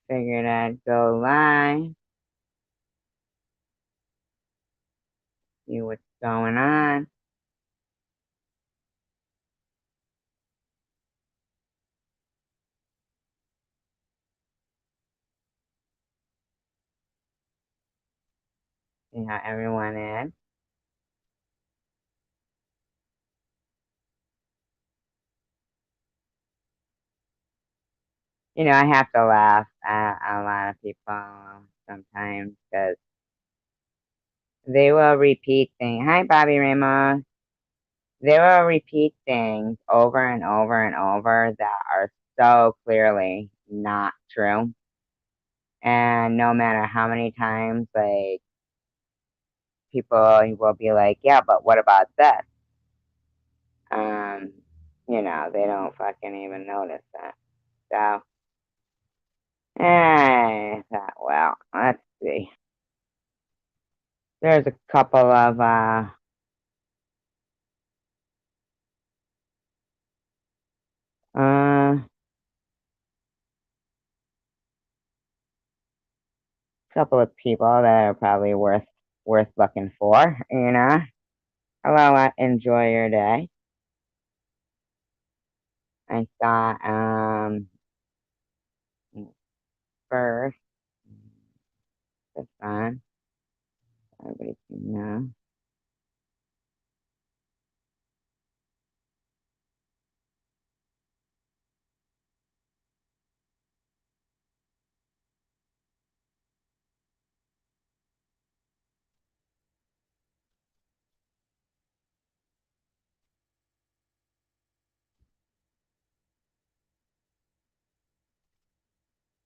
Figured I'd go live, see what's going on. See how everyone is. You know, I have to laugh at a lot of people sometimes because they will repeat things. Hi, Bobby Ramos. They will repeat things over and over and over that are so clearly not true. And no matter how many times, like, people will be like, yeah, but what about this? You know, they don't fucking even notice that. So, I thought, well, let's see. There's a couple of, couple of people that are probably worth looking for, you know. Hello, enjoy your day. I saw, first, this one, everybody can know.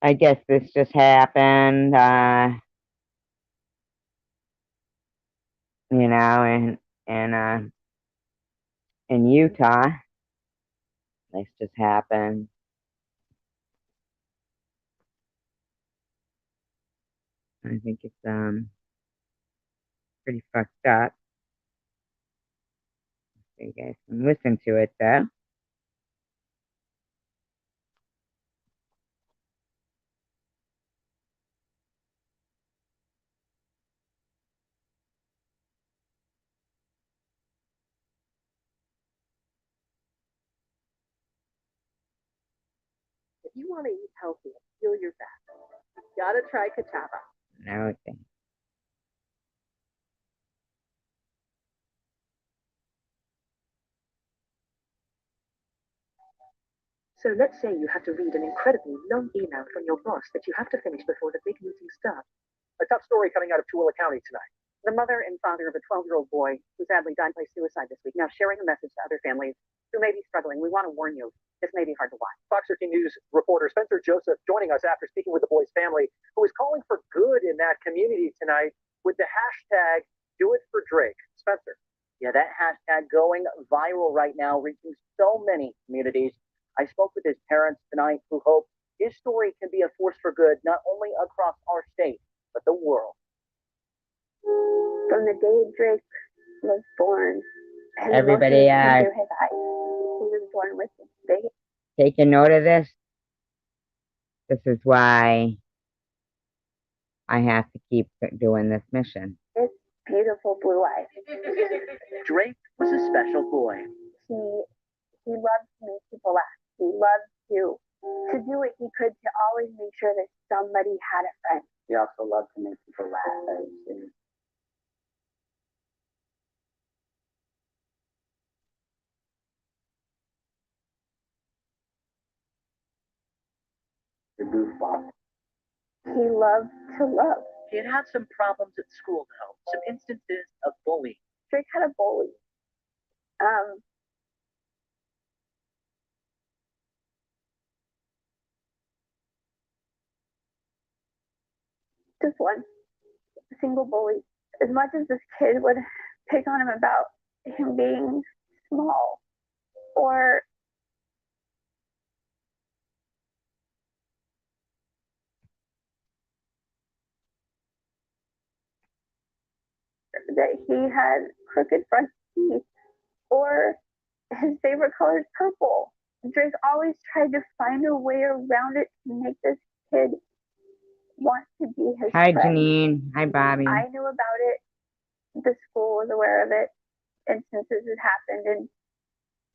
I guess this just happened, you know, in Utah. This just happened. I think it's pretty fucked up. So you guys can listen to it though. If you want to eat healthy and heal your fat, you gotta try cachava. Okay. So let's say you have to read an incredibly long email from your boss that you have to finish before the big meeting starts. A tough story coming out of Tooele County tonight. The mother and father of a 12-year-old boy who sadly died by suicide this week now sharing a message to other families who may be struggling. We want to warn you, this may be hard to watch. Fox 13 News reporter Spencer Joseph joining us after speaking with the boy's family, who is calling for good in that community tonight with the hashtag Do It For Drake. Spencer. Yeah, that hashtag going viral right now, reaching so many communities. I spoke with his parents tonight who hope his story can be a force for good, not only across our state, but the world. From the day Drake was born, Everybody, through his eyes. He was born with this big. Take a note of this. This is why I have to keep doing this mission. This beautiful blue eyes. Drake was a special boy. He loved to make people laugh. He loved to do what he could to always make sure that somebody had a friend. He also loved to make people laugh. The goofball. He loved to love. He had had some problems at school, though. Some instances of bullying. Drake had a bully. Just one single bully. As much as this kid would pick on him about him being small or that he had crooked front teeth or his favorite color is purple. Drake always tried to find a way around it to make this kid his Hi, friend. Janine. Hi, Bobby. I knew about it. The school was aware of it. Instances had happened and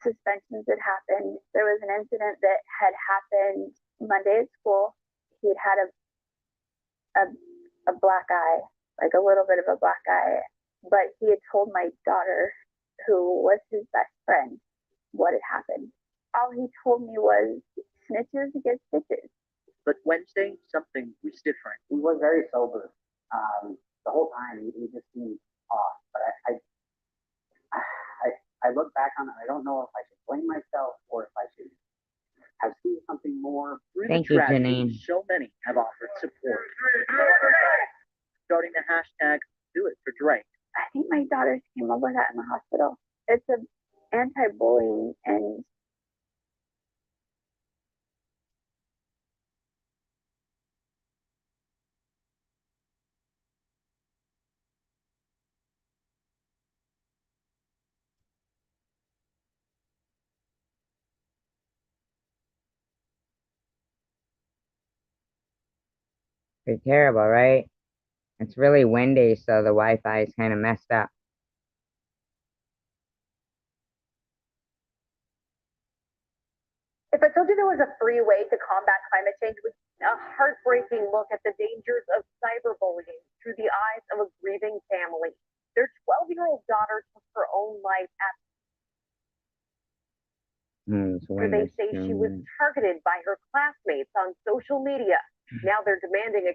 suspensions had happened. There was an incident that had happened Monday at school. He'd had a black eye, like a little bit of a black eye, but he had told my daughter, who was his best friend, what had happened. All he told me was snitches get stitches. But Wednesday, something was different. He was very sober. The whole time he just seemed off. But I look back on it. I don't know if I should blame myself or if I should have seen something more. Through Thank the you, tragedy, Janine. so many have offered support. Starting the hashtag Do It for Drake. I think my daughters came up with that in the hospital. It's an anti-bullying and Pretty terrible, right? It's really windy, so the Wi-Fi is kind of messed up. If I told you there was a free way to combat climate change, it would be a heartbreaking look at the dangers of cyberbullying through the eyes of a grieving family. Their 12-year-old daughter took her own life after they say she was targeted by her classmates on social media. Now they're demanding a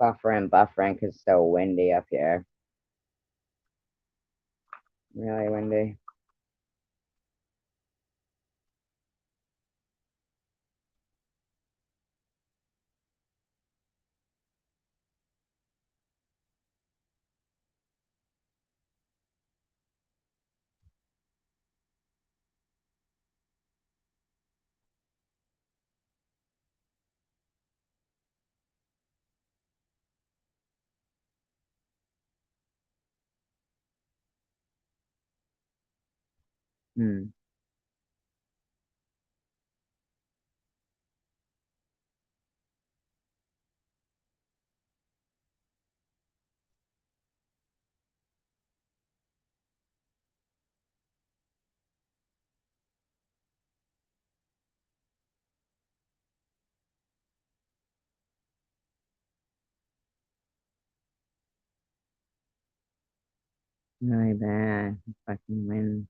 Buffering because it's so windy up here. Really windy. Hmm. Really bad. Fucking wind.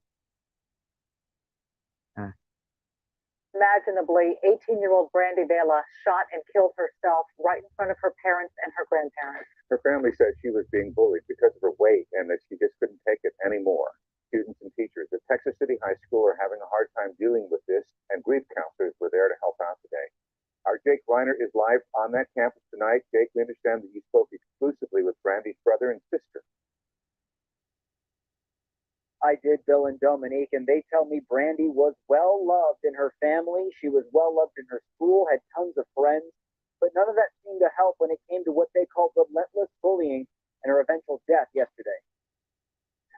Imaginably, 18-year-old Brandy Vela shot and killed herself right in front of her parents and her grandparents. Her family said she was being bullied because of her weight and that she just couldn't take it anymore. Students and teachers at Texas City High School are having a hard time dealing with this, and grief counselors were there to help out today. Our Jake Reiner is live on that campus tonight. Jake, we understand that you spoke exclusively with Brandy's brother and sister. I did, Bill and Dominique, and they tell me Brandy was well loved in her family. She was well loved in her school, had tons of friends, but none of that seemed to help when it came to what they called relentless bullying and her eventual death yesterday.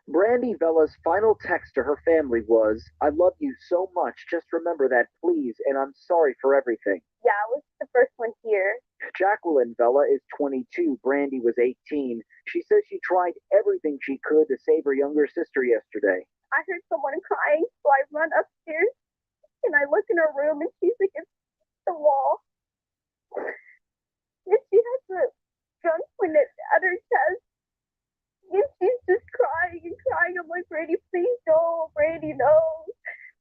Brandy Vela's final text to her family was, "I love you so much. Just remember that, please, and I'm sorry for everything." yeah, I was the first one here. Jacqueline Vela is 22. Brandy was 18. She says she tried everything she could to save her younger sister yesterday. I heard someone crying, so I run upstairs and I look in her room and she's against the wall. And she has a gun pointed at her chest. And she's just crying and crying. I'm like, Brandy, please don't. Brandy, no.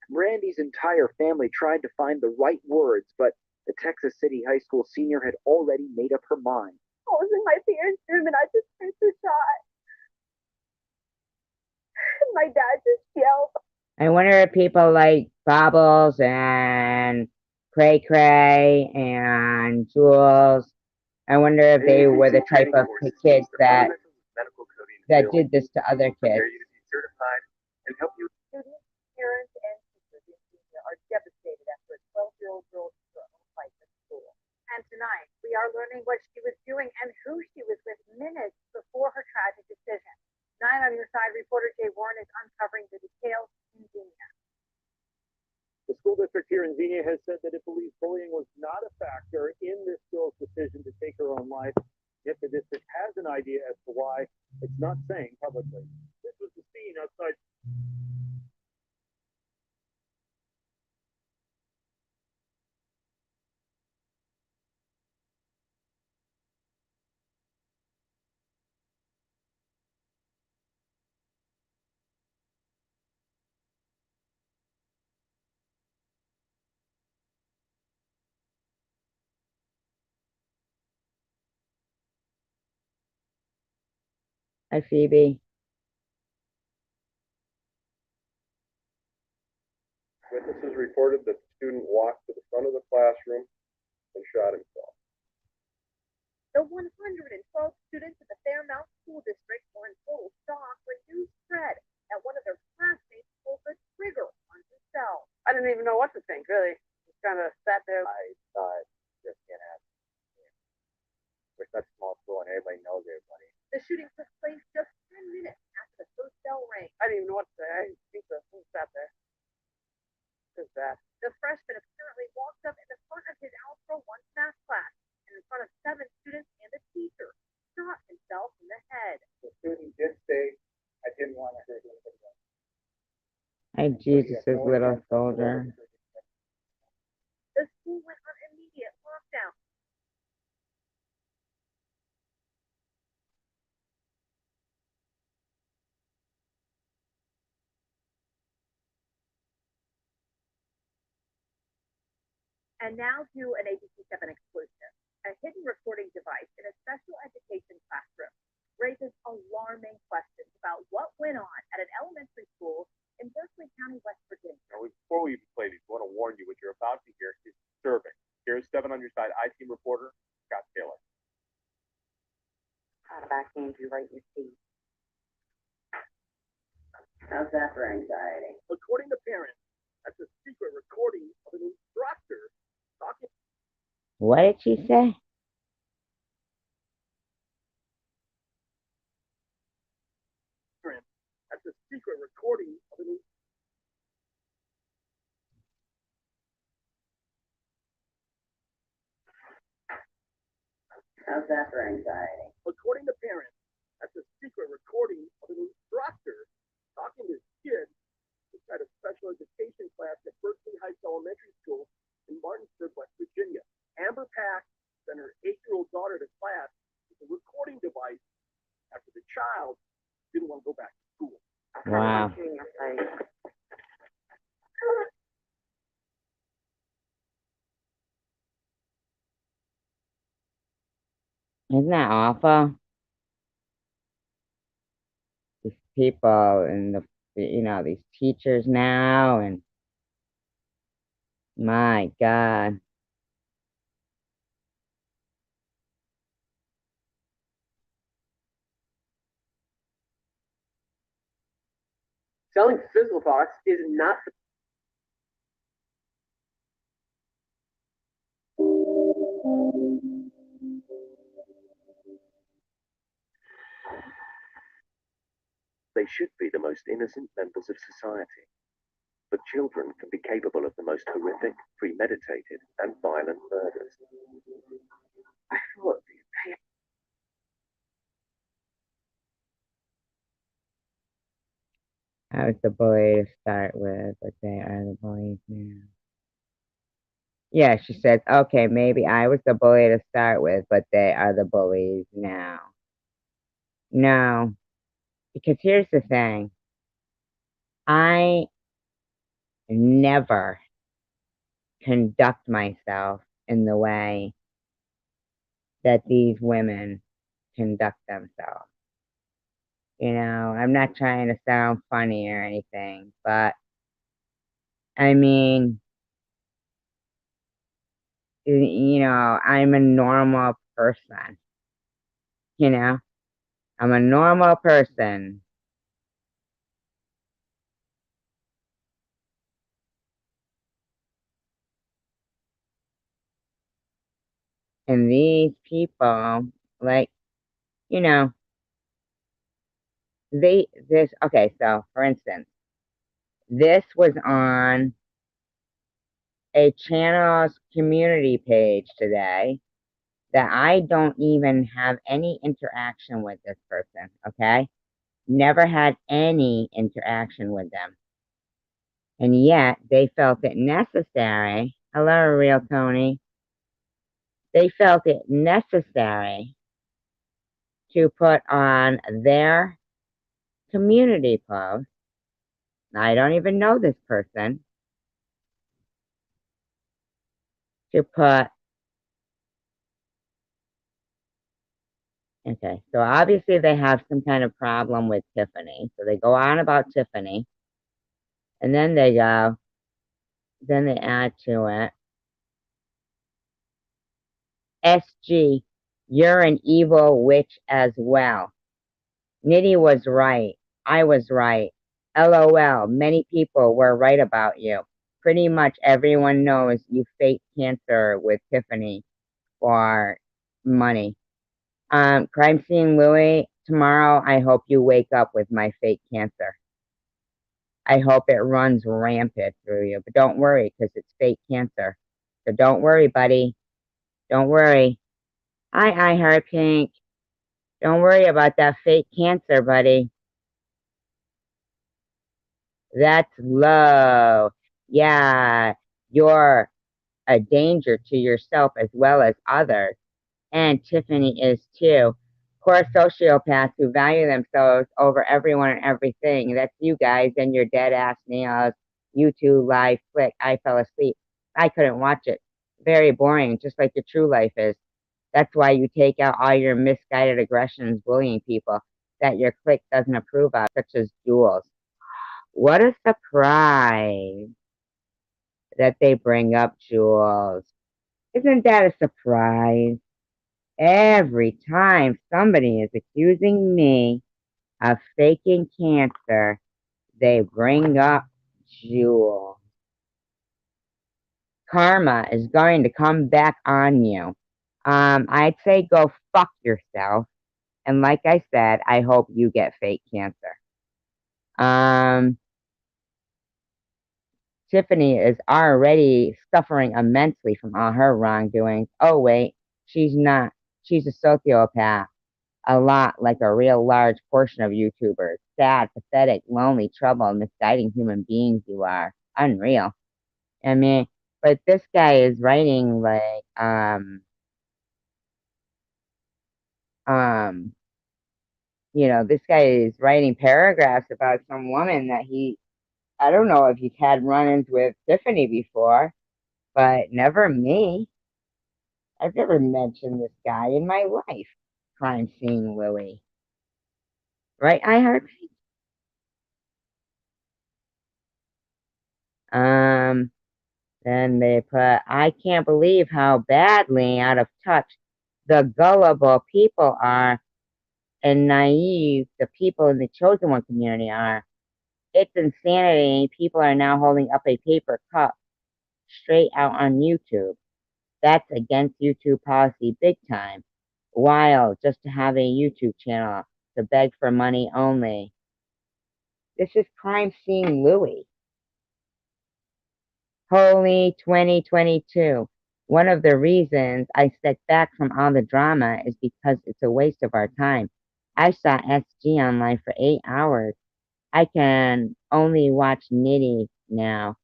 Brandy's entire family tried to find the right words, but the Texas City High School senior had already made up her mind. I was in my parents' room and I just heard the shot. And my dad just yelled. I wonder if people like Bobbles and Cray Cray and Jules, I wonder if they were the type of kids that did this to other kids. Students, parents, and teachers in Kenya are devastated after a 12-year-old girl took her own life at school. And tonight, we are learning what she was doing and who she was with minutes before her tragic decision. 9 on Your Side reporter Jay Warren is uncovering the details in Kenya. The school district here in Xenia has said that it believes bullying was not a factor in this girl's decision to take her own life. Yet the district has an idea as to why it's not saying publicly. This was the scene outside. Hi, Phoebe. Witnesses reported that the student walked to the front of the classroom and shot himself. The 112 students at the Fairmount School District were in total shock when news spread that one of their classmates pulled the trigger on himself. I didn't even know what to think, really. Just kind of sat there. I thought just can't happen. We're such a small school and everybody knows everybody. The shooting took place just 10 minutes after the first bell rang. I didn't even know what to say. I think the who sat there. Just that. The freshman apparently walked up in the front of his Algebra 1 math class and in front of 7 students and a teacher, shot himself in the head. The student did say, I didn't want to hurt anybody else. Hi, Jesus' little soldier. The school went on immediate lockdown. And now to an ABC7 exclusive. A hidden recording device in a special education classroom raises alarming questions about what went on at an elementary school in Berkeley County, West Virginia. Now, before we play these, I want to warn you what you're about to hear is disturbing. Here's 7 on your side I-Team reporter, Scott Taylor. Out of backhand you right in your seat. How's that for anxiety? According to parents, that's a secret recording of an instructor talking. What did she say? That's a secret recording of an. How's that for anxiety? According to parents, that's a secret recording of an instructor talking to his kid inside a special education class at Berkeley Heights Elementary School in Martinsburg, West Virginia. Amber Pack sent her 8-year-old daughter to class with a recording device after the child didn't want to go back to school. Wow. Isn't that awful? These people and these teachers now, and my God. Selling physical products is not. They should be the most innocent members of society. But children can be capable of the most horrific, premeditated, and violent murders. I thought I was the bully to start with, but they are the bullies now. Yeah, she says, okay, maybe I was the bully to start with, but they are the bullies now. No, because here's the thing. I never conduct myself in the way that these women conduct themselves. I'm not trying to sound funny or anything, but I mean, I'm a normal person. I'm a normal person. And these people, like, okay, so for instance, this was on a channel's community page today that I don't even have any interaction with this person, okay? Never had any interaction with them. And yet they felt it necessary. Hello, Real Tony. They felt it necessary to put on their community post. I don't even know this person. To put, okay, so obviously they have some kind of problem with Tiffany. So they go on about Tiffany. And then they go, then they add to it, SG, you're an evil witch as well. Nitty was right. I was right. LOL, many people were right about you. Pretty much everyone knows you fake cancer with Tiffany for money. Crime Scene Louie, tomorrow I hope you wake up with my fake cancer. I hope it runs rampant through you, but don't worry because it's fake cancer. So don't worry, buddy. Don't worry. I heart pink. Don't worry about that fake cancer, buddy. That's low. Yeah, you're a danger to yourself as well as others. And Tiffany is too. Poor sociopaths who value themselves over everyone and everything. That's you guys and your dead ass nails. YouTube live flick. I fell asleep. I couldn't watch it. Very boring, just like your true life is. That's why you take out all your misguided aggressions bullying people that your clique doesn't approve of, such as Jules. What a surprise that they bring up Jules. Isn't that a surprise? Every time somebody is accusing me of faking cancer, they bring up Jules. Karma is going to come back on you. I'd say go fuck yourself. And like I said, I hope you get fake cancer. Tiffany is already suffering immensely from all her wrongdoings. Oh, wait, she's not. She's a sociopath. A lot like a real large portion of YouTubers. Sad, pathetic, lonely, troubled, misguiding human beings you are. Unreal. I mean, but this guy is writing like, this guy is writing paragraphs about some woman that I don't know if he's had run-ins with Tiffany before, but never me. I've never mentioned this guy in my life. Crime Scene Louie. Right, I heard. Then they put, I can't believe how badly out of touch the gullible people are and naive the people in the chosen one community are. It's insanity. People are now holding up a paper cup straight out on YouTube. That's against YouTube policy big time. Wild just to have a YouTube channel to beg for money only. This is Crime Scene Louie. Holy 2022. One of the reasons I stepped back from all the drama is because it's a waste of our time. I saw SG online for 8 hours. I can only watch Nitty now.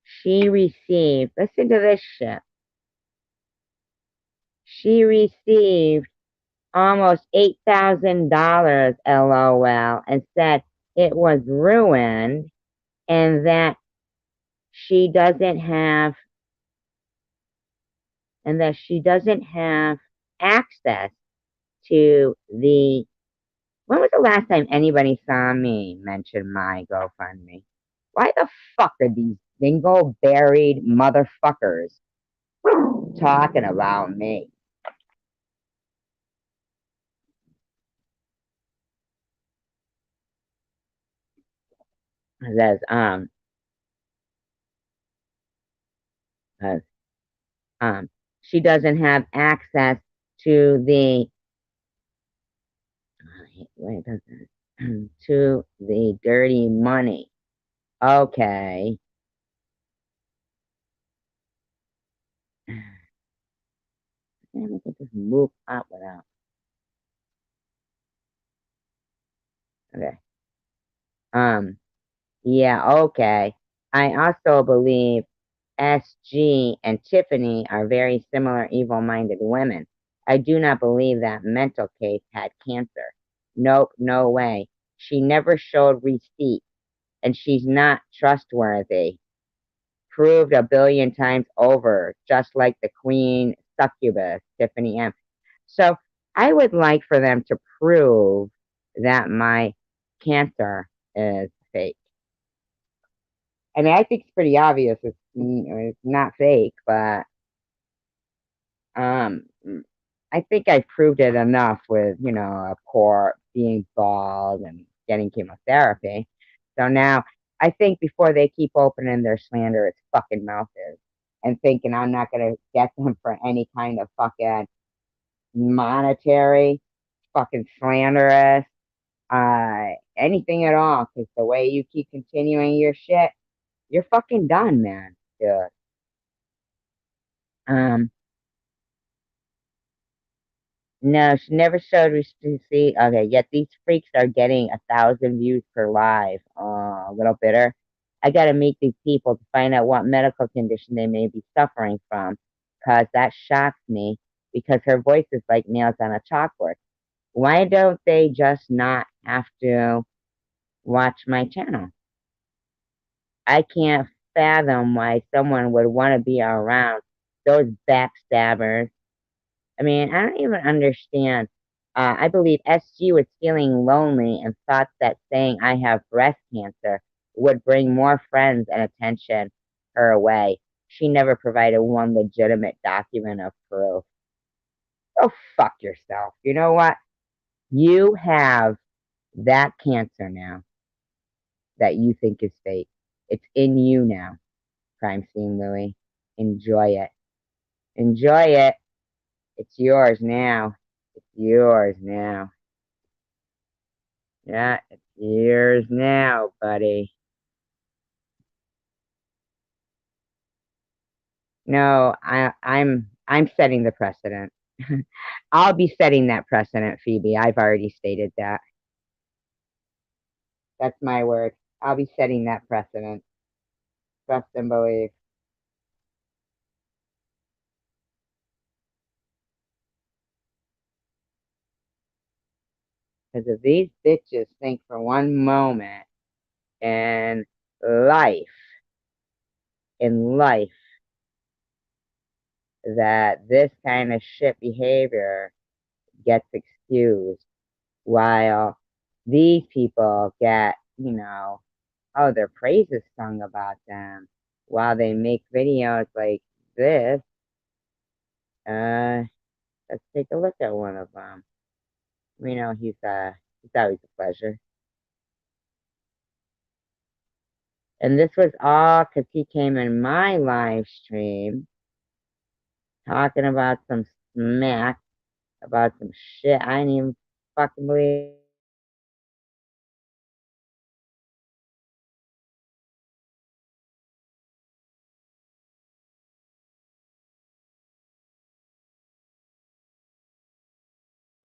She received, listen to this shit. She received almost $8,000 LOL and said it was ruined and that she doesn't have access to the. When was the last time anybody saw me mention my GoFundMe? Why the fuck are these dingo buried motherfuckers talking about me? It says, she doesn't have access to the to the dirty money. Okay. Damn, I can just move up without. Okay. Yeah, okay. I also believe SG and Tiffany are very similar evil-minded women. I do not believe that mental case had cancer. Nope, no way. She never showed receipt, and she's not trustworthy. Proved a billion times over, just like the queen succubus, Tiffany M. So I would like for them to prove that my cancer is fake. I mean, I think it's pretty obvious it's not fake, but um, I think I proved it enough with, a poor being bald and getting chemotherapy. So now I think before they keep opening their slanderous fucking mouths and thinking I'm not gonna get them for any kind of fucking monetary, fucking slanderous, anything at all, because the way you keep continuing your shit, you're fucking done, man, dude. Um, no, she never showed receipt. Okay, yet these freaks are getting 1,000 views per live. A little bitter. I gotta meet these people to find out what medical condition they may be suffering from, cause that shocks me. Because her voice is like nails on a chalkboard. Why don't they just not have to watch my channel? I can't fathom why someone would want to be around those backstabbers. I mean, I don't even understand. I believe SG was feeling lonely and thought that saying I have breast cancer would bring more friends and attention her way. She never provided one legitimate document of proof. Oh, fuck yourself. You know what? You have that cancer now that you think is fake. It's in you now, Crime Scene Louie. Enjoy it. Enjoy it. It's yours now. It's yours now. Yeah, it's yours now, buddy. No, I'm setting the precedent. I'll be setting that precedent, Phoebe. I've already stated that. That's my word. I'll be setting that precedent. Trust and believe. Because if these bitches think for one moment in life, in life, that this kind of shit behavior gets excused while these people get, oh, their praises sung about them while they make videos like this. Uh, let's take a look at one of them. He's always a pleasure. And this was all because he came in my live stream talking about some smack, about some shit I didn't even fucking believe.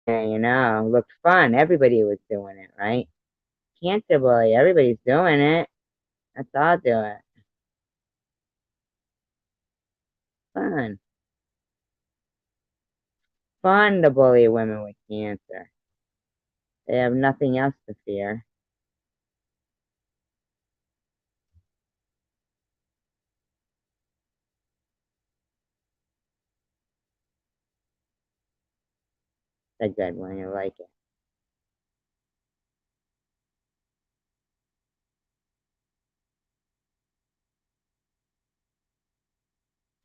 Looked fun. Everybody was doing it, right? Cancer bully, everybody's doing it. Let's all do it. Fun. Fun to bully women with cancer. They have nothing else to fear. It's a good one. You like it.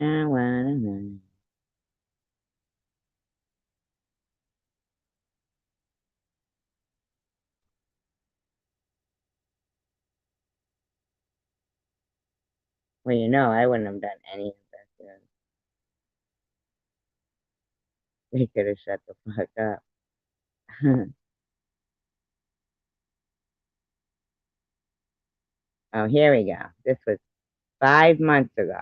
I wanna know. Well, I wouldn't have done any of this. They could have shut the fuck up. Oh, here we go. This was 5 months ago.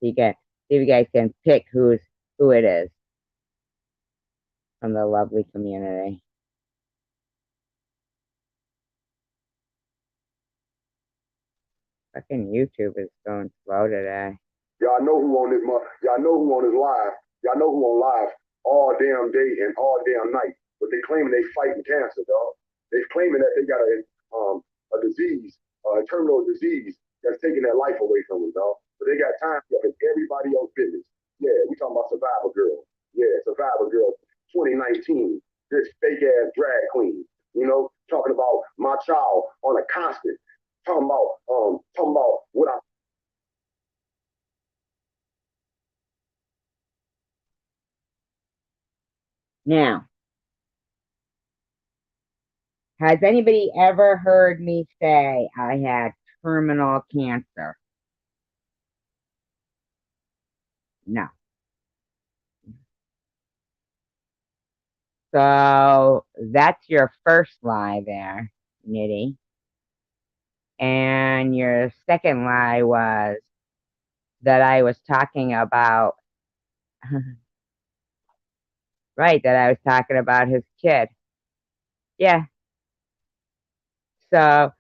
You can see if you guys can pick who it is from the lovely community. Fucking YouTube is going slow today. Y'all know who on this y'all know who on this live. Y'all know who on live all damn day and all damn night. But they claiming they fighting cancer, dog. They claiming that they got a disease, a terminal disease that's taking their life away from them, dog. But they got time for everybody else's business. Yeah, we talking about Survivor Girl. Yeah, Survivor Girl 2019. This fake ass drag queen. You know, talking about my child on a constant. Talking about what I Now, has anybody ever heard me say I had terminal cancer? No. So that's your first lie there, Nitty. And your second lie was that I was talking about, right, that I was talking about his kid. Yeah. So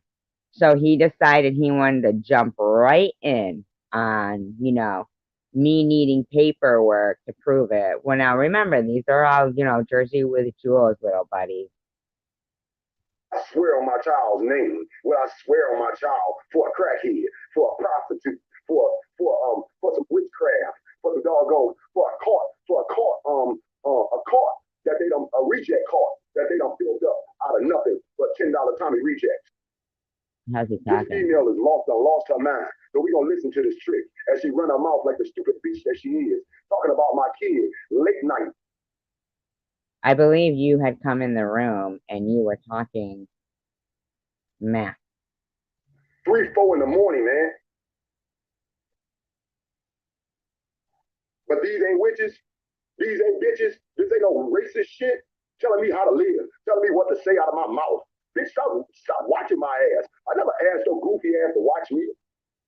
he decided he wanted to jump right in on, me needing paperwork to prove it. Well, now remember, these are all, Jersey with jewels, little buddies. I swear on my child's name. Well, I swear on my child for a crackhead, for a prostitute, for some witchcraft, for the doggone, for a cart that they don't, a reject cart that they don't build up out of nothing but $10 Tommy rejects. How's he This talking? female is lost her mind. So we're gonna listen to this trick as she run her mouth like the stupid bitch that she is, talking about my kid late night. I believe you had come in the room and you were talking math. 3, 4 in the morning, man. But these ain't witches. These ain't bitches. This ain't no racist shit telling me how to live, telling me what to say out of my mouth. Bitch, stop watching my ass. I never asked your goofy ass to watch me.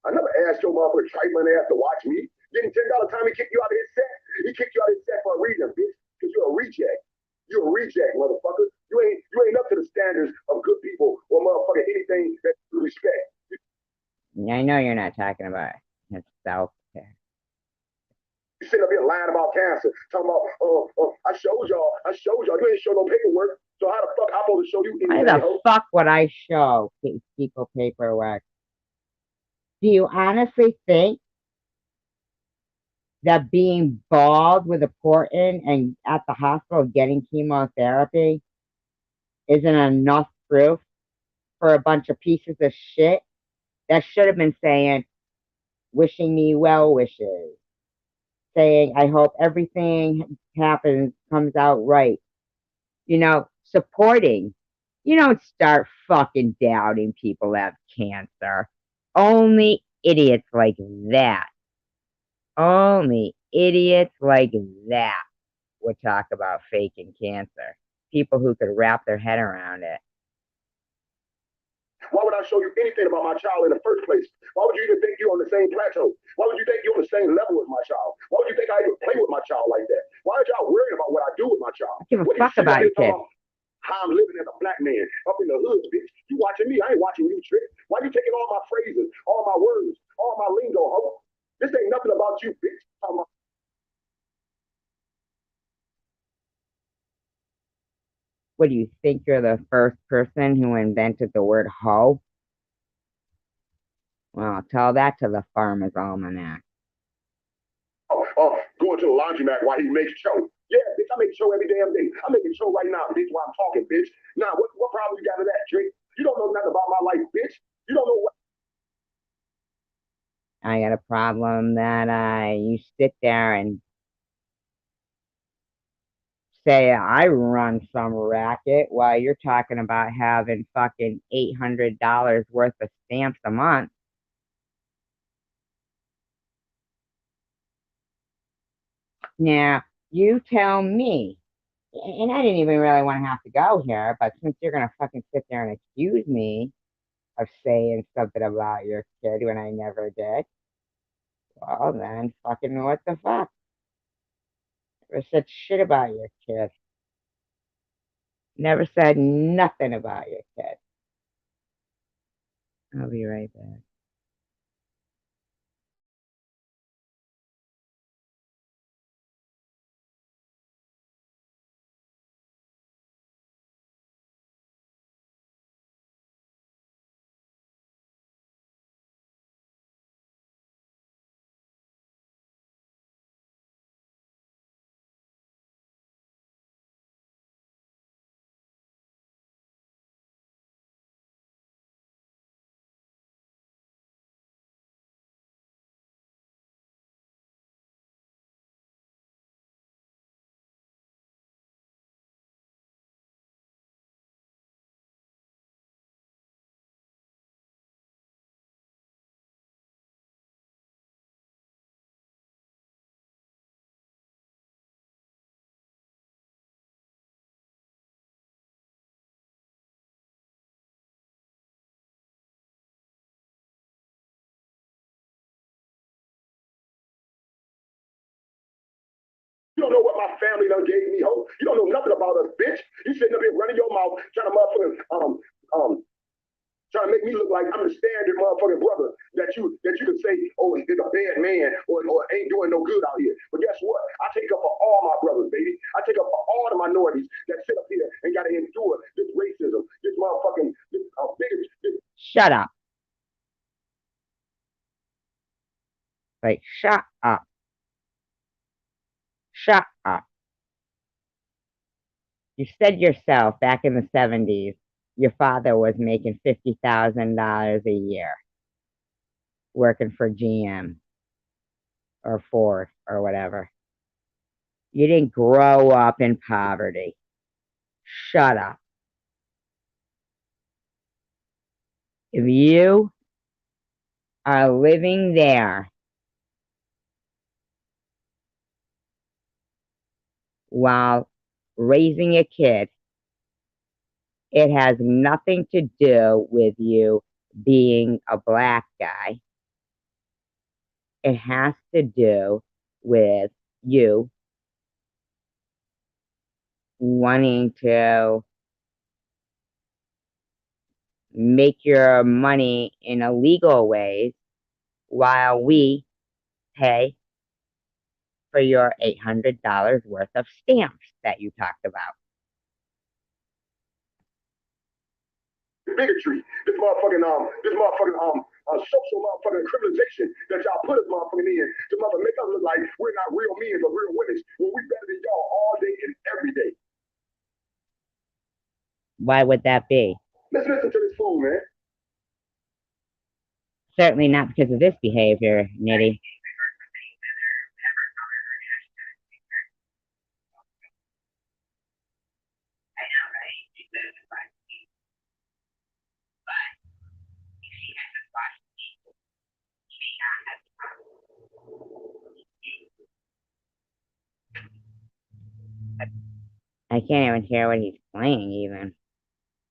I never asked your motherfucker trifling ass to watch me. Getting $10 time he kicked you out of his set. He kicked you out of his set for a reason, bitch. Because you're a reject. You're a reject, motherfucker. You ain't up to the standards of good people or motherfucker anything that you respect. I know you're not talking about yourself. You sitting up here lying about cancer, talking about, I showed y'all. You ain't show no paperwork. So how the fuck I'm supposed to show you Why anything? the fuck would I show people paperwork? Do you honestly think that being bald with a port in and at the hospital getting chemotherapy isn't enough proof for a bunch of pieces of shit that should have been saying, wishing me well wishes, saying, I hope everything comes out right, supporting. You don't start fucking doubting people have cancer. Only idiots like that. Only idiots like that would talk about faking cancer. People who could wrap their head around it. Why would I show you anything about my child in the first place? Why would you even think you're on the same plateau? Why would you think you're on the same level with my child? Why would you think I even play with my child like that? Why are y'all worrying about what I do with my child? I give a what fuck about your kid. How I'm living as a black man up in the hood, bitch. You watching me? I ain't watching you, Trick. Why you taking all my phrases, all my words, all my lingo, ho? This ain't nothing about you, bitch. What do you think you're the first person who invented the word hoe? Well, tell that to the Farmer's Almanac. Going to the laundromat while he makes show. Yeah, bitch, I make show every damn day. I'm making show right now, bitch, while I'm talking, bitch. Now, what problem you got with that, Trick? You don't know nothing about my life, bitch. You don't know what. I got a problem that you sit there and say I run some racket while you're talking about having fucking $800 worth of stamps a month. Now, you tell me, and I didn't even really want to have to go here, but since you're going to fucking sit there and accuse me of saying something about your kid when I never did, well, then fucking what the fuck? Never said shit about your kid. Never said nothing about your kid. I'll be right back. You don't know what my family done gave me, ho. You don't know nothing about us, bitch. You sitting up here running your mouth, trying to motherfucking trying to make me look like I'm the standard motherfucking brother that you can say, oh, he's a bad man or ain't doing no good out here. But guess what? I take up for all my brothers, baby. I take up for all the minorities that sit up here and gotta endure this racism, this motherfucking bigotry. Shut up. Like, shut up. Shut up. You said yourself back in the 70s, your father was making $50,000 a year working for GM or Ford or whatever. You didn't grow up in poverty. Shut up. If you are living there while raising a kid, it has nothing to do with you being a black guy. It has to do with you wanting to make your money in illegal ways while we pay for your $800 worth of stamps that you talked about. Bigotry, this motherfucking social motherfucking criminalization that y'all put us motherfucking in to mother make us look like we're not real men or real women when we better than y'all all day and every day. Why would that be? Let's listen to this fool, man. Certainly not because of this behavior, Nitty. I can't even hear what he's playing, even.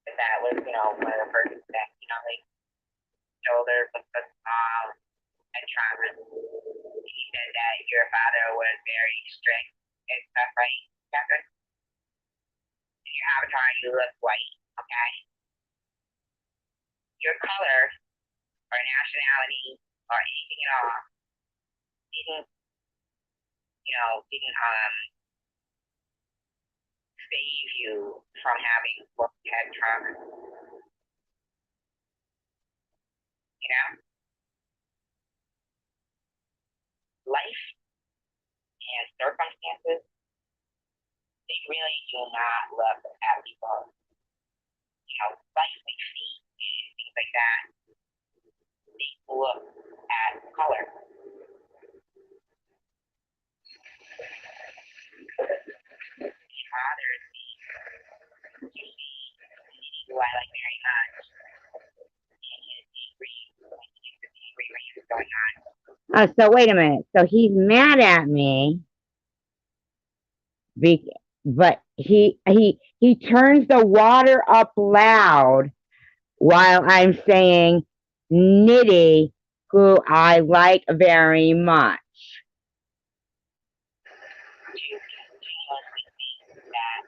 That was, one of the first things, like, shoulders of the small and trauma. He said that your father was very strict and stuff, right, Catherine? In your avatar, you look white, okay? Your color or nationality or anything at all didn't save you from having head trauma. Life and circumstances, they really do not look at people, like feet and things like that. They look at color. It bothers me to see who I like very much and his angry rants going on. Oh, so wait a minute. So he's mad at me But he turns the water up loud while I'm saying Nitty, who I like very much. You continuously think that,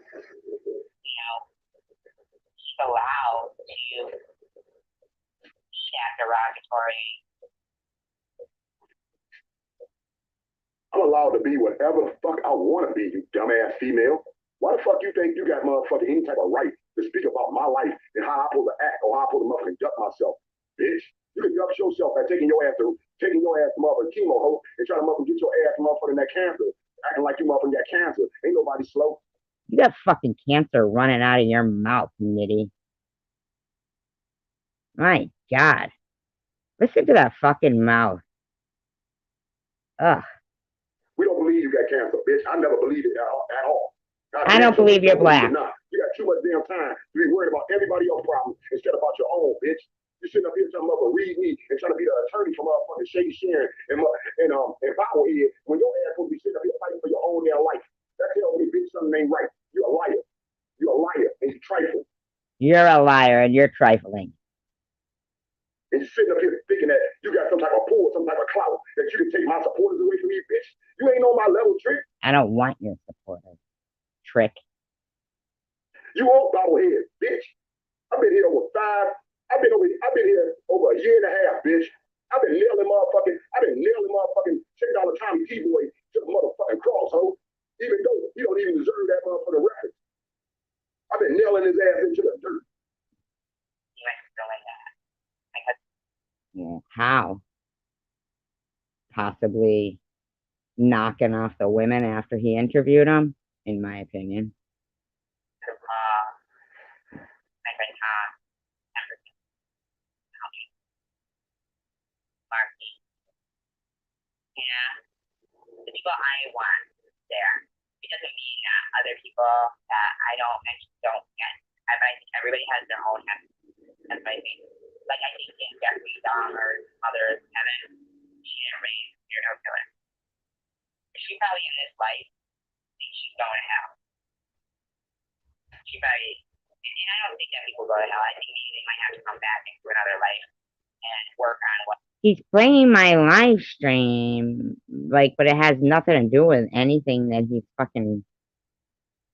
he's allowed to be that derogatory. I'm allowed to be whatever the fuck I want to be, you dumbass female. Why the fuck you think you got motherfucking any type of right to speak about my life and how I'm supposed to act or how I'm supposed to motherfucking conduct myself, bitch? You can conduct yourself by taking your ass to motherfucking chemo hoe and trying to motherfucking get your ass motherfucking that cancer, acting like you motherfucking got cancer. Ain't nobody slow. You got fucking cancer running out of your mouth, Nitty. My God. Listen to that fucking mouth. Ugh. We don't believe you got cancer, bitch. I never believed it at all. I don't believe you're black. You got too much damn time to be worried about everybody else's problems instead of about your own, bitch. You sitting up here trying to read me and trying to be the attorney for motherfucking Shay Sharon and Bowhead when your ass will be sitting up here fighting for your own damn life. That tells me, bitch, something ain't right. You're a liar. You're a liar and you trifle. You're a liar and you're trifling. And you're sitting up here thinking that you got some type of pull, some type of clout that you can take my supporters away from me, bitch. You ain't on my level, Trick. I don't want your supporters, Trick. You old bobblehead, bitch. I've been here I've been here over a year and a half, bitch. I've been nailing motherfucking $10 Tommy T boy to the motherfucking crosshole, even though he don't even deserve that motherfucking record. I've been nailing his ass into the dirt. Yeah, how? Possibly knocking off the women after he interviewed them, in my opinion. The people I want there. It doesn't mean that other people that I don't get. I think everybody has their own that's my thing. Like I think in Jeffrey Dahmer's mother, Kevin, she didn't raise a serial killer. She probably in this life thinks she's going to hell. She probably, and I don't think that people go to hell. I think maybe they might have to come back into another life and work on what. He's playing my live stream, but it has nothing to do with anything that he's fucking.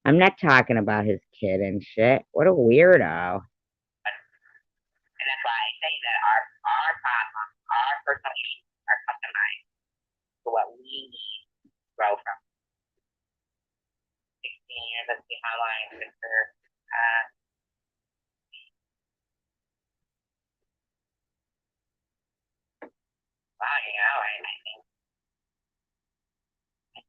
I'm not talking about his kid and shit. What a weirdo. And that's why I say that our problems, our personal issues are customized to what we need to grow from. 16 years, let's see how long it's been for. Wow, I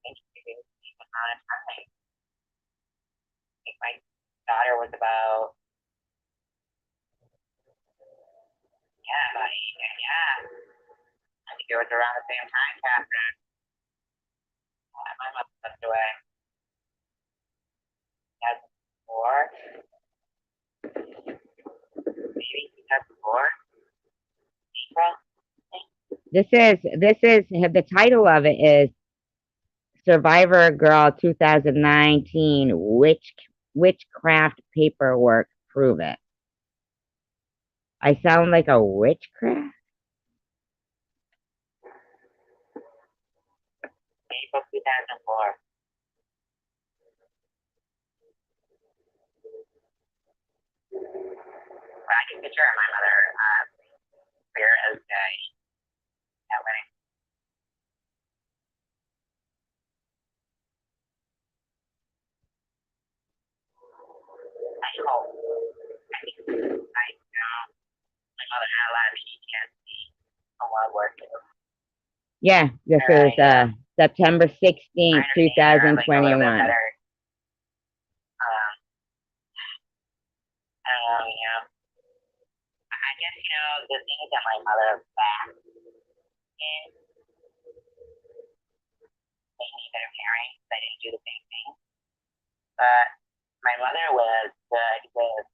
think it was the amount of time. I think my daughter was about, I think it was around the same time, Catherine. My mother passed away. 2004. Maybe 2004. April. This is the title of it is Survivor Girl 2019 Witchcraft Paperwork Prove It. I sound like a witchcraft? April 2004. I can picture my mother clear as day at wedding. I hope. I know my mother had a lot of PTSD from World War II. Yeah, this is September 16th, 2021. I guess, the things that my mother lacked in, they need better parents. They didn't do the same thing. But my mother was good with,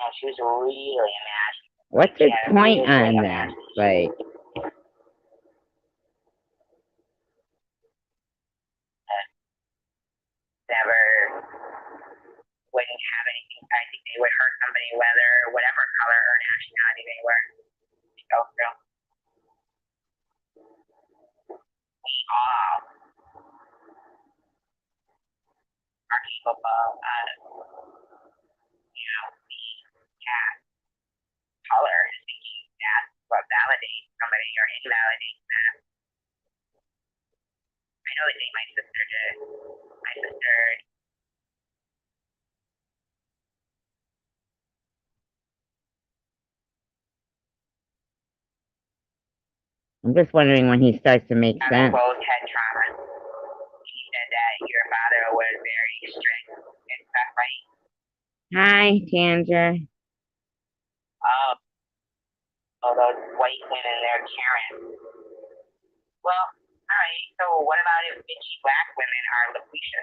and she was really imaginative. What's his point on that? capable of, you know, being that color and thinking that's what validates somebody or invalidates them. I know the thing my sister did. My sister, I'm just wondering when he starts to make sense. Both had trauma. He said that your father was very strict and stuff, right? Hi, Tanger. Oh, those white women, they're Karen. Well, alright, so what about if bitchy black women are LaQuisha?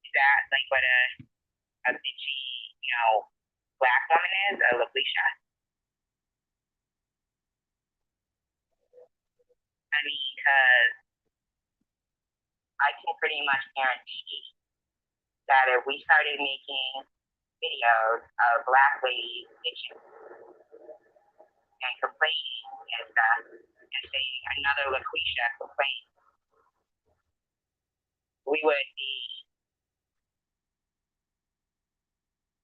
Is that like what a bitchy, you know, black woman is? A LaQuisha? I mean, because I can pretty much guarantee that if we started making videos of black ladies bitching and complaining and stuff, and saying another LaQuisha complaint, we would be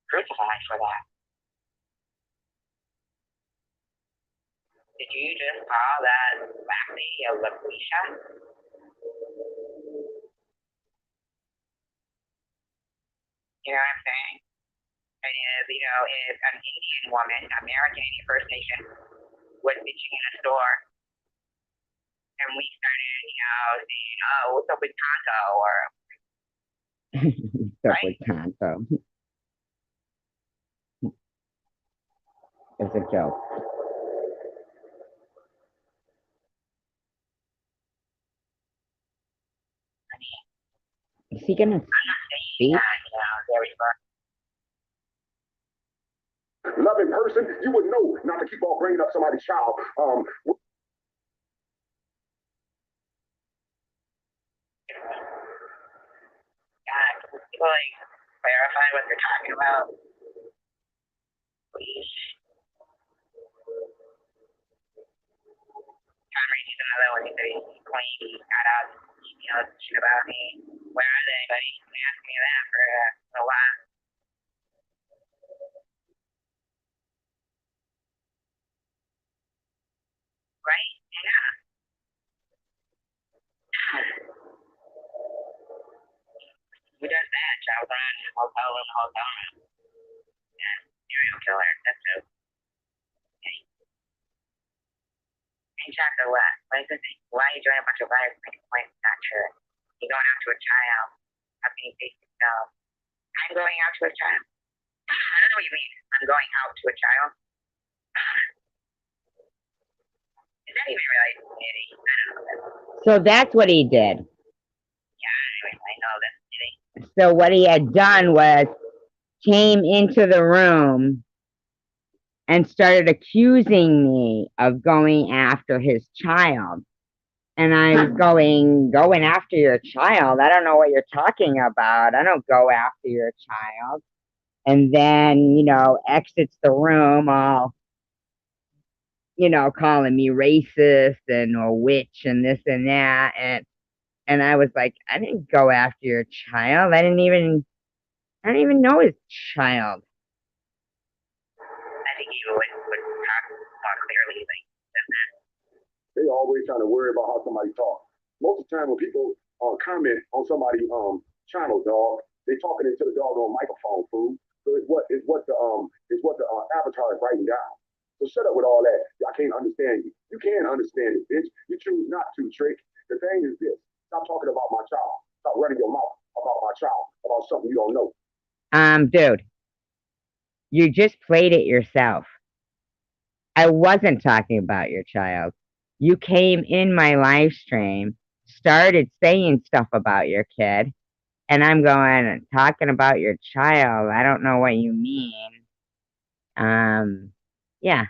crucified for that. Did you just call that black lady a LaQuisha? You know what I'm saying? And if, you know, if an Indian woman, American Indian First Nation, was bitching in a store, and we started, you know, saying, oh, what's up with Tonto? Or, what's up with Tonto? It's a joke. I mean, is he gonna speak? That, you know, very far. Loving person, you would know not to keep on bringing up somebody's child. God, can people like clarify what they're talking about? Please. Tom Brady's another one. He said he claimed he got out emails and shit about me. Where are they, buddy? You've been asking me that for a while. Right? Yeah. Who does that? Child run, hotel room. Yeah, serial killer. That's who. Okay. And Chaka, what? What is the thing? Why are you doing a bunch of liars to make a point? It's not true. You're going out to a child. How can you face yourself? I'm going out to a child. I don't know what you mean. I'm going out to a child. Is that even really nitty? I don't know. So that's what he did. Yeah, anyway, I know that's nitty. So what he had done was came into the room and started accusing me of going after his child. And I was going after your child? I don't know what you're talking about. I don't go after your child. And then, you know, exits the room all, you know, calling me racist and a witch and this and that. And I was like, I didn't go after your child. I don't even know his child. I think you would talk more clearly like that. They always trying to worry about how somebody talks. Most of the time when people comment on somebody's channel, dog, they talking into the dog on microphone, fool. So it's what the avatar is writing down. So shut up with all that. I can't understand you. You can understand it, bitch. You choose not to, Trick. The thing is this. Stop talking about my child. Stop running your mouth about my child, about something you don't know. Dude, you just played it yourself. I wasn't talking about your child. You came in my live stream, started saying stuff about your kid, and I'm going, talking about your child. I don't know what you mean. Yeah,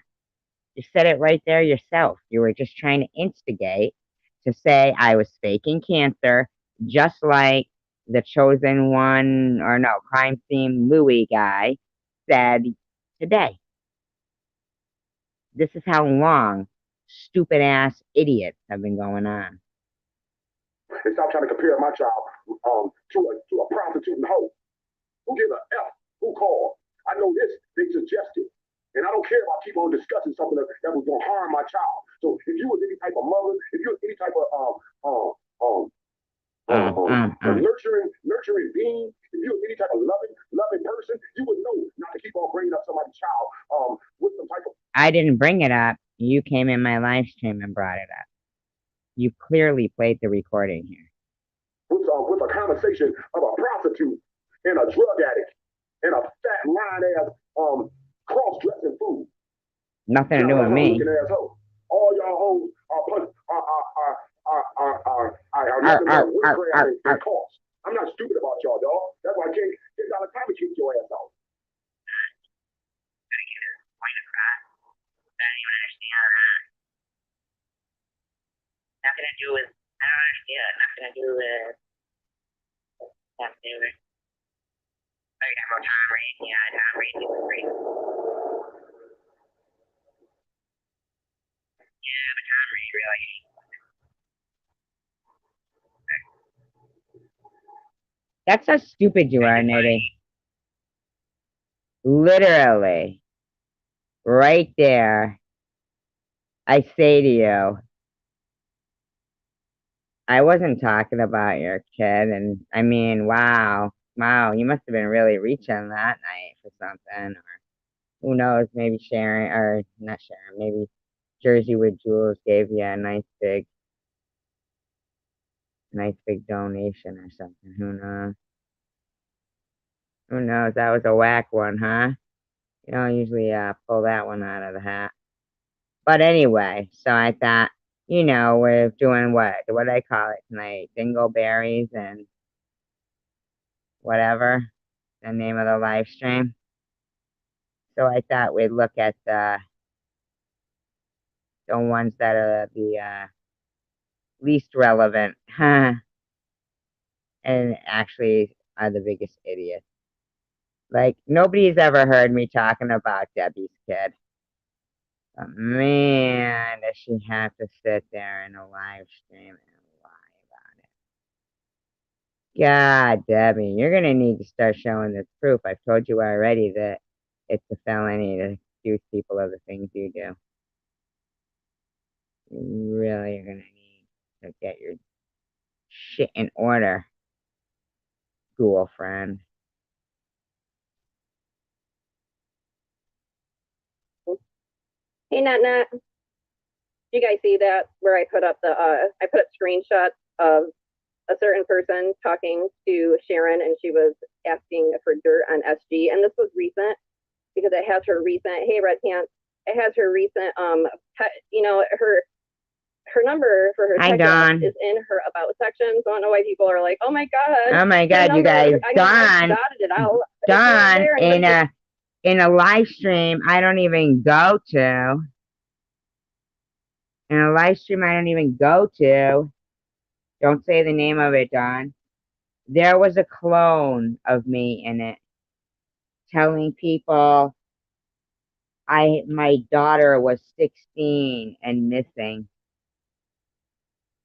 you said it right there yourself. You were just trying to instigate to say I was faking cancer, just like the chosen one, or no, crime scene Louis guy said today. This is how long stupid ass idiots have been going on. and stop trying to compare my child to a prostitute and hoe. Who gives a F? Who called? I know this, they suggested. And I don't care about keep on discussing something that was going to harm my child. So if you was any type of mother, if you was any type of nurturing being, if you was any type of loving person, you would know not to keep on bringing up somebody's child with some type of. I didn't bring it up. You came in my live stream and brought it up. You clearly played the recording here. With a conversation of a prostitute and a drug addict and a fat lying ass cross-dressing fool. Nothing to do with me. All y'all hoes are nothing but witchcraft and cost. I'm not stupid about y'all, dog. That's why I can't get out of time to kick your ass out. I don't even understand that. Nothing to do with, I don't understand. Nothing to do with, nothing to do with. Are you talking about Tom Reed? Yeah, Tom Reed, he was great. Yeah, but Tom Reed really. That's how stupid you are, Nitty. Literally. Right there. I say to you, I wasn't talking about your kid, and I mean, wow, you must have been really reaching that night for something, or who knows, maybe Sharon, or not Sharon, maybe Jersey with Jules gave you a nice big donation or something. Who knows? Who knows? That was a whack one, huh? You don't usually pull that one out of the hat. But anyway, so I thought, you know, we're doing what do I call it tonight? Dingleberries and whatever the name of the live stream. So I thought we'd look at the ones that are the least relevant, huh? And actually are the biggest idiots. Like, nobody's ever heard me talking about Debbie's kid. But man, does she have to sit there in a live stream and lie about it. God, Debbie, you're going to need to start showing this proof. I've told you already that it's a felony to accuse people of the things you do. You really are going to need to get your shit in order, girlfriend. Hey, Nat. You guys see that where I put up screenshots of a certain person talking to Sharon, and she was asking for dirt on SG, and this was recent because it has her recent. Hey, Red Pants. It has her recent. You know, her number for her text is in her about section. So I don't know why people are like, oh my god. Oh my god, you guys. Dawn in a live stream I don't even go to. In a live stream I don't even go to. Don't say the name of it, Dawn. There was a clone of me in it telling people my daughter was 16 and missing.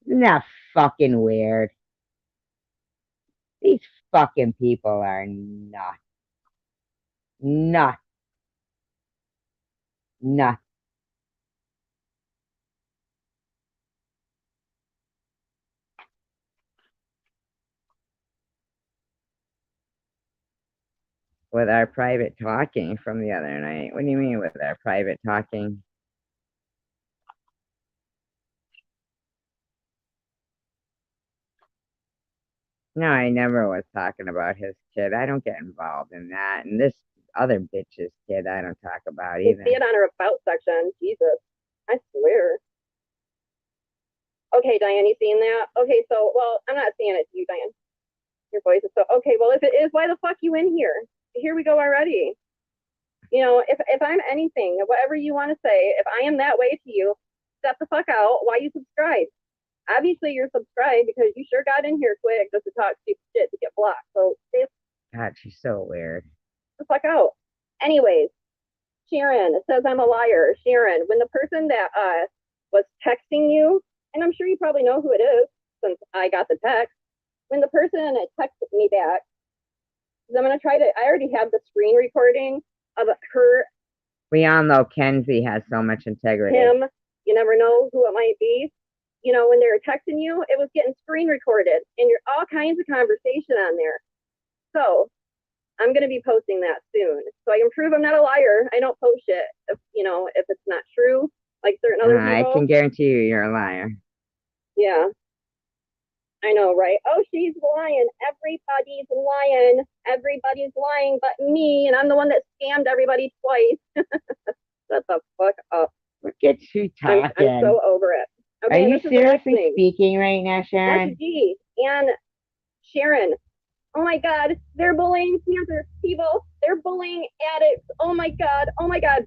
Isn't that fucking weird? These fucking people are nuts. Nuts. Nuts. With our private talking from the other night. What do you mean with our private talking? No, I never was talking about his kid. I don't get involved in that. And this other bitch's kid, I don't talk about either. You see it on her about section. Jesus. I swear. Okay, Diane, you seeing that? Okay, so, well, I'm not seeing it to you, Diane. Your voice is so, okay, well, if it is, why the fuck you in here? Here we go already. You know, if I'm anything, whatever you want to say, if I am that way to you, step the fuck out. Why you subscribe? Obviously, you're subscribed because you sure got in here quick just to talk stupid shit to get blocked. So, God, she's so weird. The fuck out. Anyways, Sharon says I'm a liar. Sharon, when the person that was texting you, and I'm sure you probably know who it is, since I got the text. When the person texted me back, I'm gonna try to. I already have the screen recording of her. We all know Kenzie has so much integrity. Him. You never know who it might be. You know, when they were texting you, it was getting screen recorded, and you're all kinds of conversation on there. So I'm gonna be posting that soon, so I can prove I'm not a liar. I don't post it if if it's not true, like certain other people. I can guarantee you're a liar. Yeah. I know, right? Oh, she's lying. Everybody's lying. Everybody's lying but me, and I'm the one that scammed everybody twice. Shut the fuck up. Look at you talking. I'm so over it. Okay, Are you this is the next seriously thing. speaking right now, Sharon? SG and Sharon. Oh my God, they're bullying cancer people. They're bullying addicts. Oh my God,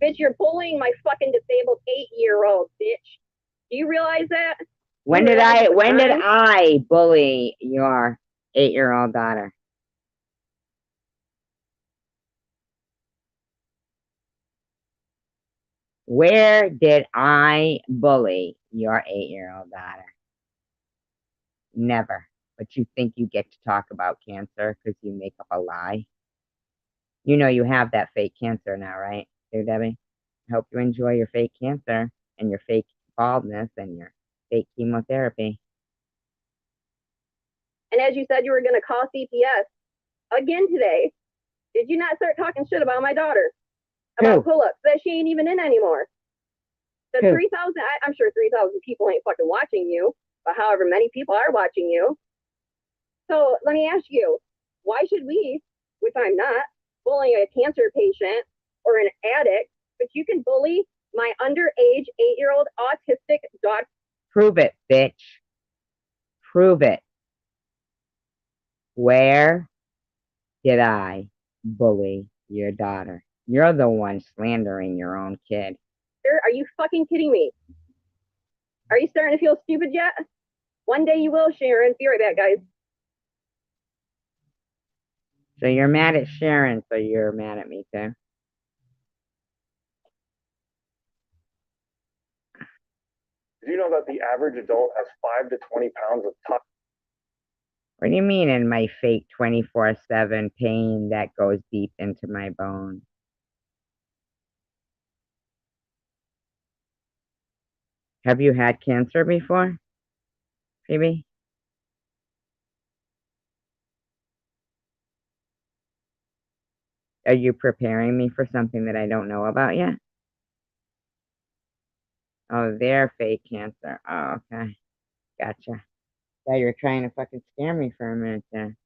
bitch, you're bullying my fucking disabled 8-year-old, bitch. Do you realize that? When did I bully your 8-year-old daughter? Where did I bully your 8-year-old daughter? Never. But you think you get to talk about cancer because you make up a lie? You know you have that fake cancer now, right, dear Debbie? I hope you enjoy your fake cancer and your fake baldness and your fake chemotherapy. And as you said, you were going to call CPS again today. Did you not start talking shit about my daughter? About pull-ups that she ain't even in anymore. The 3,000, I'm sure 3,000 people ain't fucking watching you, but however many people are watching you. So let me ask you, why should we, which I'm not, bullying a cancer patient or an addict, but you can bully my underage 8-year-old autistic daughter? Prove it, bitch. Prove it. Where did I bully your daughter? You're the one slandering your own kid. Are you fucking kidding me? Are you starting to feel stupid yet? One day you will, Sharon. Be right back, guys. So you're mad at Sharon, so you're mad at me too. Did you know that the average adult has 5 to 20 pounds of toxins? What do you mean in my fake 24/7 pain that goes deep into my bone? Have you had cancer before, Phoebe? Are you preparing me for something that I don't know about yet? Oh, they're fake cancer. Oh, okay. Gotcha. Yeah, you were trying to fucking scare me for a minute there.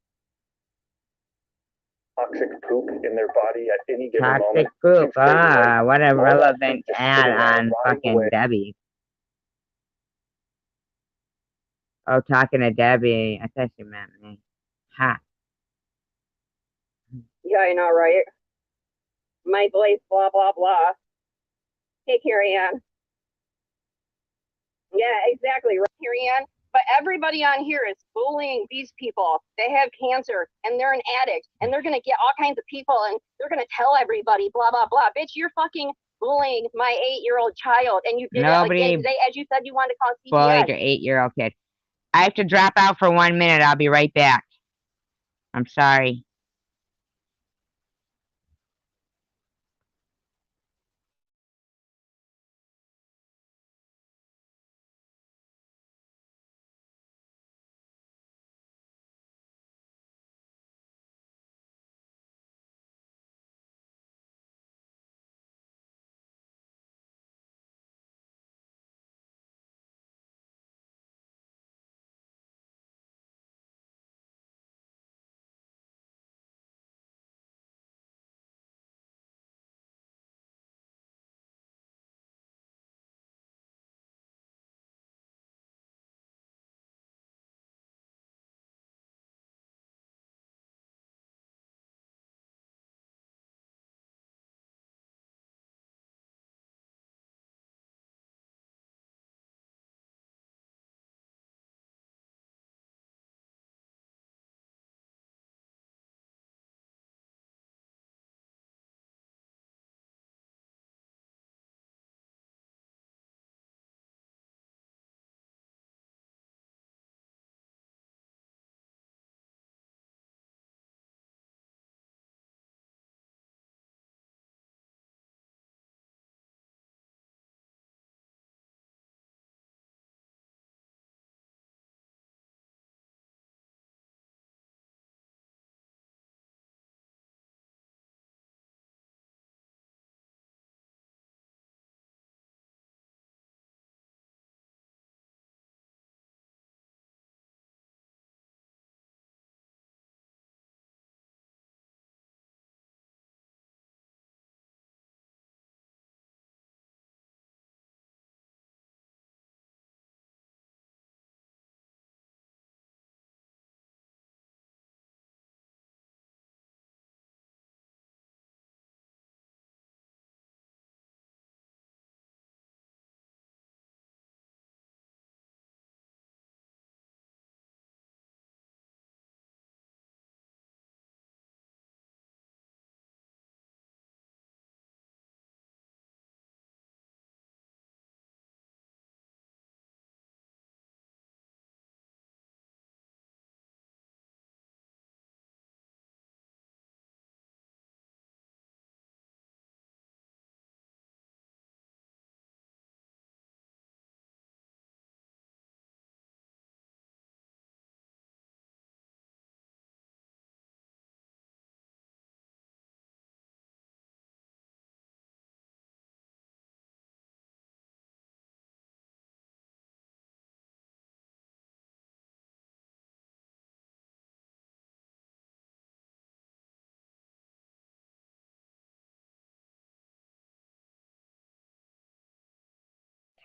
Toxic poop in their body at any given moment. Toxic poop. Ah, what a relevant ad on fucking Debbie. Oh, talking to Debbie. I thought you meant me. Ha. Yeah, I know, right? My voice, blah, blah, blah. Hey, Carrie Ann. Yeah, exactly, right, Carrie Ann? But everybody on here is bullying these people. They have cancer, and they're an addict, and they're going to get all kinds of people, and they're going to tell everybody, blah, blah, blah. Bitch, you're fucking bullying my 8-year-old child, and you did it again today, as you said you wanted to call CPS. Bullied your 8-year-old kid. I have to drop out for 1 minute. I'll be right back. I'm sorry.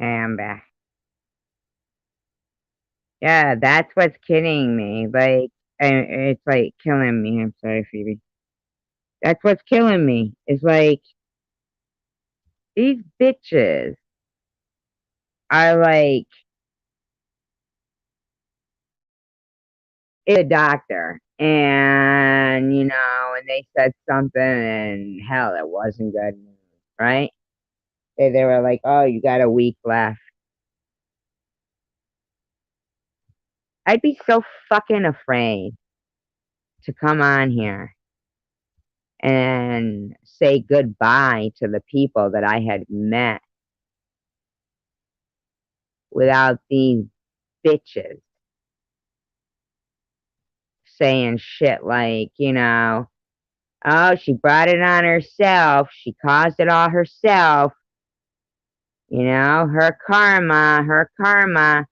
Okay, I'm back. Yeah, that's what's kidding me. Like, and it's like killing me. I'm sorry, Phoebe. That's what's killing me. It's like these bitches are like a doctor, and and they said something, and hell, it wasn't good news, right? They were like, "Oh, you got a week left." I'd be so fucking afraid to come on here and say goodbye to the people that I had met without these bitches saying shit like, oh, she brought it on herself. She caused it all herself. Her karma, her karma.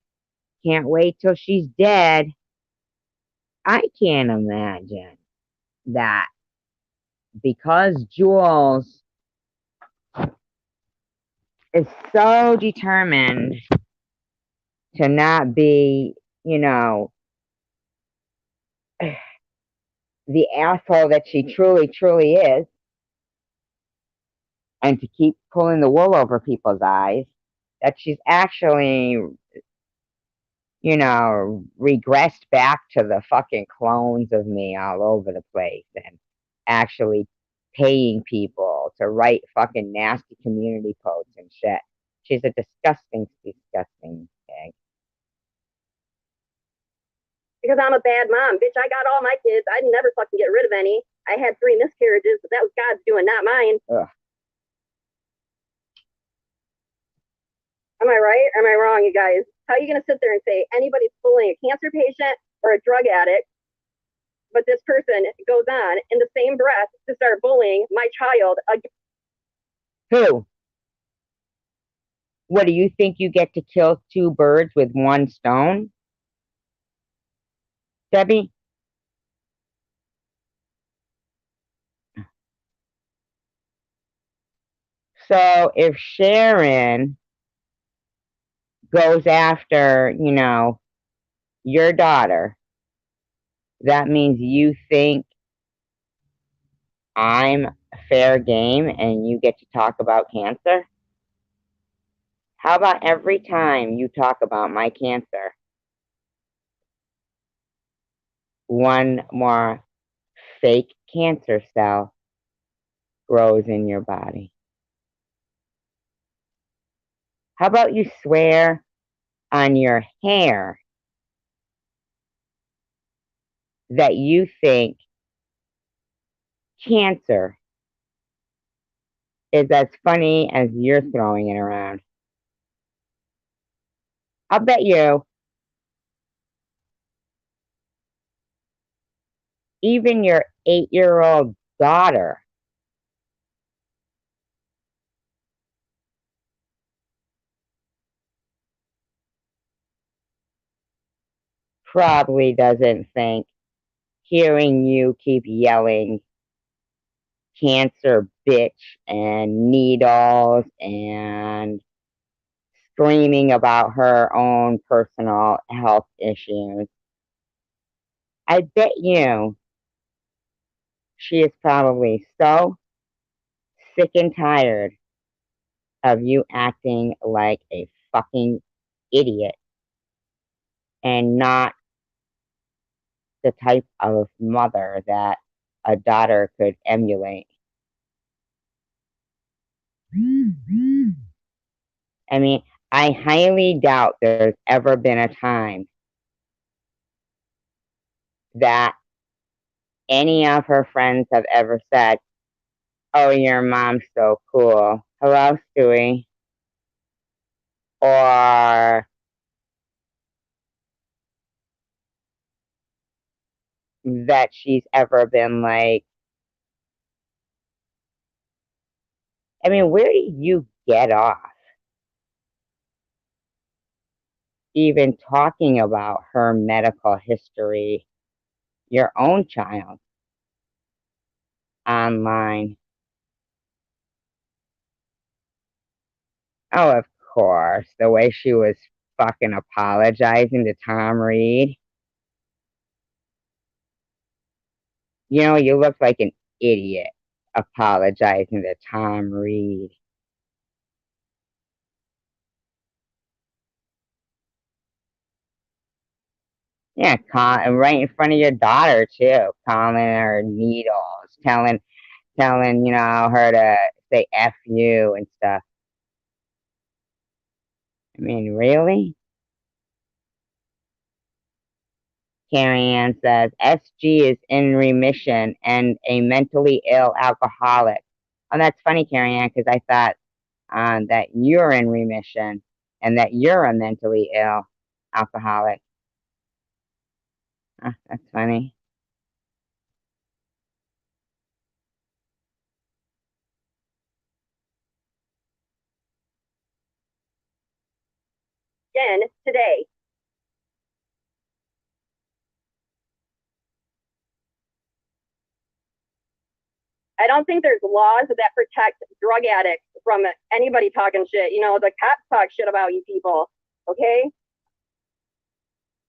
Can't wait till she's dead. I can't imagine that because Jules is so determined to not be, the asshole that she truly, truly is, and to keep pulling the wool over people's eyes, that she's actually, regressed back to the fucking clones of me all over the place and actually paying people to write fucking nasty community posts and shit. She's a disgusting, disgusting pig. Because I'm a bad mom. Bitch, I got all my kids. I'd never fucking get rid of any. I had 3 miscarriages, but that was God's doing, not mine. Ugh. Am I right or am I wrong, you guys? How are you going to sit there and say anybody's bullying a cancer patient or a drug addict, but this person goes on in the same breath to start bullying my child? Who? What, do you think you get to kill 2 birds with 1 stone? Debbie? So if Sharon goes after, your daughter, that means you think I'm fair game and you get to talk about cancer? How about every time you talk about my cancer, 1 more fake cancer cell grows in your body? How about you swear on your hair that you think cancer is as funny as you're throwing it around? I'll bet you even your 8-year-old daughter probably doesn't think hearing you keep yelling cancer bitch and needles and screaming about her own personal health issues. I bet you she is probably so sick and tired of you acting like a fucking idiot and not the type of mother that a daughter could emulate. I mean, I highly doubt there's ever been a time that any of her friends have ever said, "Oh, your mom's so cool. Hello, Stewie." Or that she's ever been like, I mean, where do you get off even talking about her medical history, your own child, online? Oh, of course, the way she was fucking apologizing to Tom Reed. You know, you look like an idiot apologizing to Tom Reed. Yeah, right in front of your daughter too, calling her needles, telling her to say F you and stuff. I mean, really? Carrie Ann says, SG is in remission and a mentally ill alcoholic. Oh, that's funny, Carrie Ann, because I thought that you're in remission and that you're a mentally ill alcoholic. That's funny. Again, today. I don't think there's laws that protect drug addicts from anybody talking shit. You know, the cops talk shit about you people, okay?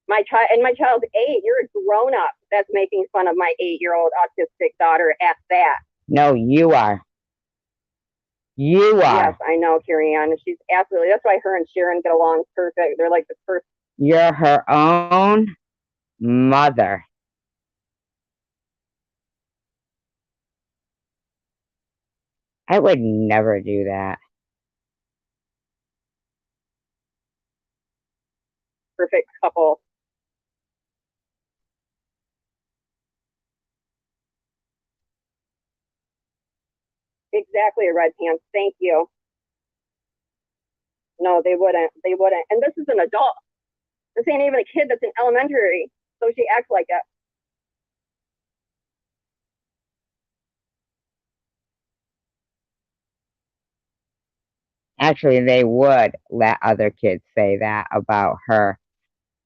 My child's 8. You're a grown up that's making fun of my 8-year-old autistic daughter at that. No, you are. You are. Yes, I know, Carrie Ann. She's absolutely. That's why her and Sharon get along perfect. They're like the first. You're her own mother. I would never do that. Perfect couple. Exactly, Red Pants. Thank you. No, they wouldn't. They wouldn't. And this is an adult. This ain't even a kid that's in elementary. So she acts like it. Actually, they would let other kids say that about her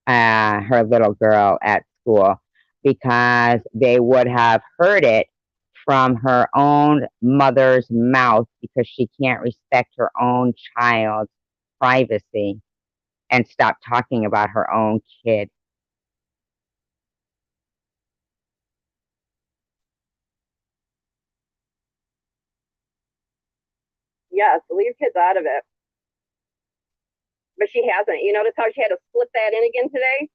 little girl at school, because they would have heard it from her own mother's mouth, because she can't respect her own child's privacy and stop talking about her own kid. Yes, leave kids out of it. But she hasn't. You notice how she had to slip that in again today?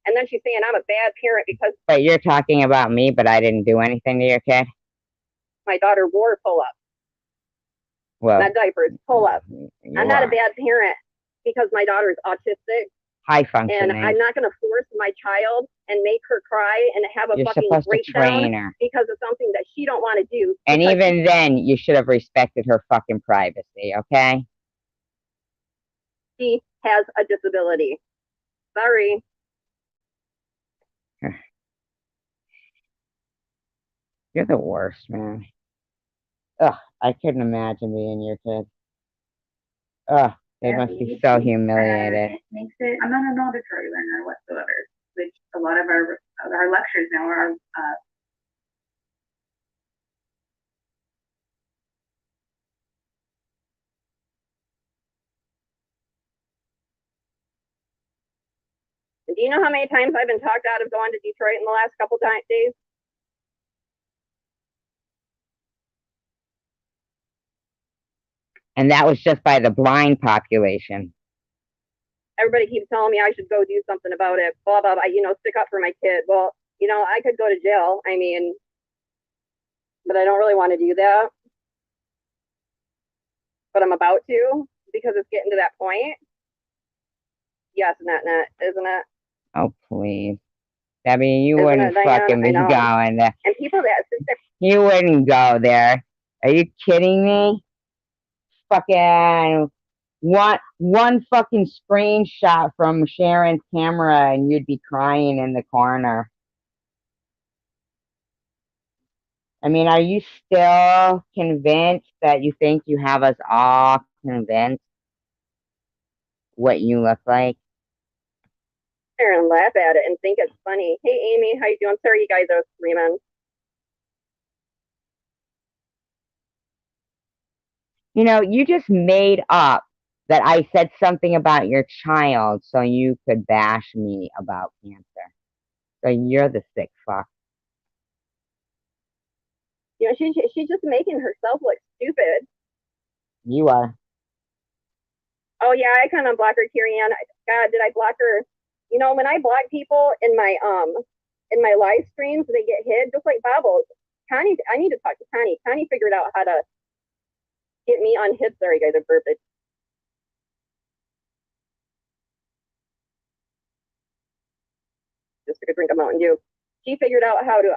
And then she's saying I'm a bad parent because. But you're talking about me, but I didn't do anything to your kid? My daughter wore pull-ups. Well, not diapers, pull-ups. I'm not a bad parent because my daughter is autistic. High functioning. And I'm not going to force my child and make her cry and have a You're fucking supposed to breakdown train her. because of something that she don't want to do. And even then, you should have respected her fucking privacy, okay? She has a disability. Sorry. You're the worst, man. Ugh, I couldn't imagine being your kid. Ugh, they must be so humiliated. It makes it. I'm not an auditory learner whatsoever, which a lot of our lectures now are. Do you know how many times I've been talked out of going to Detroit in the last couple days? And that was just by the blind population. Everybody keeps telling me I should go do something about it, blah, blah, blah, stick up for my kid. Well, I could go to jail. I mean, but I don't really want to do that. But I'm about to because it's getting to that point. Yes, net, isn't it? Oh, please. Debbie, you wouldn't fucking be going there. And people that you wouldn't go there. Are you kidding me? Fucking one fucking screenshot from Sharon's camera and you'd be crying in the corner. I mean, are you still convinced that you think you have us all convinced what you look like? And laugh at it and think it's funny. Hey, Amy, how you doing? Sorry, you guys are screaming. You just made up that I said something about your child so you could bash me about cancer. So you're the sick fuck. You know, she's just making herself look stupid. You are. Oh yeah, I kind of block her, Carrie Ann. God, did I block her? You know, when I block people in my live streams, they get hid just like Bobbles. Connie, I need to talk to Connie. Connie figured out how to get me unhid. Sorry, guys, I burped it. Just took a drink of Mountain Dew. She figured out how to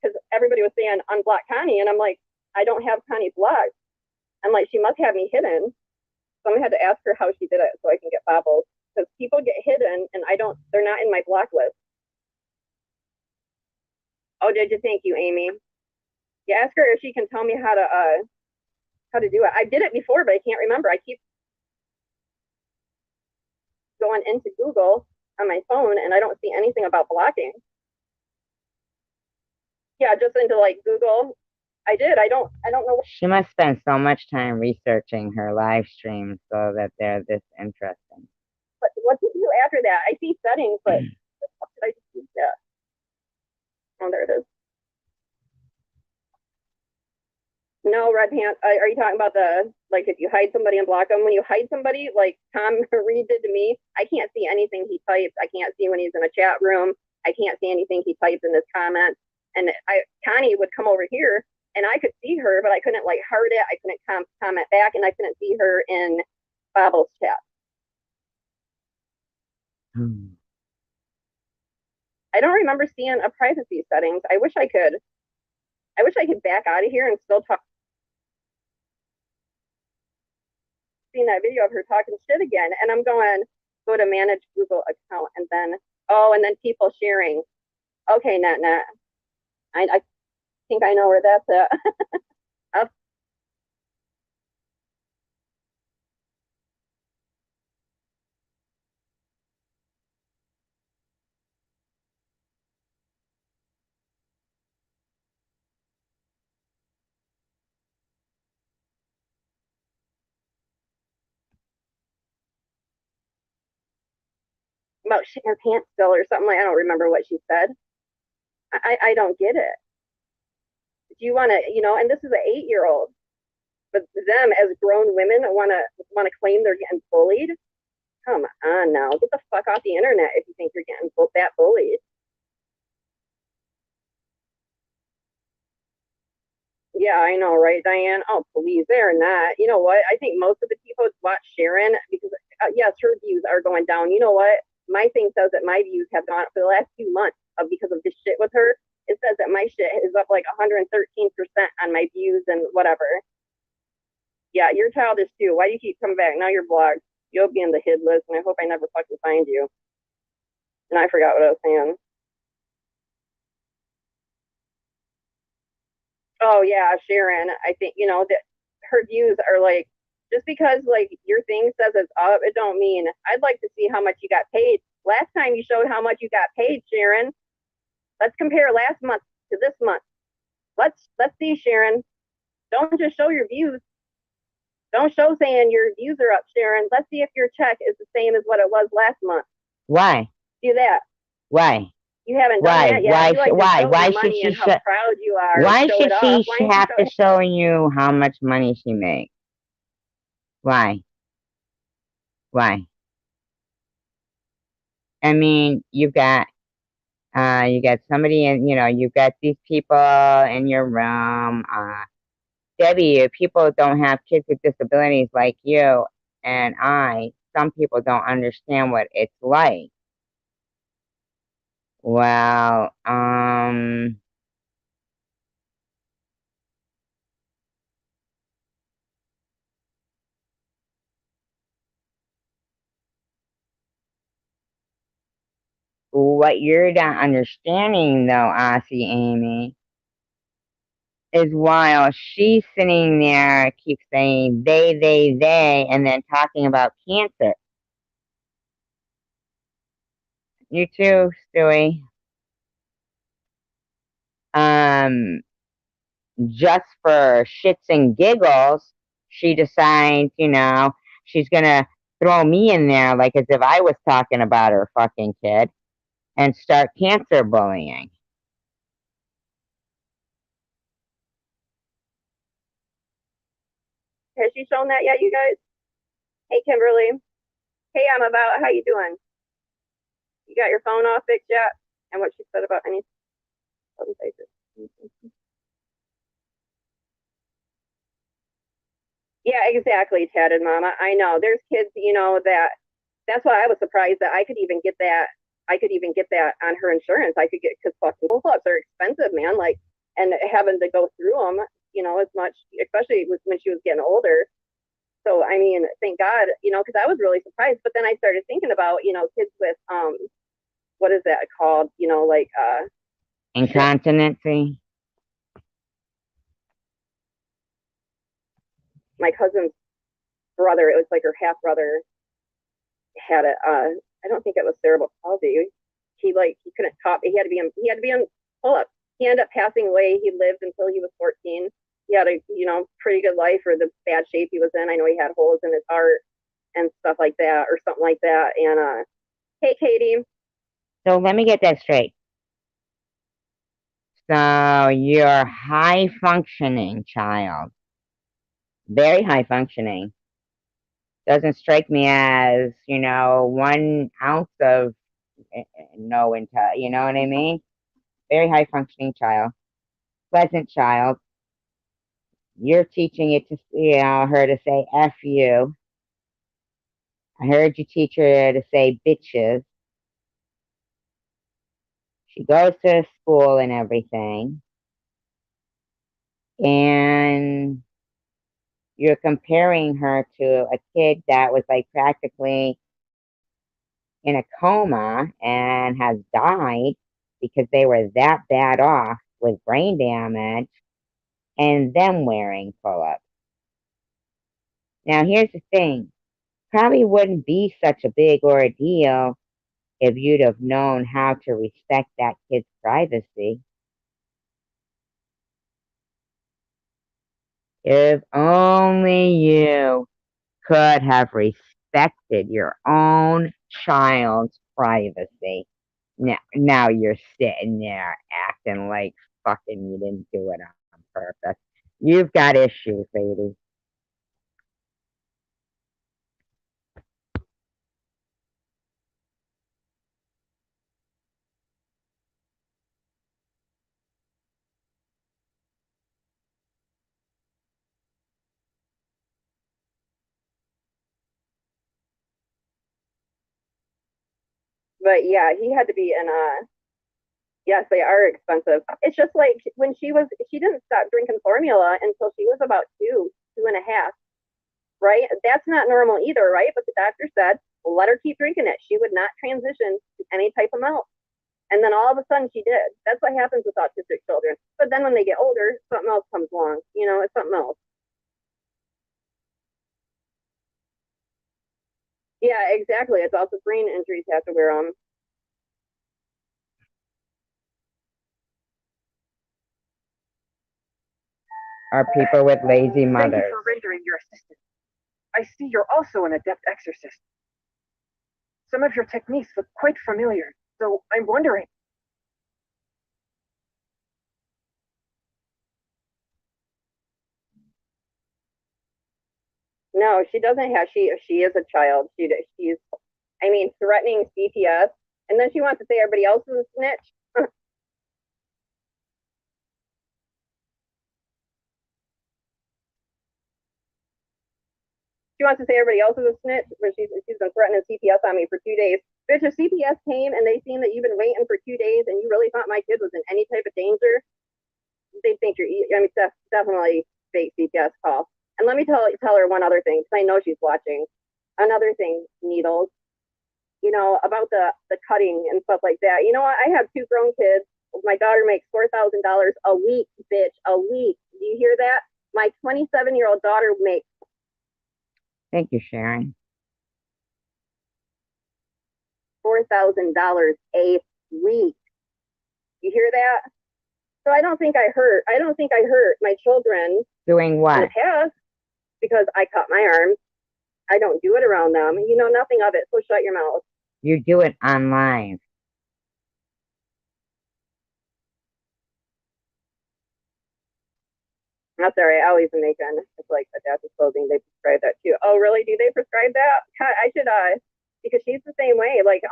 because everybody was saying unblock Connie, and I'm like, I don't have Connie blocked. I'm like, she must have me hidden. So I'm gonna have to ask her how she did it so I can get Bobbles. Because people get hidden and they're not in my block list. Oh, did you? Thank you, Amy. Yeah, ask her if she can tell me how to do it. I did it before, but I can't remember. I keep going into Google on my phone and I don't see anything about blocking. Yeah, just into like Google. I did. I don't know. She must spend so much time researching her live streams so that they're this interesting. But what did you do after that? I see settings, but what did I do that? Oh, there it is. No, Red Pants. Are you talking about the, like, if you hide somebody and block them? When you hide somebody, like Tom Reed did to me, I can't see anything he types. I can't see when he's in a chat room. I can't see anything he types in his comments. And Connie would come over here and I could see her, but I couldn't like heart it. I couldn't comment back, and I couldn't see her in Bob's chat. I don't remember seeing a privacy settings. I wish I could back out of here and still talk. Seeing that video of her talking shit again, and I'm going, go to manage Google account, and then people sharing. Okay, Nat. I think I know where that's at. About shitting her pants still or something. Like, I don't remember what she said. I don't get it. Do you want to, and this is an 8-year-old, but them as grown women want to claim they're getting bullied? Come on now, get the fuck off the internet if you think you're getting that bullied. Yeah, I know, right, Diane? Oh, please, they're not. You know what? I think most of the people watch Sharon because, yes, her views are going down. You know what? My thing says that my views have gone up for the last 2 months because of this shit with her. It says that my shit is up like 113% on my views and whatever. Yeah, you're childish too. Why do you keep coming back? Now you're blocked. You'll be in the hid list, and I hope I never fucking find you. And I forgot what I was saying. Oh yeah, Sharon. I think that her views are like, just because like your thing says it's up, it don't mean. I'd like to see how much you got paid. Last time you showed how much you got paid, Sharon. Let's compare last month to this month. Let's see, Sharon. Don't just show your views. Don't show saying your views are up, Sharon. Let's see if your check is the same as what it was last month. Why? Do that. Why? You haven't done that yet. Why should she how proud you are? Why should she have to show you how much money she makes? Why? I mean, you've got somebody in, you've got these people in your room. Debbie, people don't have kids with disabilities like you and some people don't understand what it's like. Well, what you're not understanding though, Aussie Amy, is while she's sitting there, keeps saying they, and then talking about cancer. You too, Stewie. Just for shits and giggles, she decides, she's gonna throw me in there like as if I was talking about her fucking kid and start cancer bullying. Has she shown that yet, you guys? Hey, Kimberly. Hey, I'm about. How you doing? You got your phone off fixed yet? And what she said about any other faces. Yeah, exactly, Tatted Mama. I know. There's kids, you know, that's why I was surprised that I could even get that. I could even get that on her insurance. I could get, because fucking pull-ups are expensive, man. Like, and having to go through them, you know, as much, especially when she was getting older. So, I mean, thank God, you know, because I was really surprised. But then I started thinking about, you know, kids with, what is that called? You know, like, Incontinency. my cousin's brother, it was like her half brother had a, I don't think it was cerebral palsy. He couldn't talk. He had to be on pull-ups. He ended up passing away. He lived until he was 14. He had a, you know, pretty good life for the bad shape he was in. I know he had holes in his heart and stuff like that, or something like that. And hey, Katie. So let me get that straight. So you're high functioning child, very high functioning. Doesn't strike me as, you know, 1 ounce of no intel. You know what I mean? Very high functioning child, pleasant child. You're teaching it to, you know, her to say F you. I heard you teach her to say bitches. She goes to school and everything. And you're comparing her to a kid that was like practically in a coma and has died because they were that bad off with brain damage and them wearing pull-ups. Now, here's the thing. Probably wouldn't be such a big ordeal if you'd have known how to respect that kid's privacy. If only you could have respected your own child's privacy. Now you're sitting there acting like fucking you didn't do it on purpose. You've got issues, lady. But yeah, he had to be in a. Yes, they are expensive. It's just like when she didn't stop drinking formula until she was about 2.5, right? That's not normal either, right? But the doctor said, well, let her keep drinking it. She would not transition to any type of milk. And then all of a sudden she did. That's what happens with autistic children. But then when they get older, something else comes along. You know, it's something else. Yeah, exactly. It's also brain injuries have to wear them. Are people with lazy mothers. Thank you for rendering your assistance. I see you're also an adept exorcist. Some of your techniques look quite familiar, so I'm wondering. No, she doesn't have. She is a child. She's. I mean, threatening CPS, and then she wants to say everybody else is a snitch. She wants to say everybody else is a snitch, but she's been threatening CPS on me for 2 days. Bitch, if CPS came and they seen that you've been waiting for 2 days and you really thought my kid was in any type of danger, they think you're. I mean, definitely fake CPS call. And let me tell her one other thing, because I know she's watching. Another thing, needles. You know, about the cutting and stuff like that. You know what? I have 2 grown kids. My daughter makes $4,000 a week, bitch, a week. Do you hear that? My 27-year-old daughter makes. Thank you, Sharon. $4,000 a week. You hear that? So I don't think I hurt my children Doing in what? the past because I cut my arms. I don't do it around them. You know nothing of it, so shut your mouth. You do it online. That's all right. I always make it's like adaptive clothing. They prescribe that too. Oh, really? Do they prescribe that? I should because she's the same way. Like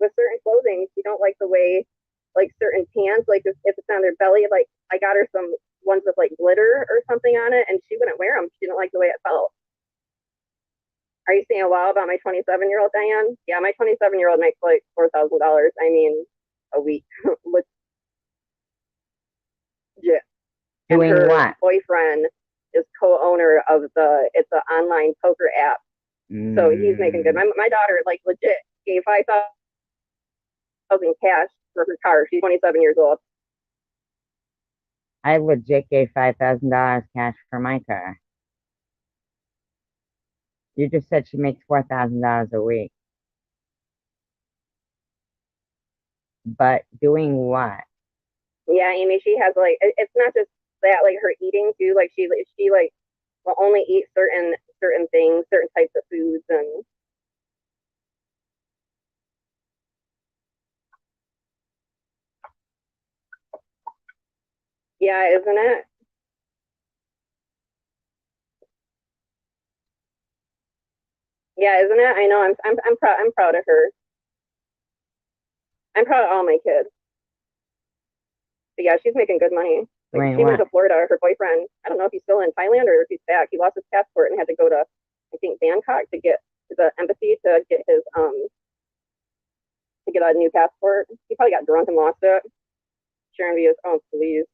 with certain clothing, she don't like the way like certain pants. Like if it's on their belly, like I got her some ones with like glitter or something on it, and she wouldn't wear them. She didn't like the way it felt. Are you saying a while about my 27-year-old Diane? Yeah, my 27-year-old makes like $4,000. I mean, a week. Legit. And Doing her what? boyfriend is co-owner of it's an online poker app. So he's making good. My daughter like legit gave 5,000 cash for her car. She's 27 years old. I legit gave $5,000 cash for my car. You just said she makes $4,000 a week. But doing what? Yeah, Amy, she has like it's not just that, like her eating too. Like she like will only eat certain things, certain types of foods, and yeah, isn't it? Yeah, isn't it? I know. I'm proud of her. I'm proud of all my kids. But yeah, she's making good money. Like Wait, she went what? to Florida. Her boyfriend, I don't know if he's still in Thailand or if he's back. He lost his passport and had to go to, I think, Bangkok to get to the embassy to get his to get a new passport. He probably got drunk and lost it. Sharon V is, oh please.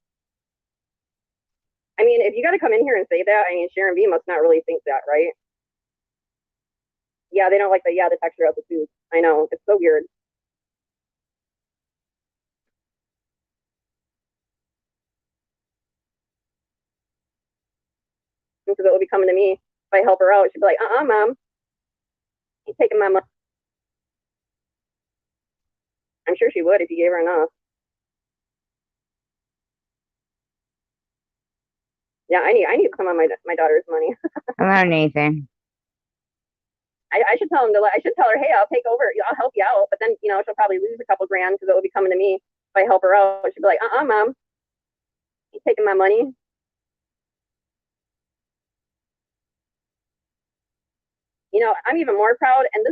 I mean, if you got to come in here and say that, I mean, Sharon V must not really think that, right? Yeah, they don't like the texture of the food. I know it's so weird. Because it will be coming to me if I help her out. She'd be like, mom, you taking my money. I'm sure she would if you gave her enough. Yeah, I need some of my daughter's money. Hello, Nathan. I should tell him I should tell her, hey, I'll take over. I'll help you out. But then, she'll probably lose a couple grand because it will be coming to me if I help her out. She'll be like, mom, you taking my money? I'm even more proud. And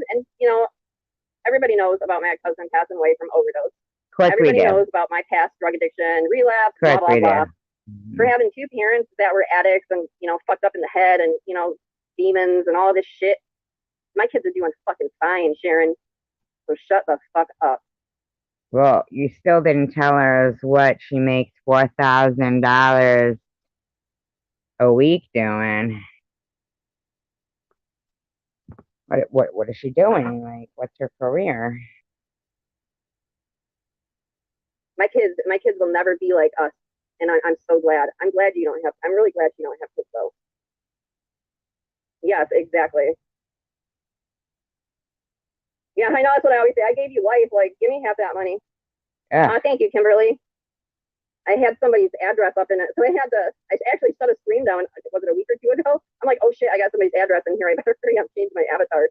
everybody knows about my ex-husband passing away from overdose. Of course Everybody we do. knows about my past drug addiction, relapse, Of course blah, blah, we blah. do. For having two parents that were addicts and, fucked up in the head and, demons and all this shit. My kids are doing fucking fine, Sharon. So shut the fuck up. Well, you still didn't tell us what she makes $4,000 a week doing. What is she doing? Like, what's her career? My kids will never be like us. And I'm so glad. I'm really glad you don't have kids though. Yes, exactly. Yeah, I know that's what I always say. I gave you life. Like, give me half that money. Thank you, Kimberly. I had somebody's address up in it. So I actually shut a stream down. Was it a week or two ago? I'm like, oh shit, I got somebody's address in here. I better hurry up and change my avatar.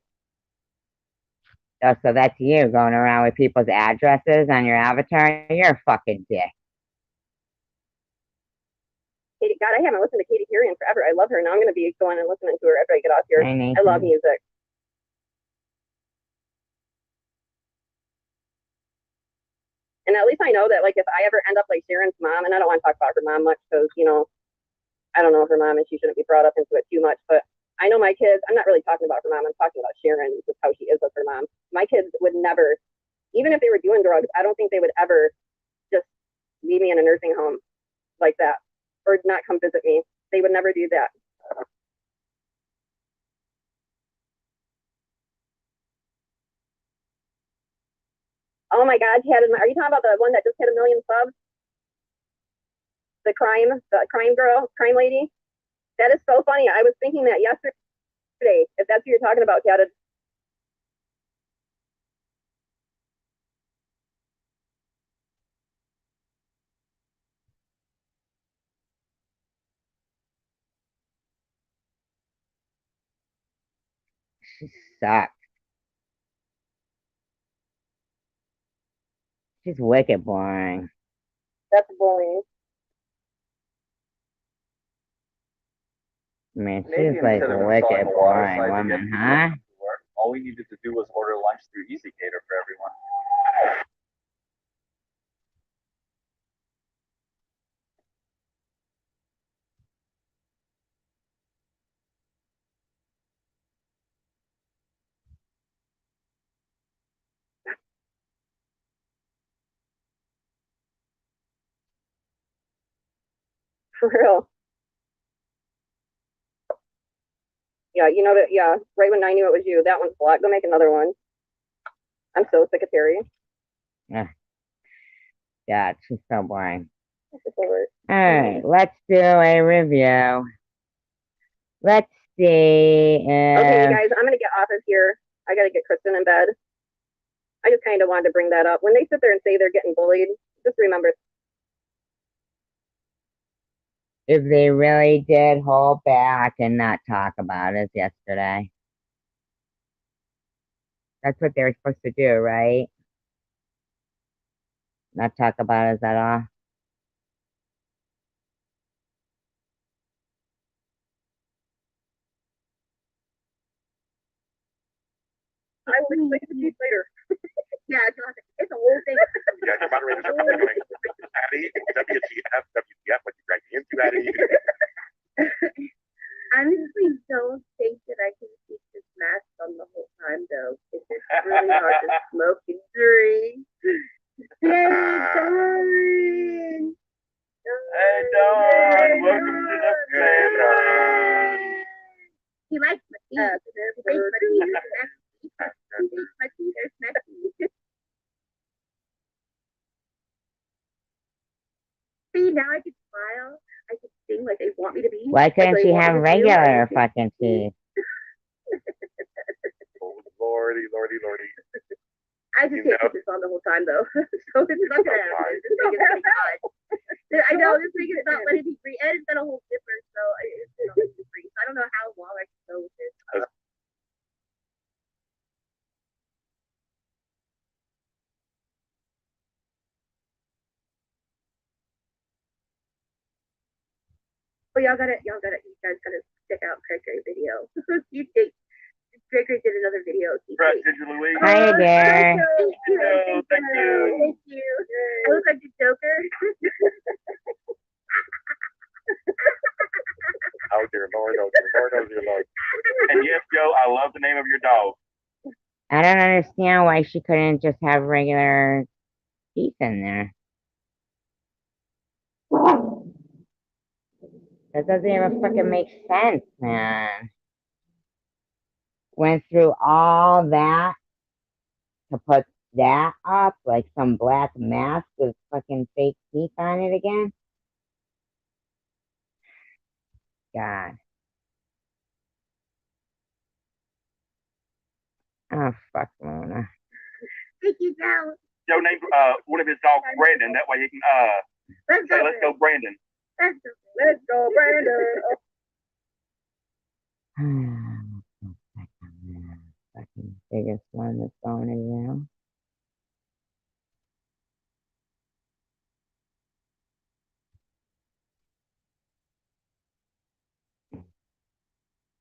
Oh, so that's you going around with people's addresses on your avatar? You're a fucking dick. Katie, God, I haven't listened to Katie Perry in forever. I love her. Now I'm going to be going and listening to her after I get off here. I love music. And at least I know that, like, if I ever end up like Sharon's mom, and I don't want to talk about her mom much because, I don't know her mom and she shouldn't be brought up into it too much, but I know my kids, I'm not really talking about her mom. I'm talking about Sharon, just how she is with her mom. My kids would never, even if they were doing drugs, I don't think they would ever just leave me in a nursing home like that or not come visit me. They would never do that. Oh my God, are you talking about the one that just hit 1 million subs? The crime girl, crime lady? That is so funny. I was thinking that yesterday, if that's who you're talking about, Kat. She sucks. She's wicked boring. That's bullying. I mean, Maybe she's like instead a of wicked installing a water boring slide to woman, get people huh? to work, all we needed to do was order lunch through EasyCater for everyone. For real. Yeah, you know that. Yeah, right when I knew it was you, that one's black. Go make another one. I'm so sick of Terry. Yeah, she's so boring. All Alright, let's do a review. Let's see Okay, you if guys, I'm gonna get off of here. I gotta get Kristen in bed. I just kind of wanted to bring that up. When they sit there and say they're getting bullied, just remember. if they really did hold back and not talk about it yesterday. That's what they were supposed to do, right? Not talk about it at all. I will explain it to you later. Yeah, it's a whole thing. You guys are moderators are probably going, Addie, WTF, WTF, what you dragged me into, Addie? Honestly, don't think that I can keep this mask on the whole time, though. It's just really hard to smoke and drink. Yay, Dawn! Hey, Dawn, welcome to the family. He likes my feet. He thinks my feet are sexy. He thinks my feet are sexy. See, now I can smile. I can sing like they want me to be. Why couldn't she have regular do. fucking teeth? Oh, lordy, lordy, lordy. I just can't keep this on the whole time, though. So it's not gonna happen. Just make it pretty fun. I know, just making it not letting me free. And it's been a whole zipper, so it's not letting me free. So I don't know how long I can go with this. But you guys gotta check out Craig video. Craig did another video. Right, did you, Louise? Hi there. Thank you. Thank you. Thank you. I look like the Joker. Oh, dear Lord, oh, dear Lord, oh, dear Lord. And yes, Joe, I love the name of your dog. I don't understand why she couldn't just have regular teeth in there. That doesn't even freaking make sense, man. Went through all that to put that up, like some black mask with fucking fake teeth on it again. God. Oh, fuck, Mona. Thank you, Joe. Joe named one of his dogs Brandon. That way he can say, let's go, Brandon. Let's go, Brandon. Fucking biggest one that's going around.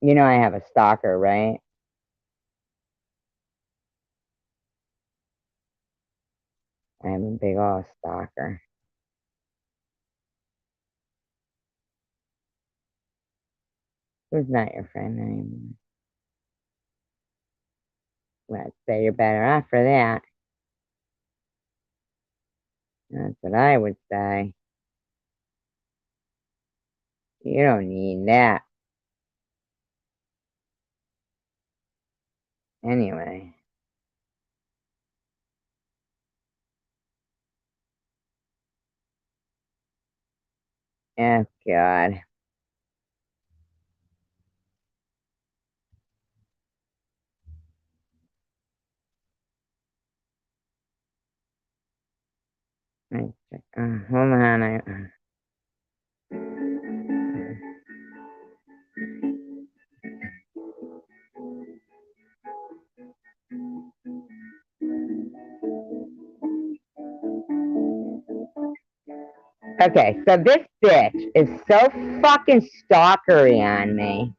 You know I have a stalker, right? I have a big old stalker. Who's not your friend anymore? Let's say you're better off for that. That's what I would say. You don't need that. Anyway. Oh, God. Hold on. Okay, so this bitch is so fucking stalkery on me.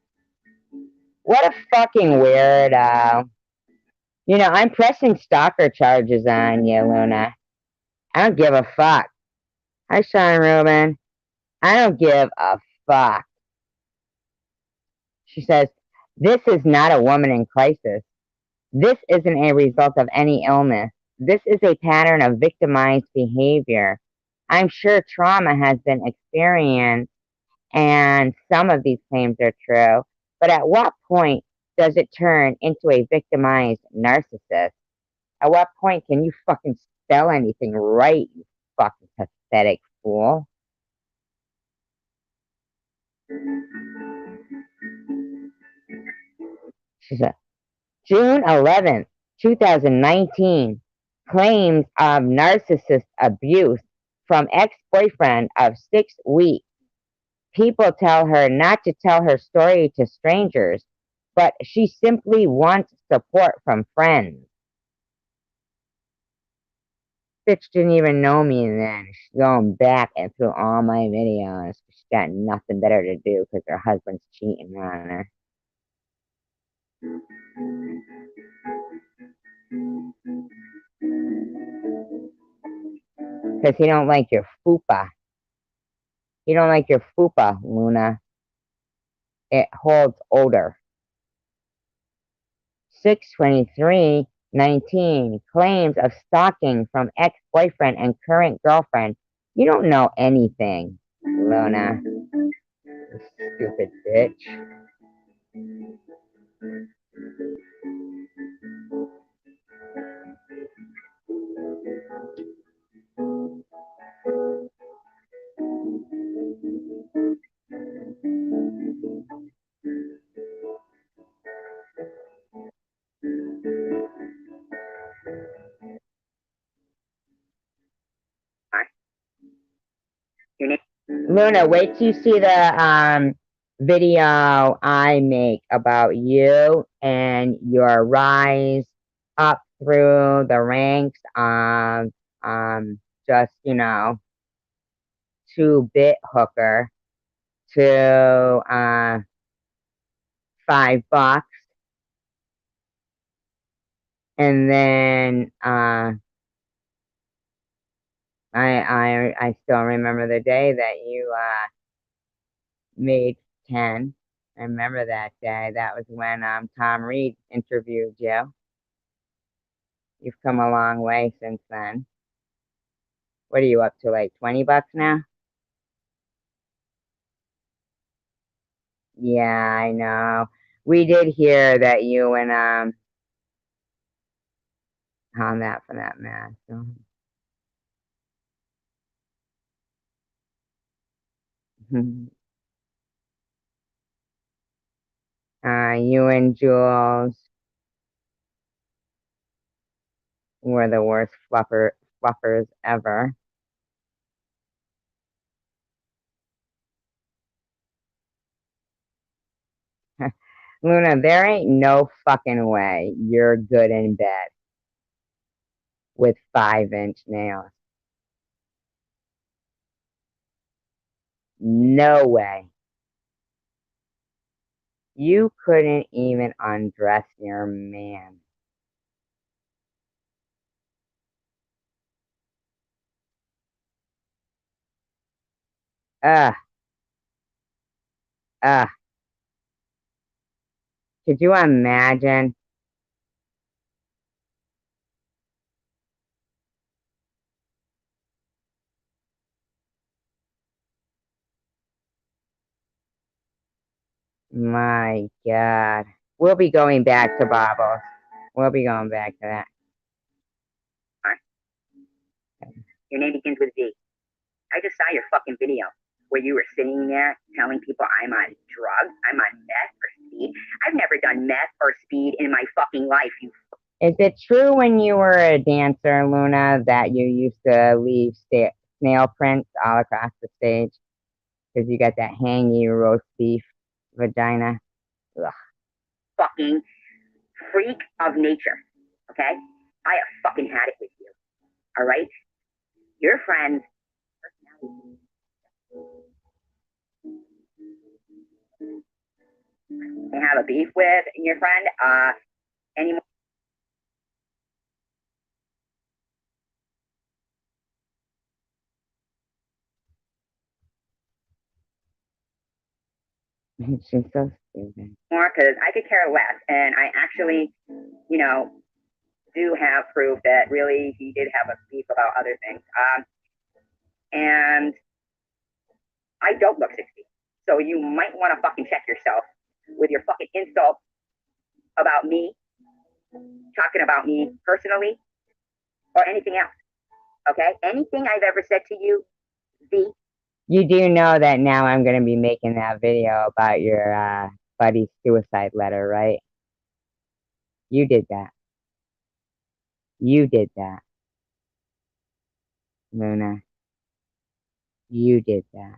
What a fucking weirdo. You know, I'm pressing stalker charges on you, Luna. I don't give a fuck. Hi, Sean Rubin. I don't give a fuck. She says, this is not a woman in crisis. This isn't a result of any illness. This is a pattern of victimized behavior. I'm sure trauma has been experienced and some of these claims are true, but at what point does it turn into a victimized narcissist? At what point can you fucking spell anything right, you fucking pathetic fool? She said, June 11th, 2019, claims of narcissist abuse from ex-boyfriend of 6 weeks. People tell her not to tell her story to strangers, but she simply wants support from friends. Bitch didn't even know me then. She's going back and through all my videos. She's got nothing better to do because her husband's cheating on her. Because he don't like your fupa. He don't like your fupa, Luna. It holds odor. 6/23/19, claims of stalking from ex-boyfriend and current girlfriend. You don't know anything, Luna. You stupid bitch. Luna, wait till you see the video I make about you and your rise up through the ranks of just, you know, 2-bit hooker to $5, and then I still remember the day that you made 10. I remember that day. That was when Tom Reed interviewed you. You've come a long way since then. What are you up to, like $20 now? Yeah, I know. We did hear that you and on that for that mess. So. You and Jules were the worst fluffers ever. Luna, there ain't no fucking way you're good in bed with 5-inch nails. No way. You couldn't even undress your man. Ugh. Ugh. Could you imagine? My God. We'll be going back to Bobbles. We'll be going back to that. Your name begins with Z. I just saw your fucking video where you were sitting there telling people I'm on drugs, I'm on meth or speed. I've never done meth or speed in my fucking life, you. Is it true when you were a dancer, Luna, that you used to leave snail prints all across the stage? Because you got that hangy roast beef vagina. Ugh. Fucking freak of nature, okay? I have fucking had it with you, all right? Your friends have a beef with your friend anymore. She's so stupid. More, because I could care less, and I actually, you know, do have proof that really he did have a beef about other things. And I don't look 60, so you might want to fucking check yourself with your fucking insults about me, talking about me personally, or anything else. Okay? Anything I've ever said to you, V. You do know that now I'm going to be making that video about your buddy's suicide letter, right? You did that. You did that. Luna. You did that.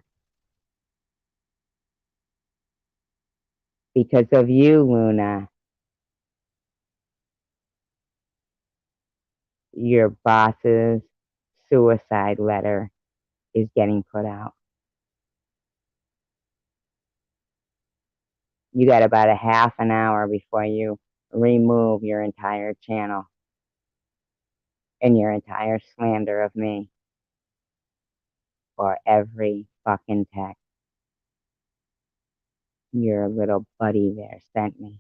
Because of you, Luna, your boss's suicide letter is getting put out. You got about a half an hour before you remove your entire channel and your entire slander of me for every fucking text your little buddy there sent me,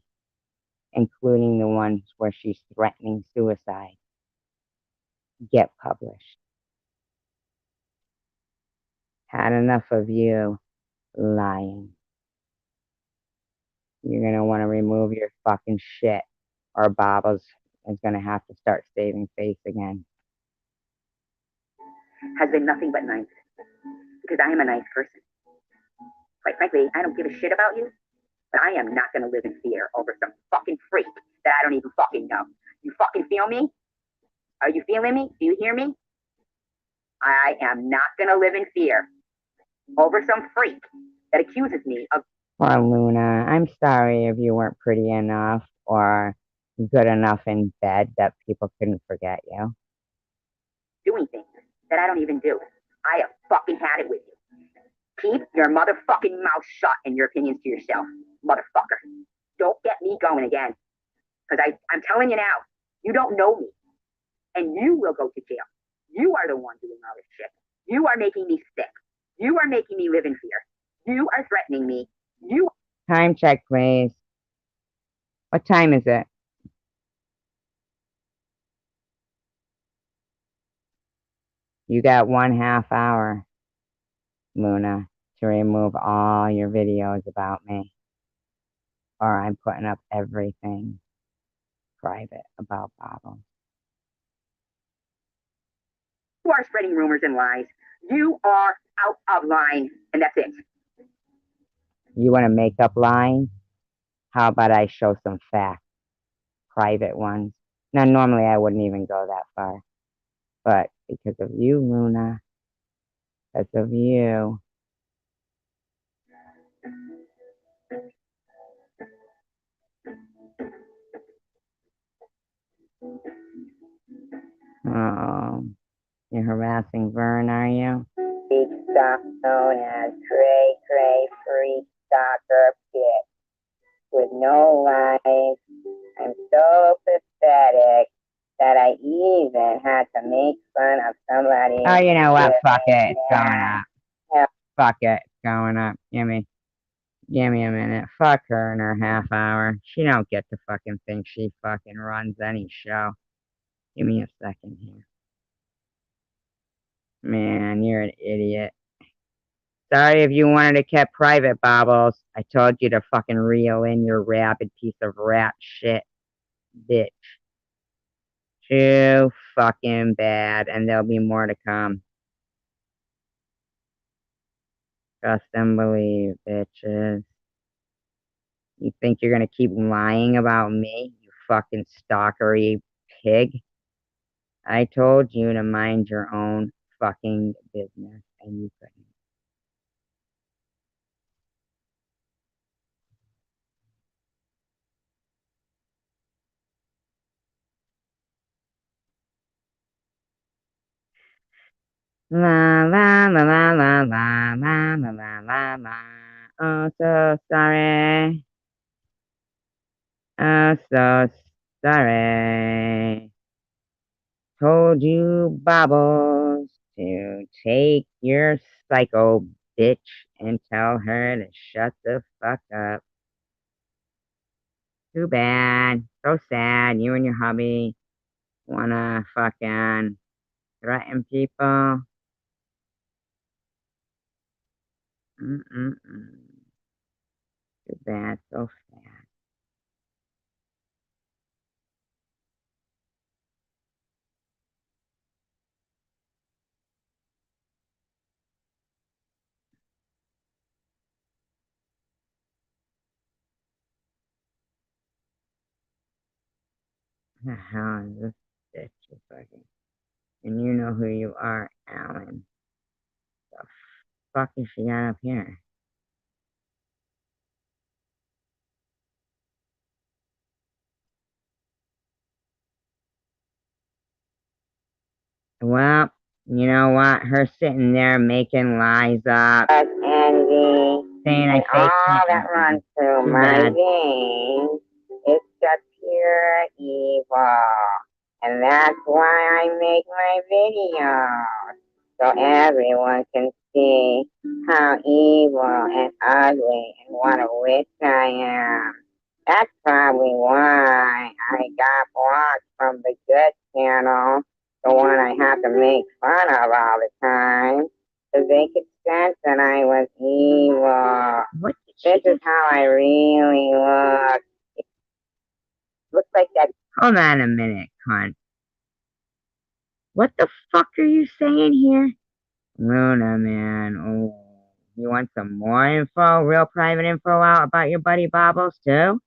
including the ones where she's threatening suicide, get published. Had enough of you lying. You're gonna want to remove your fucking shit, or Bobbles is gonna have to start saving face again. Has been nothing but nice, because I am a nice person. Quite frankly, I don't give a shit about you, but I am not going to live in fear over some fucking freak that I don't even fucking know. You fucking feel me? Are you feeling me? Do you hear me? I am not going to live in fear over some freak that accuses me of... Poor Luna, I'm sorry if you weren't pretty enough or good enough in bed that people couldn't forget you. doing things that I don't even do. I have fucking had it with you. Keep your motherfucking mouth shut and your opinions to yourself, motherfucker. Don't get me going again. Because I'm telling you now, you don't know me. And you will go to jail. You are the one doing all this shit. You are making me sick. You are making me live in fear. You are threatening me. You... Time check, please. What time is it? You got 1/2 hour, Luna, to remove all your videos about me. Or I'm putting up everything private about Bobble. You are spreading rumors and lies. You are out of line, and that's it. You want to make up lines? How about I show some facts? Private ones. Now, normally I wouldn't even go that far. But because of you, Luna, because of you. Oh, you're harassing Vern, are you? Stock known as Cray Cray Free Stalker Kid. With no lies, I'm so pathetic that I even had to make fun of somebody. Oh, you know what? Fuck it. It's going up. Fuck it. It's going up. Give me a minute. Fuck her and her half hour. She don't get to fucking think she fucking runs any show. Give me a second here. Man, you're an idiot. Sorry if you wanted it kept private, Bobbles. I told you to fucking reel in your rabid piece of rat shit, bitch. Too fucking bad, and there'll be more to come. Trust and believe, bitches. You think you're gonna keep lying about me, you fucking stalkery pig? I told you to mind your own fucking business, and you couldn't. La la la la la la la la la la la. Oh, so sorry. Oh, so sorry. Told you, Bobbles, to take your psycho bitch and tell her to shut the fuck up. Too bad. So sad. You and your hubby wanna fucking threaten people. Mm-mm-mm. Too bad. So sad. The hell is this bitch? You fucking. And you know who you are, Alan. The fuck is she got up here? Well, you know what? Her sitting there making lies up. Andy, saying I faked all that runs through my veins. It's just pure evil. And that's why I make my videos. So everyone can see how evil and ugly and what a witch I am. That's probably why I got blocked from the good channel, the one I have to make fun of all the time, so they could sense that I was evil. What? This is how I really look. It looks like that. Hold on a minute, cunt. What the fuck are you saying here? Luna, man. Oh, you want some more info, real private info out about your buddy Bobbles, too?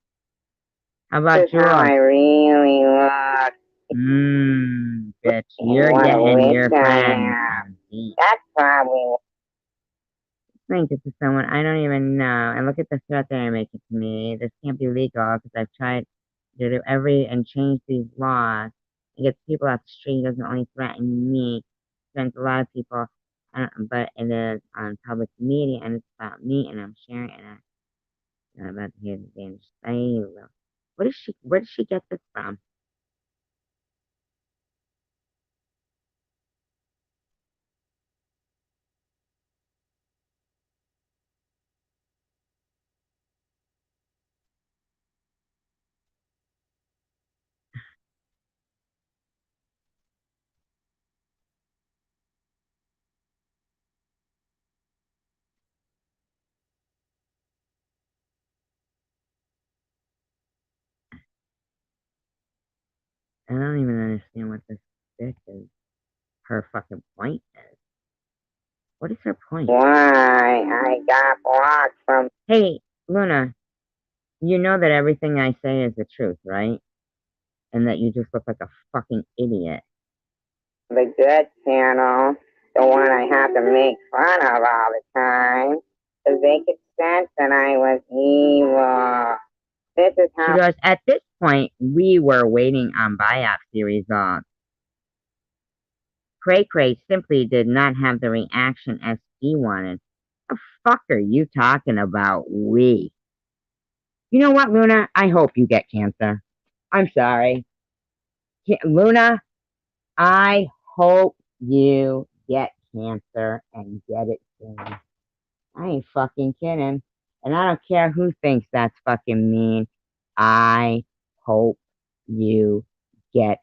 How about you? How I really look. Bitch, you're getting your friend. That's probably. Think this is someone I don't even know. And look at the threat they're making to me. This can't be legal because I've tried to do and change these laws. It gets people off the street. It doesn't only threaten me. It threatens a lot of people. But it is on public media and it's about me and I'm sharing it. I'm about to hear the dangerous. I will. Where did she get this from? I don't even understand what this bitch is. Her fucking point is. What is her point? Why I got blocked from. Hey, Luna, you know that everything I say is the truth, right? And that you just look like a fucking idiot. The good channel, the one I have to make fun of all the time, because they could sense that I was evil. This is how. She goes, at this point, we were waiting on biopsy results. Cray Cray simply did not have the reaction SD wanted. The fuck are you talking about, we? You know what, Luna? I hope you get cancer. I'm sorry. Luna, I hope you get cancer and get it soon. I ain't fucking kidding. And I don't care who thinks that's fucking mean. I hope you get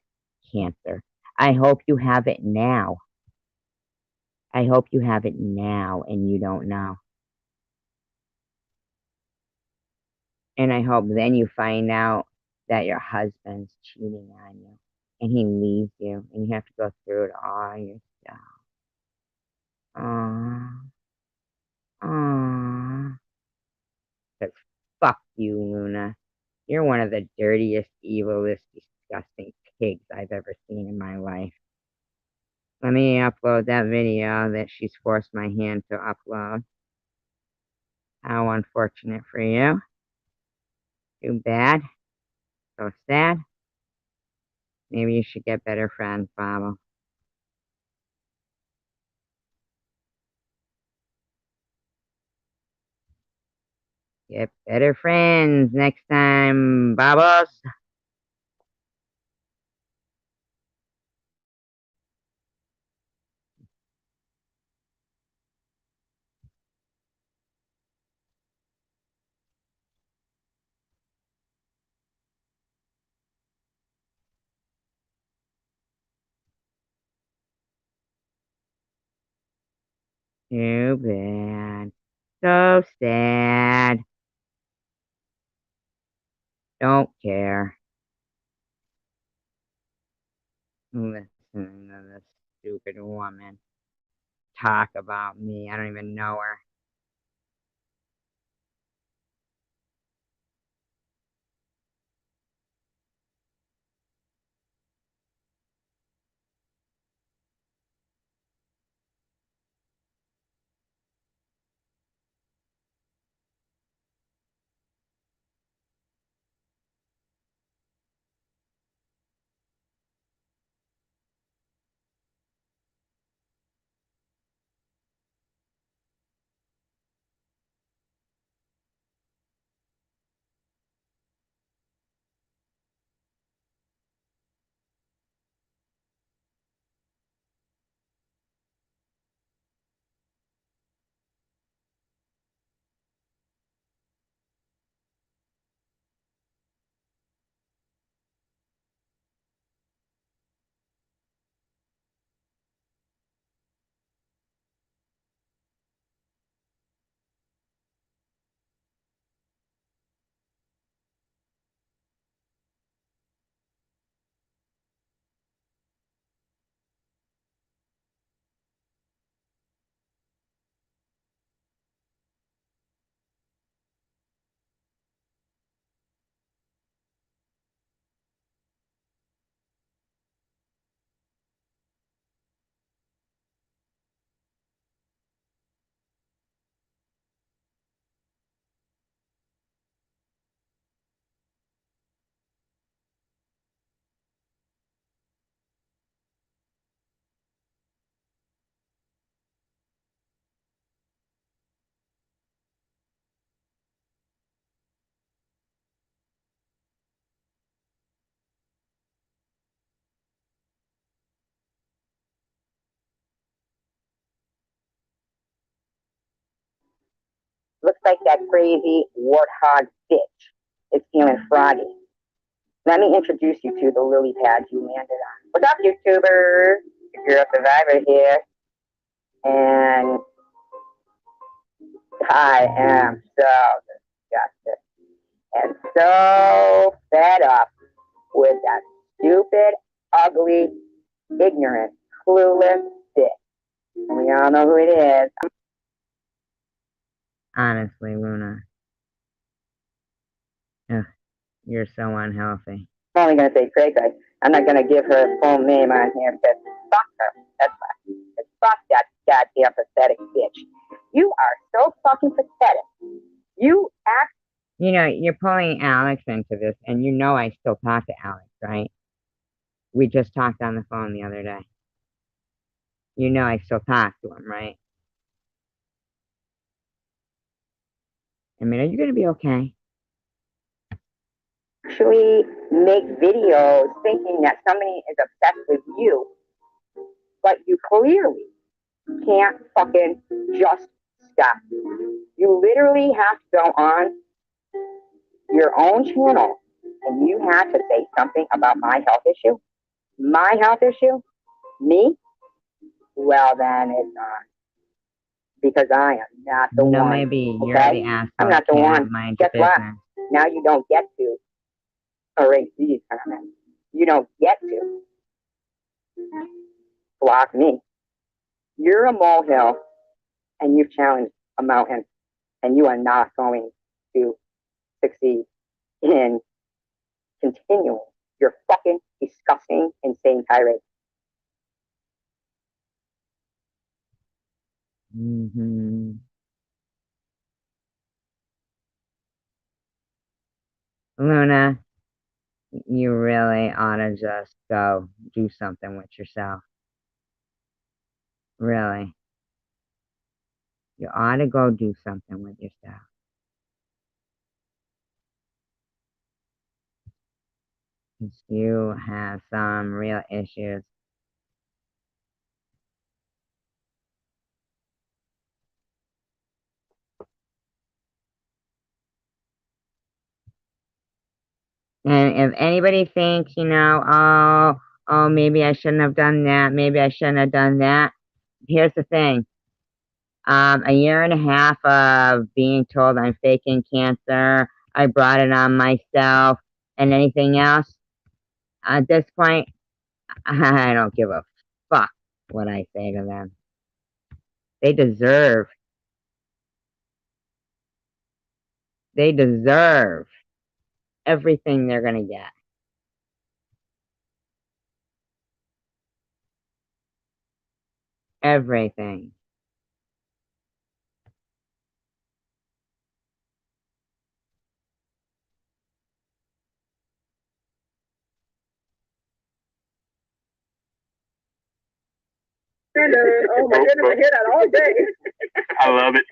cancer. I hope you have it now. I hope you have it now and you don't know. And I hope then you find out that your husband's cheating on you and he leaves you and you have to go through it all yourself. Aww. Aww. Because fuck you, Luna. You're one of the dirtiest, evilest, disgusting pigs I've ever seen in my life. Let me upload that video that she's forced my hand to upload. How unfortunate for you. Too bad. So sad. Maybe you should get better friends, Bob. Get better friends next time, Babos. Too bad. So sad. Don't care. Listening to this stupid woman talk about me. I don't even know her. Looks like that crazy warthog bitch is feeling froggy. Let me introduce you to the lily pads you landed on. What's up, YouTubers? You're a survivor here. And I am so disgusted and so fed up with that stupid, ugly, ignorant, clueless bitch. And we all know who it is. Honestly, Luna. Ugh, you're so unhealthy. I'm only going to say Craig. I'm not going to give her full name on here because fuck her. That's why. Fuck that goddamn pathetic bitch. You are so fucking pathetic. You act. You know, you're pulling Alex into this, and you know I still talk to Alex, right? We just talked on the phone the other day. You know I still talk to him, right? I mean, are you going to be okay? Actually make videos thinking that somebody is obsessed with you, but you clearly can't fucking just stop. You literally have to go on your own channel and you have to say something about my health issue. My health issue? Me? Well, then it's on. Because I am not the one. No, maybe you're the asshole. I'm not the one. Mind Guess your what? business. Now you don't get to erase these comments. You don't get to block me. You're a molehill and you've challenged a mountain and you are not going to succeed in continuing your fucking disgusting, insane tirade. Mm-hmm. Luna, you really ought to just go do something with yourself. Really. You ought to go do something with yourself. You have some real issues. And if anybody thinks, oh, maybe I shouldn't have done that, maybe I shouldn't have done that, here's the thing. A year and a half of being told I'm faking cancer, I brought it on myself, and anything else, at this point, I don't give a fuck what I say to them. They deserve everything they're gonna get. Everything. Oh my goodness, I hear that all day. I love it.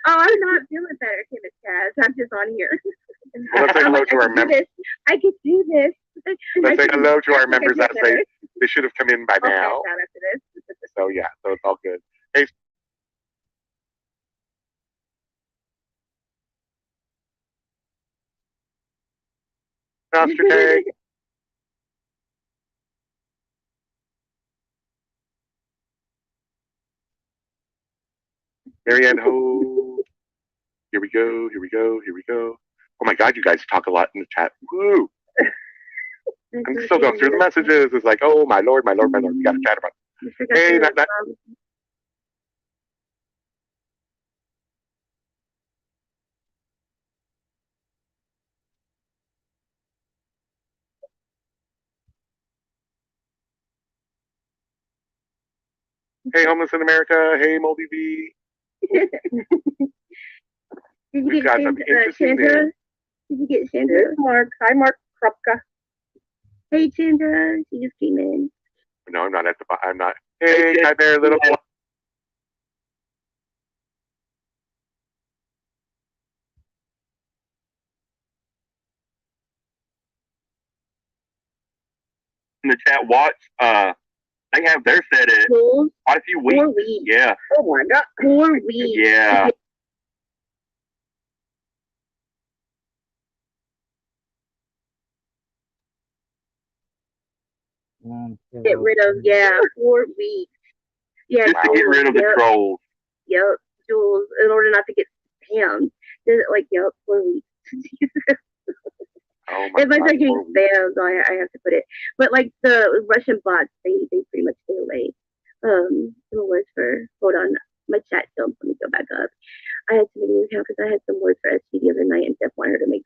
Oh, I'm not feeling better, Kim and Kaz. I'm just on here. Let's say hello to our members. I can do this. Let's say hello to our members as they should have come in by now. After this. So yeah, so it's all good. Hey, Master Tank. Marianne Ho. Here we go, here we go, here we go. Oh my God, you guys talk a lot in the chat. Woo! I'm still going through the messages. It's like, oh my Lord, my Lord, my Lord. We gotta chat about it. Hey, Hey, Homeless in America. Hey, Moldy V. Did you get Chandra? Did you get Chandra? Mark. Hi, Mark Krupka. Hey, Chandra. She just came in. No, I'm not at the. I'm not. Hey, hi there, little boy. In the chat, watch. They have their set at quite a few weeks. 4 weeks. Yeah. Oh my God, 4 weeks. Yeah. Get rid of 4 weeks. Yeah, just to get rid of the trolls. Yep, Jules, in order not to get spammed. Like, 4 weeks. Oh my if I start getting spammed, I have to put it. But like the Russian bots, they pretty much stay away. Some words for hold on, my chat film. Let me go back up. I had to make a new account because I had some words for ST the other night, and Steph wanted her to make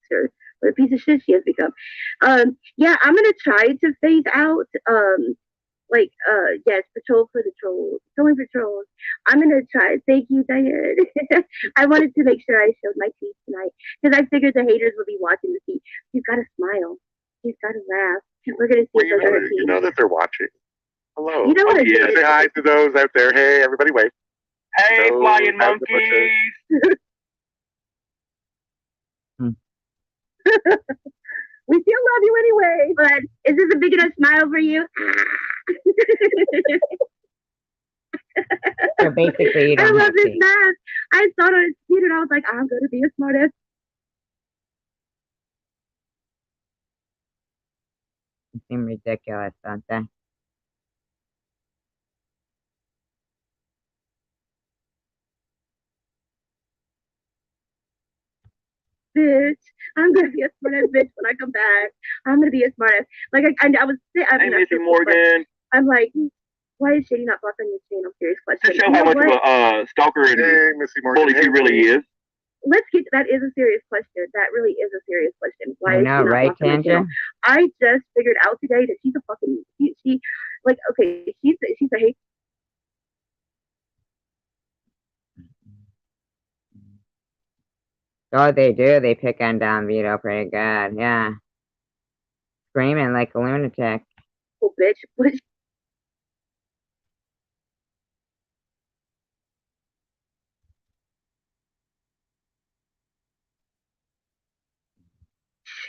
sure what a piece of shit she has become. Yeah, I'm gonna try to phase out. Yes, patrol for the trolls. Trolling for trolls. I'm gonna try. Thank you, Diane. I wanted to make sure I showed my teeth tonight because I figured the haters would be watching to see. She's gotta smile. She's gotta laugh. We're gonna see if they're gonna You know that they're watching. Hello. You know what Say hi to those out there. Hey, everybody, wave. Hey, flying monkeys. We still love you anyway. But is this a big enough smile for you? So basically, you don't I love this teeth. mask. I saw it on his computer and I was like, I'm gonna be a smartass. They seem ridiculous, don't they? Bitch, I'm gonna be a smartass bitch when I come back. I'm gonna be a smartass. Like I was. Hey, Missy Morgan. I'm like, why is Shady not blocked on your channel? Serious question. To show how much of a stalker and bully she really is. Let's get. That is a serious question. That really is a serious question. Why I know, is she not right, blocked on my channel? I just figured out today that she's a fucking. She like okay. She's a hate. Oh, they do. They pick on Don Vito pretty good. Yeah. Screaming like a lunatic. Oh, bitch.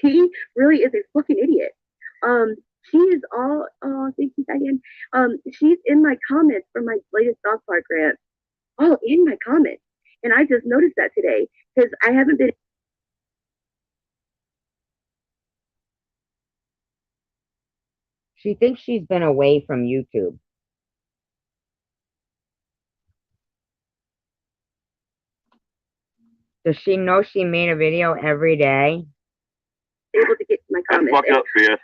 She really is a fucking idiot. She is all, oh, thank you, Diane. She's in my comments for my latest dog park grant. Oh, in my comments. And I just noticed that today because I haven't been. She thinks she's been away from YouTube. Does she know she made a video every day? Able to get to my comments. That's fucked up, Fifth.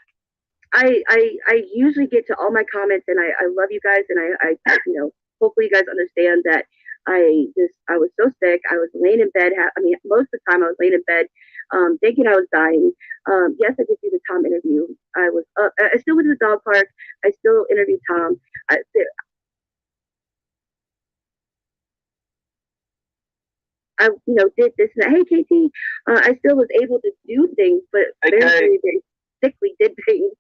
I usually get to all my comments, and I love you guys, and I you know, hopefully you guys understand that I was so sick. I was laying in bed. I mean, most of the time I was laying in bed, thinking I was dying. Yes, I did do the Tom interview. I was I still went to the dog park. I still interviewed Tom. I you know, did this and that. Hey, KT, I still was able to do things, but very sickly did things.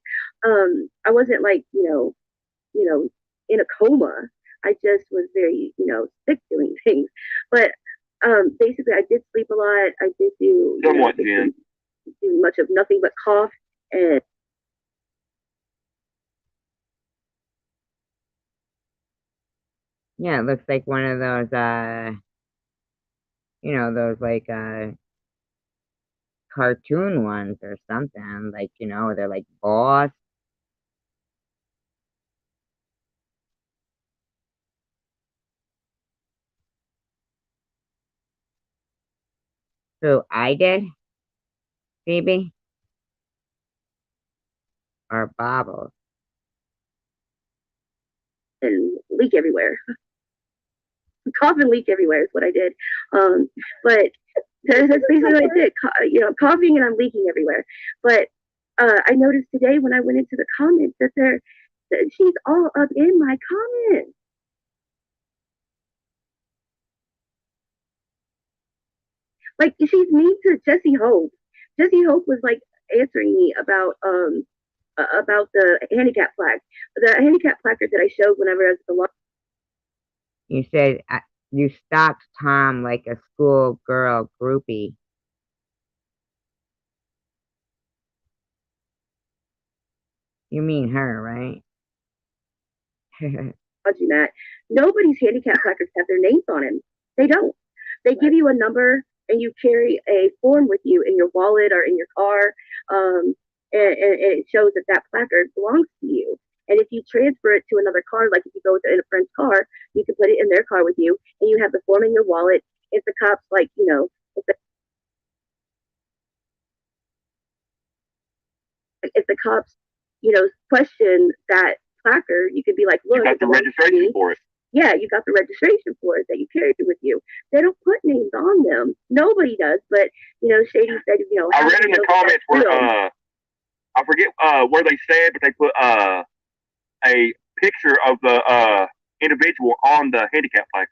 I wasn't like, you know, in a coma. I just was very, you know, sick doing things. But basically, I did sleep a lot. I did do, somewhat, do much of nothing but cough and. Yeah, it looks like one of those, you know, those like cartoon ones or something. Like, you know, they're like boss. So I did, Phoebe, or Bobbles. And leak everywhere. Cough and leak everywhere is what I did. But that's basically what I did. You know, coughing and I'm leaking everywhere. But I noticed today when I went into the comments that she's all up in my comments. Like she's mean to Jessie Hope. Jessie Hope was like answering me about the handicap plaque, the handicap placard that I showed whenever I was at the law. You said you stopped Tom like a schoolgirl groupie. You mean her, right? That nobody's handicap placards have their names on them. They don't. They give you a number and you carry a form with you in your wallet or in your car, and it shows that placard belongs to you. And if you transfer it to another car, like if you go in a friend's car, you can put it in their car with you, and you have the form in your wallet. If the cops, like, you know, if the cops, you know, question that placard, you could be like, look, you got the registration for it. Yeah, you got the registration for it that you carried with you. They don't put names on them. Nobody does, but you know, Shady said, you know. I read in the comments where I forget where they said, but they put a picture of the individual on the handicap placard.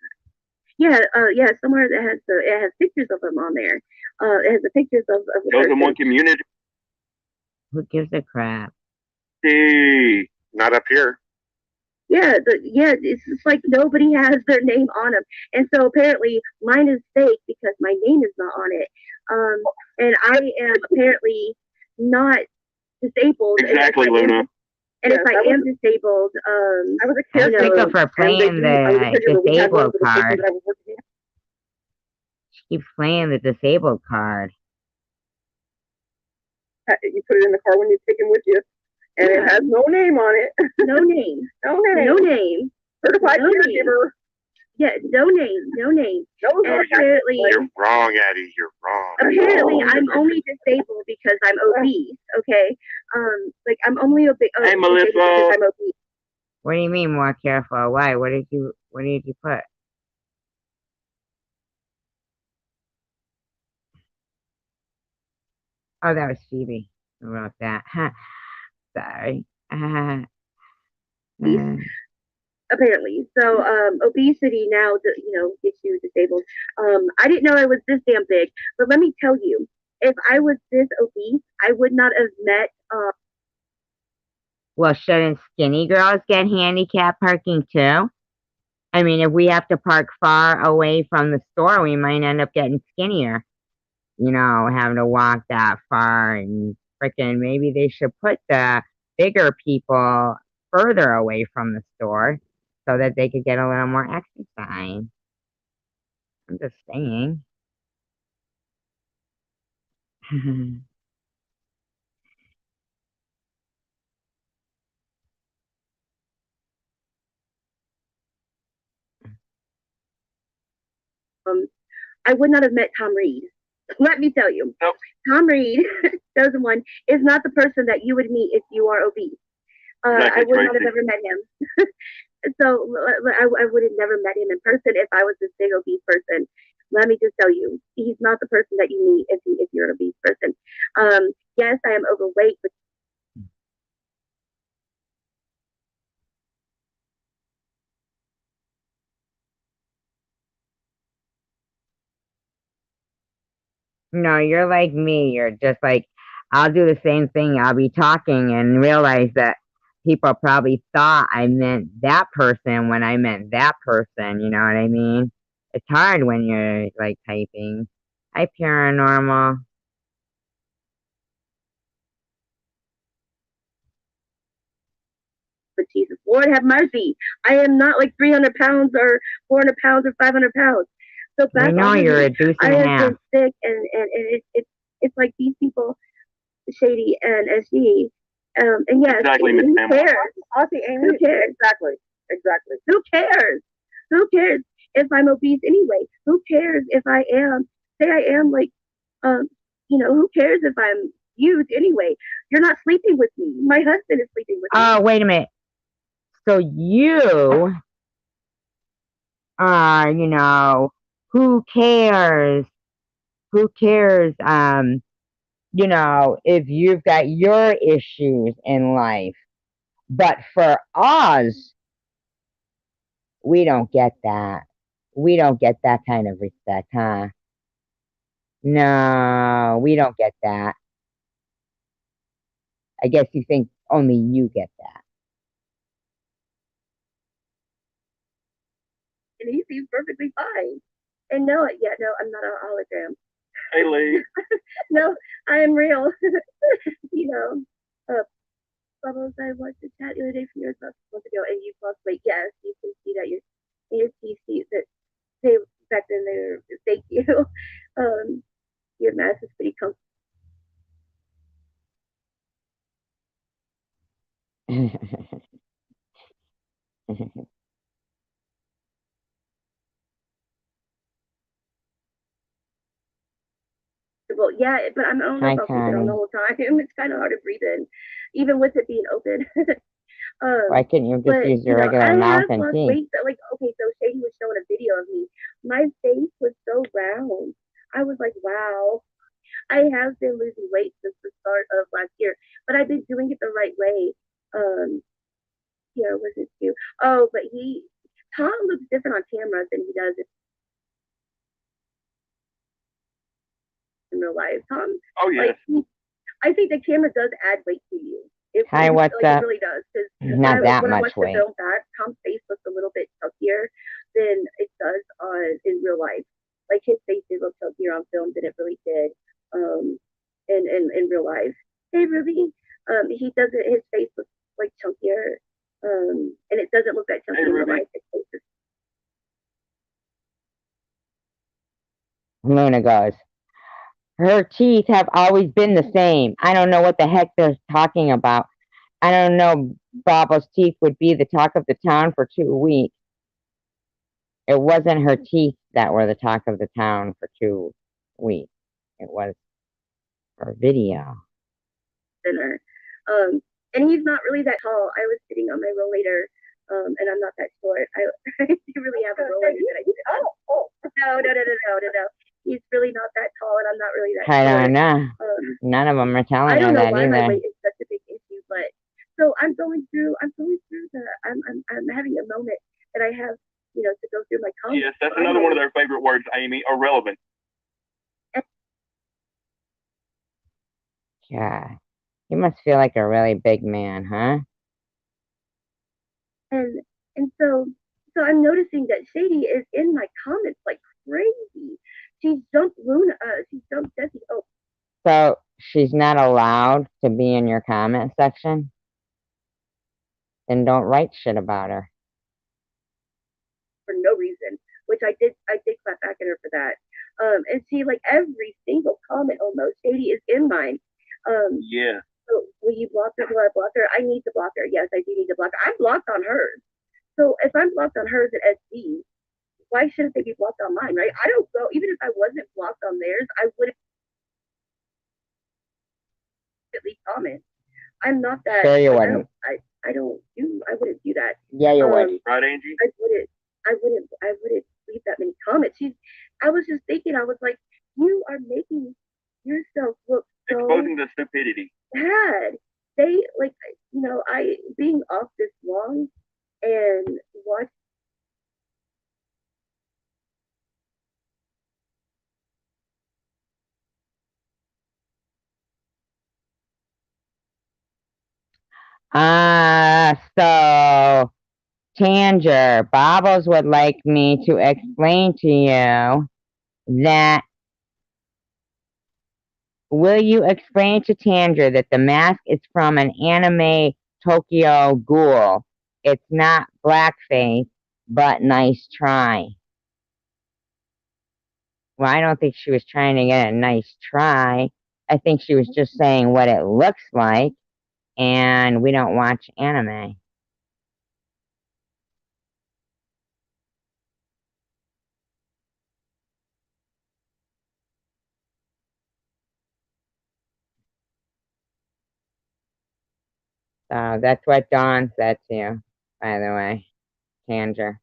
Yeah, yeah, somewhere that has it has pictures of them on there. It has the pictures of the Chosen One community. Who gives a crap? See, not up here. Yeah, it's just like nobody has their name on them, and so apparently mine is fake because my name is not on it. And I am apparently not disabled. Exactly, Luna. And if I am disabled, I was a kid. Think of her playing the disabled card. She keeps playing the disabled card. You put it in the car when you take it with you, and it has no name on it. No name. No name. No name. Certified caregiver. Yeah, no name. No name. No, apparently, you're wrong, Addie. You're wrong. Apparently, I'm only disabled because I'm obese. Okay, like I'm only obese. Hey, Melissa. Because I'm obese. What do you mean more careful? Why? What did you put? Oh, that was Phoebe who wrote that. Sorry. Apparently, so obesity now, you know, gets you disabled. I didn't know I was this damn big, but let me tell you, if I was this obese, I would not have met. Well, shouldn't skinny girls get handicap parking too? I mean, if we have to park far away from the store, we might end up getting skinnier. you know, having to walk that far, and freaking maybe they should put the bigger people further away from the store so that they could get a little more exercise. I'm just saying. I would not have met Tom Reed. Let me tell you, Nope. Tom Reed, chosen one, is not the person that you would meet if you are obese. Exactly, I would not Tracy. have ever met him. So I would have never met him in person if I was this big obese person. Let me just tell you, he's not the person that you meet if you're an obese person. Yes, I am overweight, but No, you're like me. You're just like, I'll do the same thing. I'll be talking and realize that people probably thought I meant that person when I meant that person. You know what I mean? It's hard when you're like typing. Hi, paranormal. Jesus, Lord have mercy. I am not like 300 pounds or 400 pounds or 500 pounds. So We know you're a deuce I and a have half. been sick, and it's like these people, Shady and SG, and yes, Exactly, Miss who Pamela. cares? Auntie Amy, Who cares? exactly. Who cares? Who cares if I'm obese anyway? Who cares if I am? Say I am like, who cares if I'm used anyway? You're not sleeping with me. My husband is sleeping with me. Oh, wait a minute. So you are, you know, who cares? Who cares? You know, if you've got your issues in life. But for us, we don't get that. We don't get that kind of respect, huh? No, we don't get that. I guess you think only you get that. And he seems perfectly fine. And no, I'm not a hologram. Hey, Lee. No, I am real. Bubbles, I watched the chat the other day from yours last month ago, and you've lost weight. Yes, you can see that your teeth that they back then they were thank you. Your mask is pretty comfortable. Yeah, but I don't know Hi, if I'll keep it on the Connie. whole time. It's kind of hard to breathe in, even with it being open. Why couldn't you just But use your regular I mouth have and lost teeth? weight. Like, okay, so Shady was showing a video of me. My face was so round. I was like, wow. I have been losing weight since the start of last year, but I've been doing it the right way. Was it too? Oh, but Tom looks different on camera than he does in real life. Tom, Oh, yes. I think the camera does add weight to you. Hi, what's up? It really does. Not that when I much watch the weight. film back, Tom's face looks a little bit chunkier than it does in real life. Like his face did look chunkier on film than it really did in real life. Hey, Ruby. He doesn't. His face looks like chunkier, and it doesn't look that chunky in real life. His face is Luna goes, her teeth have always been the same. I don't know what the heck they're talking about. I don't know. Baba's teeth would be the talk of the town for 2 weeks. It wasn't her teeth that were the talk of the town for 2 weeks. It was her video. thinner. And he's not really that tall. I was sitting on my rollator, and I'm not that short. I do really have a rollator that I sit on. No. He's really not that tall, and I'm not really that short. I don't know. None of them are telling her that either. I don't know why my weight is such a big issue, but so I'm going through I'm having a moment that I have, to go through my comments. Yes, that's another one of their favorite words, Amy, irrelevant. Yeah. You must feel like a really big man, huh? And so I'm noticing that Shady is in my comments like crazy. She jumped Luna, she jumped Jessie So she's not allowed to be in your comment section? Then don't write shit about her. For no reason, which I did clap back at her for that. And see, like every single comment almost, Shady is in mine. Yeah. So will you block her? Will I block her? I need to block her. Yes, I do need to block her. I'm blocked on hers. So if I'm blocked on hers at SD, why shouldn't they be blocked on mine, right? I don't go, even if I wasn't blocked on theirs, I would at least comment. I'm not that. Sure you like, wouldn't. I wouldn't do that. Yeah, you would. Right, Angie? I wouldn't leave that many comments. I was just thinking, I was like, you are making yourself look so exposing the stupidity. bad. They like, I being off this long and watch. So Tanger, Bobbles would like me to explain to you that. Will you explain to Tanger that the mask is from an anime Tokyo Ghoul? It's not blackface, but nice try. Well, I don't think she was trying to get a nice try. I think she was just saying what it looks like, and we don't watch anime. So that's what Dawn said to you, by the way, Tanger.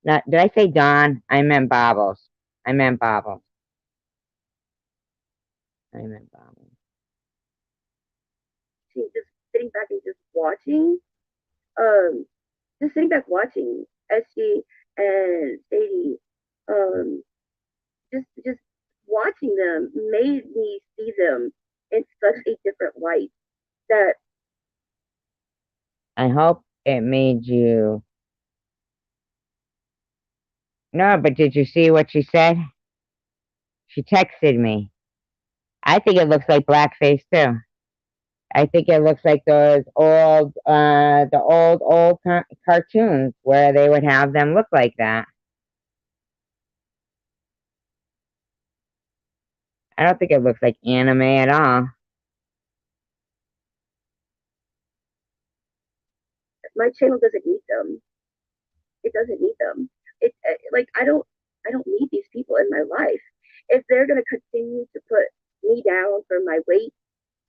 Now, did I say Dawn? I meant Bobbles. I meant Bobbles. Just sitting back and just watching, SG and Sadie, just watching them made me see them in such a different light that I hope it made you. No, but did you see what she said? She texted me. I think it looks like blackface too. I think it looks like those old, the old cartoons where they would have them look like that. I don't think it looks like anime at all. my channel doesn't need them. It doesn't need them. It like I don't need these people in my life. If they're gonna continue to put me down for my weight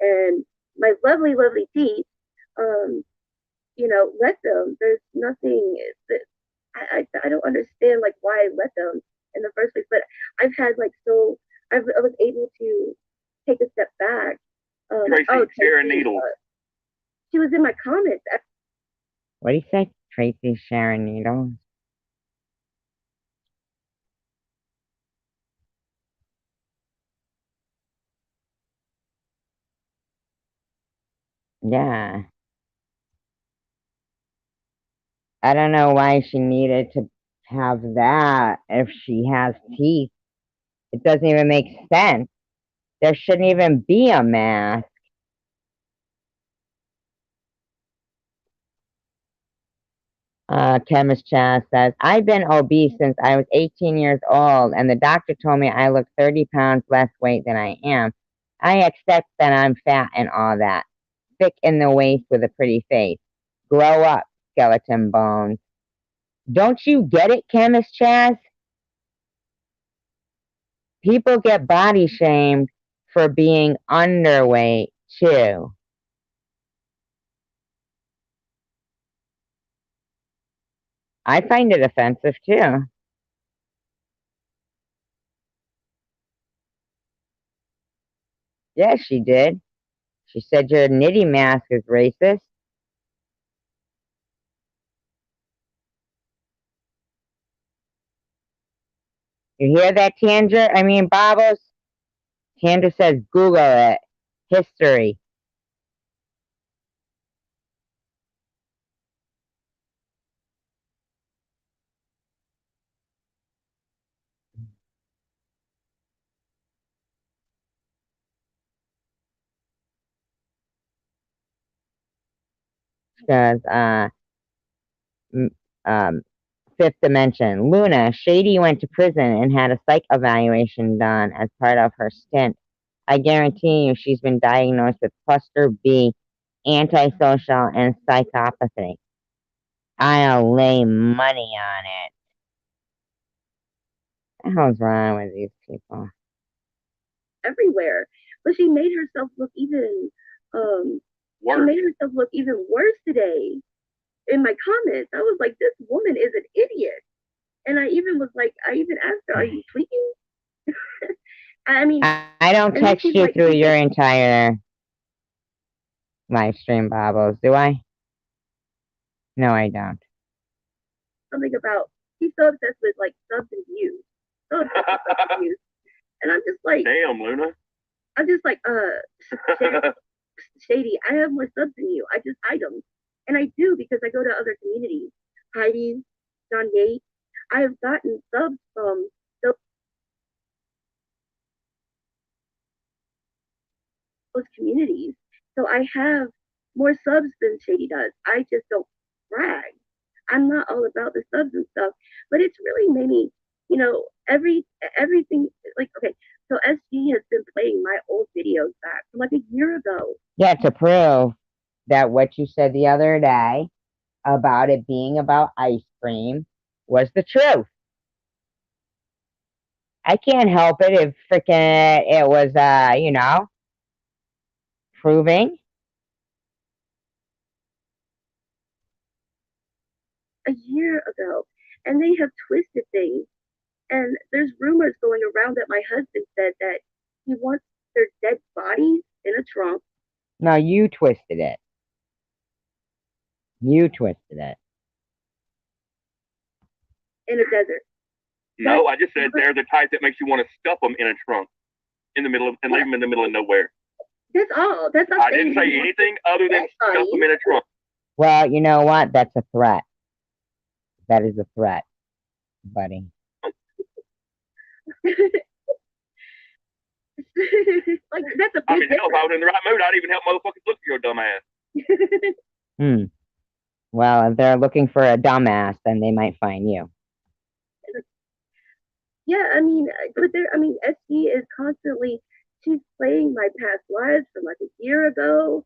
and my lovely, lovely teeth, let them. There's nothing that I don't understand like why I let them in the first place. But I've had like I was able to take a step back. Tracy, Sharon Needles. She was in my comments. What do you say? Tracy Sharon Needles? Yeah. I don't know why she needed to have that if she has teeth. It doesn't even make sense. There shouldn't even be a mask. Chemist Chaz says, I've been obese since I was 18 years old, and the doctor told me I look 30 pounds less weight than I am. I accept that I'm fat and all that. Thick in the waist with a pretty face. Grow up, skeleton bones. Don't you get it, Chemist Chaz? People get body shamed for being underweight, too. I find it offensive, too. Yes, she did. She said your nitty mask is racist. You hear that, Tanger? I mean, Bobbles? Tanger says Google it. History. Because, Fifth Dimension. Luna, Shady went to prison and had a psych evaluation done as part of her stint. I guarantee you she's been diagnosed with cluster B, antisocial, and psychopathy. I'll lay money on it. What the hell's wrong with these people? Everywhere. But she made herself look even Worse. She made herself look even worse today. In my comments, I was like, this woman is an idiot. And I even asked her, are you tweaking? I mean, I don't text you like, through your entire live stream, Bobbles, do I? No, I don't. Something about, she's so obsessed with like subs and views. So obsessed with subs and views. And I'm just like, damn, Luna. I'm just like, Shady, I have more subs than you. I just hide them. And I do because I go to other communities. Heidi's, John Yates. I have gotten subs from those communities. So I have more subs than Shady does. I just don't brag. I'm not all about the subs and stuff, but it's really made me, you know, everything like, okay, so SG has been playing my old videos back from like a year ago. Yeah, to prove that what you said the other day about it being about ice cream was the truth. I can't help it if freaking it was, you know, proving. A year ago, and they have twisted things. And there's rumors going around that my husband said that he wants their dead bodies in a trunk. No, you twisted it. You twisted it. In a desert. No, I just said they're the type that makes you want to stuff them in a trunk in the middle of, and leave them in the middle of nowhere. That's all. That's not. I didn't say anything other than stuff them in a trunk. Well, you know what? That's a threat. That is a threat, buddy. Like that's a big I mean, hell, if I was in the right mood, I'd even help motherfuckers look for your dumb ass. Well, if they're looking for a dumbass, then they might find you. Yeah, I mean, but there, I mean, SG is constantly, she's playing my past lives from like a year ago.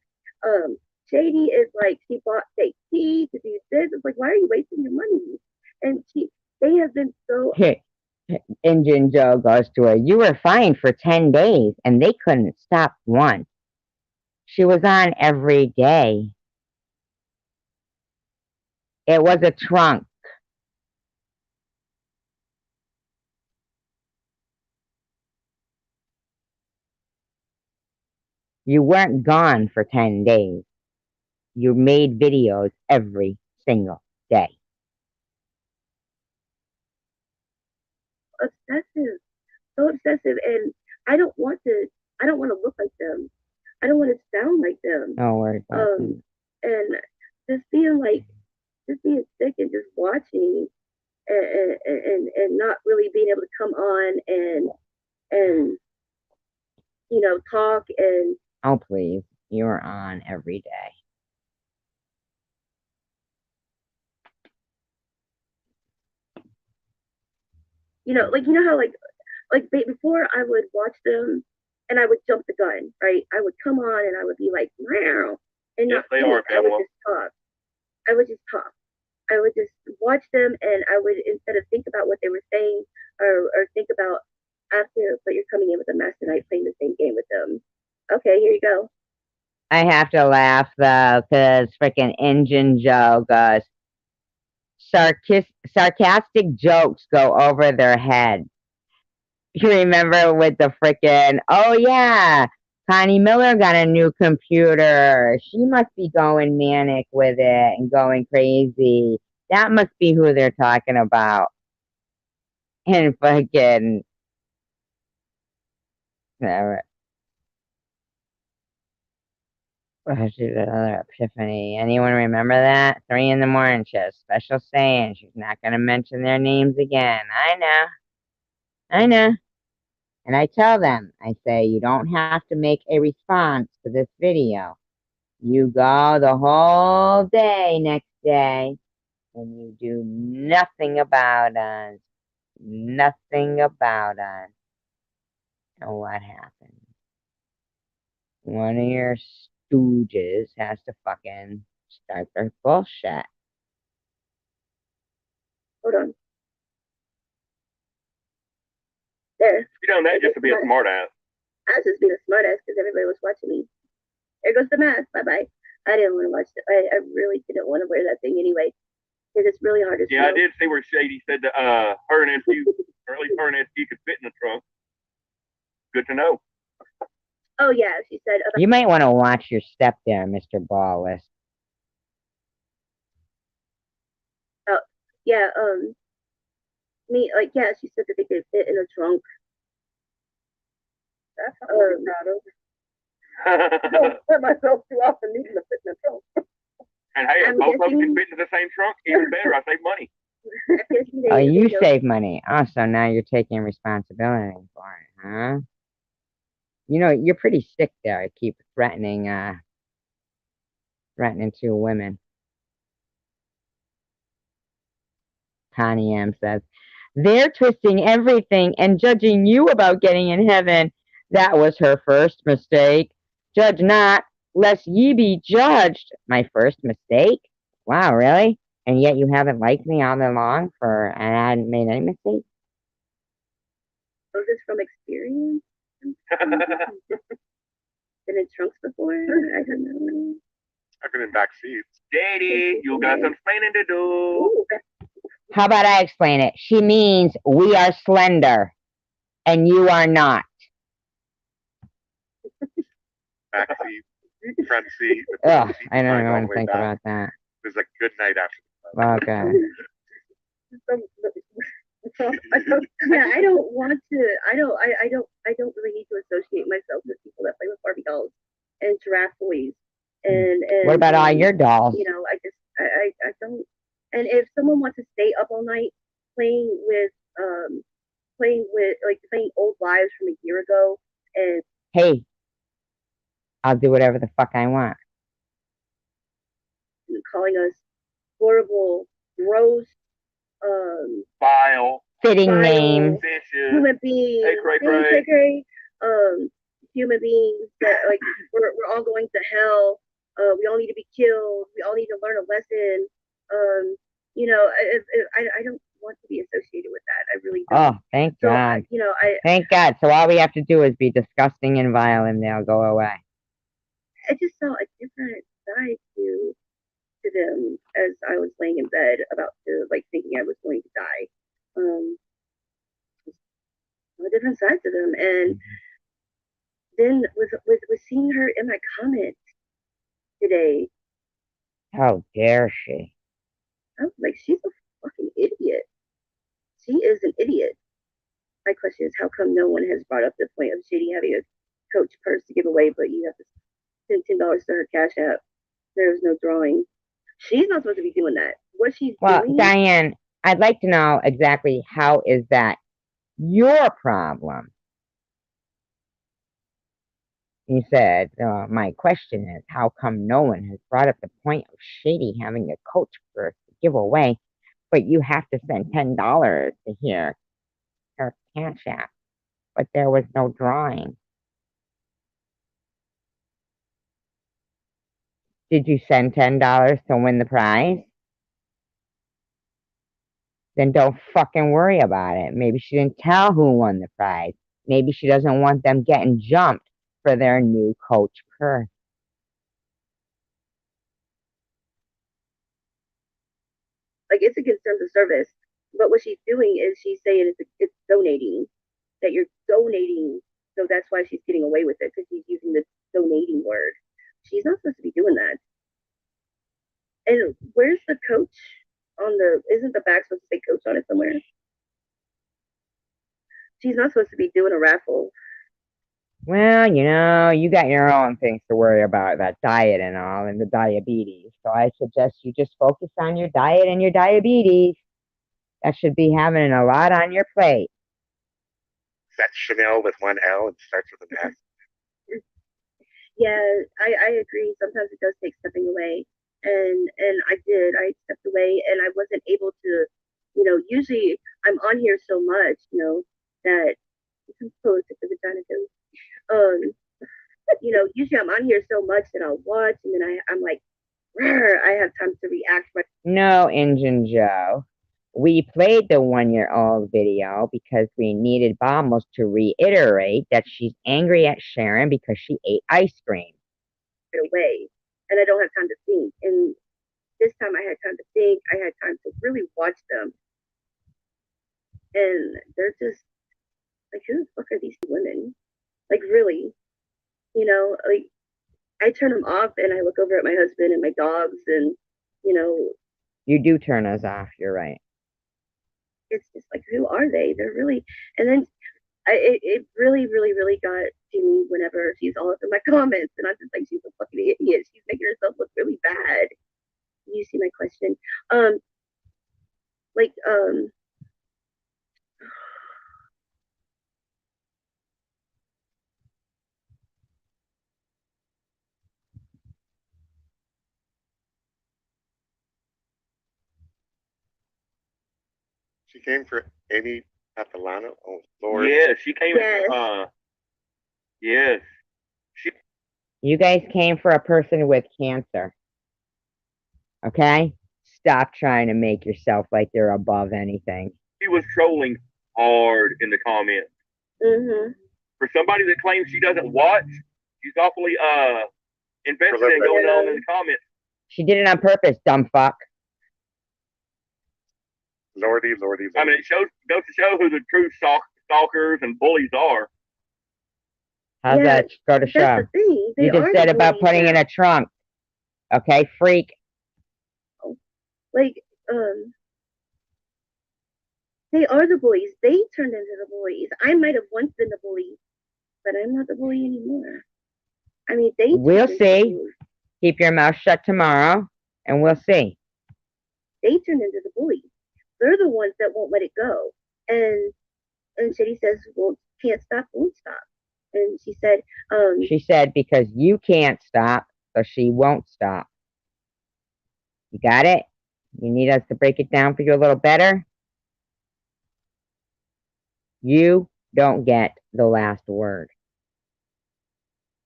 Shady is like, she bought fake tea to do this. It's like, why are you wasting your money? And they have been so. Injun Joe goes to her, you were fine for 10 days and they couldn't stop once. She was on every day. It was a trunk. You weren't gone for 10 days. You made videos every single day. Obsessive. So obsessive. And I don't want to look like them. I don't want to sound like them. No worries. And just being sick and just watching and not really being able to come on and you know, talk and. Oh, please. You are on every day. You know, like, you know how like before I would watch them and I would jump the gun, right? I would come on and I would be like, meow, and yes, they are, I would just talk. I would just talk. I would just watch them and I would, instead of think about what they were saying or think about after, but you're coming in with a mess tonight playing the same game with them. Okay, here you go. I have to laugh though, because freaking Injun Joe goes, sarcastic jokes go over their head. You remember with the freaking, oh yeah, Connie Miller got a new computer. She must be going manic with it and going crazy. That must be who they're talking about. And fucking, whatever. Another epiphany. Anyone remember that? 3 a.m. She has special saying. She's not going to mention their names again. I know. And I tell them, I say, you don't have to make a response to this video. You go the whole day next day, and you do nothing about us. Nothing about us. And what happens? One of your stooges has to fucking start their bullshit. Hold on. There. You done that just to be a smart ass. I was just being a smart ass because everybody was watching me. There goes the mask. Bye bye. I didn't want to watch it. I really didn't want to wear that thing anyway. Because it's really hard to Yeah, I did see where Shady said that her and SU, or at least her and SU could fit in the trunk. Good to know. Oh yeah, she said. You might want to watch your step there, Mr. Ballless. Oh yeah, me like yeah, she said that they could fit in a trunk. That's what I'm proud of. I don't put myself too often needing to fit in a trunk. And hey, if both of them can fit into the same trunk, even better. I save money. Oh, you save money. Oh, so now you're taking responsibility for it, huh? You know, you're pretty sick there. I keep threatening two women. Connie M says, they're twisting everything and judging you about getting in heaven. That was her first mistake. Judge not, lest ye be judged. My first mistake? Wow, really? And yet you haven't liked me all along and I hadn't made any mistakes? Was this from experience? Been in trunks before? I don't know. I've been in back seats. Daddy, you got some explaining to do. How about I explain it? She means we are slender, and you are not. Back seat, front seat. Ugh, I don't even want to think about that. It was a good night after. Okay. Yeah, I don't want to. I don't really need to associate myself with people that play with Barbie dolls and giraffe toys. And what about all your dolls? You know, I don't. And if someone wants to stay up all night playing with old wives from a year ago, and hey, I'll do whatever the fuck I want. Calling us horrible, gross, vile, fitting names, human beings, human beings that like we're all going to hell. We all need to be killed. We all need to learn a lesson. You know, I don't want to be associated with that. I really don't. Oh, thank God. Thank God. So all we have to do is be disgusting and vile, and they'll go away. I just saw a different side to them as I was laying in bed about to thinking I was going to die. A different side to them, and then with seeing her in my comments today. How dare she? I was like, she's a fucking idiot. She is an idiot. My question is, how come no one has brought up the point of Shady having a Coach purse to give away, but you have to send $10 to her Cash App? There's no drawing. She's not supposed to be doing that. What she's doing. Well, Diane, I'd like to know exactly how is that your problem? You said, my question is, how come no one has brought up the point of Shady having a Coach purse to give away, but you have to send $10 to hear her Cash App, but there was no drawing? Did you send $10 to win the prize? Then don't fucking worry about it. Maybe she didn't tell who won the prize. Maybe she doesn't want them getting jumped for their new Coach purse. Like, it's a good sense of service. But what she's doing is she's saying it's donating. That you're donating. So that's why she's getting away with it, because she's using the donating word. She's not supposed to be doing that. And where's the Coach on isn't the back supposed to say Coach on it somewhere? She's not supposed to be doing a raffle. Well, you know, you got your own things to worry about, that diet and all, and the diabetes. So I suggest you just focus on your diet and your diabetes. That should be having a lot on your plate. Is that Chanel with one L and starts with an S? Yeah, I agree. Sometimes it does take stepping away. And I did. I stepped away and I wasn't able to, usually I'm on here so much, that I'm close to the vagina goes. Usually I'm on here so much that I'll watch and then I'm like, I have time to react. No, Injun Joe. We played the 1-year-old video because we needed Bommels to reiterate that she's angry at Sharon because she ate ice cream. Away, and I don't have time to think. And this time I had time to think. I had time to really watch them. And they're just like, who the fuck are these women? Like, really? Like, I turn them off and I look over at my husband and my dogs and, You do turn us off, you're right. It's just like, who are they? They're really, and then it really, really, really got to me whenever she's all up in my comments and I'm just like, she's a fucking idiot. She's making herself look really bad. You see my question? Like, She came for Amy Catalano. Oh Lord. Yeah, she came. Yes. Yes. You guys came for a person with cancer. Okay? Stop trying to make yourself like you're above anything. She was trolling hard in the comments. Mm-hmm. For somebody that claims she doesn't watch, she's awfully invested in going on in the comments. She did it on purpose, dumb fuck. Lordy. I mean, it goes to show who the true stalkers and bullies are. How's that go to show? That's the thing. You just said about putting in a trunk. Okay, freak. Like, they are the bullies. They turned into the bullies. I might have once been the bully, but I'm not the bully anymore. I mean, We'll see. Keep your mouth shut tomorrow, and we'll see. They turned into the bullies. They're the ones that won't let it go. And Shitty says, well, can't stop, won't stop. And she said, because you can't stop, so she won't stop. You got it? You need us to break it down for you a little better? You don't get the last word.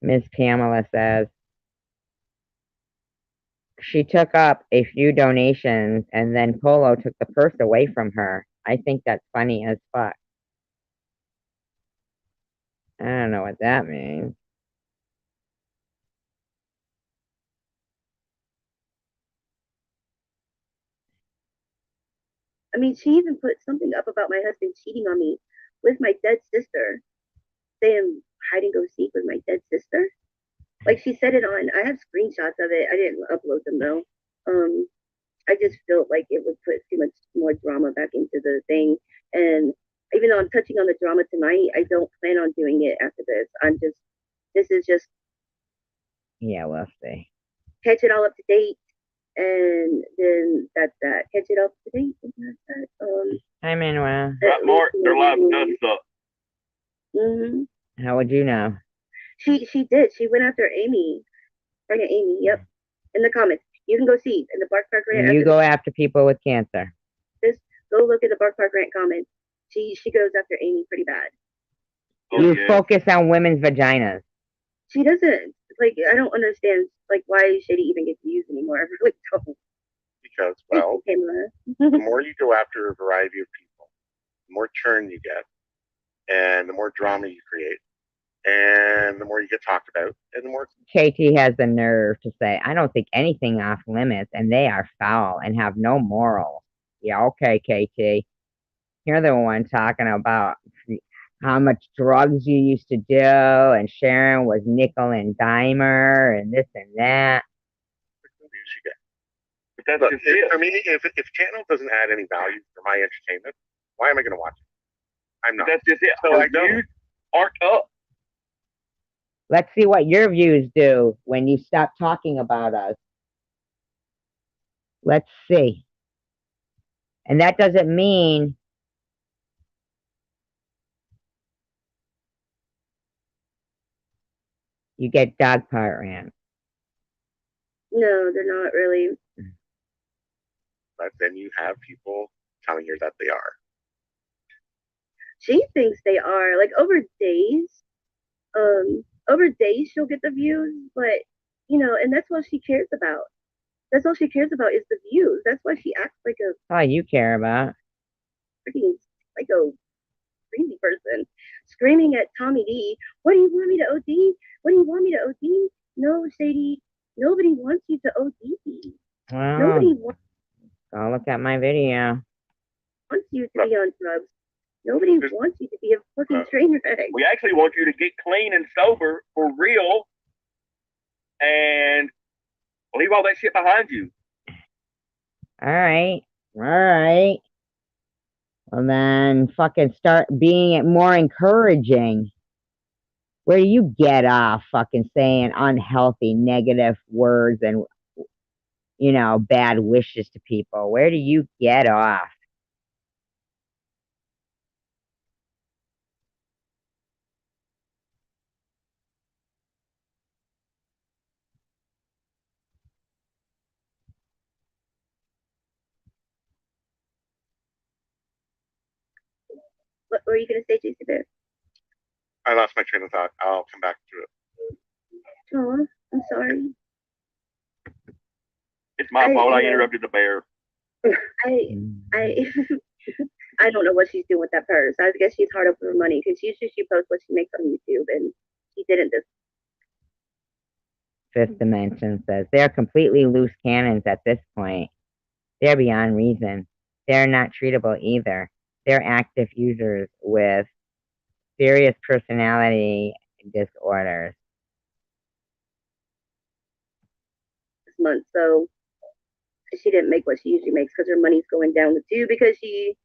Miss Pamela says, she took up a few donations and then Polo took the purse away from her. I think that's funny as fuck. I don't know what that means. I mean, she even put something up about my husband cheating on me with my dead sister, saying hide and go seek with my dead sister. Like, she said it on, I have screenshots of it. I didn't upload them though. I just felt like it would put too much more drama back into the thing. And even though I'm touching on the drama tonight, I don't plan on doing it after this. This is just. Yeah, we'll see. Catch it all up to date. And then that's that. Catch it up to date. And that's that. Hi, Manuel. Mark, their lives does suck. Mm-hmm. How would you know? She did. She went after Amy. Pregnant Amy, yep. In the comments. You can go see in the Bark Park Grant. You go after people with cancer. Just go look at the Bark Park Grant comments. She goes after Amy pretty bad. You focus on women's vaginas. She doesn't. Like, I don't understand, like, why Shady even gets used anymore. I really don't. Because, well, the more you go after a variety of people, the more churn you get, and the more drama you create, and the more you get talked about, and the more... KT has the nerve to say, I don't think anything off limits, and they are foul and have no morals. Yeah, okay, KT. You're the one talking about how much drugs you used to do, and Sharon was nickel and dimer, and this and that. But that's look, for me, if channel doesn't add any value for my entertainment, why am I going to watch it? I'm not. That's just it. So I don't. Arc up. Let's see what your views do when you stop talking about us. Let's see. And that doesn't mean You get dog part rant. No, they're not really. But then you have people telling her that they are. She thinks they are. Like over days she'll get the views, but and that's what she cares about. That's all she cares about is the views. That's why she acts like a All you care about. freaking psycho crazy person, screaming at Tommy D. What do you want me to OD? What do you want me to OD? No, Sadie. Nobody wants you to OD. Well, Nobody wants go look at my video. you to be on drugs. Nobody wants you to be a fucking train wreck. We actually want you to get clean and sober for real and leave all that shit behind you. All right. Well, then fucking start being more encouraging. Where do you get off fucking saying unhealthy, negative words and, bad wishes to people? Where do you get off? What were you going to say, Jason Bear? I lost my train of thought. I'll come back to it. Oh, I'm sorry. It's my fault. I interrupted the bear. I I don't know what she's doing with that purse. I guess she's hard up for money because usually she posts what she makes on YouTube, and she didn't this. Fifth Dimension says they're completely loose cannons at this point. They're beyond reason. They're not treatable either. They're active users with serious personality disorders. This month, so she didn't make what she usually makes because her money's going down too because she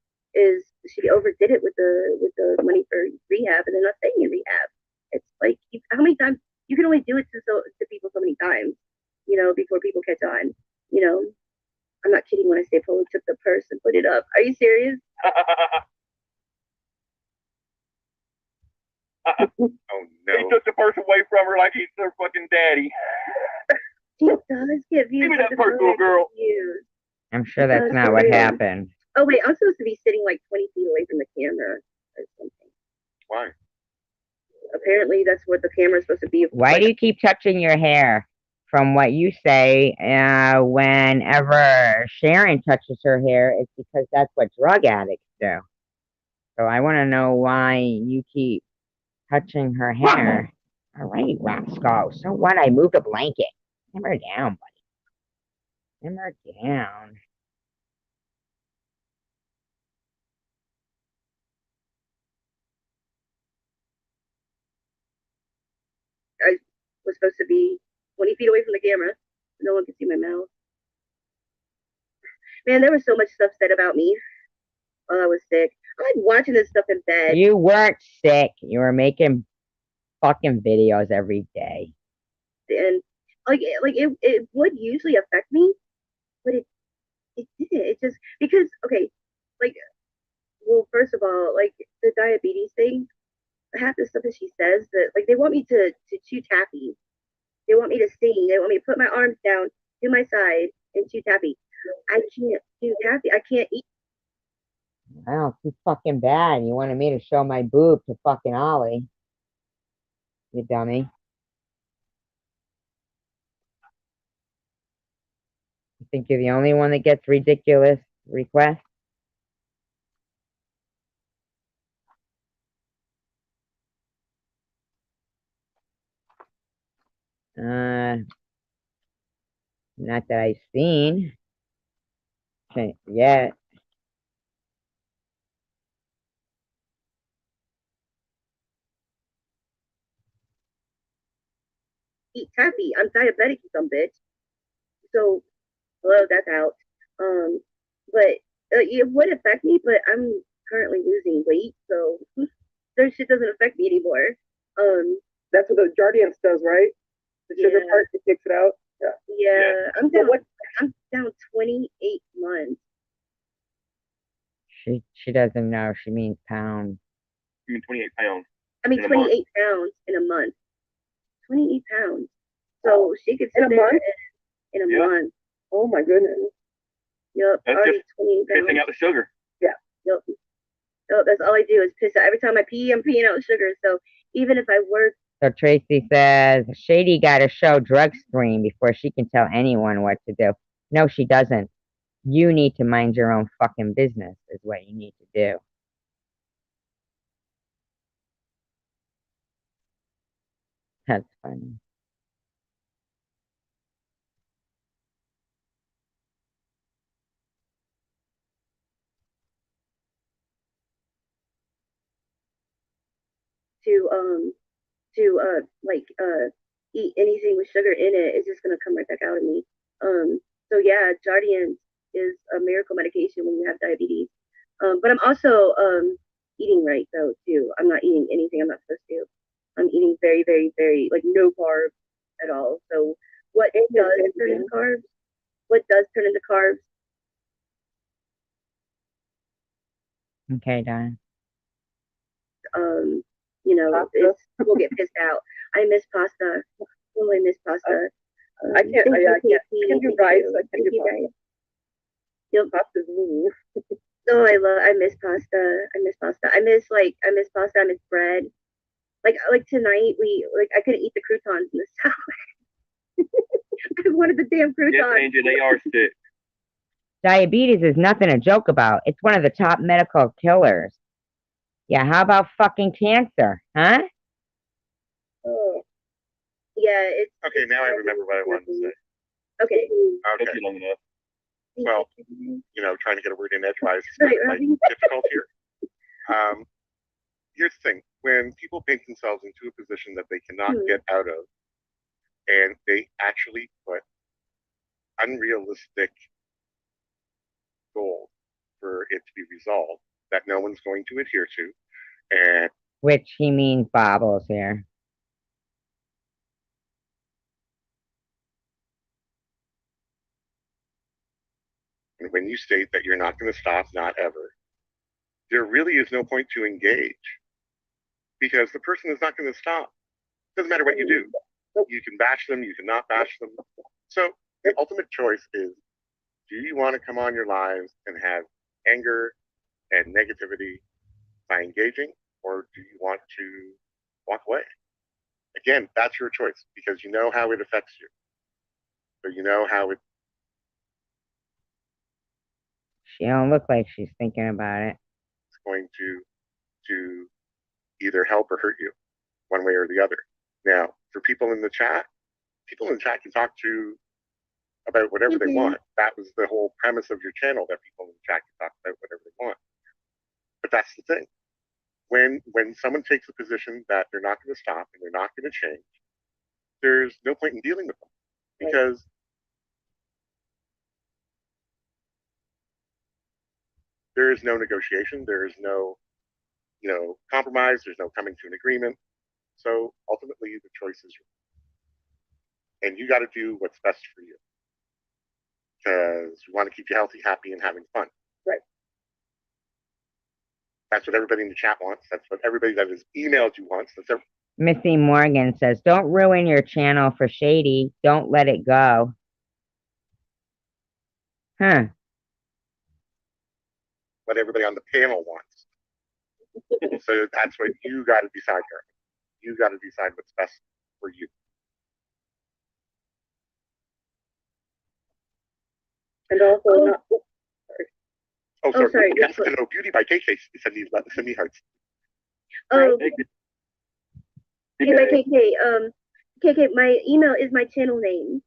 overdid it with the money for rehab and they're not staying in rehab. It's like how many times you can only do it to people so many times, before people catch on. I'm not kidding when I say Polo took the purse and put it up. Are you serious? Oh no! He took the purse away from her like he's their fucking daddy. She does get views. Give me that purse, little girl. Views. I'm sure that's not what happened. Oh wait, I'm supposed to be sitting like 20 feet away from the camera or something. Why? Apparently, that's what the camera's supposed to be. Why do you keep touching your hair? From what you say, whenever Sharon touches her hair, it's because that's what drug addicts do. So I want to know why you keep touching her hair. All right, Roscoe. So what? I moved a blanket. Simmer down, buddy. Simmer down. I was supposed to be 20 feet away from the camera. No one could see my mouth. Man, there was so much stuff said about me while I was sick. I like watching this stuff in bed. You weren't sick. You were making fucking videos every day. And it would usually affect me, but it didn't. It just because well, first of all, the diabetes thing, half the stuff that she says that they want me to chew taffy. They want me to sing. They want me to put my arms down to my side and chew taffy. I can't do taffy. I can't eat. Wow, too fucking bad. You wanted me to show my boob to fucking Ollie. You dummy. You think you're the only one that gets ridiculous requests? Not that I've seen. Yet. Eat taffy. I'm diabetic, you some bitch. So, hello, that's out. But it would affect me, but I'm currently losing weight, so their shit doesn't affect me anymore. That's what the Jardiance does, right? The sugar part, it takes it out. Yeah. I'm down 28 months. She doesn't know. She means pounds. You mean 28 pounds? I mean 28 pounds in a month. 28 pounds. So she could sit In a there month? in a Yeah. month. Oh my goodness. Yep, That's already just 28 pounds. pissing out the sugar. Yep. Yep, that's all I do is piss out. Every time I pee, I'm peeing out sugar. So even if I work. So Tracy says, Shady got to show drug screen before she can tell anyone what to do. No, she doesn't. You need to mind your own fucking business is what you need to do. That's funny. To like eat anything with sugar in it, it's just gonna come right back out of me. So yeah, Jardiance is a miracle medication when you have diabetes. But I'm also eating right though too. I'm not eating anything I'm not supposed to. I'm eating very, very, very like no carbs at all. So what does turn into carbs? What does turn into carbs? Okay, Don. You know, people get pissed out. I miss pasta. Oh, I miss pasta. I can't do rice. I can do pasta. Yep. Pasta's me. Oh, I miss pasta. I miss pasta. I miss pasta. I miss bread. Like tonight I couldn't eat the croutons in the salad. I wanted the damn croutons. Yes, Angel, they are sick. Diabetes is nothing to joke about. It's one of the top medical killers. Yeah, how about fucking cancer, huh? Oh. Yeah, it's Okay, now I remember what I wanted to say. okay. Okay. Took you long enough. Well, trying to get a word in edgewise is quite difficult here. Here's the thing. When people paint themselves into a position that they cannot get out of, and they actually put unrealistic goals for it to be resolved that no one's going to adhere to, and which he means Bobbles here. And when you state that you're not going to stop, not ever, there really is no point to engage because the person is not going to stop. Doesn't matter what you do. You can bash them, you cannot bash them. So the ultimate choice is, do you want to come on your lives and have anger and negativity by engaging, or do you want to walk away? Again, that's your choice because you know how it affects you. So you know how it. She don't look like she's thinking about it. It's going to either help or hurt you, one way or the other. Now, for people in the chat can talk to about whatever they want. That was the whole premise of your channel, that people in the chat can talk about whatever they want. But that's the thing. When someone takes a position that they're not going to stop and they're not going to change, there's no point in dealing with them because there is no negotiation, there is no compromise, there's no coming to an agreement. So ultimately, the choice is yours. And you got to do what's best for you because we want to keep you healthy, happy, and having fun. Right. That's what everybody in the chat wants. That's what everybody that has emailed you wants. Missy Morgan says, don't ruin your channel for Shady. Don't let it go. Huh. What everybody on the panel wants. So that's what you got to decide here. You got to decide what's best for you. And also not. Sorry. Yes, no, Beauty by KK send me hearts. Oh, KK, my email is my channel name.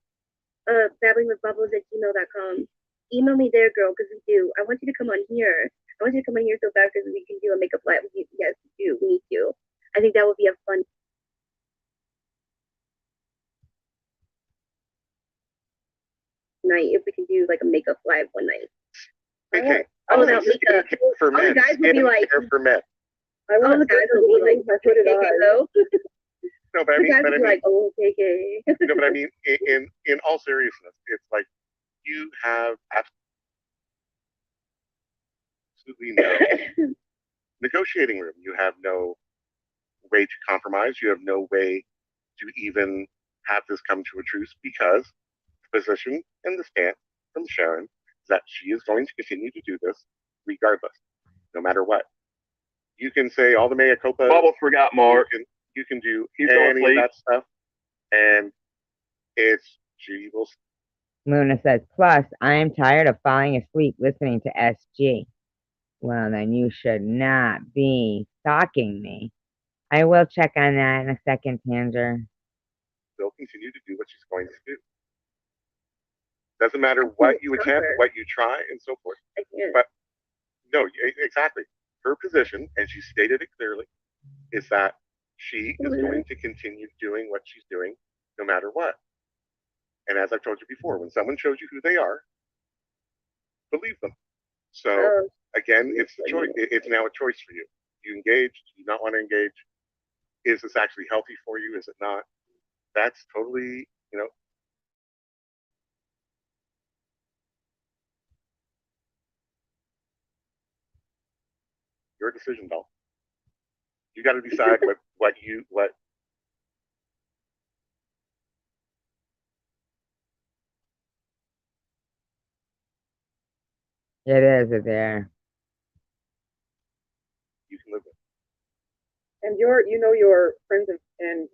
babblingwithbubbles@gmail.com. Email me there, girl, because we do. I want you to come on here. I want you to come on here so bad because we can do a makeup live with you. Yes, we do. We need to. I think that would be a fun night if we can do like a makeup live one night. Okay. All about makeup. For men. All the guys will be like, for men. all the guys will be like, KK though. No, but I mean, like, oh, KK. No, but I mean, in all seriousness, it's like you have absolutely no negotiating room. You have no way to compromise. You have no way to even have this come to a truce, because the position and the stance from Sharon is that she is going to continue to do this regardless, no matter what. You can say all the mea culpa. Bubbles forgot Mark. You can do He's any of that stuff, and she will. Luna says, plus, I am tired of falling asleep listening to SG. Well, then you should not be stalking me. I will check on that in a second, Tanger. Still continue to do what she's going to do. Doesn't matter what you attempt, what you try, and so forth. But no, exactly. Her position, and she stated it clearly, is that she is going to continue doing what she's doing no matter what. And as I've told you before, when someone shows you who they are, believe them. So again, it's the choice. It's now a choice for you. Do you engage? Do you not want to engage? Is this actually healthy for you? Is it not? That's totally, your decision, doll. You got to decide what. It is there. You can live with. And your friends and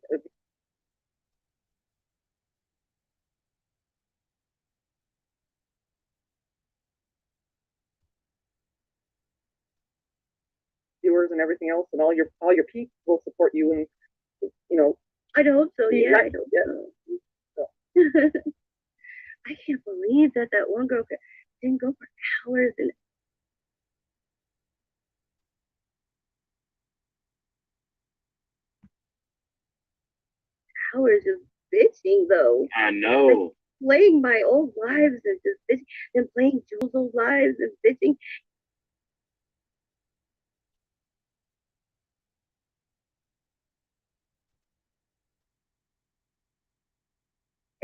viewers and everything else, and all your peeps will support you, and I hope so. Yeah, I hope so. I can't believe that one girl didn't go for hours and hours of bitching, though. I know. Like, playing my old lives and just bitching, and playing Jules' old lives and bitching.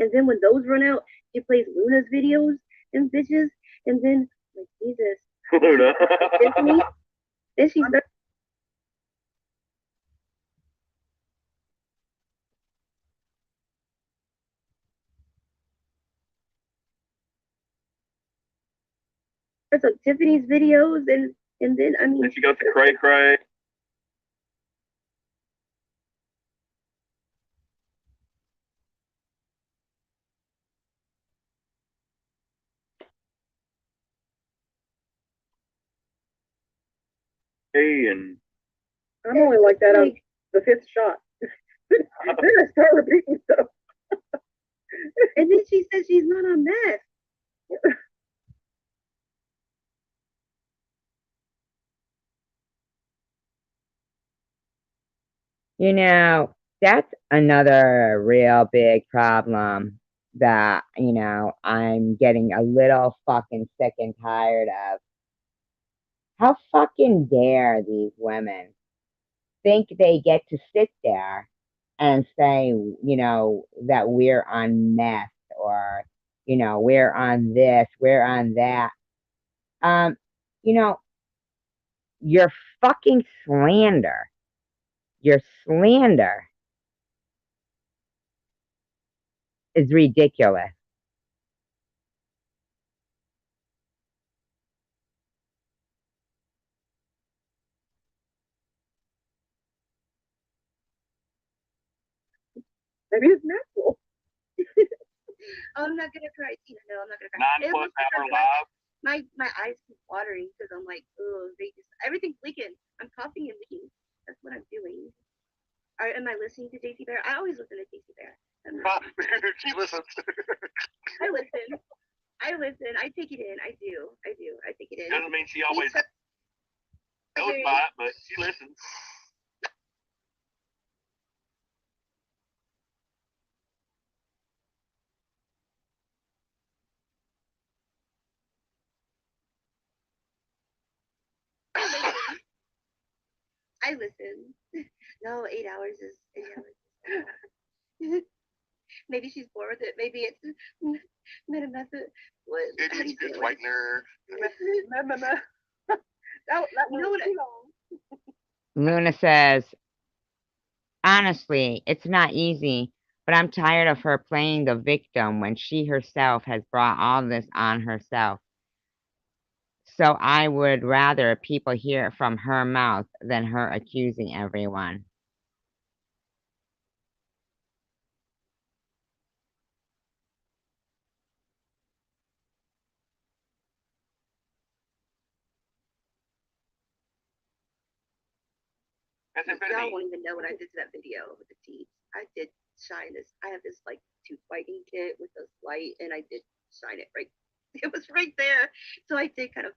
And then when those run out, she plays Luna's videos and bitches, and then like Jesus, Luna. then she starts. On Tiffany's videos, and then I mean. And she goes to Cray Cray. And I'm only like that on the 5th shot. Then I start repeating stuff. And then she says she's not on meth. That's another real big problem that, I'm getting a little fucking sick and tired of. How fucking dare these women think they get to sit there and say, that we're on meth, or, we're on this, we're on that. Your fucking slander. Your slander is ridiculous. Maybe it's natural. I'm not gonna cry, Tina. No, I'm not gonna cry. 9 plus hour live. My eyes keep watering because I'm like, oh, everything's leaking. I'm coughing and leaking. That's what I'm doing. Am I listening to JC Bear? I always listen to JC Bear. She listens. I listen. I take it in. I do. I take it in. Doesn't mean she always goes by it, but she listens. I listen. No, 8 hours is 8 hours. Maybe she's bored with it. Maybe it's what? It's whitener. That you know what? Luna says, Honestly, it's not easy, but I'm tired of her playing the victim when she herself has brought all this on herself. So I would rather people hear it from her mouth than her accusing everyone. Y'all won't even know what I did to that video with the teeth. I did shine this. I have this like tooth whitening kit with this light, and I did shine it right. It was right there. So I did kind of.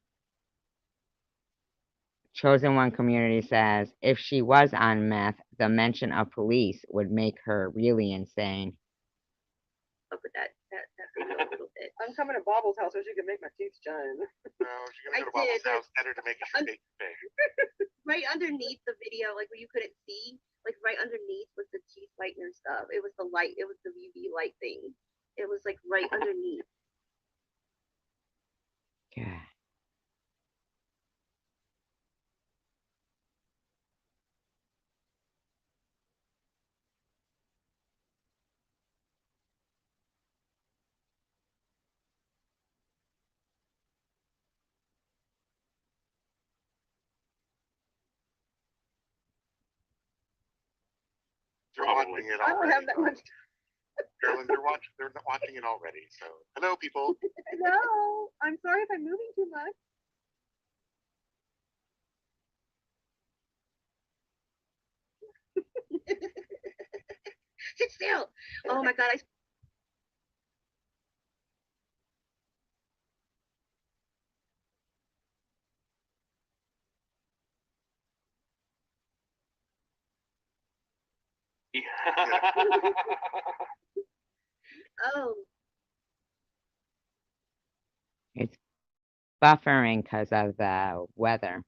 Chosen One Community says, if she was on meth, the mention of police would make her really insane. Up with that video a little bit. I'm coming to Bobble's house so she can make my teeth shine. No, she's gonna go to Bob's house, get her to make a big thing. Right underneath the video, like where you couldn't see, like right underneath was the teeth whitener stuff. It was the light. It was the UV light thing. It was like right underneath. Yeah. They're watching it already. I don't have that much. Carolyn, they're watching it already. So, hello, people. No, I'm sorry if I'm moving too much. Sit still. Oh my god, Oh. It's buffering because of the weather.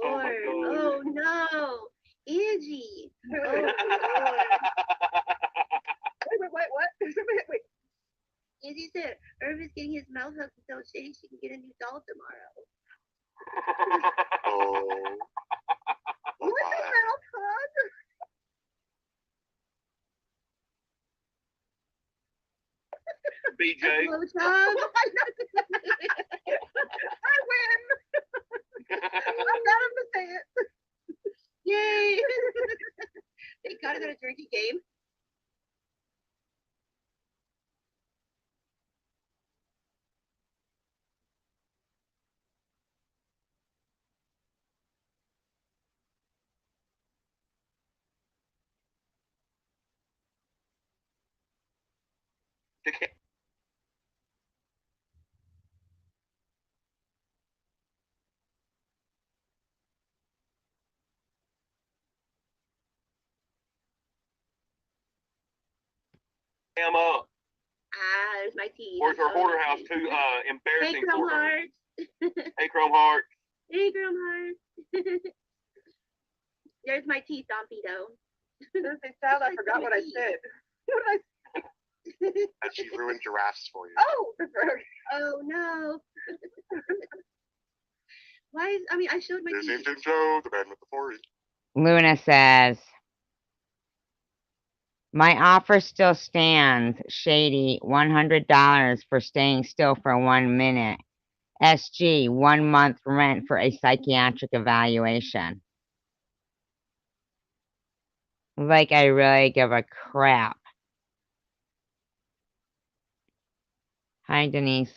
Lord. Oh no. Angie. Oh Lord. What? Wait. Angie said Irv is getting his mouth hugged to tell Shady she can get a new doll tomorrow. Oh. What's a mouth hug? BJ. I win. I'm not to say it. Yay. They got it at a drinking game. Emma. There's my teeth. Where's her hoarder house? Too embarrassing Hey, Chrome for her. Heart. Hey, Chrome Heart. Hey, Chrome Heart. There's my teeth, Don Pito. I forgot what I said. What did I say? And she ruined giraffes for you. Oh no. I showed my teeth. There's Agent Joe, the man with the 40. Luna says, my offer still stands, Shady, $100 for staying still for 1 minute. SG, 1 month rent for a psychiatric evaluation. Like I really give a crap. Hi, Denise.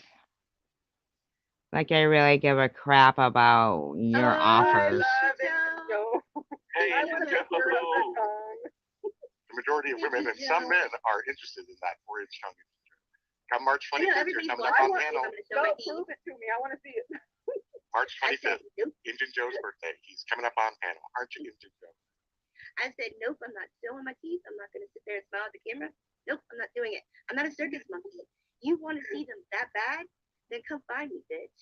Like I really give a crap about your offers. Hey, the majority of women and some men are interested in that 4-inch tongue. Come March 25th, you're coming up on panel. Don't prove it to me. I want to see it. March 25th, Injun Joe's birthday. He's coming up on panel. Aren't you, Injun Joe? I said, nope, I'm not showing my teeth. I'm not going to sit there and smile at the camera. Nope, I'm not doing it. I'm not a circus monkey. You want to see them that bad? Then come find me, bitch.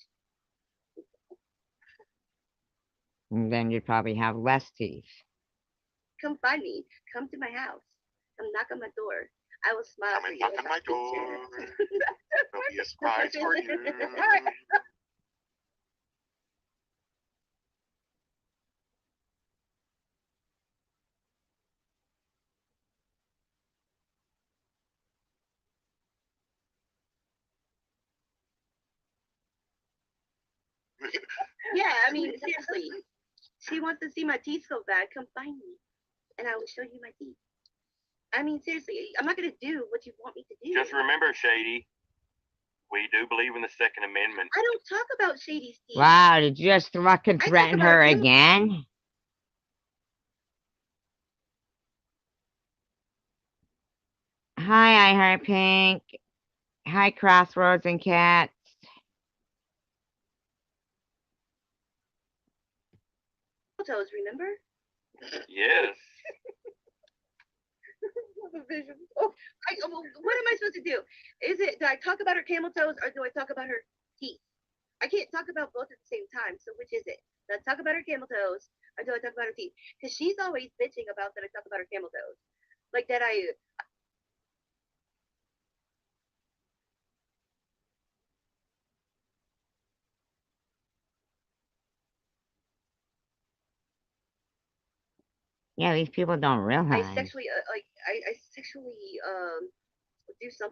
And then you'd probably have less teeth. Come find me. Come to my house. Come knock on my door. I will smile for you. Come and knock on my door. There'll be a surprise for you. Yeah, I mean, seriously. She wants to see my teeth so bad. Come find me, and I will show you my teeth. I mean, seriously, I'm not gonna do what you want me to do. Just remember, Shady, we do believe in the Second Amendment. I don't talk about Shady's teeth. Wow, did you just fucking threaten her again? Hi, I Heart Pink. Hi, Crossroads and Cats. Toes, remember? Yes. Oh, what am I supposed to do? Do I talk about her camel toes or do I talk about her teeth? I can't talk about both at the same time. So which is it? Do I talk about her camel toes or do I talk about her teeth? Because she's always bitching about that I talk about her camel toes, like that I. Yeah, these people don't realize. I sexually do something.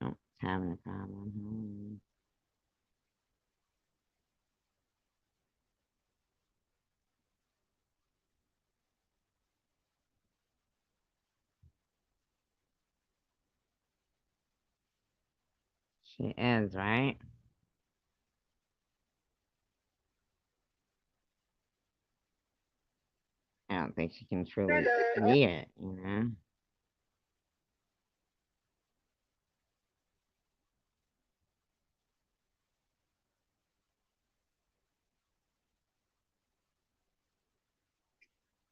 Oh, having a problem. She is, right? I don't think she can truly see it, you know?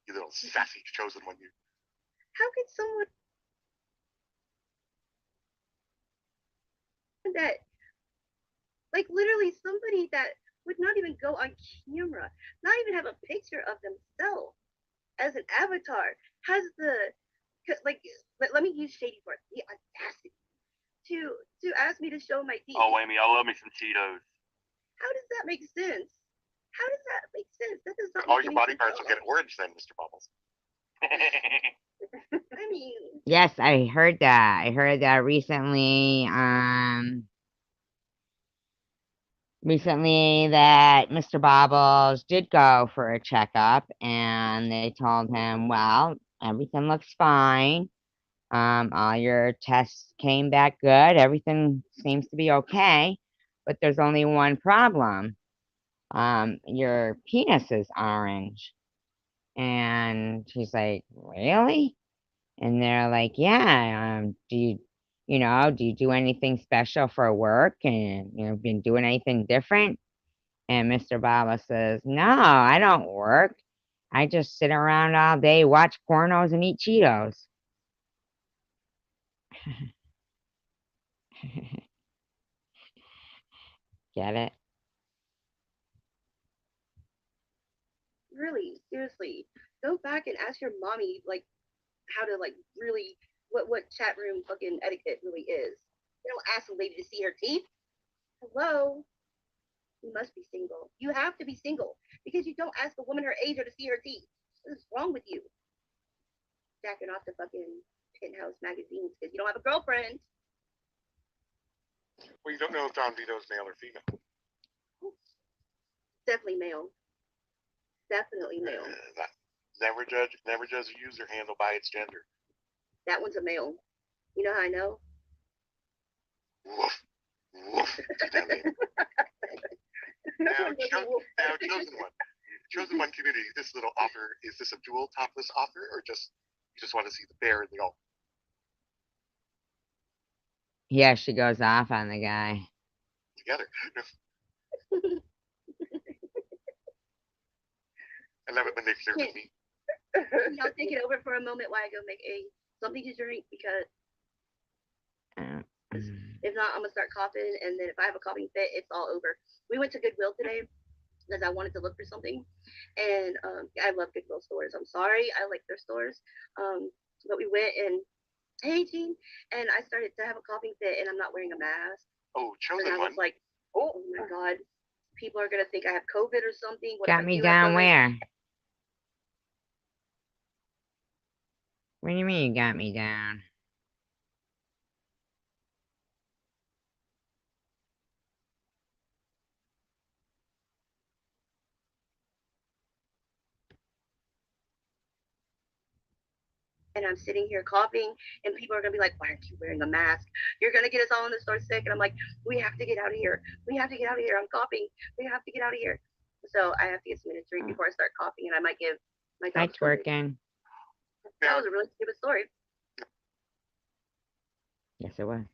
You little sassy chosen one, you. How could someone that, like literally somebody that would not even go on camera, not even have a picture of themselves as an avatar, has the like let me use Shady for it, the audacity to ask me to show my teeth. Oh, Amy, I love me some Cheetos. How does that make sense? How does that make sense? That does not. All your body parts will get orange then, Mr. Bubbles. I mean. Yes, I heard that. I heard that recently. Recently that Mr. Bobbles did go for a checkup, and they told him, well, everything looks fine. All your tests came back good. Everything seems to be okay, but there's only one problem. Your penis is orange. And he's like, really? And they're like, yeah, do you do anything special for work? And, been doing anything different? And Mr. Baba says, no, I don't work. I just sit around all day, watch pornos, and eat Cheetos. Get it? Really, seriously, go back and ask your mommy like how to like really what chat room fucking etiquette really is. You don't ask a lady to see her teeth. Hello, you must be single. You have to be single because you don't ask a woman her age or to see her teeth. What is wrong with you? Jacking off the fucking penthouse magazines because you don't have a girlfriend. Well, you don't know if Don Vito's male or female. Definitely male. Definitely male. Never judge a user handle by its gender. That one's a male. You know how I know? Woof. Woof. Now, chosen one community, this little offer, is this a dual topless offer or just you just want to see the bear in the all? Yeah, she goes off on the guy. Together. I love it when they flirt with me. Y'all take it over for a moment while I go make something to drink because if not, I'm gonna start coughing, and then if I have a coughing fit, it's all over. We went to Goodwill today, because I wanted to look for something. And I love Goodwill stores. I'm sorry, I like their stores. But we went and hey, Jean, and I started to have a coughing fit, and I'm not wearing a mask. Oh, chosen and I was one. like, oh my god, people are gonna think I have COVID or something. What if Got I me do down have COVID? where? What do you mean you got me down? And I'm sitting here coughing, and people are gonna be like, "Why aren't you wearing a mask? You're gonna get us all in the store sick." And I'm like, "We have to get out of here. We have to get out of here. I'm coughing. We have to get out of here." So I have to get some minutes to drink before I start coughing, and I might give my Hi, dog COVID. twerking. That was a really stupid story. Yes, it was.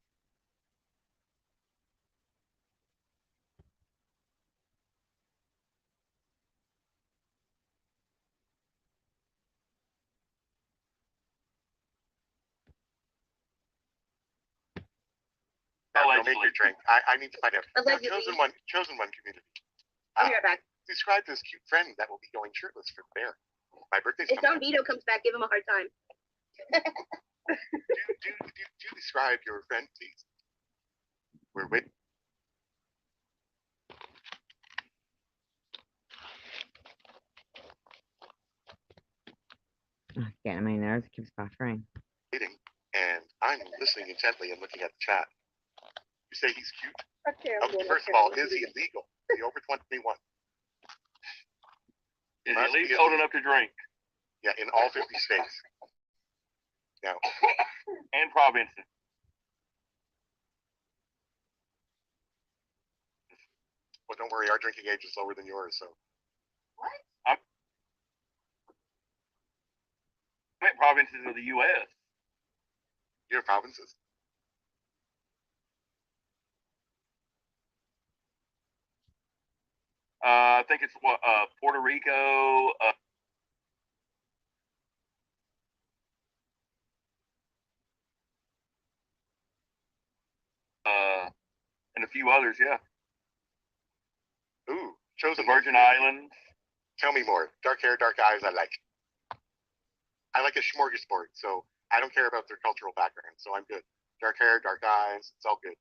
Don't make your drink. I need to find out. Now, Allegedly. chosen one community. I'll be right back. Describe this cute friend that will be going shirtless for the bear. My birthday's If coming Don Vito comes back, give him a hard time. do describe your friend, please. We're with. Oh, getting my nose keeps buffering. And I'm listening intently and looking at the chat. You say he's cute? Okay, First of all, is he legal? Is he over 21? Is he at least old enough to drink? Yeah, in all 50 states. Now. And provinces. Well, don't worry, our drinking age is lower than yours, so. I'm at provinces of the U.S. Your provinces. I think it's what Puerto Rico. And a few others, yeah. Ooh, chosen. The Virgin Islands. Tell me more. Dark hair, dark eyes, I like. I like a smorgasbord, so I don't care about their cultural background, so I'm good. Dark hair, dark eyes, it's all good.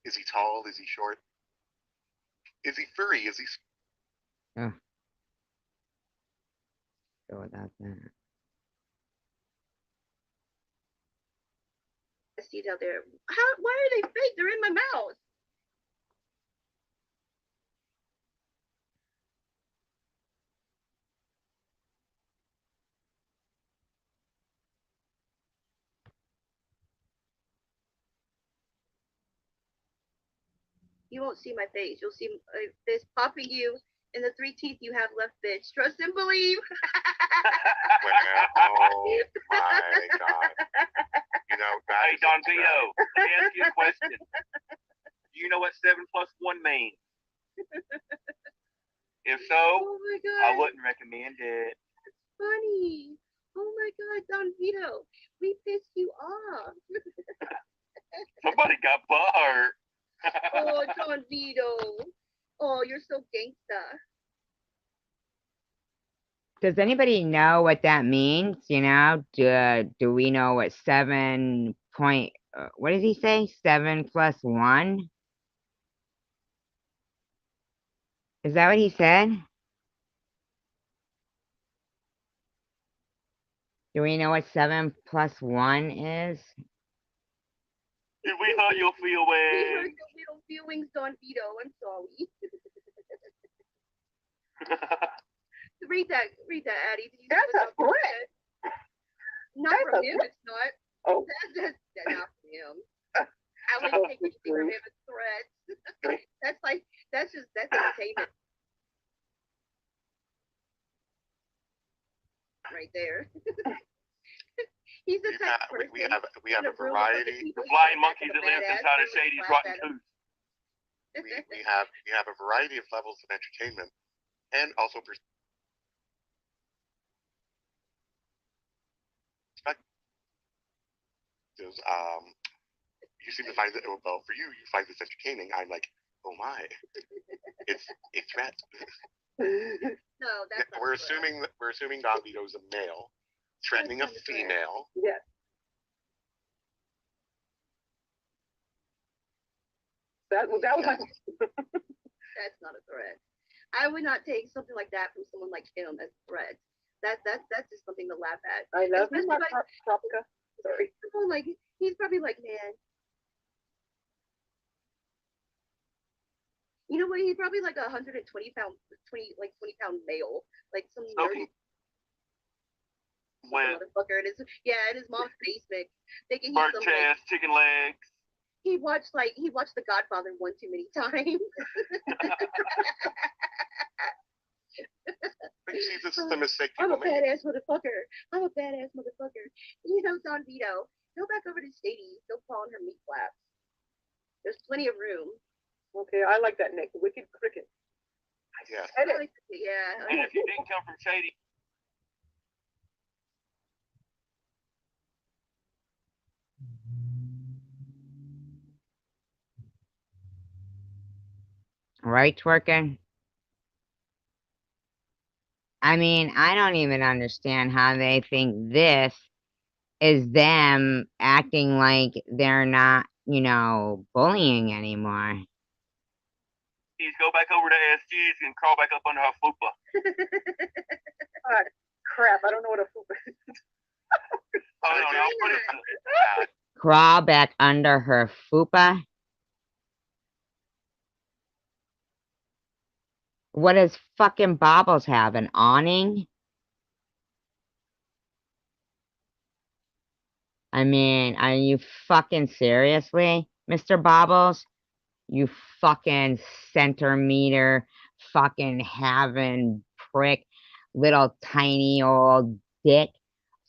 Is he tall? Is he short? Is he furry? Is he... Oh. Go without that. Seeds out there. Why are they fake? They're in my mouth. You won't see my face. You'll see this popping you in the 3 teeth you have left, bitch. Trust and believe. Oh my god. You know, hey, Don Vito, let me ask you a question. Do you know what 7 plus 1 means? If so, oh my god. I wouldn't recommend it. That's funny. Oh my god, Don Vito, we pissed you off. Somebody got butthurt. Oh, Don Vito. Oh, you're so gangsta. Does anybody know what that means? You know, do we know what 7 point? What did he say? 7 plus 1? Is that what he said? Do we know what 7 plus 1 is? If we hurt your We hurt feelings. your little feelings, Don Vito. I'm sorry. read that, Addie. That's a threat. Not That's from a him, threat. it's not. Oh. That's not from him. I wouldn't take anything from him as threats. that's entertainment. Right there. He's the type of person. we have a variety. The flying monkey that lives inside a shady's rotten tooth. We have a variety of levels of entertainment, and also goes, you seem to find it, well, for you, you find this entertaining. I'm like, oh my, it's a threat. No, that's not we're correct. assuming Don Vito's a male threatening a female. Yes. That was like. That's not a threat. I would not take something like that from someone like him as a threat. That's just something to laugh at. I love him, Especially like Tropica. Sorry. Like he's probably like, man. You know what? He's probably like 120 pound male, like some nerdy motherfucker in his mom's basement, thinking he's some chest, chicken legs. He watched The Godfather one too many times. He sees this as a mistake. I'm a badass motherfucker. You know, Don Vito, go back over to Sadie. Go pawn her meat flaps. There's plenty of room. Okay, I like that, Nick. Wicked Cricket. Yeah. I like to, yeah. And if you didn't come from Shady. Right, twerking? I mean, I don't even understand how they think this is them acting like they're not, you know, bullying anymore. Please go back over to SG's and crawl back up under her fupa. Crap, I don't know what a fupa is. Crawl back under her fupa? What does fucking Bobbles have? An awning? I mean, are you fucking seriously, Mr. Bobbles? You fucking centimeter fucking having prick, little tiny old dick,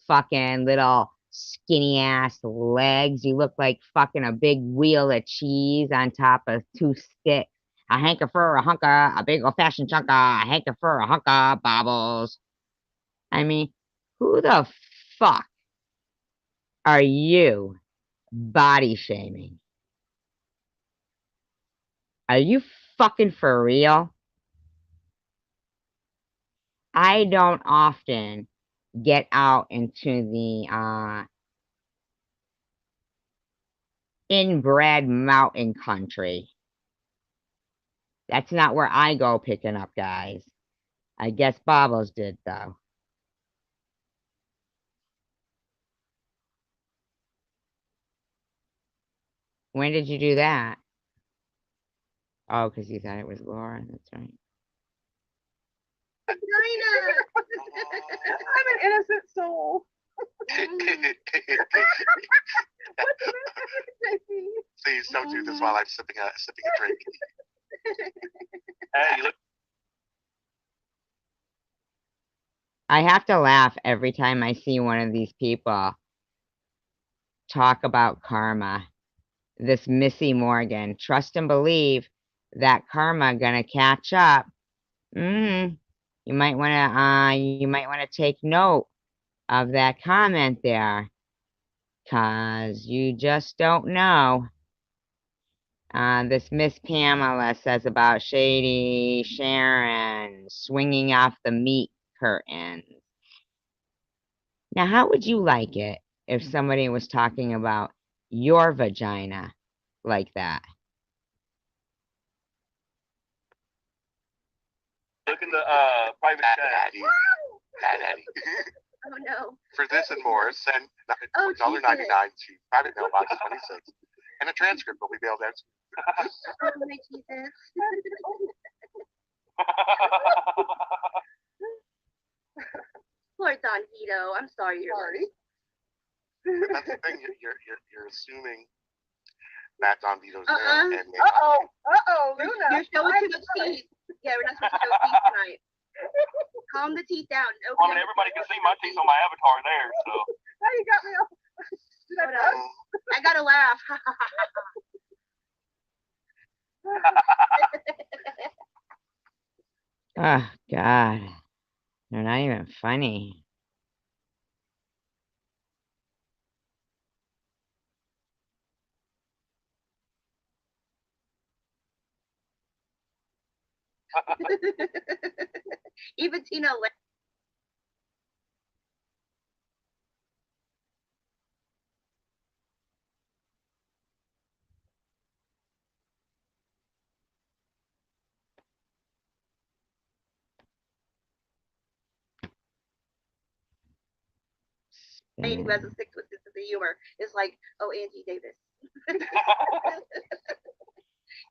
fucking little skinny ass legs. You look like fucking a big wheel of cheese on top of two sticks. A hanker for a hunker, a big old fashioned chunker, a hanker for a hunker, Bobbles. I mean, who the fuck are you body shaming? Are you fucking for real? I don't often get out into the inbred mountain country. That's not where I go picking up guys. I guess Bobbles did, though. When did you do that? Oh, because you thought it was Laura. That's right. I'm an innocent soul. Please don't do this while I'm sipping a drink. Hey, look. I have to laugh every time I see one of these people talk about karma. This Missy Morgan, trust and believe that karma gonna catch up. You might wanna take note of that comment there, 'cause you just don't know. This Miss Pamela says about Shady Sharon swinging off the meat curtains. Now, how would you like it if somebody was talking about your vagina like that? Look in the private chat. Daddy. Oh no. For this and more, send $1.99 to private mailbox 26, and a transcript will be mailed out. Oh my Jesus. Poor Don Vito. I'm sorry you're sorry. That's the thing. You're assuming that Don Vito's there. And Luna. You're showing too much teeth. Yeah, we're not supposed to show teeth tonight. Calm the teeth down. Okay. I mean, everybody can see my teeth on my avatar there, so. Now you got me all. I gotta laugh. Oh, God. They're not even funny. Even Tina Lane. Who has a sick twisted sense of humor is like, oh, Angie Davis.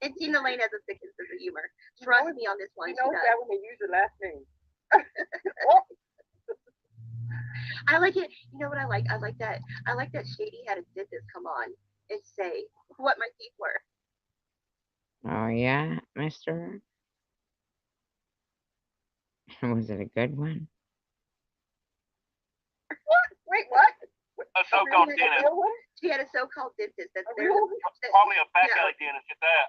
And Tina Lane has a sick sense of humor. Trust me on this one. You know that when they use your last name. I like it. You know what I like? I like that Shady had a dentist come on and say what my teeth were. Oh yeah, mister? Was it a good one? What? Wait, what? A so-called dentist. She had a so-called dentist. Probably a back alley dentist at that.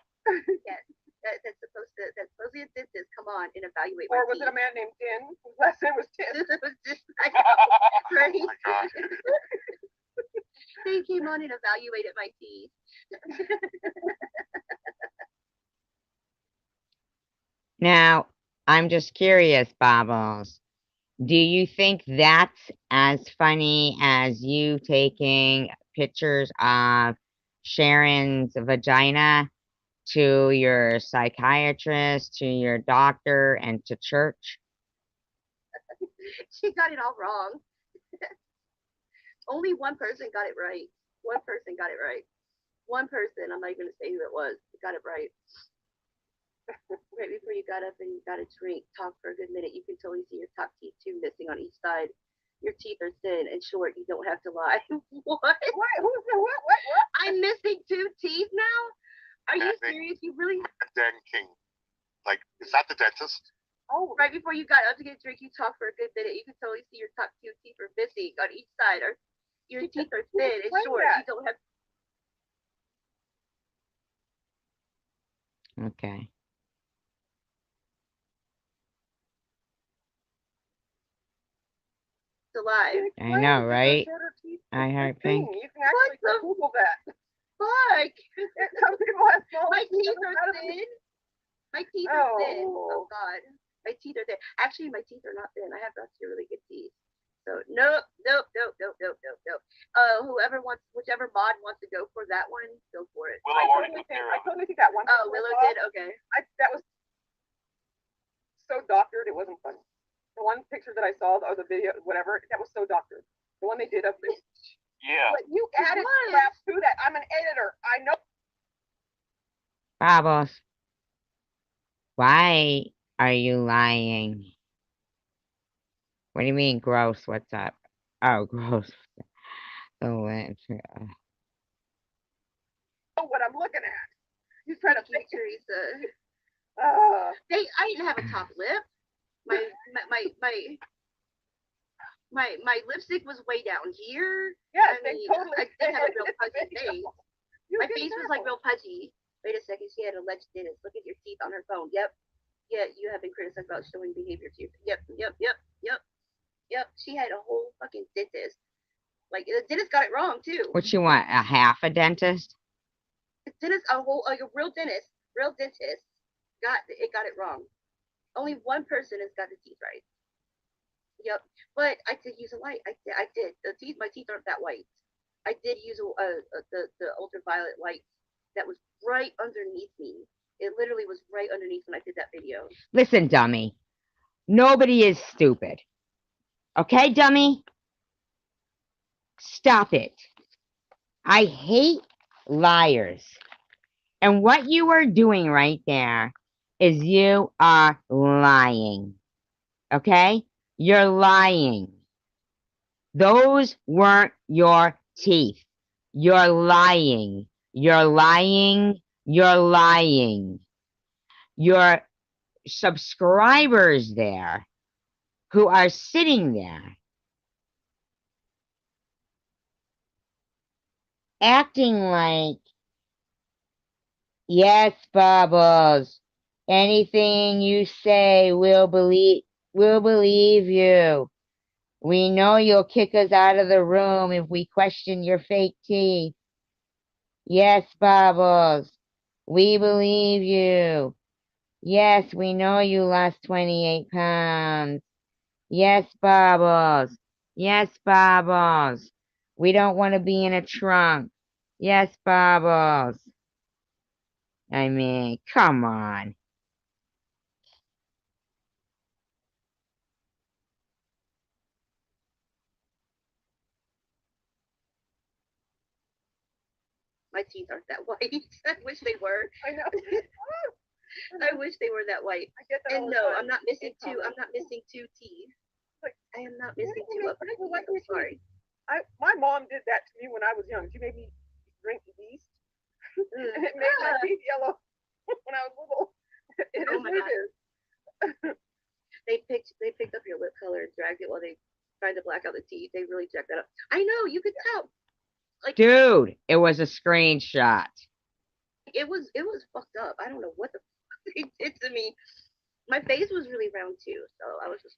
Yes. That's supposedly a dentist come on and evaluate or my was teeth. it a man named Tin whose last name was Tin? It was just like, right? Oh my God. They came on and evaluated my teeth. Now, I'm just curious, Bobbles. Do you think that's as funny as you taking pictures of Sharon's vagina to your psychiatrist, to your doctor, and to church? She got it all wrong. Only one person got it right. One person got it right. One person, I'm not even going to say who it was, got it right. Right before you got up and you got a drink, talk for a good minute, you can totally see your top teeth two missing on each side. Your teeth are thin and short. You don't have to lie. What? What? I'm missing 2 teeth now? Are you serious? You really? Den King. Like, is that the dentist? Oh, right before you got up to get a drink, you talk for a good minute. You can totally see your top 2 teeth are missing on each side. Or your teeth are thin and short. You don't have. Okay. To lie. I know, right? I heard Pink. You can actually Google that. Fuck. Some people have small My teeth are thin. My teeth are thin. Oh God. My teeth are thin. Actually, my teeth are not thin. I have actually really good teeth. So nope. Whichever mod wants to go for that one, go for it. Willow already took care of it. I totally think that one. Oh, Willow did? Okay. That was so doctored, it wasn't funny. The one picture that I saw, or the video, whatever, that was so doctored. The one they did of this. Yeah. But you added crap to that. I'm an editor. I know. Bobbles. Why are you lying? What do you mean, gross? What's up? Oh, gross. Oh, what I'm looking at. You trying to fake Teresa. I didn't have a top lip. My lipstick was way down here. Yes, I didn't have a real pudgy face. My face was like real pudgy. Wait a second, she had alleged dentist. Look at your teeth on her phone. Yep. Yeah, you have been criticized about showing behavior to your. Yep. She had a whole fucking dentist. Like the dentist got it wrong too. what you want? A half a dentist? The dentist, a real dentist got it wrong. Only one person has got the teeth right. Yep, but I did use a light. I did. My teeth aren't that white. I did use the ultraviolet light that was right underneath me. It literally was right underneath when I did that video. Listen, dummy. Nobody is stupid. Okay, dummy? Stop it. I hate liars. And what you are doing right there is you are lying. Okay? You're lying. Those weren't your teeth. You're lying. You're lying. You're lying. Your subscribers there who are sitting there acting like, yes, Bubbles, anything you say, we'll believe you. We know you'll kick us out of the room if we question your fake teeth. Yes, Bubbles, we believe you. Yes, we know you lost 28 pounds. Yes, Bubbles. Yes, Bubbles. We don't want to be in a trunk. Yes, Bubbles. I mean, come on. My teeth aren't that white. I wish they were. I know. I wish they were that white. I get that all And the no, time. I'm not missing two. I'm not missing two teeth. Like, I am not missing two upper teeth. I'm sorry. My mom did that to me when I was young. She made me drink yeast, and it made my teeth yellow when I was little. It is what it is. They picked up your lip color and dragged it while they tried to black out the teeth. They really jacked that up. I know, you could tell. Like, Dude, it was a screenshot. it was fucked up. I don't know what the fuck they did to me. My face was really round too, so I was just,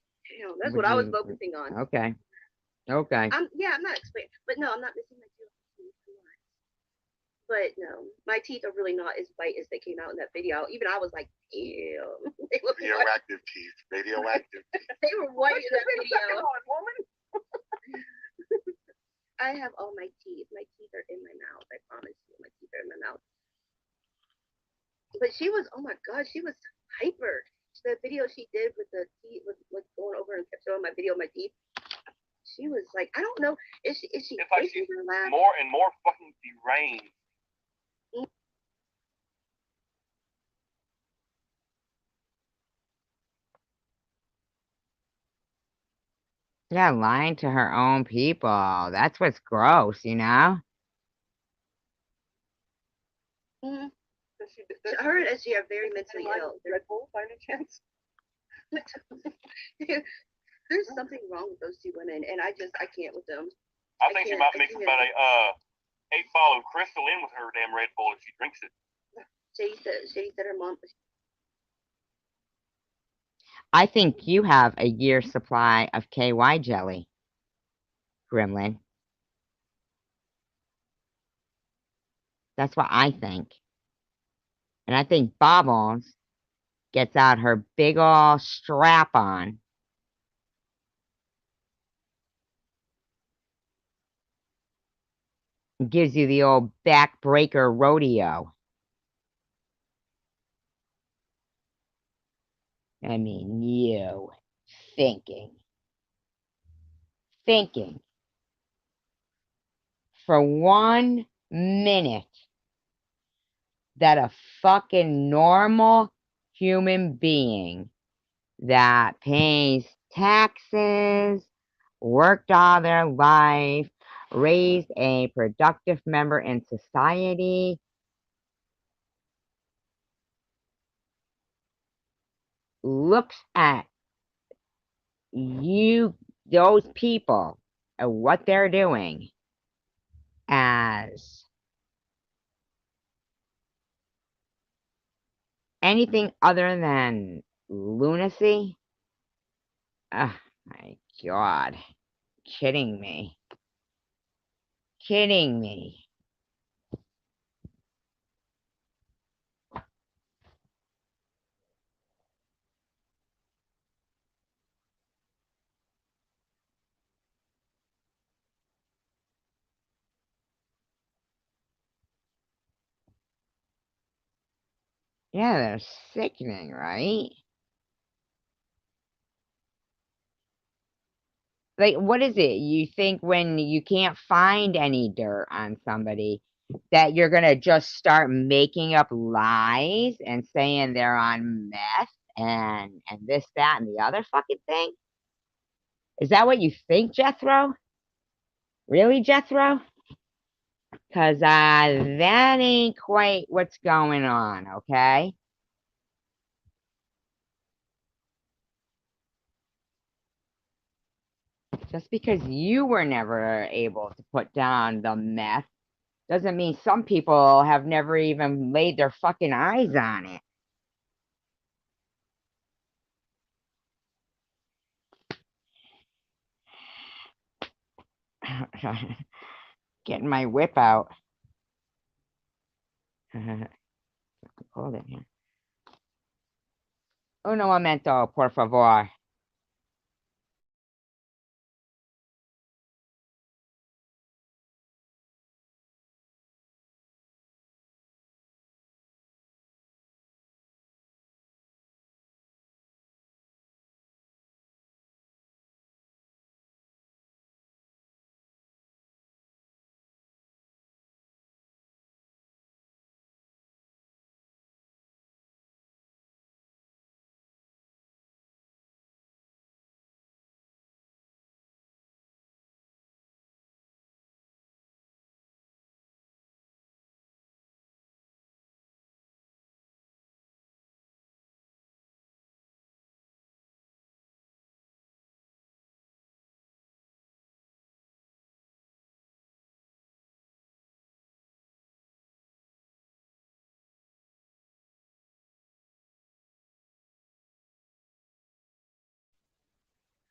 that's what I was focusing on. Okay. Okay. I'm not explaining, but no, I'm not missing my teeth. But no, my teeth are really not as white as they came out in that video. Even I was like, ew. They look Radioactive teeth. Radioactive teeth. They were white in that video. On, woman. I have all my teeth. My teeth are in my mouth. I promise you, my teeth are in my mouth. But she was, oh my god, she was hyper. The video she did with the teeth, was going over and kept showing my video of my teeth. She was like, I don't know, is she? It's like she's more and more fucking deranged. Yeah, lying to her own people. That's what's gross, you know? Mm-hmm. Her and SG are very mentally ill. Red Bull, by any chance? There's something wrong with those two women, and I can't with them. I think she might mix about a 8-ball of Crystal in with her damn Red Bull if she drinks it. Shady said her mom. I think you have a year's supply of KY jelly, Gremlin. That's what I think. And I think Bobbles gets out her big ol' strap on. And gives you the old backbreaker rodeo. I mean, you thinking for 1 minute that a fucking normal human being that pays taxes, worked all their life, raised a productive member in society, looks at those people, and what they're doing as anything other than lunacy. Oh my god. Kidding me. Kidding me. Yeah, they're sickening, right? Like, what is it? You think when you can't find any dirt on somebody that you're gonna just start making up lies and saying they're on meth and this, that, and the other fucking thing? Is that what you think, Jethro? Really, Jethro? Because that ain't quite what's going on, okay? Just because you were never able to put down the meth doesn't mean some people have never even laid their fucking eyes on it. Getting my whip out. Hold it here. Un momento, por favor.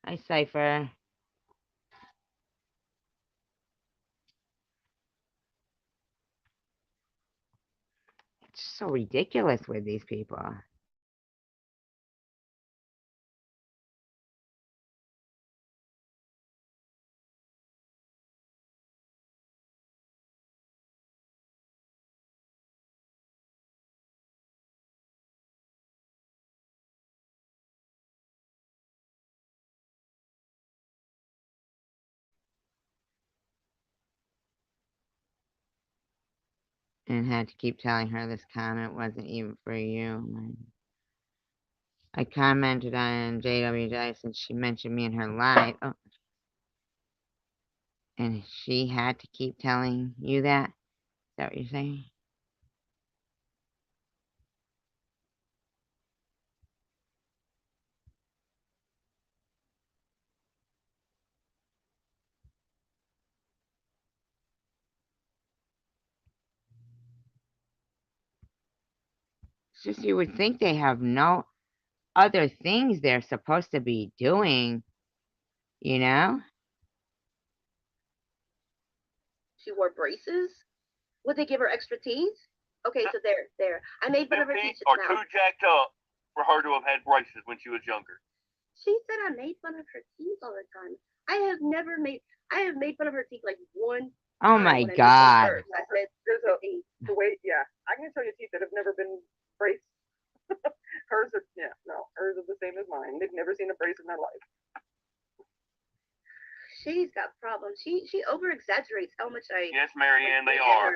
Hi, Cypher. It's so ridiculous with these people. And had to keep telling her this comment wasn't even for you. I commented on JWJ since she mentioned me in her live. Oh. And she had to keep telling you that? Is that what you're saying? It's just you would think they have no other things they're supposed to be doing, you know? She wore braces. Would they give her extra teeth? Okay, so there. I made fun of her teeth Are now. too jacked up for her to have had braces when she was younger. She said I made fun of her teeth all the time. I have made fun of her teeth like one. Oh my God. I said the way, yeah, I can show you teeth that have never been braced. Hers are, yeah, no, hers are the same as mine. They've never seen a brace in their life. She's got problems. She over exaggerates how much I. Yes, Marianne, they are.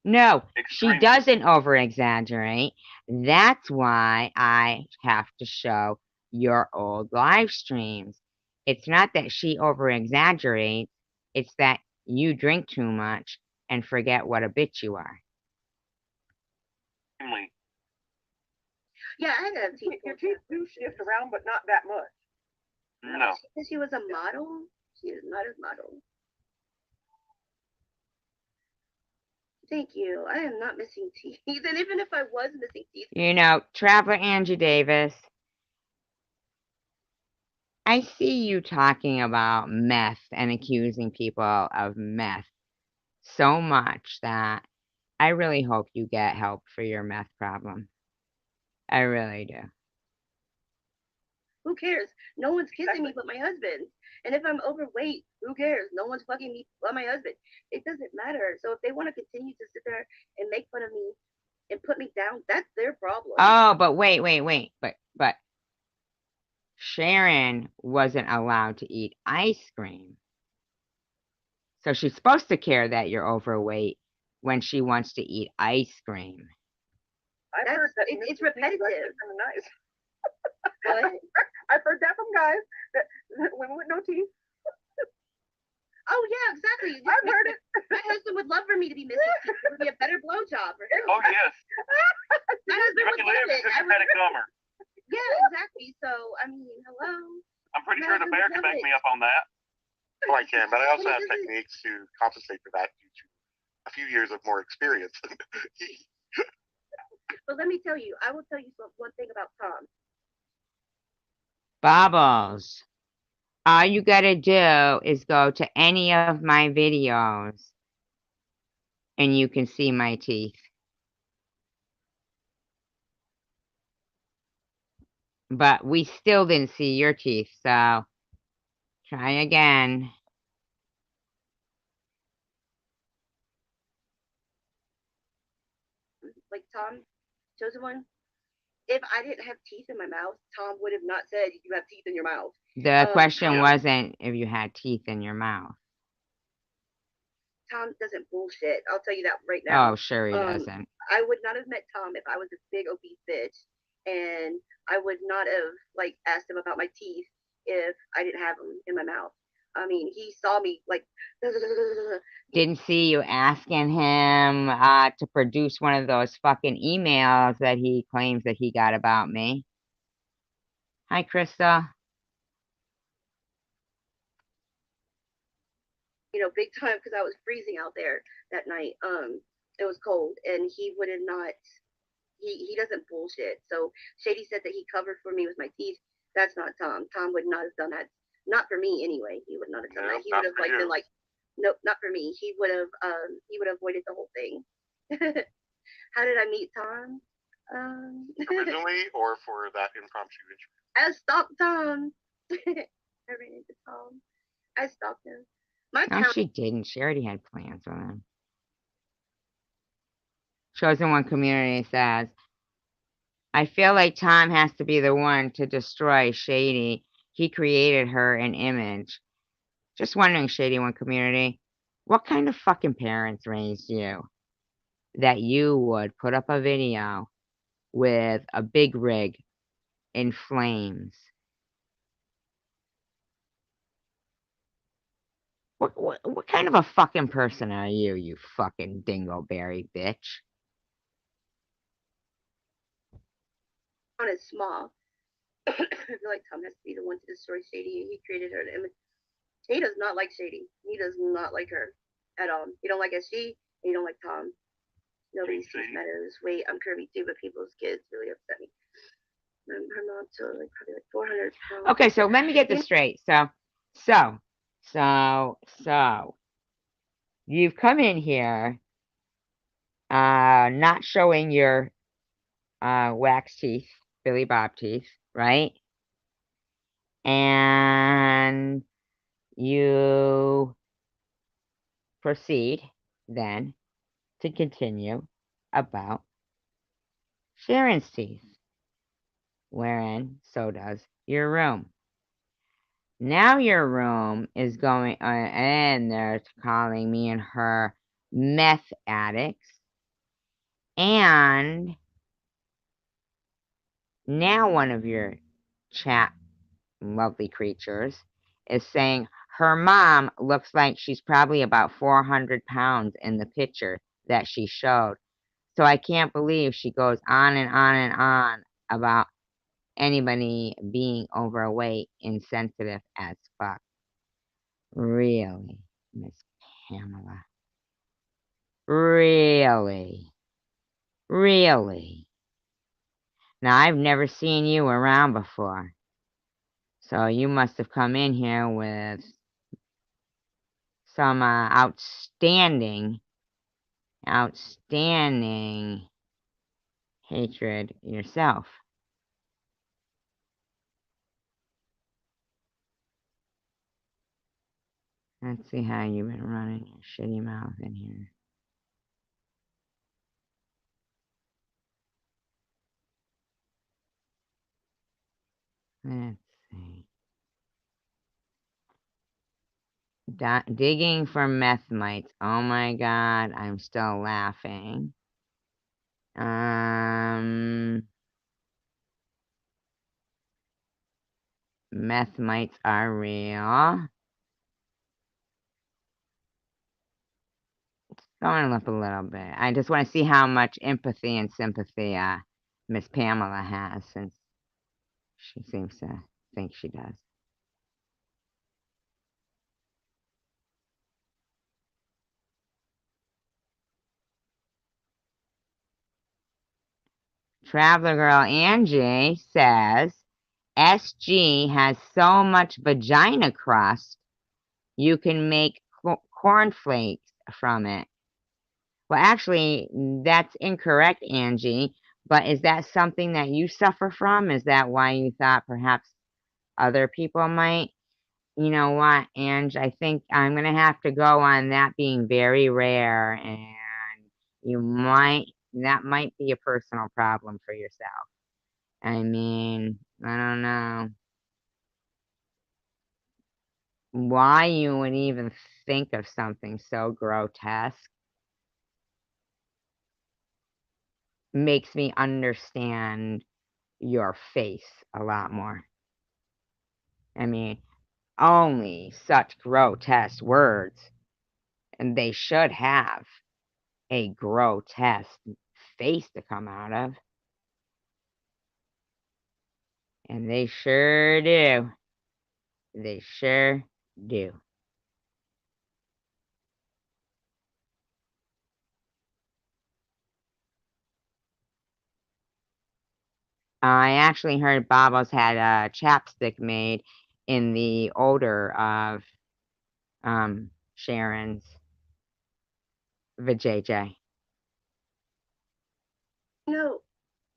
No, Extremely. she doesn't over exaggerate. That's why I have to show your old live streams. It's not that she over exaggerates, it's that you drink too much and forget what a bitch you are. Yeah, I had a teeth. Your teeth do shift around, but not that much. No. Because she was a model. She is not a model. Thank you. I am not missing teeth. And even if I was missing teeth. You know, Traveler Angie Davis, I see you talking about meth and accusing people of meth so much that I really hope you get help for your meth problem. I really do. Who cares? No one's kissing me but my husband. And if I'm overweight, who cares? No one's fucking me but my husband. It doesn't matter. So if they want to continue to sit there and make fun of me and put me down, that's their problem. Oh, but wait. But Sharon wasn't allowed to eat ice cream. So she's supposed to care that you're overweight when she wants to eat ice cream. I've heard that it's repetitive. Kind of nice. What? I've heard that from guys that women with no teeth. Oh yeah, exactly. I've heard it. My husband would love for me to be missing teeth. It would be a better blowjob for him. Oh yes. My husband would love it. I would. Gummer. Yeah, exactly. So I mean, hello. I'm pretty sure the bear can back me up on that. Oh, I can, but I also have techniques to compensate for that due to a few years of more experience. But let me tell you, I will tell you one thing about Tom. Bubbles, all you gotta do is go to any of my videos and you can see my teeth. But we still didn't see your teeth, so try again. Like Tom, chosen one. If I didn't have teeth in my mouth, Tom would have not said you have teeth in your mouth. The question wasn't if you had teeth in your mouth. Tom doesn't bullshit. I'll tell you that right now. Oh, sure he doesn't. I would not have met Tom if I was a big obese bitch, and I would not have like asked him about my teeth if I didn't have them in my mouth. I mean, he saw me like. Didn't see you asking him to produce one of those fucking emails that he claims that he got about me. Hi, Krista. You know, big time, because I was freezing out there that night. It was cold, and he would have not. He doesn't bullshit. So Shady said that he covered for me with my teeth. That's not Tom. Tom would not have done that. Not for me anyway. He would not have done that. He would have like been like, nope, not for me. He would have avoided the whole thing. How did I meet Tom? Originally, or for that impromptu intro? I stalked Tom. I ran into Tom. I stalked him. No, she didn't. She already had plans with him. Chosen One Community says, I feel like Tom has to be the one to destroy Shady. He created her an image. Just wondering, Shady One Community, what kind of fucking parents raised you that you would put up a video with a big rig in flames? What kind of a fucking person are you, you fucking dingleberry bitch? Tom is small. I feel like Tom has to be the one to destroy Shady. He created her an image. He does not like Shady. He does not like her at all. He don't like SG, and he don't like Tom. Nobody's teeth matters. Wait, I'm curvy too, but people's kids really upset me. Her mom's so like probably like 400 pounds. Okay, so let me get this straight. So you've come in here not showing your wax teeth, Billy Bob teeth, right? And you proceed then to continue about Sharon's teeth, wherein so does your room. Now your room is going and they're calling me and her meth addicts. And now one of your chat lovely creatures is saying her mom looks like she's probably about 400 pounds in the picture that she showed. So I can't believe she goes on and on and on about anybody being overweight, insensitive as fuck. Really, Miss Pamela? Really? Really? Now, I've never seen you around before. So you must have come in here with some outstanding hatred yourself. Let's see how you've been running your shitty mouth in here. Let's see. Digging for meth mites. Oh my god, I'm still laughing. Meth mites are real. Going up a little bit. I just want to see how much empathy and sympathy Miss Pamela has, since she seems to think she does. Traveler Girl Angie says, SG has so much vagina crust, you can make cornflakes from it. Well, actually, that's incorrect, Angie. But is that something that you suffer from? Is that why you thought perhaps other people might? You know what, Ange? I think I'm going to have to go on that being very rare, and that might be a personal problem for yourself. I mean, I don't know why you would even think of something so grotesque. Makes me understand your face a lot more. I mean, only such grotesque words, and they should have a grotesque face to come out of. And they sure do. They sure do. I actually heard Babos had a chapstick made in the odor of Sharon's vajayjay.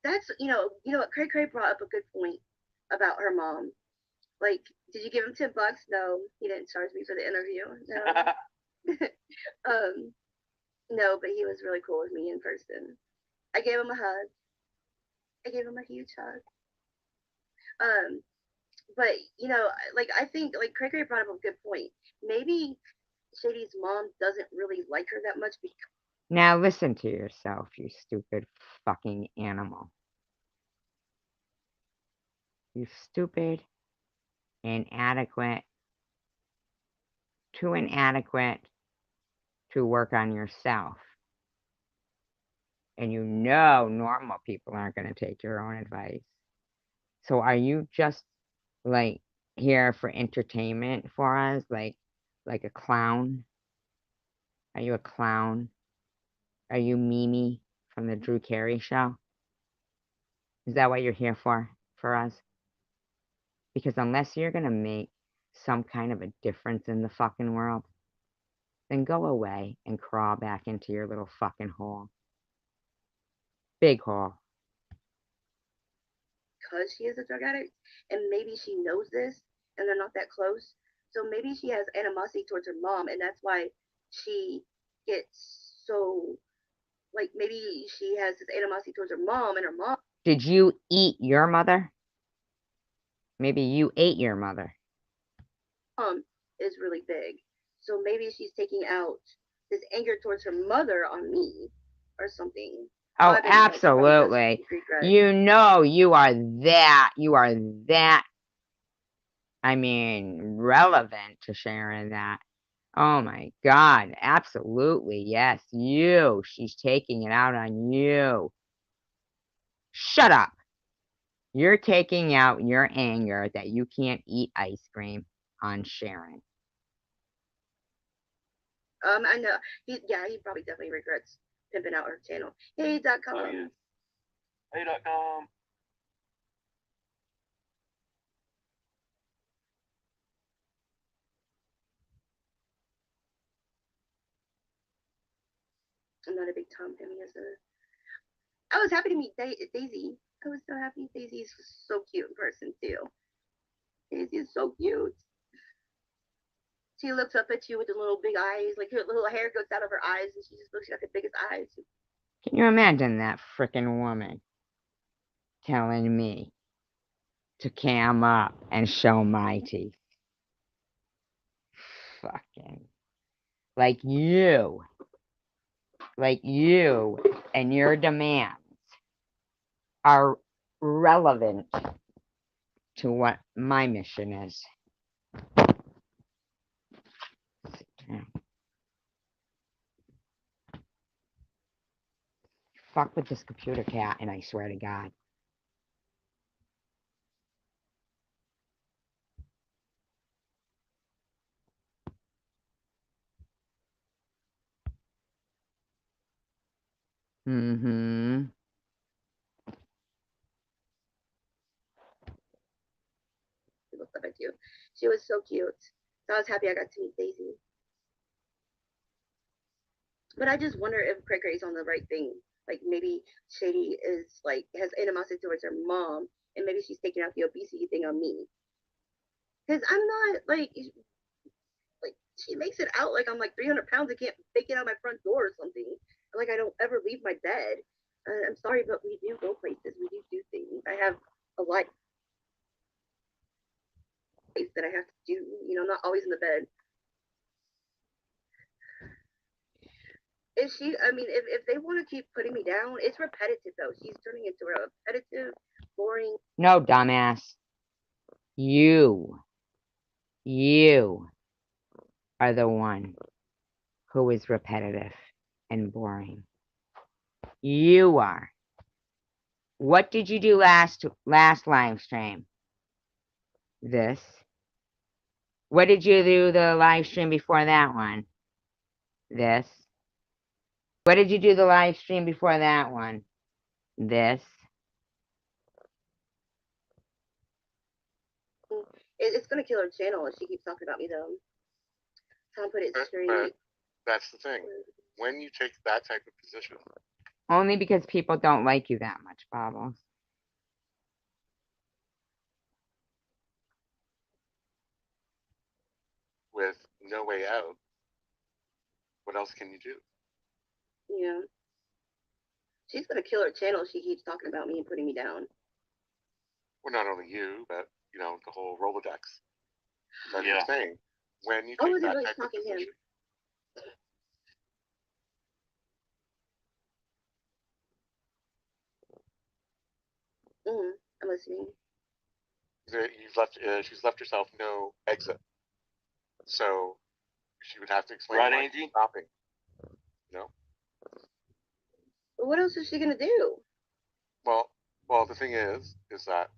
That's what Cray Cray brought up a good point about her mom. Like, did you give him $10? No, he didn't charge me for the interview. No. No, but he was really cool with me in person. I gave him a hug. I gave him a huge hug. But like I think like Cray Cray brought up a good point. Maybe Shady's mom doesn't really like her that much because. Now listen to yourself, you stupid fucking animal. You stupid, inadequate, too inadequate to work on yourself. And normal people aren't going to take your own advice. So are you just like here for entertainment for us, like a clown? Are you a clown? Are you Mimi from the Drew Carey show? Is that what you're here for us? Because unless you're going to make some kind of a difference in the fucking world, then go away and crawl back into your little fucking hole. Big hole. Because she is a drug addict, and maybe she knows this, and they're not that close. So maybe she has animosity towards her mom, and that's why she gets so, like, maybe she has this animosity towards her mom, and her mom. Did you eat your mother? Maybe you ate your mother. Is really big. So maybe she's taking out this anger towards her mother on me or something. Oh, absolutely. You are that, I mean, relevant to sharing that. Oh my God, absolutely, yes, you. She's taking it out on you. Shut up. You're taking out your anger that you can't eat ice cream on Sharon. I know. He probably definitely regrets pimping out her channel. Hey.com. Oh, yeah. Hey.com. I'm not a big Tom Pimmy as I was happy to meet Daisy. I was so happy. Daisy's so cute in person too. Daisy is so cute. She looks up at you with the little big eyes, like her little hair goes out of her eyes, and she just looks like the biggest eyes. Can you imagine that frickin' woman telling me to cam up and show my teeth? Fucking. Like you and your demands are relevant to what my mission is. Fuck with this computer, cat, and I swear to God. Mm-hmm. She looked up at you. She was so cute. So I was happy I got to meet Daisy. But I just wonder if Cray Cray's on the right thing. Like maybe Shady is like has animosity towards her mom, and maybe she's taking out the obesity thing on me. Because I'm not like she makes it out like I'm like 300 pounds and can't make it out my front door or something. Like I don't ever leave my bed. I'm sorry, but we do go places. We do things. I have a life that I have to do. You know, not always in the bed. If she, I mean, if they want to keep putting me down, it's repetitive though. She's turning into a repetitive, boring. No, dumbass. You are the one who is repetitive and boring. You are. What did you do last live stream? This. What did you do the live stream before that one? This. What did you do the live stream before that one? This. It's gonna kill her channel if she keeps talking about me though. Tom put it straight. That's the thing. When you take that type of position, Only because people don't like you that much, Bobbles. with no way out, what else can you do? Yeah. She's gonna kill her channel if she keeps talking about me and putting me down. Well, not only you, but you know the whole Rolodex. That's what I'm saying. When you take is it that really type of talking position, him? I'm listening. she's left herself no exit. So she would have to explain Right, why Angie? she's stopping. You know? But what else is she gonna do? Well, the thing is that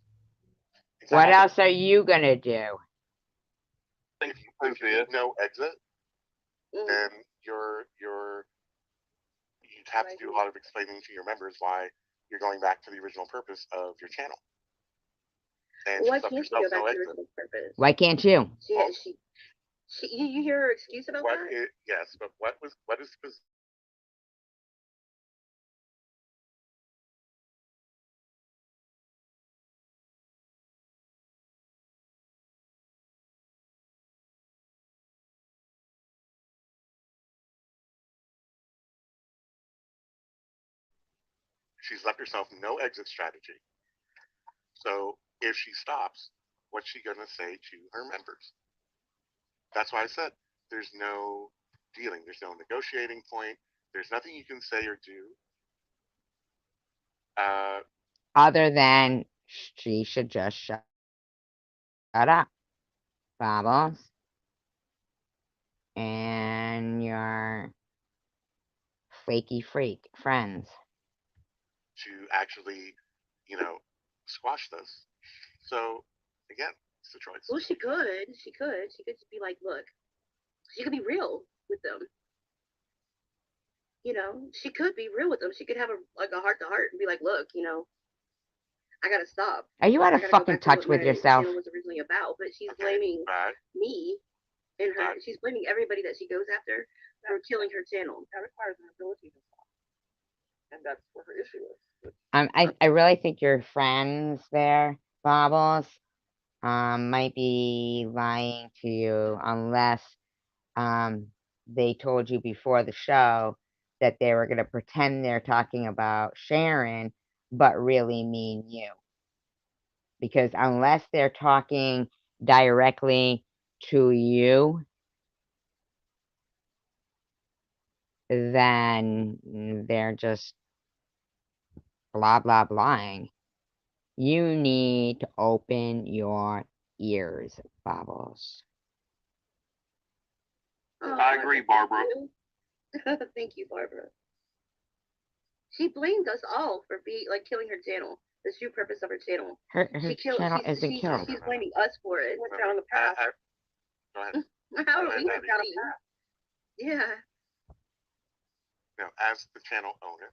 What else are you gonna do? if you no exit, then you'd have to do a lot of explaining to your members why you're going back to the original purpose of your channel. And why can't she go back to the original purpose? Why can't you? You hear her excuse about that? Yes, but what is the she's left herself no exit strategy. So if she stops, what's she gonna say to her members? That's why I said there's no dealing, there's no negotiating point, there's nothing you can say or do. Other than she should just shut up, Bobbles. And your flaky freak friends. To actually, squash this. So again, it's a choice. Well, she could. She could just be like, look, she could be real with them. You know, she could be real with them. She could have a heart to heart and be like, look, I gotta stop. Are you out of fucking touch with yourself? Was originally about, but she's blaming me and her. She's blaming everybody that she goes after for killing her channel. That requires an ability to stop, and that's where her issue is. I really think your friends there, Bobbles, might be lying to you unless they told you before the show that they were going to pretend they're talking about Sharon, but really mean you. Because unless they're talking directly to you, then they're just blah, blah, blahing. You need to open your ears, Bobbles. I agree, Barbara. Thank you, Barbara. She blamed us all for killing her channel. The true purpose of her channel. Her channel isn't killed. She's blaming us for it. Went down the path. Go ahead. How do we went down the path? Yeah. Now, as the channel owner,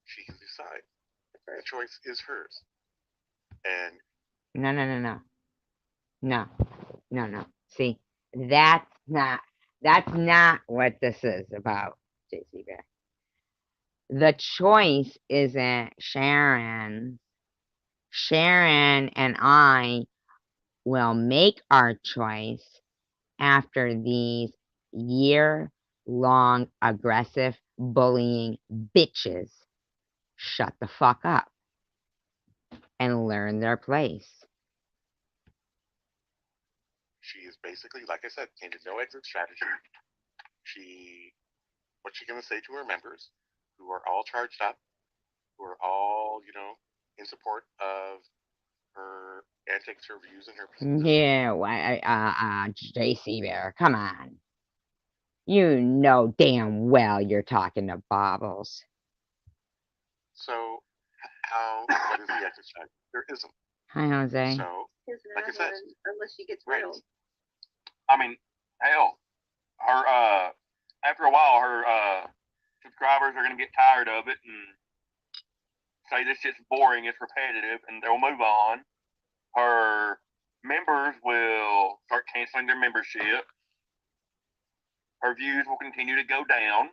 she can decide. The choice is hers. And No. See, that's not what this is about. JC Bear. The choice isn't Sharon. Sharon and I will make our choice after these year-long aggressive bullying bitches shut the fuck up and learn their place. She is basically, like I said, into no exit strategy. What's she going to say to her members, who are all charged up, who are all, in support of her antics, her views, and her positions? Yeah, JC Bear, come on. You know damn well you're talking to Bobbles. So, what is the exit strategy? There isn't. Hi, Jose. So, like I said, unless she gets right. real. I mean, hell, her after a while, her subscribers are gonna get tired of it and say this shit's boring, it's repetitive, and they'll move on. Her members will start canceling their membership. Her views will continue to go down.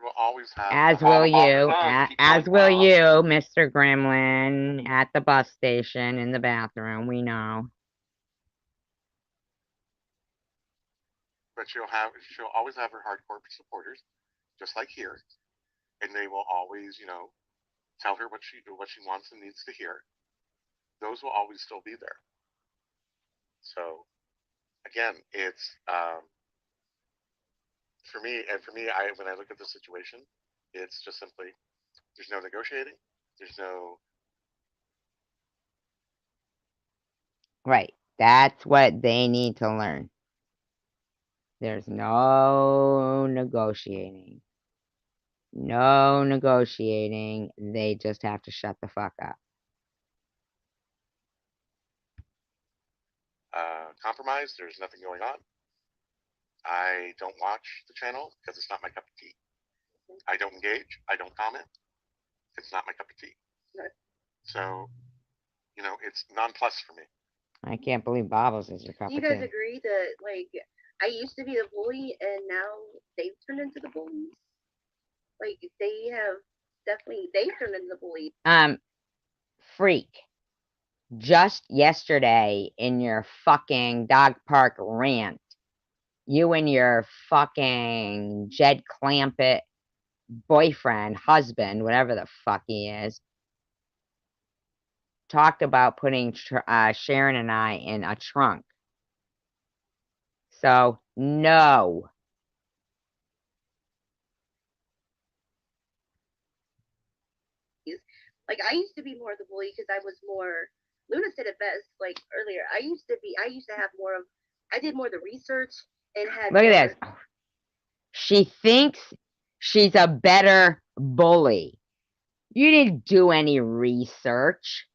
Will always have. As will you, as will you, Mr. Gremlin, at the bus station, in the bathroom, we know. But she'll always have her hardcore supporters, just like here, and they will always, tell her what she wants and needs to hear. Those will always still be there. So, again, it's for me, when I look at the situation, it's just simply there's no negotiating, there's no. Right, that's what they need to learn. There's no negotiating. No negotiating. They just have to shut the fuck up. Compromise. There's nothing going on. I don't watch the channel because it's not my cup of tea. I don't engage. I don't comment. It's not my cup of tea. Right. So, it's non-plus for me. I can't believe Bobbles is your cup of tea. Do you guys agree that, like, I used to be the bully and now they've turned into the bullies? Like, they've turned into the bully. Freak. Just yesterday in your fucking dog park rant, you and your fucking Jed Clampett boyfriend, husband, whatever the fuck he is, talked about putting Sharon and I in a trunk. So, no. Like, I used to be more of the bully because I was more, Luna said it best, like, earlier. I used to have more of, I did more of the research and had. Look at this. She thinks she's a better bully. You didn't do any research.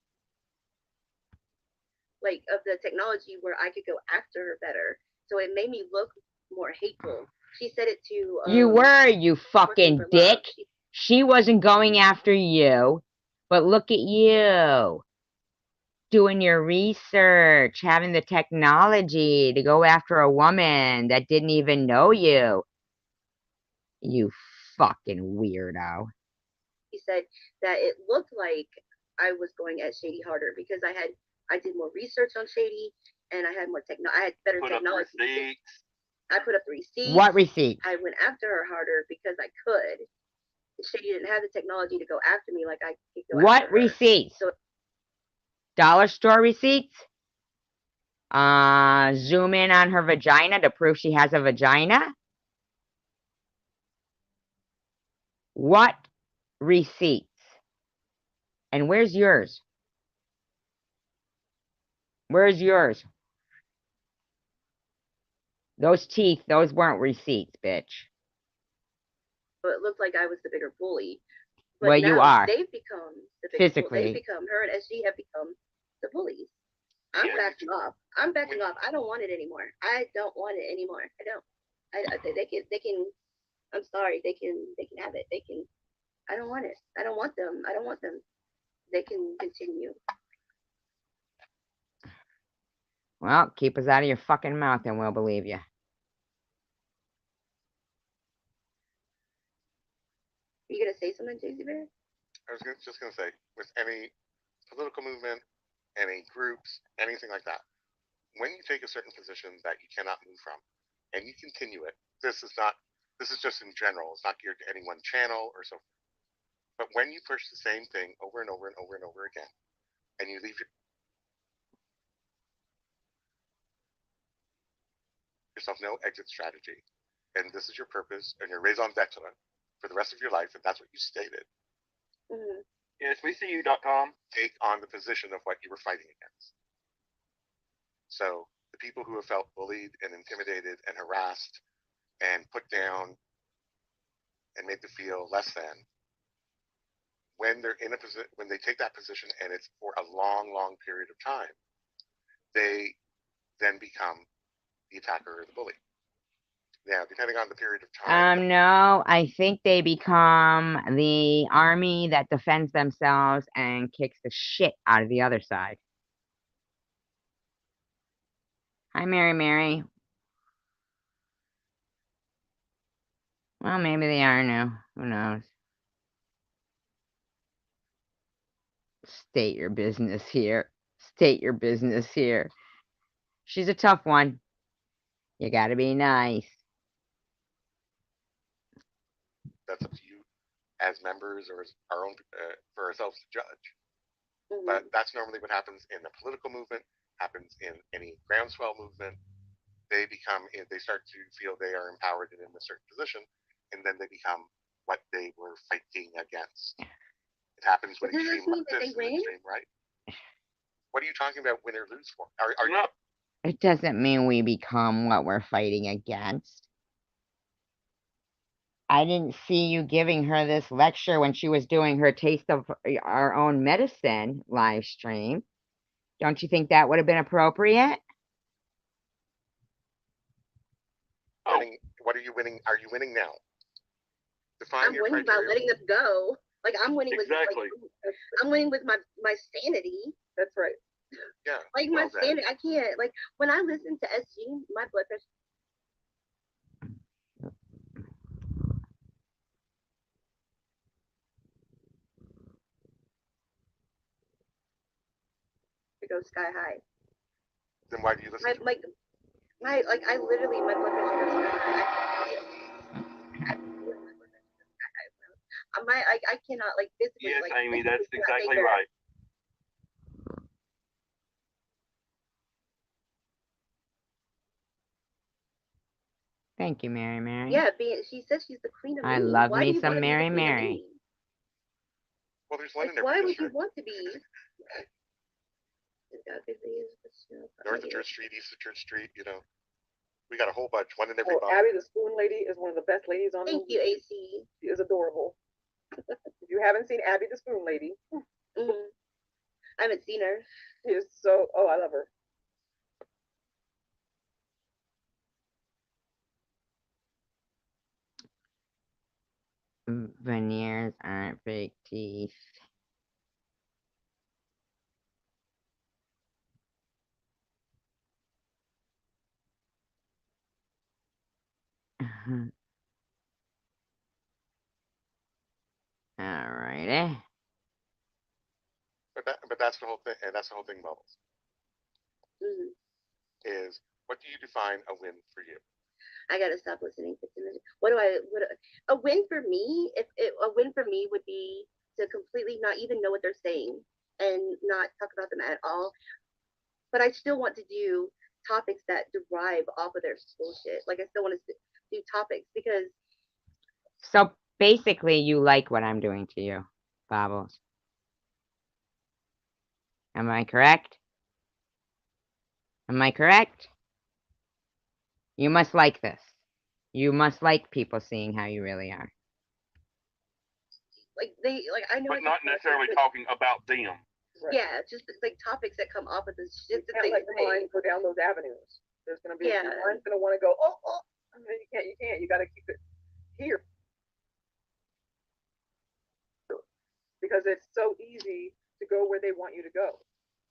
Like, of the technology where I could go after her better. So it made me look more hateful. She said it to. You were, you fucking dick. She wasn't going after you. But look at you. Doing your research, having the technology to go after a woman that didn't even know you. You fucking weirdo. He said that it looked like I was going at Shady harder because I did more research on Shady and I had better technology. I put up the receipts. What receipts? I went after her harder because I could. Shady didn't have the technology to go after me like I could go what after her. Receipts? So, dollar store receipts? Zoom in on her vagina to prove she has a vagina? What receipts? And where's yours? Where's yours? Those teeth, those weren't receipts, bitch. So it looked like I was the bigger bully. But well, you are. They've become the bigger physically. They've become, her and SG have become the bullies. I'm backing off. I'm backing off. I don't want it anymore. I don't want it anymore. I don't. They can. I'm sorry. They can have it. They can. I don't want it. I don't want them. I don't want them. They can continue. Well, keep us out of your fucking mouth and we'll believe you. to say something, JC Bear? I was just going to say, with any political movement, any groups, anything like that, when you take a certain position that you cannot move from, and you continue it, this is just in general. It's not geared to any one channel or so. But when you push the same thing over and over and over and over again, and you leave yourself no exit strategy, and this is your purpose and your raison d'etre for the rest of your life, and that's what you stated. Mm-hmm. Yes, we see you.com. Take on the position of what you were fighting against. So the people who have felt bullied and intimidated and harassed and put down and made to feel less than, when they're in a position, when they take that position and it's for a long, long period of time, they then become the attacker or the bully. Now, depending on the period of time. No, I think they become the army that defends themselves and kicks the shit out of the other side. Hi, Mary. Well, maybe they are now. Who knows? State your business here. State your business here. She's a tough one. You gotta be nice. That's up to you as members or as our own for ourselves to judge. Mm-hmm. But that's normally what happens in the political movement, happens in any groundswell movement. They start to feel they are empowered and in a certain position, and then they become what they were fighting against. It happens with extreme leftists and extreme right. What are you talking about win or lose for? Are you? It doesn't mean we become what we're fighting against. I didn't see you giving her this lecture when she was doing her Taste of Our Own Medicine live stream. Don't you think that would have been appropriate? Winning, what are you winning? Are you winning now? Define I'm winning criteria. By letting them go. Like I'm winning exactly. I'm winning with my sanity. That's right. Yeah. Like my sanity, I can't. Like when I listen to SG, my blood pressure. It goes sky high. Then why do you listen? I literally my blood pressure goes sky high. I cannot like physically. Yes, like, Amy, that's exactly right. Thank you, Mary. Yeah, she says she's the queen of I memes. love why me some Mary. Well, there's one in every why district. Would you want to be? North of Church Street, east of Church Street, we got a whole bunch. One in every block. Abby the Spoon Lady is one of the best ladies on. Thank you, AC. She is adorable. If you haven't seen Abby the Spoon Lady, I haven't seen her. She is so. Oh, I love her. Veneers aren't fake teeth. Alrighty. But that's the whole thing, and that's the whole thing, Bubbles. Is what do you define a win for you? I gotta stop listening to music. A win for me? A win for me would be to completely not even know what they're saying and not talk about them at all. But I still want to do topics that derive off of their bullshit. Like I still want to do topics because. So basically, you like what I'm doing to you, Bobbles. Am I correct? You must like this. You must like people seeing how you really are. I know. But not necessarily talking about them. Right. Yeah, just like topics that come off of this shit. You can't let your mind go down those avenues. There's gonna be your mind's gonna want to go. Oh. I mean, you can't. You got to keep it here because it's so easy to go where they want you to go,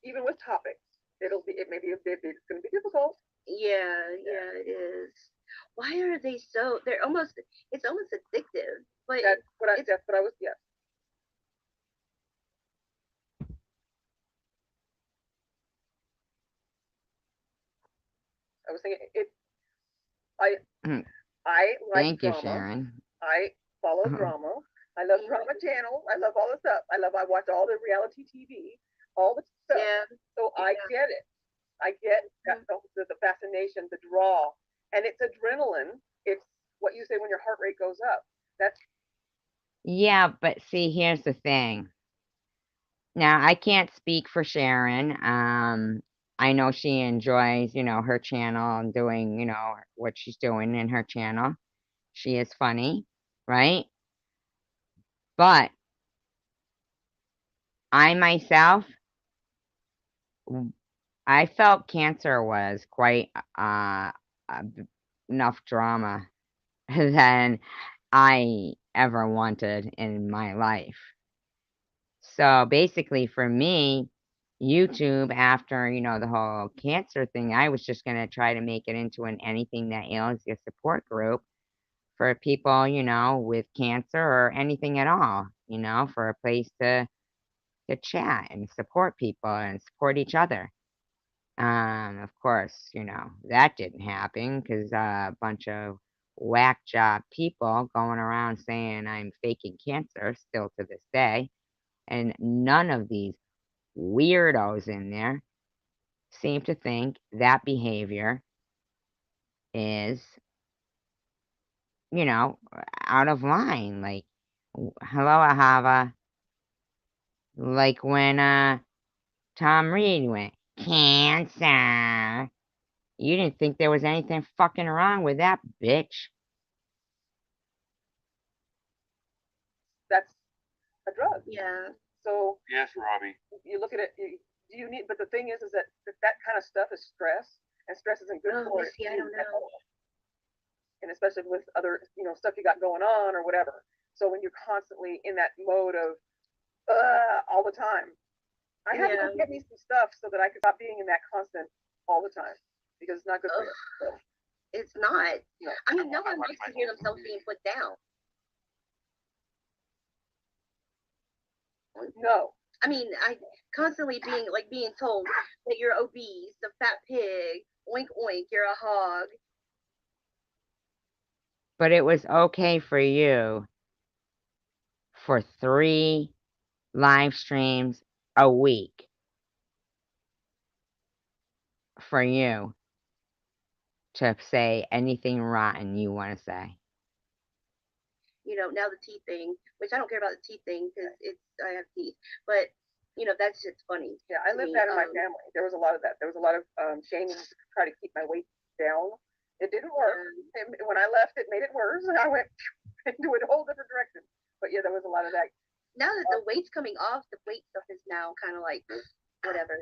even with topics. It's gonna be difficult. Yeah, it is. Why are they so? It's almost addictive. But That's what I was, yeah. I was thinking I Mm, like thank you, drama. Sharon. I follow drama. I love drama channel. I love all the stuff. I watch all the reality TV, all the stuff. yeah, So I get it. I get that, the fascination, the draw, and it's adrenaline. It's what you say when your heart rate goes up. That's Yeah, but see, here's the thing. Now, I can't speak for Sharon. I know she enjoys, her channel and doing, what she's doing in her channel. She is funny, right? But I myself, I felt cancer was quite enough drama than I ever wanted in my life. So basically, for me, YouTube, after the whole cancer thing, I was just going to try to make it into an anything that ails you support group for people, with cancer or anything at all, for a place to chat and support people and support each other. Of course, that didn't happen because a bunch of whack job people going around saying I'm faking cancer still to this day. And none of these weirdos in there seem to think that behavior is, out of line. Like, hello, Ahava. Like when Tom Reed went, cancer. You didn't think there was anything fucking wrong with that bitch. that's a drug. yeah. So Yes, Robbie. you look at it. You need, but the thing is that kind of stuff is stress, and stress isn't good Oh, for it. see, I don't know. And especially with other, stuff you got going on or whatever. So when you're constantly in that mode of all the time, I had to go get me some stuff so that I could stop being in that constant all the time because it's not good for you. So, It's not. no. I mean, no one likes to hear themselves being put down. No. I mean, I constantly being told that you're obese, a fat pig, oink oink, you're a hog. But it was okay for you for 3 live streams a week for you to say anything rotten you want to say. Now the teeth thing, which I don't care about the teeth thing because I have teeth, but that's just funny. Yeah, I lived that in my family. There was a lot of that. There was a lot of shaming to try to keep my weight down. It didn't work. And when I left, it made it worse, and I went into a whole different direction. But yeah, there was a lot of that. Now that the weight's coming off, the weight stuff is now kind of like whatever,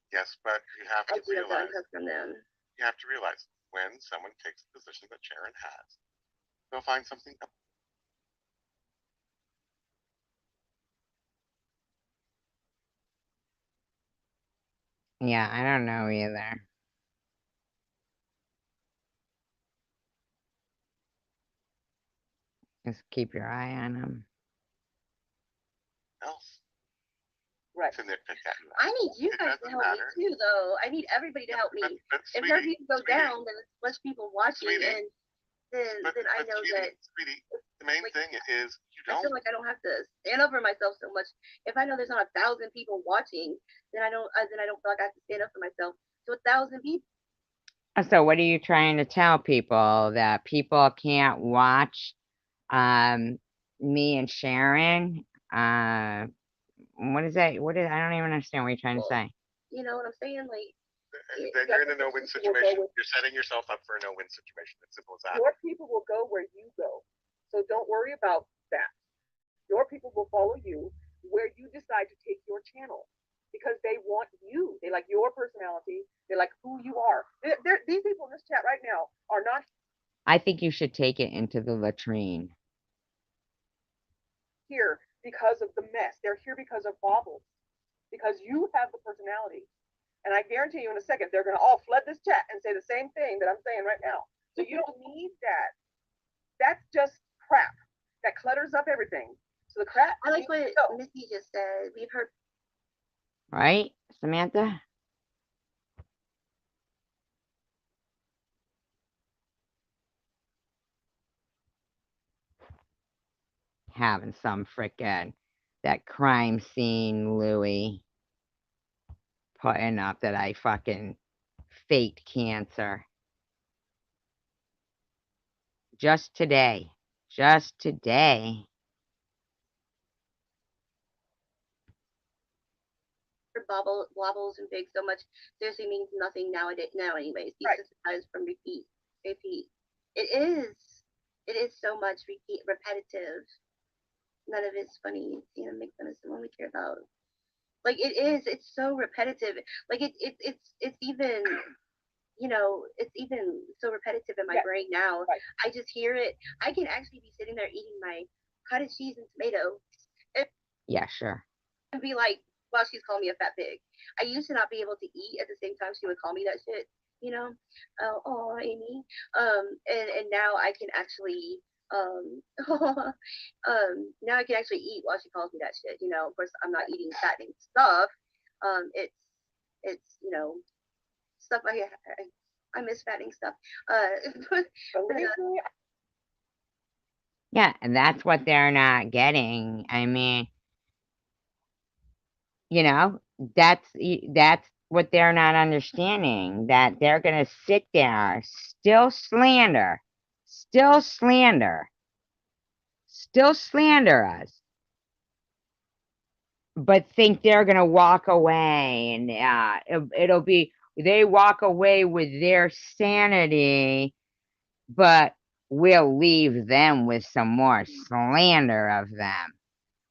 Yes, but you have to realize. From them. You have to realize when someone takes the position that Sharon has, they'll find something else. Yeah, I don't know either. Just keep your eye on them. Else. Right. I need you guys to help me too, though. I need everybody to help me. If her views go down, then it's less people watching, and then I know that. Sweetie, the main thing is you don't. I feel like I don't have to stand up for myself so much. If I know there's not 1,000 people watching, then I don't feel like I have to stand up for myself to 1,000 people. So what are you trying to tell people? That people can't watch me and Sharon? What is that? I don't even understand what you're trying to say. You know what I'm saying? Like, then you're in a no-win situation. You're setting yourself up for a no-win situation. It's simple as that. Your people will go where you go. So don't worry about that. Your people will follow you where you decide to take your channel because they want you. They like your personality. They like who you are. These people in this chat right now are not. I think you should take it into the latrine. Here because of the mess. They're here because of baubles. Because you have the personality. And I guarantee you in a second, they're going to all flood this chat and say the same thing that I'm saying right now. So you don't need that. That's just crap. That clutters up everything. So the crap. I like what Missy just said. We've heard. Right, Samantha? Having some frickin' that crime scene Louis putting up that I fucking faked cancer. Just today. Just today. Wobbles and big so much seriously means nothing nowadays. Now, anyways, desensitized from repeat. It is so much repetitive. None of it's funny. You know, make fun of someone we care about. Like it is. It's so repetitive. Like it's even. You know, it's even so repetitive in my brain now. I just hear it. I can actually be sitting there eating my cottage cheese and tomato. Yeah, sure. And be like, well, she's calling me a fat pig. I used to not be able to eat at the same time she would call me that shit, you know? Oh, Amy. And now I can actually, now I can actually eat while she calls me that shit, you know? Of course, I'm not eating fattening stuff. It's, you know, stuff I miss fattening stuff. Yeah, and that's what they're not getting. I mean, you know, that's what they're not understanding, that they're going to sit there, still slander us, but think they're going to walk away, and it'll be, they walk away with their sanity, but we'll leave them with some more slander of them.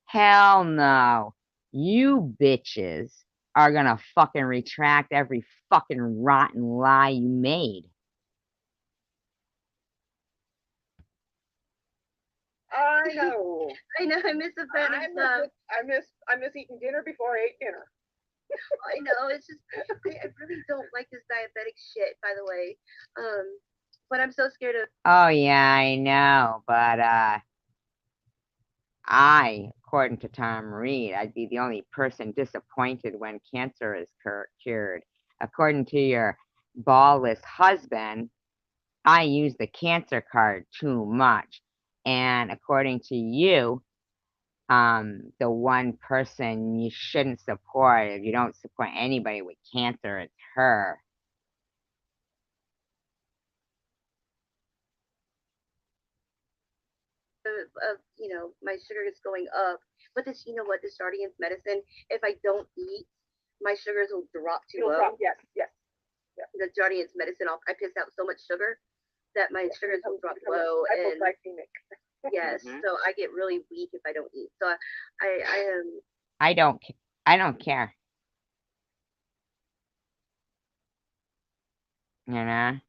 Hell no. You bitches are going to fucking retract every fucking rotten lie you made. I know. I know. I miss the fattening stuff. I miss eating dinner before I ate dinner. I know. It's just I really don't like this diabetic shit. By the way, but I'm so scared of. Oh yeah, I know, but according to Tom Reed, I'd be the only person disappointed when cancer is cured. According to your ballless husband, I use the cancer card too much. And according to you, the one person you shouldn't support, if you don't support anybody with cancer, it's her. You know, my sugar is going up, but this, you know what, this Jardiance medicine, if I don't eat, my sugars will drop too low. Yes. The Jardiance medicine, I piss out so much sugar that my sugars will drop low, and yes, so I get really weak if I don't eat. So I don't care. You know,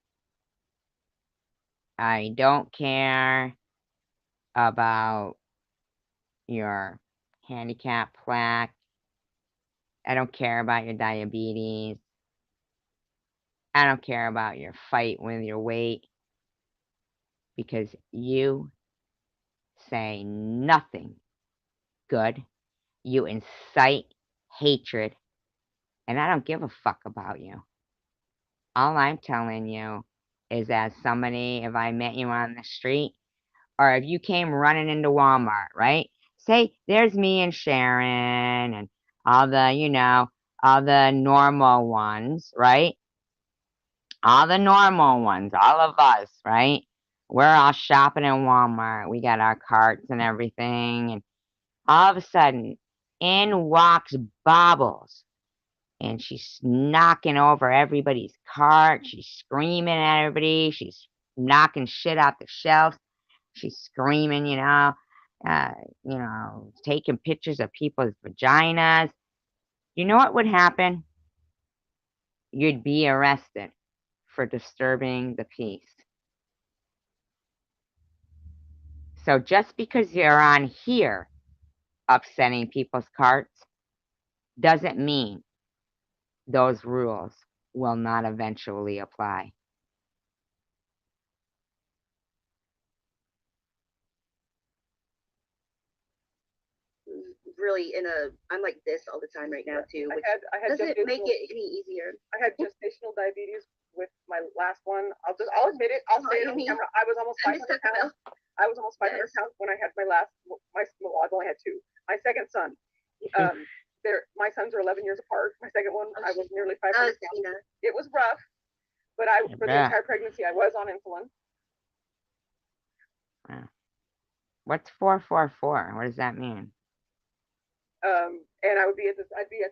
I don't care about your handicap plaque. I don't care about your diabetes. I don't care about your fight with your weight, because you say nothing good. You incite hatred, and I don't give a fuck about you. All I'm telling you is, as somebody, if I met you on the street, or if you came running into Walmart, right? Say, there's me and Sharon and all the, you know, all the normal ones, right? All the normal ones, all of us, right? We're all shopping in Walmart. We got our carts and everything. And all of a sudden, in walks Bobbles. And she's knocking over everybody's cart. She's screaming at everybody. She's knocking shit out the shelves. She's screaming, taking pictures of people's vaginas. You know what would happen? You'd be arrested for disturbing the peace. So just because you're on here upsetting people's carts doesn't mean those rules will not eventually apply. really I'm like this all the time right now too. Which I had doesn't make it any easier. I had gestational diabetes with my last one. I'll admit it. I'll say it on camera. I was almost 500 pounds. I was almost 500 pounds when I had my last. Well, I've only had two. My second son. My sons are 11 years apart. My second one, I was nearly 500 pounds. It was rough, but for the entire pregnancy, I was on insulin. What's 444? What does that mean? And I'd be at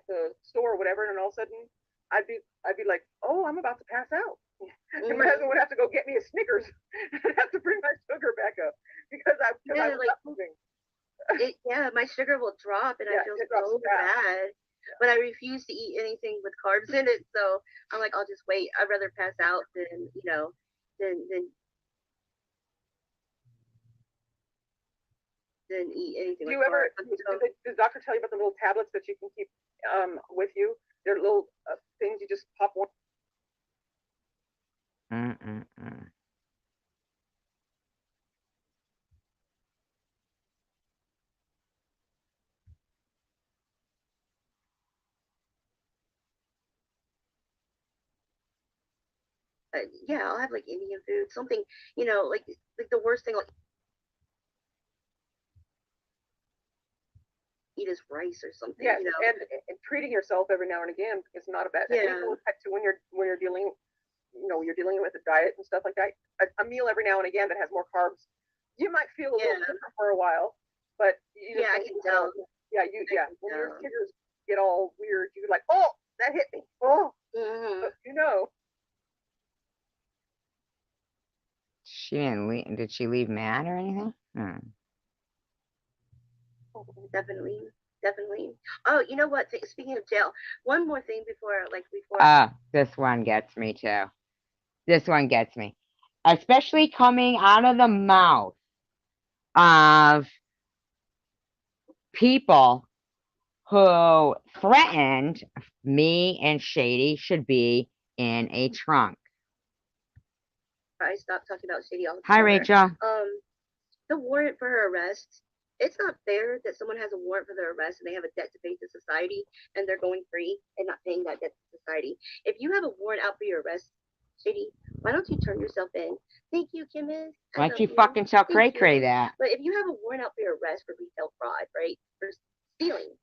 the store or whatever, and all of a sudden, I'd be like, oh, I'm about to pass out. And my husband would have to go get me a Snickers. I'd have to bring my sugar back up because I was not moving. My sugar will drop, and I feel so bad. But I refuse to eat anything with carbs in it, so I'm like, I'll just wait. I'd rather pass out than eat anything. Do you ever? Does the doctor tell you about the little tablets that you can keep with you? They're little things you just pop one. I'll have like Indian food, something, like the worst thing I'll eat is rice or something. Yes, and treating yourself every now and again is not a bad thing. When you're dealing, you're dealing with a diet and stuff like that. A meal every now and again that has more carbs, you might feel a little different for a while, but I can tell. When your sugars get all weird, you're like, oh, that hit me. Oh, but She didn't leave. Did she leave mad or anything? Definitely. Oh, you know what? Speaking of jail, one more thing before. This one gets me too. This one gets me, especially coming out of the mouth of people who threatened me and Shady should be in a trunk. I stopped talking about Shady all the time. Hi, Rachel. The warrant for her arrest. It's not fair that someone has a warrant for their arrest and they have a debt to pay to society and they're going free and not paying that debt to society. If you have a warrant out for your arrest, Shady, why don't you turn yourself in? Thank you, Kim. Why don't you fucking tell Cray Cray that? But if you have a warrant out for your arrest for retail fraud, right? For stealing,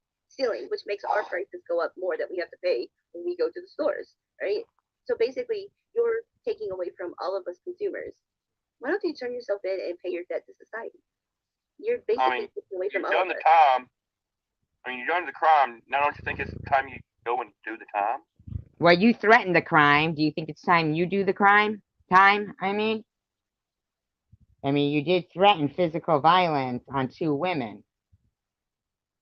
which makes our prices go up more that we have to pay when we go to the stores, right? So basically, you're taking away from all of us consumers. Why don't you turn yourself in and pay your debt to society? You're basically taking away from all of us. You're done the crime. Now don't you think it's time you go and do the time? Well, you threatened the crime. Do you think it's time you do the crime? I mean, you did threaten physical violence on 2 women.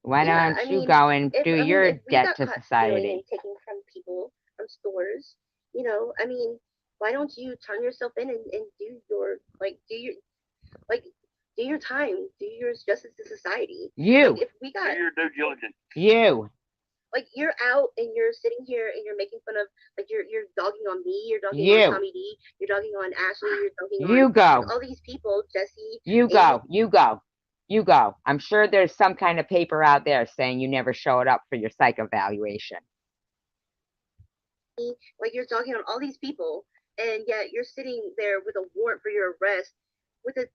Why don't you go and do your debt to society? And taking from people, from stores, why don't you turn yourself in and do your do your time, do your justice to society. You. Do your due diligence. You. You're out and you're sitting here and you're making fun of, you're dogging on me, you're dogging on Tommy D, you're dogging on Ashley, you're dogging on all these people, Jesse. You go. I'm sure there's some kind of paper out there saying you never showed up for your psych evaluation. You're dogging on all these people, and yet you're sitting there with a warrant for your arrest with a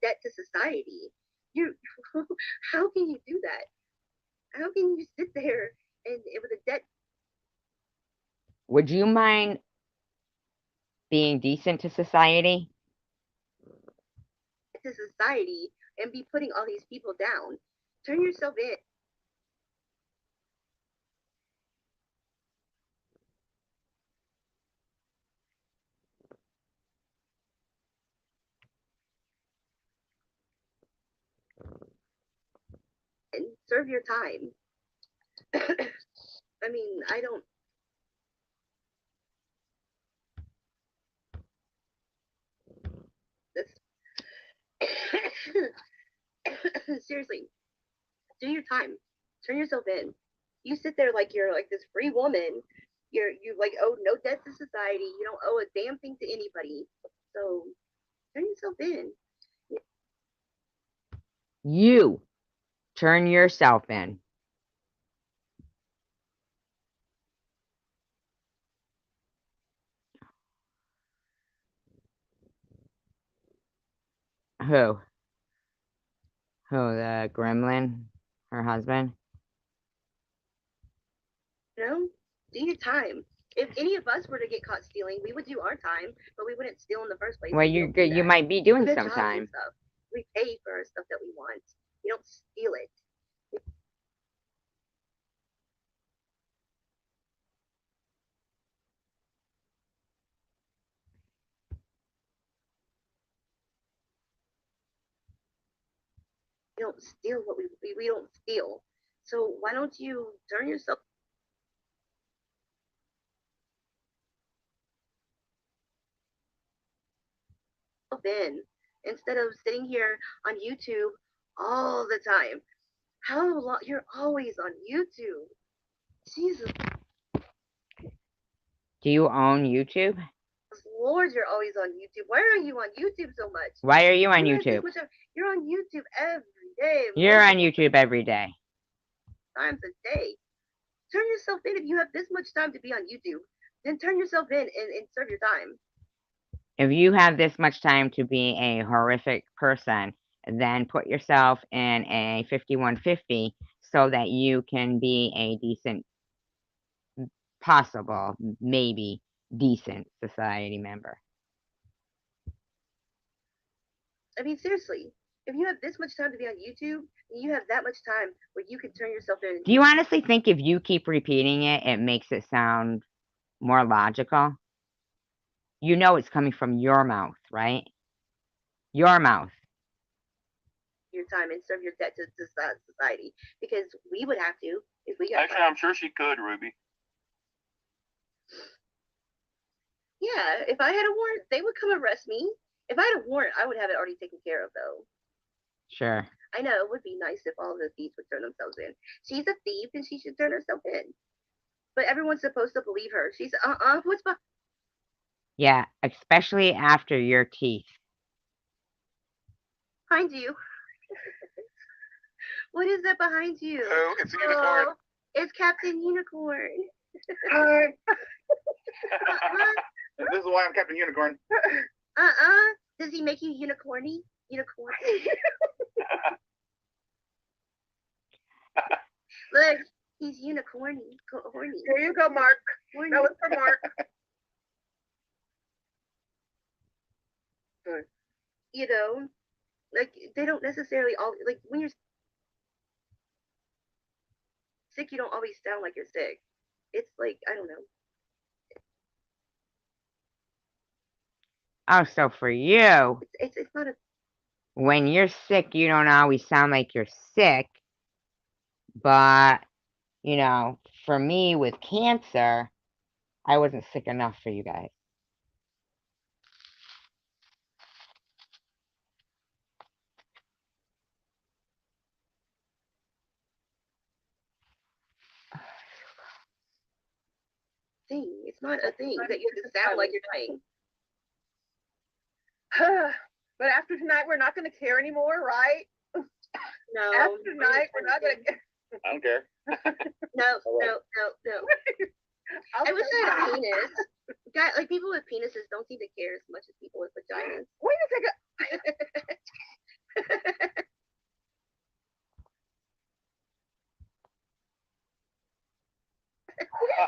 debt to society. How can you do that? How can you sit there and with a debt? Would you mind being decent to society? To society and be putting all these people down. Turn yourself in. And serve your time. I don't. Seriously, do your time. Turn yourself in. You sit there like you're like this free woman. You owe no debt to society. You don't owe a damn thing to anybody. So turn yourself in. You turn yourself in. Who? Who, the gremlin? Her husband? You know, do your time. If any of us were to get caught stealing, we would do our time, but we wouldn't steal in the first place. Well, you might be doing some time. Stuff. We pay for stuff that we want. You don't steal it. We don't steal what we don't steal. So why don't you turn yourself in instead of sitting here on YouTube all the time? How long? You're always on YouTube. Jesus Do you own YouTube? Lord, you're always on YouTube. Why are you on YouTube so much? Why are you on YouTube? You're on YouTube every day. You're on YouTube every day. Times a day. Turn yourself in. If you have this much time to be on YouTube, then turn yourself in and serve your time. If you have this much time to be a horrific person, then put yourself in a 5150 so that you can be a decent, possible, maybe decent society member. I mean, seriously, if you have this much time to be on YouTube, you have that much time where you can turn yourself in. Do you honestly think if you keep repeating it, it makes it sound more logical? You know it's coming from your mouth, right? Your mouth. Your time and serve your debt to society, because we would have to if we got. Actually, I'm sure she could, Ruby. Yeah, if I had a warrant, they would come arrest me. If I had a warrant, I would have it already taken care of, though. Sure. I know it would be nice if all the thieves would turn themselves in. She's a thief and she should turn herself in. But everyone's supposed to believe her. She's what's behind? Yeah, especially after your teeth. Behind you. What is that behind you? Oh, it's a unicorn. It's Captain Unicorn. This is why I'm Captain Unicorn. Does he make you unicorny? Unicorn. Look, he's unicorny. Horny. Here you go, Mark. Horny. That was for Mark. You know, like they don't necessarily all like when you're sick, you don't always sound like you're sick. It's like I don't know. Oh, so for you, It's not a. When you're sick, you don't always sound like you're sick. But, you know, for me with cancer, I wasn't sick enough for you guys. Thing. It's not a thing that you just sound like you're dying. But after tonight, we're not going to care anymore, right? No. After tonight, we're not going to care. I don't care. No. I wish I had a penis. God, like people with penises don't seem to care as much as people with vaginas. Wait a second.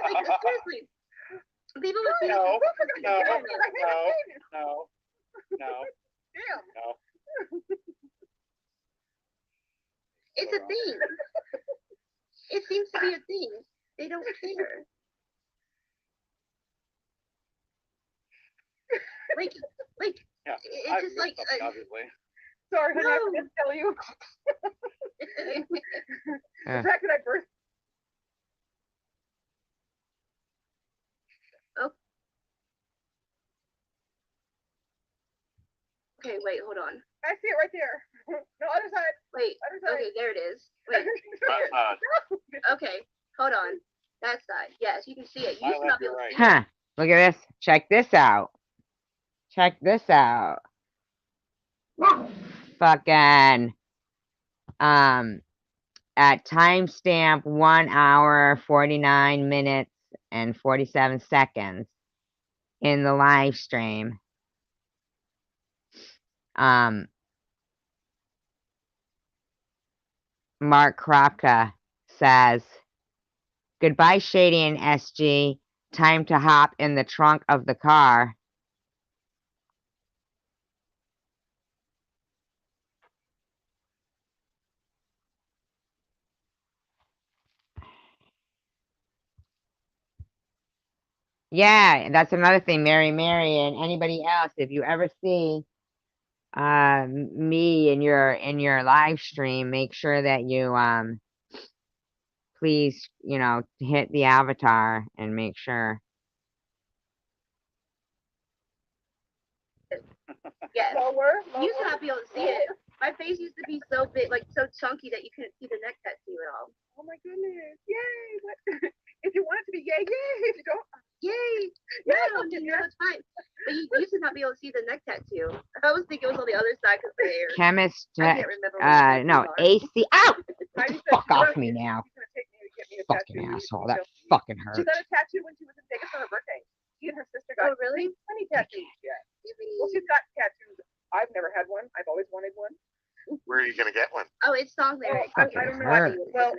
Like, seriously. People with penises. No. Damn. No. It's a thing. It seems to be a thing. They don't care. Like, Yeah, it's just like. obviously. Sorry, honey, No. I forgot to tell you. The fact that I birthed. Okay, wait, hold on. I see it right there. No, other side. Wait, Other side. okay, there it is. Wait, That side. okay, hold on. That side. Yes, you can see it. You My should left, not be your able to right. see it. Huh. Look at this. Check this out. Check this out. Fucking, at timestamp 1 hour, 49 minutes, and 47 seconds in the live stream. Mark Kropka says, "Goodbye, Shady and SG. Time to hop in the trunk of the car." Yeah, that's another thing, Mary, and anybody else. If you ever see me in your live stream, make sure that you please, hit the avatar and make sure. Yes. You used to not be able to see it. My face used to be so big, like so chunky that you couldn't see the neck tattoo at all. Oh my goodness! Yay! What? If you want it to be yay, yay! If you don't, yay! No, it's fine. But you used to not be able to see the neck tattoo. I always think it was on the other side because of the hair. Chemist, I can't remember. no, AC. Ow! Fuck off me now. Fucking asshole. That fucking hurts. She got a tattoo when she was in Vegas for her birthday. She and her sister got really? 20 tattoos. Yeah. Well, she's got tattoos. I've never had one. I've always wanted one. Where are you gonna get one? Oh, it's song lyrics. I don't know. Well,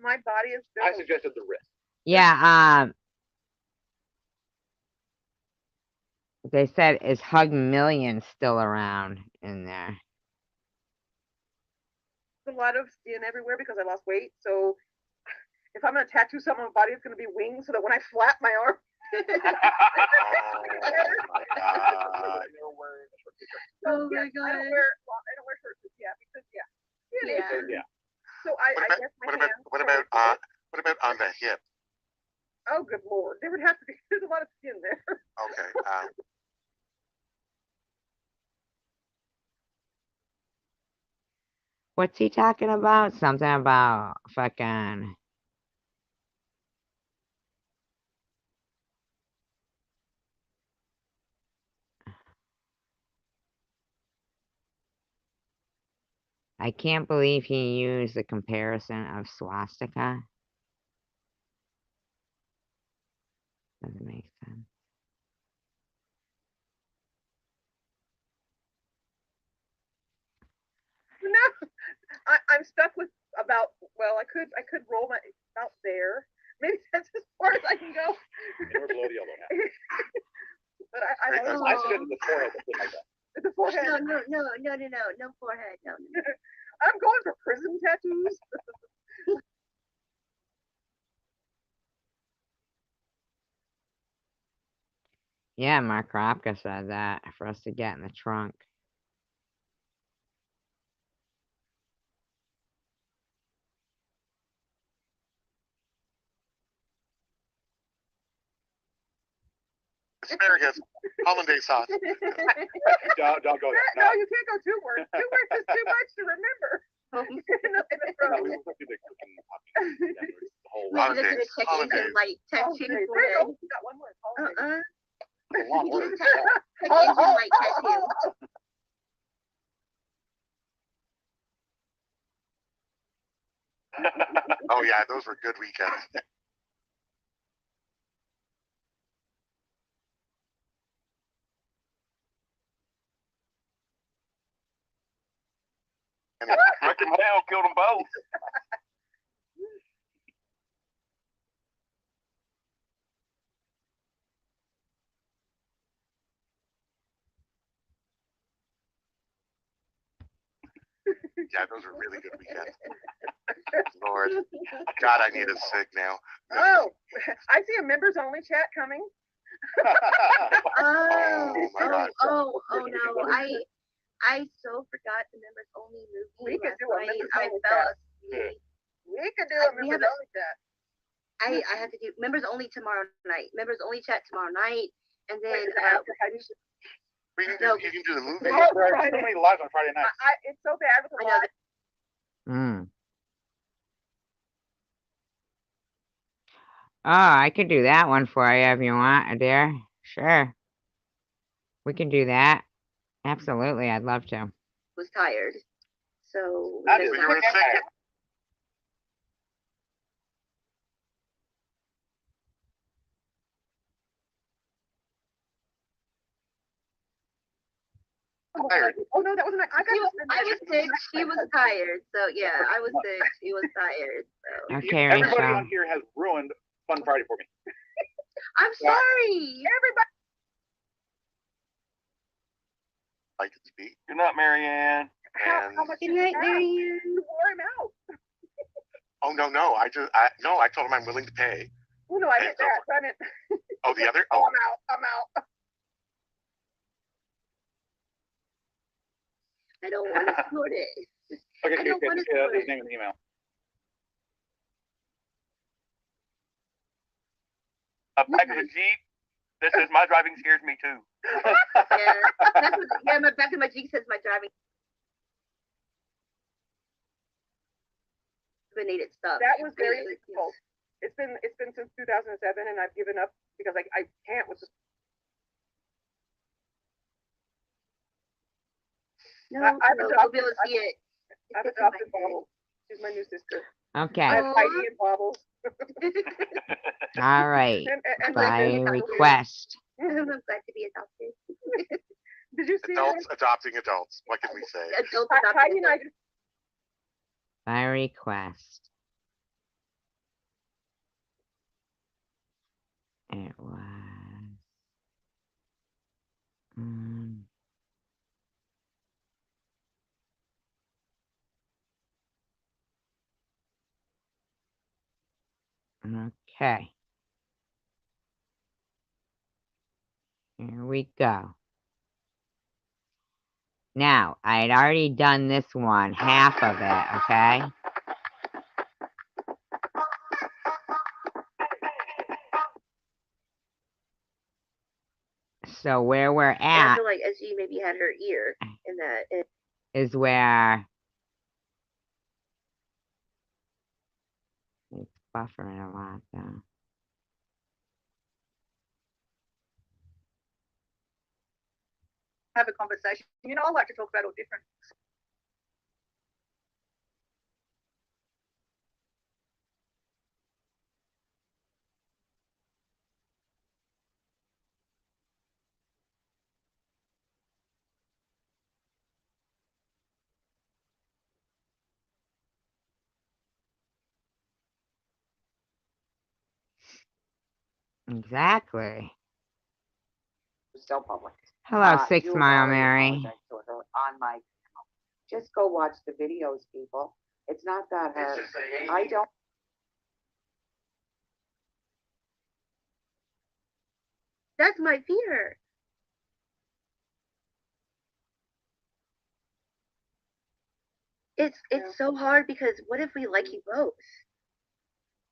my body is. I suggested the wrist. Yeah. They said, "Is Hug Million still around in there?" A lot of skin everywhere because I lost weight. So if I'm gonna tattoo someone's body, it's gonna be wings, so that when I flap my arm. Oh my god. Oh my god. I don't wear shirts. Yeah, because yeah. So I guess my hands. What about on the hip? Oh, good lord! There would have to be. There's a lot of skin there. Okay. What's he talking about? Something about fucking. I can't believe he used the comparison of swastika. Doesn't make sense. No, I'm stuck with about. Well, I could roll my out there. Maybe that's as far as I can go. Never blow the yellow hat. But I suggested the forehead. Like that. The forehead. No forehead. No. I'm going for prism tattoos. Yeah, Mark Kropka said that for us to get in the trunk. Asparagus, hollandaise sauce. Don't go there. No, you can't go two words. Two words is too much to remember. Hollandaise. Like tattoo forehead. Got one word. Hollandaise. A long word. Like tattoo. Oh yeah, those were good weekends. Rick and Hell killed them both. Yeah, those were really good weekends. Lord, God, I need a cig now. Oh, I see a members only chat coming. Oh no! I so forgot the members only movie. We could do a members I only fell chat. asleep. We could do a members only chat. I have to do members only tomorrow night. Members only chat tomorrow night, and then You can do the movie. There are so many lives on Friday night. It's so bad with the live. Oh, I could do that one for you if you want, dear. Sure. We can do that. Absolutely, I'd love to. Was tired, so You were sick. tired. Oh no, that wasn't. I got. I was sick. She was tired. So yeah, I was sick. She was tired. So. Okay, Everybody Rachel. on here has ruined Fun Friday for me. I'm sorry. Everybody. I can speak. Good night, Marianne. How much? Good night, Marianne. You wore him out. Oh no, I told him I'm willing to pay. Oh no, I meant that. I meant. Oh, the other. Oh, Oh, I'm out. I don't want to snort it. Okay, I don't want to snort his it. name in the email. A back of a Jeep that says my driving scares me too. Yeah, my back of my Jeep says my driving. Needed stuff. That was very difficult. It's been since 2007, and I've given up because I can't with the. No, we'll be able to see it. I've adopted Bobble. She's my new sister. Okay. I have Heidi and Bobble. All right. and By request. I'm glad to be adopted. Did you see adults adopting adults. What can we say? Adults Heidi and I adopted. By request. It was. Okay. Here we go. Now, I had already done this one, half of it, okay? So where we're And I at feel like SG maybe had her ear in that. is where it's buffering a lot though. have a conversation. I like to talk about all different. Exactly. So public. Hello, Six you Mile already Mary. apologized to her on my channel. Just go watch the videos, people. It's not that hard. I don't. That's my fear. It's so hard because what if we like you both?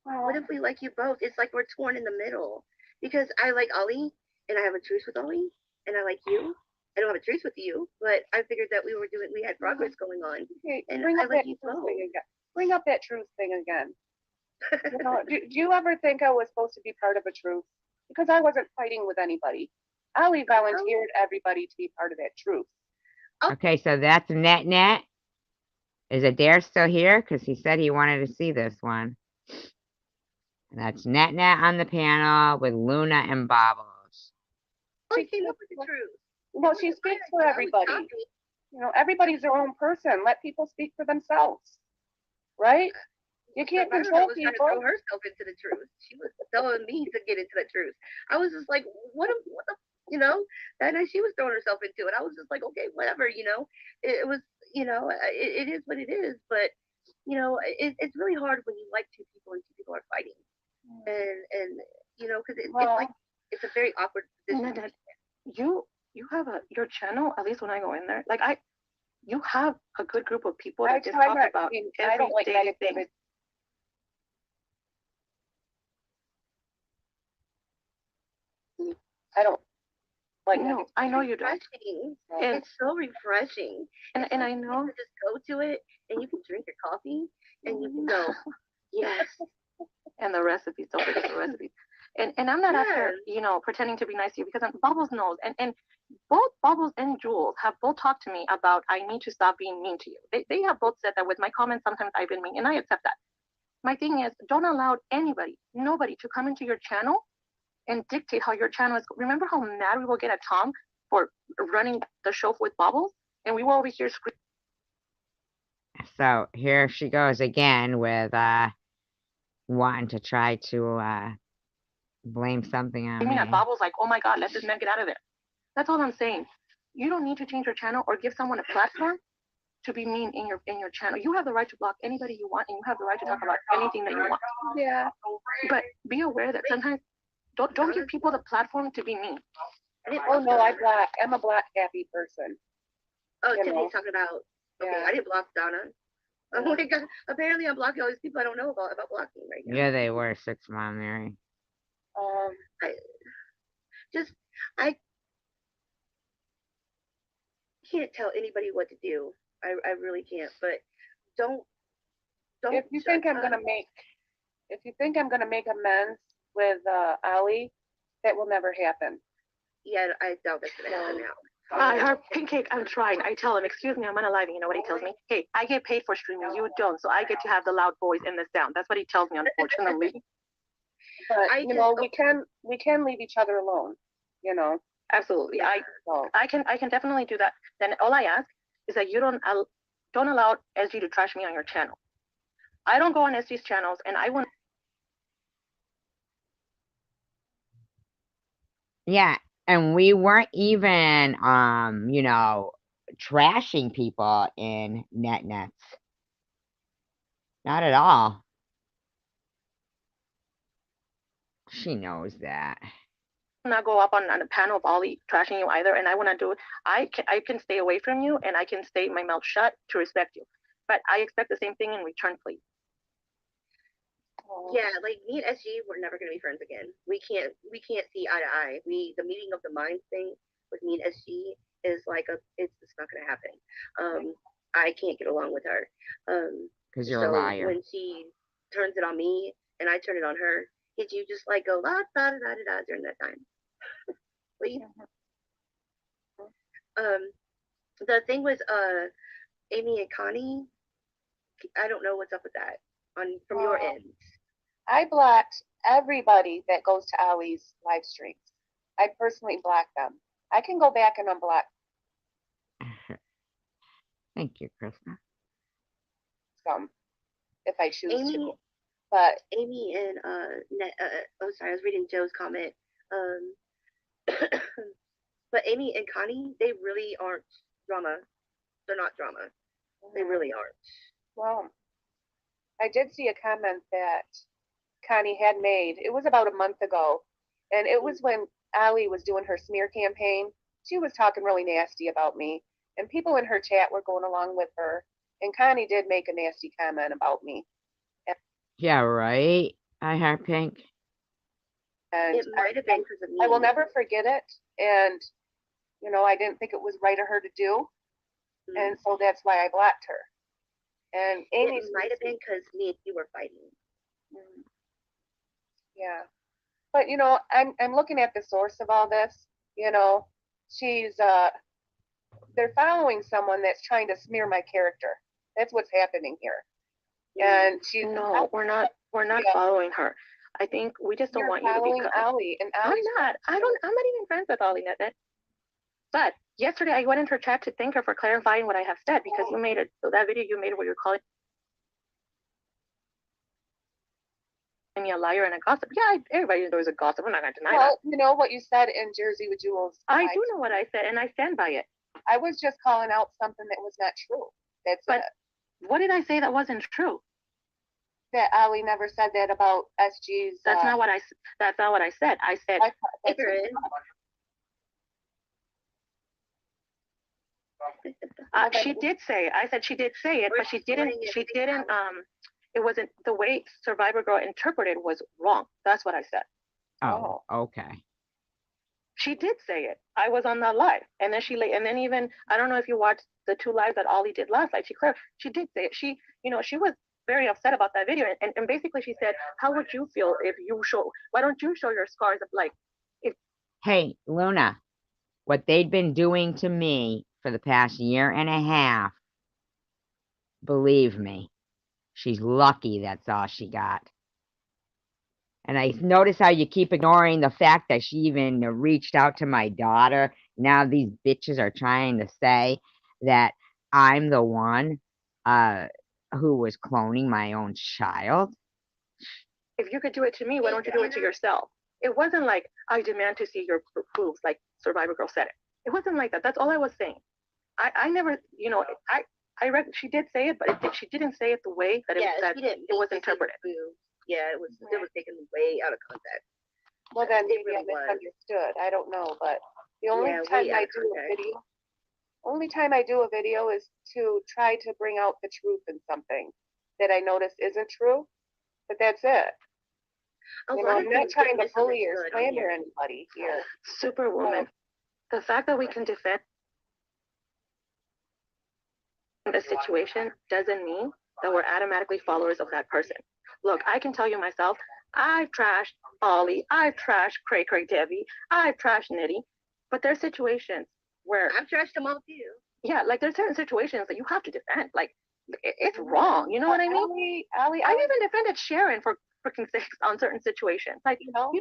What if we like you both? It's like we're torn in the middle. Because I like Ollie and I have a truce with Ollie, and I like you. I don't have a truce with you, but I figured that we had progress going on. Okay, and bring I up like that you truth both. thing again. Bring up that truth thing again. Do you ever think I was supposed to be part of a truth? Because I wasn't fighting with anybody. Ali volunteered everybody to be part of that truth. Okay, so that's Net. Is Adair still here? Because he said he wanted to see this one. That's Net on the panel with Luna and Bobbles. She came up with the truth. Well, she speaks for everybody. Everybody's their own person. Let people speak for themselves, right? You can't control was people. trying to throw herself into the truth. She was telling me to get into the truth. I was just like, what the, and then she was throwing herself into it. I was just like, okay, whatever, it was, it is what it is. But, it's really hard when you like two people and two people are fighting. And because it's like, it's a very awkward position. You have your channel, at least when I go in there, you have a good group of people that just talk about everyday things. I don't like. No, I know you don't. It's so refreshing, and I know. You just go to it, and you can drink your coffee, and you can go, yes. And the recipes, don't forget the recipes. And I'm not after pretending to be nice to you, because Bubbles knows, and both Bubbles and Jules have both talked to me about I need to stop being mean to you. They have both said that with my comments. Sometimes I've been mean, and I accept that. My thing is, don't allow nobody to come into your channel and dictate how your channel is. Remember how mad we will get at Tom for running the show with Bubbles? and we were over here screaming. So here she goes again with wanting to try to blame something on me. Bob was like, oh my God, let this man get out of there. That's all I'm saying. You don't need to change your channel or give someone a platform to be mean in your channel. You have the right to block anybody you want, and you have the right to talk about anything that you want. Yeah. But be aware that sometimes don't give people the platform to be mean. Oh no, I'm a black happy person. Oh, You Tiffany's know. talking about. Okay, Yeah. I didn't block Donna. Oh my God! Apparently, I'm blocking all these people I don't know about blocking right now. Yeah, they were 6 Mom Mary. I can't tell anybody what to do. I really can't. But don't. If you think I'm gonna make amends with Ali, that will never happen. Yeah, I doubt that's gonna happen now. Her pancake, I'm trying. I tell him, excuse me, I'm on a live. You know what he tells me? Hey, I get paid for streaming. You don't, so I get to have the loud voice in the sound. That's what he tells me, unfortunately. But you know, we can leave each other alone. You know. Absolutely. I can definitely do that. Then all I ask is that you don't allow SG to trash me on your channel. I don't go on SG's channels, and I won't. Yeah, and we weren't even you know, trashing people in nets. Not at all. She knows that. Not go up on a panel of Ollie trashing you either, and I want to do it. I can stay away from you, and I can stay my mouth shut to respect you, but I expect the same thing in return, please. Yeah, like me and SG, we're never gonna be friends again. We can't see eye to eye. The meeting of the minds thing with me and SG is like it's not gonna happen. I can't get along with her. Because you're a liar. When she turns it on me and I turn it on her, did you just like go la da da da da during that time? Please. The thing with Amy and Connie, I don't know what's up with that from your end. I blocked everybody that goes to Ali's live streams. I personally blocked them. I can go back and unblock. Thank you, Krista. Some, if I choose Amy, to. But Amy and oh sorry, I was reading Joe's comment. But Amy and Connie, they really aren't drama. They're not drama. They really aren't. Well, I did see a comment that Connie had made. It was about a month ago, and it was when Ali was doing her smear campaign. She was talking really nasty about me, and people in her chat were going along with her. And Connie did make a nasty comment about me. Yeah, right. I have pink. And it might have been because of me. I will never forget it. And, you know, I didn't think it was right of her to do. And so that's why I blocked her. And Amy it might have been because me and you were fighting. Yeah. But, you know, I'm looking at the source of all this. You know, she's, they're following someone that's trying to smear my character. That's what's happening here. And she's no, we're not following her. I think we just don't want you to be Ali, and I'm not even friends with Ali Net. But yesterday I went into her chat to thank her for clarifying what I have said, because you made it, that video you made where you're calling me a liar and a gossip. Yeah, everybody knows a gossip. I'm not going to deny that. Well, you know what you said in Jersey with Jules. I do know what I said, and I stand by it. I was just calling out something that was not true. But what did I say that wasn't true? That Ali never said that about SG's. That's not what I said. I said she did say it. I said she did say it, but she didn't. It wasn't the way Survivor Girl interpreted was wrong. That's what I said. Oh, okay. She did say it. I was on that live, and then even I don't know if you watched the 2 lives that Ollie did last night. She did say it. She was very upset about that video, and basically she said, "How would you feel if you show? Why don't you show your scars of like?" Hey, Luna, what they'd been doing to me for the past year and a half, believe me, she's lucky that's all she got. And I notice how you keep ignoring the fact that she even reached out to my daughter. Now these bitches are trying to say that I'm the one who was cloning my own child. If you could do it to me, why don't you do it to yourself? It wasn't like, I demand to see your boobs, like Survivor Girl said it. It wasn't like that. That's all I was saying. I never, you know, she did say it, but she didn't say it the way that it was interpreted. Yeah, it was taken way out of context. Well, then maybe I misunderstood. I don't know, but the only time I do a video, is to try to bring out the truth in something that I notice isn't true. But that's it. You know, I'm not trying to bully or slander anybody here. Superwoman, the fact that we can defend a situation doesn't mean that we're automatically followers of that person. Look, I can tell you myself, I've trashed Ollie, I've trashed Cray Cray Debbie, I've trashed Nitty, but there's situations where I've trashed them all too. Yeah, like there's certain situations that you have to defend. Like it's wrong, you know what I mean? Allie, I even defended Sharon for freaking sakes on certain situations. Like you don't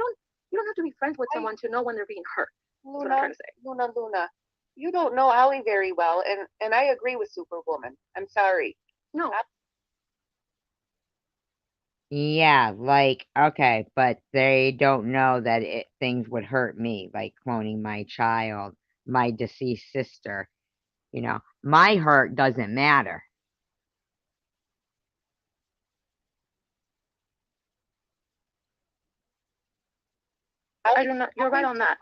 have to be friends with someone to know when they're being hurt. That's what I'm trying to say. Luna, you don't know Allie very well, and I agree with Superwoman. I'm sorry. No. Yeah, like, okay, but they don't know that things would hurt me, like cloning my child, my deceased sister. You know, my hurt doesn't matter. I do not. You're right on that.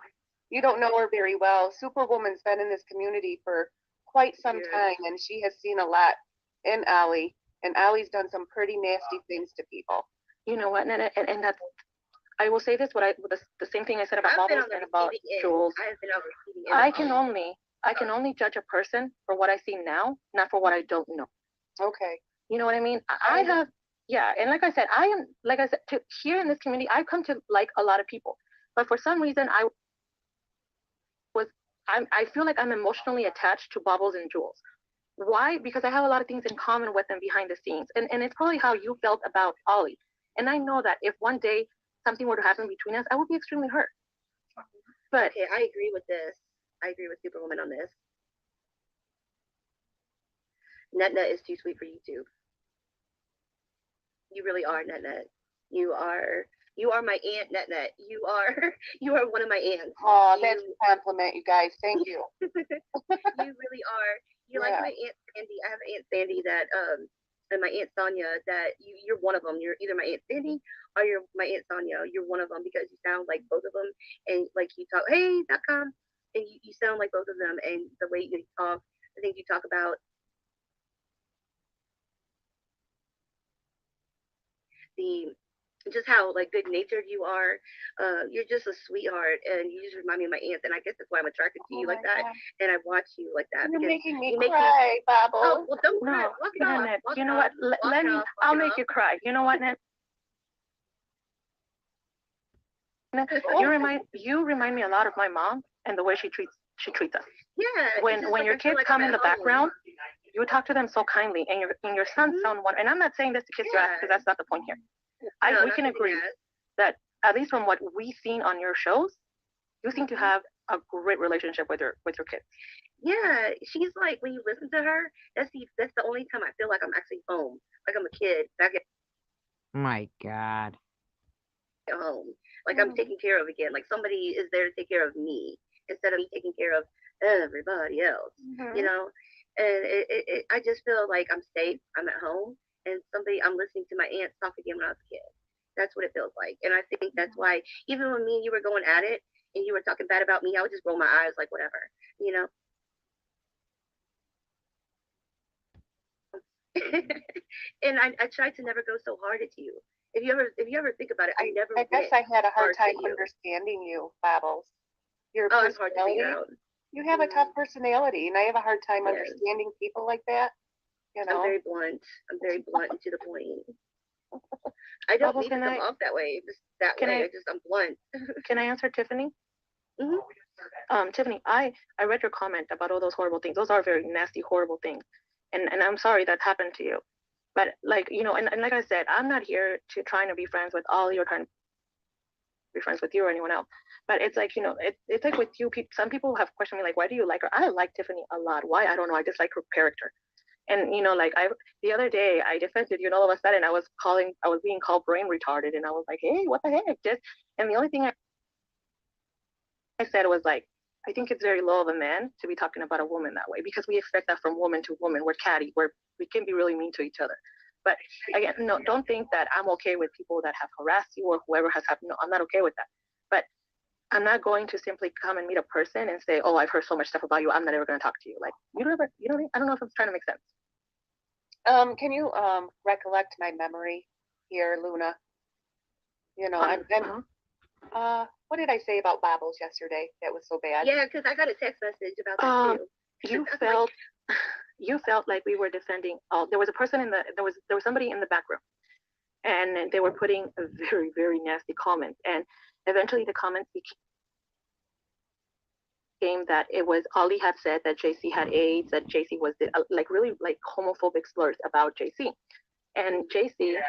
You don't know her very well. Superwoman's been in this community for quite some time, and she has seen a lot in Allie, and Allie's done some pretty nasty things to people. You know what, Nana, and that's, I will say this, the same thing I said about Bubbles and about Jules. I can only judge a person for what I see now, not for what I don't know. Okay. You know what I mean? I have, yeah, and like I said, here in this community, I've come to like a lot of people, but for some reason, I feel like I'm emotionally attached to Bubbles and Jules. Why? Because I have a lot of things in common with them behind the scenes, and it's probably how you felt about Ollie. And I know that if one day something were to happen between us, I would be extremely hurt. But okay, I agree with this. I agree with Superwoman on this. Net is too sweet for you too. You really are, Net. You are my aunt, Net. You are one of my aunts. Oh, that's a compliment, you guys. Thank you. You really are. You're like my Aunt Sandy. I have an Aunt Sandy that and my Aunt Sonia that you're one of them. You're either my Aunt Sandy or you're my Aunt Sonia. You're one of them because you sound like both of them, and like you talk, hey.com, and you sound like both of them, and the way you talk, I think you talk about just how like good natured you are. You're just a sweetheart, and you just remind me of my aunts, and I guess that's why I'm attracted to you like that, and I watch you like that. You're making me cry, Bubbles. Oh, well, don't cry. Walk it off. You know what? Let me. I'll make you cry. You know what, Ned? You remind me a lot of my mom and the way she treats us. Yeah. When your kids come in the background, you talk to them so kindly, and your sons sound one. And I'm not saying this to kiss your ass because that's not the point here. We can agree that at least from what we've seen on your shows, you seem to have a great relationship with your kids. Yeah, she's like, when you listen to her, that's the only time I feel like I'm actually home, like I'm a kid back at My God. home, like I'm taken care of again, like somebody is there to take care of me instead of me taking care of everybody else, you know. And I just feel like I'm safe, I'm at home, and I'm listening to my aunts talk again when I was a kid. That's what it feels like, and I think that's why even when me and you were going at it and you were talking bad about me, I would just roll my eyes like whatever, you know. And I tried to never go so hard at you. If you ever think about it, I guess I had a hard time understanding you, Babbles. Your personality. You have a tough personality, and I have a hard time understanding people like that. You know? I'm very blunt. I'm very blunt and to the point. I don't need to come off that way. Just that way. I'm blunt. Can I answer Tiffany? Mm-hmm. Tiffany, I read your comment about all those horrible things. Those are very nasty, horrible things. And I'm sorry that happened to you. But like, you know, and like I said, I'm not here to trying to be friends with all you're trying to be friends with you or anyone else. But it's like, it's like with you, some people have questioned me, like, why do you like her? I like Tiffany a lot. Why? I don't know. I just like her character. And, like the other day I defended you, and all of a sudden I was being called brain retarded. And I was like, hey, what the heck? And the only thing I said was like, I think it's very low of a man to be talking about a woman that way, because we expect that from woman to woman. We're catty. We can be really mean to each other. But again, no, don't think that I'm okay with people that have harassed you or whoever has happened. No, I'm not okay with that. But I'm not going to simply come and meet a person and say, oh, I've heard so much stuff about you, I'm not ever going to talk to you. Like, I don't know if I'm trying to make sense. Can you recollect my memory here, Luna? What did I say about Bobbles yesterday that was so bad? Yeah, because I got a text message about that too. You felt like we were defending. There was a person there was somebody in the back room, and they were putting a very, very nasty comment, and eventually the comments became that it was Ollie had said that JC had AIDS, that JC was really like homophobic slurs about JC. And JC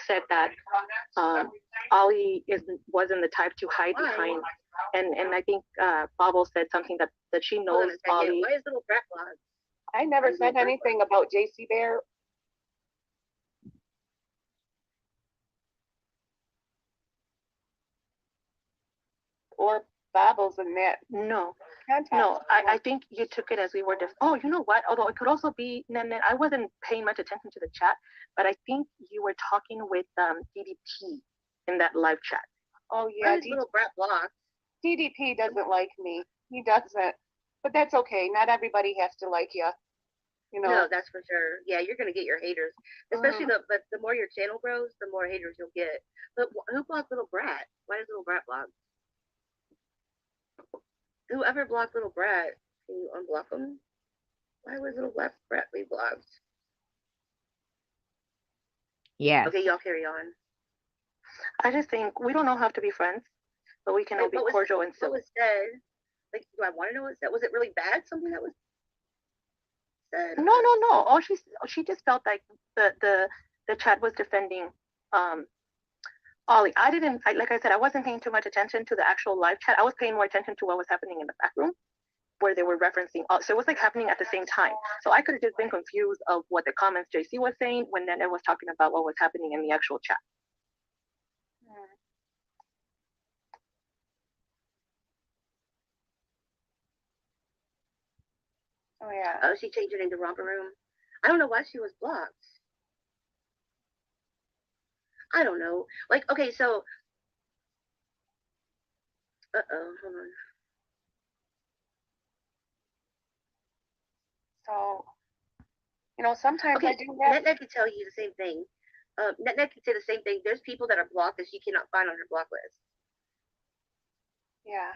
said that Ollie wasn't the type to hide behind, and I think Bobble said something that she knows Ollie. Why is little brat blog? I never said anything about JC Bear. Or Bobbles and that. No, I think you took it as we were oh, you know what? Although it could also be, I wasn't paying much attention to the chat, but I think you were talking with DDP in that live chat. Oh yeah, little brat block. DDP doesn't like me. He doesn't, but that's okay. Not everybody has to like you. No, that's for sure. Yeah, you're gonna get your haters, especially but the more your channel grows, the more haters you'll get. But who blocked little brat? Why does little brat block? Whoever blocked little brat, can you unblock them? Why was little brat be blocked? Yes. Okay, y'all carry on. I just think we don't all have to be friends, but we can all be cordial and civil. What was said? Like, do I want to know what was said? Was it really bad? Something that was said? No. All she just felt like the chat was defending Ollie. Like I said, I wasn't paying too much attention to the actual live chat. I was paying more attention to what was happening in the back room, where they were referencing. So it was like happening at the same time. So I could have just been confused of what the comments JC was saying when then it was talking about what was happening in the actual chat. Oh yeah. Oh, she changed it into romper room. I don't know why she was blocked. I don't know. Like, okay, so hold on. So, sometimes I do that. Net could tell you the same thing. Net could say the same thing. There's people that are blocked that she cannot find on her block list. Yeah.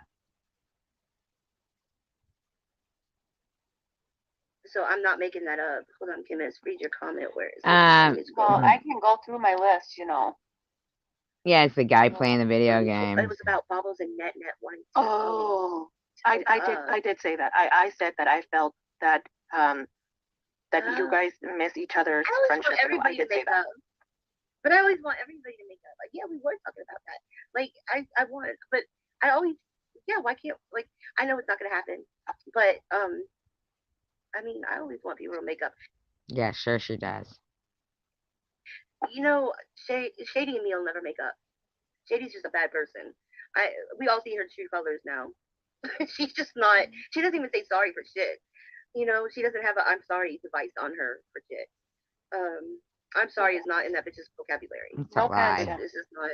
So I'm not making that up. Hold on, Kim, let's read your comment. Where is it? Well, I can go through my list, Yeah, it's the guy playing the video game. It was about Bobbles and Net wanting to. Oh, I did say that. I said that I felt that that you guys miss each other's friendship. I did say that. But I always want everybody to make up. Like, yeah, we were talking about that. Like, I want, but I always, yeah, why can't, like, I know it's not going to happen. But, I mean, I always want people to make up. Yeah, sure she does. Shady and me will never make up. Shady's just a bad person. We all see her true colors now. She's just not, she doesn't even say sorry for shit. She doesn't have a I'm sorry device on her for shit. I'm sorry is not in that bitch's vocabulary. No conscience. It's just not,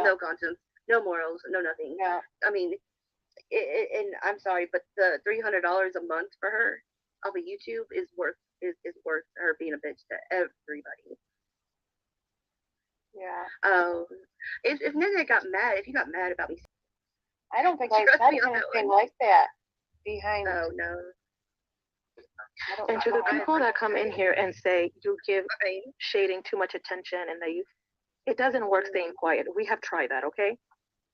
no conscience, no morals, no nothing. Yeah. I mean, and I'm sorry, but the $300 a month for her off of YouTube is worth her being a bitch to everybody. Yeah. If Nene got mad, if you got mad about me, I don't think I said anything like that behind. Oh no. And to the people that come in here and say you give shading too much attention and that it doesn't work staying quiet. We have tried that, okay?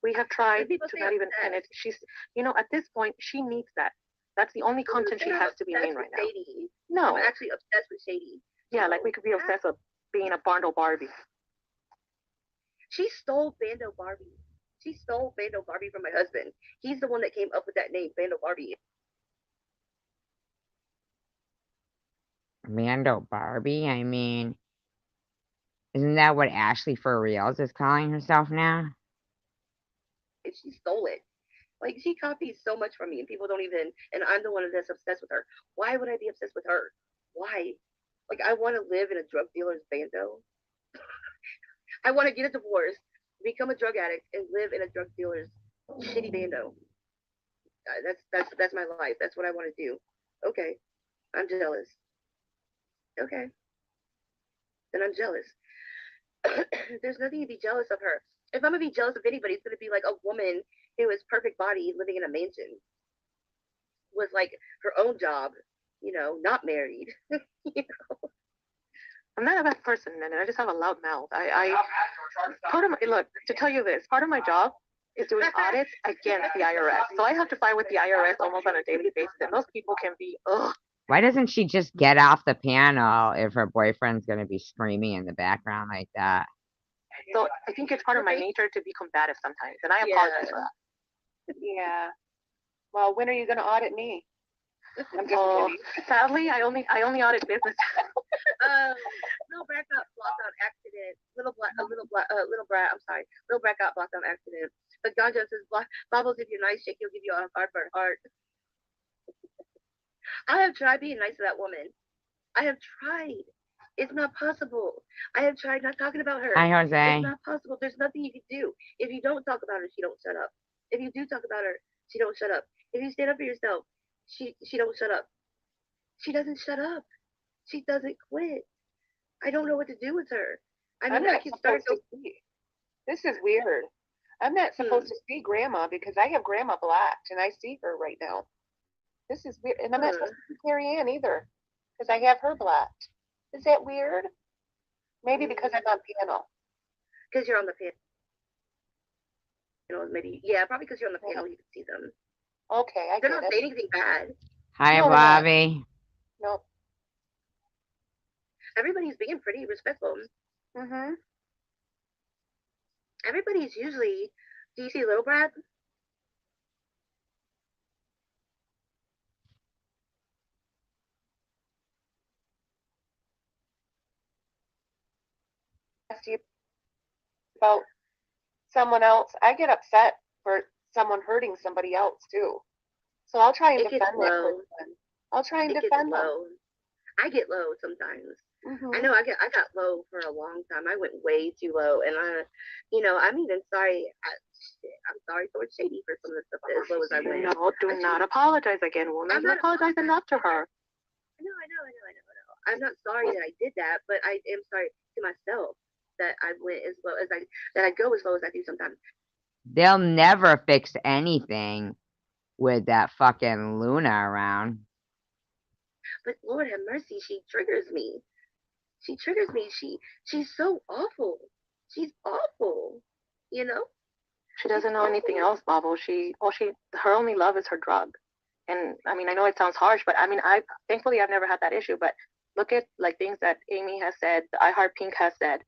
We have tried to not even, and she's, at this point, she needs that. That's the only content she has to be in right now. Shady. No. I'm actually obsessed with Shady. Yeah, like we could be obsessed with being a Barndo Barbie. She stole Bando Barbie. She stole Bando Barbie from my husband. He's the one that came up with that name, Bando Barbie. Bando Barbie? I mean, isn't that what Ashley for Reals is calling herself now? And she stole it. Like, she copies so much from me, and people don't even, and I'm the one that's obsessed with her. Why would I be obsessed with her? Why? Like, I want to live in a drug dealer's bando. I want to get a divorce, become a drug addict, and live in a drug dealer's shitty bando. That's my life. That's what I want to do. Okay, I'm jealous. Okay, then I'm jealous. There's nothing to be jealous of her. If I'm gonna be jealous of anybody, it's gonna be like a woman who is perfect body, living in a mansion, with like her own job, not married. I'm not a bad person, and I just have a loud mouth. Part of my look, to tell you this, part of my job is doing audits against the IRS. So I have to fight with the IRS almost on a daily basis, and those people can be ugh. Why doesn't she just get off the panel if her boyfriend's gonna be screaming in the background like that? So I think it's part of my nature to be combative sometimes, and I apologize for that. Yeah. Well, when are you gonna audit me? Sadly, I only audit business. Little brat got blocked on accident. Little brat. I'm sorry. Little brat got blocked on accident. But John Jones says, "Bobbles, if you're nice, Jake, he'll give you a heart for heart." I have tried being nice to that woman. I have tried. It's not possible. I have tried not talking about her. Hi, Jose. It's not possible. There's nothing you can do. If you don't talk about her, she don't shut up. If you do talk about her, she don't shut up. If you stand up for yourself, she don't shut up. She doesn't shut up. She doesn't quit. I don't know what to do with her. I mean, I can start to see. This is weird. I'm not supposed to see Grandma because I have Grandma blocked and I see her right now. This is weird. And I'm not supposed to see Carrie Ann either because I have her blocked. Is that weird? Maybe because I'm on panel. Because you're on the panel. Maybe. Yeah, probably because you're on the panel, you can see them. Okay, I They're get not it. saying anything bad. Hi, Bobby. No. Everybody's being pretty respectful. Mm-hmm. Everybody's usually. Do you see Little Brad? Asked you about someone else. I get upset for someone hurting somebody else too. So I'll try and defend that person. I'll try and defend them. I get low sometimes. Mm-hmm. I know I got low for a long time. I went way too low, and I'm even sorry. I'm sorry towards Shady for some of the stuff that as low as I went. No, do not apologize again, woman. You apologize enough to her. I know. I'm not sorry that I did that, but I am sorry to myself that I went as low as that I go as low as I do sometimes. They'll never fix anything with that fucking Luna around. But Lord have mercy, she triggers me. She's so awful. She's awful. She doesn't know anything else, Bobble. Her only love is her drug. And I mean, I know it sounds harsh, but I mean, thankfully I've never had that issue. But look at like things that Amy has said, I Heart Pink has said,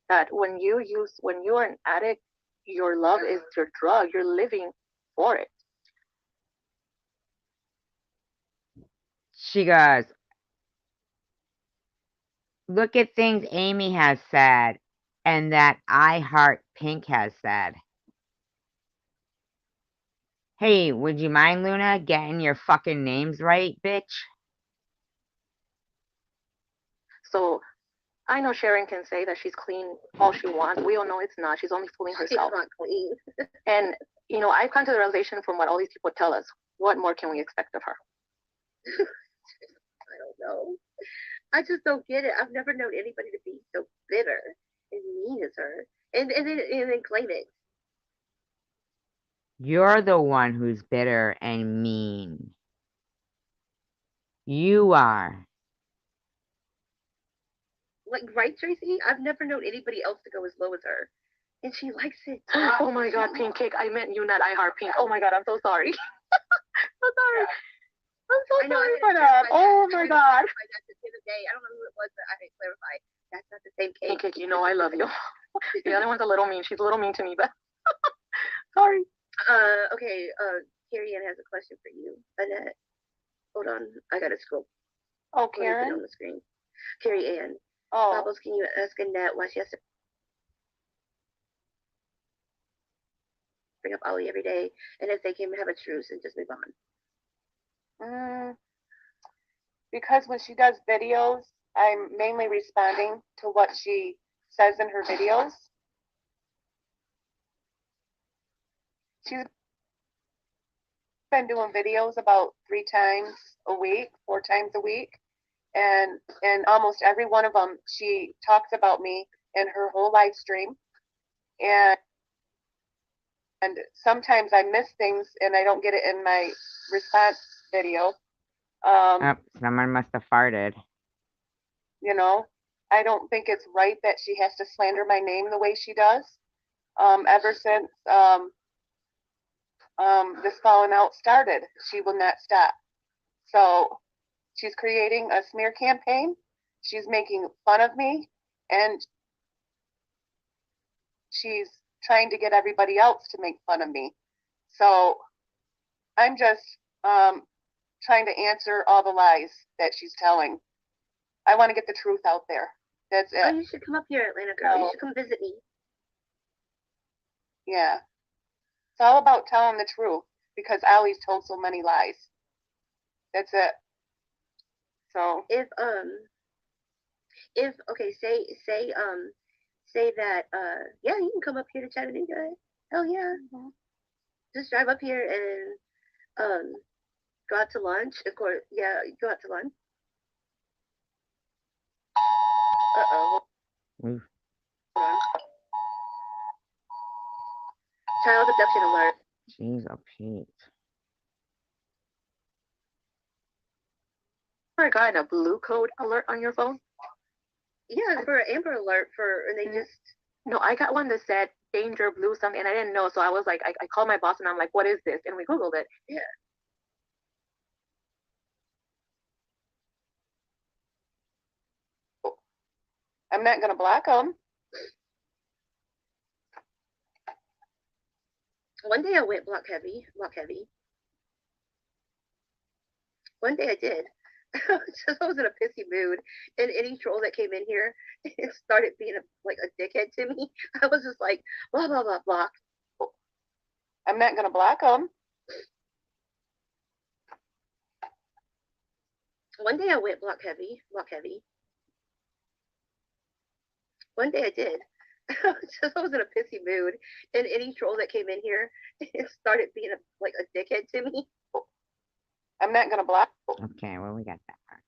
that when you are an addict, your love is your drug. You're living for it. She goes, look at things Amy has said and that I Heart Pink has said. Hey, would you mind, Luna, getting your fucking names right, bitch? So I know Sharon can say that she's clean all she wants. We all know it's not. She's only fooling herself. She's not clean. And, I've come to the realization from what all these people tell us, what more can we expect of her? I don't know. I just don't get it. I've never known anybody to be so bitter and mean as her. And then claim it. You're the one who's bitter and mean. You are. Like, right, Tracy? I've never known anybody else to go as low as her. And she likes it. Oh my God, Pink Cake. I meant you, not I Heart Pink. Oh my God, I'm so sorry. I'm sorry. I'm so sorry for that. Oh my God. The other day, I don't know who it was, but I didn't clarify. That's not the same cake. Pink Cake, I love you. The other one's a little mean. She's a little mean to me, but Sorry. Okay, Carrie Ann has a question for you. Annette. Hold on, I gotta scroll. Oh, Karen? Karen? On the screen. Carrie Ann. Oh. Bubbles, can you ask Annette why she has to bring up Ollie every day, and if they can have a truce and just move on? Because when she does videos, I'm mainly responding to what she says in her videos. She's been doing videos about 3 times a week, 4 times a week, and almost every one of them she talks about me in her whole live stream, and sometimes I miss things and I don't get it in my response video. Oh, someone must have farted. You know, I don't think it's right that she has to slander my name the way she does. Ever since this falling out started, she will not stop. So she's creating a smear campaign. She's making fun of me, and she's trying to get everybody else to make fun of me. So I'm just trying to answer all the lies that she's telling. I want to get the truth out there. That's it. Oh, you should come up here, Atlanta girl. You should come visit me. Yeah. It's all about telling the truth because Allie's told so many lies. That's it. So if okay, say that yeah, you can come up here to Chattanooga. Hell yeah. Just drive up here and go out to lunch. Of course, yeah, go out to lunch. Uh-oh. Oof. Child abduction alert. Jeez, oh Pete. Ever gotten a blue code alert on your phone? Yeah, for Amber Alert and they just. No, I got one that said danger blue something, and I didn't know, so I was like, I called my boss and I'm like, what is this? And we Googled it. Yeah. I'm not gonna block them. One day I went block heavy. One day I did. I was in a pissy mood, and any troll that came in here and started being like a dickhead to me, I was just like, blah blah blah block. I'm not gonna block them. One day I went block heavy. One day I did. I was in a pissy mood, and any troll that came in here and started being like a dickhead to me. I'm not gonna block. Okay, well, we got that part.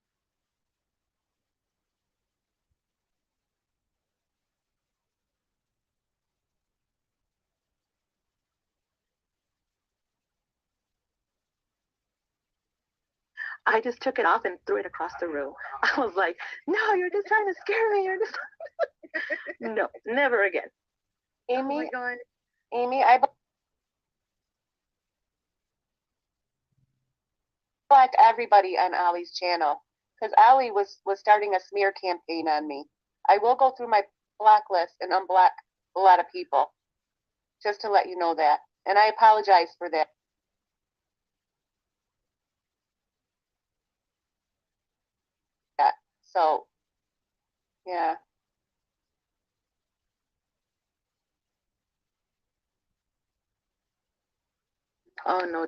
I just took it off and threw it across the room. I was like, no, you're just trying to scare me. You're just no, never again. Amy, oh my God. Amy, I blocked everybody on Ollie's channel because Ollie was starting a smear campaign on me. I will go through my block list and unblock a lot of people, just to let you know that. And I apologize for that. So, yeah. Oh no.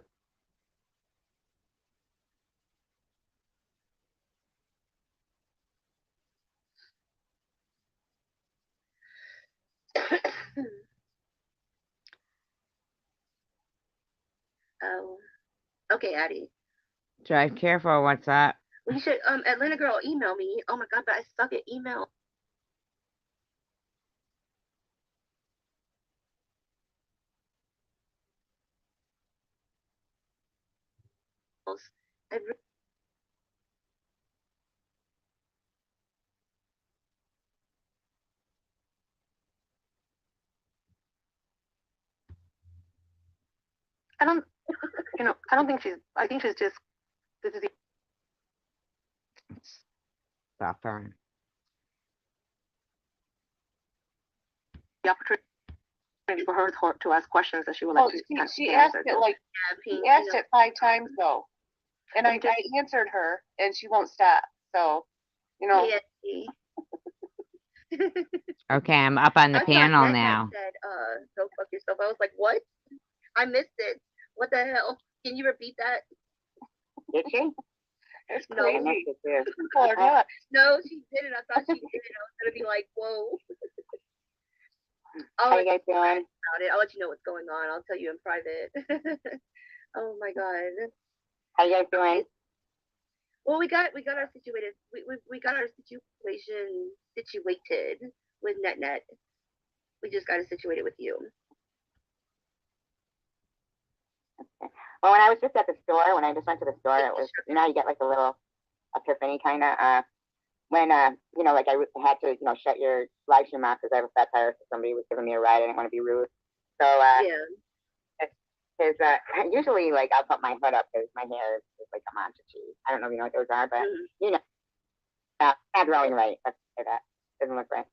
Oh, okay, Addie. Drive careful, what's up? We should Atlanta girl email me. Oh my God, but I suck at email. I don't, I don't think I think she's just, this is the opportunity waiting for her to ask questions that she would Well, like to she asked it like, Pink, she asked it 5 times though. And I answered her and she won't stop. So, you know. Yeah. Okay, I'm up on the I panel thought Nat now. said, go fuck yourself. I was like, what? I missed it. What the hell? Can you repeat that? Did she? It's No. crazy. I missed it too. People are nuts. No, she didn't. I thought she did. I was gonna be like, whoa. How you guys doing? I'll let you know what's going on. I'll tell you in private. Oh my god. How you guys doing? Well, we got our situated. We got our situation situated with NetNet. We just got it situated with you. Well, when I was just at the store, when I just went to the store, it was, you know, you get like a little epiphany kind of, when, you know, like I had to, you know, shut your live stream off because I have a flat tire, so somebody was giving me a ride. I didn't want to be rude. So, yeah. Because usually, like, I'll put my hood up because my hair is like a monster cheese. I don't know if you know what those are, but, you know, not growing right. Let's say that. Doesn't look right.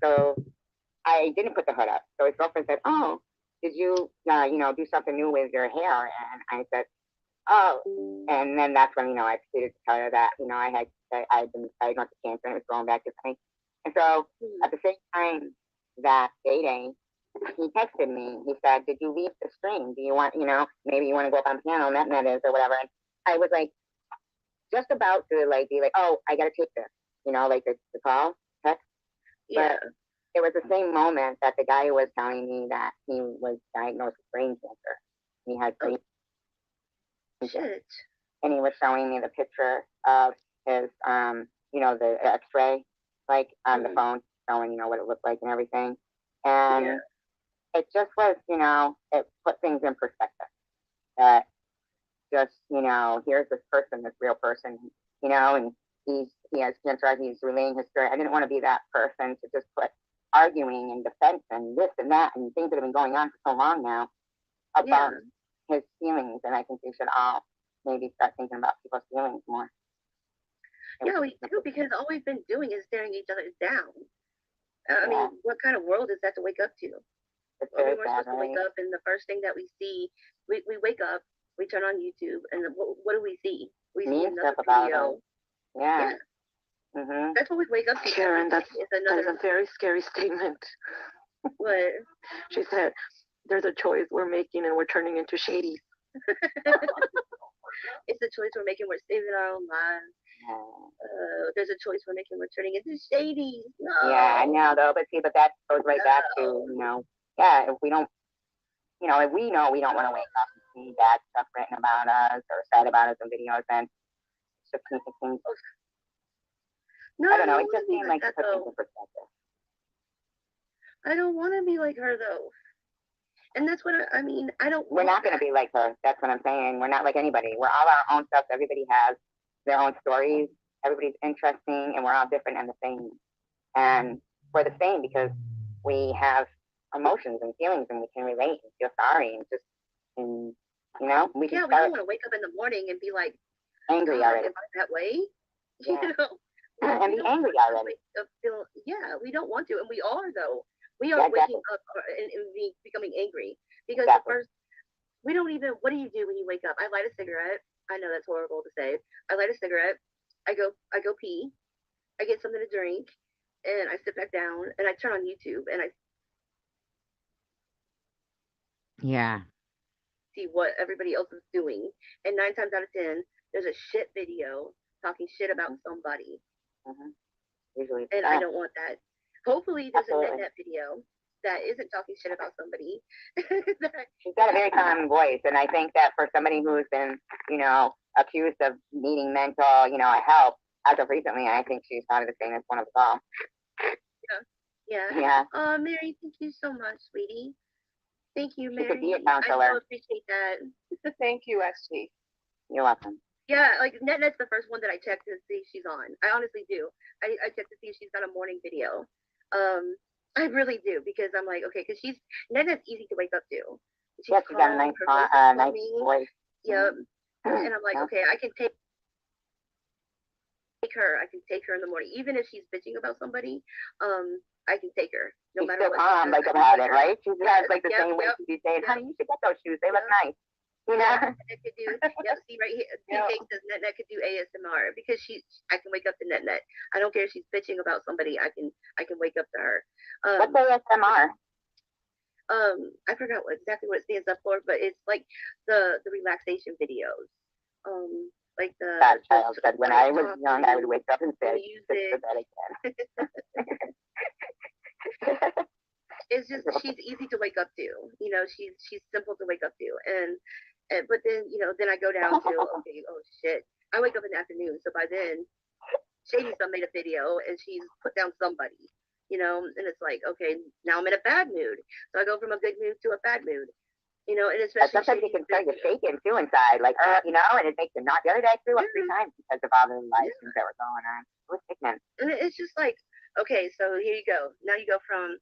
So I didn't put the hood up. So his girlfriend said, oh, did you, you know, do something new with your hair? And I said, oh. And then that's when, you know, I proceeded to tell her that, you know, I had been diagnosed with cancer and it was going back to me. And so at the same time that day, he texted me. He said, did you leave the stream? Do you want, you know, maybe you want to go up on panel, NetNet is, or whatever. And I was like, just about to like be like, oh, I got to take this, you know, like the call, text. Yeah. But it was the same moment that the guy was telling me that he was diagnosed with brain cancer. He had brain cancer. And he was showing me the picture of his, you know, the X-ray, like on the phone, showing, you know, what it looked like and everything. And it just was, you know, it put things in perspective. That just, you know, here's this person, this real person, you know, and he has cancer, he's relaying his story. I didn't want to be that person to just put arguing and defense and this and that and things that have been going on for so long now about his feelings. And I think we should all maybe start thinking about people's feelings more. Yeah, we do, because all we've been doing is staring each other down. I mean, what kind of world is that to wake up to? Well, we were supposed to wake up, and the first thing that we see, we wake up, we turn on YouTube, and what do we see? We see another video. Yeah. That's what we wake up to. Karen, that is a very scary statement. What? She said, there's a choice we're making and we're turning into shadies. It's a choice we're making, we're saving our own lives. There's a choice we're making, we're turning into shadies. No. Yeah, I know though, but that goes right back to, you know, if we don't, you know, if we know we don't want to wake up and see bad stuff written about us or said about us in videos, then it's just keep things. No, I don't know, it just seemed like that, to put things in perspective. I don't want to be like her though. And that's what I mean. We're not going to be like her. That's what I'm saying. We're not like anybody. We're all our own stuff. Everybody has their own stories. Everybody's interesting, and we're all different and the same. And we're the same because we have emotions and feelings, and we can relate and feel sorry and just, and you know, we can. We don't want to wake up in the morning and be like angry already. Am I that way? Yeah. You know, and be angry already. We don't want to, and we are though. We are waking up and becoming angry because at first we don't even. What do you do when you wake up? I light a cigarette. I know that's horrible to say. I light a cigarette. I go pee. I get something to drink, and I sit back down and I turn on YouTube and I see what everybody else is doing. And 9 times out of 10, there's a shit video talking shit about somebody. Usually, and I don't want that. Hopefully, there's a NetNet video that isn't talking shit about somebody. She's got a very calm voice, and I think that for somebody who's been, you know, accused of needing mental, you know, help as of recently, I think she's probably the same as one of us all. Yeah. Oh, Mary, thank you so much, sweetie. Thank you, Mary. She could be a counselor. I so appreciate that. Thank you, ST. You're welcome. Yeah, like NetNet's the first one that I check to see if she's on. I honestly do. I check to see if she's got a morning video. I really do, because I'm like, okay, because NetNet's easy to wake up to. She's got a nice voice. Yep. And I'm like, okay, I can take her. I can take her in the morning, even if she's bitching about somebody. I can take her. No She's matter still what. calm, like, about it, right? She has, like, the Yep, same way yep, she'd be saying, yep. honey, you should get those shoes. They look nice. You know? I could do. Yep. See right here. PK says Net could do ASMR because I can wake up to Net. I don't care if she's bitching about somebody. I can wake up to her. What's ASMR? I forgot exactly what it stands up for, but it's like the relaxation videos. Like the. That child said when I was young, I would wake up and say, "Sit for that again." It's just she's easy to wake up to. You know, she's simple to wake up to, and but then then I go down to okay, oh shit, I wake up in the afternoon, so by then Shady Sun made a video and she's put down somebody, and it's like okay, now I'm in a bad mood, so I go from a good mood to a bad mood, and especially sometimes you can start to shaking too inside, like and it makes you not. The other day I threw up 3 times because of all the live things that were going on. It was sickening. And it's just like okay, so here you go. Now you go from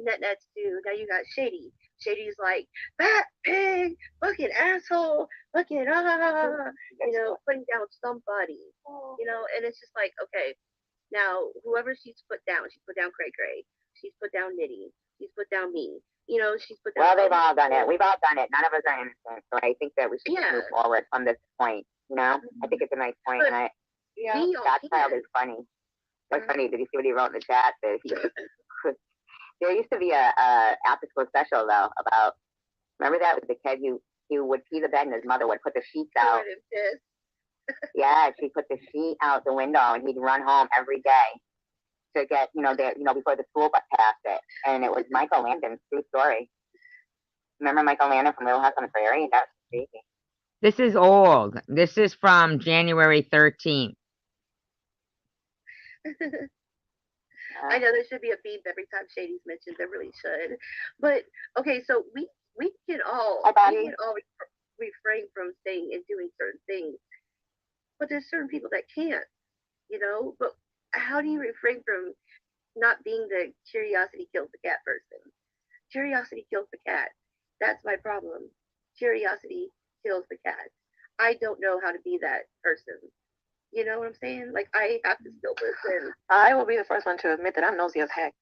Net to now you got Shady. Shady's like fat pig, fucking asshole, fucking putting down somebody, and it's just like okay, now whoever she's put down Cray Cray, she's put down Nitty, she's put down me, she's put down. Well, they've all done it. We've all done it. None of us are innocent, so I think that we should move forward from this point. I think it's a nice point, and that child is funny. What's funny? Did you see what he wrote in the chat? That there used to be a after school special though about, remember that with the kid who would pee the bed and his mother would put the sheets out. Yeah, she put the sheet out the window and he'd run home every day to get before the school bus passed it, and it was Michael Landon's true story. Remember Michael Landon from Little House on the Prairie? That was crazy. This is old. This is from January 13th. I know there should be a beep every time Shady's mentioned. There really should. But okay, so we can all refrain from saying and doing certain things, but there's certain people that can't. But how do you refrain from not being the curiosity kills the cat person? Curiosity kills the cat. That's my problem. Curiosity kills the cat. I don't know how to be that person. You know what I'm saying? Like, I have to still listen. I will be the first one to admit that I'm nosy as heck.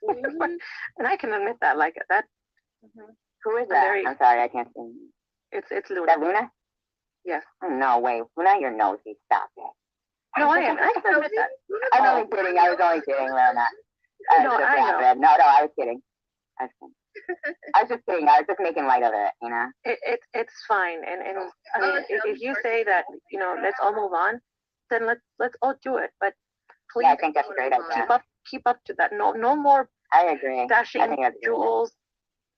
And I can admit that, like, that. Who is that? I'm sorry, I can't see. It's Luna. Is that Luna? Yes. No way. Luna, you're nosy. Stop it. No, I am. I can admit that. I'm only kidding. I was only kidding, Luna. I know. No, I was kidding. I was just kidding. I was just making light of it, It's fine. And I mean, if you say that, let's all move on, then let's all do it. But please, I think that's a great idea. Keep up to that. No more. I agree. Dashing Jules.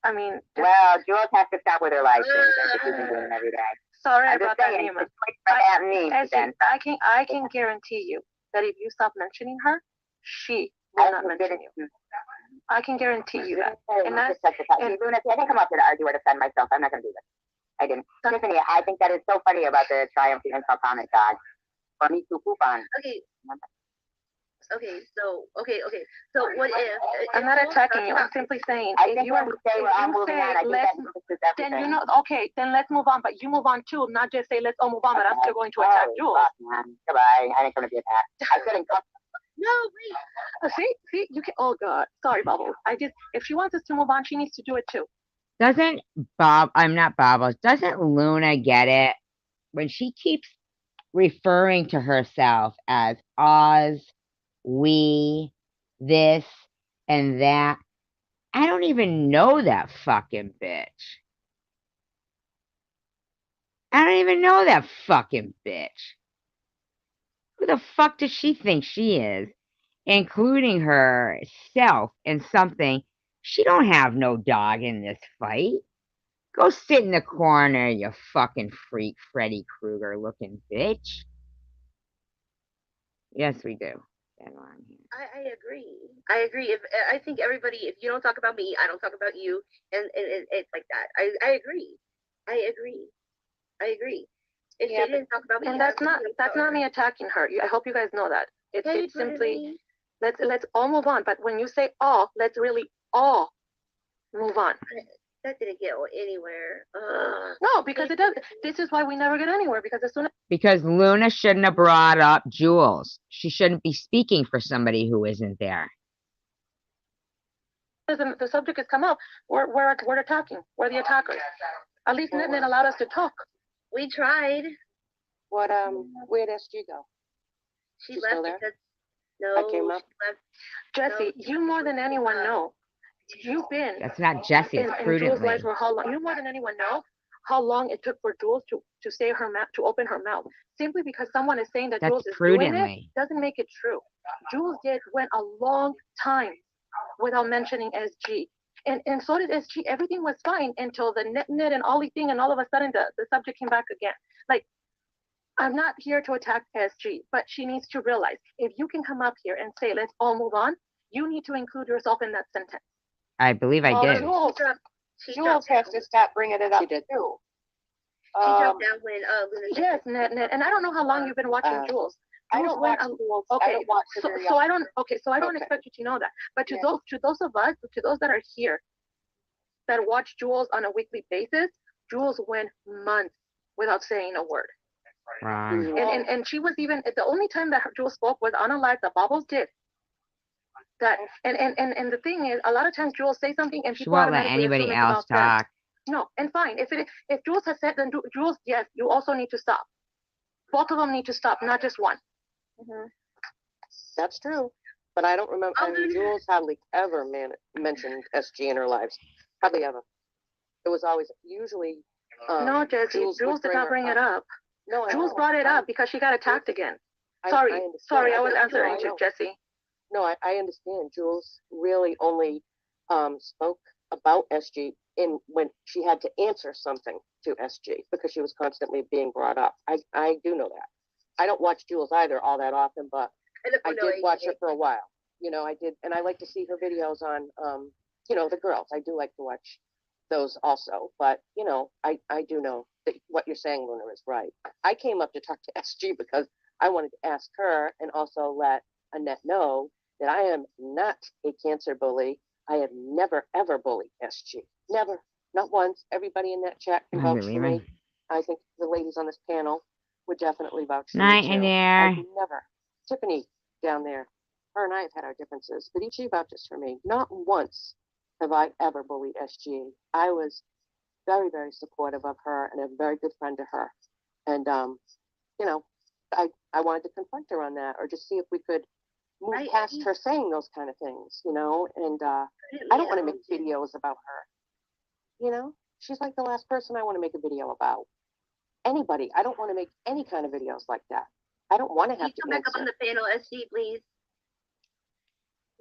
I mean. Well, Jules has to stop with her live streams. That's what she's been doing every day. Sorry about that, Nima. I can guarantee you that if you stop mentioning her, she will not mention you. I can guarantee you that. And that's Luna, I didn't come up here to argue or defend myself. I'm not going to do this. I didn't. Tiffany, I think that is so funny about the Triumph the Insult Comic Dog. For me to poop on. Okay, so what if I'm not attacking you, I'm simply saying I think when we say I'm moving on, I think that encompasses everything. Then okay, then let's move on, but you move on too, not just say let's all move on, but I'm still going to attack Jules. Goodbye, I ain't gonna be attacked. I couldn't come. No, wait. See, you can. Oh God, sorry, Bubbles. If she wants us to move on, she needs to do it too. Doesn't Luna get it when she keeps referring to herself as Oz, we, this, and that? I don't even know that fucking bitch. Who the fuck does she think she is? Including herself in something. She don't have no dog in this fight. Go sit in the corner, you fucking freak, Freddy Krueger looking bitch. Yes, we do. I agree. I think everybody, if you don't talk about me, I don't talk about you, and it's like that. I agree. If they didn't talk about me, and that's not me attacking her. I hope you guys know that. It's simply let's all move on. But when you say all, let's really all move on. That didn't get anywhere. No, because it does. This is why we never get anywhere. Because Luna shouldn't have brought up Jules. She shouldn't be speaking for somebody who isn't there. the subject has come up, we're attacking. We're the attackers. At least Net allowed us to talk. We tried. What where'd SG go? She She's left still there? because no, I came up. she left. Jesse, you more than anyone know. You've been That's not Jesse, it's in Jules' prudently. life for how long? You more than anyone know how long it took for Jules to say her mouth, to open her mouth. Simply because someone is saying that That's Jules is doing it prudently. doesn't make it true. Jules went a long time without mentioning SG. And so did SG. Everything was fine until the net and Ollie thing, and all of a sudden the subject came back again. Like, I'm not here to attack SG, but she needs to realize if you can come up here and say, let's all move on, you need to include yourself in that sentence. I believe I did. Jules has to stop bringing it up too. She dropped out when Luna. Yes, Net, and I don't know how long you've been watching Jules. I don't watch Jules. Okay, I don't watch her very so I often. don't. Okay, so I don't expect you to know that. But to those of us, to those that are here, that watch Jules on a weekly basis, Jules went months without saying a word. Wrong. And she was even the only time that Jules spoke was on a live that Bubbles did. That and the thing is, a lot of times Jules say something and She people won't let automatically anybody assume it's else about them. talk. No, and fine. If Jules has said, then Jules, yes, you also need to stop. Both of them need to stop, not just one. Mm-hmm. That's true, but I don't remember. I mean, Jules hardly ever mentioned SG in her lives. Hardly ever. It was always usually. No, Jesse, Jules did not bring it up. No, Jules brought it up because she got attacked again. Sorry, I was answering to Jesse. No, I understand. Jules really only spoke about SG when she had to answer something to SG because she was constantly being brought up. I do know that. I don't watch Jules either all that often, but I did watch her for a while. You know, I did, and I like to see her videos on, the girls. I do like to watch those also, but I do know that what you're saying, Luna, is right. I came up to talk to SG because I wanted to ask her and also let Annette know that I am not a cancer bully. I have never, ever bullied SG. Never. Not once. Everybody in that chat can vouch for me. I think the ladies on this panel would definitely vouch for me. Night in there. I've never. Tiffany down there, her and I have had our differences, but she vouches for me. Not once have I ever bullied SG. I was very, very supportive of her and a very good friend to her. And, I wanted to confront her on that or just see if we could move past her saying those kind of things, and I don't want to make videos about her. She's like the last person I want to make a video about. Anybody. I don't want to make any kind of videos like that. I don't want to have to come back up on the panel, SG, please?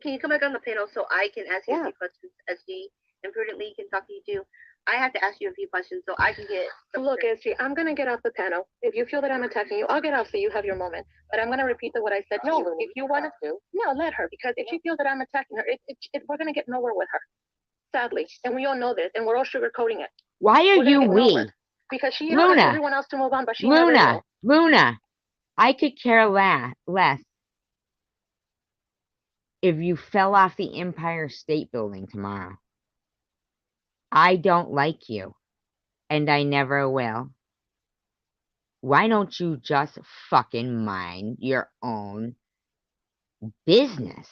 Can you come back on the panel so I can ask you a few questions, SG, and prudently can talk to you too? I have to ask you a few questions so I can get. Look, SG, I'm gonna get off the panel. If you feel that I'm attacking you, I'll get off so you have your moment. But I'm gonna repeat what I said to you. If you want to, no, let her, because if she feels that I'm attacking her, we're gonna get nowhere with her. Sadly, and we all know this, and we're all sugarcoating it. Why are you we? Because she Luna, wants everyone else to move on, but she never will. Luna, I could care less if you fell off the Empire State Building tomorrow. I don't like you, and I never will. Why don't you just fucking mind your own business?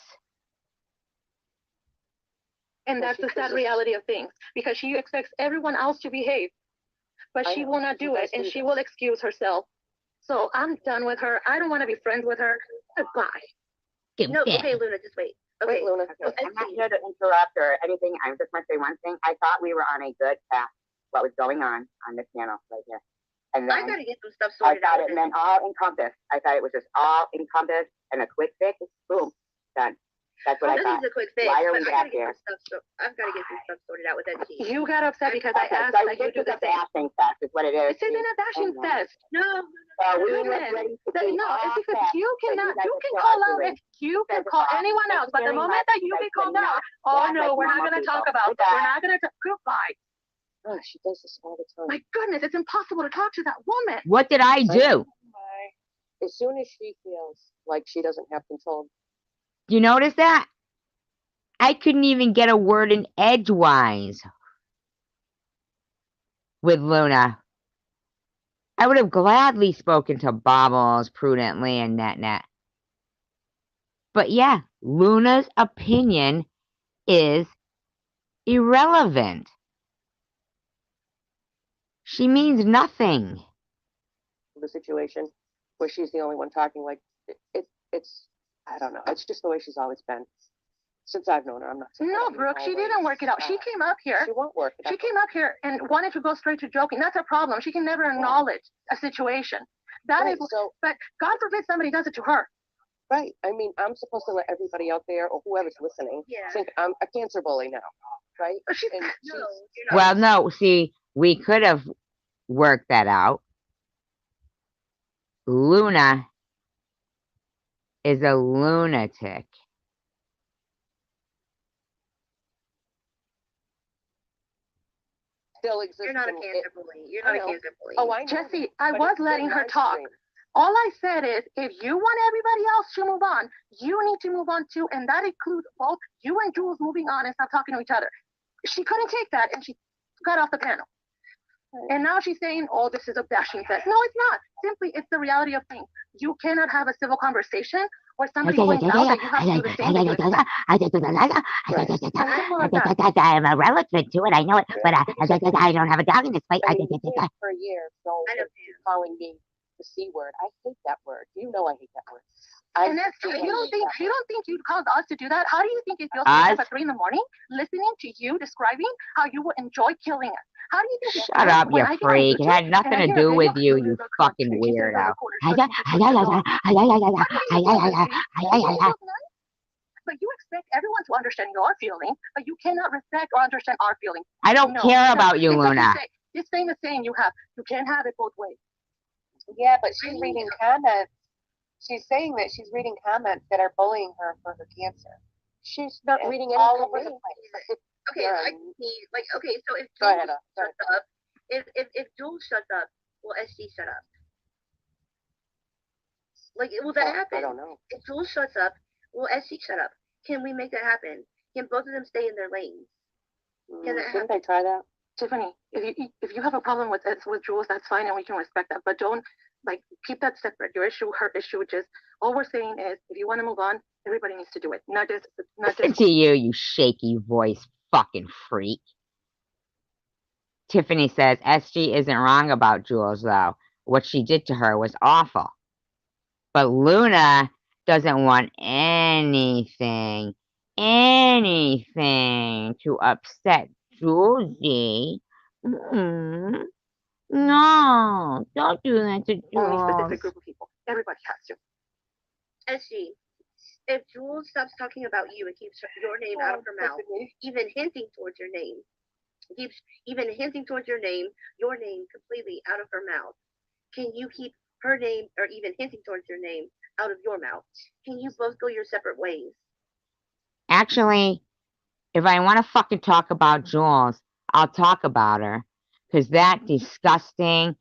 And that's the sad reality of things, because she expects everyone else to behave, but she will not do it, and she will excuse herself. So I'm done with her. I don't want to be friends with her. Goodbye. No, okay, Luna, just wait. Okay, wait, Luna. Okay, I'm not here to interrupt or anything. I just want to say one thing. I thought we were on a good path. What was going on this panel right here? And then I gotta get some stuff sorted out. I out. thought it meant all encompassed. I thought it was just all encompassed and a quick fix. Boom, done. That's what I thought. This is a quick fix. Why are we back here? I've got to get some stuff sorted out with that team. You got upset because I asked that you do the thing. Bashing fest is what it is. This isn't a bashing fest. No. No, it's because you can call out and you can call anyone else, but the moment that you get called out, oh no, we're not going to talk about that. We're not going to goodbye. Oh, she does this all the time. My goodness, it's impossible to talk to that woman. What did I do? As soon as she feels like she doesn't have control. You notice that? I couldn't even get a word in edgewise with Luna. I would have gladly spoken to Bobbles prudently and Net. But yeah, Luna's opinion is irrelevant. She means nothing. The situation where she's the only one talking, like it's I don't know. It's just the way she's always been. Since I've known her, I'm not saying. No, Brooke, she didn't work it out. She came up here. She won't work it out. She came up here and wanted to go straight to joking. That's a problem. She can never acknowledge a situation. That is, but God forbid somebody does it to her. Right. I mean, I'm supposed to let everybody out there or whoever's listening think I'm a cancer bully now, right? Well, no, see, we could have worked that out. Luna is a lunatic. Still exists. You're not a cancer bully. You're not a cancer bully. Oh, I know. Jesse, I was letting her talk. All I said is, if you want everybody else to move on, you need to move on too, and that includes both you and Jules moving on and stop talking to each other. She couldn't take that, and she got off the panel. And now she's saying, oh, this is a bashing fest. No, it's not. Simply, it's the reality of things. You cannot have a civil conversation where somebody points out that you have to do the same thing. I'm a relative to it, I know it, but I don't have a dog in this fight. For a year, so calling me the C word. I hate that word. You know I hate that word. And that's, you don't think you'd cause us to do that? How do you think it feels to wake up at 3 in the morning listening to you describing how you would enjoy killing us? How do you think it Shut up, you freak. It had nothing to do with you, you fucking weirdo. But you expect everyone to understand your feeling, but you cannot respect or understand our feeling. I don't care about you, Luna. This famous saying you have, you can't have it both ways. Yeah, but she's reading comments. She's saying that she's reading comments that are bullying her for her cancer. She's not reading any all over the place. Okay, I need okay. So if Jules shuts up, if Jules shuts up, will SG shut up? Like, will that happen? I don't know. If Jules shuts up, will SG shut up? Can we make that happen? Can both of them stay in their lanes? Can that happen? Didn't they try that? Tiffany, if you have a problem with Jules, that's fine, and we can respect that. But don't keep that separate. Your issue, her issue. Just all we're saying is, if you want to move on, everybody needs to do it. Not just. Listen to you shaky voice fucking freak. Tiffany says SG isn't wrong about Jules though. What she did to her was awful. But Luna doesn't want anything to upset Julesy. No, don't do that to Jules. Only specific group of people. Everybody has to. SG, if Jules stops talking about you and keeps your name out of her mouth, even hinting towards your name, your name completely out of her mouth, can you keep her name or even hinting towards your name out of your mouth? Can you both go your separate ways? Actually, if I want to fucking talk about Jules, I'll talk about her. Because that disgusting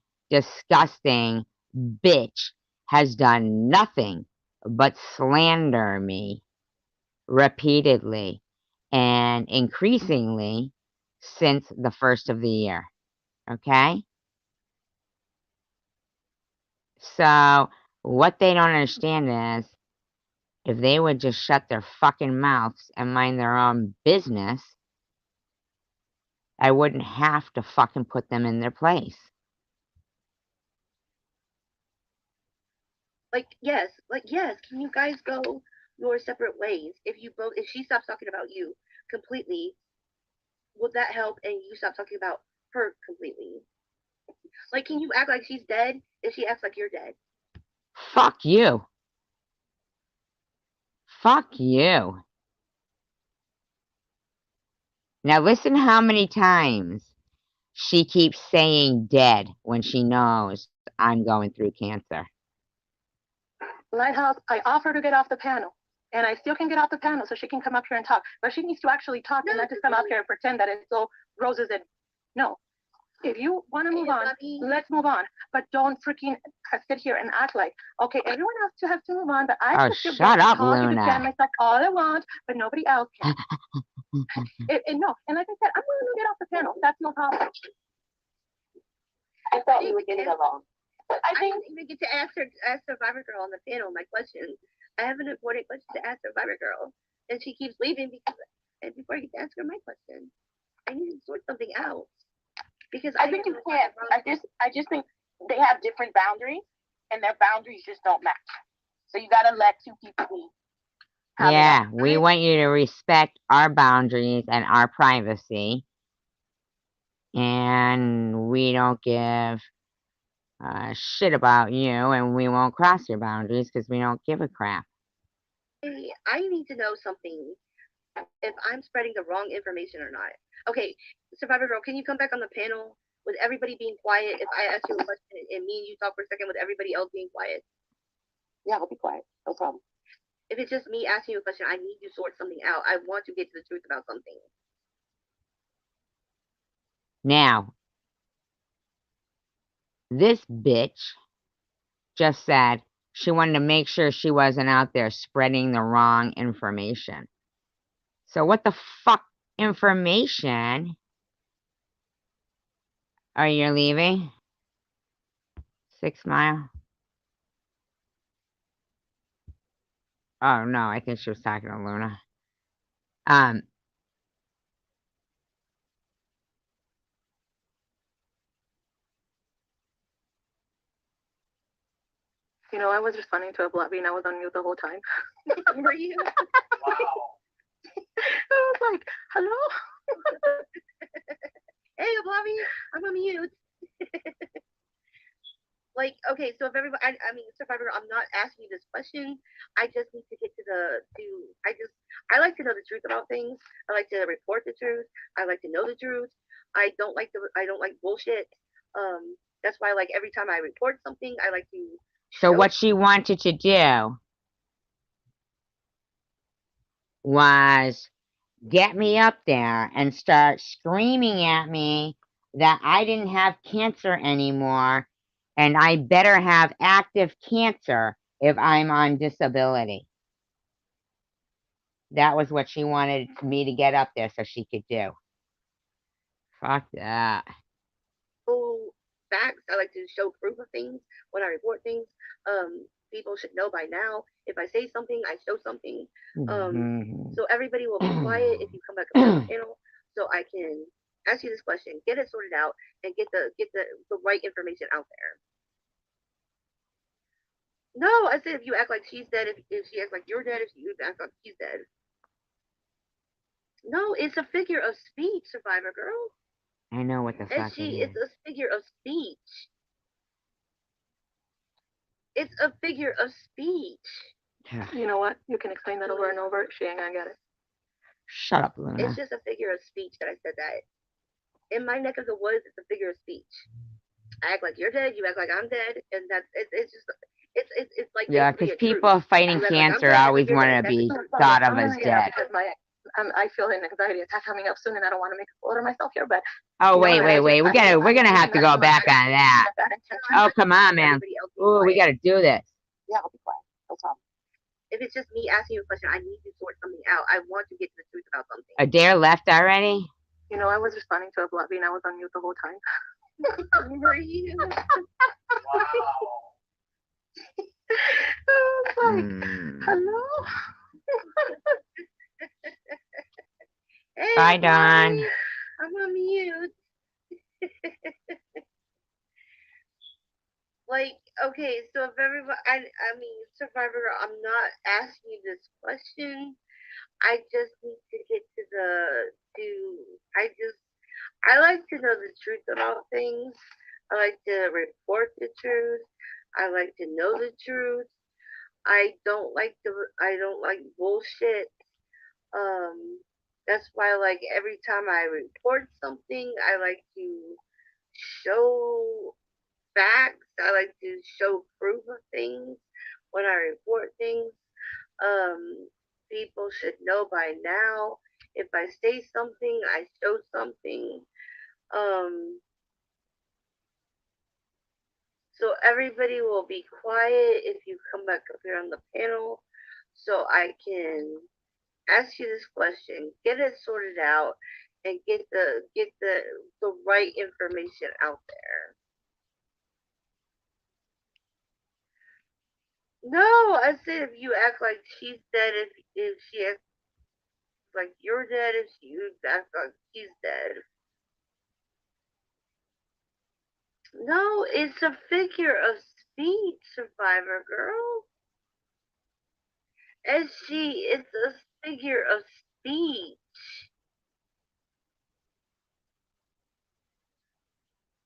bitch has done nothing but slander me repeatedly and increasingly since the first of the year. Okay? So, what they don't understand is, if they would just shut their fucking mouths and mind their own business, I wouldn't have to fucking put them in their place. Yes. Can you guys go your separate ways? If she stops talking about you completely, would that help? And you stop talking about her completely? Like, can you act like she's dead if she acts like you're dead? Fuck you. Fuck you. Now listen how many times she keeps saying dead when she knows I'm going through cancer. Lighthouse, I offered to get off the panel, and I still can get off the panel so she can come up here and talk. But she needs to actually talk and not just come up here and pretend that it's all roses and no. If you want to move on, let's move on. But don't freaking sit here and act like, okay, everyone else has to move on, but I can shut up, Luna. Stand myself all I want, but nobody else can. No, and like I said, I'm willing to get off the panel. That's no problem. I thought we were getting along. I didn't even get to ask Survivor Girl on the panel my questions. I have an important question to ask Survivor Girl, and she keeps leaving before I get to ask her my question. I need to sort something out. Because I think you can't. I just think they have different boundaries, and their boundaries just don't match. So you gotta let two people be. Yeah, we want you to respect our boundaries and our privacy. And we don't give a shit about you, and we won't cross your boundaries because we don't give a crap. Hey, I need to know something. If I'm spreading the wrong information or not. Okay, Survivor Girl, can you come back on the panel with everybody being quiet? If I ask you a question and me and you talk for a second with everybody else being quiet. Yeah, I'll be quiet. No problem. If it's just me asking you a question, I need to sort something out. I want to get to the truth about something. Now, this bitch just said she wanted to make sure she wasn't out there spreading the wrong information. So what the fuck information are you leaving? 6 Mile? Oh, no, I think she was talking to Luna. You know, I was responding to a Blobby and I was on mute the whole time. Were you? Wow. I was like, hello? Hey, Blobby, I'm on mute. Like, okay, so if everybody, I mean, Survivor, I'm not asking you this question. I just need to get to I like to know the truth about things. I like to report the truth. I like to know the truth. I don't like bullshit. That's why, like, every time I report something, I like to. So what she wanted to do was get me up there and start screaming at me that I didn't have cancer anymore and I better have active cancer if I'm on disability. That was what she wanted me to get up there so she could do. Fuck that. Facts. I like to show proof of things when I report things. People should know by now. If I say something, I show something. So everybody will be quiet if you come back up on the panel, so I can ask you this question, get it sorted out, and get the right information out there. No, I said if you act like she's dead, if she acts like you're dead, if you act like she's dead. No, it's a figure of speech, Survivor Girl. I know what the fuck it is. It's a figure of speech. It's a figure of speech. You know what? You can explain that over and over. She ain't gonna get it. Shut up, Luna. It's just a figure of speech that I said that. In my neck of the woods, it's a figure of speech. I act like you're dead, you act like I'm dead, and that's it's just it's like yeah, because people fighting cancer always want to be thought of as dead. I feel an anxiety attack coming up soon, and I don't want to make a fool of myself here. But oh wait, we're gonna have to go back on that. Oh come on, man. Oh, we gotta do this. Yeah, I'll be quiet. No problem. If it's just me asking you a question, I need to sort something out. I want to get to the truth about something. Adair left already? You know, I was responding to a Blobby and I was on mute the whole time. Were you? Wow. I was like, hello? Hey, bye, Dawn. I'm on mute. Like, okay, so if everybody, I mean, Survivor, I'm not asking you this question. I just need to get I like to know the truth about things. I like to report the truth. I like to know the truth. I don't like bullshit. That's why, like, every time I report something, I like to show facts. I like to show proof of things when I report things. People should know by now. If I say something, I show something. So everybody will be quiet if you come back up here on the panel, so I can ask you this question, get it sorted out, and get the right information out there. No, I said if you act like she's dead, if she acts like you're dead and you act like he's dead. No, it's a figure of speech, Survivor Girl. And it's a figure of speech.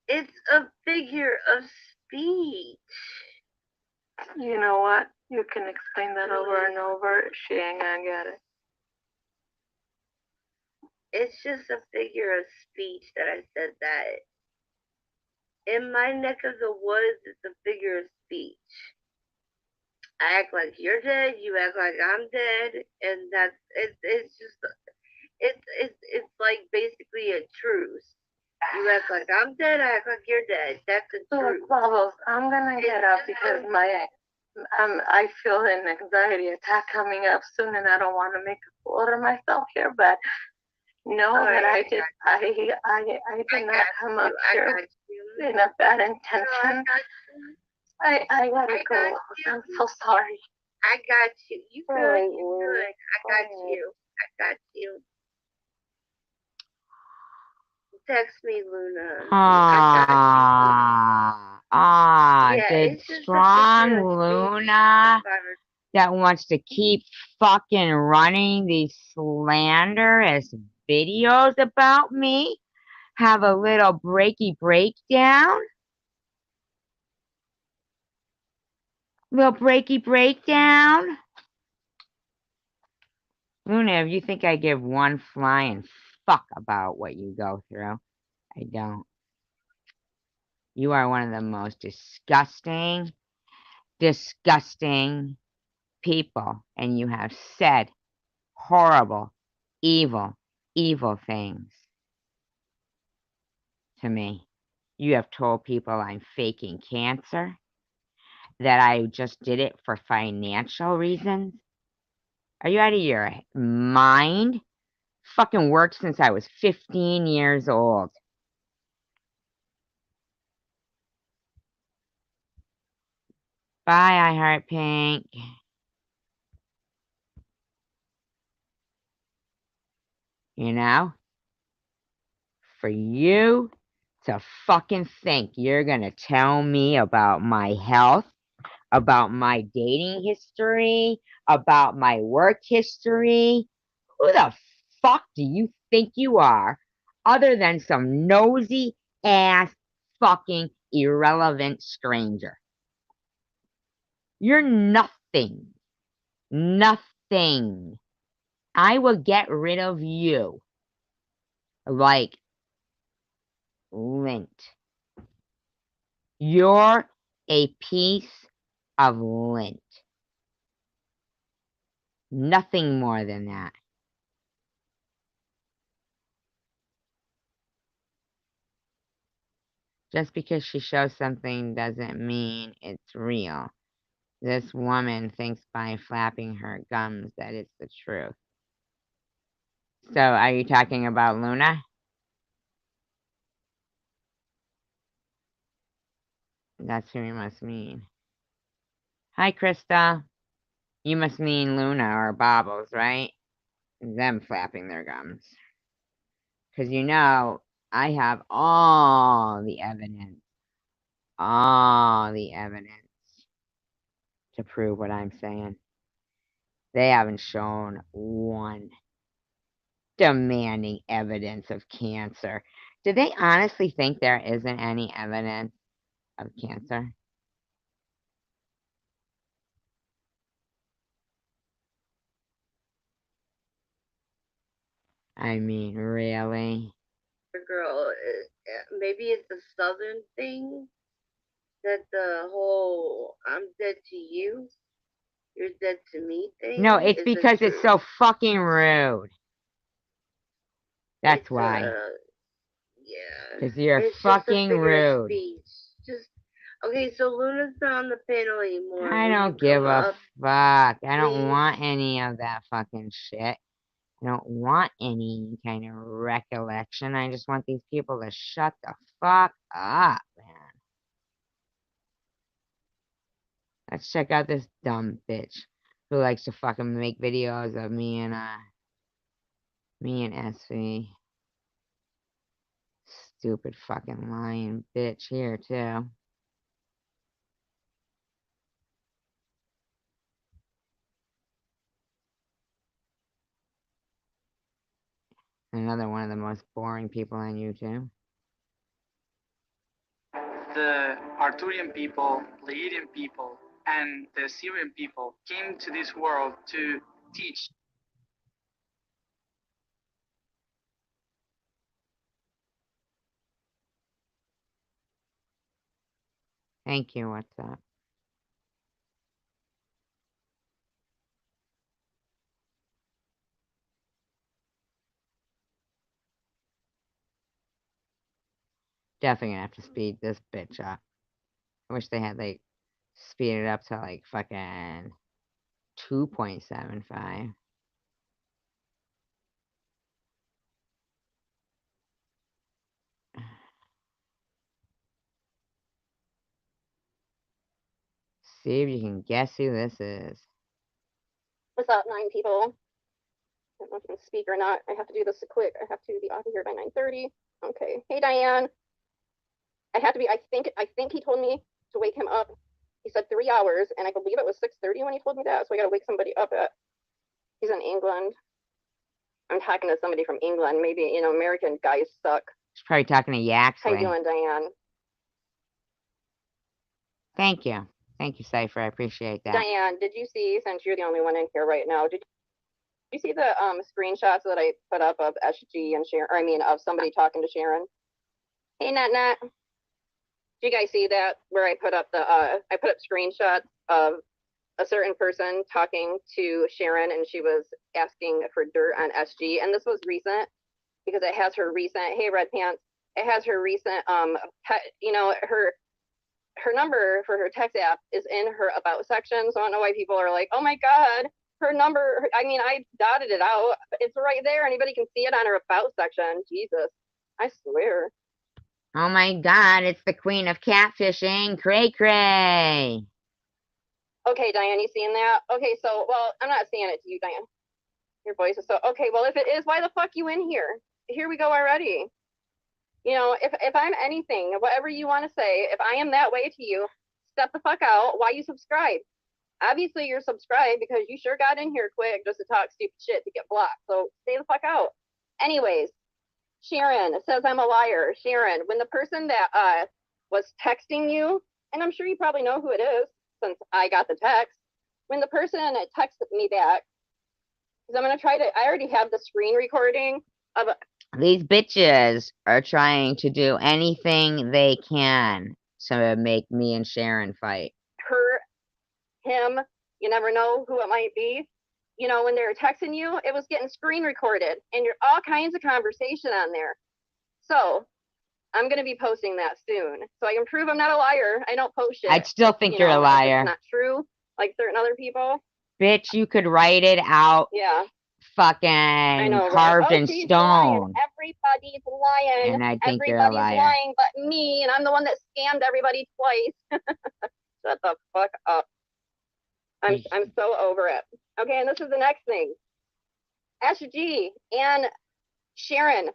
It's a figure of speech. You know what? You can explain that over and over. She ain't gonna get it. It's just a figure of speech that I said that. In my neck of the woods, it's a figure of speech. I act like you're dead, you act like I'm dead, and that's it's just it's like basically a truce. You act like I'm dead, I act like you're dead. That's a truce. Bubbles, I'm gonna get up because I feel an anxiety attack coming up soon, and I don't want to make a fool of myself here. But know that I did not come up here in a bad intention. I gotta go. I'm so sorry. I got you. You good? You good? I got you. I got you. Text me, Luna. The strong Luna that wants to keep fucking running these slanderous videos about me have a little breaky breakdown. Little breaky breakdown. Luna, if you think I give one flying fuck about what you go through, I don't. You are one of the most disgusting people, and you have said horrible, evil things to me. You have told people I'm faking cancer, that I just did it for financial reasons. Are you out of your mind? Fucking worked since I was 15 years old. Bye, I Heart Pink. You know? For you to fucking think you're gonna tell me about my health, about my dating history, about my work history. Who the fuck do you think you are, other than some nosy ass fucking irrelevant stranger? You're nothing. Nothing. I will get rid of you like lint. You're a piece of lint. Nothing more than that. Just because she shows something doesn't mean it's real. This woman thinks by flapping her gums that it's the truth. So, are you talking about Luna? That's who you must mean. Hi, Krista. You must mean Luna or Bobbles, right? Them flapping their gums. Because you know, I have all the evidence to prove what I'm saying. They haven't shown one demanding evidence of cancer. Do they honestly think there isn't any evidence of cancer? I mean, really? Girl, maybe it's a southern thing that the whole "I'm dead to you, you're dead to me" thing. No, it's because it's so fucking rude. That's why. Yeah. Because you're fucking rude. Just okay. So Luna's not on the panel anymore. I don't give a fuck. I don't want any of that fucking shit. I don't want any kind of recollection. I just want these people to shut the fuck up, man. Let's check out this dumb bitch who likes to fucking make videos of me and Me and SV. Stupid fucking lying bitch here, too. Another one of the most boring people on YouTube. The Arthurian people, Pleiadian people, and the Syrian people came to this world to teach. Thank you, what's up? Definitely gonna have to speed this bitch up. I wish they had, like, speed it up to, like, fucking 2.75. See if you can guess who this is. What's up, 9 people? I don't know if I can speak or not. I have to do this quick. I have to be out of here by 9:30. Okay. Hey, Diane. I have to be. I think he told me to wake him up. He said 3 hours, and I believe it was 6:30 when he told me that. So I got to wake somebody up at. He's in England. I'm talking to somebody from England. Maybe, you know, American guys suck. She's probably talking to Yaxley. How you doing, Diane? Thank you. Thank you, Cypher. I appreciate that. Diane, did you see, since you're the only one in here right now, did you see the screenshots that I put up of SG and Sharon, or I mean, of somebody talking to Sharon? Hey, Nat. Did you guys see that, where I put up screenshots of a certain person talking to Sharon, and she was asking for dirt on SG, and this was recent, because it has her recent, hey, Red Pants, it has her recent, you know, her number for her text app is in her about section, so I don't know why people are like, oh my god, her number, I mean, I dotted it out, it's right there, anybody can see it on her about section. Jesus, I swear. Oh my god, it's the queen of catfishing, Cray Cray. Okay, Diane, you seeing that? Okay, so, well, I'm not saying it to you, Diane. Your voice is so, okay, well, if it is, why the fuck you in here? Here we go already. You know, if I'm anything, whatever you want to say, if I am that way to you, step the fuck out. Why you subscribe? Obviously, you're subscribed because you sure got in here quick just to talk stupid shit to get blocked. So stay the fuck out. Anyways, Sharon says I'm a liar. Sharon, when the person that was texting you, and I'm sure you probably know who it is since I got the text, when the person texted me back, because I'm going to try to, I already have the screen recording of these bitches are trying to do anything they can to make me and Sharon fight. Her, him, you never know who it might be. You know, when they were texting you, it was getting screen recorded, and you're all kinds of conversation on there. So I'm going to be posting that soon, so I can prove I'm not a liar. I don't post shit. I'd still think you're a liar. It's not true, like certain other people. Bitch, you could write it out. Yeah. Fucking carved in she's stone. Lying. Everybody's lying. And I think you're a liar. Everybody's lying but me, and I'm the one that scammed everybody twice. Shut the fuck up. I'm so over it. Okay, and this is the next thing. SG and Sharon.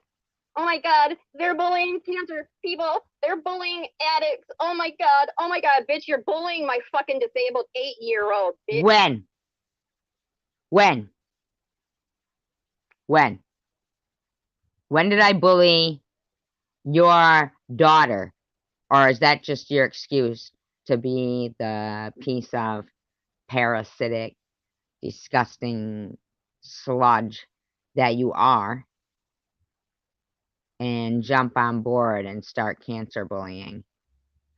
Oh my god, they're bullying cancer people. They're bullying addicts. Oh my god, bitch, you're bullying my fucking disabled 8-year-old, bitch. When did I bully your daughter? Or is that just your excuse to be the piece of parasitic, disgusting sludge that you are and jump on board and start cancer bullying?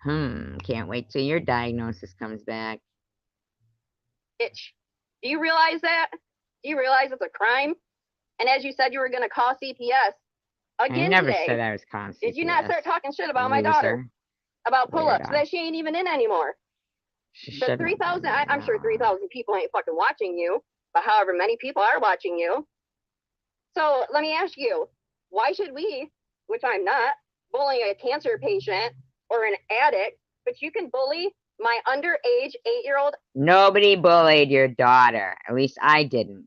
Can't wait till your diagnosis comes back. Bitch, do you realize that? Do you realize it's a crime? And as you said, you were going to call CPS again I never today. said I was calling CPS. Did you not start talking shit about my daughter? About pull-ups that she ain't even in anymore. The 3,000, I'm sure 3,000 people ain't fucking watching you, but however many people are watching you. So let me ask you, why should we, which I'm not, bullying a cancer patient or an addict, but you can bully my underage 8-year-old? Nobody bullied your daughter. At least I didn't.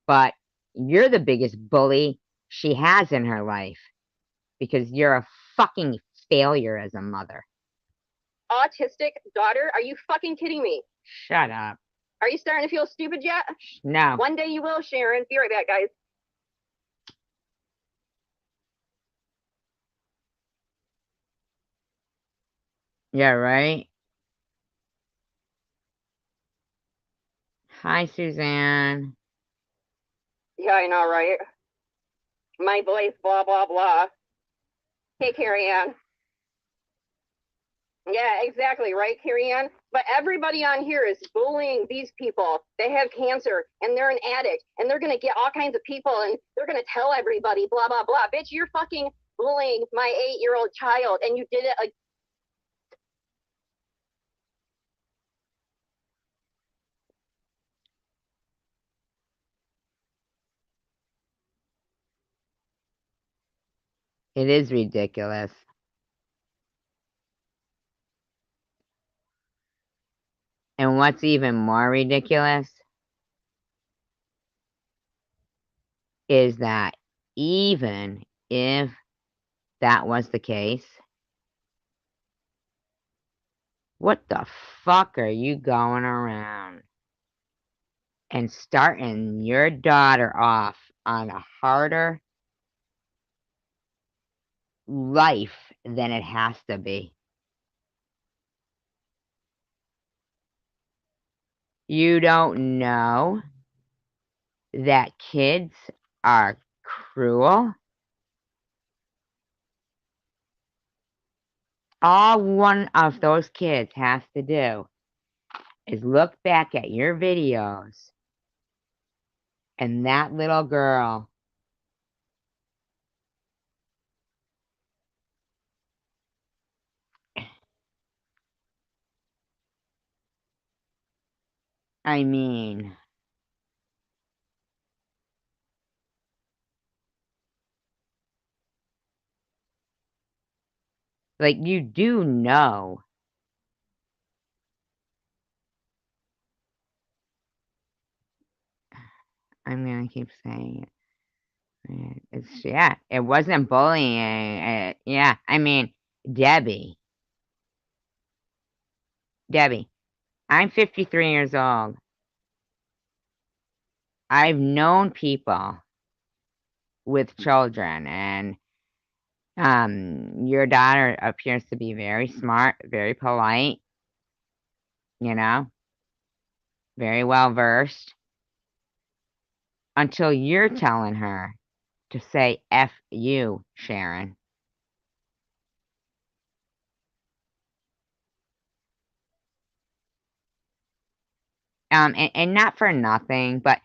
But You're the biggest bully she has in her life because you're a fucking failure as a mother. Autistic daughter? Are you fucking kidding me? Shut up. Are you starting to feel stupid yet? No. One day you will, Sharon. Be right back, guys. Yeah, right? Hi, Suzanne. Yeah, I know, right? My voice, blah, blah, blah. Hey, Carrie Ann. Yeah, exactly, right, Carrie Ann? But everybody on here is bullying these people. They have cancer, and they're an addict, and they're going to get all kinds of people, and they're going to tell everybody, blah, blah, blah. Bitch, you're fucking bullying my 8-year-old child, and you did it like, It is ridiculous. And what's even more ridiculous is that even if that was the case, what the fuck are you going around and starting your daughter off on a harder life than it has to be? You don't know that kids are cruel? All one of those kids has to do is look back at your videos and that little girl I mean, like, you do know. I'm gonna keep saying it. Yeah, it wasn't bullying. Yeah, I mean, Debbie, I'm 53 years old. I've known people with children, and your daughter appears to be very smart, very polite, you know, very well versed, until you're telling her to say F you, Sharon. And not for nothing, but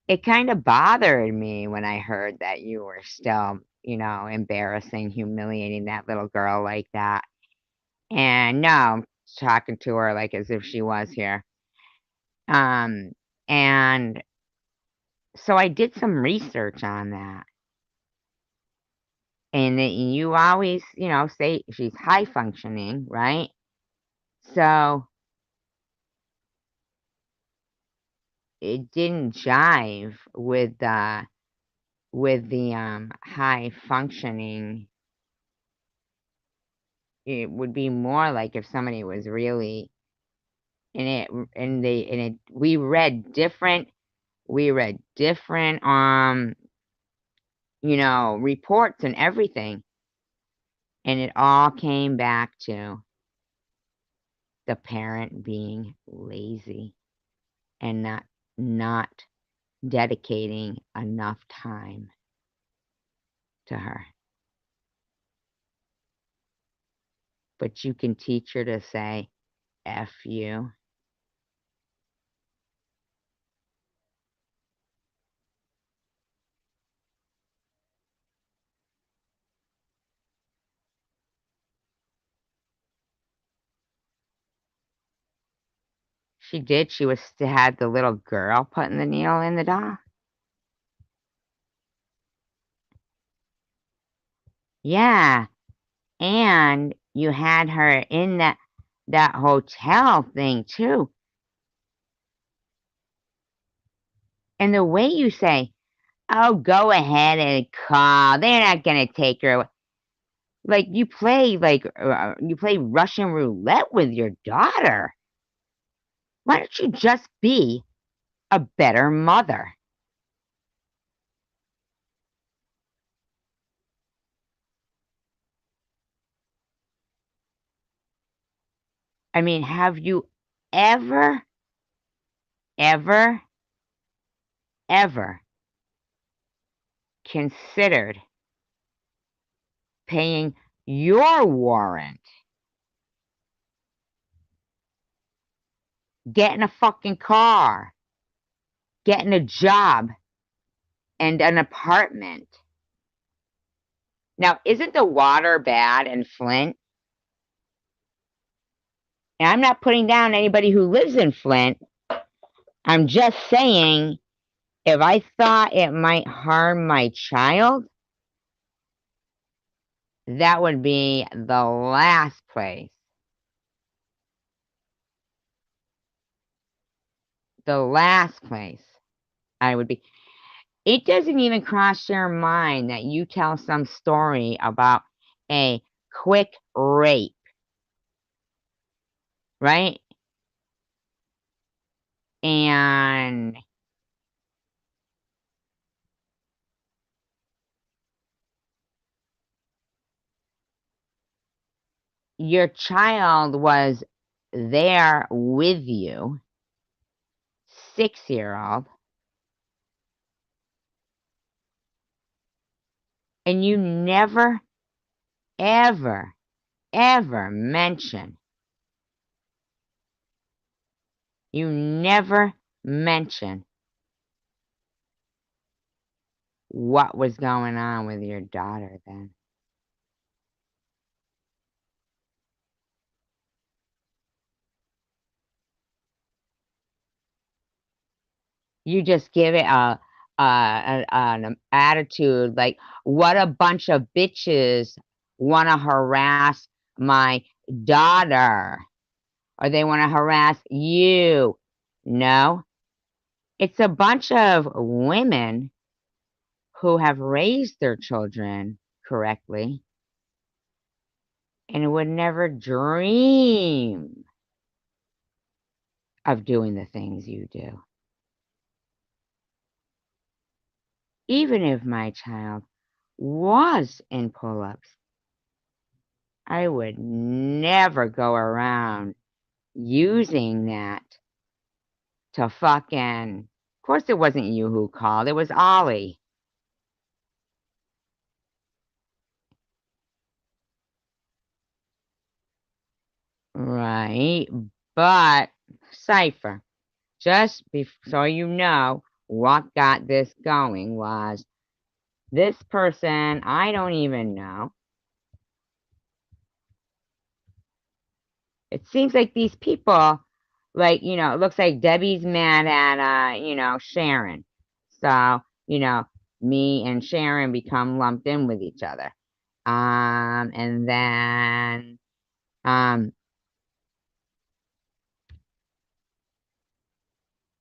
it kind of bothered me when I heard that you were still, embarrassing, humiliating that little girl like that. And no, I'm talking to her like as if she was here. And so I did some research on that. And you always, say she's high functioning, right? So it didn't jive with the high functioning. It would be more like if somebody was really in it, we read different reports and everything, and it all came back to the parent being lazy and not dedicating enough time to her. But you can teach her to say F you. She did. She had the little girl putting the needle in the doll. Yeah. And you had her in that hotel thing too. And the way you say, oh, go ahead and call. They're not going to take her away. Like you play Russian roulette with your daughter. Why don't you just be a better mother? I mean, have you ever, ever, ever considered paying your warrant, getting a fucking car, getting a job, and an apartment? Now, isn't the water bad in Flint? And I'm not putting down anybody who lives in Flint. I'm just saying, if I thought it might harm my child, that would be the last place. The last place I would be. It doesn't even cross your mind that you tell some story about a quick rape, right? And your child was there with you, 6-year-old, and you never, ever, ever mention, what was going on with your daughter then. You just give it an attitude like, what a bunch of bitches want to harass my daughter, or they want to harass you. No, it's a bunch of women who have raised their children correctly and would never dream of doing the things you do. Even if my child was in pull-ups, I would never go around using that to fucking... Of course it wasn't you who called, it was Ollie. Right, but Cypher, just so you know, what got this going was this person I don't even know. It seems like these people, like, it looks like Debbie's mad at, Sharon. So, me and Sharon become lumped in with each other. And then,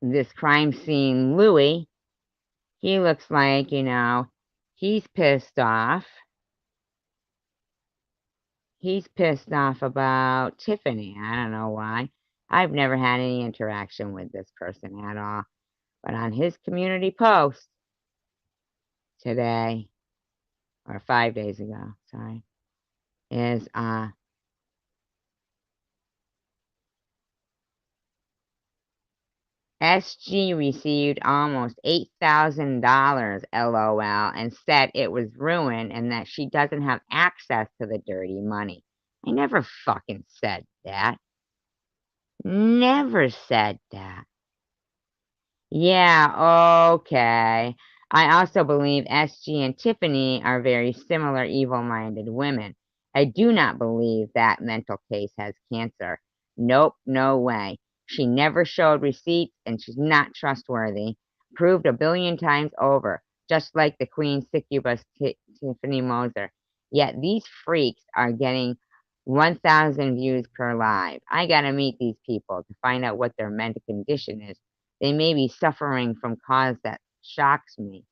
this crime scene Louie, he looks like, he's pissed off. He's pissed off about Tiffany. I don't know why. I've never had any interaction with this person at all. But on his community post today, or 5 days ago, sorry, is SG received almost $8,000, LOL, and said it was ruined and that she doesn't have access to the dirty money. I never fucking said that. Never said that. Yeah, okay. I also believe SG and Tiffany are very similar evil-minded women. I do not believe that mental case has cancer. Nope, no way. She never showed receipts and she's not trustworthy. Proved a billion times over, just like the Queen succubus Tiffany Moser. Yet these freaks are getting 1,000 views per live. I gotta meet these people to find out what their mental condition is They may be suffering from cause that shocks me,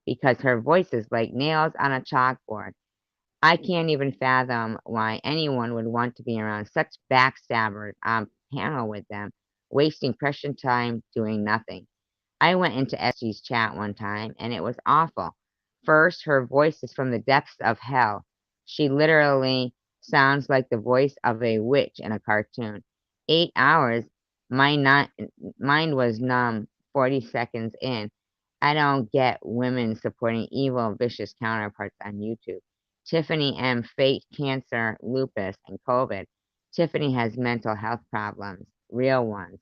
because her voice is like nails on a chalkboard. I can't even fathom why anyone would want to be around such backstabbers on panel with them, wasting precious time doing nothing. I went into SG's chat one time, and it was awful. First, her voice is from the depths of hell. She literally sounds like the voice of a witch in a cartoon. 8 hours, my mind was numb 40 seconds in. I don't get women supporting evil, vicious counterparts on YouTube. Tiffany M. faked cancer, lupus, and COVID. Tiffany has mental health problems, real ones.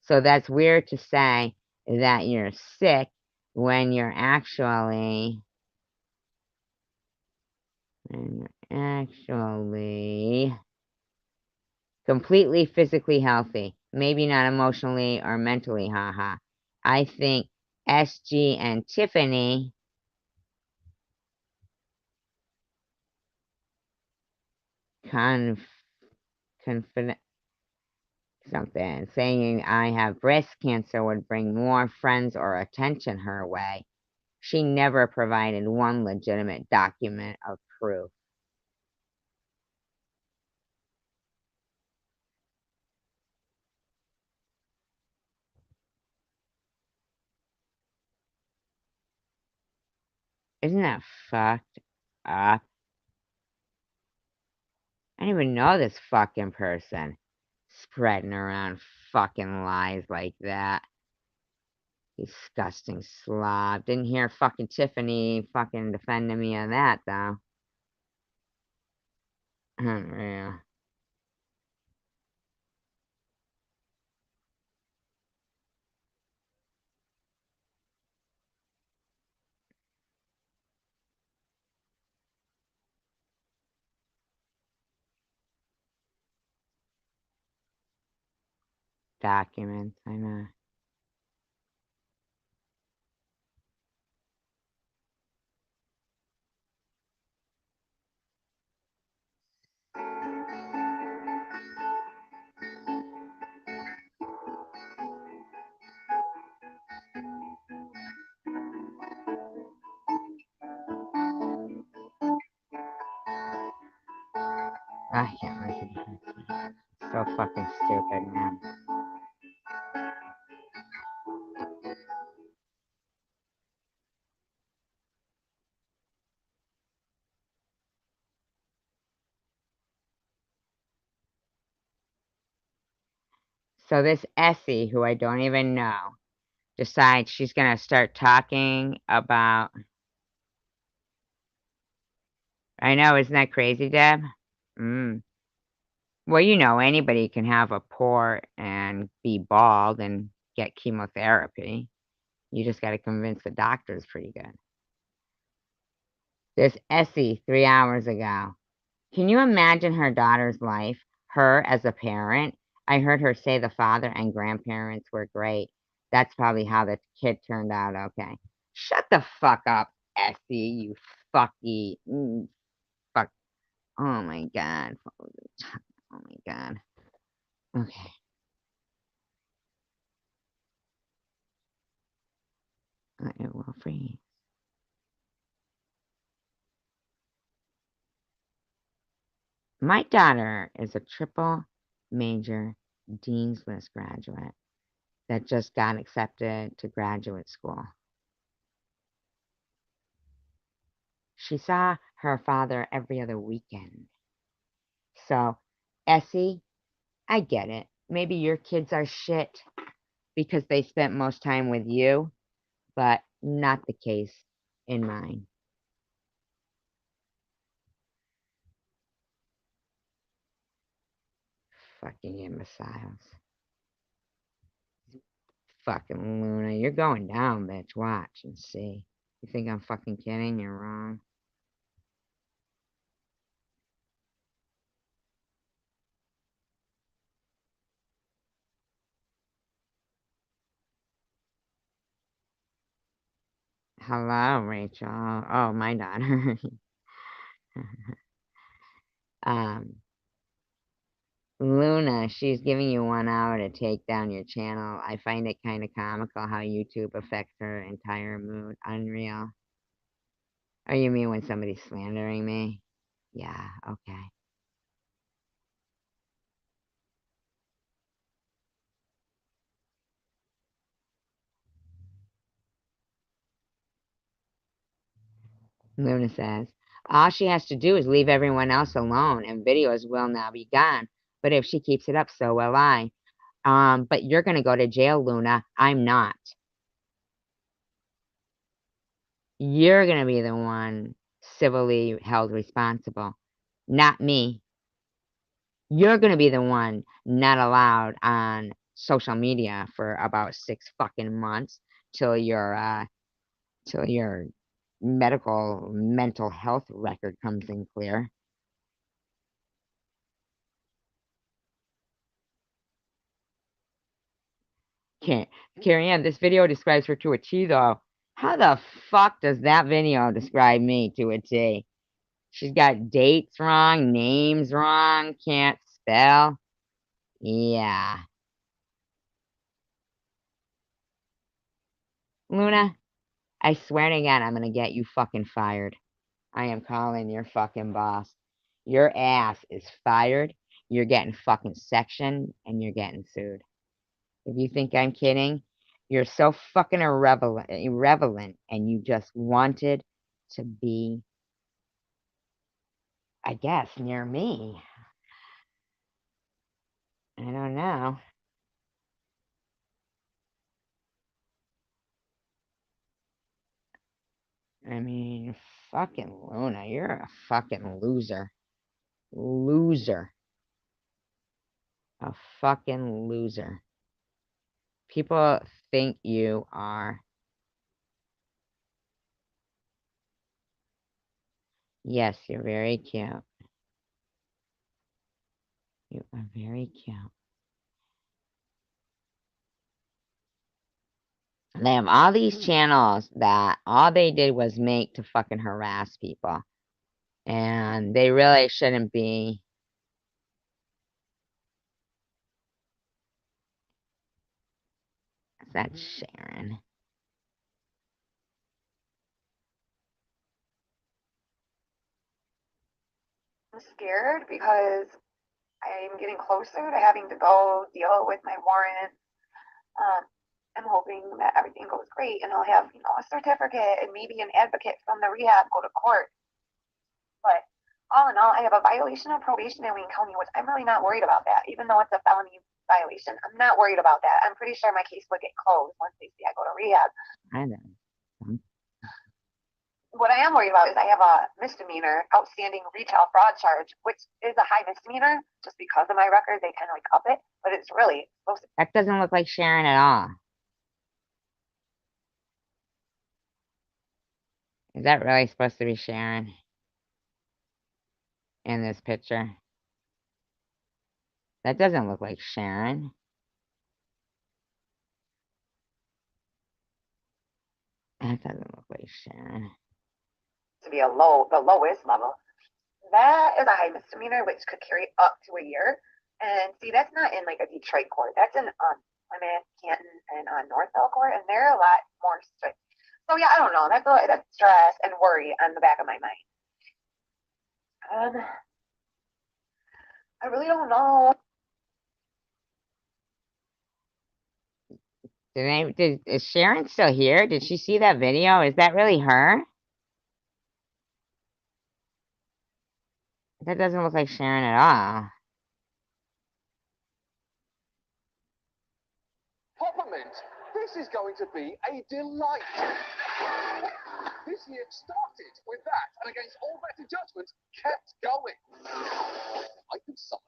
So that's weird to say that you're sick when you're actually completely physically healthy. Maybe not emotionally or mentally, haha. I think SG and Tiffany confident something saying I have breast cancer would bring more friends or attention her way. She never provided one legitimate document of proof. Isn't that fucked up? I didn't even know this fucking person spreading around fucking lies like that. Disgusting slob. Didn't hear fucking Tiffany fucking defending me on that, though. Unreal. Documents, I know. I can't listen to it. So fucking stupid, man. So this Essie, who I don't even know, decides she's gonna start talking about. I know, isn't that crazy, Deb? Well, anybody can have a port and be bald and get chemotherapy. You just gotta convince the doctors pretty good. This Essie 3 hours ago. Can you imagine her daughter's life? Her as a parent? I heard her say the father and grandparents were great. That's probably how the kid turned out okay. Shut the fuck up, Essie, you fucky. Fuck. Oh my god. Oh my god. Okay. It will freeze. My daughter is a triple major Dean's List graduate that just got accepted to graduate school. She saw her father every other weekend. So, Essie, I get it. Maybe your kids are shit because they spent most time with you, but not the case in mine. Fucking imbeciles. Fucking Luna, you're going down, bitch. Watch and see. You think I'm fucking kidding? You're wrong. Hello, Rachel. Oh, my daughter. Luna, she's giving you 1 hour to take down your channel. I find it kind of comical how YouTube affects her entire mood. Unreal. Oh, you mean when somebody's slandering me? Yeah, okay. Luna says, all she has to do is leave everyone else alone, and videos will now be gone. But if she keeps it up, so will I. But you're going to go to jail, Luna. I'm not. You're going to be the one civilly held responsible, not me. You're going to be the one not allowed on social media for about 6 fucking months till your mental health record comes in clear. Carrie Ann, this video describes her to a T, though. How the fuck does that video describe me to a T? She's got dates wrong, names wrong, can't spell. Yeah. Luna, I swear to God, I'm gonna get you fucking fired. I am calling your fucking boss. Your ass is fired. You're getting fucking sectioned, and you're getting sued. If you think I'm kidding, you're so fucking irrelevant, and you just wanted to be, I guess, near me. I don't know. I mean, fucking Luna, you're a fucking loser. Loser. A fucking loser. People think you are. Yes, you're very cute. You are very cute. They have all these channels that all they did was make to fucking harass people. And they really shouldn't be. That's Sharon. I'm scared because I'm getting closer to having to go deal with my warrant. I'm hoping that everything goes great and I'll have, a certificate and maybe an advocate from the rehab go to court. But all in all, I have a violation of probation in Wayne County, which I'm really not worried about that. Even though it's a felony violation, I'm not worried about that. I'm pretty sure my case would get closed once they see I go to rehab. I know. What I am worried about is I have a misdemeanor outstanding retail fraud charge, which is a high misdemeanor. Just because of my record, they kind of like up it, but it's really supposed to. That doesn't look like Sharon at all. Is that really supposed to be Sharon in this picture? That doesn't look like Sharon. That doesn't look like Sharon. To be the lowest level. That is a high misdemeanor, which could carry up to a year. And see, that's not in like a Detroit court. That's in Plymouth, Canton, and Northville court, and they're a lot more strict. So yeah, I don't know. That's stress and worry on the back of my mind. I really don't know. Is Sharon still here? Did she see that video? Is that really her? That doesn't look like Sharon at all. Peppermint, this is going to be a delight. This year started with that, and against all better judgment, kept going. I could summon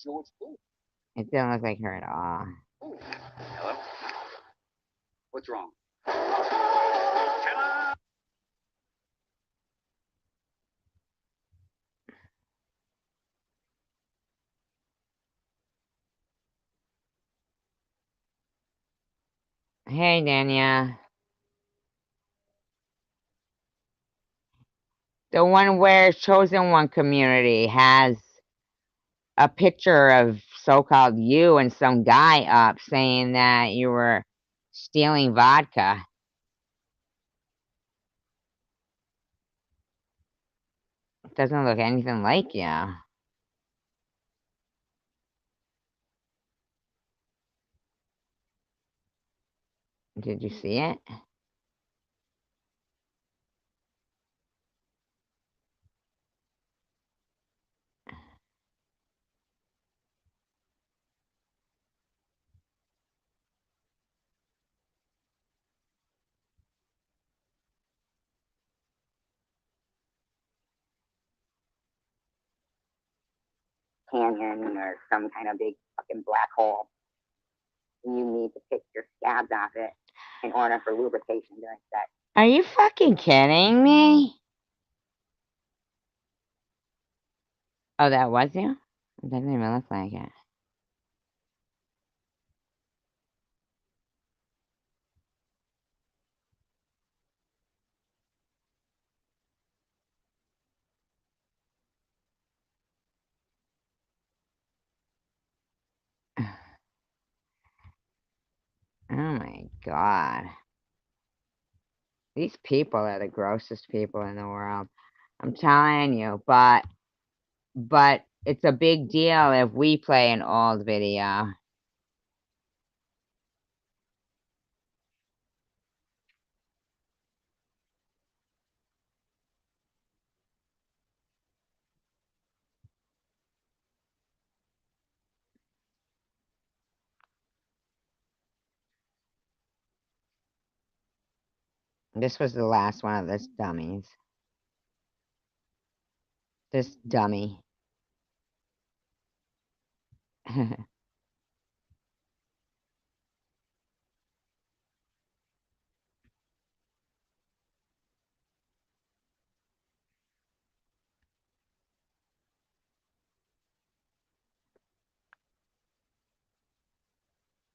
George Bush. It doesn't look like her at all. Ooh. Hello? What's wrong? Hey, Dania. The one where Chosen One community has a picture of so-called you and some guy up saying that you were stealing vodka. It doesn't look anything like you. Did you see it? Canyon or some kind of big fucking black hole. You need to pick your scabs off it in order for lubrication during sex. Are you fucking kidding me? Oh, that was you? It doesn't even look like it. Oh my god. These people are the grossest people in the world. I'm telling you, but it's a big deal if we play an old video. This was the last one of this dummies. This dummy. I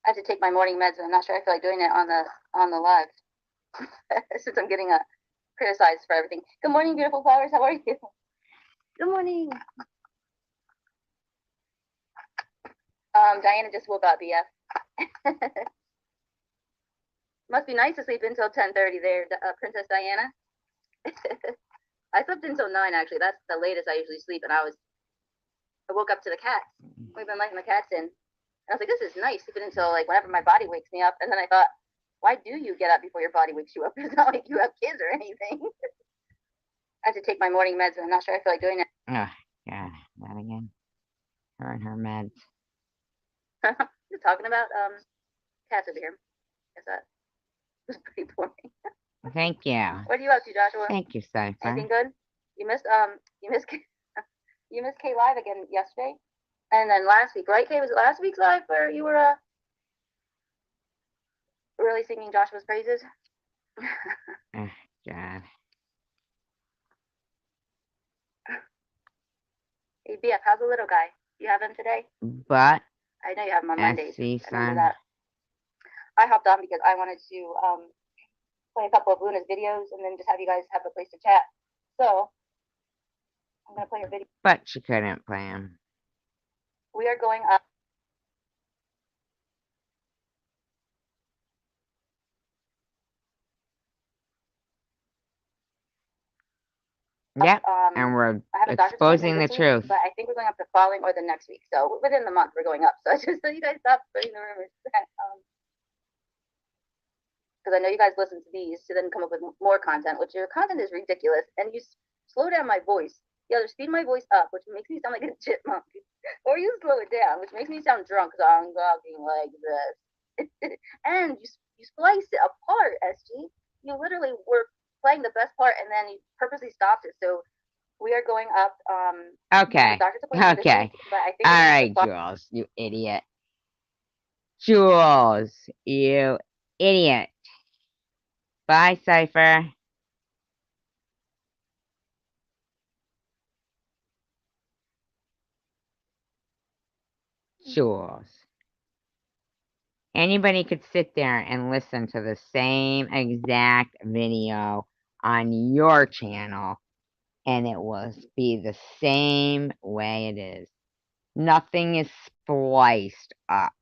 have to take my morning meds, and I'm not sure I feel like doing it on the live since I'm getting criticized for everything. Good morning, beautiful flowers. How are you? Good morning. Diana just woke up, BF. Must be nice to sleep until 10:30 there, Princess Diana. I slept until 9 actually. That's the latest I usually sleep, and I woke up to the cats. We've been letting the cats in. And I was like, this is nice, sleeping until like whenever my body wakes me up. And then I thought, why do you get up before your body wakes you up? It's not like you have kids or anything. I have to take my morning meds, and I'm not sure I feel like doing it. Oh, God, that again. Her and her meds. You're talking about cats over here. Guess that was pretty boring. Thank you. What are you up to, Joshua? Thank you, Cypher. Anything good? You missed you missed K Live again yesterday, and then last week, right? K, was it last week's live where you were really singing Joshua's praises? Oh, God. Hey, BF, how's the little guy? You have him today? But I know you have him on Mondays. I remember son. that. I hopped on because I wanted to play a couple of Luna's videos and then just have you guys have a place to chat. So I'm gonna play your video. But she couldn't play him. We are going up. Yep, and we're exposing the truth. But I think we're going up the following or the next week. So within the month, we're going up. So just so you guys stop spreading the rumors. Because I know you guys listen to these to then come up with more content, which your content is ridiculous. And you slow down my voice. You either speed my voice up, which makes me sound like a chipmunk, or you slow it down, which makes me sound drunk because I'm talking like this. And you splice it apart, SG. You literally were playing the best part and then you purposely stopped it. So we are going up. Okay. Okay. All right, Jules, you idiot. Jules, you idiot. Bye, Cypher. Jules. Anybody could sit there and listen to the same exact video on your channel, and it will be the same way it is. Nothing is spliced up.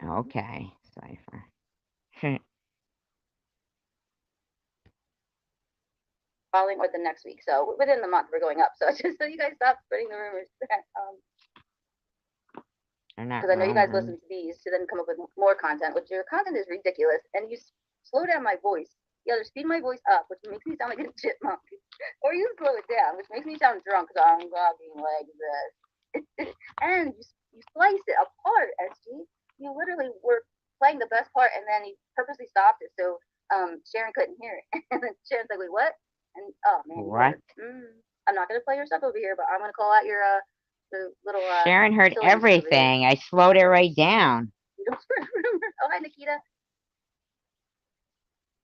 Okay, Cypher. Following or the next week. So within the month, we're going up. So just so you guys stop spreading the rumors. Because I know you guys listen to these to then come up with more content, which your content is ridiculous. And you slow down my voice. You either speed my voice up, which makes me sound like a chipmunk, or you slow it down, which makes me sound drunk because I'm talking like this. And you slice it apart, SG. You literally were playing the best part, and then you purposely stopped it so Sharon couldn't hear it. And then Sharon's like, "Wait, what?" And oh man, what? I'm not gonna play your stuff over here, but I'm gonna call out your the little Sharon heard everything. I slowed it right down. You don't remember? Oh, hi, Nikita.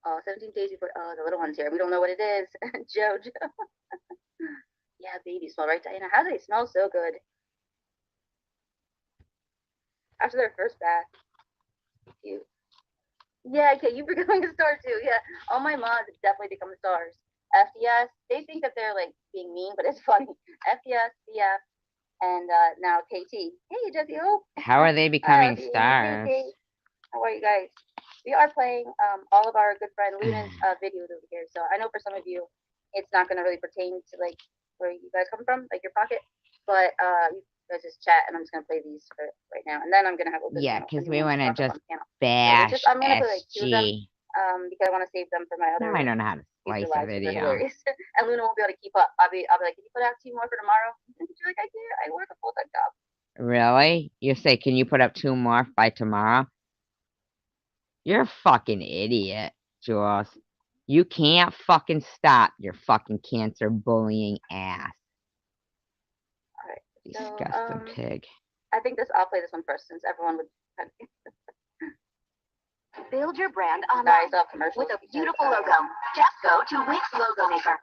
Oh, 17 days before. Oh, the little one's here. We don't know what it is. Jojo. Yeah, baby smell, right, Diana? How do they smell so good? After their first bath. Cute. Yeah, okay, you're becoming a star too. Yeah, all my mods have definitely become stars. FDS, they think that they're like being mean, but it's funny. FDS, BF, and now KT. Hey, Jesse Hope. How are they becoming stars? How are you guys? We are playing all of our good friend Luna's videos over here. So I know for some of you, it's not going to really pertain to like where you guys come from, like your pocket. But you guys just chat, and I'm just going to play these for right now. And then I'm going to have open. Yeah, because we want to just bash SG. I'm going to put like two of them because I want to save them for my other. Now I don't know how to slice a video. And Luna won't be able to keep up. I'll be like, can you put out 2 more for tomorrow? And she's like, I can't. I work a full-time job. Really? You say, can you put up 2 more by tomorrow? You're a fucking idiot, Jules. You can't fucking stop your fucking cancer bullying ass. Alright. Disgusting pig. I think I'll play this one first since everyone would. Build your brand online with a beautiful logo. Just go to Wix Logo Maker.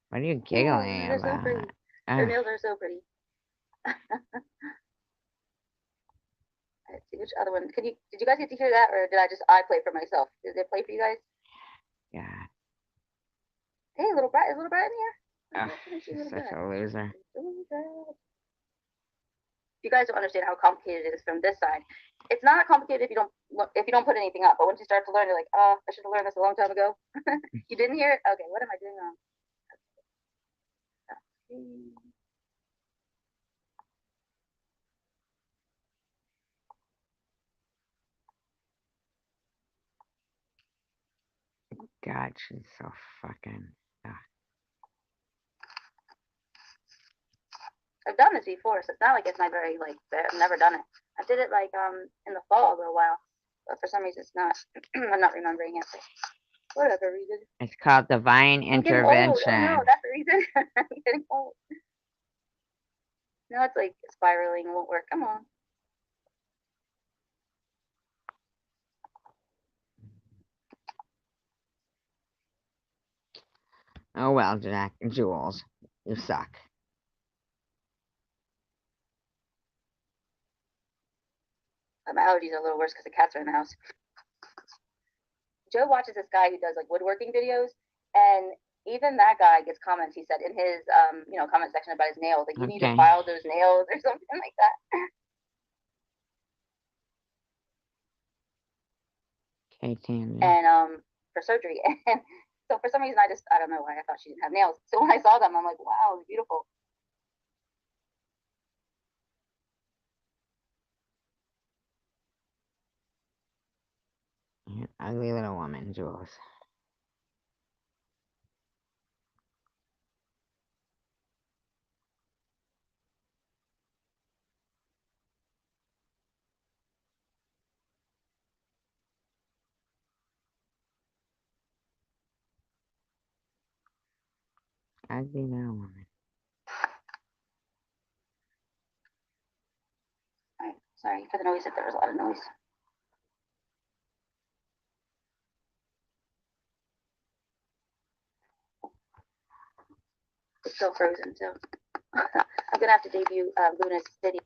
What are you giggling They're about? so pretty. Their nails are so pretty. Let's see which other one. Did you guys get to hear that, or did I play for myself? Did it play for you guys? Yeah. Hey, little Brett, is little Brett in here? She's such a loser. You guys don't understand how complicated it is from this side. It's not complicated if you don't put anything up, but once you start to learn, you're like, I should have learned this a long time ago. You didn't hear it? Okay, what am I doing wrong? God, she's so fucking. I've done this before, so it's not like it's my very like. I've never done it. I did it like in the fall a little while, but for some reason it's not. I'm not remembering it. Whatever reason. It's called divine intervention. Oh no, that's the reason. I'm getting old. Now it's like spiraling. It won't work. Come on. Oh well, Jack and Jules, you suck. My allergies are a little worse because the cats are in the house. Joe watches this guy who does like woodworking videos, and even that guy gets comments. He said in his comment section about his nails, like you need to file those nails or something like that. Okay, Tammy. And for surgery, and so for some reason I don't know why I thought she didn't have nails. So when I saw them, I'm like, wow, they're beautiful. You're an ugly little woman, Jules. Ugly little woman. Alright, sorry for the noise if there was a lot of noise. still frozen, so I'm gonna have to debut Luna's video.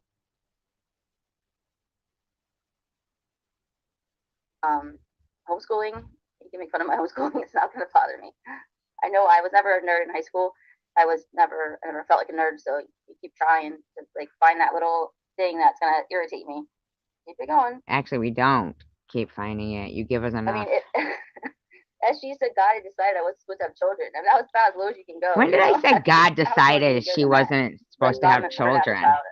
Homeschooling. You can make fun of my homeschooling. It's not gonna bother me. I know I was never a nerd in high school. I never felt like a nerd. So you keep trying to like find that little thing that's gonna irritate me. Keep it going. Actually, we don't keep finding it. You give us enough. I mean, as she said, God had decided I was supposed to have children, and that was about as low as you can go. When did I say God decided she wasn't supposed to have children? About,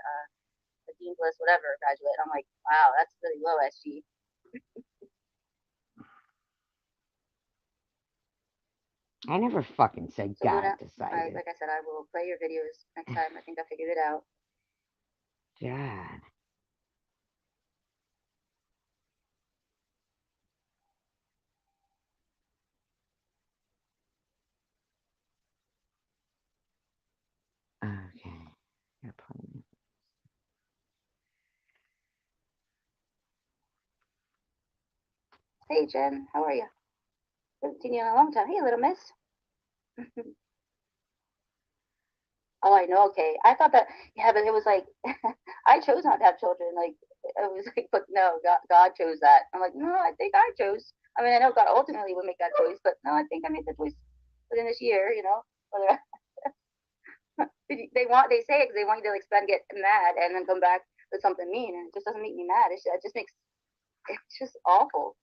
the Dean's List, whatever, graduate. I'm like, wow, that's really low, SG. I never fucking said So God Luna, decided. like I said, I will play your videos next time. I think I figured it out. God. Okay. Hey, Jen, how are you? Haven't seen you in a long time. Hey, little miss. Oh, I know. Okay, I thought that. Yeah, but it was like I chose not to have children. Like it was like, but no, God chose that. I'm like, no, I think I chose. I mean, I know God ultimately would make that choice, but no, I think I made the choice within this year. You know, whether they say it because they want you to like spend, get mad, and then come back with something mean, and it just doesn't make me mad. It just makes it's just awful.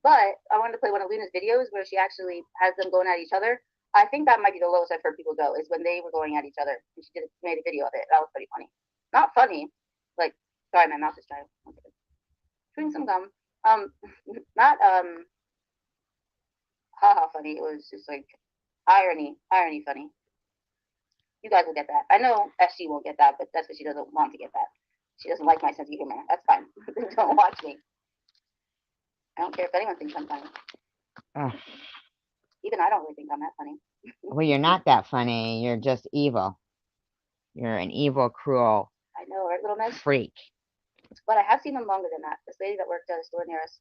But I wanted to play one of Luna's videos where she actually has them going at each other. I think that might be the lowest I've heard people go is when they were going at each other. And she made a video of it. That was pretty funny. Not funny. Like, sorry, my mouth is dry. Chewing some gum. Not haha funny. It was just like irony funny. You guys will get that. I know SG won't get that, but that's because she doesn't want to get that. She doesn't like my sense of humor. That's fine. Don't watch me. I don't care if anyone thinks I'm funny. Even I don't really think I'm that funny. Well, you're not that funny. You're just evil. You're an evil, cruel. I know, right, little miss? Freak. But I have seen them longer than that. This lady that worked at a store near us,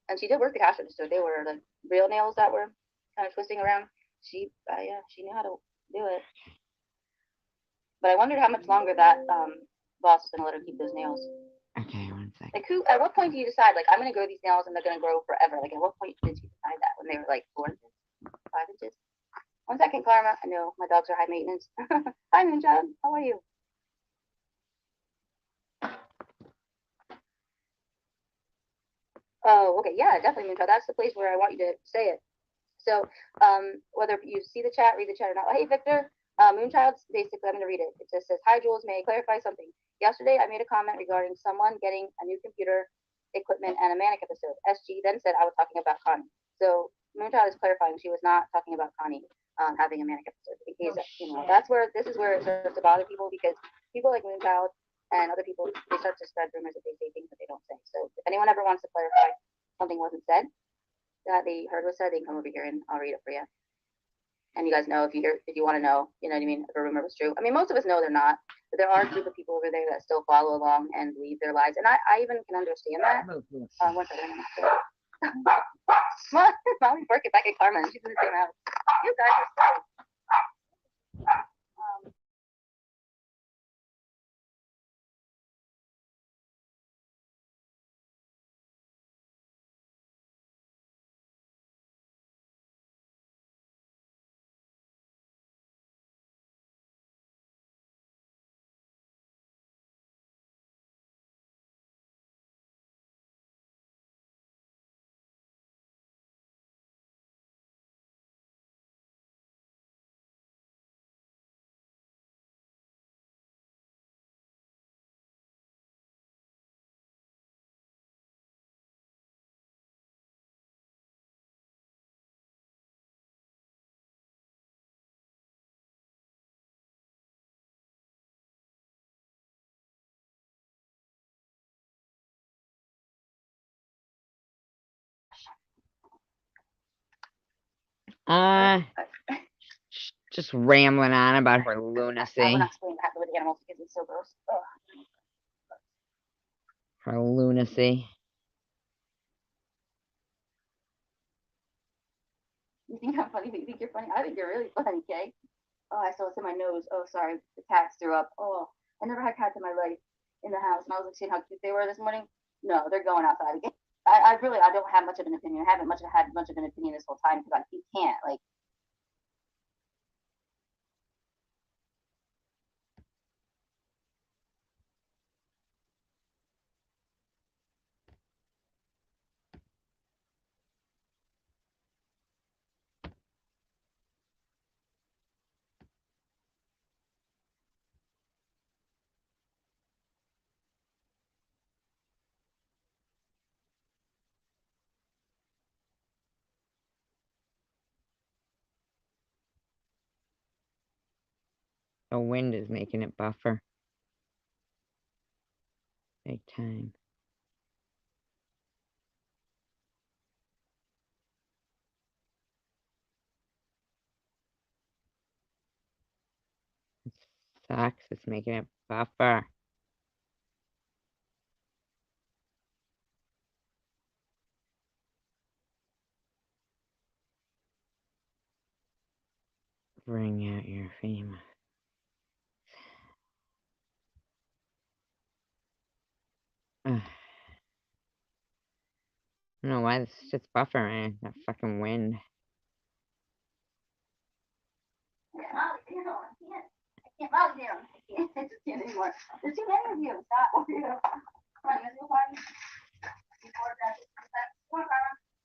and she did work the cash register. They were like real nails that were kind of twisting around. She knew how to do it. But I wondered how much longer that boss was gonna let her keep those nails. Okay, 1 second. Like, at what point do you decide, like, I'm going to grow these nails and they're going to grow forever? Like, at what point did you decide that? When they were, like, 4 inches? 5 inches? 1 second, Karma. I know, my dogs are high maintenance. Hi, Moonchild. How are you? Oh, okay. Yeah, definitely, Moonchild. That's the place where I want you to say it. So, whether you see the chat, read the chat or not. Hey, Victor. Moonchild's basically, I'm going to read it. It just says, hi, Jules. May I clarify something? Yesterday, I made a comment regarding someone getting a new computer equipment and a Manic episode. SG then said I was talking about Connie. So Moonchild is clarifying she was not talking about Connie having a Manic episode. In case, this is where it starts to bother people because people like Moonchild and other people, they start to spread rumors that they say things that they don't say. So if anyone ever wants to clarify something wasn't said, that they heard was said, they can come over here and I'll read it for you. And you guys know if you want to know, you know what I mean, if a rumor was true. I mean, most of us know they're not, but there are a group of people over there that still follow along and believe their lies. And I even can understand that. One second. Molly Burke back at Carmen. She's in the same house. You guys are so. Just rambling on about her lunacy. I will not explain that with the animals because it's so gross. Ugh. Her lunacy. You think I'm funny? You think you're funny? I think you're really funny, okay? Oh, I saw it's in my nose. Oh, sorry. The cats threw up. Oh, I never had cats in my life in the house. And I was like, seeing how cute they were this morning. No, they're going outside again. I really, I don't have much of an opinion. I haven't had much of an opinion this whole time because you can't, like, The wind is making it buffer. Big time. It sucks. It's making it buffer. Bring out your female. I don't know why this shit's buffering. That fucking wind. I can't love you. I just can't anymore. There's too many of you. Stop.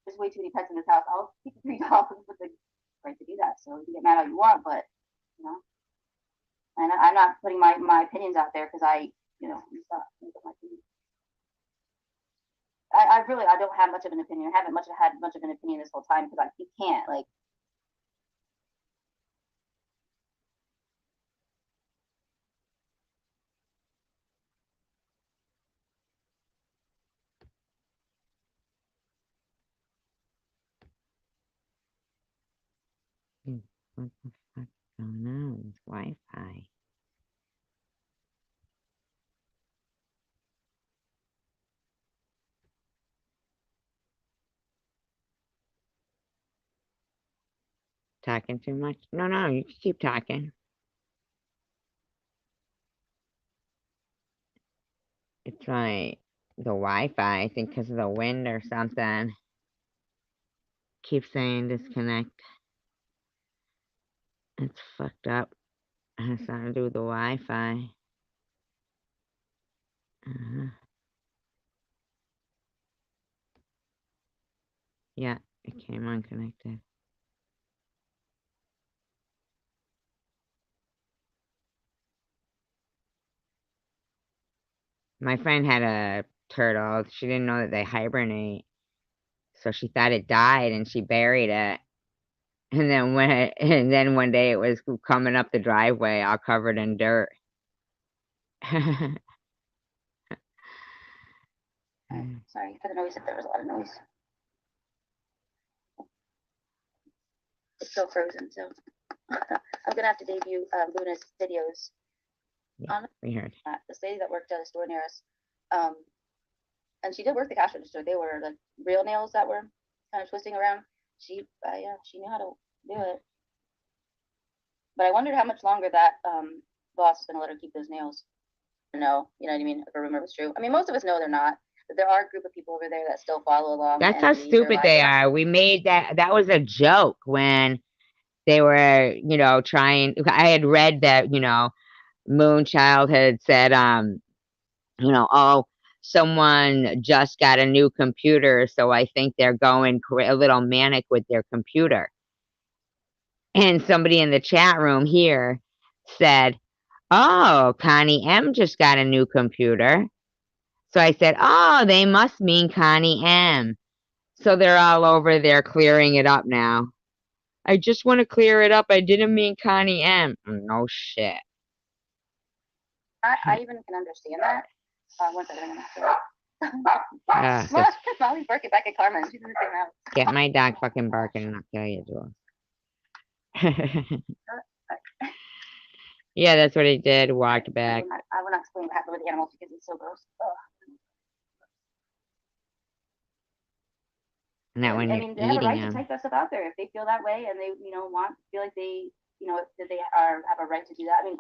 There's way too many pets in this house. I'll keep the 3 dogs with the right to do that. So you can get mad all you want, but you know, and I'm not putting my opinions out there because I really don't have much of an opinion. I haven't had much of an opinion this whole time because you can't, like. What the fuck's going on with Wi-Fi? Talking too much? No, you can keep talking. It's like the Wi-Fi, I think because of the wind or something. Keep saying disconnect. It's fucked up. It has something to do with the Wi-Fi. Yeah, it came unconnected. My friend had a turtle. She didn't know that they hibernate. So she thought it died and she buried it. And then one day it was coming up the driveway all covered in dirt. Sorry for the noise if there was a lot of noise. It's still frozen, so I'm gonna have to debut Luna's videos. Yeah, we heard. This lady that worked at a store near us, and she did work the cash register. They were the real nails that were kind of twisting around. She knew how to do it. But I wondered how much longer that boss is gonna let her keep those nails. No, you know what I mean? If a rumor was true. I mean, most of us know they're not. But there are a group of people over there that still follow along. That's how stupid they are. We made that was a joke when they were, trying. I had read that, Moonchild had said, oh, someone just got a new computer, so I think they're going a little manic with their computer. And somebody in the chat room here said, oh, Connie M just got a new computer. So I said, oh, they must mean Connie M. So they're all over there clearing it up now. I just want to clear it up. I didn't mean Connie M. No shit. I even can understand that. One second. Molly's barking back at Carmen. She's in the same house. Get my dog fucking barking and I'll kill you, Jules. Yeah, that's what he did. Walked back. I will not explain what happened with the animals because it's so gross. Ugh. Not when I you're mean, they have a eating right to them. take that stuff out there if they feel that way and they, feel like they, that they have a right to do that. I mean,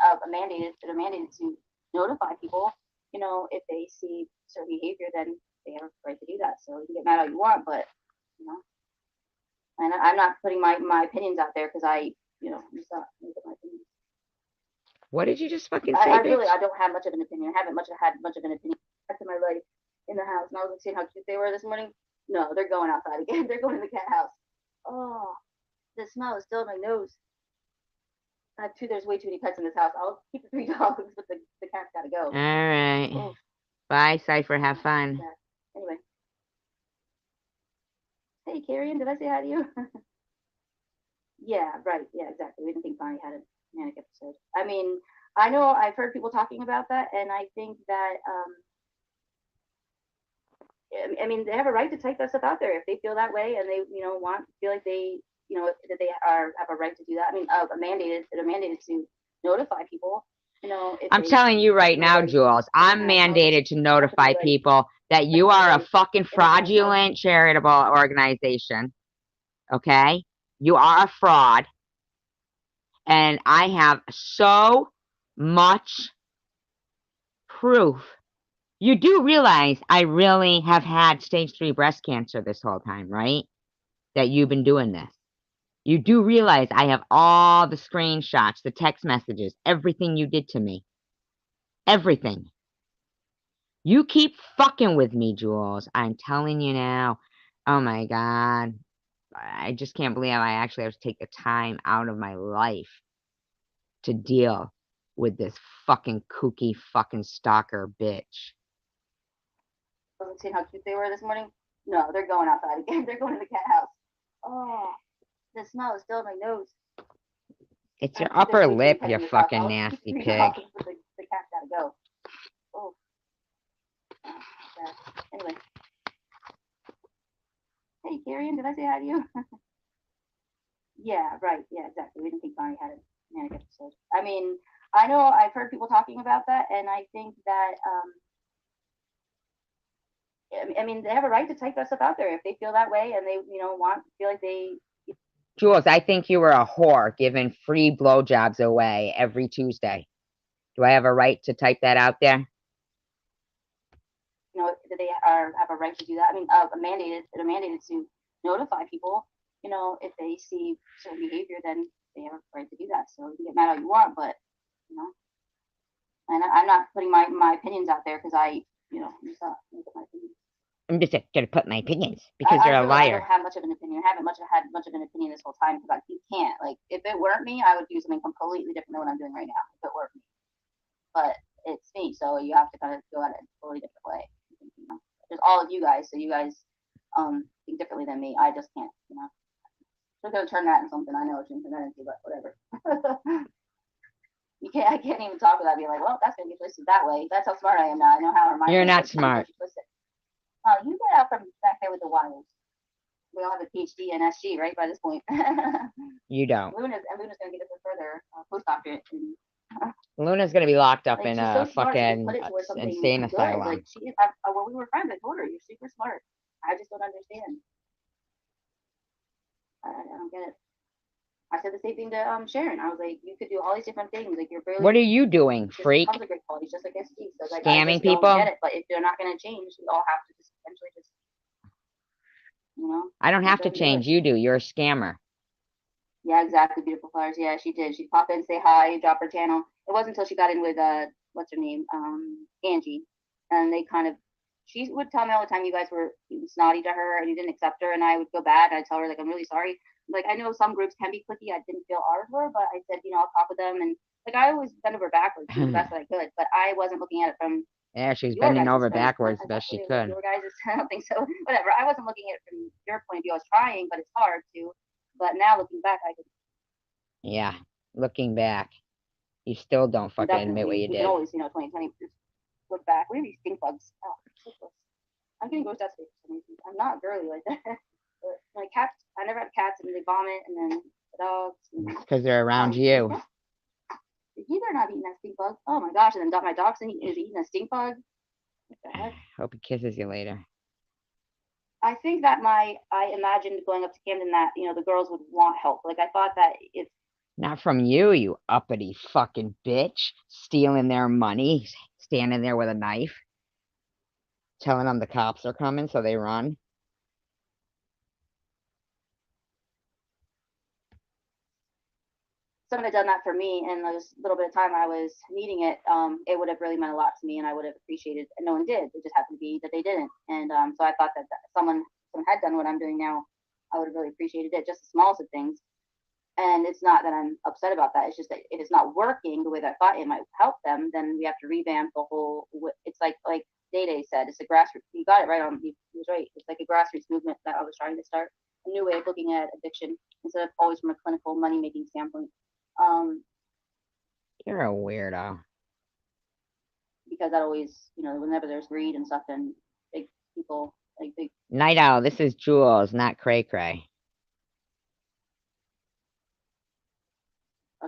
they're mandated to notify people, if they see certain behavior, then they have a right to do that. So you can get mad all you want, but, and I'm not putting my opinions out there because I, I'm just not making my opinions. What did you just fucking say, I bitch? really, I don't have much of an opinion. I haven't had much of an opinion in my life in the house. And I was seeing how cute they were this morning. No, they're going outside again. They're going to the cat house. Oh, the smell is still in my nose. There's way too many pets in this house. I'll keep the 3 dogs, but the cat's gotta go. All right. Oh. Bye, Cypher. Have fun. Yeah. Anyway. Hey, Carrion, did I say hi to you? Yeah, right. Yeah, exactly. We didn't think Bonnie had a manic episode. I mean, I know I've heard people talking about that, and I think that, I mean, they have a right to take that stuff out there if they feel that way and they, feel like they, that they have a right to do that. I mean, they're mandated to notify people, I'm telling you right now, Jules, I'm mandated to notify people that you are a fucking fraudulent charitable organization. Okay? You are a fraud. And I have so much proof. You do realize I really have had stage 3 breast cancer this whole time, right? That you've been doing this. You do realize I have all the screenshots, the text messages, everything you did to me. Everything. You keep fucking with me, Jules. I'm telling you now. Oh my God. I just can't believe I actually have to take the time out of my life to deal with this fucking kooky fucking stalker bitch. Wasn't seeing how cute they were this morning? No, they're going outside again. They're going to the cat house. Oh, the smell is still in my nose. It's your upper lip, you fucking nasty pig. The cat's gotta go. Oh. Anyway. Hey, Carrion, did I say hi to you? Yeah, right. Yeah, exactly. We didn't think Bonnie had a manic episode. I mean, I know I've heard people talking about that, and I think that, I mean, they have a right to take that stuff out there if they feel that way and they, feel like they. Jules, I think you were a whore giving free blowjobs away every Tuesday. Do I have a right to type that out there? That they have a right to do that. I mean, they're mandated to notify people, if they see certain behavior, then they have a right to do that. So you can get mad all you want, but, and I'm not putting my opinions out there because I, I'm just not making my opinions. I'm just going to put my opinions because you're a liar. I don't have much of an opinion. I haven't had much of an opinion this whole time because you can't. Like, if it weren't me, I would do something completely different than what I'm doing right now. If it weren't me, but it's me, so you have to kind of go at it a totally different way. There's all of you guys, so you guys think differently than me. I just can't, They're gonna turn that into something. I know what you're turn that into, but whatever. I can't even talk without being like, well, that's gonna get twisted that way. That's how smart I am now. I know how. You're not smart. You get out from back there with the wires. We all have a PhD in SG, right? By this point. You don't. Luna's gonna get us further postdoctorate. Luna's gonna be locked up in a fucking insane asylum. Like when we were friends, I told her you're super smart. I just don't understand. I don't get it. I said the same thing to Sharon. I was like, you could do all these different things. Like you're barely. What are you doing, freak? Comes with great qualities, just like SG. So like, scamming I just people. Don't get it. But if they're not gonna change, we all have to just eventually just. I don't have to change. You do. You're a scammer. Yeah, exactly. Beautiful flowers. Yeah, she did. She'd pop in, say hi, drop her channel. It wasn't until she got in with what's her name, Angie, and they kind of. She would tell me all the time you guys were snotty to her and you didn't accept her, and I would go bad. I'd tell her like I'm really sorry. Like I know some groups can be cliquey. I didn't feel ours were, but I said I'll talk with them, and like I always bent over backwards do the best that I could, but I wasn't looking at it from. Yeah, she's bending over backwards best she could. Your guys, I don't think so. Whatever. I wasn't looking at it from your point of view. I was trying, but it's hard to. But now looking back, I could. Yeah, looking back, you still don't fucking admit what you did. You can always, 2020, just look back. What are these stink bugs? Oh, so close. I'm getting grossed out today for some reason. I'm not girly like that. But my cats, I never had cats, and they vomit, and then the dogs. Because they're around you. You better not eating that stink bug. Oh my gosh! And then my dog's is eating a stink bug. What the heck? Hope he kisses you later. I think that I imagined going up to Camden that, you know, the girls would want help. Like, I thought that if Not from you, you uppity fucking bitch, stealing their money, standing there with a knife, telling them the cops are coming, so they run. someone had done that for me in those little bit of time I was needing it, it would have really meant a lot to me, and I would have appreciated. And no one did. It just happened to be that they didn't. And so I thought that someone had done what I'm doing now, I would have really appreciated it. Just the smallest of things. And it's not that I'm upset about that. It's just that if it's not working the way that I thought it might help them, then we have to revamp the whole. It's like Day Day said, it's a grassroots. You got it right on. He was right. It's like a grassroots movement that I was trying to start. A new way of looking at addiction instead of always from a clinical money making standpoint. You're a weirdo. Because that always, you know, whenever there's greed and stuff, and big people, like big Night Owl, this is Jules, not Cray Cray.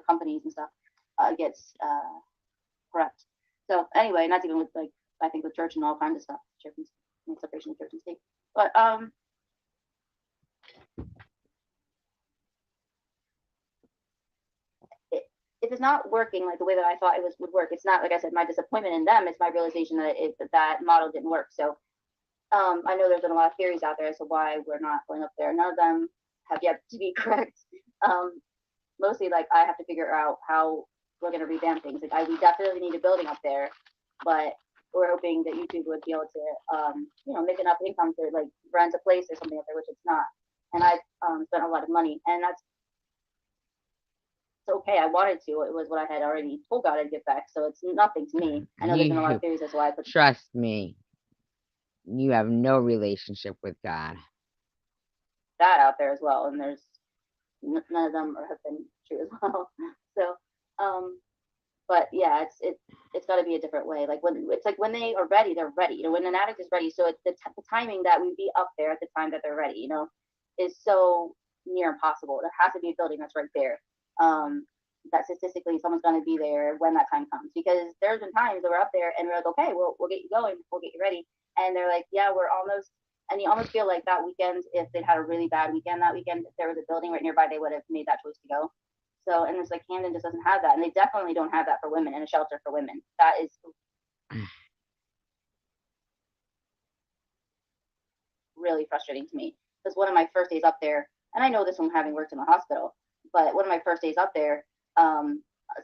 companies and stuff gets corrupt. So anyway, not even with I think with church and all kinds of stuff, church and separation of church and state. But if it's not working like the way that I thought it would work, it's not, like I said, my disappointment in them. It's my realization that that model didn't work. So I know there's been a lot of theories out there as to why we're not going up there. None of them have yet to be correct. Mostly, I have to figure out how we're going to revamp things. We definitely need a building up there, but we're hoping that YouTube would be able to, you know, make enough income to rent a place or something up there, which it's not. And I've spent a lot of money, and that's okay. I wanted to. It was what I had already told God I'd get back, so it's nothing to me. I know there's been a lot of theories as to why I put. Trust me, you have no relationship with God. That out there as well, and there's none of them have been true as well. So, but yeah, it's got to be a different way. When they are ready, they're ready. You know, when an addict is ready, so it's the timing that we be up there at the time that they're ready. You know, is so near impossible. There has to be a building that's right there. That statistically someone's going to be there when that time comes, because there's been times that we're up there and we're like, okay, we'll get you going, we'll get you ready, and they're like, yeah, we're almost. And you almost feel like that weekend, if they had a really bad weekend that weekend, if there was a building right nearby, they would have made that choice to go. So, and it's like Camden just doesn't have that, and they definitely don't have that for women in a shelter for women. That is really frustrating to me, because one of my first days up there, and I know this from having worked in the hospital, but one of my first days up there,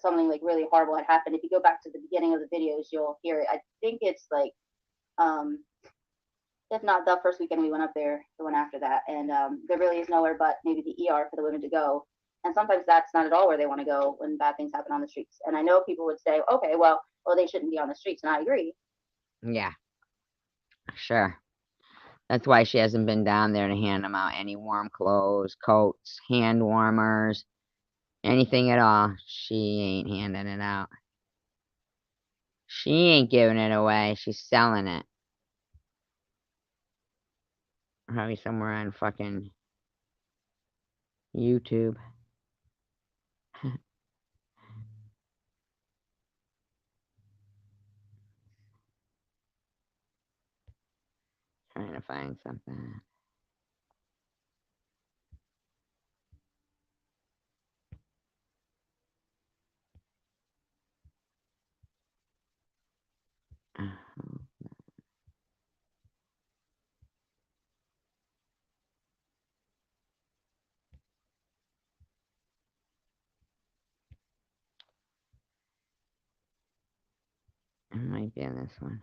something really horrible had happened. If you go back to the beginning of the videos, you'll hear it. I think it's if not the first weekend we went up there, the one after that, and there really is nowhere but maybe the ER for the women to go. And sometimes that's not at all where they want to go when bad things happen on the streets. And I know people would say, okay, well, they shouldn't be on the streets, and I agree. Yeah, sure. That's why she hasn't been down there to hand them out any warm clothes, coats, hand warmers, anything at all. She ain't handing it out. She ain't giving it away. She's selling it. Probably somewhere on fucking YouTube. Trying to find something. It might be in this one.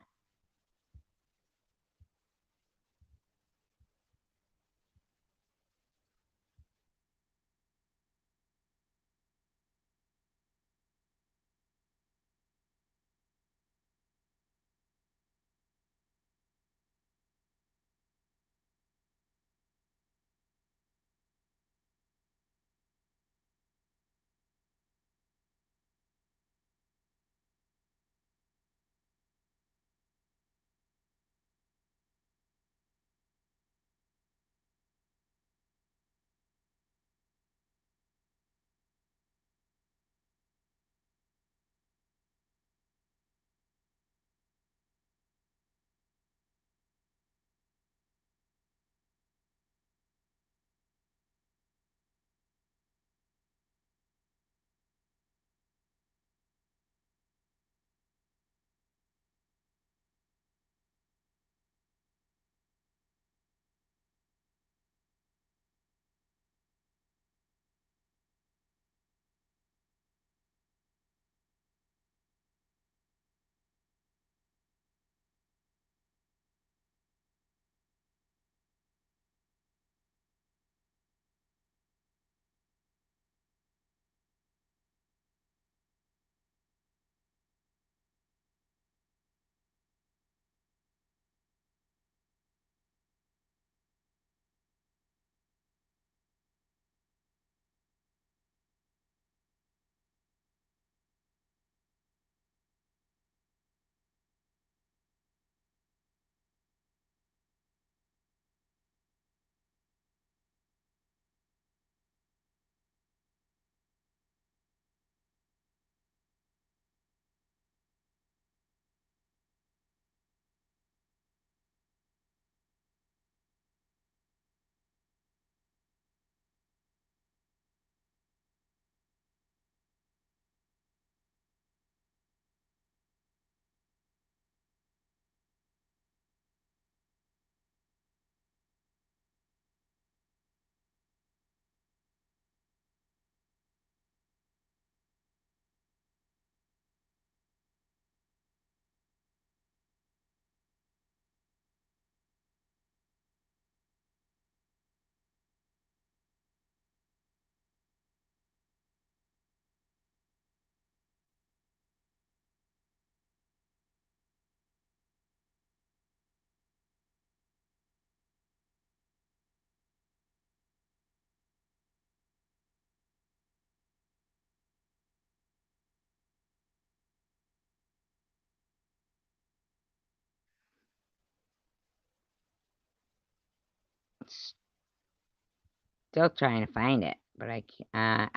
Still trying to find it, but I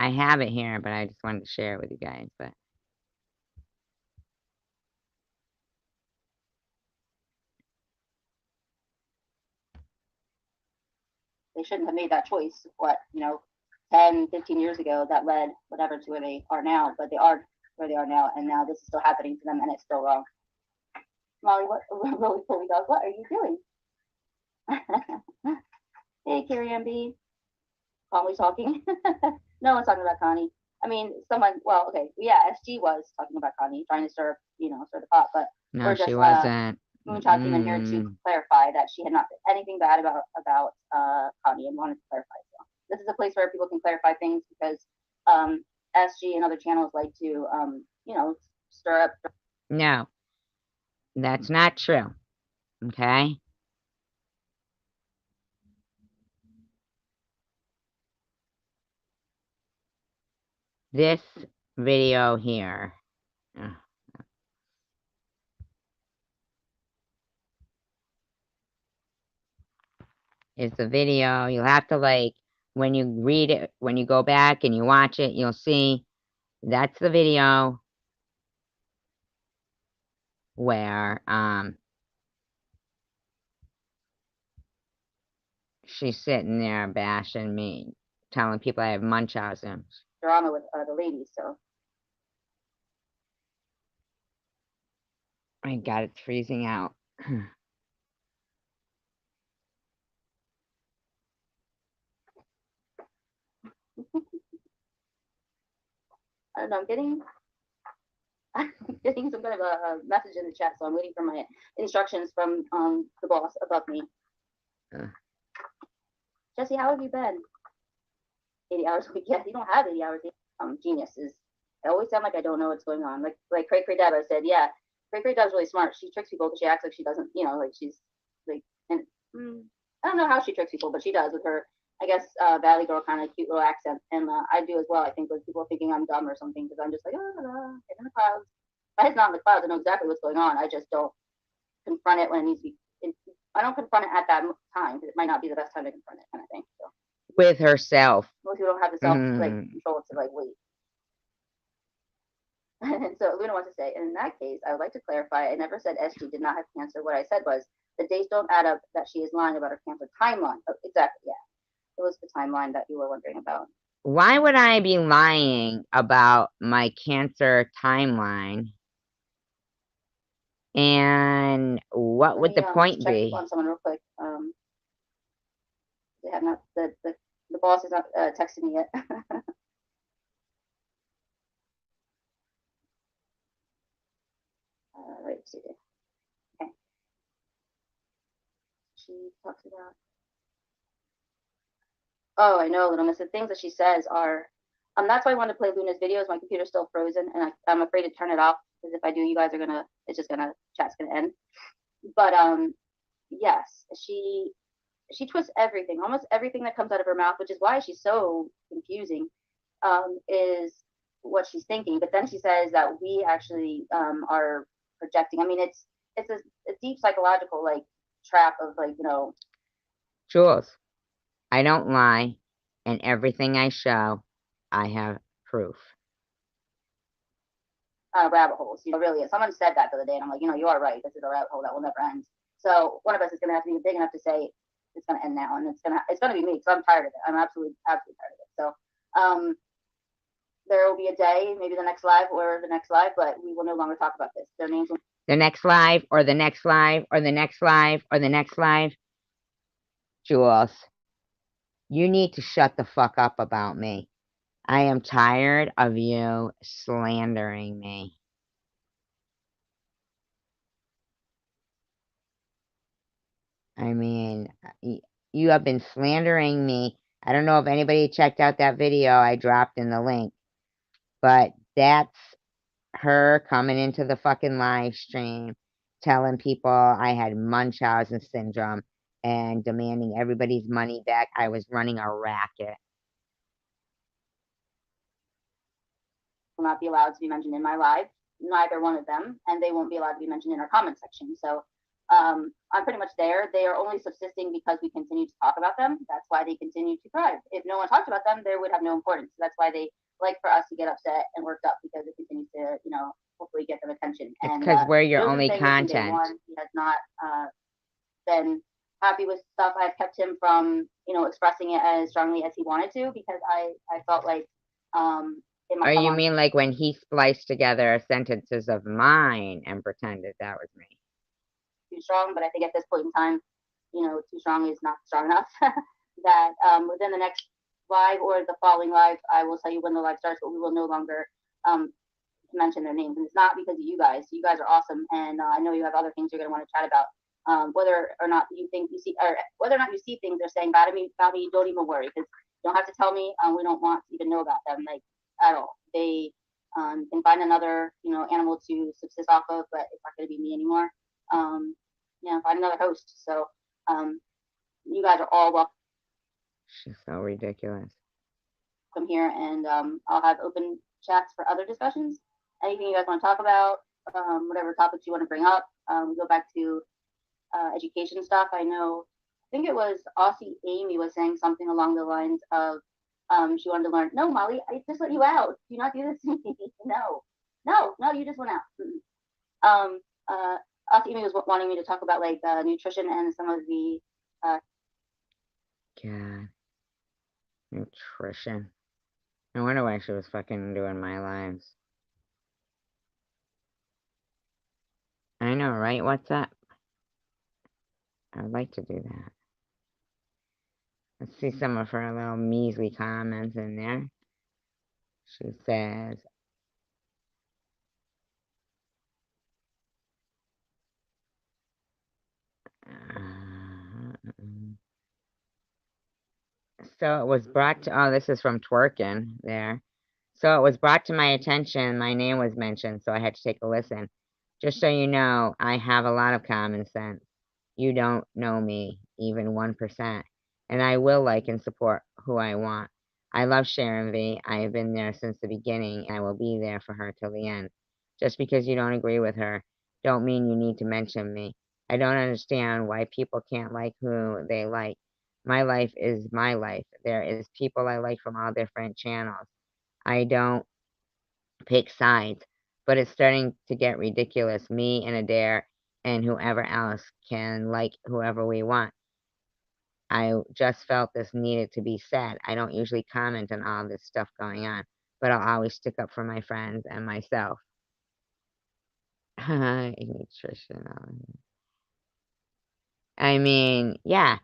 have it here, but I just wanted to share it with you guys. But they shouldn't have made that choice. What, 10, 15 years ago that led whatever to where they are now, but they are where they are now, and now this is still happening to them, and it's still wrong. Molly, what really fully dog? What are you doing? Hey, Carrie MB. Calmly talking. No one's talking about Connie. I mean, well, okay, yeah, SG was talking about Connie, trying to stir the pot, but no, we're just, she wasn't. Moonchild came in here to clarify that she had not said anything bad about Connie and wanted to clarify. So this is a place where people can clarify things because SG and other channels like to, stir up. No, that's not true. Okay. This video here. Is the video. You'll have to when you read it, when you go back and you watch it, you'll see that's the video where she's sitting there bashing me, telling people I have Munchausen. Drama with the ladies, so. My God, it's freezing out. I don't know, I'm getting some kind of a message in the chat, so I'm waiting for my instructions from the boss above me. Jesse, how have you been? 80 hours a week. Yeah, you don't have 80 hours. Geniuses. I always sound like I don't know what's going on. Like Cray Deb, I said, yeah, Cray Deb's really smart. She tricks people because she acts like she doesn't, like she's like, and I don't know how she tricks people, but she does with her, I guess, Valley Girl kind of cute little accent. And I do as well, I think, with people thinking I'm dumb or something because I'm just like, oh, in the clouds. My head's not in the clouds. I know exactly what's going on. I just don't confront it when it needs to be. I don't confront it at that time because it might not be the best time to confront it, kind of thing. So. With herself. Most people don't have the self control to wait. And so Luna wants to say, in that case, I would like to clarify. I never said SG did not have cancer. What I said was the dates don't add up. That she is lying about her cancer timeline. Oh, exactly. Yeah, it was the timeline that you were wondering about. Why would I be lying about my cancer timeline? And what would the point be? Check on someone real quick. They have not. The boss is not texting me yet. Right. Okay. She talks about. Oh, I know, Little Miss. The things that she says are. That's why I wanted to play Luna's videos. My computer's still frozen, and I'm afraid to turn it off because if I do, you guys are gonna. It's just gonna. Chat's gonna end. But yes, she twists everything, almost everything that comes out of her mouth, which is why she's so confusing. Is what she's thinking, but then she says that we actually are projecting. I mean, it's a deep psychological trap of Jules, I don't lie, and everything I show, I have proof. Rabbit holes, really. Someone said that the other day, and I'm like, you are right. This is a rabbit hole that will never end. So one of us is going to have to be big enough to say it's going to end now, and it's going to be me because I'm tired of it. I'm absolutely tired of it. So there will be a day, maybe the next live or the next live, but we will no longer talk about this. Their names will. The next live, or the next live, or the next live, or the next live. Jules, you need to shut the fuck up about me. I am tired of you slandering me. I mean, you have been slandering me. I don't know if anybody checked out that video I dropped in the link, but that's her coming into the fucking live stream, telling people I had Munchausen syndrome and demanding everybody's money back. I was running a racket. Will not be allowed to be mentioned in my live, neither one of them, and they won't be allowed to be mentioned in our comment section. So I'm pretty much there. They are only subsisting because we continue to talk about them. That's why they continue to thrive. If no one talked about them, they would have no importance. So that's why they like for us to get upset and worked up, because it continues to, hopefully get their attention. It's because we're your only content. He has not been happy with stuff. I've kept him from, expressing it as strongly as he wanted to, because I felt like it might. Or you mean like when he spliced together sentences of mine and pretended that was me? Too strong, but I think at this point in time, too strong is not strong enough. That within the next live or the following live, I will tell you when the live starts, but we will no longer mention their names. And it's not because of you guys. You guys are awesome, and I know you have other things you're going to want to chat about. Whether or not you think you see, or whether or not you see things they're saying about me, don't even worry, because you don't have to tell me. We don't want to even know about them, like, at all. They can find another, animal to subsist off of, but it's not going to be me anymore. Find another host. So, you guys are all welcome. She's so ridiculous. Come here, and I'll have open chats for other discussions. Anything you guys want to talk about, whatever topics you want to bring up. We go back to education stuff. I think it was Aussie Amy was saying something along the lines of she wanted to learn. No, Molly, I just let you out. Do not do this to me. No, you just went out. Aussie Amy was wanting me to talk about like nutrition and some of the God, nutrition. I wonder why she was fucking doing my lives. I know, right? What's up? I would like to do that. Let's see some of her little measly comments in there. She says, so it was brought to, oh, this is from Twerkin there. So it was brought to my attention, my name was mentioned, so I had to take a listen. Just so you know, I have a lot of common sense. You don't know me, even 1%. And I will like and support who I want. I love Sharon V. I have been there since the beginning, and I will be there for her till the end. Just because you don't agree with her, don't mean you need to mention me. I don't understand why people can't like who they like. My life is my life. There is people I like from all different channels. I don't pick sides, but it's starting to get ridiculous. Me and Adair and whoever else can like whoever we want. I just felt this needed to be said. I don't usually comment on all this stuff going on, but I'll always stick up for my friends and myself. Nutrition. I mean, yeah.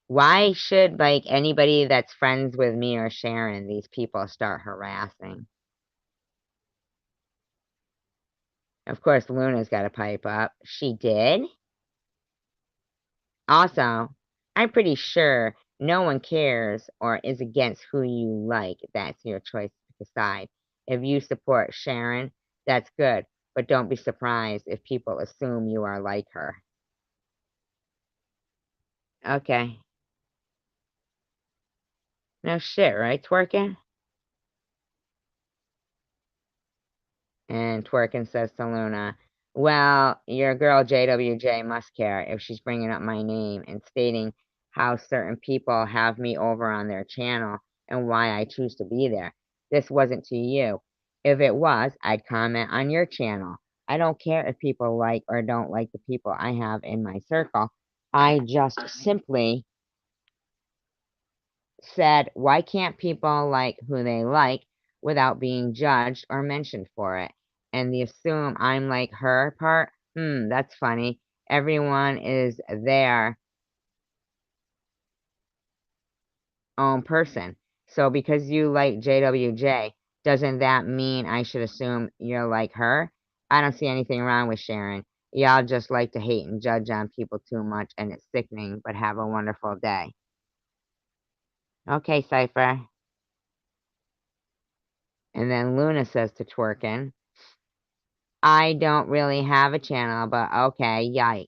Why should, like, anybody that's friends with me or Sharon, these people start harassing? Of course, Luna's got to pipe up. She did? Also, I'm pretty sure no one cares or is against who you like. That's your choice to decide. If you support Sharon, that's good, but don't be surprised if people assume you are like her. Okay. No shit, right, Twerkin? And Twerkin says to Luna, well, your girl JWJ must care if she's bringing up my name and stating how certain people have me over on their channel and why I choose to be there. This wasn't to you. If it was, I'd comment on your channel. I don't care if people like or don't like the people I have in my circle. I just simply said, why can't people like who they like without being judged or mentioned for it? And the assume I'm like her part, that's funny. Everyone is their own person. So because you like JWJ, doesn't that mean I should assume you're like her? I don't see anything wrong with Sharon. Y'all just like to hate and judge on people too much, and it's sickening, but have a wonderful day. Okay, Cypher. And then Luna says to Twerkin, I don't really have a channel, but okay, yikes.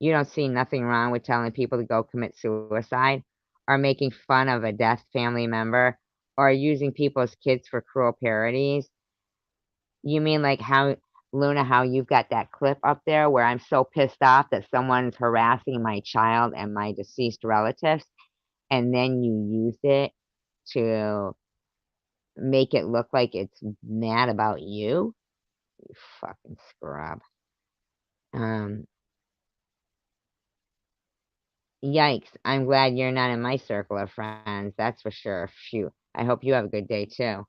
You don't see nothing wrong with telling people to go commit suicide, or making fun of a death family member, or using people's kids for cruel parodies? You mean like how Luna, how you've got that clip up there where I'm so pissed off that someone's harassing my child and my deceased relatives, and then you use it to make it look like it's mad about you? You fucking scrub. Yikes. I'm glad you're not in my circle of friends, that's for sure. Phew. I hope you have a good day, too.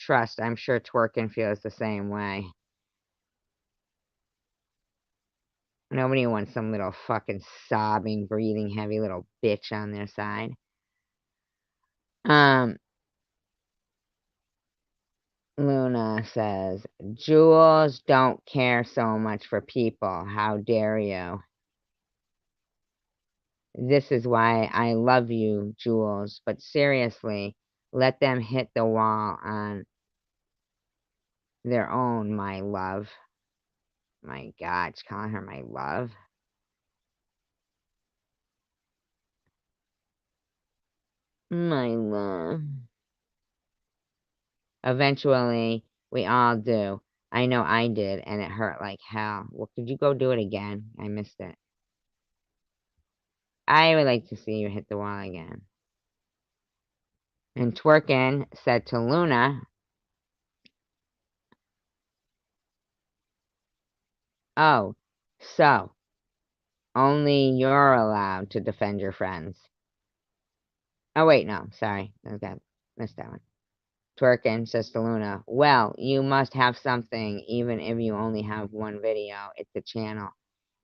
Trust, I'm sure Twerkin feels the same way. Nobody wants some little fucking sobbing, breathing, heavy little bitch on their side. Luna says, Jules don't care so much for people. How dare you? This is why I love you, Jules. But seriously, let them hit the wall on their own, my love. My God, she's calling her my love. My love. Eventually, we all do. I know I did, and it hurt like hell. Well, could you go do it again? I missed it. I would like to see you hit the wall again. And Twerkin said to Luna, oh, so only you're allowed to defend your friends. Oh, wait, no, sorry. Okay, missed that one. Twerkin says to Luna, well, you must have something, even if you only have one video. It's a channel.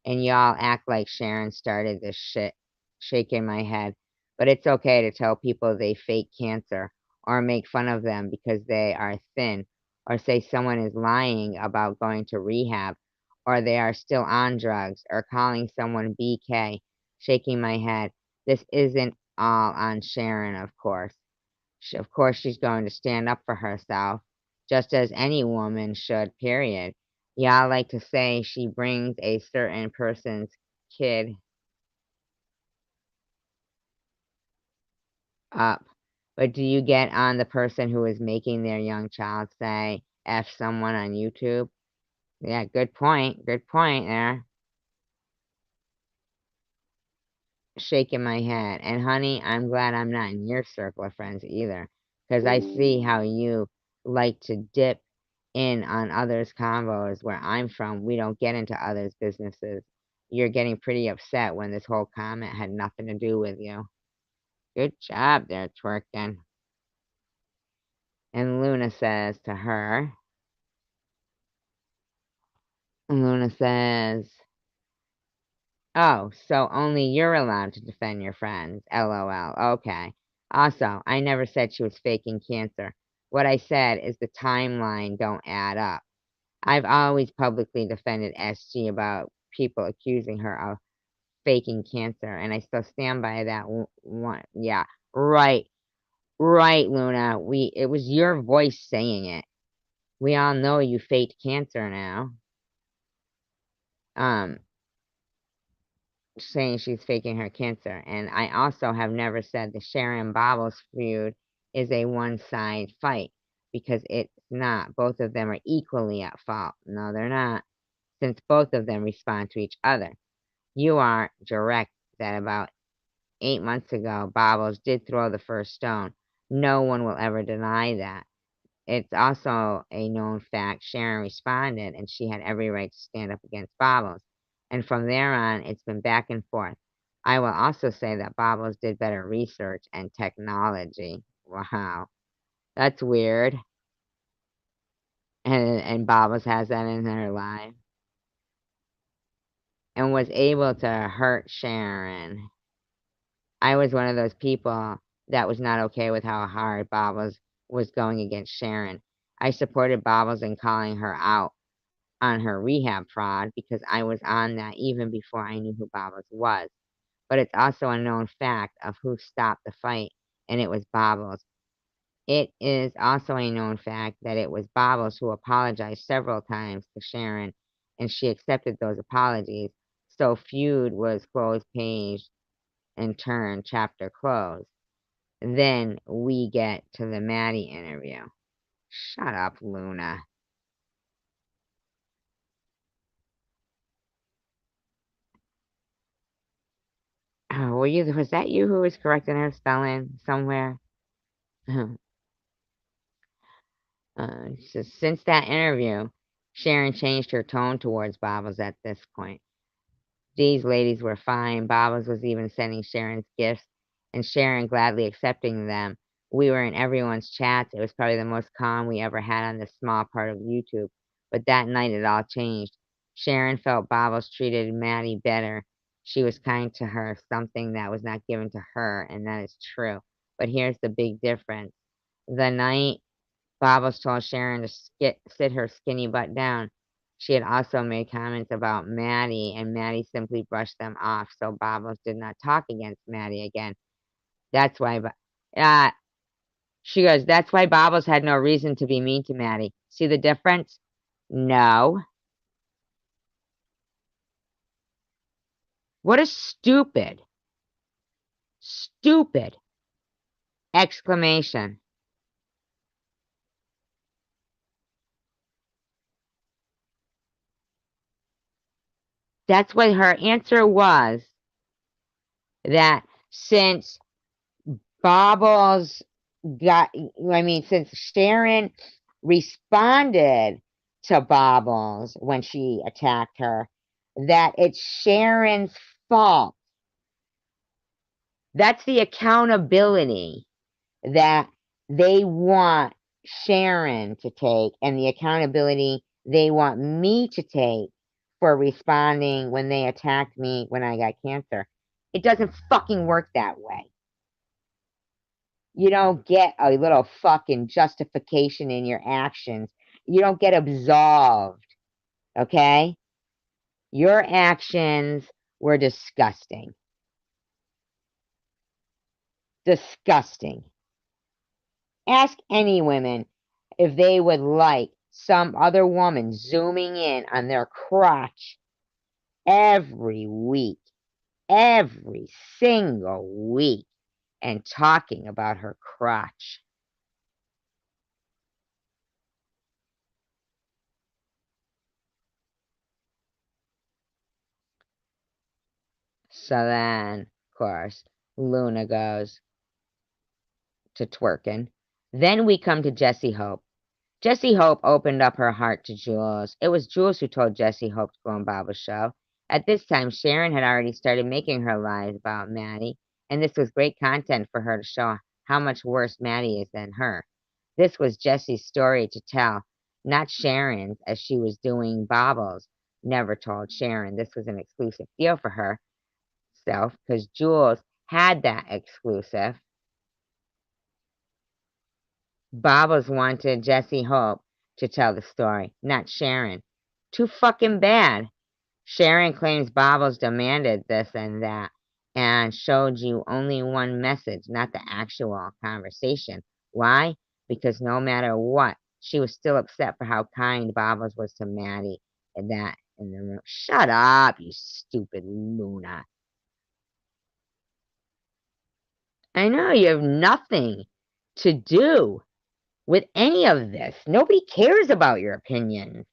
And y'all act like Sharon started this shit, shaking my head. But it's okay to tell people they fake cancer, or make fun of them because they are thin, or say someone is lying about going to rehab, or they are still on drugs, or calling someone BK, shaking my head. This isn't all on Sharon, of course. Of course, she's going to stand up for herself, just as any woman should, period. Y'all like to say she brings a certain person's kid up, but do you get on the person who is making their young child say F someone on YouTube? Yeah, good point there. Shaking my head. And honey, I'm glad I'm not in your circle of friends either, because I see how you like to dip in on others' combos. Where I'm from, we don't get into others' businesses. You're getting pretty upset when this whole comment had nothing to do with you. Good job there, Twerkin. And Luna says, oh, so only you're allowed to defend your friends. LOL. Okay. Also, I never said she was faking cancer. What I said is the timeline don't add up. I've always publicly defended SG about people accusing her of faking cancer, and I still stand by that one. Yeah, right, Luna. It was your voice saying it. We all know you faked cancer now. Saying she's faking her cancer. And I also have never said the Sharon Bobbles feud is a one-side fight, because it's not. Both of them are equally at fault. No, they're not, since both of them respond to each other. You are direct that about 8 months ago, Bobbles did throw the first stone. No one will ever deny that. It's also a known fact Sharon responded, and she had every right to stand up against Bobbles. And from there on, it's been back and forth. I will also say that Bobbles did better research and technology. Wow. That's weird. And Bobbles has that in her life. And was able to hurt Sharon. I was one of those people that was not okay with how hard Bobbles was going against Sharon. I supported Bobbles in calling her out on her rehab fraud, because I was on that even before I knew who Bobbles was. But it's also a known fact of who stopped the fight, and it was Bobbles. It is also a known fact that it was Bobbles who apologized several times to Sharon, and she accepted those apologies. So feud was closed page and turn chapter closed. Then we get to the Maddie interview. Shut up, Luna. Was that you who was correcting her spelling somewhere? So since that interview, Sharon changed her tone towards Bobbles at this point. These ladies were fine. Bobbles was even sending Sharon's gifts, and Sharon gladly accepting them. We were in everyone's chats. It was probably the most calm we ever had on this small part of YouTube. But that night it all changed. Sharon felt Bobbles treated Maddie better. She was kind to her, something that was not given to her, and that is true. But here's the big difference. The night Bobbles told Sharon to sit her skinny butt down, she had also made comments about Maddie, and Maddie simply brushed them off, so Bobbles did not talk against Maddie again. That's why, she goes, that's why Bobbles had no reason to be mean to Maddie. See the difference? No. What a stupid exclamation. That's what her answer was, that since since Sharon responded to Bobbles when she attacked her, that it's Sharon's fault. That's the accountability that they want Sharon to take, and the accountability they want me to take for responding when they attacked me when I got cancer. It doesn't fucking work that way. You don't get a little fucking justification in your actions. You don't get absolved, okay? Your actions were disgusting. Disgusting. Ask any women if they would like some other woman zooming in on their crotch every week, every single week, and talking about her crotch. So then, of course, Luna goes to twerking. Then we come to Jessie Hope. Jessie Hope opened up her heart to Jules. It was Jules who told Jessie Hope to go on Bob's show. At this time, Sharon had already started making her lies about Maddie, and this was great content for her to show how much worse Maddie is than her. This was Jessie's story to tell, not Sharon's, as she was doing Bobbles. Never told Sharon this was an exclusive deal for herself, because Jules had that exclusive. Bobbles wanted Jessie Hope to tell the story, not Sharon. Too fucking bad. Sharon claims Bobbles demanded this and that and showed you only one message, not the actual conversation. Why? Because no matter what, she was still upset for how kind Bobbles was to Maddie and that in the room. Shut up, you stupid Luna. I know you have nothing to do with any of this. Nobody cares about your opinions.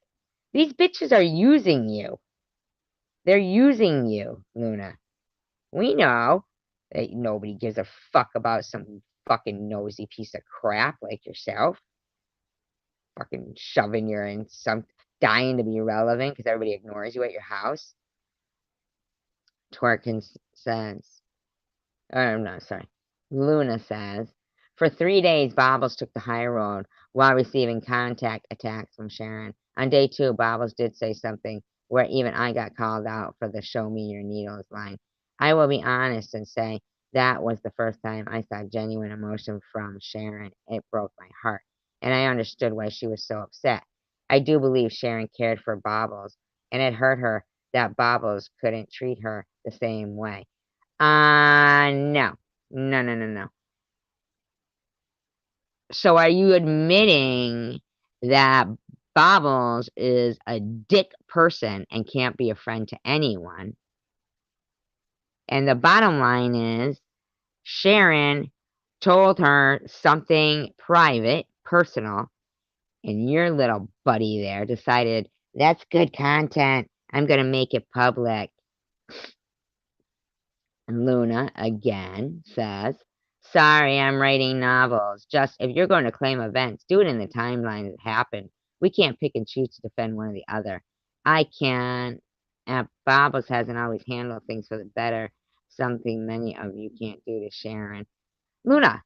These bitches are using you. They're using you, Luna. We know that nobody gives a fuck about some fucking nosy piece of crap like yourself. Fucking shoving your in some, dying to be relevant because everybody ignores you at your house. Twerkin says, no, sorry. Luna says, for 3 days, Bobbles took the high road while receiving contact attacks from Sharon. On day 2, Bobbles did say something where even I got called out for the show me your needles line. I will be honest and say that was the first time I saw genuine emotion from Sharon. It broke my heart, and I understood why she was so upset. I do believe Sharon cared for Bobbles, and it hurt her that Bobbles couldn't treat her the same way. No. No. So are you admitting that Bobbles is a dick person and can't be a friend to anyone? And the bottom line is, Sharon told her something private, personal, and your little buddy there decided, that's good content. I'm going to make it public. And Luna, again, says, sorry, I'm writing novels. Just, if you're going to claim events, do it in the timeline that happened. We can't pick and choose to defend one or the other. I can. Bobbles hasn't always handled things for the better, something many of you can't do to Sharon. Luna,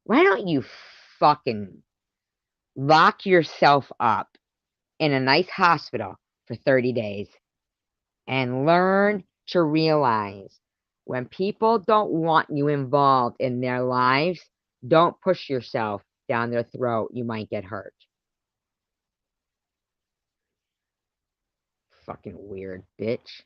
why don't you fucking lock yourself up in a nice hospital for 30 days and learn to realize when people don't want you involved in their lives, don't push yourself down their throat. You might get hurt. Fucking weird bitch.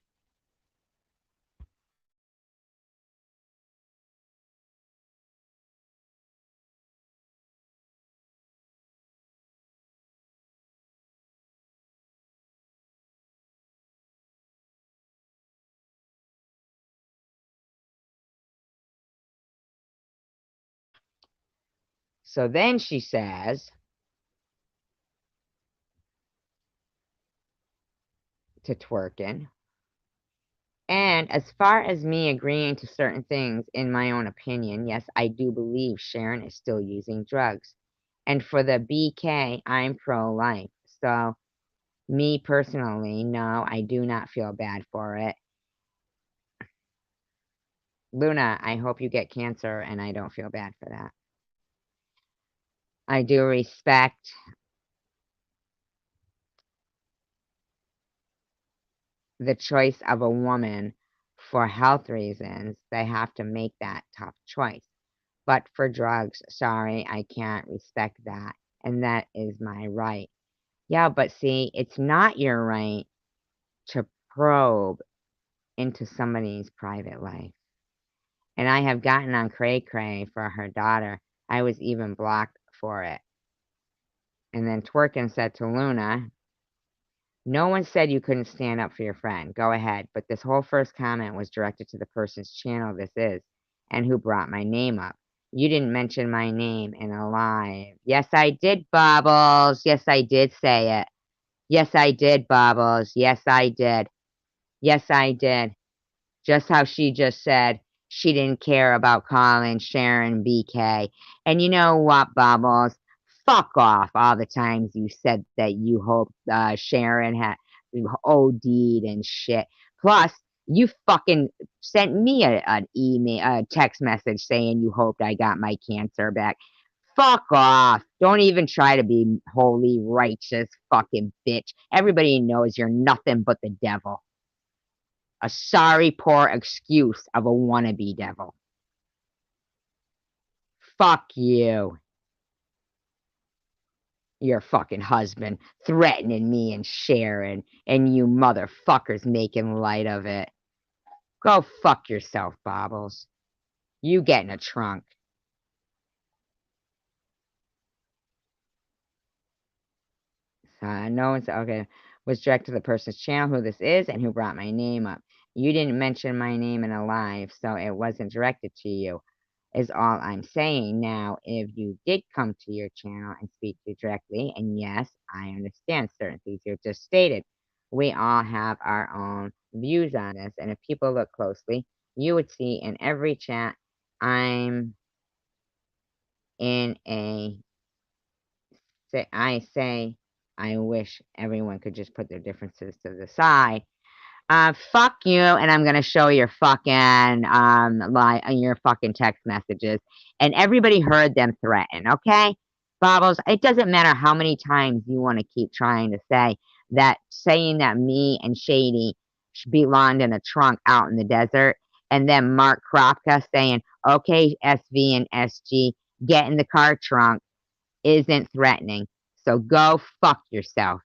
So then she says to Twerkin, and as far as me agreeing to certain things, in my own opinion, yes, I do believe Sharon is still using drugs. And for the BK, I'm pro-life. So, me personally, no, I do not feel bad for it. Luna, I hope you get cancer, and I don't feel bad for that. I do respect the choice of a woman for health reasons. They have to make that tough choice. But for drugs, sorry, I can't respect that. And that is my right. Yeah, but see, it's not your right to probe into somebody's private life. And I have gotten on cray cray for her daughter. I was even blocked for it. And then Twerkin said to Luna, no one said you couldn't stand up for your friend. Go ahead. But this whole first comment was directed to the person's channel this is, and who brought my name up. You didn't mention my name in a live. Yes, I did, Bobbles. Yes, I did say it. Yes, I did, Bobbles. Yes, I did. Yes, I did. Just how she just said she didn't care about calling Sharon BK. And you know what, Bubbles? Fuck off all the times you said that you hoped Sharon had OD'd and shit. Plus, you fucking sent me an email, a text message saying you hoped I got my cancer back. Fuck off. Don't even try to be holy, righteous fucking bitch. Everybody knows you're nothing but the devil. A sorry, poor excuse of a wannabe devil. Fuck you. Your fucking husband threatening me and Sharon, and you motherfuckers making light of it. Go fuck yourself, Bobbles. You get in a trunk. No one's okay. Was directed to the person's channel who this is and who brought my name up. You didn't mention my name in a live, so it wasn't directed to you, is all I'm saying. Now, if you did come to your channel and speak to you directly, and yes, I understand certain things you just stated, we all have our own views on this, and if people look closely, you would see in every chat, I'm in a I say I wish everyone could just put their differences to the side. Fuck you, and I'm gonna show your fucking your fucking text messages, and everybody heard them threaten. Okay, Bobbles. It doesn't matter how many times you want to keep trying to say that, saying that me and Shady belonged in a trunk out in the desert, and then Mark Kropka saying, "Okay, SV and SG, get in the car trunk," isn't threatening. So go fuck yourself.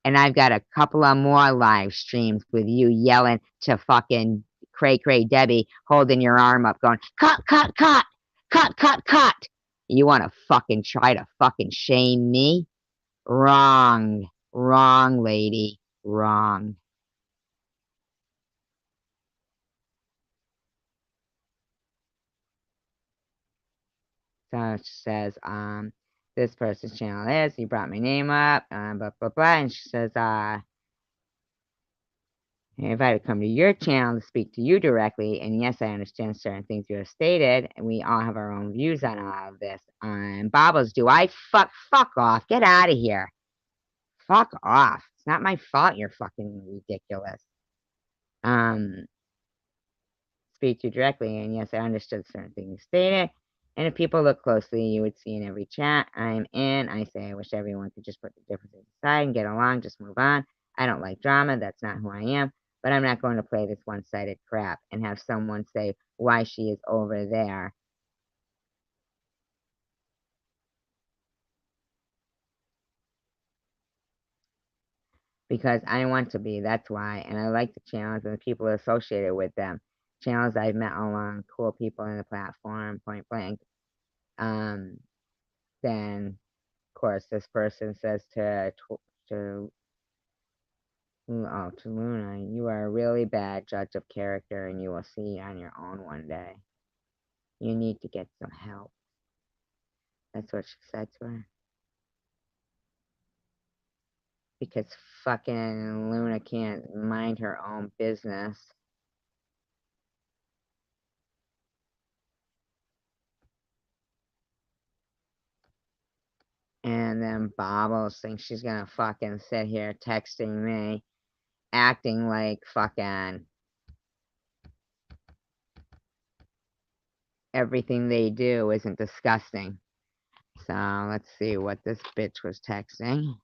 And I've got a couple of more live streams with you yelling to fucking Cray Cray Debbie, holding your arm up, going, cut, cut, cut, cut, cut, cut. You want to fucking try to fucking shame me? Wrong. Wrong, lady. Wrong. So it says, this person's channel is, you brought my name up, blah, blah, blah. And she says, I invited to come to your channel to speak to you directly, and yes, I understand certain things you have stated, and we all have our own views on all of this. Bobbles, do I fuck off? Get out of here. Fuck off. It's not my fault you're fucking ridiculous. Speak to you directly, and yes, I understood certain things you stated. And if people look closely, you would see in every chat I'm in, I say I wish everyone could just put the differences aside and get along, just move on. I don't like drama, that's not who I am, but I'm not going to play this one-sided crap and have someone say why she is over there. Because I want to be, that's why, and I like the channels and the people associated with them. Channels I've met along, cool people in the platform, point blank. Then of course, this person says to Luna, you are a really bad judge of character, and you will see on your own one day. You need to get some help. That's what she said to her. Because fucking Luna can't mind her own business. And then Bobbles thinks she's gonna fucking sit here texting me, acting like fucking everything they do isn't disgusting. So let's see what this bitch was texting.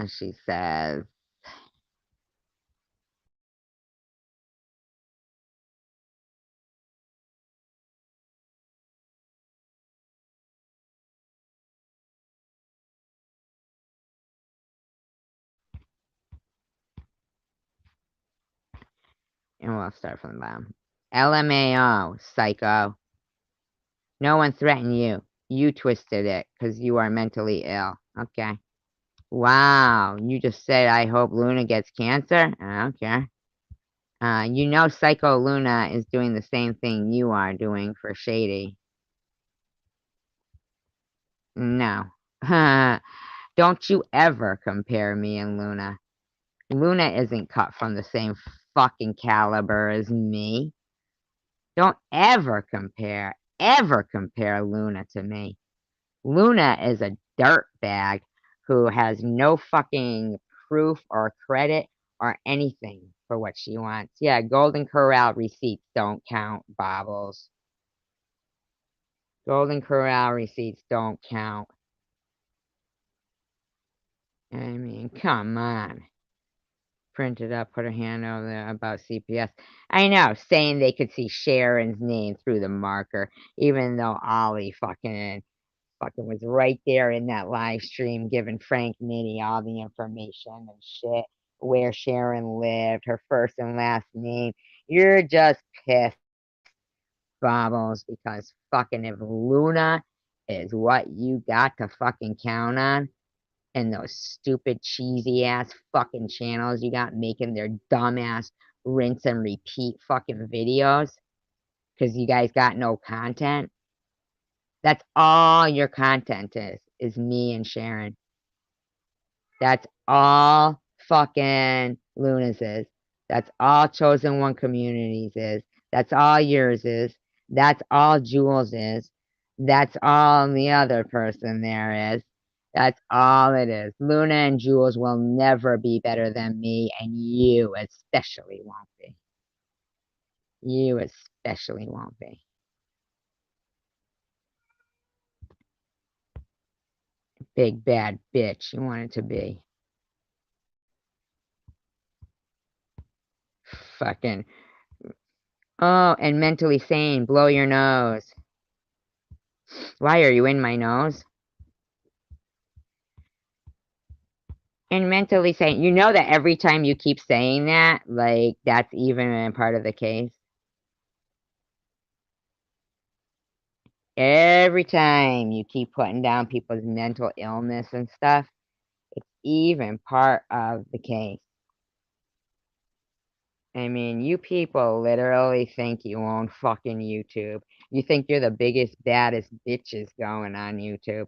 She says, and we'll start from the bottom. LMAO, psycho. No one threatened you. You twisted it because you are mentally ill. Okay. Wow. You just said, I hope Luna gets cancer? Okay. You know Psycho Luna is doing the same thing you are doing for Shady. No. Don't you ever compare me and Luna. Luna isn't cut from the same fucking caliber as me. Don't ever compare Luna to me. Luna is a dirtbag who has no fucking proof or credit or anything for what she wants. Yeah, Golden Corral receipts don't count, Bobbles. Golden Corral receipts don't count. I mean, come on. Print it up, put her hand over there about CPS. I know, saying they could see Sharon's name through the marker, even though Ollie fucking was right there in that live stream giving Frank Nitty all the information and shit, where Sharon lived, her first and last name. You're just pissed, Bobbles, because fucking if Luna is what you got to fucking count on, and those stupid cheesy ass fucking channels you got making their dumbass rinse and repeat fucking videos because you guys got no content. That's all your content is me and Sharon. That's all fucking Luna's is. That's all Chosen One Communities is. That's all yours is. That's all Jules is. That's all the other person there is. That's all it is. Luna and Jules will never be better than me, and you especially won't be. You especially won't be. Big bad bitch you want it to be. Fucking. Oh, and mentally sane. Blow your nose. Why are you in my nose? And mentally sane. You know that every time you keep saying that, like, that's even a part of the case. Every time you keep putting down people's mental illness and stuff, it's even part of the case. I mean, you people literally think you own fucking YouTube. You think you're the biggest, baddest bitches going on YouTube.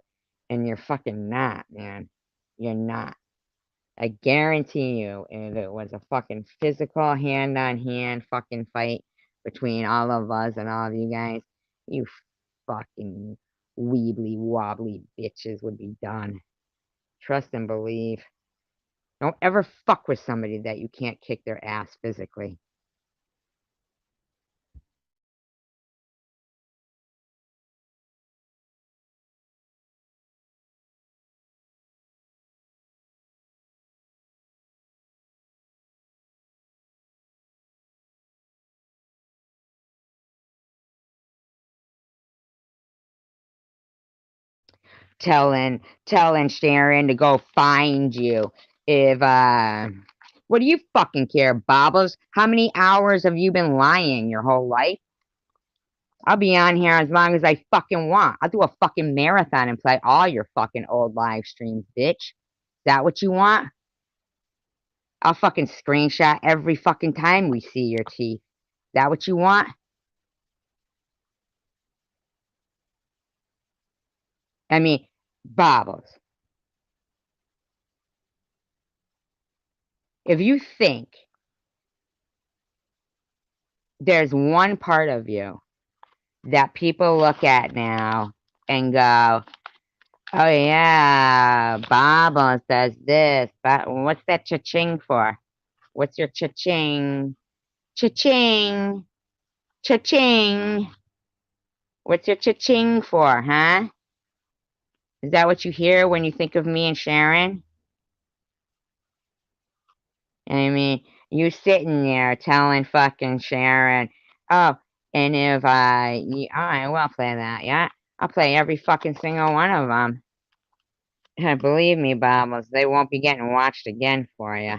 And you're fucking not, man. You're not. I guarantee you, if it was a fucking physical hand-on-hand fucking fight between all of us and all of you guys, you fucking weebly wobbly bitches would be done. Trust and believe. Don't ever fuck with somebody that you can't kick their ass physically. Telling Sharon to go find you. If what do you fucking care, Bobbles? How many hours have you been lying your whole life? I'll be on here as long as I fucking want. I'll do a fucking marathon and play all your fucking old live streams, bitch. Is that what you want? I'll fucking screenshot every fucking time we see your teeth. Is that what you want? I mean, Bobbles. If you think there's one part of you that people look at now and go, oh yeah, Bobbles does this, but what's that cha-ching for? What's your cha-ching? Cha-ching! Cha-ching! What's your cha-ching for, huh? Is that what you hear when you think of me and Sharon? I mean, you sitting there telling fucking Sharon, oh, and if I will play that, yeah? I'll play every fucking single one of them. Believe me, Bobbles, they won't be getting watched again for you.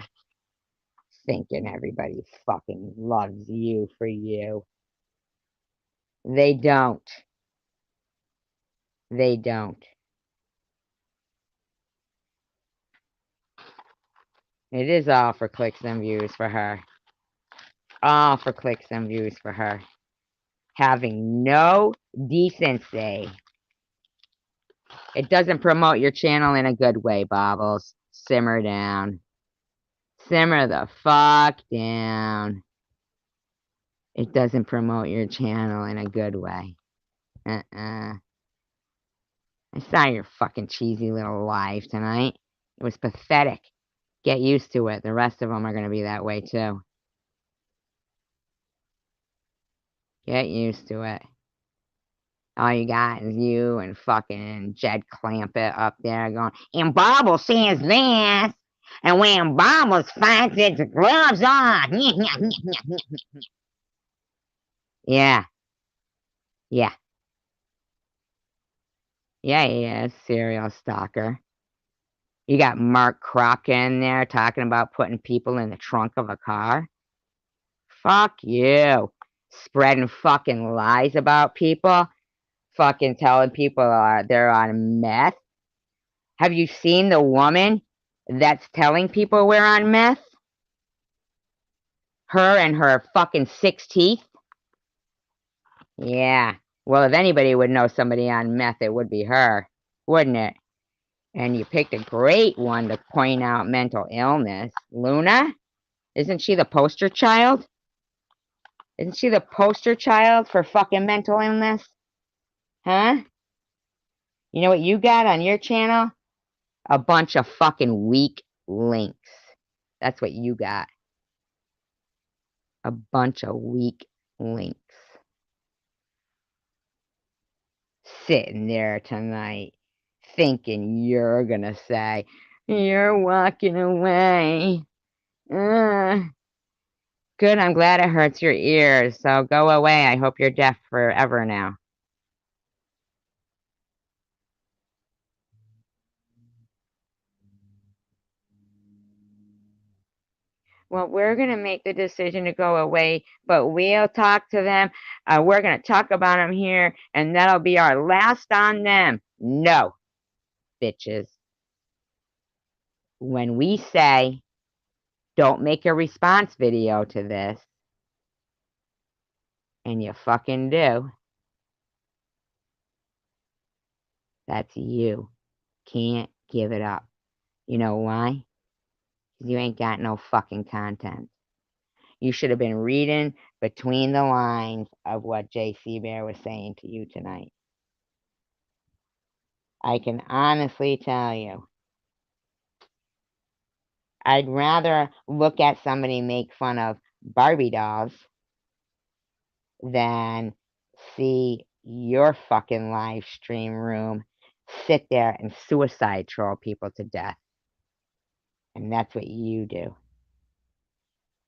Thinking everybody fucking loves you for you. They don't. They don't. It is all for clicks and views for her. All for clicks and views for her. Having no decency. It doesn't promote your channel in a good way, Bobbles. Simmer down. Simmer the fuck down. It doesn't promote your channel in a good way. I saw your fucking cheesy little live tonight. It was pathetic. Get used to it. The rest of them are going to be that way too. Get used to it. All you got is you and fucking Jed Clampett up there going, and Bobbles says this, and when Bobbles fights, it's gloves on. Yeah. Yeah. Yeah, he is. Serial stalker. You got Mark Crocker in there talking about putting people in the trunk of a car. Fuck you. Spreading fucking lies about people. Fucking telling people they're on meth. Have you seen the woman that's telling people we're on meth? Her and her fucking 6 teeth? Yeah. Well, if anybody would know somebody on meth, it would be her, wouldn't it? And you picked a great one to point out mental illness. Luna? Isn't she the poster child? Isn't she the poster child for fucking mental illness? Huh? You know what you got on your channel? A bunch of fucking weak links. That's what you got. A bunch of weak links. Sitting there tonight thinking you're gonna say, you're walking away. Good, I'm glad it hurts your ears, so go away. I hope you're deaf forever now. Well, we're going to make the decision to go away, but we'll talk to them. We're going to talk about them here, and that'll be our last on them. No, bitches. When we say, don't make a response video to this, and you fucking do, that's you. can't give it up. You know why? You ain't got no fucking content. You should have been reading between the lines of what JC Bear was saying to you tonight. I can honestly tell you, I'd rather look at somebody make fun of Barbie dolls than see your fucking live stream room sit there and suicide troll people to death. And that's what you do.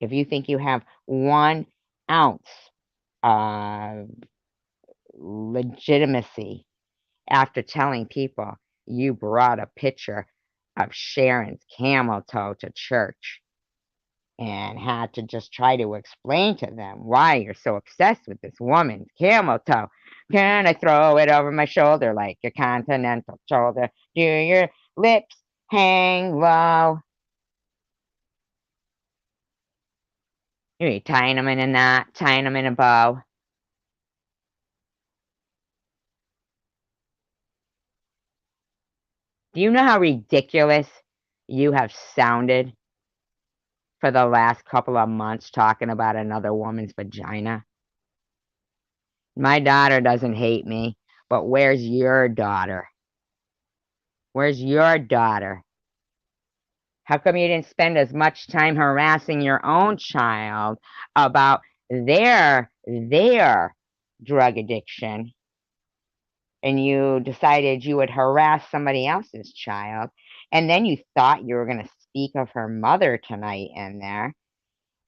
If you think you have 1 ounce of legitimacy after telling people you brought a picture of Sharon's camel toe to church and had to just try to explain to them why you're so obsessed with this woman's camel toe. Can I throw it over my shoulder like a continental shoulder? Do your lips hang low? You're tying them in a knot, tying them in a bow. Do you know how ridiculous you have sounded for the last couple of months talking about another woman's vagina? My daughter doesn't hate me, but where's your daughter? Where's your daughter? How come you didn't spend as much time harassing your own child about their drug addiction, and you decided you would harass somebody else's child, and then you thought you were going to speak of her mother tonight in there?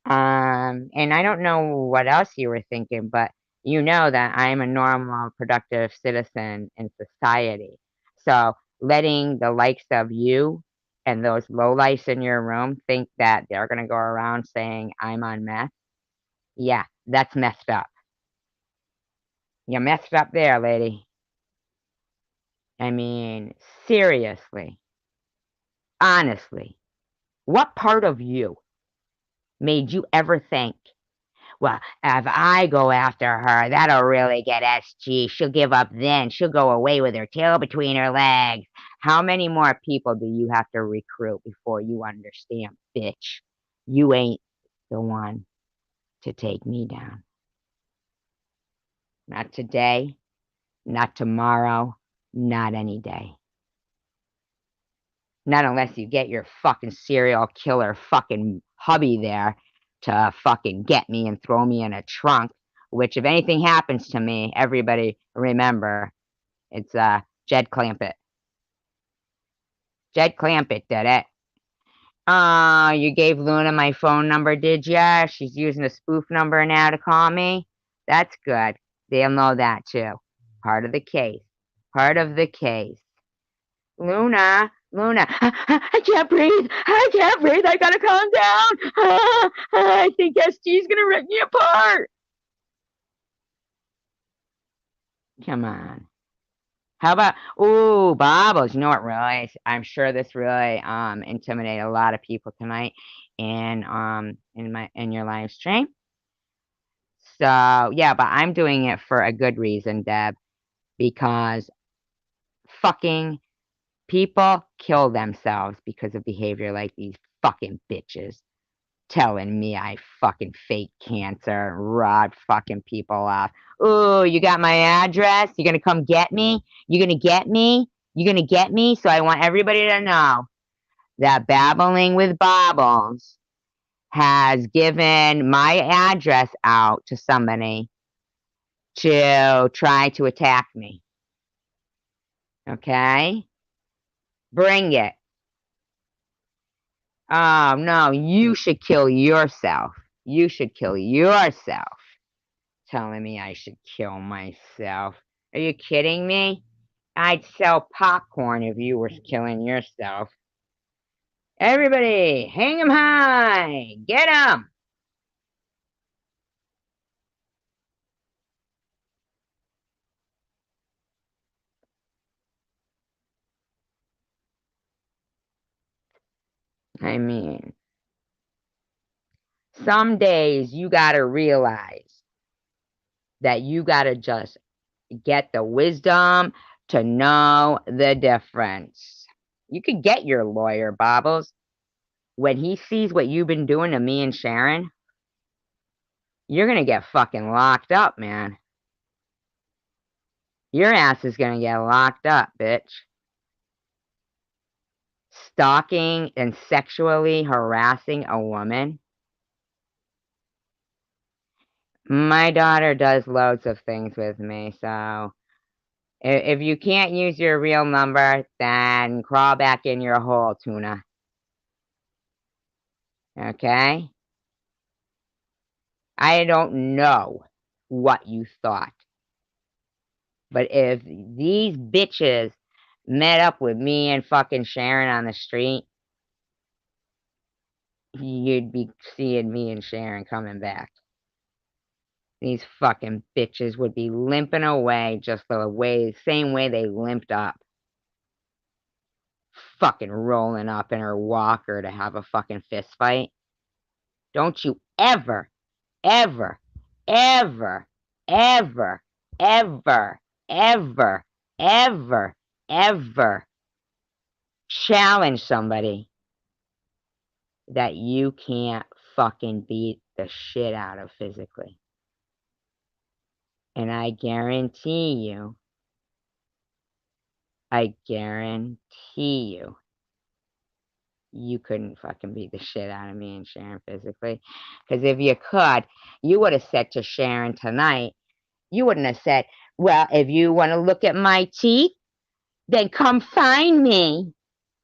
And I don't know what else you were thinking, but you know that I'm a normal, productive citizen in society. So letting the likes of you and those lowlifes in your room think that they're going to go around saying I'm on meth, yeah, that's messed up. You're messed up there, lady. I mean, seriously, honestly, what part of you made you ever think, well, if I go after her, that'll really get SG. She'll give up then. She'll go away with her tail between her legs. How many more people do you have to recruit before you understand, bitch? You ain't the one to take me down. Not today, not tomorrow, not any day. Not unless you get your fucking serial killer fucking hubby there to fucking get me and throw me in a trunk, which if anything happens to me, everybody remember, it's Jed Clampett. Jed Clampett did it. You gave Luna my phone number, did ya? She's using a spoof number now to call me. That's good. They'll know that too. Part of the case. Part of the case. Luna, I can't breathe. I can't breathe. I gotta calm down. I think SG's gonna rip me apart. Come on. How about, ooh, Bobbles, you know what really, I'm sure this really intimidated a lot of people tonight in your live stream. So yeah, but I'm doing it for a good reason, Deb, because fucking people kill themselves because of behavior like these fucking bitches telling me I fucking fake cancer and rob fucking people off. Ooh, you got my address? You gonna come get me? You gonna get me? You gonna get me? So I want everybody to know that Babbling with Bobbles has given my address out to somebody to try to attack me. Okay? Bring it. Oh, no, you should kill yourself. You should kill yourself. Telling me I should kill myself. Are you kidding me? I'd sell popcorn if you were killing yourself. Everybody, hang 'em high. Get 'em. I mean, some days you gotta realize that you gotta just get the wisdom to know the difference. You could get your lawyer, Bobbles. When he sees what you've been doing to me and Sharon, you're gonna get fucking locked up, man. Your ass is gonna get locked up, bitch. Stalking and sexually harassing a woman. My daughter does loads of things with me, so if you can't use your real number, then crawl back in your hole, Tuna. Okay? I don't know what you thought. But if these bitches met up with me and fucking Sharon on the street, you'd be seeing me and Sharon coming back. These fucking bitches would be limping away just the same way they limped up. Fucking rolling up in her walker to have a fucking fist fight. Don't you ever, ever, ever, ever, ever, ever, ever, ever challenge somebody that you can't fucking beat the shit out of physically. And I guarantee you, you couldn't fucking beat the shit out of me and Sharon physically. Because if you could, you would have said to Sharon tonight, you wouldn't have said, well, if you want to look at my teeth, then come find me.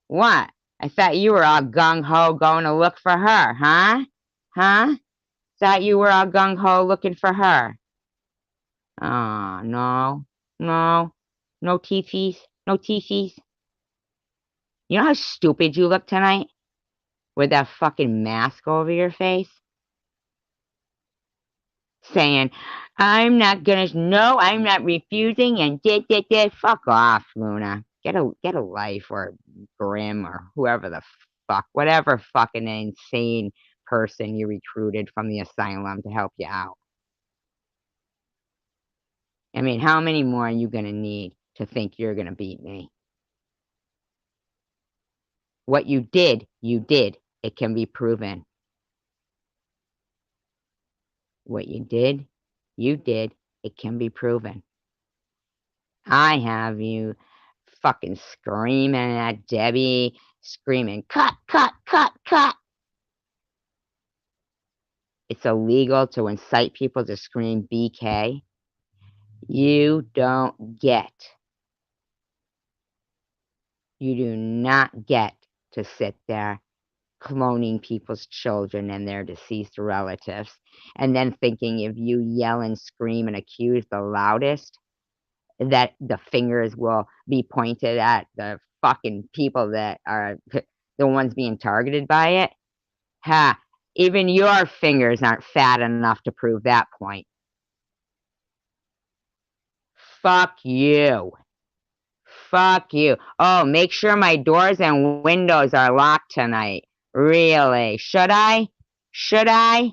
What? I thought you were all gung-ho going to look for her, huh? Huh? Thought you were all gung-ho looking for her. Oh, no. No. No teethies. No teethies. You know how stupid you look tonight? With that fucking mask over your face? Saying, I'm not refusing, and fuck off, Luna. Get a life, or Grim, or whoever the fuck, whatever fucking insane person you recruited from the asylum to help you out. I mean, how many more are you gonna need to think you're gonna beat me? What you did, you did. It can be proven. What you did, you did. It can be proven. I have you fucking screaming at Debbie, screaming, cut, cut, cut, cut. It's illegal to incite people to scream BK. You don't get. You do not get to sit there cloning people's children and their deceased relatives, and then thinking if you yell and scream and accuse the loudest, that the fingers will be pointed at the fucking people that are the ones being targeted by it. Ha! Even your fingers aren't fat enough to prove that point. Fuck you. Fuck you. Oh, make sure my doors and windows are locked tonight. Really? Should I? Should I?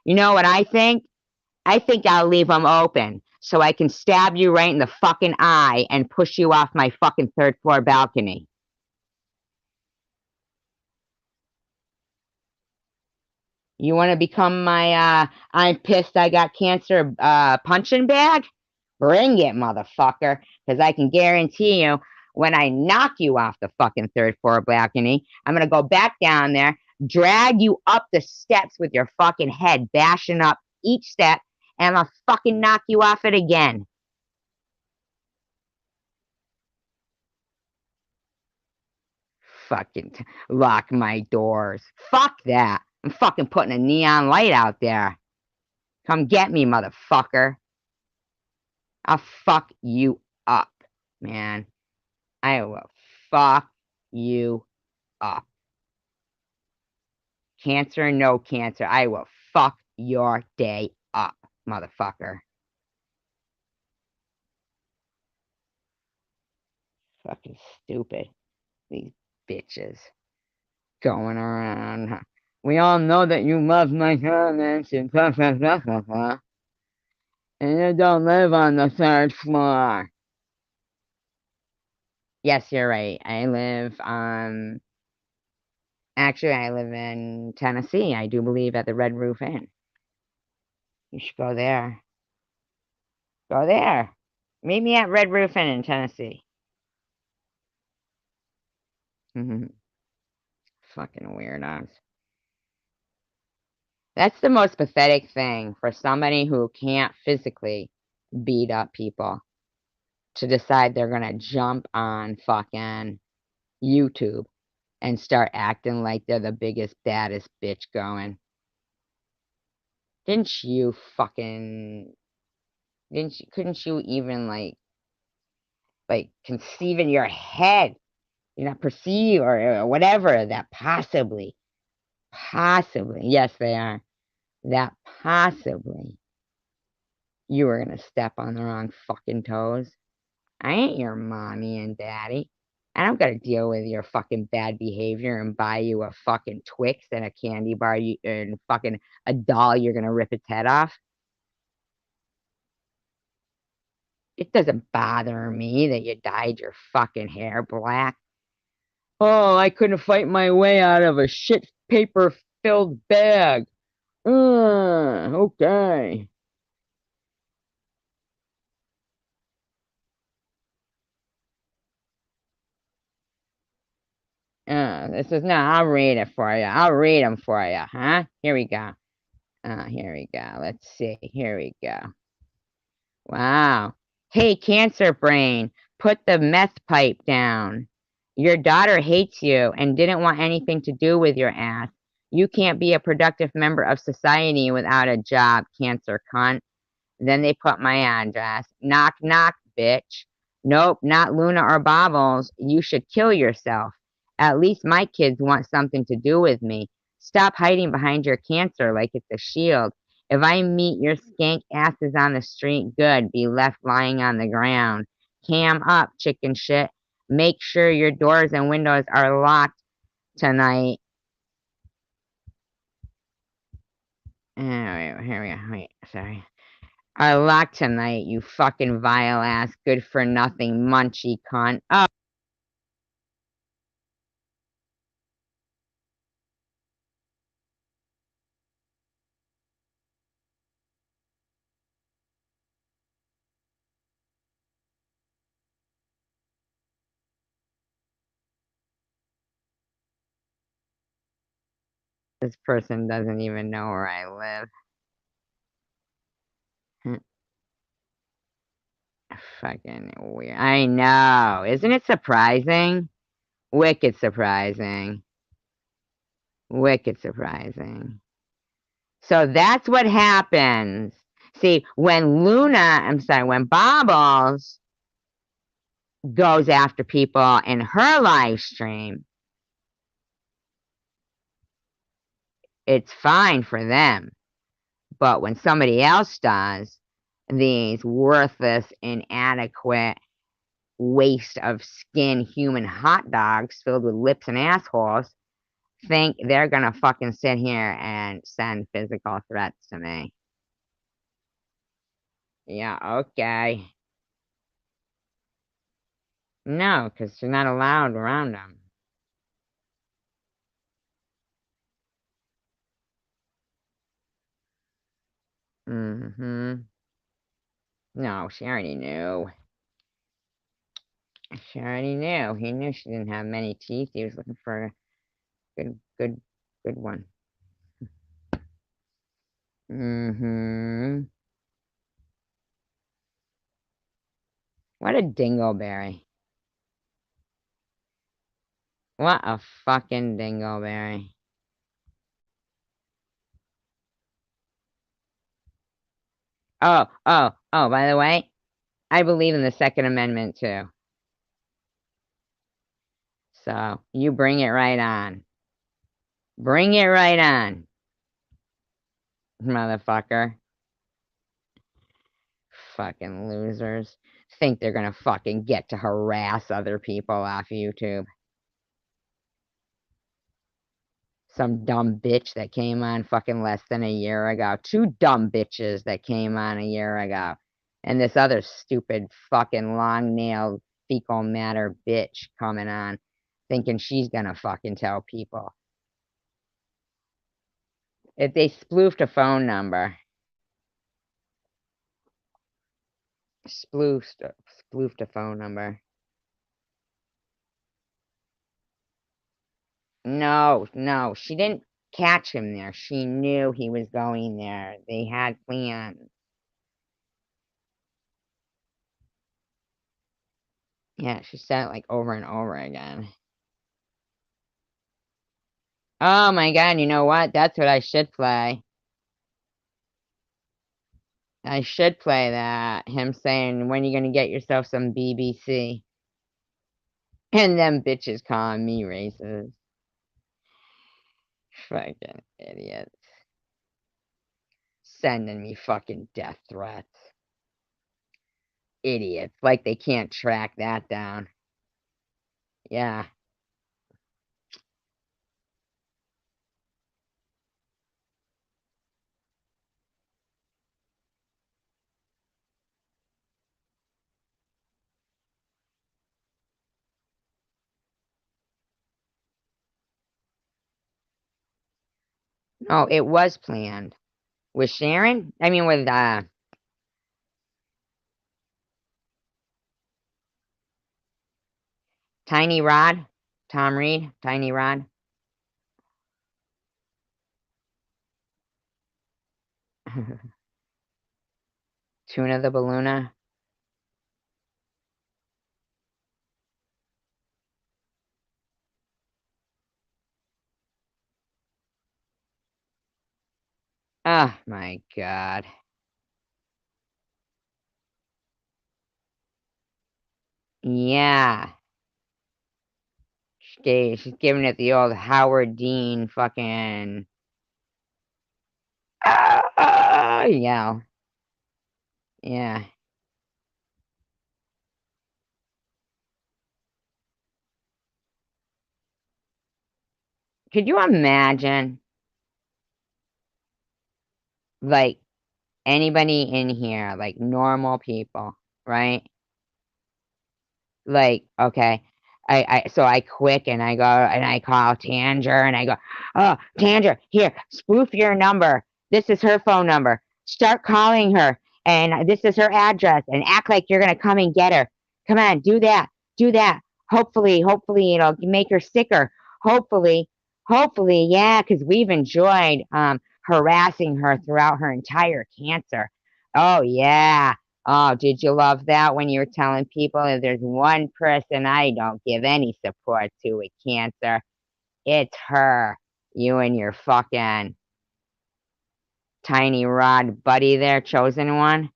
You know what I think? I think I'll leave them open so I can stab you right in the fucking eye and push you off my fucking third floor balcony. You want to become my, I'm pissed I got cancer, punching bag? Bring it, motherfucker, because I can guarantee you, when I knock you off the fucking third floor balcony, I'm going to go back down there, drag you up the steps with your fucking head bashing up each step, and I'll fucking knock you off it again. Fucking lock my doors. Fuck that. I'm fucking putting a neon light out there. Come get me, motherfucker. I'll fuck you up, man. I will fuck you up. Cancer or no cancer, I will fuck your day up, motherfucker. Fucking stupid. These bitches going around. We all know that you love my comments and blah, blah, blah, blah, blah. And you don't live on the third floor. Yes, you're right. I live, actually, I live in Tennessee. I do believe at the Red Roof Inn. You should go there. Go there. Meet me at Red Roof Inn in Tennessee. Fucking weirdos. That's the most pathetic thing for somebody who can't physically beat up people to decide they're gonna jump on fucking YouTube and start acting like they're the biggest, baddest bitch going. Couldn't you even like conceive in your head, perceive or whatever that possibly, yes, they are, that possibly you were gonna step on the wrong fucking toes. I ain't your mommy and daddy. I don't gotta deal with your fucking bad behavior and buy you a fucking Twix and a candy bar and fucking a doll you're gonna rip its head off. It doesn't bother me that you dyed your fucking hair black. Oh, I couldn't fight my way out of a shit paper-filled bag. Okay. I'll read it for you. I'll read them for you, huh? Here we go. Here we go. Let's see. Here we go. Wow. Hey, cancer brain, put the meth pipe down. Your daughter hates you and didn't want anything to do with your ass. You can't be a productive member of society without a job, cancer cunt. Then they put my address. Knock, knock, bitch. Nope, not Luna or Bobbles. You should kill yourself. At least my kids want something to do with me. Stop hiding behind your cancer like it's a shield. If I meet your skank asses on the street, good. Be left lying on the ground. Cam up, chicken shit. Make sure your doors and windows are locked tonight. Here we go. Wait, sorry. Are locked tonight, you fucking vile ass, good for nothing, munchy cunt. Oh. This person doesn't even know where I live. Fucking weird. I know. Isn't it surprising? Wicked surprising. Wicked surprising. So that's what happens. See, when when Bobbles goes after people in her live stream, it's fine for them. But when somebody else does, these worthless, inadequate, waste of skin human hot dogs filled with lips and assholes think they're gonna fucking sit here and send physical threats to me. Yeah, okay. No, because you're not allowed around them. No, she already knew. She already knew. He knew she didn't have many teeth. He was looking for a good one. What a dingleberry. What a fucking dingleberry. Oh, by the way, I believe in the Second Amendment too. So, you bring it right on. Bring it right on, motherfucker. Fucking losers. Think they're gonna fucking get to harass other people off YouTube. Some dumb bitch that came on fucking less than a year ago. Two dumb bitches that came on a year ago. And this other stupid fucking long-nailed fecal matter bitch coming on, thinking she's gonna fucking tell people. If they spoofed a phone number, spoofed a phone number. No, she didn't catch him there. She knew he was going there. They had plans. Yeah, she said it like over and over again. Oh my god, you know what? That's what I should play. I should play that. Him saying, when you gonna get yourself some BBC? And them bitches calling me racist. Fucking idiots. Sending me fucking death threats. Idiots. Like they can't track that down. Yeah. No, it was planned. With Sharon? I mean, with, Tiny Rod? Tom Reed? Tiny Rod? Tuna the Balloona? Oh my god. Yeah. She's giving it the old Howard Dean fucking yell. Yeah. Could you imagine, like, anybody in here, like normal people, right? Like, okay, so I quick and I go and I call Tanger and I go, oh, Tanger, here, spoof your number. This is her phone number. Start calling her, and this is her address, and act like you're gonna come and get her. Come on, do that, do that. Hopefully, it'll make her sicker. Hopefully, yeah, because we've enjoyed harassing her throughout her entire cancer. Oh yeah. Oh, did you love that when you were telling people if there's one person I don't give any support to with cancer, it's her. You and your fucking Tiny Rod buddy there, chosen one.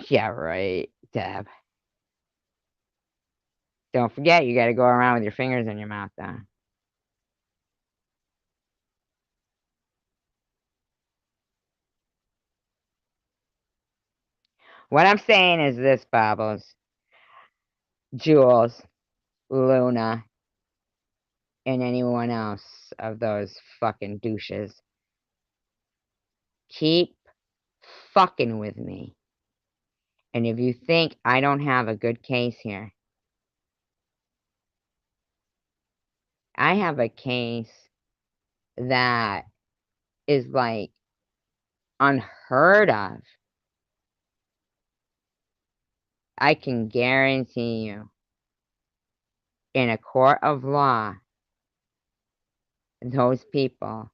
Yeah, right, Deb. Don't forget, you gotta go around with your fingers in your mouth, though. What I'm saying is this, Bobbles, Jules, Luna, and anyone else of those fucking douches. Keep fucking with me. And if you think I don't have a good case here, I have a case that is like unheard of. I can guarantee you, in a court of law, those people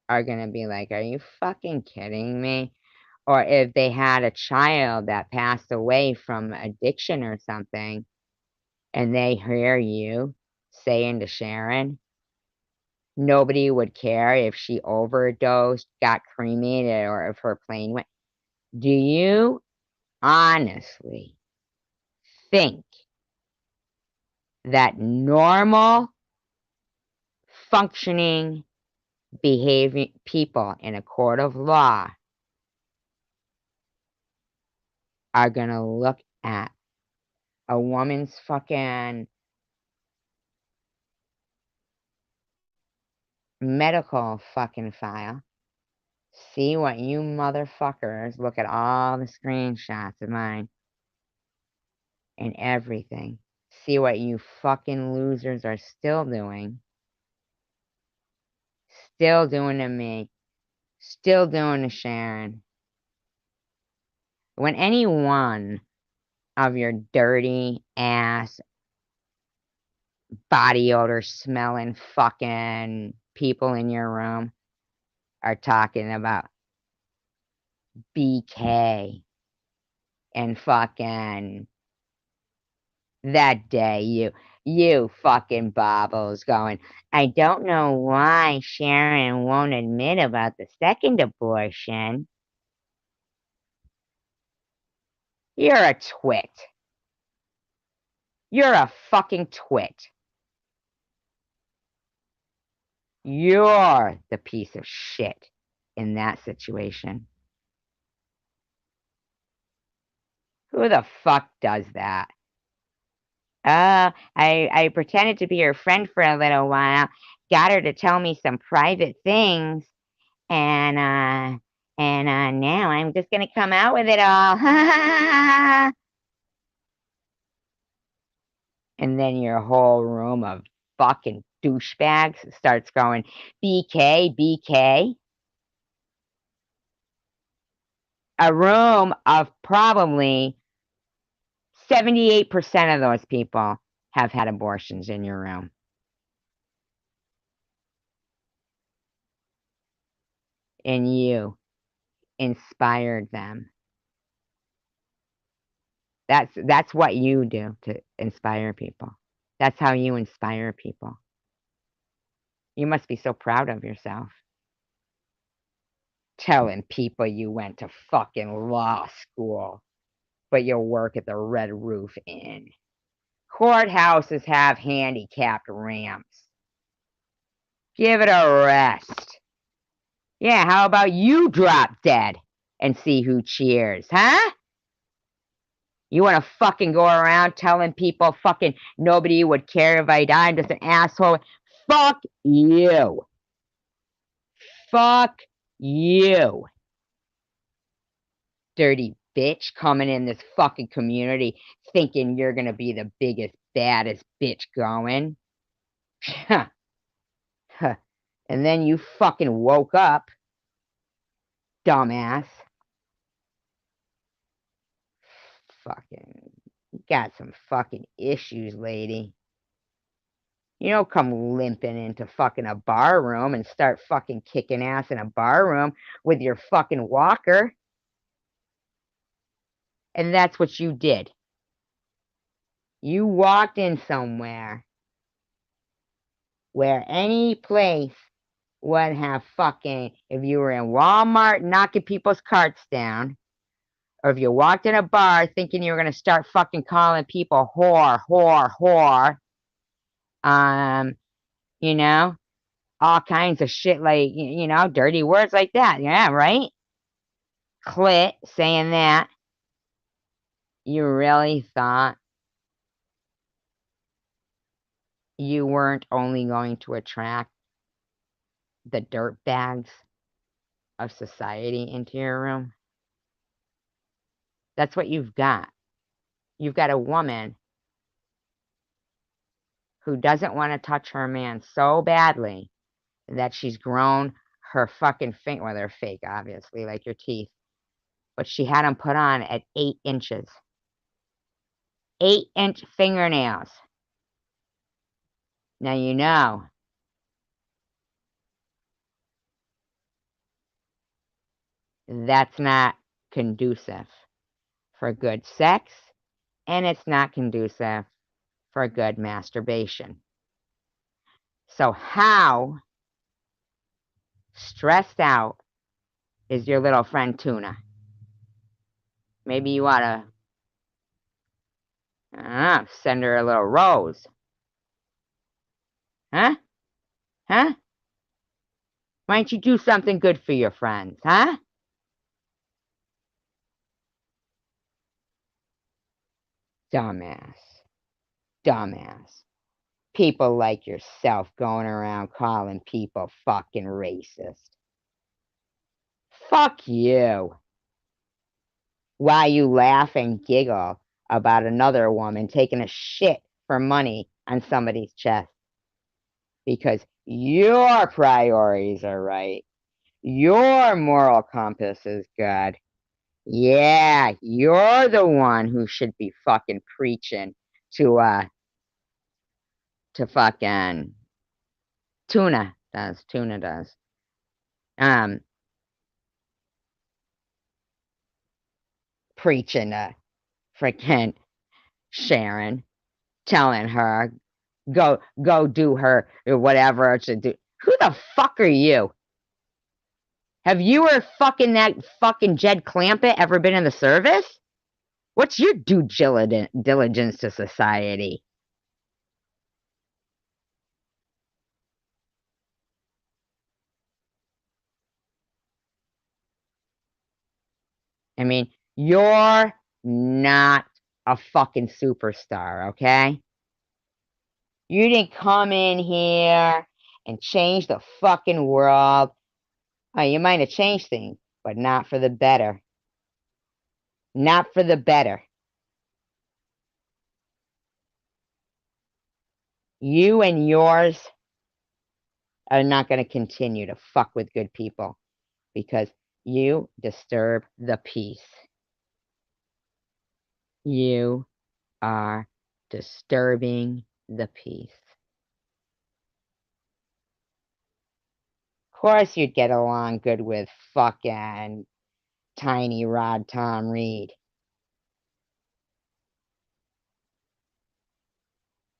are going to be like, are you fucking kidding me? Or if they had a child that passed away from addiction or something, and they hear you saying to Sharon, nobody would care if she overdosed, got cremated, or if her plane went. Do you honestly think that normal, functioning, behaving people in a court of law are going to look at a woman's fucking medical fucking file, See what you motherfuckers, look at all the screenshots of mine and everything. See what you fucking losers are still doing. Still doing to me. Still doing to Sharon. When any one of your dirty ass, body odor smelling fucking people in your room are talking about BK and fucking that day, you fucking bobbles going, I don't know why Sharon won't admit about the second abortion. You're a twit. You're a fucking twit. You're the piece of shit in that situation. Who the fuck does that? I pretended to be her friend for a little while, got her to tell me some private things, and now I'm just gonna come out with it all. And then your whole room of fucking douchebags starts going, BK, BK. A room of probably 78% of those people have had abortions in your room. And you inspired them. That's what you do to inspire people. That's how you inspire people. You must be so proud of yourself. Telling people you went to fucking law school, but you work at the Red Roof Inn. Courthouses have handicapped ramps. Give it a rest. Yeah, how about you drop dead and see who cheers, huh? You want to fucking go around telling people fucking nobody would care if I died, I'm just an asshole? Fuck you. Fuck you. Dirty bitch coming in this fucking community thinking you're gonna be the biggest, baddest bitch going. And then you fucking woke up, dumbass. Fucking got some fucking issues, lady. You don't come limping into fucking a bar room and start fucking kicking ass in a bar room with your fucking walker. And that's what you did. You walked in somewhere where any place would have fucking, if you were in Walmart knocking people's carts down, or if you walked in a bar thinking you were going to start fucking calling people whore, whore, whore, you know, all kinds of shit like, you know, dirty words like that. Yeah, right? Clit, saying that. You really thought you weren't only going to attract the dirt bags of society into your room? That's what you've got. You've got a woman who doesn't want to touch her man so badly that she's grown her fucking finger, well, they're fake, obviously, like your teeth, but she had them put on at 8 inches. 8-inch fingernails. Now you know. That's not conducive for good sex, and it's not conducive for good masturbation. So how stressed out is your little friend Tuna? Maybe you ought to, I don't know, send her a little rose. Huh? Huh? Why don't you do something good for your friends, huh? Dumbass. Dumbass. People like yourself going around calling people fucking racist. Fuck you. While you laugh and giggle about another woman taking a shit for money on somebody's chest. Because your priorities are right. Your moral compass is good. Yeah, you're the one who should be fucking preaching to fucking Tuna does. Preaching to freaking Sharon, telling her go do her whatever to do. Who the fuck are you? Have you or fucking that fucking Jed Clampett ever been in the service? What's your due diligence to society? I mean, you're not a fucking superstar, okay? You didn't come in here and change the fucking world. Oh, you might have changed things, but not for the better. Not for the better. You and yours are not going to continue to fuck with good people because you disturb the peace. You are disturbing the peace. Of course you'd get along good with fucking Tiny Rod Tom Reed.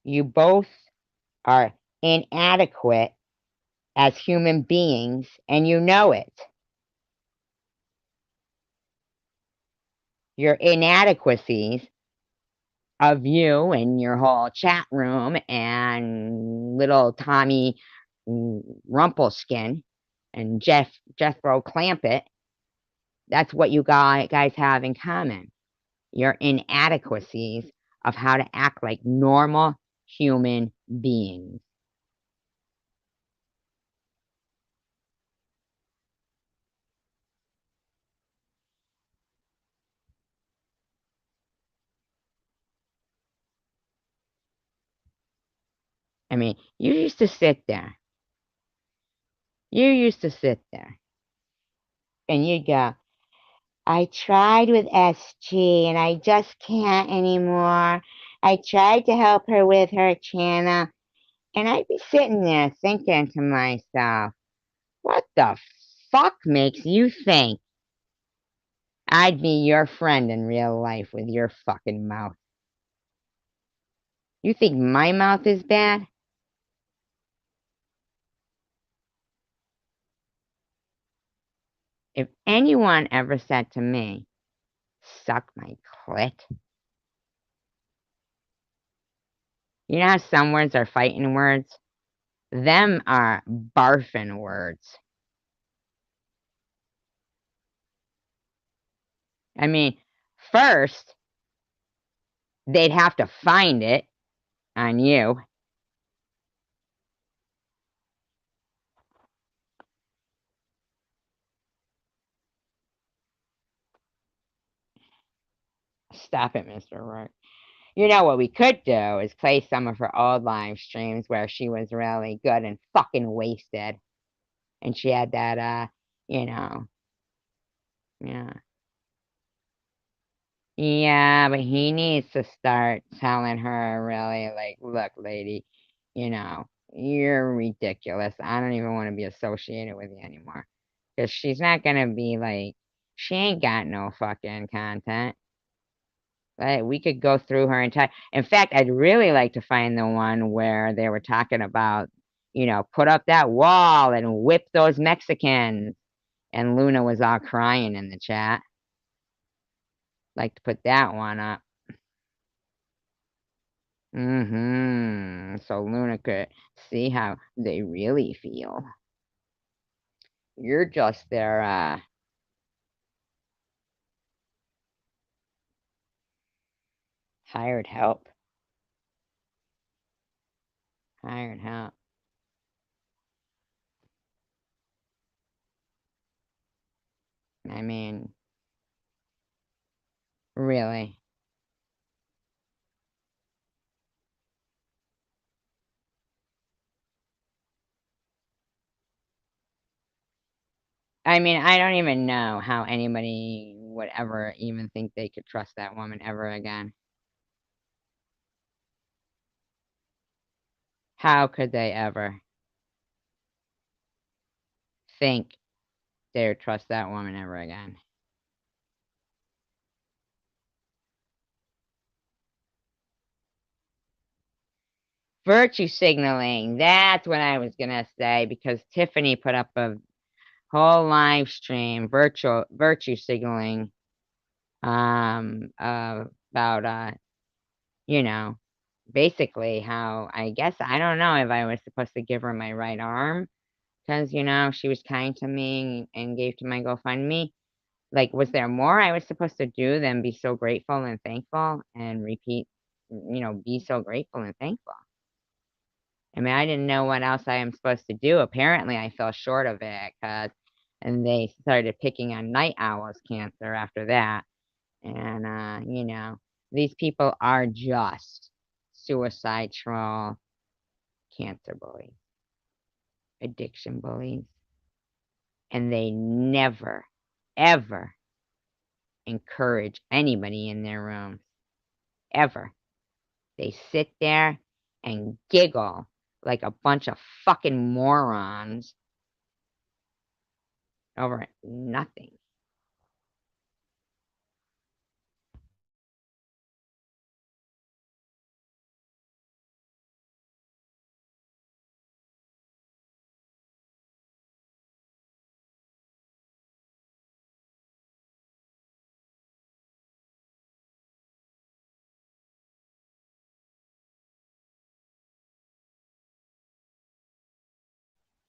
You both are inadequate as human beings, and you know it. Your inadequacies of you and your whole chat room and little Tommy Rumpelskin and Jethro Clampett, that's what you guys have in common. Your inadequacies of how to act like normal human beings. I mean, you used to sit there. You used to sit there. And you'd go, I tried with SG and I just can't anymore. I tried to help her with her channel. And I'd be sitting there thinking to myself, what the fuck makes you think I'd be your friend in real life with your fucking mouth? You think my mouth is bad? If anyone ever said to me, suck my clit, you know how some words are fighting words? Them are barfing words. I mean, first, they'd have to find it on you. Stop it, Mr. Rourke. You know what we could do is play some of her old live streams where she was really good and fucking wasted. And she had that, yeah. Yeah, but he needs to start telling her really, like, look, lady, you're ridiculous. I don't even want to be associated with you anymore. Because she's not going to be like, she ain't got no fucking content. Right? We could go through her entire. In fact, I'd really like to find the one where they were talking about, put up that wall and whip those Mexicans. And Luna was all crying in the chat. Like to put that one up. So Luna could see how they really feel. You're just their, hired help. Hired help. I mean, really. I mean, I don't even know how anybody would ever even think they could trust that woman ever again. How could they ever think they would trust that woman ever again? Virtue signaling, that's what I was gonna say, because Tiffany put up a whole live stream, virtue signaling, about, you know, basically how, I guess, I don't know if I was supposed to give her my right arm, because, she was kind to me and gave to my GoFundMe. Like, was there more I was supposed to do than be so grateful and thankful and repeat, be so grateful and thankful? I mean, I didn't know what else I am supposed to do. Apparently, I fell short of it and they started picking on night owls cancer after that. And, these people are just suicide troll cancer bullies, addiction bullies, and they never, ever encourage anybody in their rooms, ever. They sit there and giggle like a bunch of fucking morons over nothing.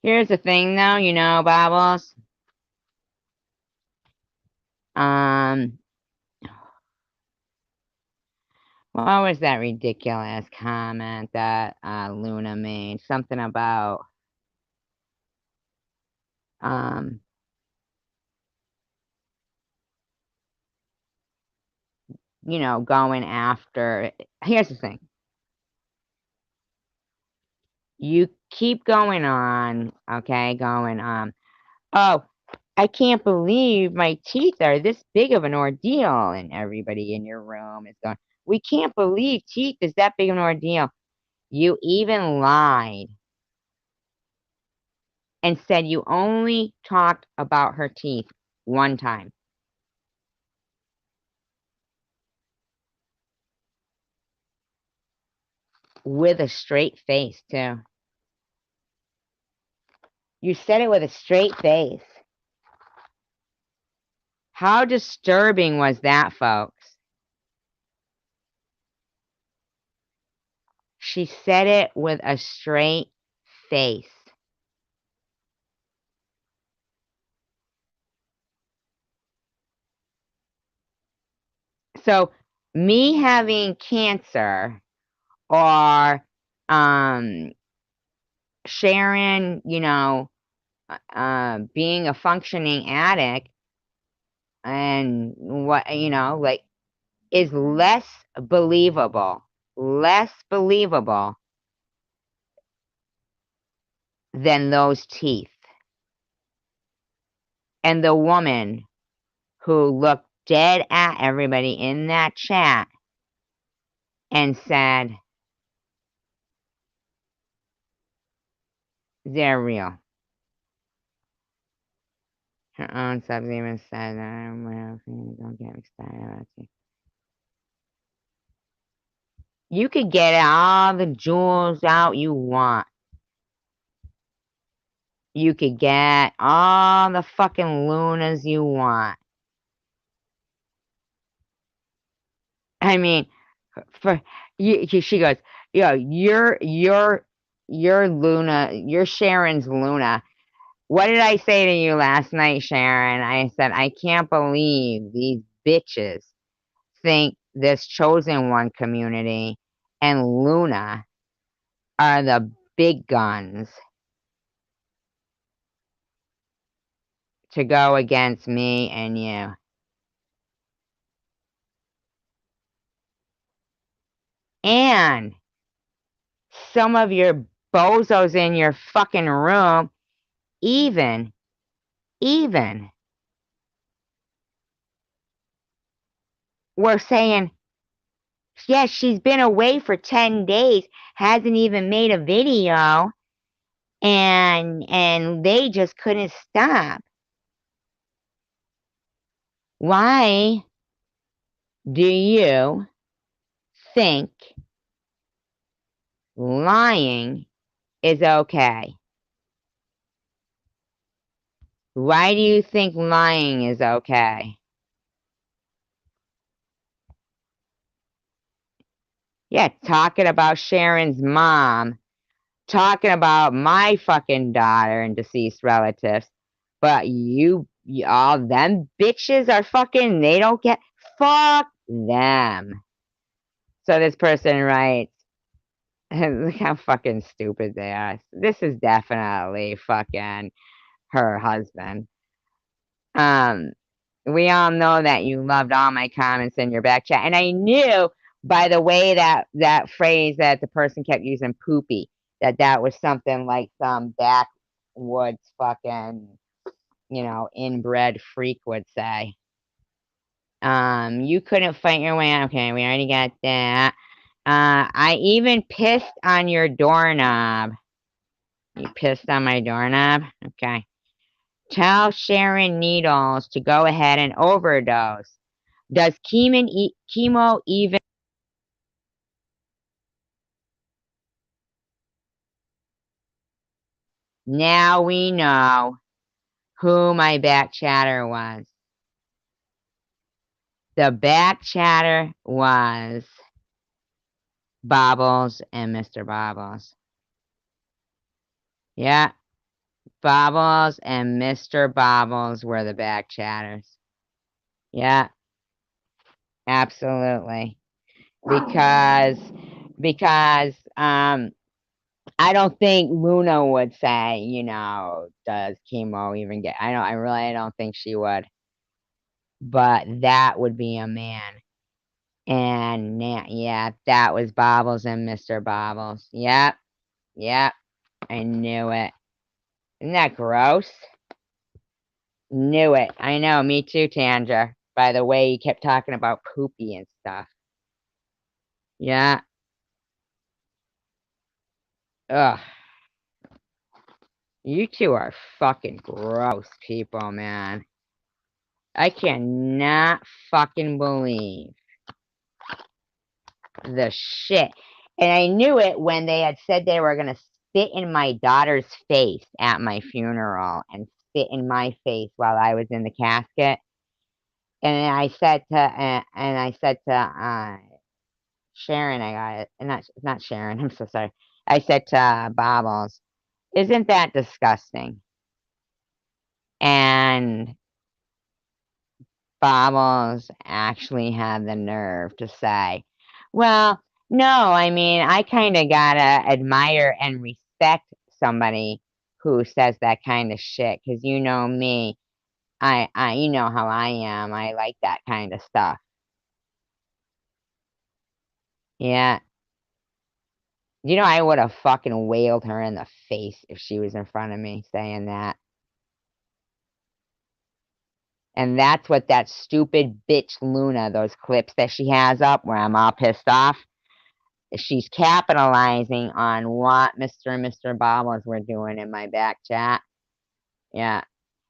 Here's the thing, though, Bobbles. What was that ridiculous comment that Luna made? Something about going after. Here's the thing. You keep going on, okay, oh, I can't believe my teeth are this big of an ordeal, and everybody in your room is going, we can't believe teeth is that big of an ordeal. You even lied and said you only talked about her teeth one time. With a straight face, too. You said it with a straight face. How disturbing was that, folks? She said it with a straight face. So, me having cancer or Sharon, being a functioning addict and what, like, is less believable than those teeth. And the woman who looked dead at everybody in that chat and said, they're real. Her own subs even said, don't get excited about you. You could get all the jewels out you want. You could get all the fucking Lunas you want. I mean, she goes, you're Luna, you're Sharon's Luna. What did I say to you last night, Sharon? I said, I can't believe these bitches think this chosen one community and Luna are the big guns. to go against me and you. And some of your bozos in your fucking room even were saying, yes, she's been away for 10 days, hasn't even made a video, and they just couldn't stop. Why do you think lying is okay? Why do you think lying is okay? Yeah, talking about Sharon's mom, talking about my fucking daughter and deceased relatives, but all them bitches are fucking, they don't get, fuck them. So this person writes, look how fucking stupid they are. This is definitely fucking her husband. We all know that you loved all my comments in your back chat, and I knew by the way that phrase that the person kept using, poopy, that was something like some backwoods fucking, inbred freak would say. You couldn't fight your way out. Okay, we already got that. I even pissed on your doorknob. You pissed on my doorknob? Okay. Tell Sharon Needles to go ahead and overdose. Does chemo even... Now we know who my back chatter was. The back chatter was Bobbles and Mr. Bobbles. Yeah, Bobbles and Mr. Bobbles were the back chatters. Yeah, absolutely. Because I don't think Luna would say, does chemo even get... I really don't think she would. But that would be a man. And yeah, that was Bobbles and Mr. Bobbles. Yep. I knew it. Isn't that gross? Knew it. I know, me too, Tanja. By the way, you kept talking about poopy and stuff. Yeah. Ugh. You two are fucking gross people, man. I cannot fucking believe the shit. And I knew it when they had said they were going to spit in my daughter's face at my funeral and spit in my face while I was in the casket. And I said to Sharon, I got it. Not Sharon, I'm so sorry. I said to Bobbles, isn't that disgusting? And Bobbles actually had the nerve to say, well, no, I mean, I kind of gotta admire and respect somebody who says that kind of shit, because you know me, you know how I am. I like that kind of stuff. Yeah. I would have fucking wailed her in the face if she was in front of me saying that. And that's what that stupid bitch Luna, those clips that she has up where I'm all pissed off, she's capitalizing on what Mr. and Mr. Bobbles were doing in my back chat. Yeah.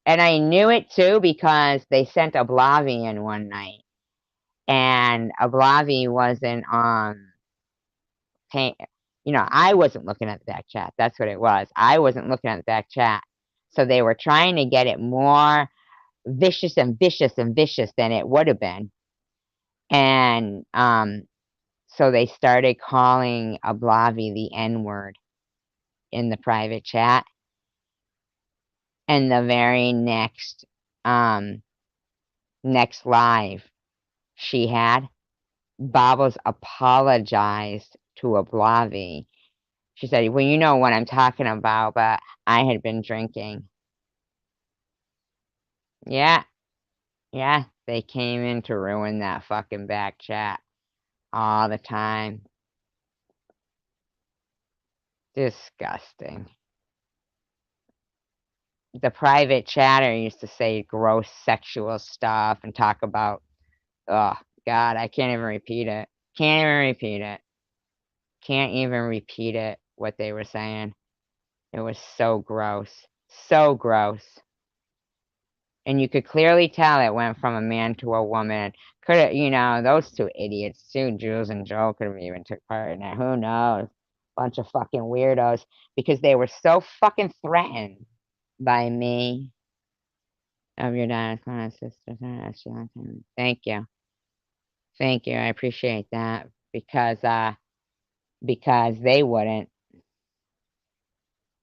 And I knew it too because they sent Oblavi in one night. And Oblavi wasn't I wasn't looking at the back chat. That's what it was. I wasn't looking at the back chat. So they were trying to get it more vicious and vicious and vicious than it would have been. And so they started calling Oblavi the N-word in the private chat. And the very next live she had, Bobbles apologized to Oblavi. She said, well, you know what I'm talking about, but I had been drinking. Yeah. Yeah. They came in to ruin that fucking back chat all the time. Disgusting. The private chatter used to say gross sexual stuff and talk about, oh, God, I can't even repeat it. Can't even repeat it. Can't even repeat it, what they were saying. It was so gross. So gross. And you could clearly tell it went from a man to a woman. Could have, you know, those two idiots too, Jules and Joel, could have even took part in it. Who knows? Bunch of fucking weirdos. Because they were so fucking threatened by me. Of your daughter's my sister. Thank you. Thank you. I appreciate that. Because they wouldn't.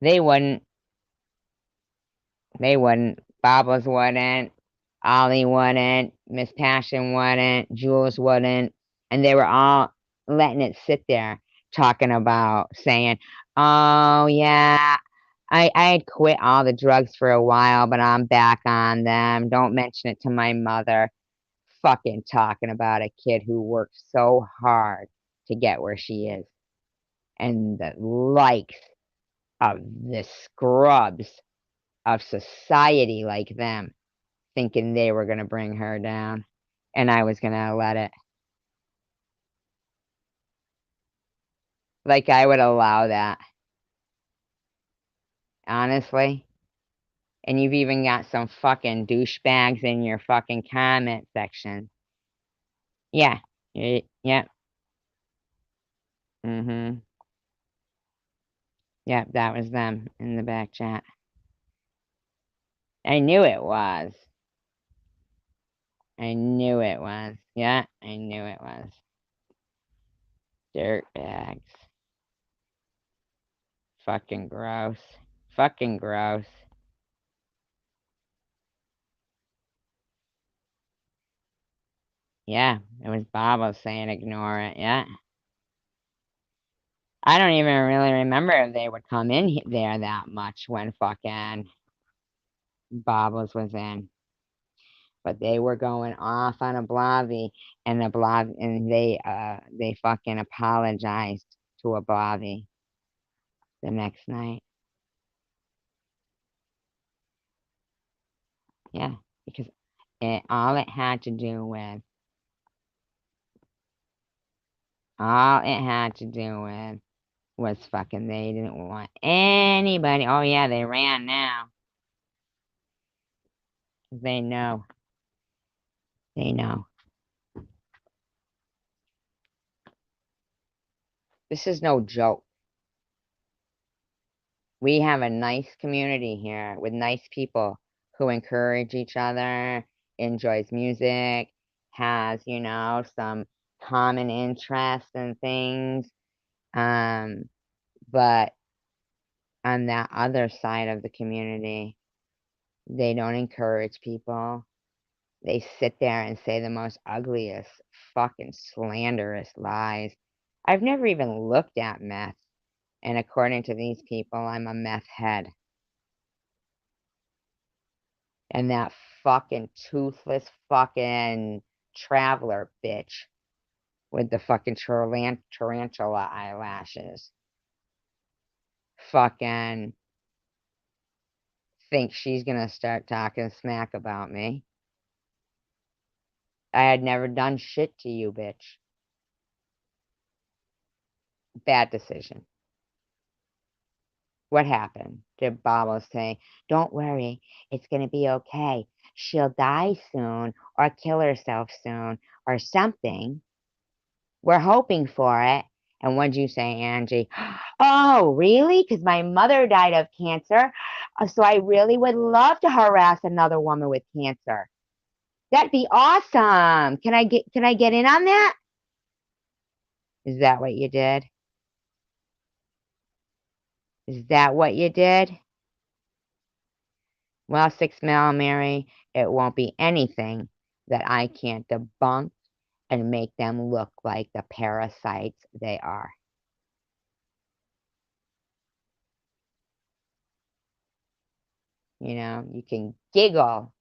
They wouldn't. They wouldn't. Bobbles wouldn't. Ollie wouldn't. Miss Passion wouldn't. Jules wouldn't. And they were all letting it sit there, talking about saying, oh, yeah, I had quit all the drugs for a while, but I'm back on them. Don't mention it to my mother. Fucking talking about a kid who worked so hard to get where she is. And the likes of the scrubs of society like them thinking they were going to bring her down and I was going to let it. Like I would allow that. Honestly. And you've even got some fucking douchebags in your fucking comment section. Yeah. Yep. Mm-hmm. Yep, that was them in the back chat. I knew it was. I knew it was. Yeah, I knew it was. Dirtbags. Fucking gross. Fucking gross. Yeah, it was Baba saying ignore it. Yeah. I don't even really remember if they would come in there that much when fucking Bobbles was in. But they were going off on a Blavy and they fucking apologized to a Blavy the next night. Yeah, because all it had to do with was fucking they didn't want anybody. Oh yeah, they ran now. They know. They know. This is no joke. We have a nice community here with nice people who encourage each other, enjoys music, has, you know, some common interests and things. But on that other side of the community, they don't encourage people. They sit there and say the most ugliest, fucking slanderous lies. I've never even looked at meth, and according to these people, I'm a meth head. And that fucking toothless fucking traveler bitch with the fucking tarantula eyelashes fucking thinks she's gonna start talking smack about me. I had never done shit to you, bitch. Bad decision. What happened? Did Babo say, don't worry, it's going to be okay. She'll die soon or kill herself soon or something. We're hoping for it. And what'd you say, Angie? Oh, really? Because my mother died of cancer. So I really would love to harass another woman with cancer. That'd be awesome. Can I get in on that? Is that what you did? Is that what you did? Well, 6 mil, Mary, it won't be anything that I can't debunk and make them look like the parasites they are. You know, you can giggle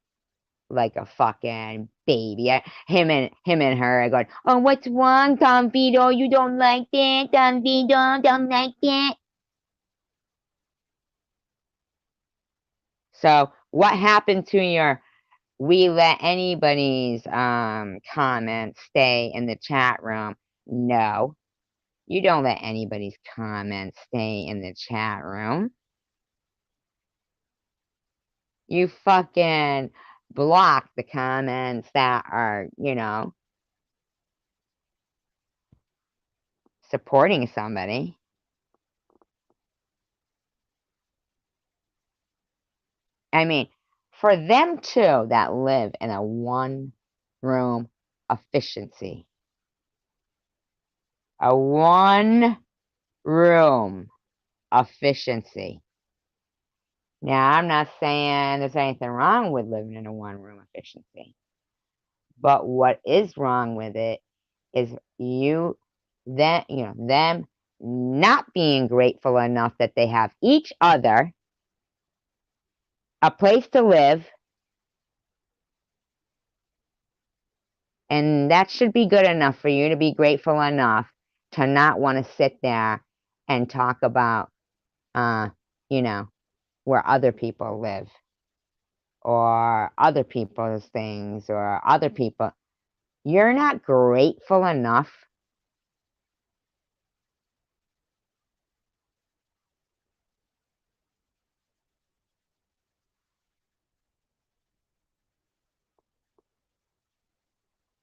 like a fucking baby. Him and her are going, oh, what's wrong, Don Vito? You don't like that? Don Vito don't like that? So what happened to your we let anybody's comments stay in the chat room? No. You don't let anybody's comments stay in the chat room. You fucking block the comments that are, you know, supporting somebody. I mean, for them too that live in a one-room efficiency. A one-room efficiency. Now, I'm not saying there's anything wrong with living in a one-room efficiency. But what is wrong with it is them not being grateful enough that they have each other, a place to live, and that should be good enough for you to be grateful enough to not want to sit there and talk about, where other people live or other people's things or other people. You're not grateful enough.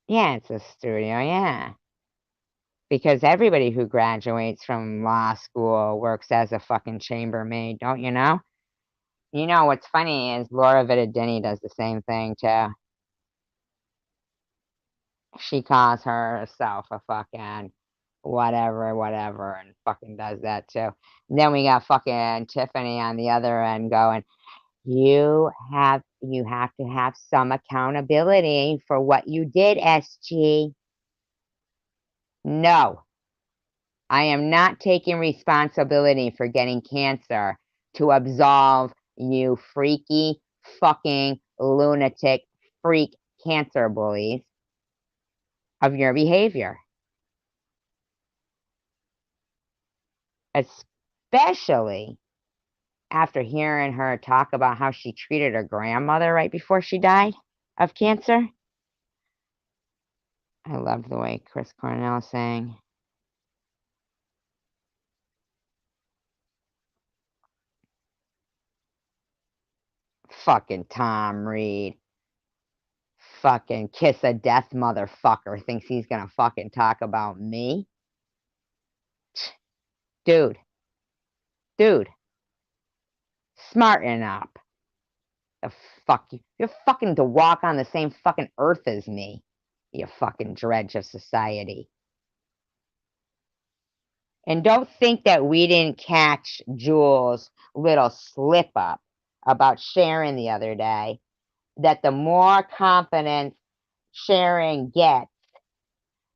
Yeah, it's a studio, yeah. Because everybody who graduates from law school works as a fucking chambermaid, don't you know? You know, what's funny is Laura Vittadini does the same thing, too. She calls herself a fucking whatever, and fucking does that, too. And then we got fucking Tiffany on the other end going, you have to have some accountability for what you did, SG. No. I am not taking responsibility for getting cancer to absolve you freaky, fucking, lunatic, freak cancer bullies of your behavior. Especially after hearing her talk about how she treated her grandmother right before she died of cancer. I love the way Chris Cornell sang. Fucking Tom Reed. Fucking kiss a death motherfucker thinks he's gonna fucking talk about me. Dude. Smarten up. The fuck you're fucking to walk on the same fucking earth as me. You fucking dredge of society. And don't think that we didn't catch Jules' little slip up about Sharon the other day. That the more confidence Sharon gets,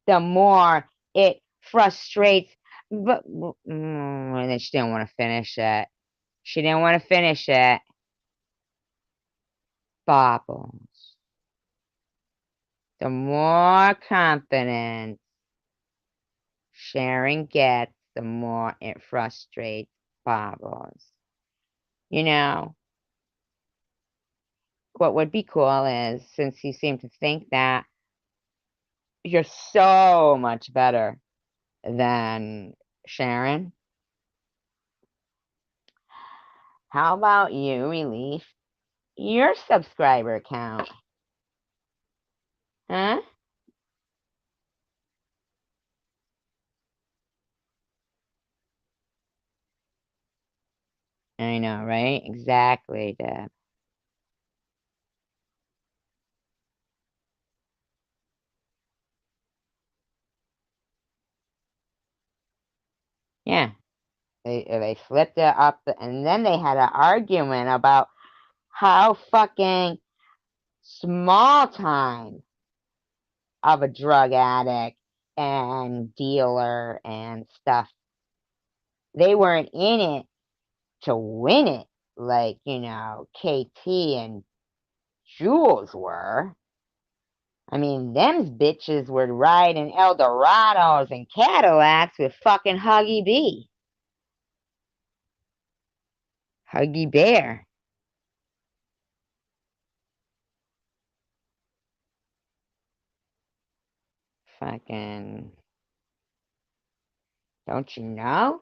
the more it frustrates. But and then she didn't want to finish it. She didn't want to finish it. Bobbles. The more confidence Sharon gets, the more it frustrates Bobbles. You know, what would be cool is, since you seem to think that you're so much better than Sharon, how about you release your subscriber count? Huh? I know, right? Exactly, Deb. Yeah. They flipped it up, and then they had an argument about how fucking small time of a drug addict and dealer and stuff. They weren't in it to win it like, KT and Jules were. I mean, them's bitches were riding Eldorados and Cadillacs with fucking Huggy B. Huggy Bear. Fucking... Don't you know?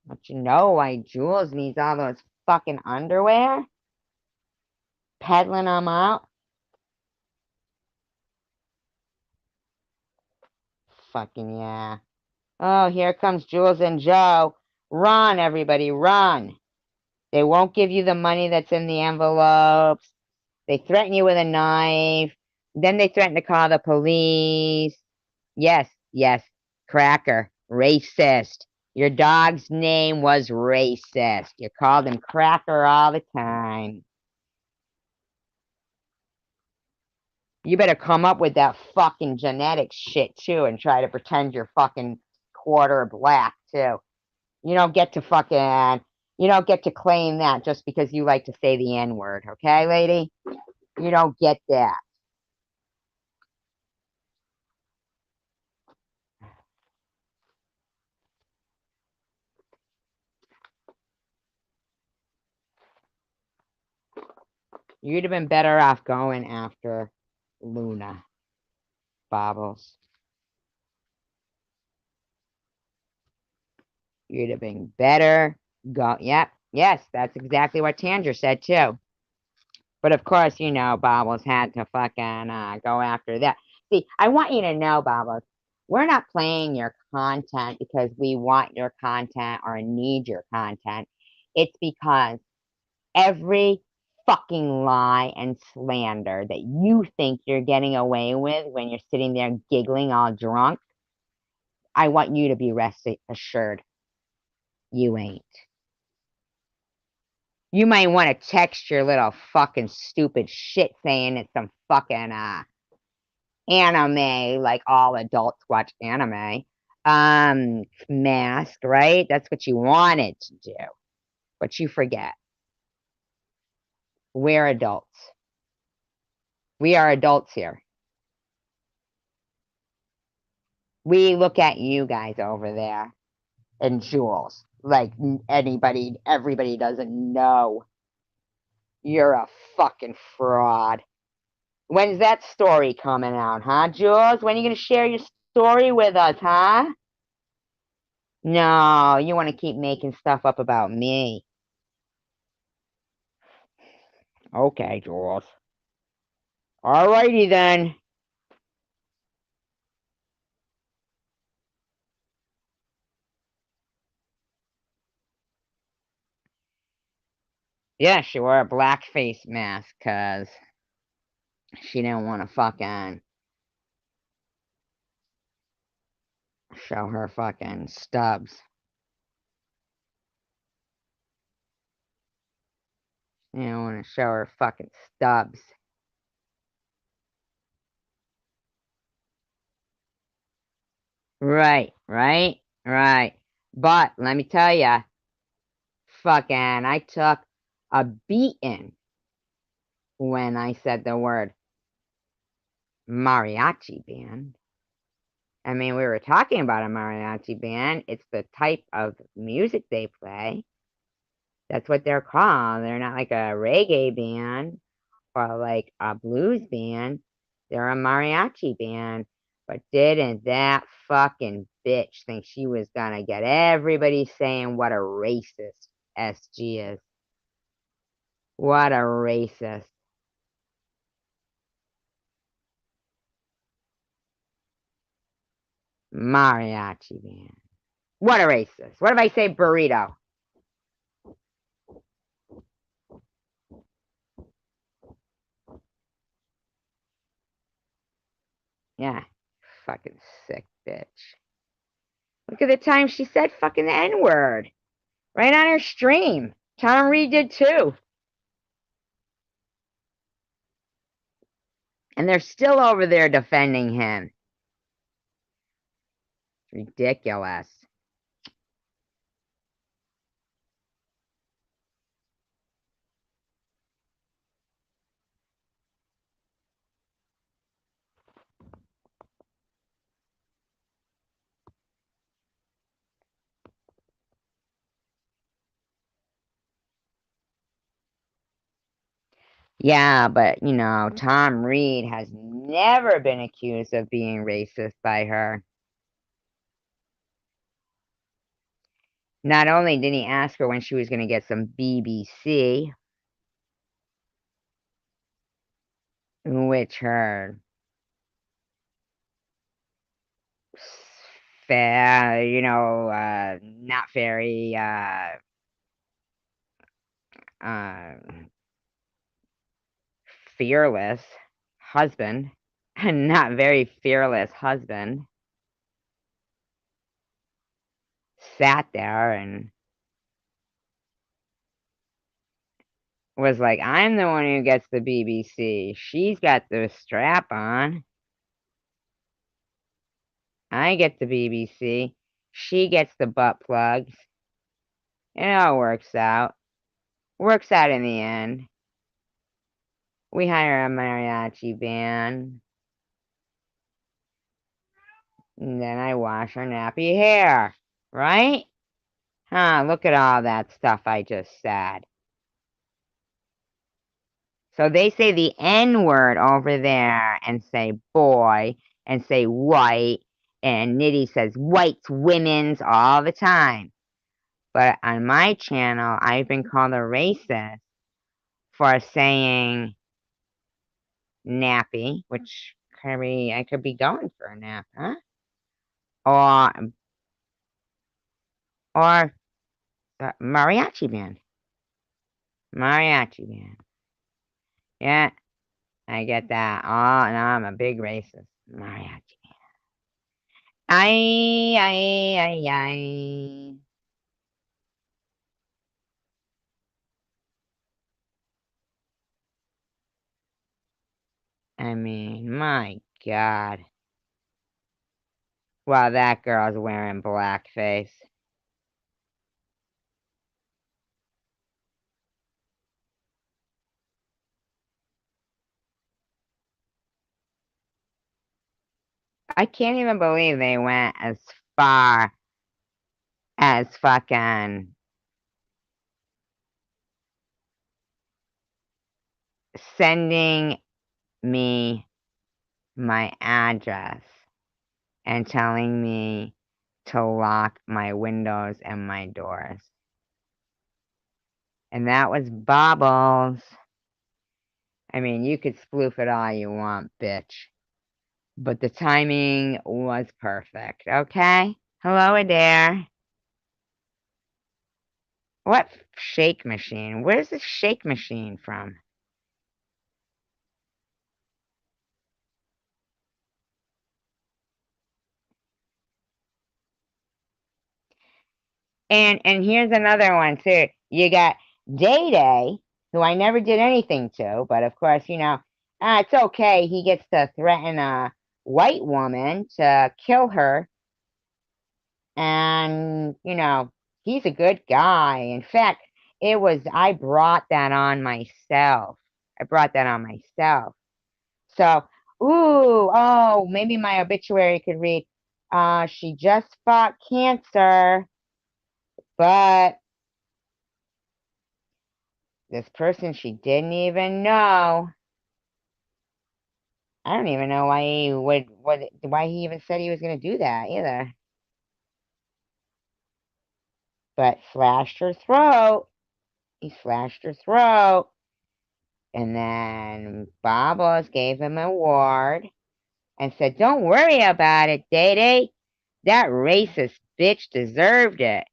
Don't you know why Jules needs all those fucking underwear? Peddling them out? Fucking yeah. Oh, here comes Jules and Joe. Run, everybody, run. They won't give you the money that's in the envelopes. They threaten you with a knife. Then they threaten to call the police. Yes, yes, Cracker. Racist. Your dog's name was racist. You called him Cracker all the time. You better come up with that fucking genetic shit, too, and try to pretend you're fucking quarter black, too. You don't get to claim that just because you like to say the N-word, okay, lady? You don't get that. You'd have been better off going after Luna, Bobbles. You'd have been better yep, yes, that's exactly what Tanger said, too. But of course, Bobbles had to fucking go after that. See, I want you to know, Bobbles, we're not playing your content because we want your content or need your content. It's because every fucking lie and slander that you think you're getting away with when you're sitting there giggling all drunk, I want you to be rest assured you ain't. You might want to text your little fucking stupid shit saying it's some fucking anime, like all adults watch anime. Mask, right? That's what you wanted to do. But you forget. We're adults. We are adults here. We look at you guys over there and Jules like everybody doesn't know. You're a fucking fraud. When's that story coming out, huh, Jules? When are you going to share your story with us, huh? No, you want to keep making stuff up about me. Okay, Jules. Alrighty then. Yeah, she wore a black face mask because she didn't want to fucking show her fucking stubs. She didn't want to show her fucking stubs. Right. But let me tell ya, fucking, I took a beating when I said the word mariachi band. I mean, we were talking about a mariachi band. It's the type of music they play. That's what they're called. They're not like a reggae band or like a blues band. They're a mariachi band. But didn't that fucking bitch think she was gonna get everybody saying what a racist SG is? What a racist. Mariachi band. What a racist. What if I say burrito? Yeah. Fucking sick bitch. Look at the time she said fucking the N-word. Right on her stream. Tom Reed did too. And they're still over there defending him. Ridiculous. Yeah, but, you know, Tom Reed has never been accused of being racist by her. Not only did he ask her when she was going to get some BBC, which her you know, not very, fearless husband, not very fearless husband, sat there and was like, I'm the one who gets the BBC. She's got the strap on. I get the BBC. She gets the butt plugs. It all works out. Works out in the end. We hire a mariachi band. And then I wash her nappy hair. Right? Huh, look at all that stuff I just said. So they say the N word over there and say boy and say white, and Nitty says whites, women's all the time. But on my channel, I've been called a racist for saying nappy, which I could be going for a nap, huh? Or mariachi band. Mariachi band. Yeah, I get that. Oh, and I'm a big racist. Mariachi. Ay. I mean, my God. Well, that girl's wearing blackface. I can't even believe they went as far as fucking sending me my address and telling me to lock my windows and my doors. And that was Bobbles. I mean, you could spoof it all you want, bitch. But the timing was perfect, okay? Hello there. What shake machine? Where's the shake machine from? And here's another one too. You got Day Day, who I never did anything to, but of course, you know, it's okay. He gets to threaten a white woman to kill her. And, you know, he's a good guy. In fact, I brought that on myself. So, maybe my obituary could read, she just fought cancer, but this person she didn't even know. I don't even know why he even said he was going to do that either. But slashed her throat. He slashed her throat. And then Bobos gave him an award and said, don't worry about it, Day. That racist bitch deserved it.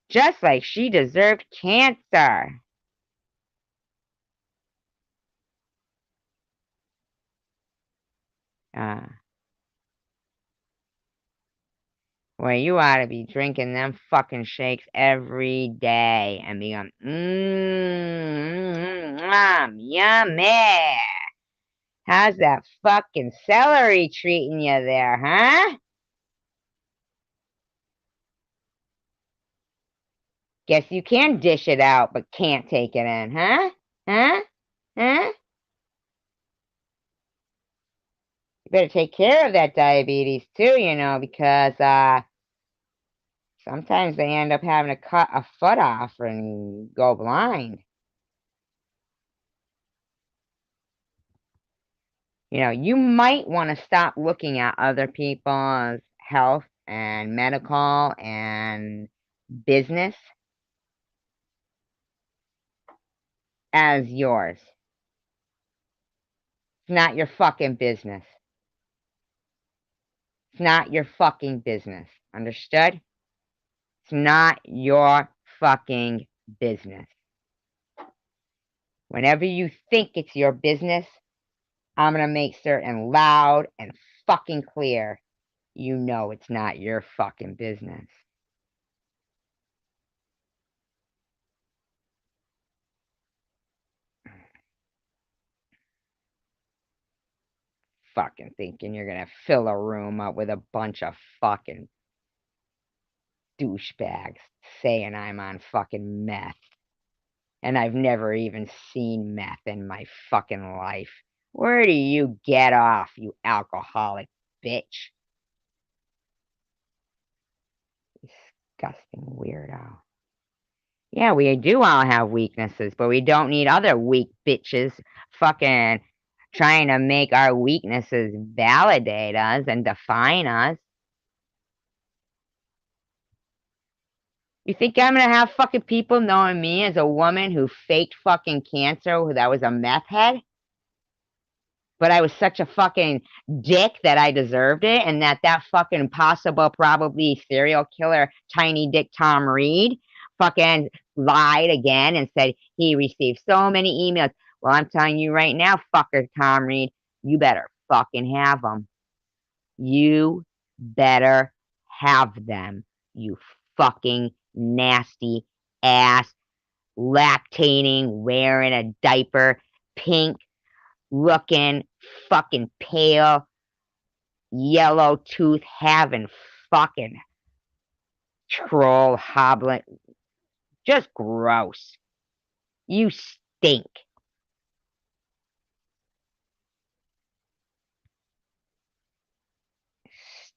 Just like she deserved cancer. Well, you ought to be drinking them fucking shakes every day and be going, yummy. How's that fucking celery treating you there, huh? Guess you can dish it out, but can't take it in, huh? Huh? Huh? You better take care of that diabetes too, you know, because sometimes they end up having to cut a foot off and go blind. You know, you might want to stop looking at other people's health and medical and business as yours. It's not your fucking business. It's not your fucking business. Understood? It's not your fucking business. Whenever you think it's your business, I'm going to make certain loud and fucking clear you know it's not your fucking business. Fucking thinking you're going to fill a room up with a bunch of fucking douchebags saying I'm on fucking meth. And I've never even seen meth in my fucking life. Where do you get off, you alcoholic bitch? Disgusting weirdo. Yeah, we do all have weaknesses, but we don't need other weak bitches fucking trying to make our weaknesses validate us and define us. You think I'm gonna have fucking people knowing me as a woman who faked fucking cancer, that was a meth head? But I was such a fucking dick that I deserved it, and that fucking possible, probably serial killer, tiny dick Tom Reed fucking lied again and said he received so many emails. Well, I'm telling you right now, fucker Tom Reed, you better fucking have them. You better have them, you fucking nasty ass, lactating, wearing a diaper, pink looking, fucking pale, yellow tooth having fucking troll hobbling. Just gross. You stink.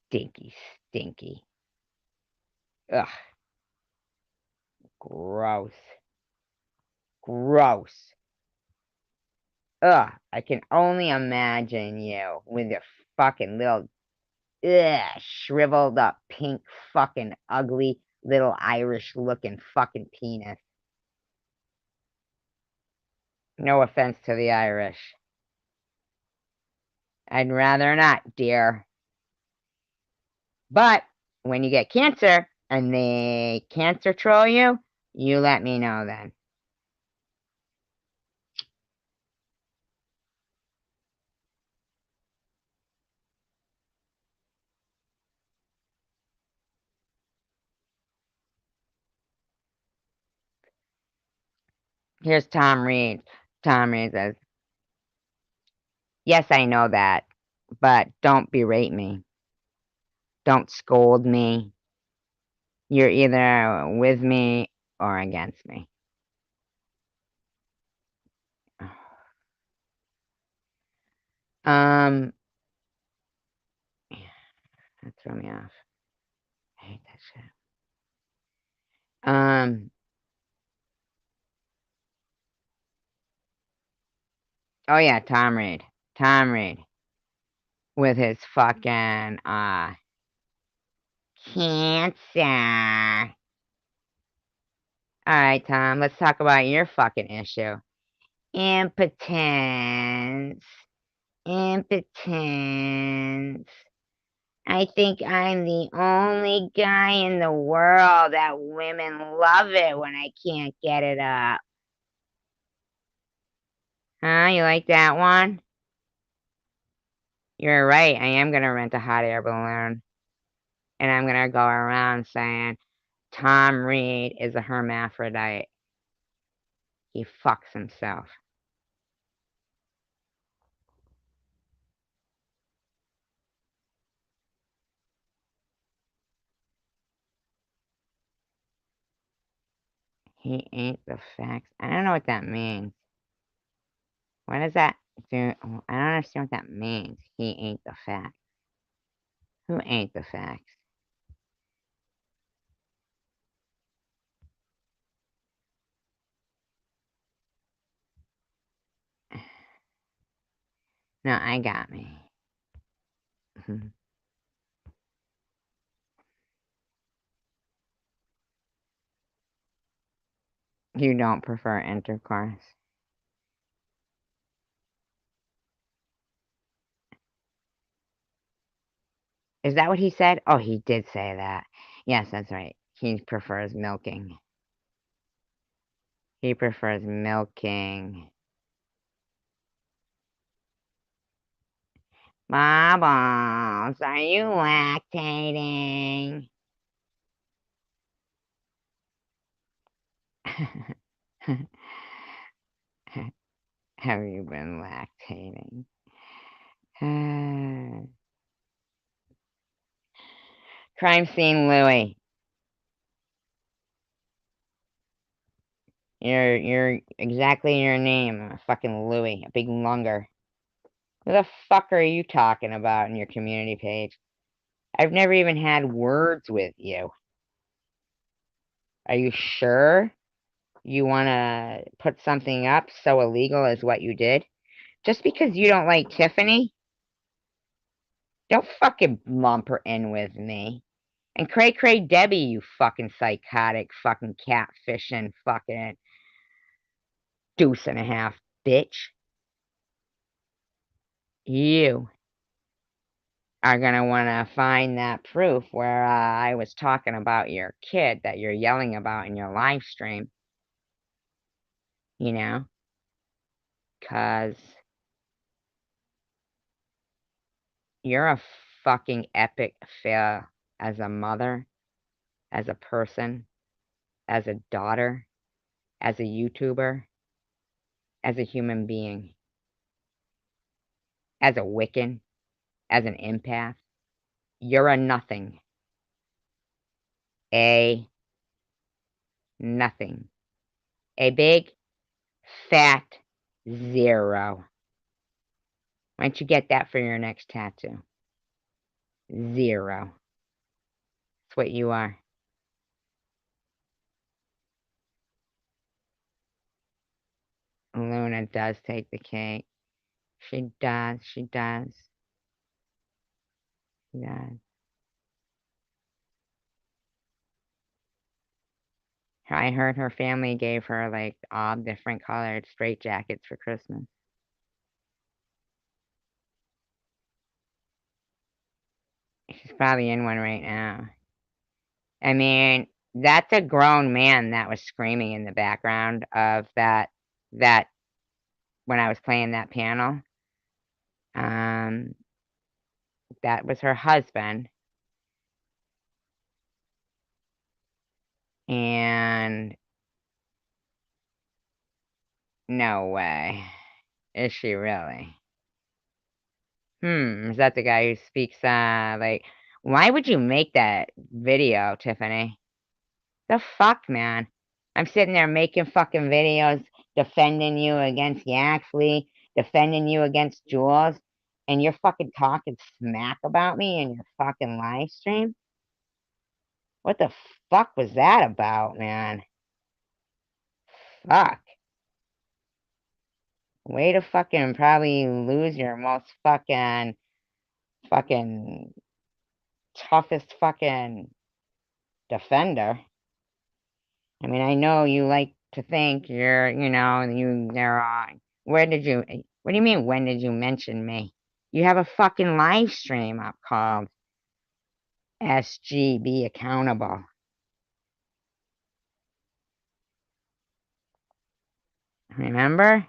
Stinky, stinky. Ugh. Gross. Gross. Ugh. I can only imagine you with your fucking little, shriveled up, pink, fucking ugly, little Irish looking fucking penis. No offense to the Irish. I'd rather not, dear. But when you get cancer and they cancer troll you, you let me know then. Here's Tom Reed. Tom Reed says, yes, I know that, but don't berate me. Don't scold me. You're either with me or against me. That threw me off. I hate that shit. Oh yeah, Tom Reed. Tom Reed. With his fucking, cancer. Alright, Tom, let's talk about your fucking issue. Impotence. Impotence. I think I'm the only guy in the world that women love it when I can't get it up. Huh? You like that one? You're right. I am going to rent a hot air balloon. And I'm going to go around saying, Tom Reed is a hermaphrodite. He fucks himself. He ain't the facts. I don't know what that means. What does that do? I don't understand what that means. He ain't the facts. Who ain't the facts? No, I got me. You don't prefer intercourse. Is that what he said? Oh, he did say that. Yes, that's right. He prefers milking. He prefers milking. Bubbles, are you lactating? Have you been lactating? Crime scene Louie. You're exactly your name, fucking Louie, a big lunger. Who the fuck are you talking about in your community page? I've never even had words with you. Are you sure you want to put something up so illegal as what you did? Just because you don't like Tiffany? Don't fucking lump her in with me. And Cray Cray Debbie, you fucking psychotic, fucking catfishing, fucking deuce and a half, bitch. You are going to want to find that proof where I was talking about your kid that you're yelling about in your live stream. You know? Because you're a fucking epic fail as a mother, as a person, as a daughter, as a YouTuber, as a human being, as a Wiccan, as an empath. You're a nothing. A nothing. A big, fat zero. Why don't you get that for your next tattoo? Zero. That's what you are. Luna does take the cake. She does. She does. She does. I heard her family gave her like all different colored straitjackets for Christmas. She's probably in one right now. I mean, that's a grown man that was screaming in the background of that when I was playing that panel. That was her husband. And no way. Is she really? Is that the guy who speaks, like, why would you make that video, Tiffany? The fuck, man? I'm sitting there making fucking videos, defending you against Yaxley, defending you against Jules, and you're fucking talking smack about me in your fucking live stream? What the fuck was that about, man? Fuck. Way to fucking probably lose your most fucking toughest fucking defender. I mean, I know you like to think you're, what do you mean, when did you mention me? You have a fucking live stream up called SGB Accountable. Remember?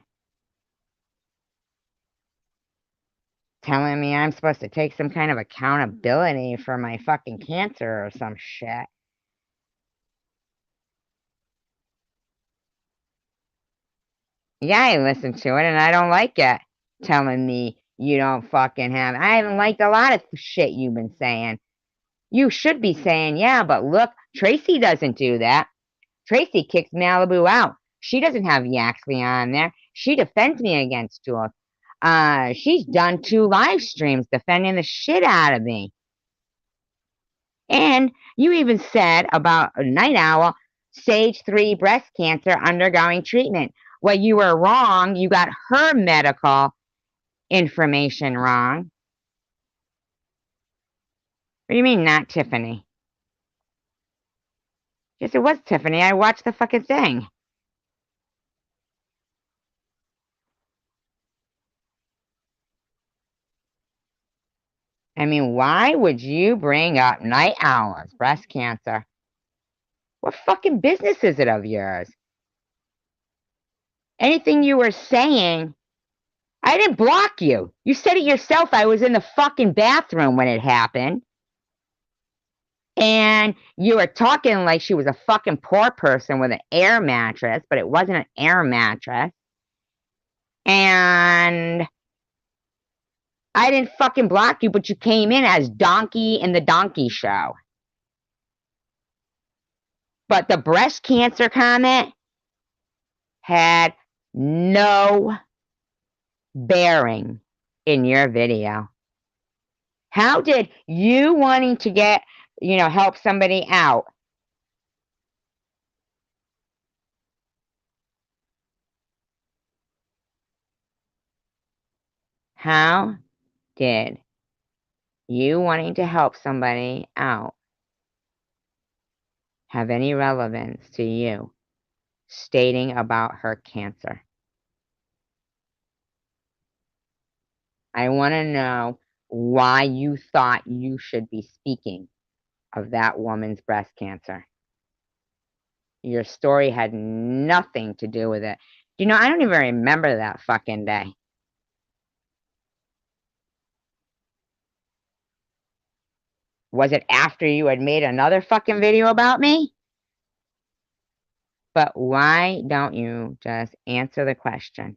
Telling me I'm supposed to take some kind of accountability for my fucking cancer or some shit. Yeah, I listened to it and I don't like it. Telling me you don't fucking have. I haven't liked a lot of shit you've been saying. You should be saying, yeah, but look, Tracy doesn't do that. Tracy kicks Malibu out. She doesn't have Yaxley on there. She defends me against Jules. She's done 2 live streams defending the shit out of me. And you even said about a night owl, stage 3 breast cancer undergoing treatment. Well, you were wrong. You got her medical information wrong. What do you mean, not Tiffany? Yes, it was Tiffany. I watched the fucking thing. I mean, why would you bring up Night Owl's breast cancer? What fucking business is it of yours? Anything you were saying, I didn't block you. You said it yourself. I was in the fucking bathroom when it happened. And you were talking like she was a fucking poor person with an air mattress, but it wasn't an air mattress. And I didn't fucking block you, but you came in as Donkey in the Donkey Show. But the breast cancer comment had no bearing in your video. How did you wanting to get, help somebody out? How did you wanting to help somebody out have any relevance to you stating about her cancer? I want to know why you thought you should be speaking of that woman's breast cancer. Your story had nothing to do with it. I don't even remember that fucking day. Was it after you had made another fucking video about me? But why don't you just answer the question?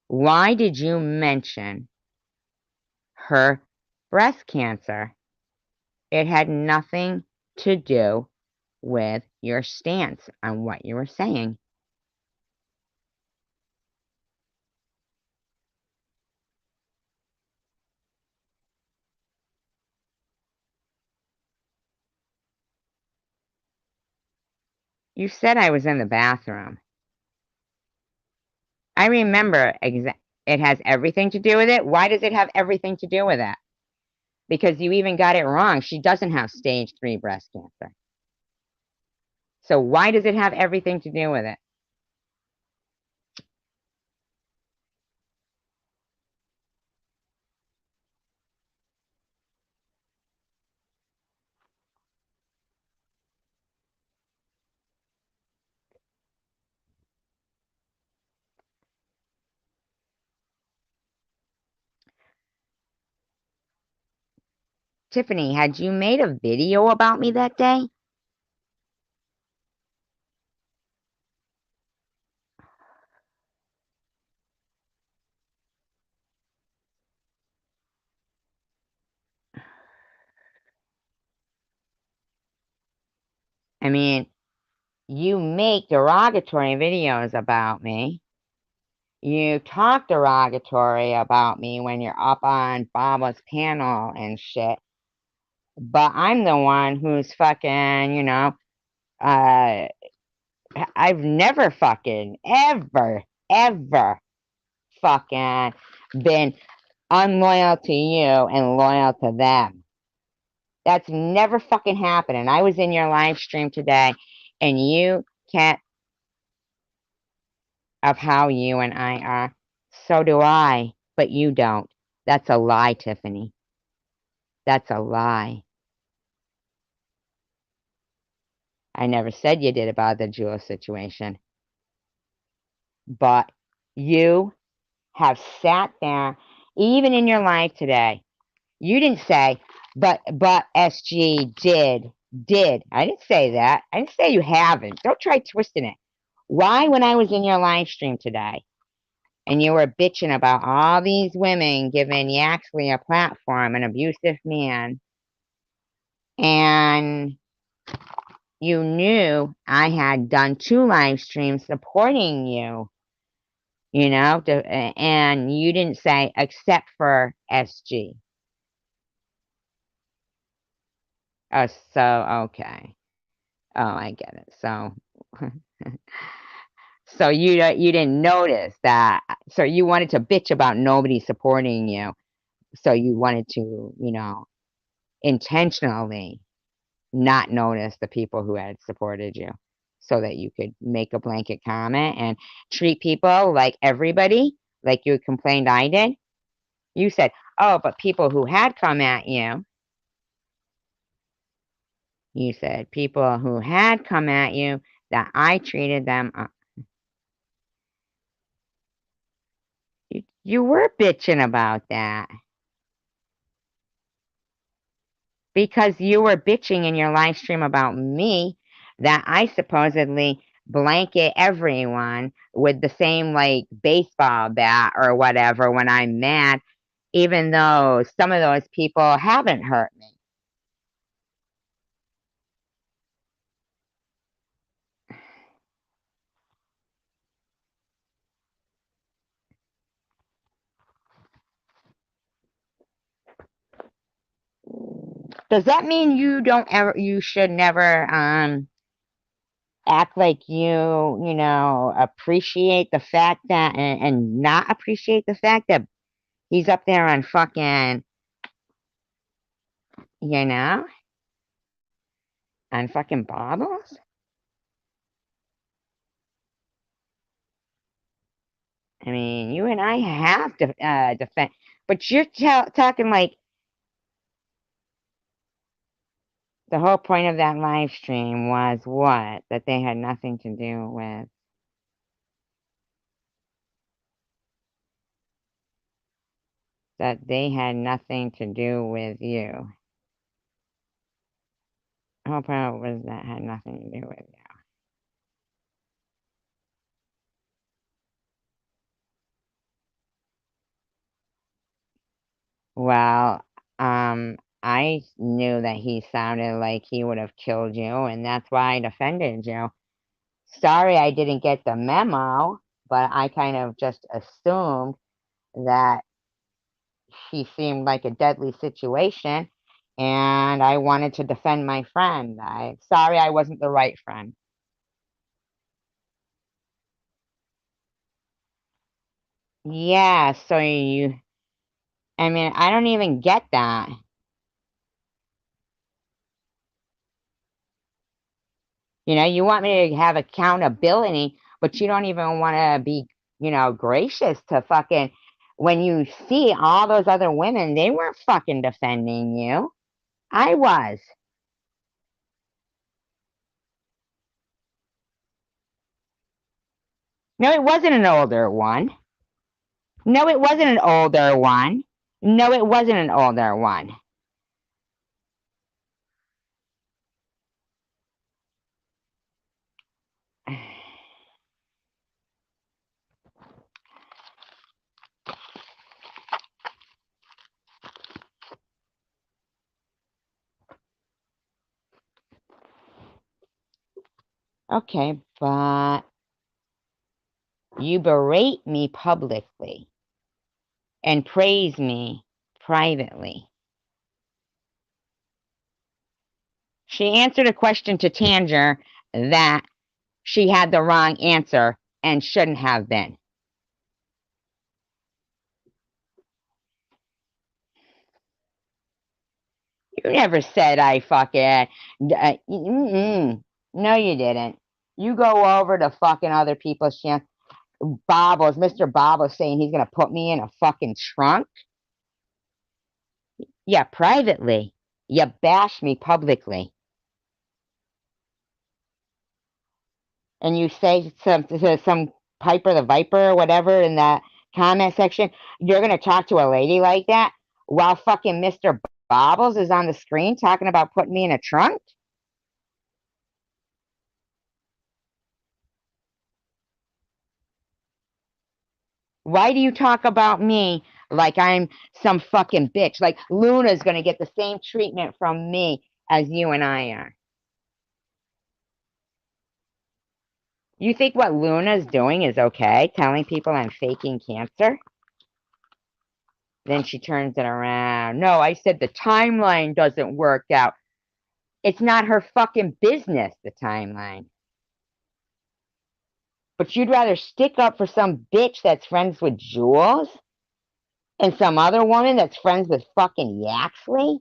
Why did you mention her breast cancer? It had nothing to do with your stance on what you were saying. You said I was in the bathroom. I remember it has everything to do with it. Why does it have everything to do with it? Because you even got it wrong. She doesn't have stage 3 breast cancer. So why does it have everything to do with it? Tiffany, had you made a video about me that day? I mean, you make derogatory videos about me. You talk derogatory about me when you're up on Baba's panel and shit. But I'm the one who's fucking, I've never fucking, ever fucking been unloyal to you and loyal to them. That's never fucking happened. And I was in your live stream today, and you can't of how you and I are. So do I, but you don't. That's a lie, Tiffany. That's a lie. I never said you did about the Jewel situation. But you have sat there, even in your life today. You didn't say, but SG did. I didn't say that. I didn't say you haven't. Don't try twisting it. Why, when I was in your live stream today, and you were bitching about all these women giving Yaxley a platform, an abusive man, and you knew I had done 2 live streams supporting you, and you didn't say, except for SG. Oh, so, okay. Oh, I get it. So you didn't notice that. So you wanted to bitch about nobody supporting you. So you wanted to, intentionally not notice the people who had supported you so that you could make a blanket comment and treat people like everybody, like you complained I did. You said, oh, but people who had come at you, you said people who had come at you, that I treated them. You were bitching about that because you were bitching in your live stream about me that I supposedly blanket everyone with the same like baseball bat or whatever when I'm mad, even though some of those people haven't hurt me. Does that mean you should never act like you appreciate the fact that and not appreciate the fact that he's up there on fucking, on fucking baubles? I mean, you and I have to defend, but you're talking like the whole point of that live stream was what? That they had nothing to do with. That they had nothing to do with you. The whole point was that had nothing to do with you. Well, I knew that he sounded like he would have killed you, and that's why I defended you. Sorry I didn't get the memo, but I kind of just assumed that he seemed like a deadly situation, and I wanted to defend my friend. Sorry I wasn't the right friend. Yeah, so I mean, I don't even get that. You want me to have accountability, but you don't even want to be, gracious to fucking, when you see all those other women, they weren't fucking defending you. I was. No, it wasn't an older one. No, it wasn't an older one. No, it wasn't an older one. Okay, but you berate me publicly and praise me privately. She answered a question to Tanger that she had the wrong answer and shouldn't have been. You never said I fucking. No, you didn't. You go over to fucking other people's channel. Bobbles, Mr. Bobbles saying he's going to put me in a fucking trunk. Yeah, privately. You bash me publicly. And you say some Piper the Viper or whatever in that comment section, you're going to talk to a lady like that while fucking Mr. Bobbles is on the screen talking about putting me in a trunk? Why do you talk about me like I'm some fucking bitch? Like Luna's going to get the same treatment from me as you and I are. You think what Luna's doing is okay? Telling people I'm faking cancer? Then she turns it around. No, I said the timeline doesn't work out. It's not her fucking business, the timeline. But you'd rather stick up for some bitch that's friends with Jules and some other woman that's friends with fucking Yaxley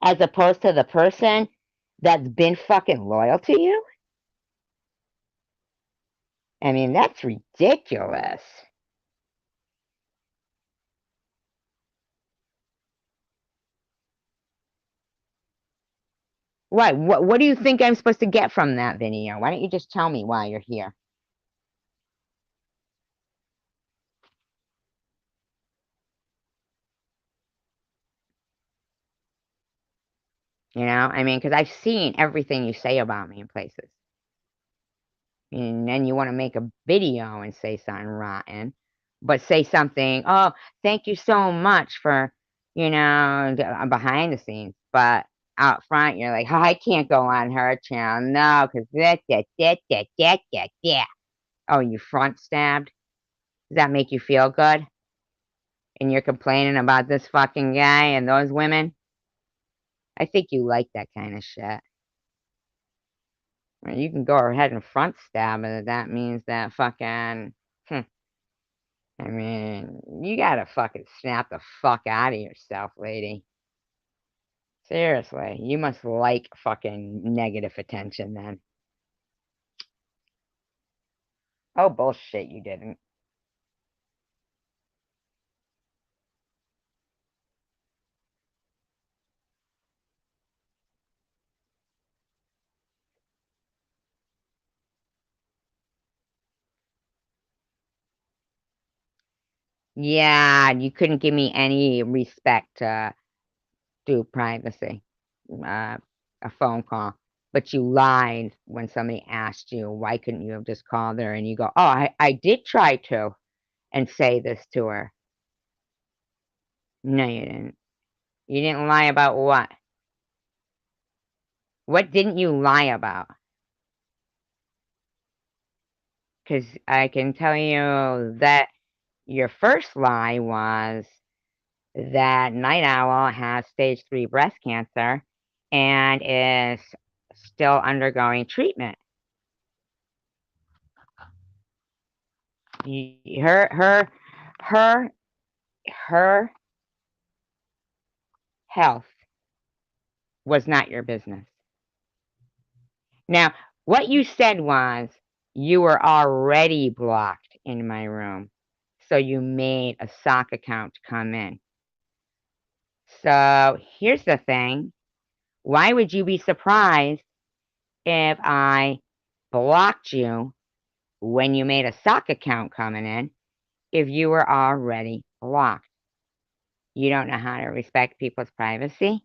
as opposed to the person that's been fucking loyal to you? I mean, that's ridiculous. What do you think I'm supposed to get from that video? Why don't you just tell me why you're here? You know, I mean, because I've seen everything you say about me in places. And then you want to make a video and say something rotten, but say something, oh, thank you so much for, you know, behind the scenes. But out front, you're like, oh, I can't go on her channel. No, because that. Oh, you front stabbed? Does that make you feel good? And you're complaining about this fucking guy and those women? I think you like that kind of shit. Well, you can go ahead and front stab it. That means that fucking... I mean, you gotta fucking snap the fuck out of yourself, lady. Seriously, you must like fucking negative attention then. Oh, bullshit, you didn't. Yeah, you couldn't give me any respect through privacy, a phone call. But you lied when somebody asked you, why couldn't you have just called her? And you go, oh, I did try to and say this to her. No, you didn't. You didn't lie about what? What didn't you lie about? Because I can tell you that your first lie was that Night Owl has stage 3 breast cancer and is still undergoing treatment. Her health was not your business. Now, what you said was you were already blocked in my room, so you made a sock account to come in. So here's the thing. Why would you be surprised if I blocked you when you made a sock account coming in if you were already blocked? You don't know how to respect people's privacy?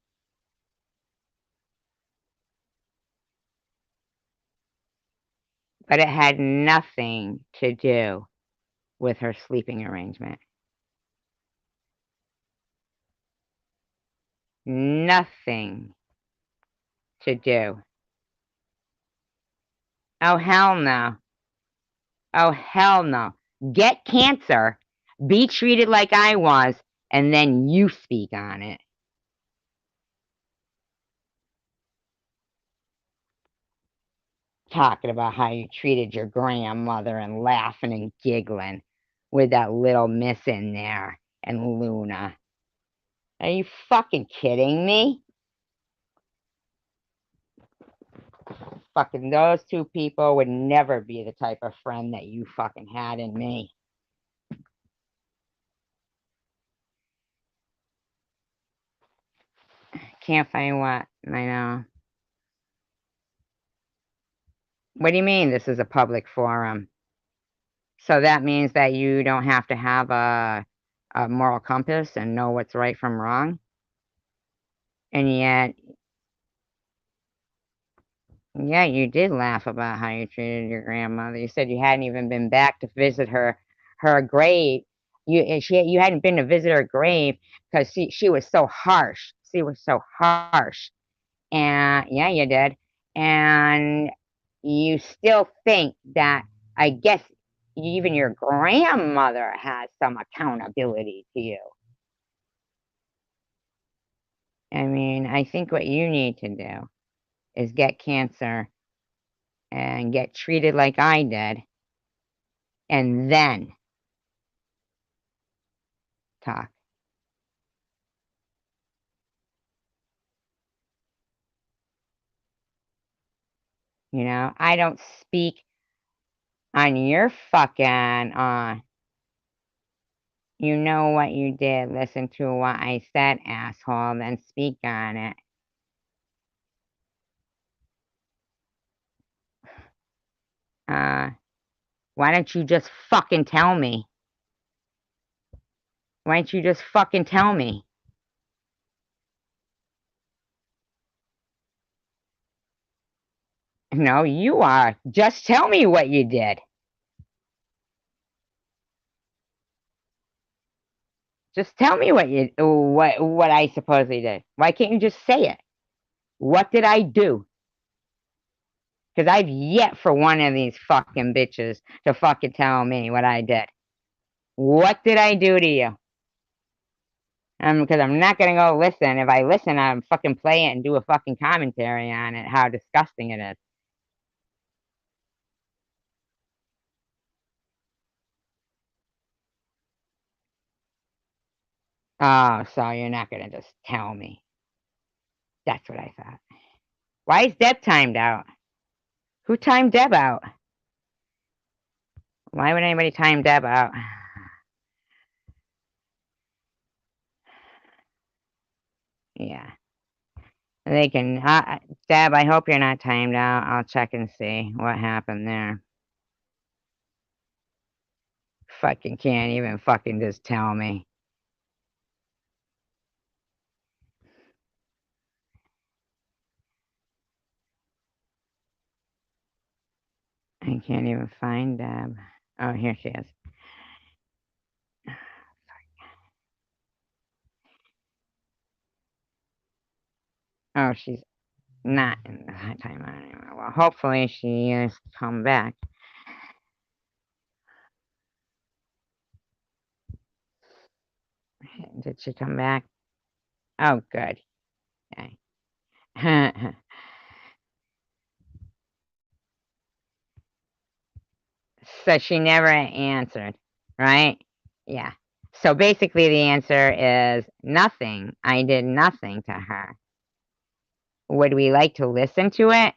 But it had nothing to do with her sleeping arrangement. Nothing to do. Oh, hell no. Oh, hell no. Get cancer, be treated like I was, and then you speak on it. Talking about how you treated your grandmother and laughing and giggling with that little miss in there and Luna. Are you fucking kidding me? Fucking those two people would never be the type of friend that you fucking had in me. Can't find what? I know. What do you mean this is a public forum? So that means that you don't have to have a moral compass and know what's right from wrong? And yet, yeah, you did laugh about how you treated your grandmother. You said you hadn't even been back to visit her grave. You hadn't been to visit her grave because she was so harsh. She was so harsh. And yeah, you did. And you still think that, I guess, even your grandmother has some accountability to you. I mean, I think what you need to do is get cancer and get treated like I did and then talk. You know, I don't speak on your fucking, you know what you did, listen to what I said, asshole, then speak on it. Why don't you just fucking tell me? Why don't you just fucking tell me? No, you are. Just tell me what you did. Just tell me what I supposedly did. Why can't you just say it? What did I do? Because I've yet for one of these fucking bitches to fucking tell me what I did. What did I do to you? Because I'm not gonna go listen. If I listen, I'm fucking play it and do a fucking commentary on it, how disgusting it is. Oh, so you're not gonna just tell me. That's what I thought. Why is Deb timed out? Who timed Deb out? Why would anybody time Deb out? Yeah. They can, Deb, I hope you're not timed out. I'll check and see what happened there. Fucking can't even fucking just tell me. I can't even find Deb. Oh, here she is. Oh, she's not in the timeout anymore. Well, hopefully she has come back. Did she come back? Oh, good. Okay. So she never answered, right? Yeah. So basically the answer is nothing. I did nothing to her. Would we like to listen to it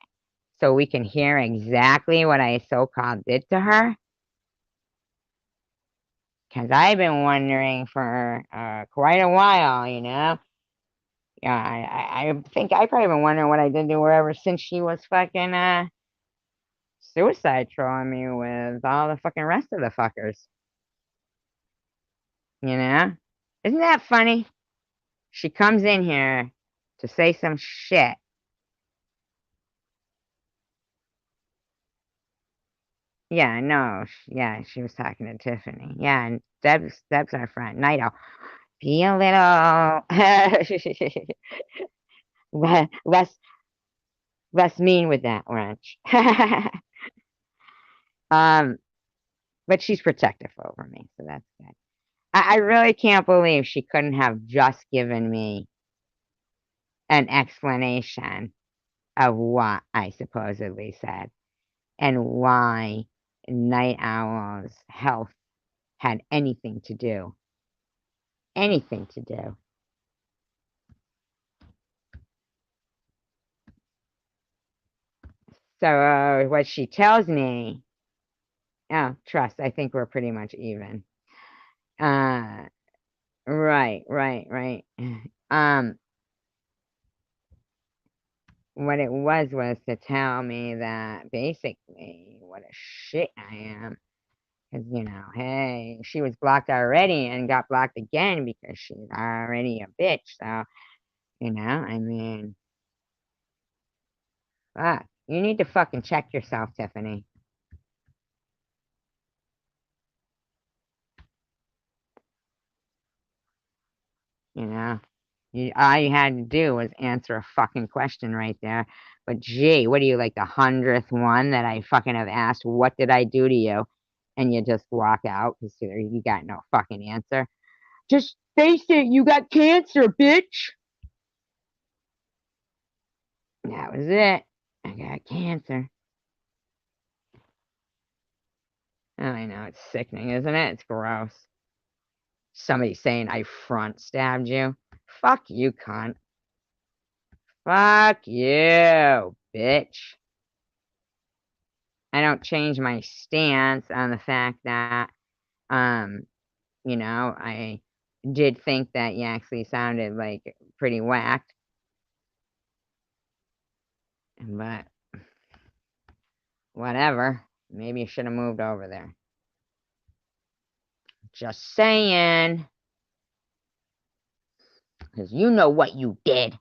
so we can hear exactly what I so-called did to her? Because I've been wondering for quite a while, you know? Yeah, I think I've probably been wondering what I did to her ever since she was fucking suicide trolling me with all the fucking rest of the fuckers. You know? Isn't that funny? She comes in here to say some shit. Yeah, no, yeah, she was talking to Tiffany. Yeah, and Deb's our friend. Nighto, be a little less mean with that wrench. But she's protective over me, so that's good. I really can't believe she couldn't have just given me an explanation of what I supposedly said and why Night Owl's health had anything to do. Anything to do. So what she tells me, oh, trust, I think we're pretty much even. Right. What it was to tell me that basically what a shit I am. Because, you know, hey, she was blocked already and got blocked again because she's already a bitch. So, you know, I mean, fuck. You need to fucking check yourself, Tiffany. You know? All you had to do was answer a fucking question right there. But gee, what are you, like the 100th one that I fucking have asked, what did I do to you? And you just walk out because you got no fucking answer. Just face it, you got cancer, bitch. That was it. I got cancer. I know, it's sickening, isn't it? It's gross. Somebody saying I front stabbed you. Fuck you, cunt. Fuck you, bitch. I don't change my stance on the fact that, you know, I did think that you actually sounded like pretty whacked. But whatever. Maybe you should have moved over there. Just saying. Because you know what you did.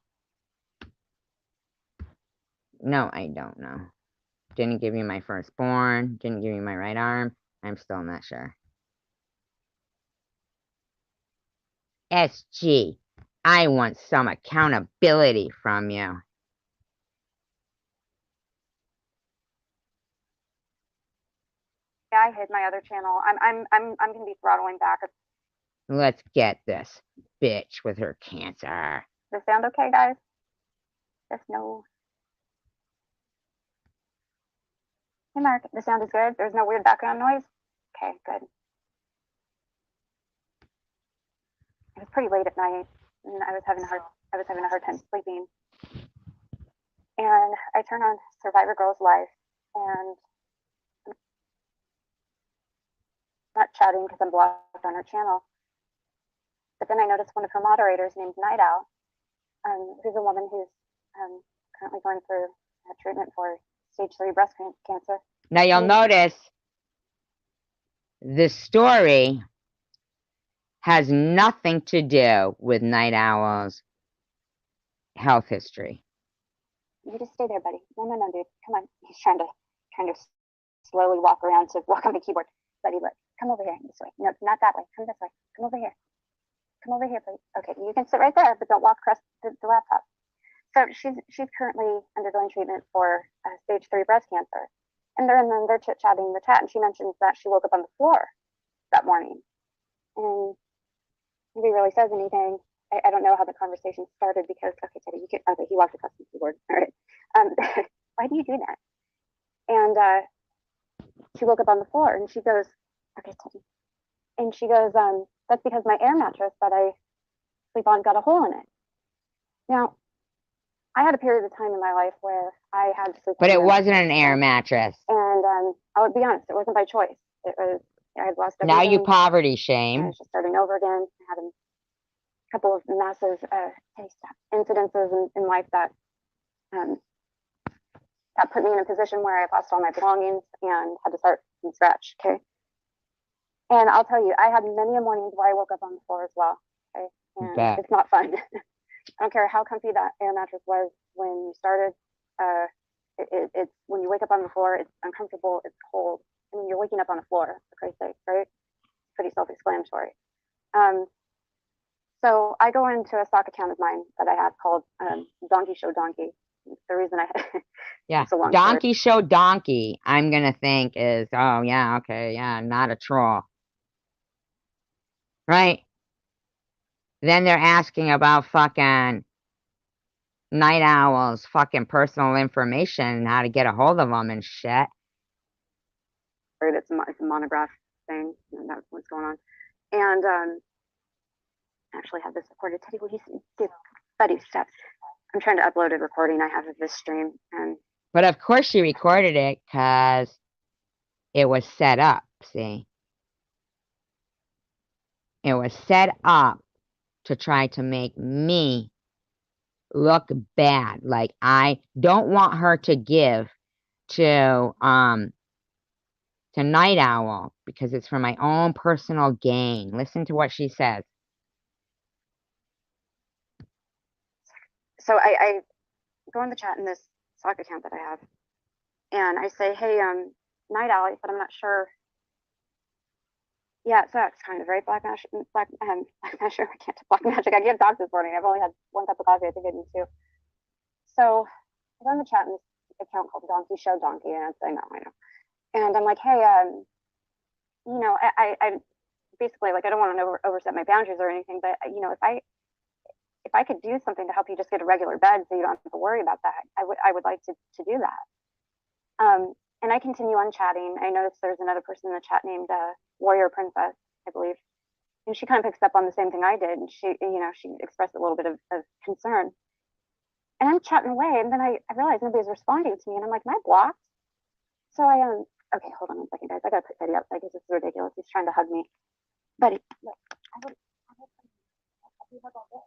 No, I don't know. Didn't give you my firstborn. Didn't give you my right arm. I'm still not sure. SG, I want some accountability from you. Yeah, I hid my other channel. I'm gonna be throttling back. Let's get this bitch with her cancer. Does this sound okay, guys? Just no. Hey, Mark, the sound is good. There's no weird background noise. Okay, good. It was pretty late at night, and I was having a hard time sleeping. And I turn on Survivor Girls Life, and I'm not chatting because I'm blocked on her channel. But then I noticed one of her moderators named Night Owl, who's a woman who's currently going through treatment for stage 3 breast cancer. Now you'll notice the story has nothing to do with Night Owl's health history. You just stay there, buddy. No, dude. Come on. He's trying to slowly walk around to walk on the keyboard. Buddy, look. Come over here. This way. No, not that way. Come this way. Come over here. Come over here, please. Okay, you can sit right there, but don't walk across the laptop. So she's currently undergoing treatment for stage 3 breast cancer. And they're chit-chatting in the chat, and she mentions that she woke up on the floor that morning. And nobody really says anything. I don't know how the conversation started because, okay, Teddy, he walked across the keyboard. All right. Why do you do that? And she woke up on the floor, and she goes, okay, Teddy. And she goes, that's because my air mattress that I sleep on got a hole in it. Now, I had a period of time in my life where I had to sleep. But it wasn't an air mattress. And I would be honest, it wasn't by choice. It was, I had lost everything. Now you poverty shame. I was just starting over again. I had a couple of massive incidences in life that put me in a position where I lost all my belongings and had to start from scratch. Okay. And I'll tell you, I had many mornings where I woke up on the floor as well. Okay. And it's not fun. I don't care how comfy that air mattress was when you started. It's when you wake up on the floor, it's uncomfortable, it's cold. I mean, you're waking up on the floor, for Christ's sake, right? Pretty self-explanatory. So I go into a stock account of mine that I have called Donkey Show Donkey. The reason I yeah, Donkey Show Donkey, I'm gonna think is, oh yeah, okay, yeah, not a troll, right? Then they're asking about fucking Night Owl's fucking personal information and how to get a hold of them and shit. It's a monograph thing, and that's what's going on. And I actually have this recorded. Teddy, will you do buddy steps? I'm trying to upload a recording I have of this stream. But of course she recorded it because it was set up, see? It was set up to try to make me look bad. Like I don't want her to give to Night Owl because it's for my own personal gain. Listen to what she says. So I go in the chat in this Slack account that I have, and I say, hey, Night Owl, I said, I'm not sure. Yeah, it sucks, kind of, right? Black Magic, I can't do Black Magic. I can't talk this morning. I've only had one cup of coffee. I think I need two. So I go in the chat in this account called Donkey Show Donkey, and I know. And I'm like, hey, you know, I basically, like, I don't want to overstep my boundaries or anything, but you know, if I could do something to help you just get a regular bed so you don't have to worry about that, I would like to do that. and I continue on chatting. I notice there's another person in the chat named Warrior Princess, I believe. And she kind of picks up on the same thing I did. And she, she expressed a little bit of concern. And I'm chatting away, and then I realize nobody's responding to me, and I'm like, am I blocked? So I okay, hold on 1 second, guys. I gotta put Teddy outside because this is ridiculous. He's trying to hug me. Buddy, look, I'll be hug all day.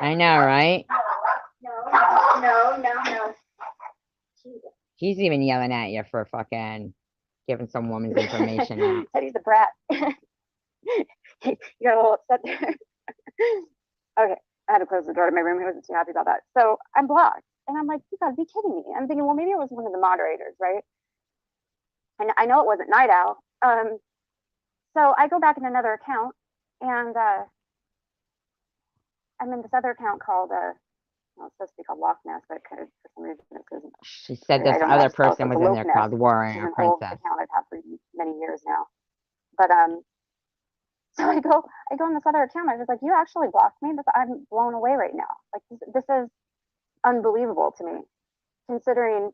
I know, right? No. He's even yelling at you for fucking giving some woman's information out. Teddy's a brat. You got a little upset there. Okay, I had to close the door to my room. He wasn't too happy about that. So I'm blocked. And I'm like, you gotta be kidding me. I'm thinking, well, maybe it was one of the moderators, right? And I know it wasn't Night Owl. So I go back in another account, and I'm in this other account called, well, it's supposed to be called Loch Ness, but for some reason it isn't. She said this other person was in there called Warrior An old Princess. account I've had for many years now. But so I go on this other account. I was like, you actually blocked me? I'm blown away right now. Like this is unbelievable to me, considering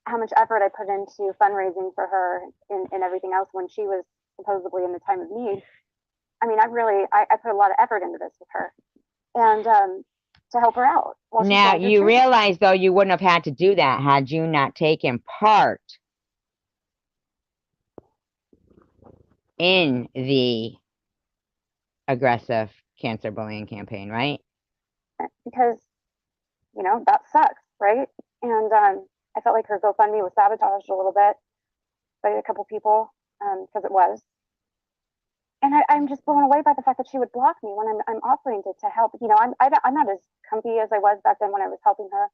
how much effort I put into fundraising for her and everything else when she was supposedly in the time of need. I mean, I put a lot of effort into this with her, and to help her out. Now you realize though you wouldn't have had to do that had you not taken part in the aggressive cancer bullying campaign, right? Because that sucks, right? And I felt like her GoFundMe was sabotaged a little bit by a couple people, because it was. And I'm just blown away by the fact that she would block me when I'm offering to help. I'm not as comfy as I was back then when I was helping her.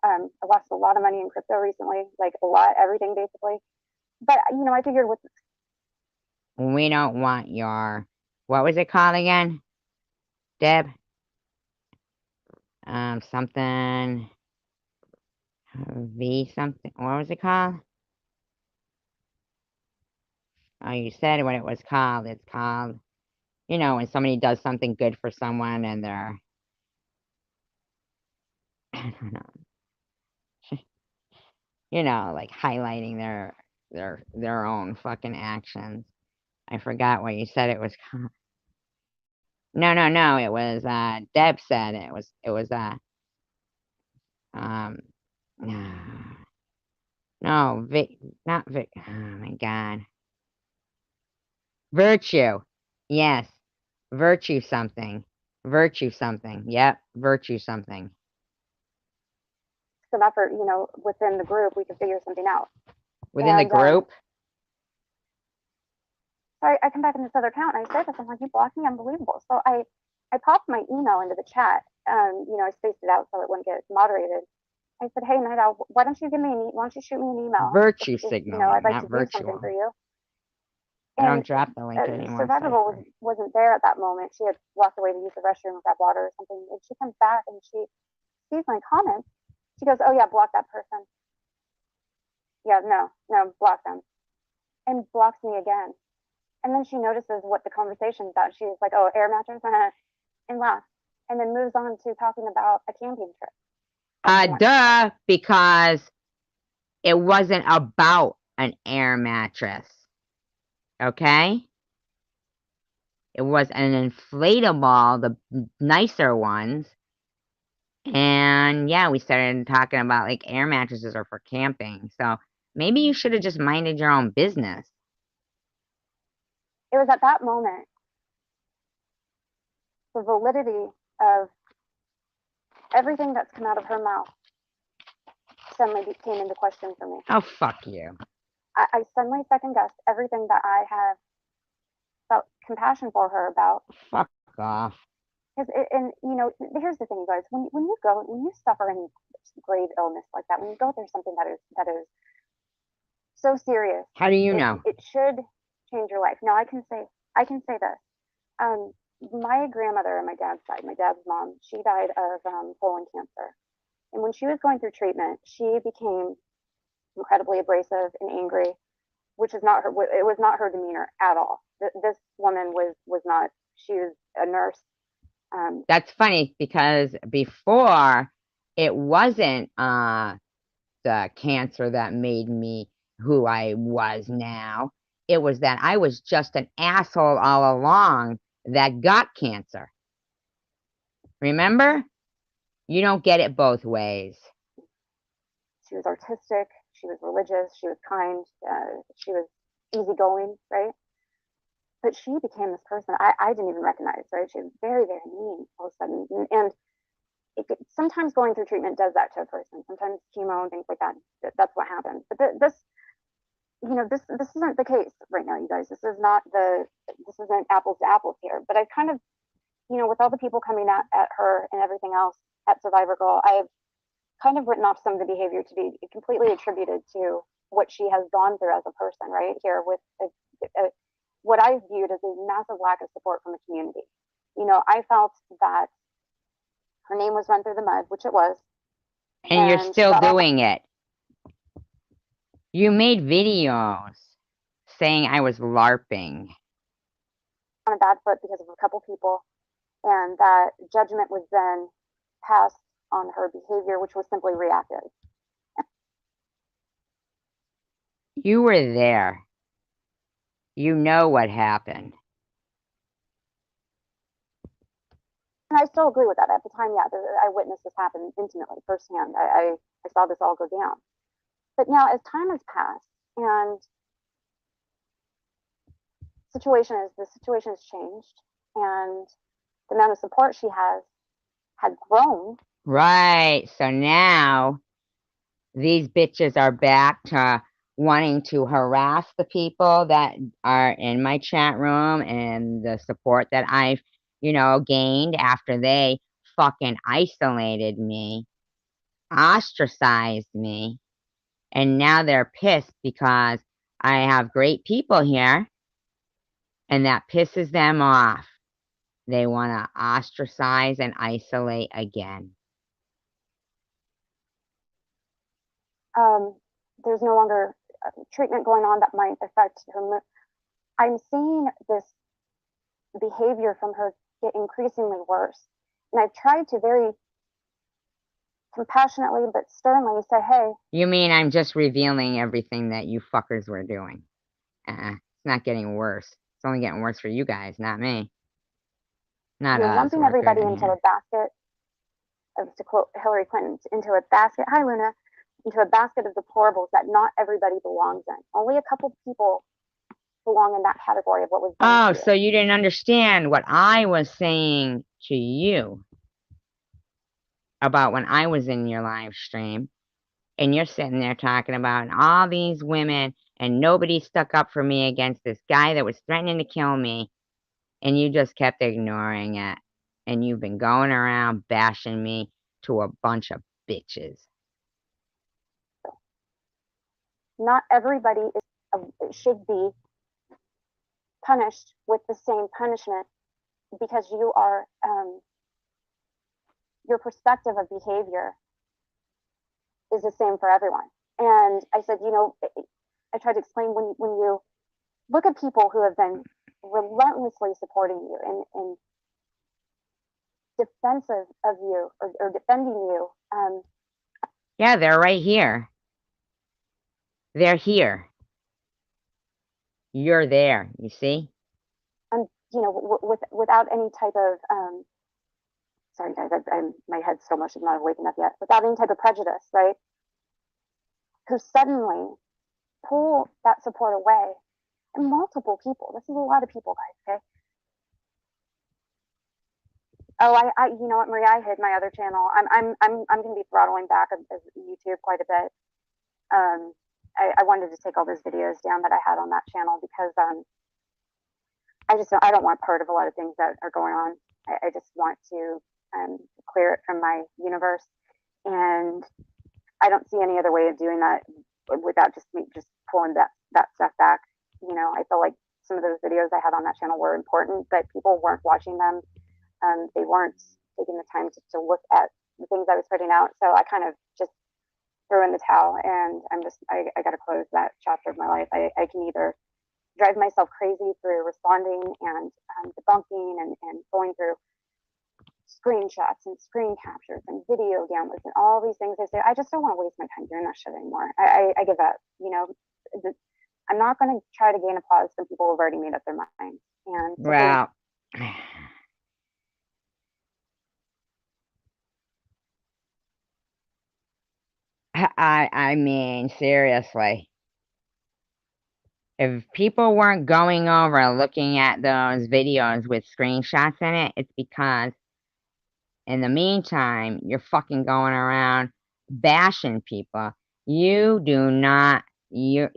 I lost a lot of money in crypto recently, like a lot, everything basically. But I figured with We don't want your, what was it called again, Deb? Something V something. What was it called? Oh, you said what it was called. It's called, when somebody does something good for someone and they're, I don't know, like highlighting their own fucking actions. I forgot what you said it was called. No. It was Deb said it was no, Vic, not Vic. Oh my God. Virtue. Yes. Virtue something. Yep. Virtue something. some effort, within the group, we could figure something out. Within the group? So I come back in this other account and I say this, I'm like, you blocked me, unbelievable. So I popped my email into the chat. I spaced it out so it wouldn't get moderated. I said, hey, Night Owl, why don't you shoot me an email? Virtue signal, I'd like not to do virtual. something for you. I don't drop the link anymore. Survivable wasn't there at that moment. She had walked away to use the restroom or grab water or something. And she comes back and she sees my comments. She goes, oh yeah, block that person. Yeah, no, block them. And blocks me again. And then she notices what the conversation's about. She's like, oh, air mattress, and laughs. And then moves on to talking about a camping trip. Duh, because it wasn't about an air mattress. Okay? It was an inflatable, the nicer ones. And yeah, we started talking about like air mattresses are for camping. So maybe you should have just minded your own business. It was at that moment the validity of everything that's come out of her mouth suddenly came into question for me. Oh, fuck you. I suddenly second guessed everything that I have felt compassion for her about. Fuck off. Because here's the thing, guys. When you suffer any grave illness like that, when you go through something that is so serious, how do you know? It should change your life. Now I can say this. My grandmother on my dad's side, my dad's mom, she died of colon cancer, and when she was going through treatment, she became incredibly abrasive and angry, which is not her. It was not her demeanor at all. This woman was not. She was a nurse. That's funny because before it wasn't the cancer that made me who I was now. It was that I was just an asshole all along that got cancer. Remember? You don't get it both ways. She was artistic, she was religious, she was kind, she was easygoing, right? But she became this person I didn't even recognize, right? She was very, very mean all of a sudden. And sometimes going through treatment does that to a person. Sometimes chemo and things like that, that's what happens. But this isn't the case right now, you guys. This isn't apples to apples here. But I kind of, with all the people coming at her and everything else at Survivor Girl, I've kind of written off some of the behavior to be completely attributed to what she has gone through as a person, right here with what I viewed as a massive lack of support from the community. I felt that her name was run through the mud, which it was. And you're still doing it. You made videos saying I was LARPing. On a bad foot because of a couple people, and that judgment was then passed on her behavior, which was simply reactive. You were there. You know what happened. And I still agree with that. At the time, yeah, I witnessed this happen intimately, firsthand. I saw this all go down. But now, as time has passed, and the situation has changed, and the amount of support she had grown. Right. So now these bitches are back to wanting to harass the people that are in my chat room and the support that I've, gained after they fucking isolated me, ostracized me, and now they're pissed because I have great people here and that pisses them off. They want to ostracize and isolate again. There's no longer treatment going on that might affect her. I'm seeing this behavior from her get increasingly worse. And I've tried to very compassionately but sternly say, hey. You mean I'm just revealing everything that you fuckers were doing? It's not getting worse. It's only getting worse for you guys, not me. Not You're us. lumping everybody into a basket of, to quote Hillary Clinton, into a basket. Hi, Luna. Into a basket of deplorables that not everybody belongs in. Only a couple people belong in that category of what was done. Oh, so you didn't understand what I was saying to you about when I was in your live stream, and you're sitting there talking about all these women and nobody stuck up for me against this guy that was threatening to kill me, and you just kept ignoring it, and you've been going around bashing me to a bunch of bitches. Not everybody should be punished with the same punishment because you are your perspective of behavior is the same for everyone. And I said, I tried to explain when you look at people who have been relentlessly supporting you and defensive of you or defending you. Yeah, they're right here. They're here. You're there, you see? And, without any type of, sorry guys, my head's so much, I'm not waking up yet, without any type of prejudice, right? Who suddenly pull that support away. And multiple people, this is a lot of people, guys, okay? Oh, I you know what, Maria, I hid my other channel. I'm gonna be throttling back of YouTube quite a bit. I wanted to take all those videos down that I had on that channel because I don't want part of a lot of things that are going on. I just want to clear it from my universe, and I don't see any other way of doing that without just pulling that stuff back. I feel like some of those videos I had on that channel were important, but people weren't watching them. They weren't taking the time to look at the things I was putting out. So I kind of just threw in the towel, and I got to close that chapter of my life. I can either drive myself crazy through responding and debunking and going through screenshots and screen captures and video downloads and all these things. I say, I just don't want to waste my time doing that shit anymore. I give up, you know. I'm not going to try to gain applause from people who've already made up their minds. And well, I mean, seriously. If people weren't going over looking at those videos with screenshots in it, it's because in the meantime, you're fucking going around bashing people. You do not, you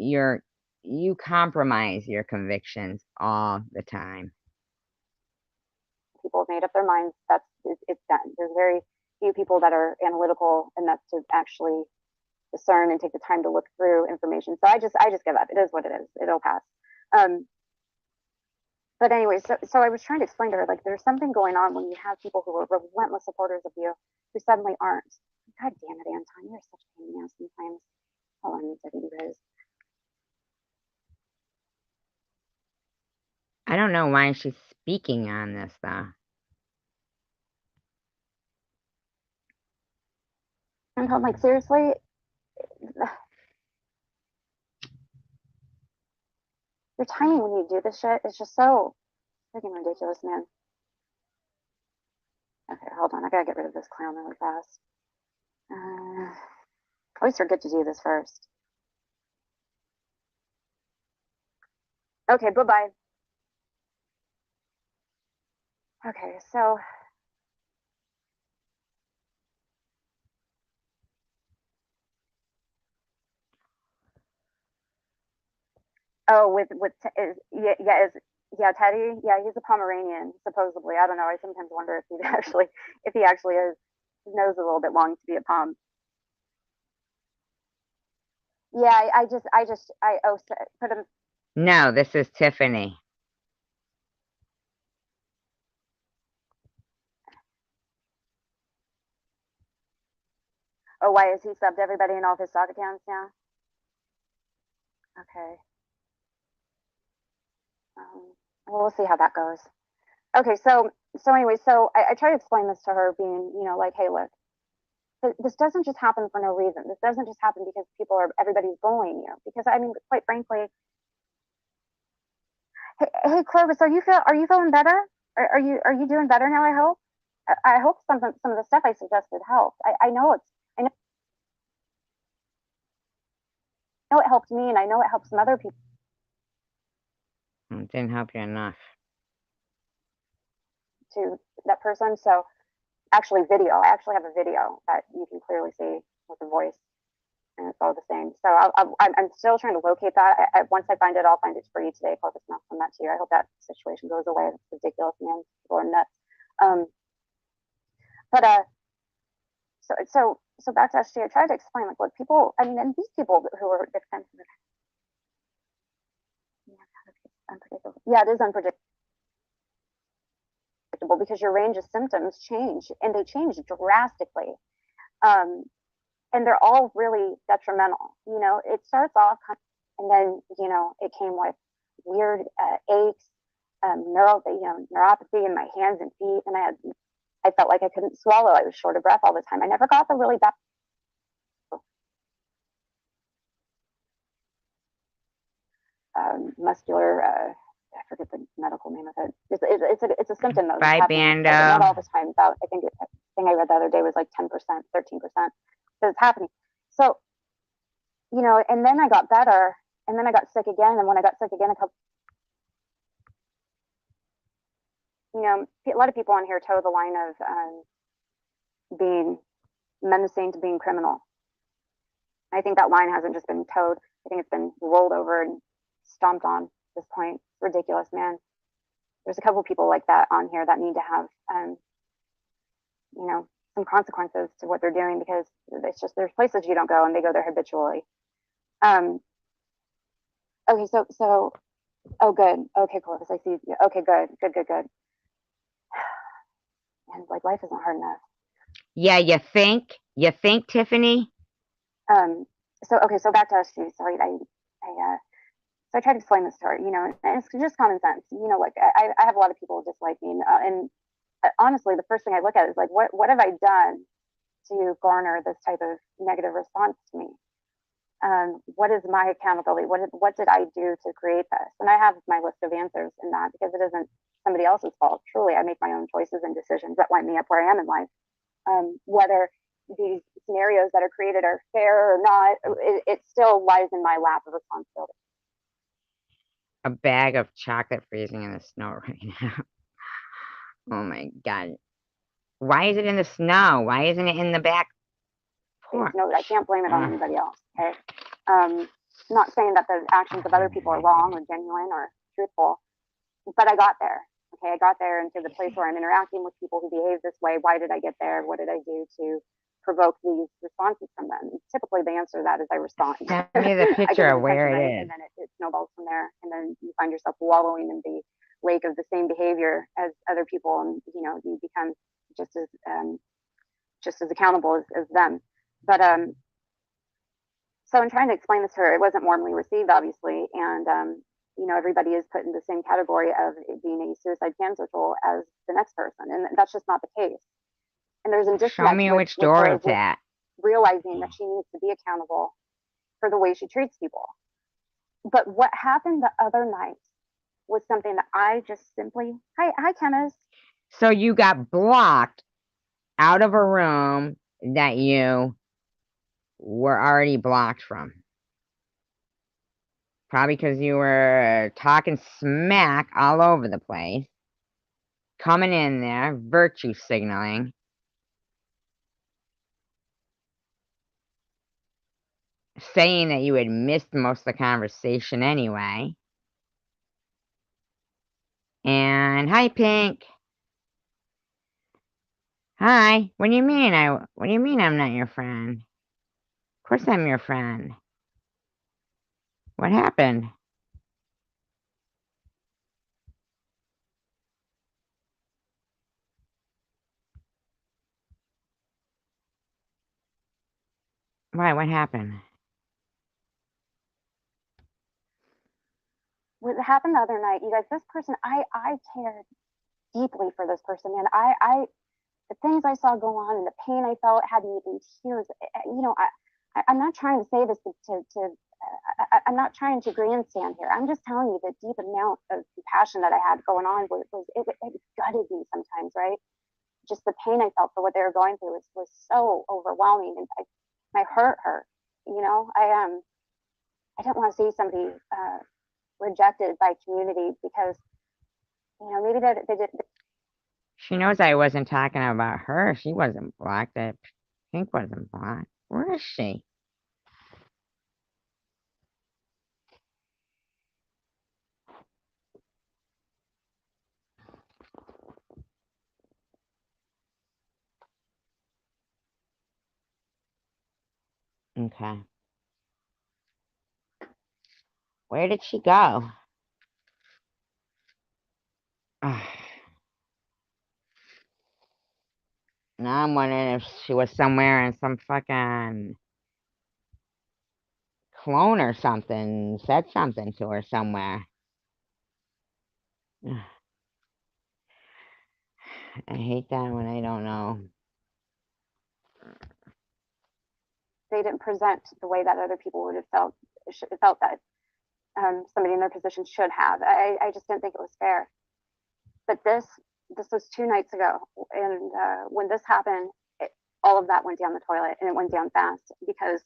compromise your convictions all the time. People have made up their minds. It's done. There's very few people that are analytical enough to actually discern and take the time to look through information. So I just give up. It is what it is. It'll pass. But anyway, so I was trying to explain to her, like, there's something going on when you have people who are relentless supporters of you who suddenly aren't. God damn it, Anton, you're such a pain in the ass sometimes. Hold on a second, you guys. I don't know why she's speaking on this, though. And I'm like, seriously? Your timing when you do this shit is just so freaking ridiculous, man. Okay, hold on. I gotta get rid of this clown really fast. I always forget to do this first. Okay, bye-bye. Okay, so yeah, Teddy, yeah, he's a Pomeranian supposedly. I don't know. I sometimes wonder if he actually is. His nose is a little bit long to be a Pom. Yeah, I put him. No, this is Tiffany. Oh, why is he subbed everybody in all of his stock accounts now? Okay. Well, we'll see how that goes. Okay, so anyway, so I try to explain this to her, being, you know, like, hey, look, this doesn't just happen for no reason. This doesn't just happen because everybody's bullying you. Because I mean, quite frankly, hey Clovis, are you feeling better? Are you doing better now? I hope some of the stuff I suggested helped. I know it helped me, and I know it helps some other people. It didn't help you enough. To that person. So actually video. I actually have a video that you can clearly see with the voice, and it's all the same. So I'm still trying to locate that. Once I find it, I'll find it for you today. Clovis, and I'll send that to you. I hope that situation goes away. It's ridiculous, man. People are nuts. So back to SG, I tried to explain, like, look, people, I mean, and these people who are defensive. Yeah, it is unpredictable because your range of symptoms change, and they change drastically. And they're all really detrimental. You know, it starts off, and then, you know, it came with weird aches, neuropathy in my hands and feet, and I felt like I couldn't swallow. I was short of breath all the time. I never got the really bad muscular. I forget the medical name of it. It's a symptom though. Bibando. Not all the time. About I think the thing I read the other day was like 10%, 13%. So it's happening. So, you know, and then I got better, and then I got sick again. And when I got sick again, you know, a lot of people on here toe the line of being menacing to being criminal. I think that line hasn't just been towed. I think it's been rolled over and stomped on at this point. It's ridiculous, man. There's a couple of people like that on here that need to have, you know, some consequences to what they're doing, because it's just, there's places you don't go and they go there habitually. Okay, so, oh, good. Okay, Clovis, I see. Okay, good. And like, life isn't hard enough. Yeah, you think, Tiffany? So back to us, sorry, so I tried to explain this to her, you know, and it's just common sense, you know, like I have a lot of people dislike me, and honestly, the first thing I look at is like, what have I done to garner this type of negative response to me? What is my accountability? What did I do to create this? And I have my list of answers in that, because it isn't somebody else's fault. Truly, I make my own choices and decisions that wind me up where I am in life. Whether these scenarios that are created are fair or not, it still lies in my lap of responsibility. A bag of chocolate freezing in the snow right now. Oh my God. Why is it in the snow? Why isn't it in the back porch? No, I can't blame it on anybody else. Okay. Not saying that the actions of other people are wrong or genuine or truthful, but I got there. Okay, I got there into the place where I'm interacting with people who behave this way. Why did I get there? What did I do to provoke these responses from them? And typically, the answer to that is I respond. Send me the picture of where it is. And then it snowballs from there, and then you find yourself wallowing in the lake of the same behavior as other people, and you become just as accountable as them. But so in trying to explain this to her, it wasn't warmly received, obviously, and everybody is put in the same category of it being a suicide cancer tool as the next person, and that's just not the case. And there's a disconnect. Show me which door it's at. Realizing that she needs to be accountable for the way she treats people. But what happened the other night was something that I just simply, hi, chemist. So you got blocked out of a room that you were already blocked from. Probably because you were talking smack all over the place. Coming in there, virtue signaling. Saying that you had missed most of the conversation anyway. And hi, Pink. Hi. What do you mean? What do you mean I'm not your friend? Of course I'm your friend. What happened? Why? What happened? What happened the other night, you guys, this person, I cared deeply for this person, and the things I saw go on and the pain I felt had me in tears. I'm not trying to say this I'm not trying to grandstand here. I'm just telling you the deep amount of compassion that I had going on it gutted me sometimes, right? Just the pain I felt for what they were going through was so overwhelming, and my heart hurt. I didn't want to see somebody rejected by community because maybe they did. She knows I wasn't talking about her. She wasn't blocked. That Pink wasn't blocked. Where is she? Okay. Where did she go? Now I'm wondering if she was somewhere in some fucking clone or something, said something to her somewhere. I hate that when I don't know. They didn't present the way that other people would have felt that somebody in their position should have. I just didn't think it was fair. But this was 2 nights ago, and when this happened, all of that went down the toilet, and it went down fast, because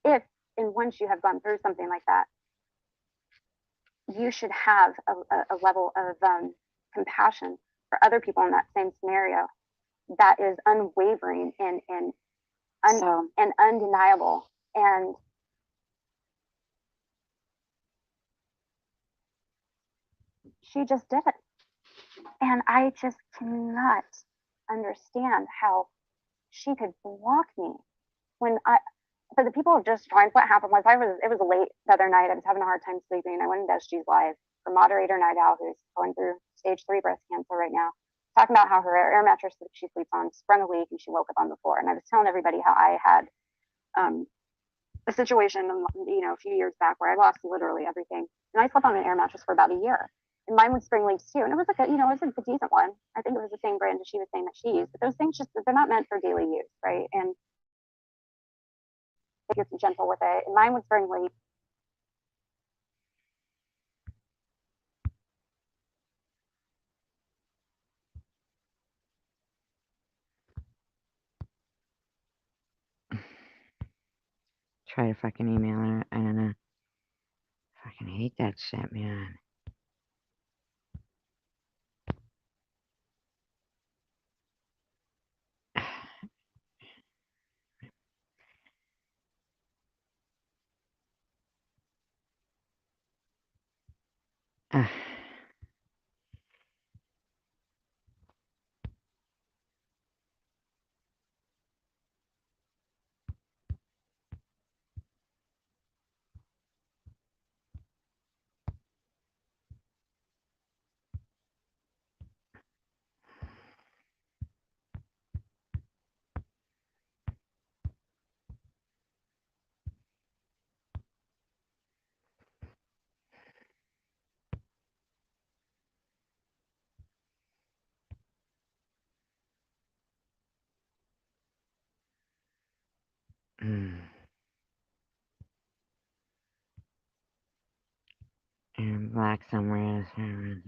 if and once you have gone through something like that, you should have a level of compassion for other people in that same scenario that is unwavering and undeniable. And she just did it. And I just cannot understand how she could block me for the people who just joined. What happened was it was late the other night. I was having a hard time sleeping. I went into SG's live for moderator Night Owl, who's going through stage 3 breast cancer right now, talking about how her air mattress that she sleeps on sprung a leak and she woke up on the floor. And I was telling everybody how I had a situation, a few years back where I lost literally everything. And I slept on an air mattress for about a year. And mine was spring leaves too, and it was like a, you know, it was a decent one. I think it was the same brand as she was saying that she used, but those things just, they're not meant for daily use, right? And you're gentle with it. And mine was spring leaf. Try to fucking email her. I don't know. Fucking hate that shit, man. And black somewhere else. And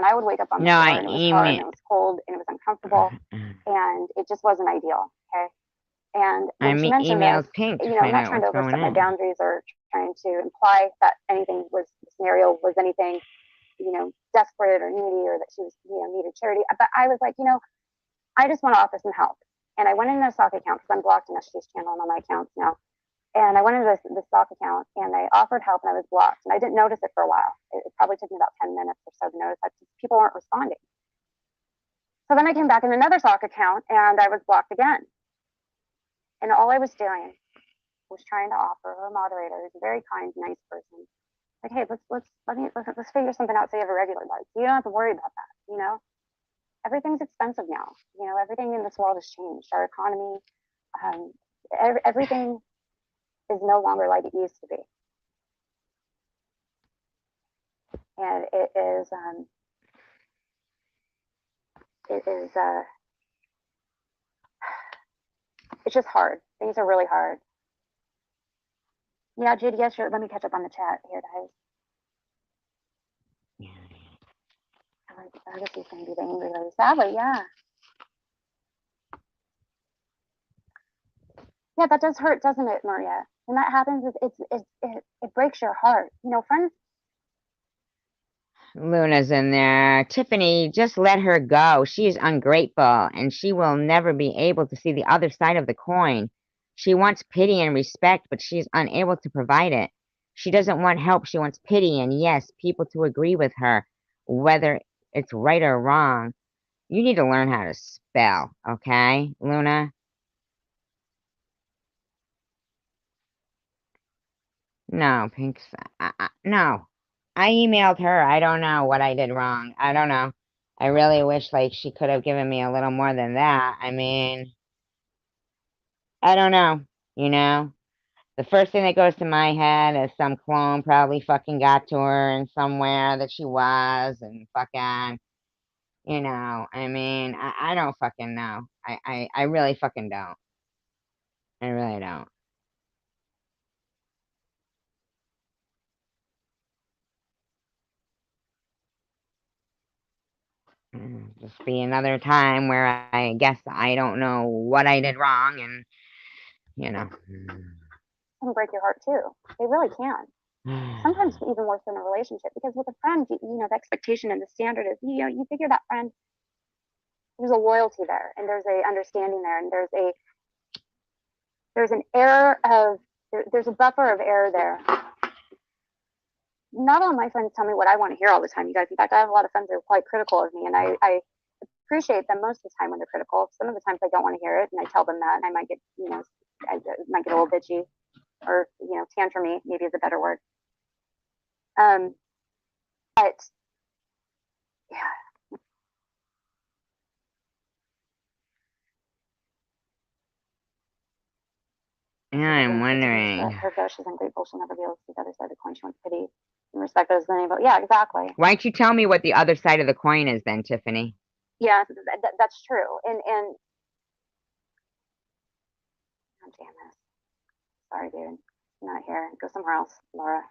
I would wake up on the No, floor I and it was hard and email. it was cold and it was uncomfortable and it just wasn't ideal. Okay. And I when she mentioned this, emailed Pink to you know, I'm find not out trying to what's going overstep my on. boundaries or trying to imply that anything was, the scenario was anything, you know, desperate or needy or that she was, you know, needed charity. But I was like, you know, I just want to offer some help. And I went into a stock account because I'm blocked in SG's channel and on my accounts now. And I went into the stock account and I offered help and I was blocked. And I didn't notice it for a while. It probably took me about 10 minutes or so to notice that people weren't responding. So then I came back in another stock account and I was blocked again. And all I was doing was trying to offer her moderator, who's a very kind, nice person. Like, hey, let's figure something out so you have a regular life. You don't have to worry about that, you know? Everything's expensive now. You know, everything in this world has changed. Our economy, everything is no longer like it used to be. And it's just hard. Things are really hard. Yeah, Judy, yes, sure. Let me catch up on the chat here, guys. I guess he's going to be the angry lady. Sadly, yeah. Yeah, that does hurt, doesn't it, Maria? When that happens, it breaks your heart. You know, friends. Luna's in there. Tiffany, just let her go. She is ungrateful, and she will never be able to see the other side of the coin. She wants pity and respect, but she is unable to provide it. She doesn't want help. She wants pity and, yes, people to agree with her, whether it's right or wrong. You need to learn how to spell, okay, Luna? No, Pink's. No. I emailed her. I don't know what I did wrong. I don't know. I really wish, like, she could have given me a little more than that. I mean, I don't know, you know? The first thing that goes to my head is some clone probably fucking got to her in somewhere that she was and fucking, you know, I mean, I don't fucking know. I really fucking don't. I really don't. Just be another time where I guess I don't know what I did wrong and, you know. Can break your heart too. They really can. Sometimes even worse than a relationship, because with a friend, you know, the expectation and the standard is, you know, you figure that friend, there's a loyalty there and there's a understanding there and there's an air of, there's a buffer of air there. Not all my friends tell me what I want to hear all the time, you guys. In fact, I have a lot of friends that are quite critical of me, and I appreciate them most of the time when they're critical. Some of the times I don't want to hear it, and I tell them that, and I might get, you know, I might get a little bitchy, or, you know, tantrumy, maybe is a better word. But yeah. Yeah, I'm wondering. Her though she's ungrateful, she'll never be able to see the other side of the coin. She wants pity and respect as the name. Yeah, exactly. Why don't you tell me what the other side of the coin is then, Tiffany? Yeah, that's true. And oh, Janice. Sorry, dude. Not here. Go somewhere else, Laura.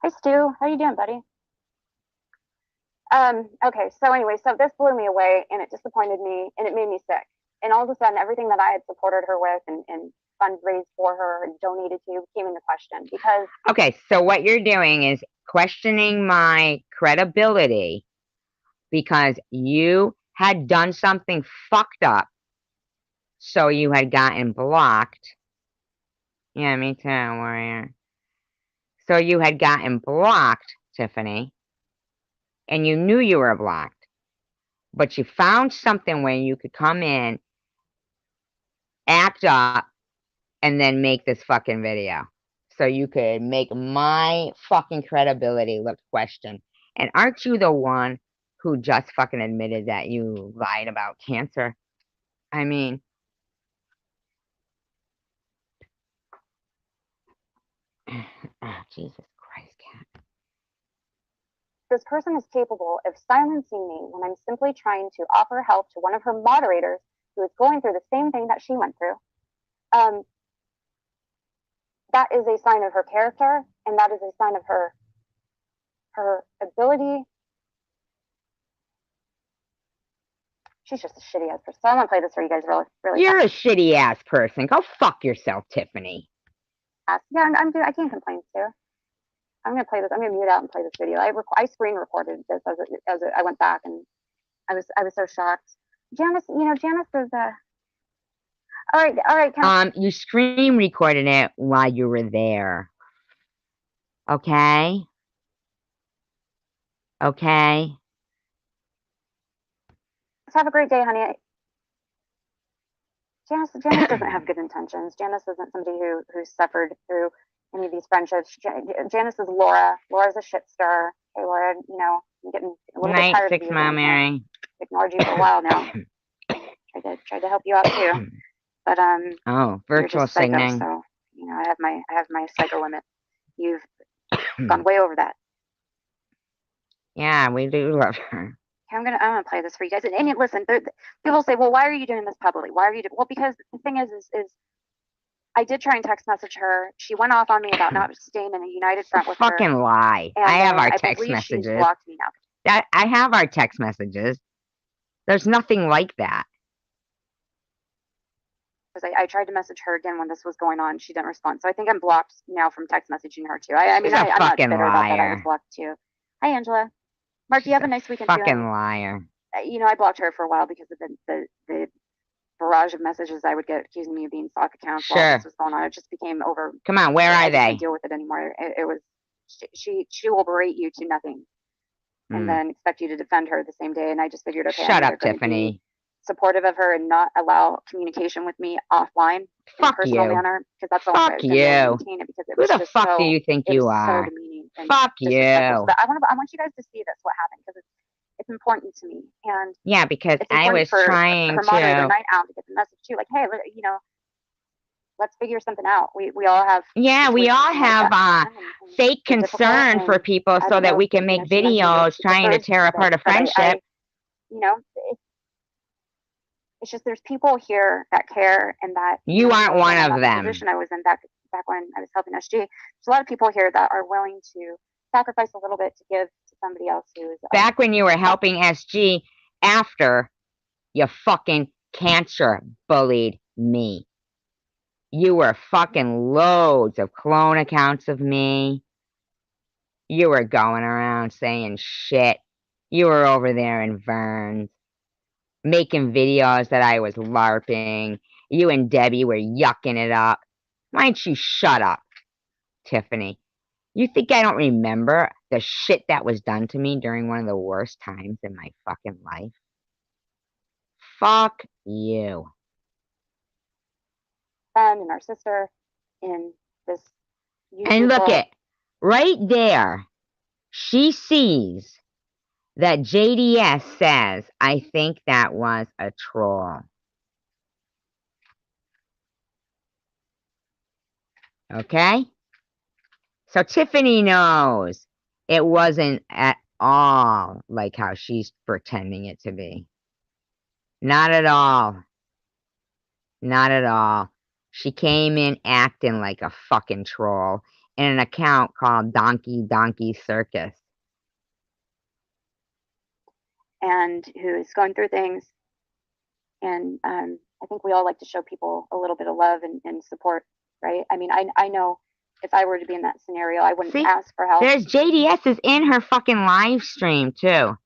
Hey, Stu. How you doing, buddy? Okay, so anyway, so this blew me away, and it disappointed me, and it made me sick. And all of a sudden, everything that I had supported her with and fundraised for her and donated to came into question because... Okay, so what you're doing is questioning my credibility because you had done something fucked up, so you had gotten blocked. Yeah, me too, warrior. So you had gotten blocked, Tiffany, and you knew you were blocked, but you found something where you could come in, act up, and then make this fucking video. So you could make my fucking credibility look questioned. And aren't you the one who just fucking admitted that you lied about cancer? I mean... Oh, Jesus Christ, Cat. This person is capable of silencing me when I'm simply trying to offer help to one of her moderators who is going through the same thing that she went through. That is a sign of her character, and that is a sign of her ability. She's just a shitty ass person. So I'm gonna play this for you guys really You're a shitty ass person. Go fuck yourself, Tiffany. fast. Yeah, I can't complain too. I'm gonna play this. I'm gonna mute out and play this video. I screen recorded this as I went back, and I was so shocked. Janice, Janice is all right. You screen recorded it while you were there. Okay? Okay? Let's have a great day, honey. Janice doesn't have good intentions. Janice isn't somebody who suffered through any of these friendships. Janice is Laura. Laura's a shit stir. Hey, Laura, I'm getting a little bit tired of you. Mom, Mary. Ignored you for a while now. Tried to help you out too, but Oh, virtual signaling. So I have my psycho limit. You've gone way over that. Yeah, we do love her. I'm gonna play this for you guys. And listen, people say, well, why are you doing this publicly? Why are you well, because the thing is I did try and text message her. She went off on me about not staying in a united front with her. Fucking lie. I have our text messages. She's blocked me now. I have our text messages. There's nothing like that. Because I tried to message her again when this was going on. She didn't respond. So I think I'm blocked now from text messaging her too. I'm not bitter about that. I was blocked too. Hi, Angela. Mark, you have a nice weekend. Fucking liar. I blocked her for a while because of the barrage of messages I would get accusing me of being sock accounts while this was going on. It just became over. Come on, where are they? I can't deal with it anymore. It was she will berate you to nothing, and then expect you to defend her the same day. And I just figured, okay, shut up, Tiffany. Supportive of her and not allow communication with me offline in a personal manner, because that's all. Fuck you. Who the fuck do you think you are? So demeaning. Fuck you. But I want you guys to see this. What happened? Because it's important to me. And yeah, because I was trying her moderator night out to get the message too. Like, hey, let's figure something out. We all have. Yeah, we all have fake concern for people so that we can make videos trying to tear apart a friendship. It's just there's people here that care and that you aren't one of them. The position I was in back when I was helping SG. There's a lot of people here that are willing to sacrifice a little bit to give to somebody else who is back when you were helping SG after you fucking cancer bullied me. You were fucking loads of clone accounts of me. You were going around saying shit. You were over there in Verns, making videos that I was LARPing. You and Debbie were yucking it up. Why don't you shut up, Tiffany? You think I don't remember the shit that was done to me during one of the worst times in my fucking life? Fuck you. And our sister in this. And look it, right there, she sees that JDS says, I think that was a troll. Okay? So Tiffany knows it wasn't at all like how she's pretending it to be. Not at all. Not at all. She came in acting like a fucking troll in an account called Donkey Circus. And who's going through things. And I think we all like to show people a little bit of love and support, right? I mean, I know if I were to be in that scenario, I wouldn't ask for help. There's JDS is in her fucking live stream too.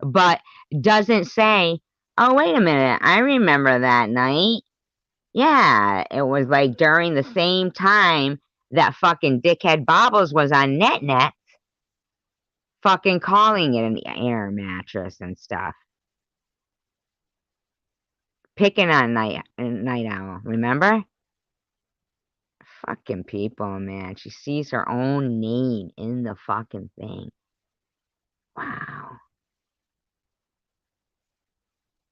But doesn't say, oh, wait a minute, I remember that night. Yeah, it was like during the same time that fucking dickhead Bobbles was on NetNet fucking calling it an air mattress and stuff. Picking on Night Owl, remember? Fucking people, man. She sees her own name in the fucking thing. Wow.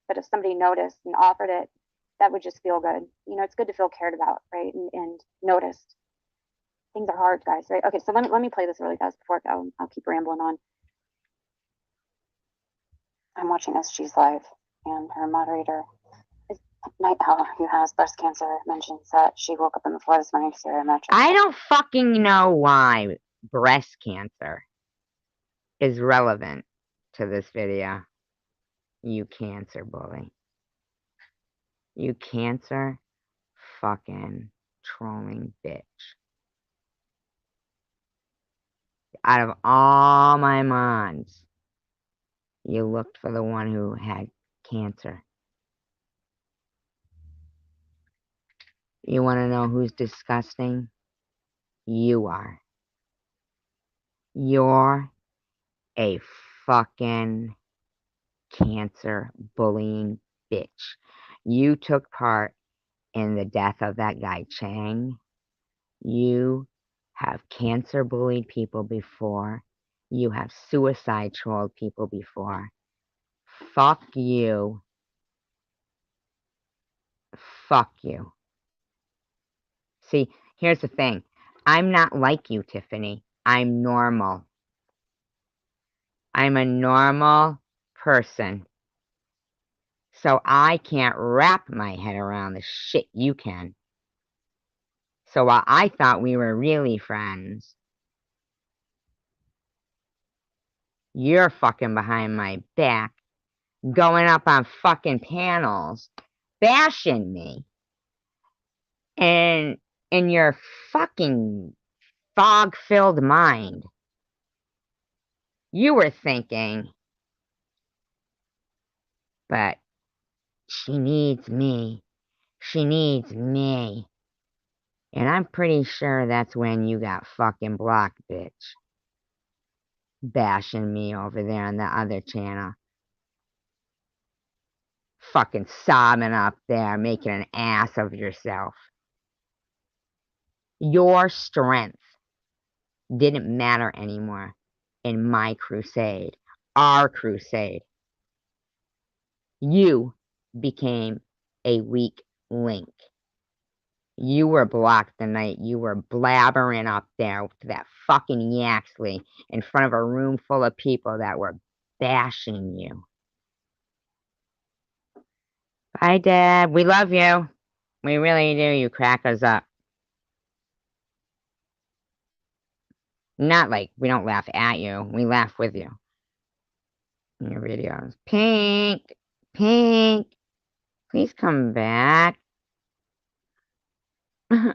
But if somebody noticed and offered it, that would just feel good. You know, it's good to feel cared about, right? And noticed. Things are hard, guys, right? Okay, so let me play this really fast before I'll keep rambling on. I'm watching SG's live, and her moderator is Night Owl, who has breast cancer, mentions that she woke up on the floor this morning to a mattress. I don't fucking know why breast cancer is relevant to this video. You cancer bully. You cancer fucking trolling bitch. Out of all my mods, you looked for the one who had cancer. You want to know who's disgusting? You are. You're a fucking cancer bullying bitch. You took part in the death of that guy Chang. You have cancer bullied people before. You have suicide trolled people before. Fuck you. Fuck you. See, here's the thing. I'm not like you, Tiffany. I'm normal. I'm a normal person. So I can't wrap my head around the shit you can. So while I thought we were really friends, you're fucking behind my back, going up on fucking panels, bashing me. And in your fucking fog-filled mind, you were thinking, but she needs me. She needs me. And I'm pretty sure that's when you got fucking blocked, bitch. Bashing me over there on the other channel. Fucking sobbing up there, making an ass of yourself. Your strength didn't matter anymore in my crusade. Our crusade. You became a weak link. You were blocked the night you were blabbering up there with that fucking Yaxley in front of a room full of people that were bashing you. Bye, Dad. We love you. We really do. You crack us up. Not like we don't laugh at you. We laugh with you. In your videos. Pink. Pink. Please come back. I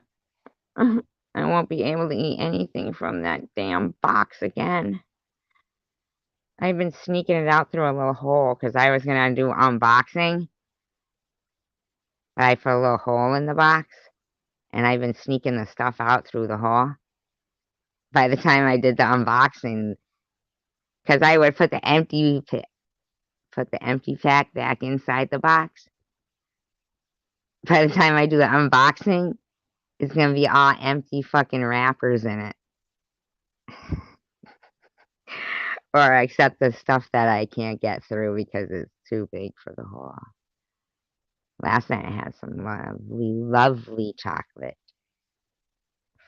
won't be able to eat anything from that damn box again. I've been sneaking it out through a little hole because I was going to do unboxing. But I put a little hole in the box. And I've been sneaking the stuff out through the hole. By the time I did the unboxing, because I would put the empty pack back inside the box. By the time I do the unboxing, it's going to be all empty fucking wrappers in it. Or except the stuff that I can't get through because it's too big for the hole. Last night I had some lovely, lovely chocolate.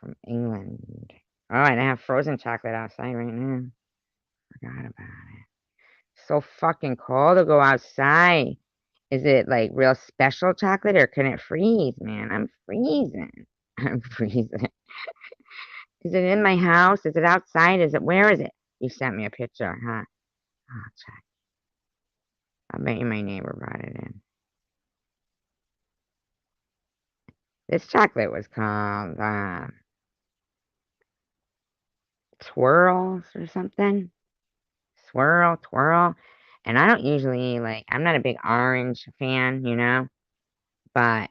from England. Oh, and I have frozen chocolate outside right now. Forgot about it. So fucking cold to go outside. Is it like real special chocolate or can it freeze, man? I'm freezing. I'm freezing. Is it in my house? Is it outside? Where is it? You sent me a picture, huh? I'll check. I bet you my neighbor brought it in. This chocolate was called Twirls or something. Swirl, twirl. And I don't usually I'm not a big orange fan, you know? But,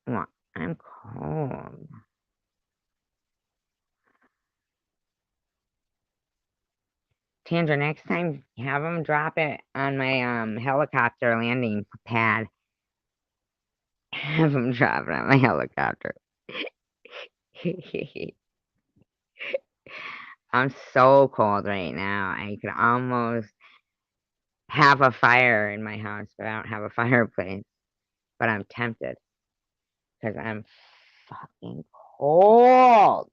well, I'm cold. Tandra, next time, have them drop it on my helicopter landing pad. Have them drop it on my helicopter. I'm so cold right now. I could almost have a fire in my house, but I don't have a fireplace. But I'm tempted because I'm fucking cold.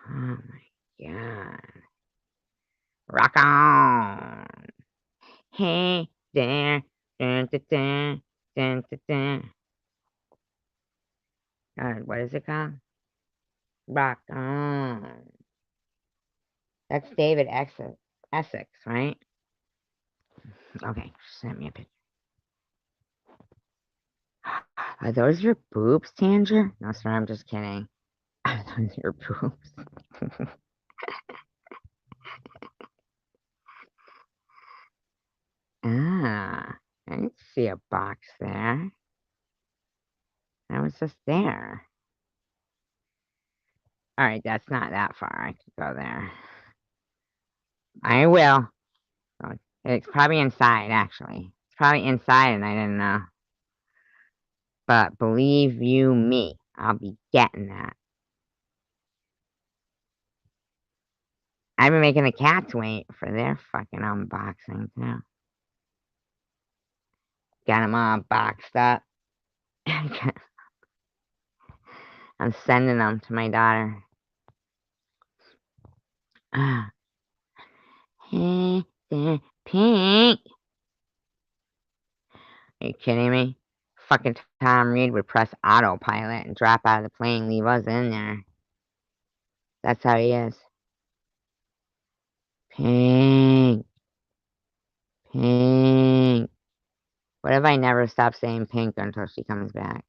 Oh my god. Rock on. Hey there. Dun, dun, dun, dun, dun, dun. What is it called? Rock on. That's David Essex, right? Okay, send me a picture. Are those your boobs, Tandra? No, sorry, I'm just kidding. Are those your boobs? I didn't see a box there. I was just there. Alright, that's not that far. I could go there. I will. It's probably inside, actually. It's probably inside and I didn't know. But believe you me, I'll be getting that. I've been making the cats wait for their fucking unboxing, too. Got them all boxed up. I'm sending them to my daughter. Hey, there, Pink. Are you kidding me? Fucking Tom Reed would press autopilot and drop out of the plane, leave us in there. That's how he is. Pink. Pink. What if I never stop saying pink until she comes back?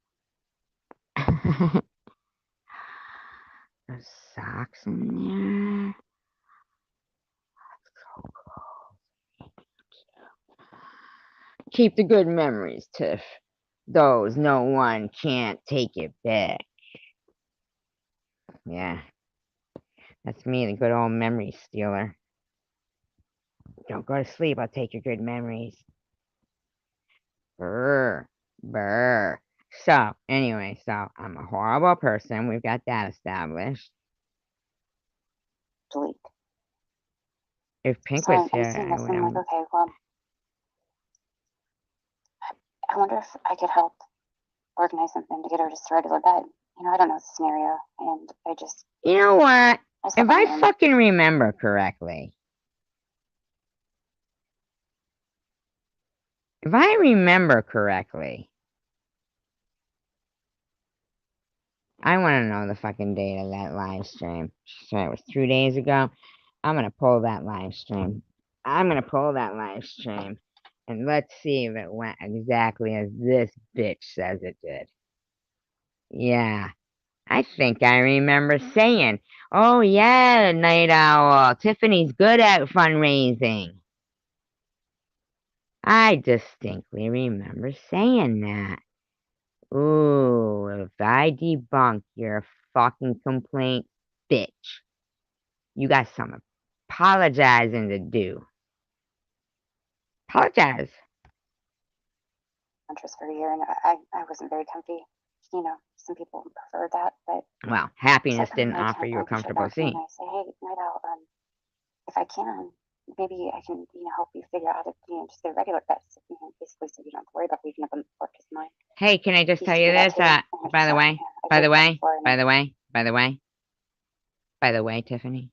There's socks in there. So cool. Keep the good memories, Tiff. Those no one can't take it back. Yeah. That's me, the good old memory stealer. Don't go to sleep, I'll take your good memories. Brr. Brr. So, anyway, I'm a horrible person. We've got that established. Delete. If Pink Sorry, was here, I'm seeing I this would and I'm like, okay, well, I wonder if I could help organize something to get her just a regular bed. You know, I don't know the scenario, and I just... You know what? If I fucking remember correctly, I want to know the fucking date of that live stream. So it was 2 days ago. I'm going to pull that live stream. And let's see if it went exactly as this bitch says it did. Yeah. I think I remember saying, oh yeah, Night Owl, Tiffany's good at fundraising. I distinctly remember saying that. Ooh, if I debunk your fucking complaint, bitch, you got some apologizing to do. Apologize. Interest for a year, and I wasn't very comfy. You know, some people prefer that, but... Well, happiness didn't offer you a comfortable seat. I say, hey, Night Owl, if I can, maybe I can, help you figure out if, just get a regular bed. Basically, so you don't have to worry about waking up on the porch of mine. Hey, can I just tell you this, by the way? By the way, Tiffany.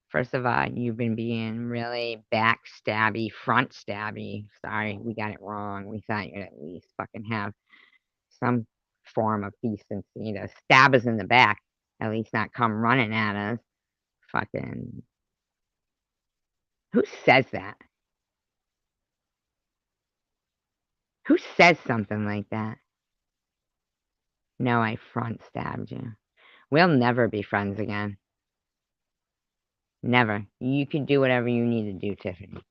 First of all, you've been being really backstabby, front stabby. Sorry, we got it wrong. We thought you'd at least fucking have some form of decency to stab us in the back. At least not come running at us. Fucking. Who says that? Who says something like that? No, I front stabbed you. We'll never be friends again. Never. You can do whatever you need to do, Tiffany.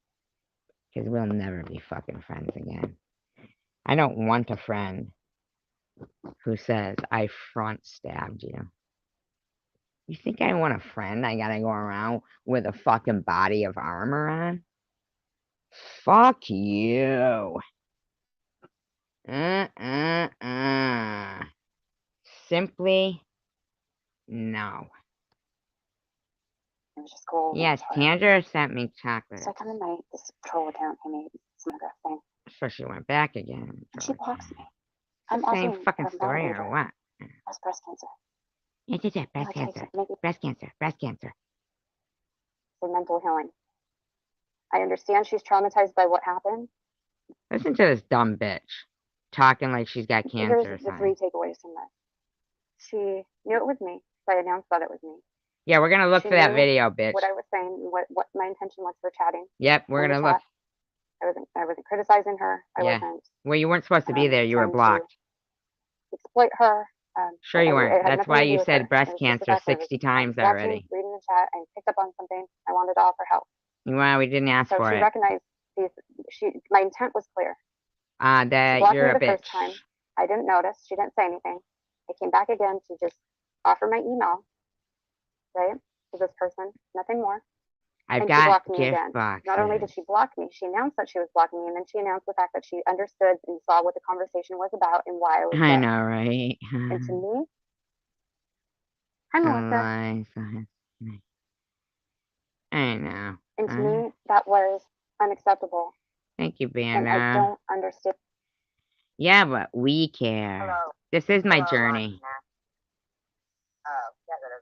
Because we'll never be fucking friends again. I don't want a friend who says, I front stabbed you. You think I want a friend? I gotta go around with a fucking body of armor on? Fuck you. Simply, no. It was just cool. Yes, Tandra sent me chocolate. So I come in my this troll account and made some other thing. So she went back again. And she blocks me. I'm the same fucking story or what? Has breast cancer. Yeah, breast cancer. Breast cancer. Breast cancer. For mental healing. I understand she's traumatized by what happened. Listen to this dumb bitch talking like she's got cancer. Here's the 3 takeaways from this. She knew it was me, so I announced that it was me. Yeah, we're gonna look for that video, bitch. What I was saying, what my intention was for chatting. Yep, we're gonna look. I wasn't criticizing her. I wasn't. Well, you weren't supposed to be there. You were blocked. Exploit her. Sure you weren't. That's why you said breast cancer 60 times already. Reading the chat and picked up on something. I wanted to offer help. Well, we didn't ask for it. So she recognized these. My intent was clear. That you're a bitch. First time. I didn't notice. She didn't say anything. I came back again to just offer my email, right, to this person. Nothing more. I've got gift boxes. Not only did she block me, she announced that she was blocking me, and then she announced the fact that she understood and saw what the conversation was about and why I was there. I know, right? And to me, hi, Melissa. I know. And to me, that was unacceptable. Thank you, Banda. And I don't understand. Yeah, but we care. Hello. This is my journey. Oh, get rid of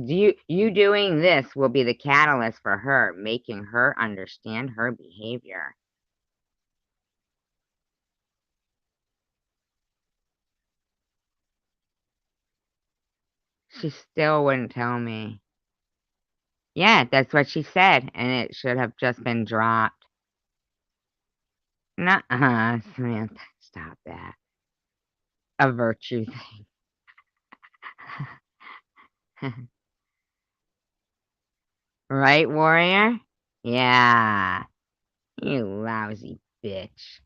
them. You doing this will be the catalyst for her, making her understand her behavior. She still wouldn't tell me. Yeah, that's what she said, and it should have just been dropped. Nuh-uh, Samantha, stop that. A virtue thing. Right, warrior? Yeah. You lousy bitch.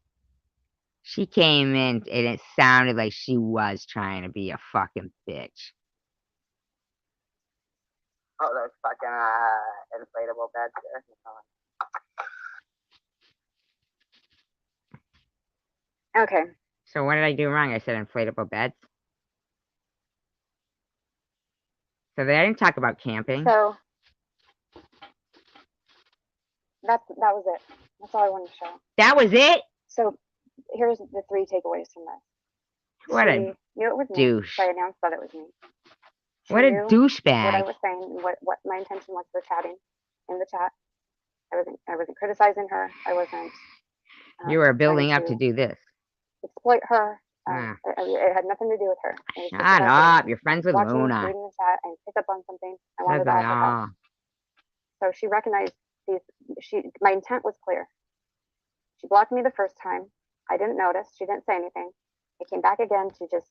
She came in and it sounded like she was trying to be a fucking bitch. Oh, those fucking inflatable beds there. Okay. So what did I do wrong? I said inflatable beds. So they didn't talk about camping. So that was it. That's all I wanted to show. That was it? So here's the 3 takeaways from this. What she knew it was douche. Me, so I announced that it was me. She what a douchebag. What I was saying, what my intention was for chatting in the chat. I wasn't criticizing her. I wasn't. You were building up to do this. Exploit her. It had nothing to do with her. Shut up. You're friends with Luna. Reading the chat and picked up on something. I wanted to offer help. So she recognized these. My intent was clear. She blocked me the first time. I didn't notice. She didn't say anything. I came back again to just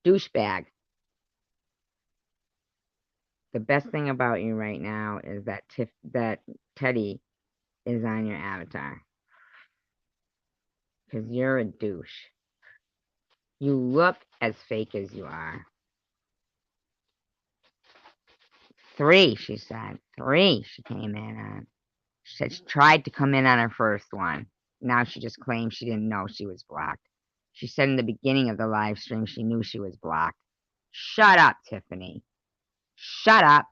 douchebag. The best thing about you right now is that Teddy is on your avatar. Because you're a douche. You look as fake as you are. 3, she said. 3 she came in on. She said she tried to come in on her first one. Now she just claims she didn't know she was blocked. She said in the beginning of the live stream she knew she was blocked. Shut up, Tiffany. Shut up.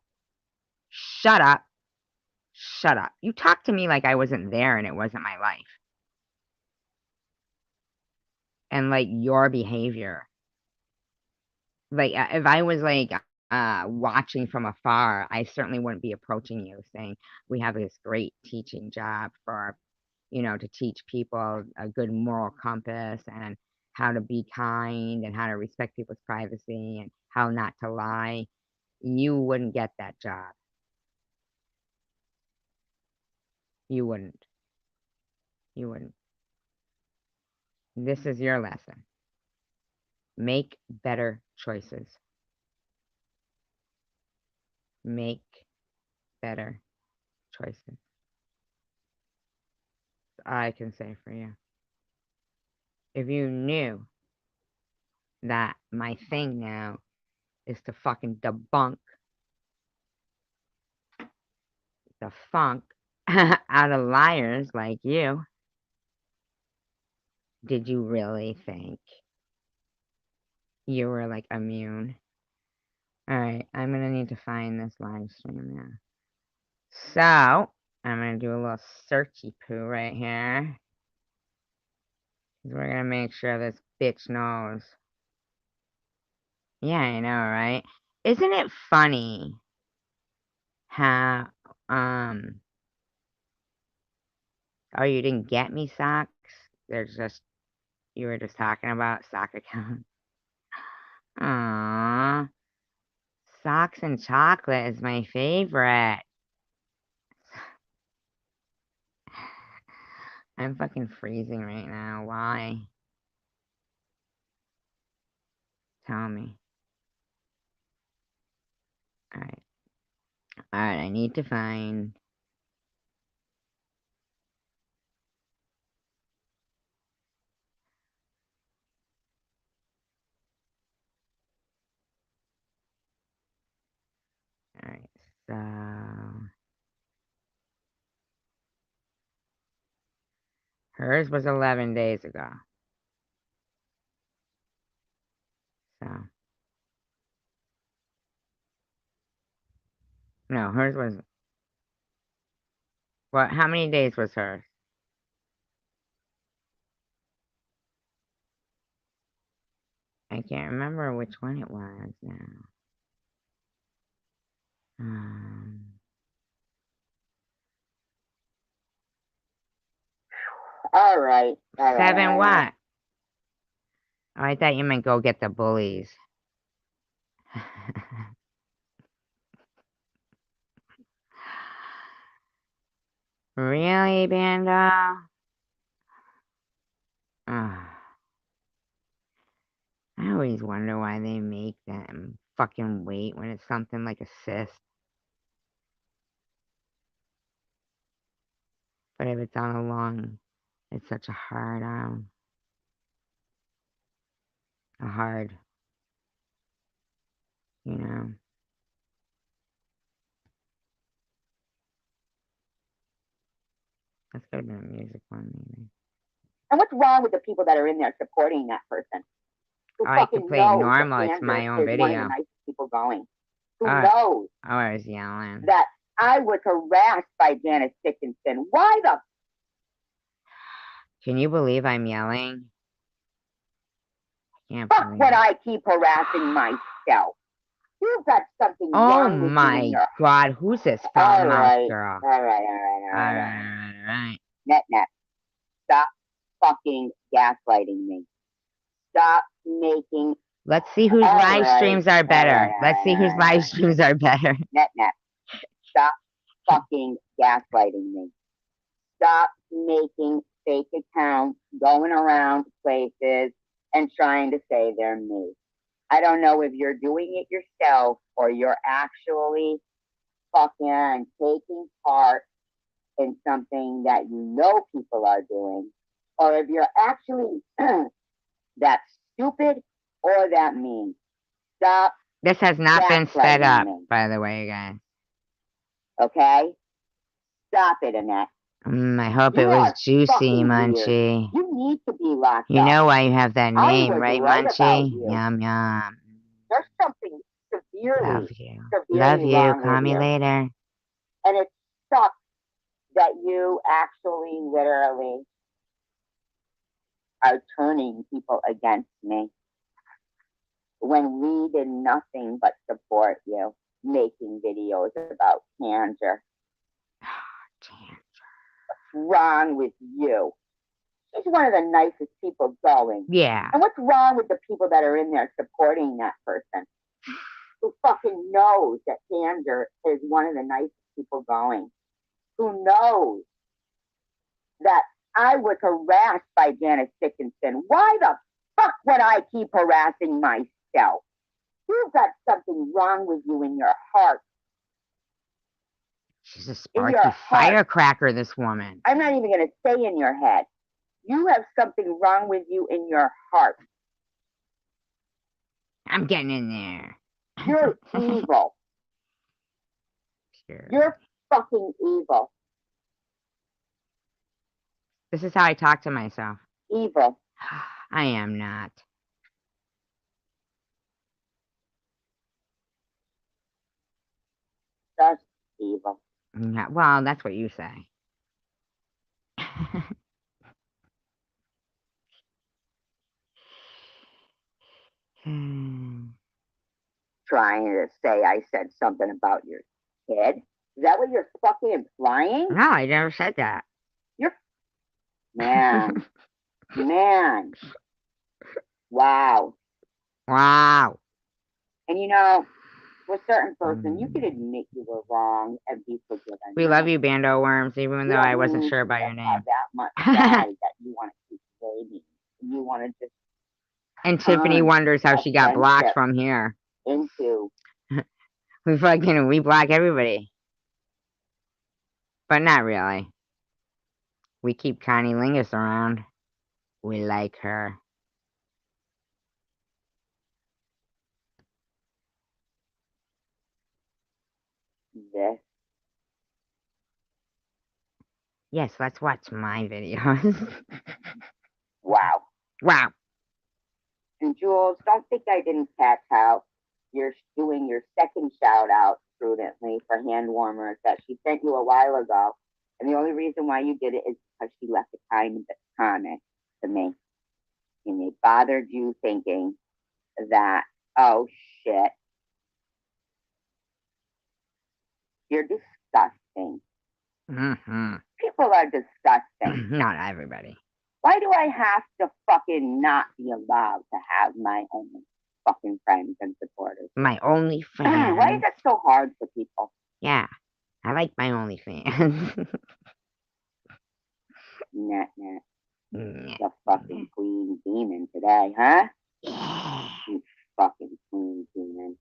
Shut up. Shut up. You talk to me like I wasn't there and it wasn't my life. and like your behavior. Like if I was like watching from afar, I certainly wouldn't be approaching you saying we have this great teaching job for, to teach people a good moral compass and how to be kind and how to respect people's privacy and how not to lie. You wouldn't get that job. You wouldn't. You wouldn't. This is your lesson. Make better choices. Make better choices. I can say for you. If you knew that my thing now is to fucking debunk the funk out of liars like you, did you really think you were like immune? Alright, I'm gonna need to find this live stream now. So, I'm gonna do a little searchy poo right here. We're gonna make sure this bitch knows. Yeah, I know, right? Isn't it funny how, oh, you didn't get me socks? You were just talking about sock accounts. Aww. Socks and chocolate is my favorite. I'm fucking freezing right now. Why? Tell me. Alright. Alright, I need to find... Alright, so... Hers was 11 days ago. So... No, hers was... What? How many days was hers? I can't remember which one it was now. All right. 7 what? Oh, I thought you meant go get the bullies. Really, Bando? I always wonder why they make them fucking wait when it's something like a cyst. But if it's on a lung, it's such a hard, you know. That's could have been a music one, maybe. And what's wrong with the people that are in there supporting that person? Who I could play knows normal. that It's my Kansas own is one of video. the nicest people going? Who Oh, knows I was yelling. that I was harassed by Janice Dickinson? Why the Can you believe I'm yelling? I can't fuck believe would it. I keep harassing myself? You've got something Oh wrong with you my in your... God, who's this All foul mouth right, girl? all right. Alright. Net. Stop fucking gaslighting me. Stop making... Let's see whose live streams are better. Let's see whose live streams are better. Net. Stop fucking gaslighting me. Stop making fake accounts, going around places and trying to say they're me. I don't know if you're doing it yourself or you're actually fucking taking part in something that you know people are doing, or if you're actually that stupid or that mean. Stop. This has not been sped gaslighting up, me. by the way, you guys. Okay? Stop it, Annette. I hope You it was are juicy, fucking Munchie. weird. You need to be locked You up. know why you have that I name, was right, right about Munchie? you. Yum, yum. There's something Love you. severely Love you. wrong Call with me you. later. And it sucks that you actually literally are turning people against me when we did nothing but support you, making videos about cancer. What's wrong with you? She's one of the nicest people going. Yeah. And what's wrong with the people that are in there supporting that person? Who fucking knows that cancer is one of the nicest people going? Who knows that I was harassed by Janice Dickinson? Why the fuck would I keep harassing myself? You've got something wrong with you in your heart. She's a sparky firecracker, this woman. I'm not even going to say in your head. You have something wrong with you in your heart. I'm getting in there. You're evil. Sure. You're fucking evil. This is how I talk to myself. Evil. I am not. That's evil. Yeah, well, that's what you say. Trying to say I said something about your kid? Is that what you're fucking implying? No, I never said that. You're... Man. Man. Wow. Wow. And you know, with a certain person, you could admit you were wrong and be forgiven. We love you, Bando Worms, even though I wasn't sure about your name. That much pride that you want to keep baby. You want to just... And Tiffany wonders how she got blocked from here. Into... we block everybody. But not really. We keep Connie Lingus around. We like her. This. Yes, let's watch my videos. Wow. Wow. And Jules, don't think I didn't catch how you're doing your second shout out prudently for hand warmers that she sent you a while ago. And the only reason why you did it is because she left a kind comment to me. And it bothered you thinking that, oh shit, you're disgusting. Mm-hmm. People are disgusting. Not everybody. Why do I have to fucking not be allowed to have my own fucking friends and supporters? My only fan. Why is that so hard for people? Yeah, I like my only fan. Net. The fucking queen demon today, huh? Yeah. You fucking queen demon.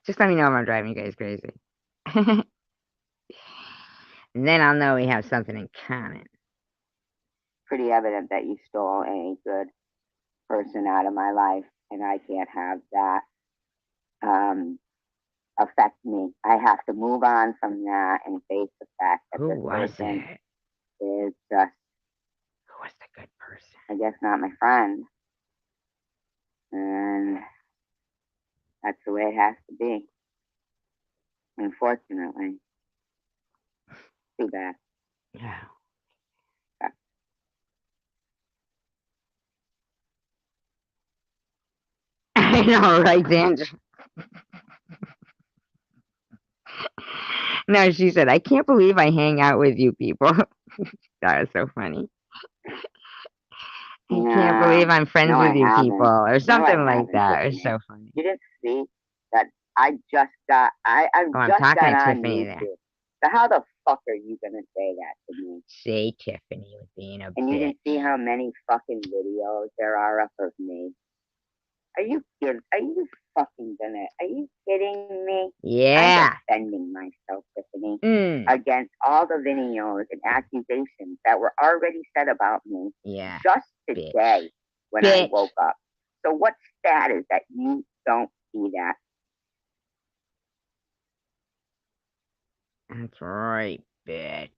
Just let me know if I'm driving you guys crazy. And then I'll know we have something in common. Pretty evident that you stole a good person out of my life, and I can't have that affect me. I have to move on from that and face the fact that this person is just... Who was the good person? I guess not my friend. And that's the way it has to be. Unfortunately. Too bad. Yeah. I know, right, Sandra? No, she said, I can't believe I hang out with you people. That was so funny. I can't believe I'm friends with you people, or something like that. It was so funny. You didn't see that I just got, I'm just talking got to on Tiffany YouTube. there. So how the fuck are you gonna say that to me? Say Tiffany was being a And bitch. you didn't see how many fucking videos there are of me? Are you kidding? Are you fucking gonna? Are you kidding me? Yeah. I'm defending myself, Tiffany, against all the videos and accusations that were already said about me. Yeah. Just today when I woke up. So what's sad is that you don't see that. That's right, bitch.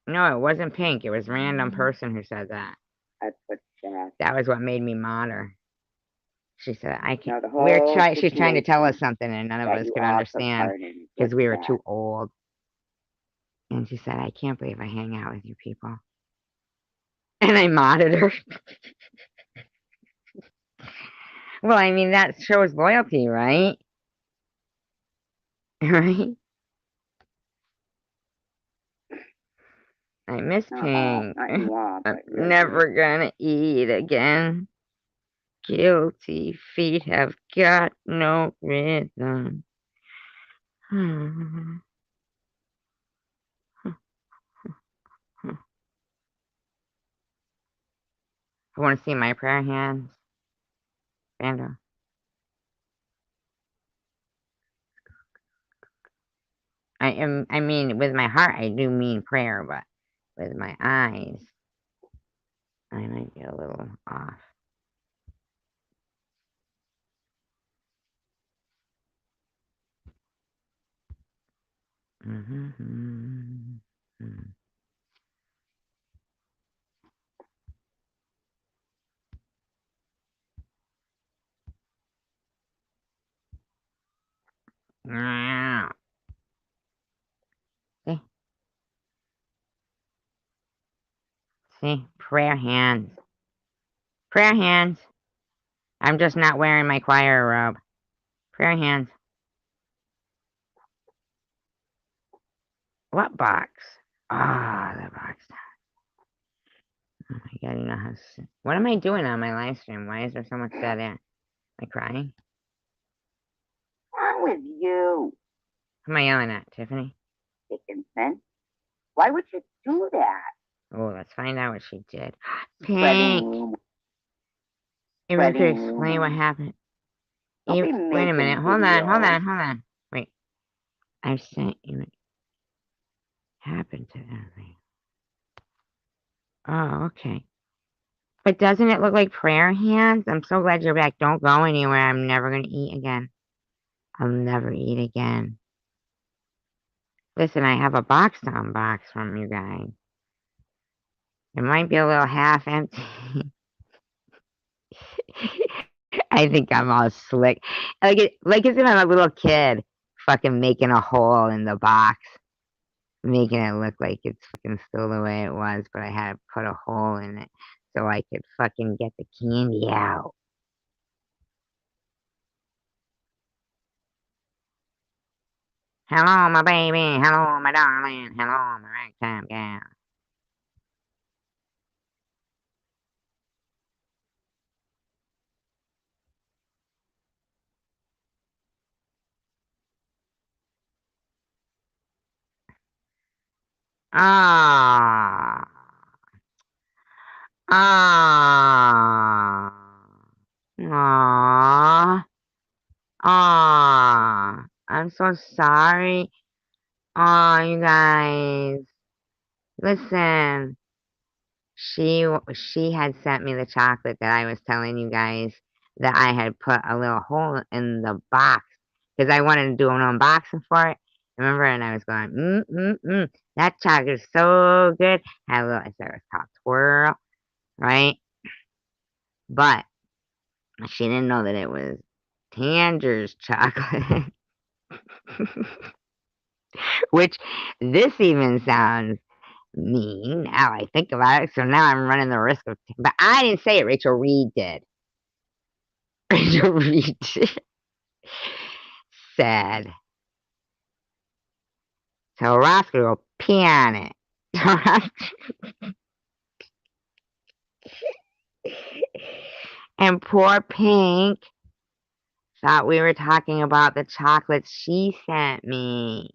No, it wasn't Pink. It was a random person who said that. That's what's sad. That was what made me mod her. She said, I can't. No, She's trying to tell us something and none of us could understand because we were too old. And she said, I can't believe I hang out with you people. And I modded her. Well, I mean, that shows loyalty, right? Right? I miss Pink. I'm never gonna eat again. Guilty feet have got no rhythm. I want to see my prayer hands. Randall. I mean, with my heart, I do mean prayer, but with my eyes, I might be a little off. See? See? Prayer hands. Prayer hands. I'm just not wearing my choir robe. Prayer hands. What box? Ah, the box. Oh my god, you know how... What am I doing on my live stream? Why is there so much dead air? Am I crying? What's wrong with you? Who am I yelling at, Tiffany? Dickinson? Why would you do that? Oh, let's find out what she did. Pink! Even to explain what happened. Wait a minute. Hold on. Wait. I've sent you what happened to everything. Oh, okay. But doesn't it look like prayer hands? I'm so glad you're back. Don't go anywhere. I'm never going to eat again. I'll never eat again. Listen, I have a box to unbox from you guys. It might be a little half empty. I think I'm all slick. Like as if I'm a little kid fucking making a hole in the box. Making it look like it's fucking still the way it was, but I had to put a hole in it so I could fucking get the candy out. Hello, my baby. Hello, my darling. Hello, my ragtime gal. Ah. Ah. Aww. Aww. I'm so sorry. Aw, you guys. Listen. She had sent me the chocolate that I was telling you guys that I had put a little hole in the box because I wanted to do an unboxing for it. Remember? And I was going, that chocolate is so good. Had a little, I said it was called Twirl, right? But she didn't know that it was Tanger's chocolate. Which this even sounds mean now I think about it. So now I'm running the risk of, but I didn't say it. Rachel Reed did. Rachel Reed said, "Tell Roscoe to pee on it." And poor Pink thought we were talking about the chocolates she sent me.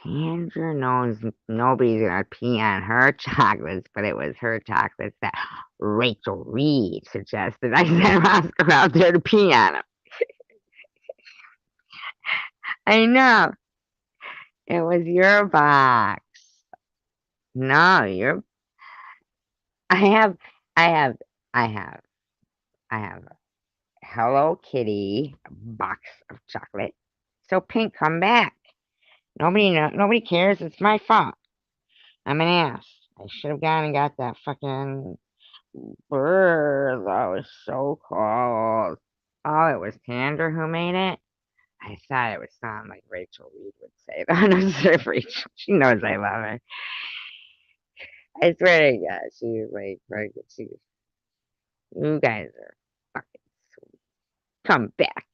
Tanger knows nobody's gonna pee on her chocolates, but it was her chocolates that Rachel Reed suggested I sent Roscoe out there to pee on them. I know. It was your box. No, your... I have a Hello Kitty box of chocolate. So Pink, come back. Nobody cares. It's my fault. I'm an ass. I should have gone and got that fucking bird. That was so cold. Oh, it was Tander who made it? I thought it would sound like Rachel Reed would say that. I'm sure Rachel, she knows I love her. I swear to God, she's like, you guys are fucking sweet. Come back.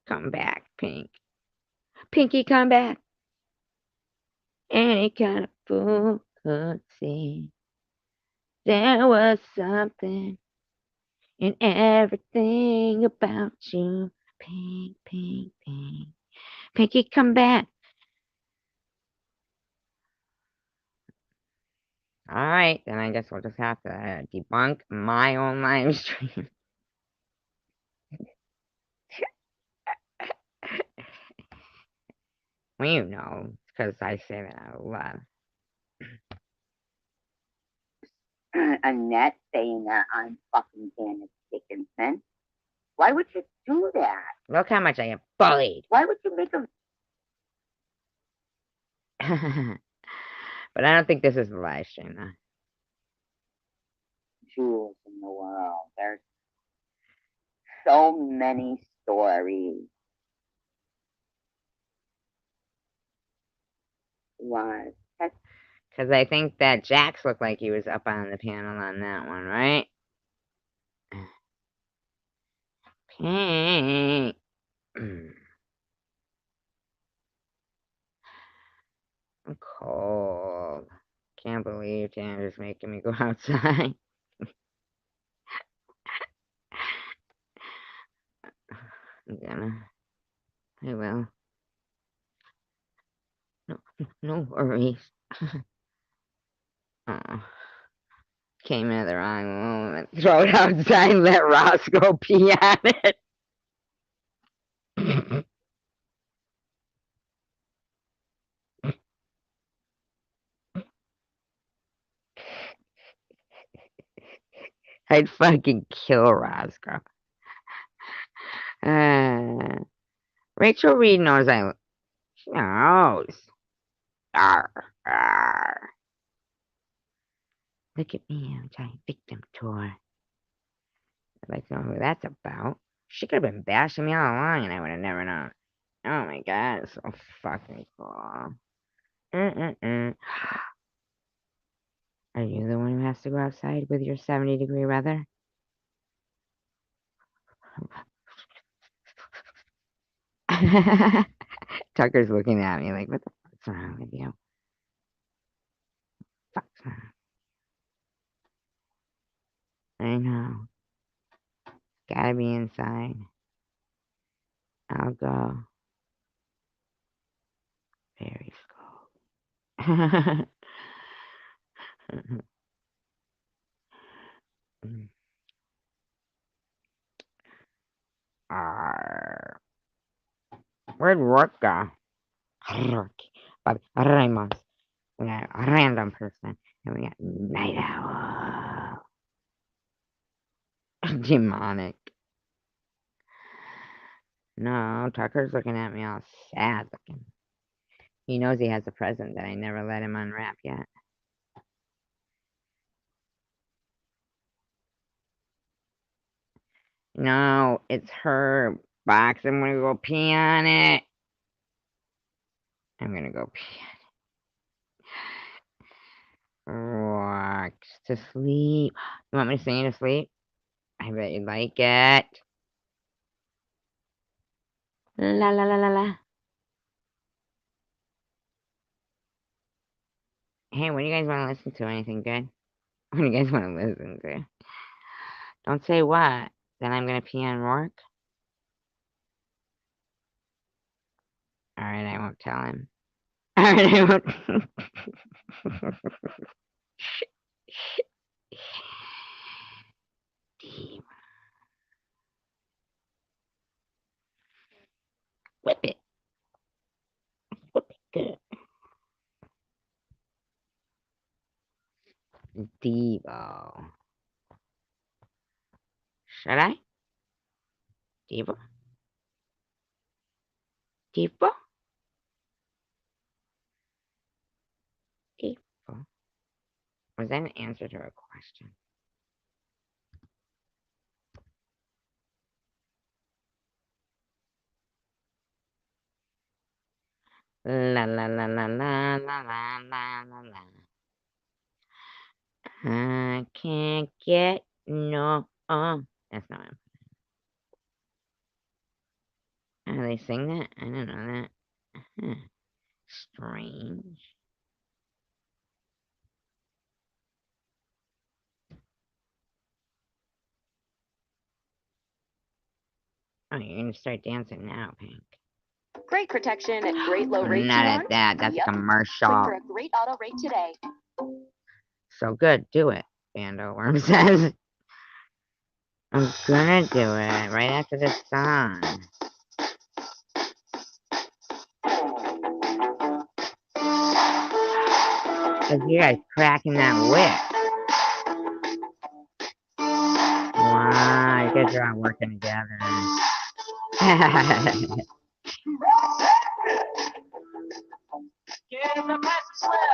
Come back, Pink. Pinky, come back. Any kind of fool could see. There was something in everything about you. Pink, pink, pink. Pinky, come back. Alright, then I guess we'll just have to debunk my own live stream. Well, you know, because I say that out loud. Annette saying that I'm fucking Janet Dickinson. Why would you do that? Look how much I get bullied. Why would you make a... But I don't think this is the live stream, though. Jewels in the world. There's so many stories. What? Because I think that Jax looked like he was up on the panel on that one, right? Pink. I'm cold. Can't believe Tanner's making me go outside. I will. No worries. Oh. Came in at the wrong moment. Throw it outside and let Ross go pee on it. I'd fucking kill Roscoe. Rachel Reed knows she knows. Arr, arr. Look at me, I'm giant victim tour. I'd like to know who that's about. She could have been bashing me all along and I would have never known. Oh my god, it's so fucking cool. Are you the one who has to go outside with your 70-degree weather? Tucker's looking at me like, what the fuck's wrong with you? Fuck's wrong? I know. Gotta be inside. I'll go. Very slow. Where'd Rourke go? Rourke. But Ramos. We got a random person. And we got Night Owl. Demonic. No, Tucker's looking at me all sad looking. He knows he has a present that I never let him unwrap yet. No, it's her box. I'm gonna go pee on it. I'm gonna go pee on it. Rocks to sleep. You want me to sing you to sleep? I bet you'd like it. La la la la la. Hey, what do you guys want to listen to? Anything good? What do you guys want to listen to? Don't say what. Then I'm gonna pee on Rourke. Alright, I won't tell him. Alright, I won't. Whip it. Whip it good. Devo. Should I? Devo? Devo? Devo? Was that an answer to a question? La la la la la la la la la la. I can't get no. Oh, that's not it. Oh, they sing that? I don't know that. Huh. Strange. Oh, you're gonna start dancing now, Pink. Great protection at great low rates. Not at that. That's a commercial. Click for a great auto rate today. So good. Do it, Bandoworm says. I'm gonna do it right after this song. Cause you guys cracking that whip. Wow, you guys are all working together.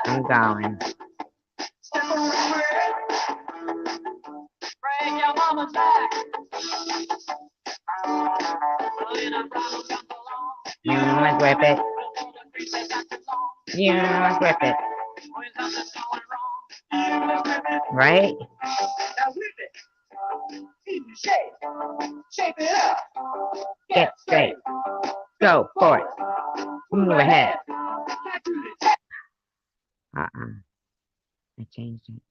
I'm going. You must whip it. You must whip it. Right? Get straight. Go for it. Move ahead. I changed it.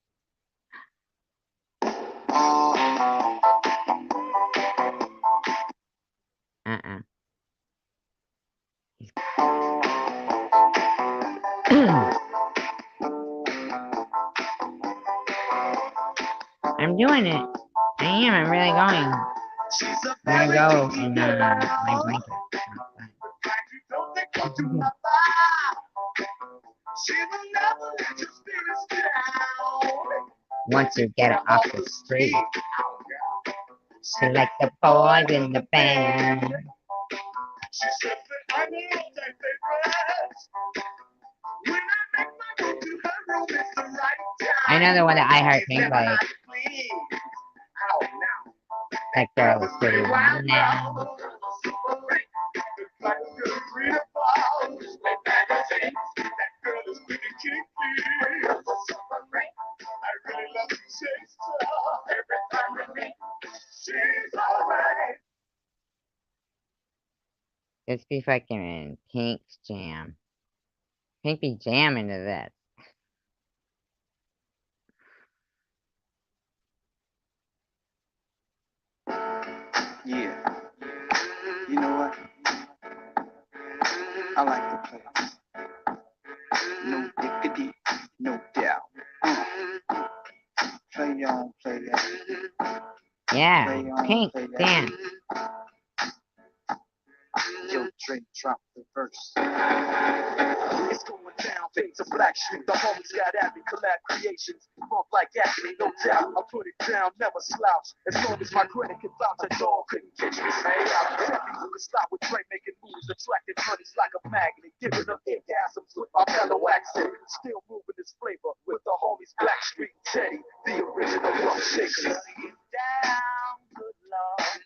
I'm doing it. I am. I'm really going. I'm gonna go in my blanket. Once you get it off the street, she like the boys in the band. I know the one that I heard things like. That girl is pretty wild now. Let's be fucking Pink's jam. Pink be jamming to this. Yeah. You know what? I like the place. No diggity, no doubt. Play on, play that. Yeah, Play on, Pink, play that. dance. Yo, Drake, drop the verse. It's going down, fade to Black Street. The homies got at me, collab creations. Bump like acne, no doubt. I put it down, never slouch. As long as my credit can vouch, a dog couldn't catch me. Who could stop with Drake making moves, attracting honeys like a magnet, giving them orgasms with my mellow accent. Still moving this flavor with the homies Black Street Teddy, the original rough shaker. Down, good lord.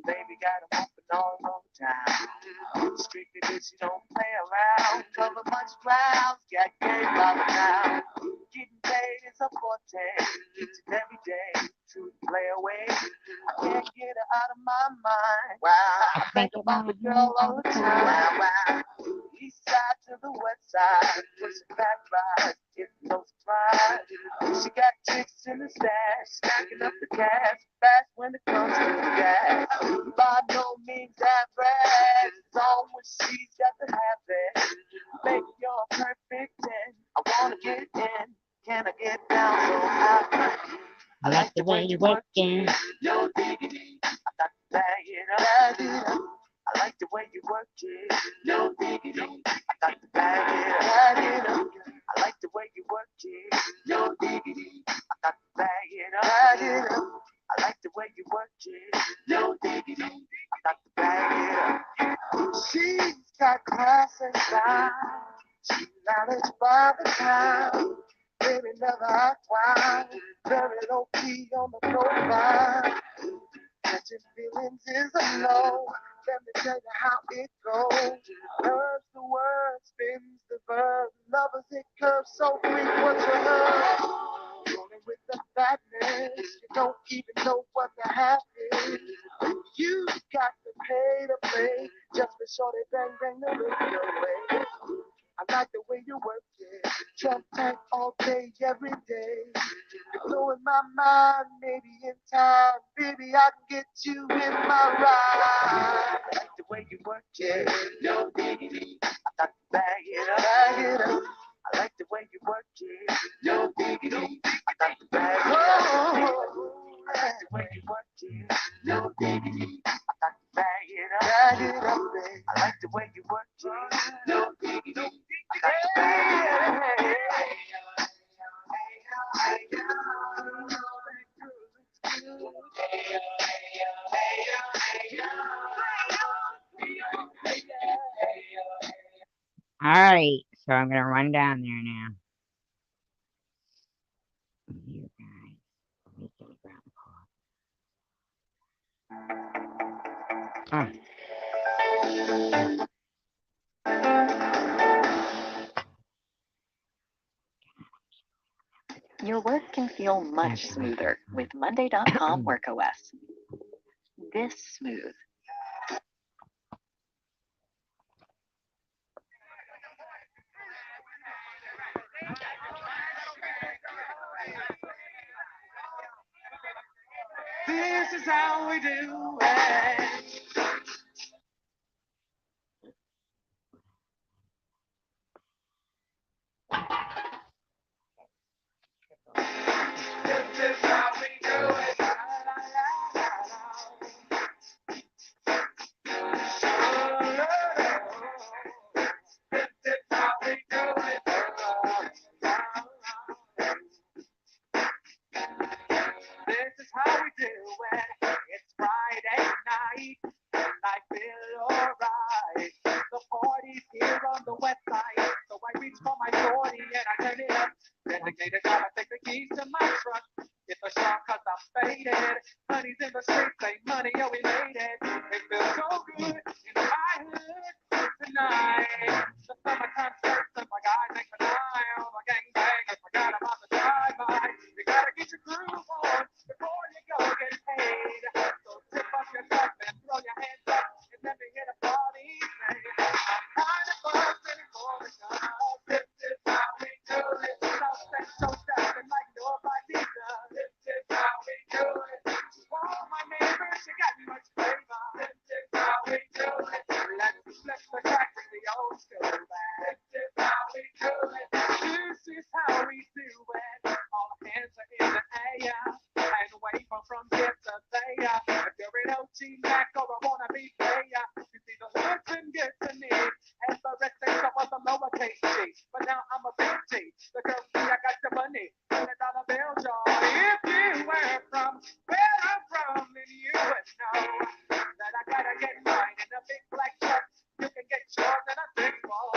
Baby got him up and all over town. Strictly bitch, you don't play around. Cover much ground, got game by the now. Getting paid is a forte. Each and every day to play away. I can't get her out of my mind. Wow, I think about the girl all the time. Wow. East side to the west side, pushing back rides, getting no surprise. She got chicks in the stash, stacking up the cash, fast when it comes to the gas. By no means average, it's on when she's got to have it. Make your perfect 10, I wanna get in, can I get down so high? I like the way you work it. No diggity, I got to bag it up. I like the way you work it. No diggity, I got to bag it up. I like the way you work it. No diggity, I got to bag it up. I like the way you work it. No diggity, I got to bag it up. She's got class and style. She's knowledge by the time. Baby never act wild. Very low key on the profile. Catching feelings is a no. let me tell you how it goes. Curves the word, spins the verb. Lovers it curves so quick, what's your hurry? Rolling with the fatness, you don't even know what the half is. You got to pay to play, just for sure they bang bang the look your way. I like the way you work it, Trump tank all day, every day. You're blowing my mind, maybe in time, baby I can get you in my ride. I like the way you work it, no diggity. I got to bag it up, bag it up. I like the way you work it, no diggity. I got to bag it up. I like the way you work it, no diggity. I got to bag it up, bag it up, babe. I like the way you work it, no diggity. I got to bag it up. Alright, so I'm gonna run down there now. You guys, let me get around the call. Your work can feel much smoother with Monday.com WorkOS. This smooth. This is how we do it. This is how we do it. This is how we do it. This is how we do it. It's Friday night, and I feel alright. The party's here on the west side, so I reach for my 40 and I turn it up. Dedicated, gotta take the keys to my truck. Get the shot cause I'm faded. Honey's in the streets, say money, oh we made it. It feels so good in my hood tonight. The summertime skirts and my guys make the night. All the gangbangers forgot about the drive-by. You gotta get your groove on before you go get paid. So tip up your cup and throw your hands up and let me hit a party. Say, I'm kind of buzzing for the club. This is how we do it. South Central stepping like nobody does. This is how we do it. All my neighbors, you got much flavor. This is how we do it. Let's flip the track with the old school band. This is how we do it. This is how we do it. All hands are in the air and wave from here to there. If you're an OG Mac or a wannabe player, you see the hoods and get to me. And the rest they up was a lowercase g, but now I'm a big G. The girl see I got the money, $100 bill, y'all. If you were from where I'm from, then you would know that I gotta get mine in a big black truck. You can get yours in a big ball.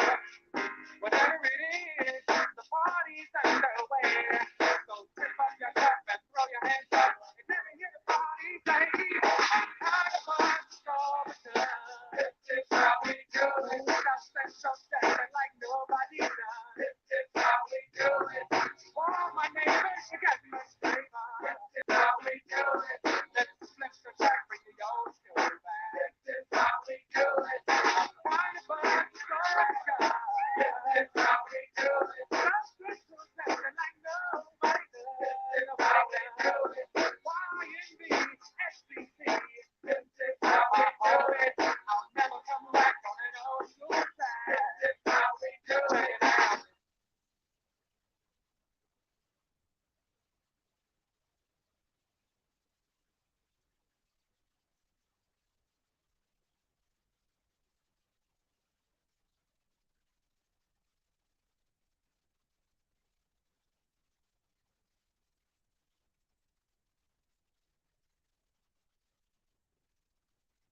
Whatever it is, the party's underway. So tip up your cup and throw your hands up and let me hear the party say, I'm kind of buzzed all the time. This is how we do it. South Central stepping like nobody does. This is how we do it. All my neighbors, you got much flavor. This is how we do it. Let's flip the track, bring the old school back. This is how we do it. I'm kind of buzzed all the time. This is how we do it. South Central stepping like nobody does. This is how we do it. YNB, SBC. This is how we do it. I'll never come back on an old school side. This is how we do it. Check it out.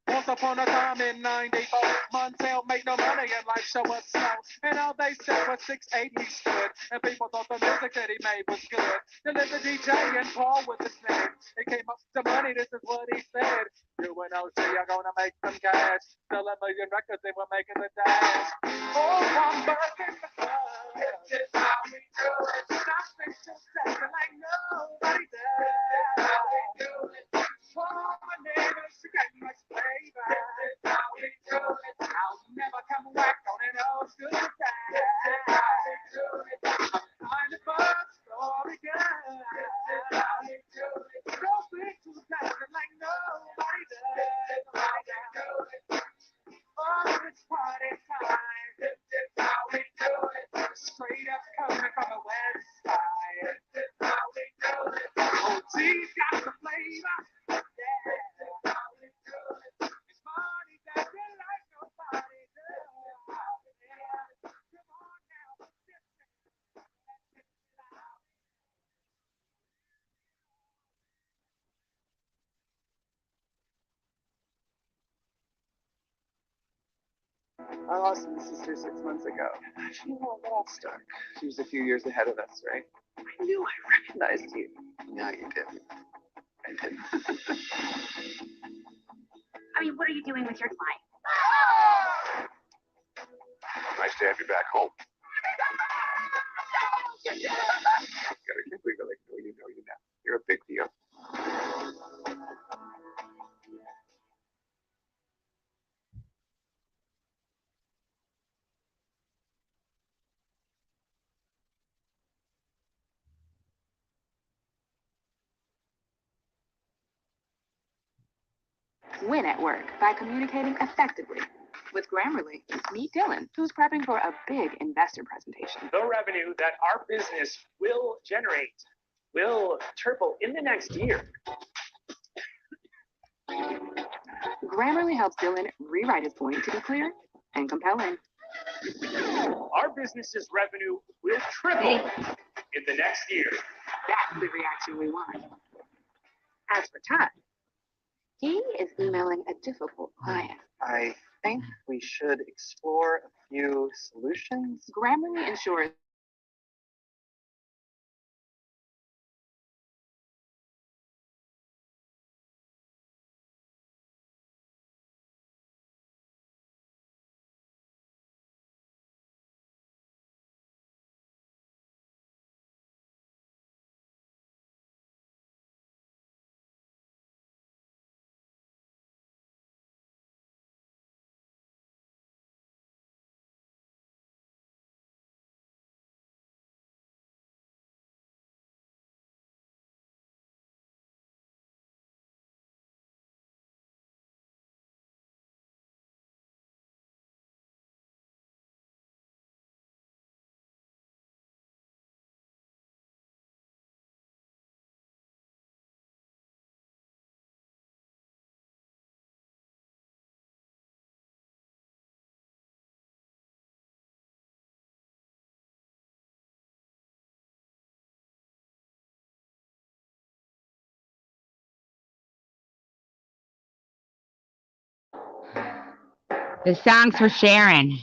Once upon a time in '94, Montel made ain't no money in life, so what's so? And all they said was 6'8" he stood, and people thought the music that he made was good. Then there's the DJ and Paul with his name. He came up to money, this is what he said. You and OC are gonna make some cash. Sell a million records and we're making the dash. Oh, I'm back in the club. This is how we do it. Stopping to dancing like nobody does. How we do it. Oh, my neighbors, you got much flavor. This is how we do it. I'll never come back on an old school time. This is how we do it. I'm the first story girl. This is how we do it. Don't be too dancing like nobody does. This is how we do it. Oh, it's party time. This is how we do it. Straight up coming from the west side. This is how we do it. OG's got the flavor. Yeah, this is how we do it. It's party dancing like nobody does. Yeah. Come on now. I lost my sister 6 months ago. You know, that all stuck. She was a few years ahead of us, right? I knew I recognized you. No, you didn't. I didn't. I mean, what are you doing with your time? Nice to have you back home. Gotta keep legal, like, no, you know you now. You're a big deal. Win at work by communicating effectively. With Grammarly, meet Dylan, who's prepping for a big investor presentation. The revenue that our business will generate will triple in the next year. Grammarly helps Dylan rewrite his point to be clear and compelling. Our business's revenue will triple in the next year. That's the reaction we want. As for Todd, he is emailing a difficult client. I think we should explore a few solutions. Grammarly ensures The song's for Sharon.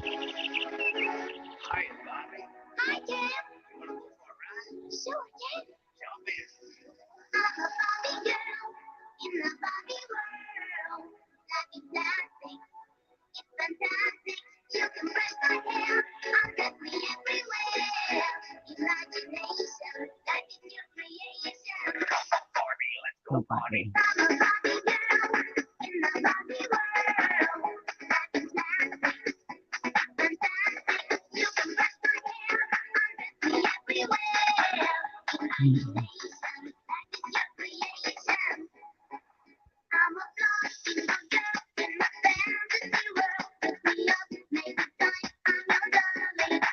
Hi, Bobby. Hi, Jim. Wanna go for a ride? Sure, Jim. Jump in. I'm a Barbie girl in the Barbie world. Life is dancing. It's fantastic. You can brush my hair. I'll get me everywhere. Imagination. Life is your creation. Come on, Barbie. Let's go party. I'm a Barbie girl in the Barbie world. Life is dancing. Fantastic. You can brush my hair. I'll get me everywhere. Imagination. Life is your creation. I'm a flossy girl in the fantasy world. Pick me up, make it time. I'm your darling.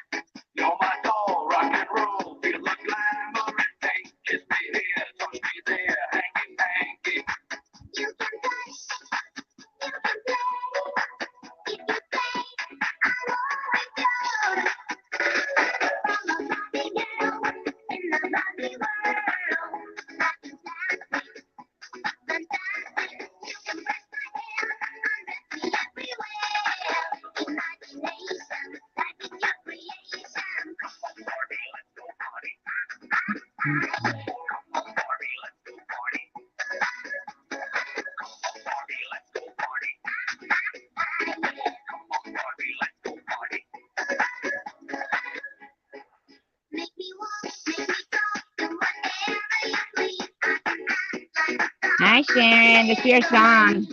You're my doll, rock and roll. Feel the glamour and pain. Kiss me here, touch me there. Hanky, hanky. You can touch, you can play. If you play, I'll always go. I'm a Barbie girl in the Barbie world. Hi, Sharon. It's your song.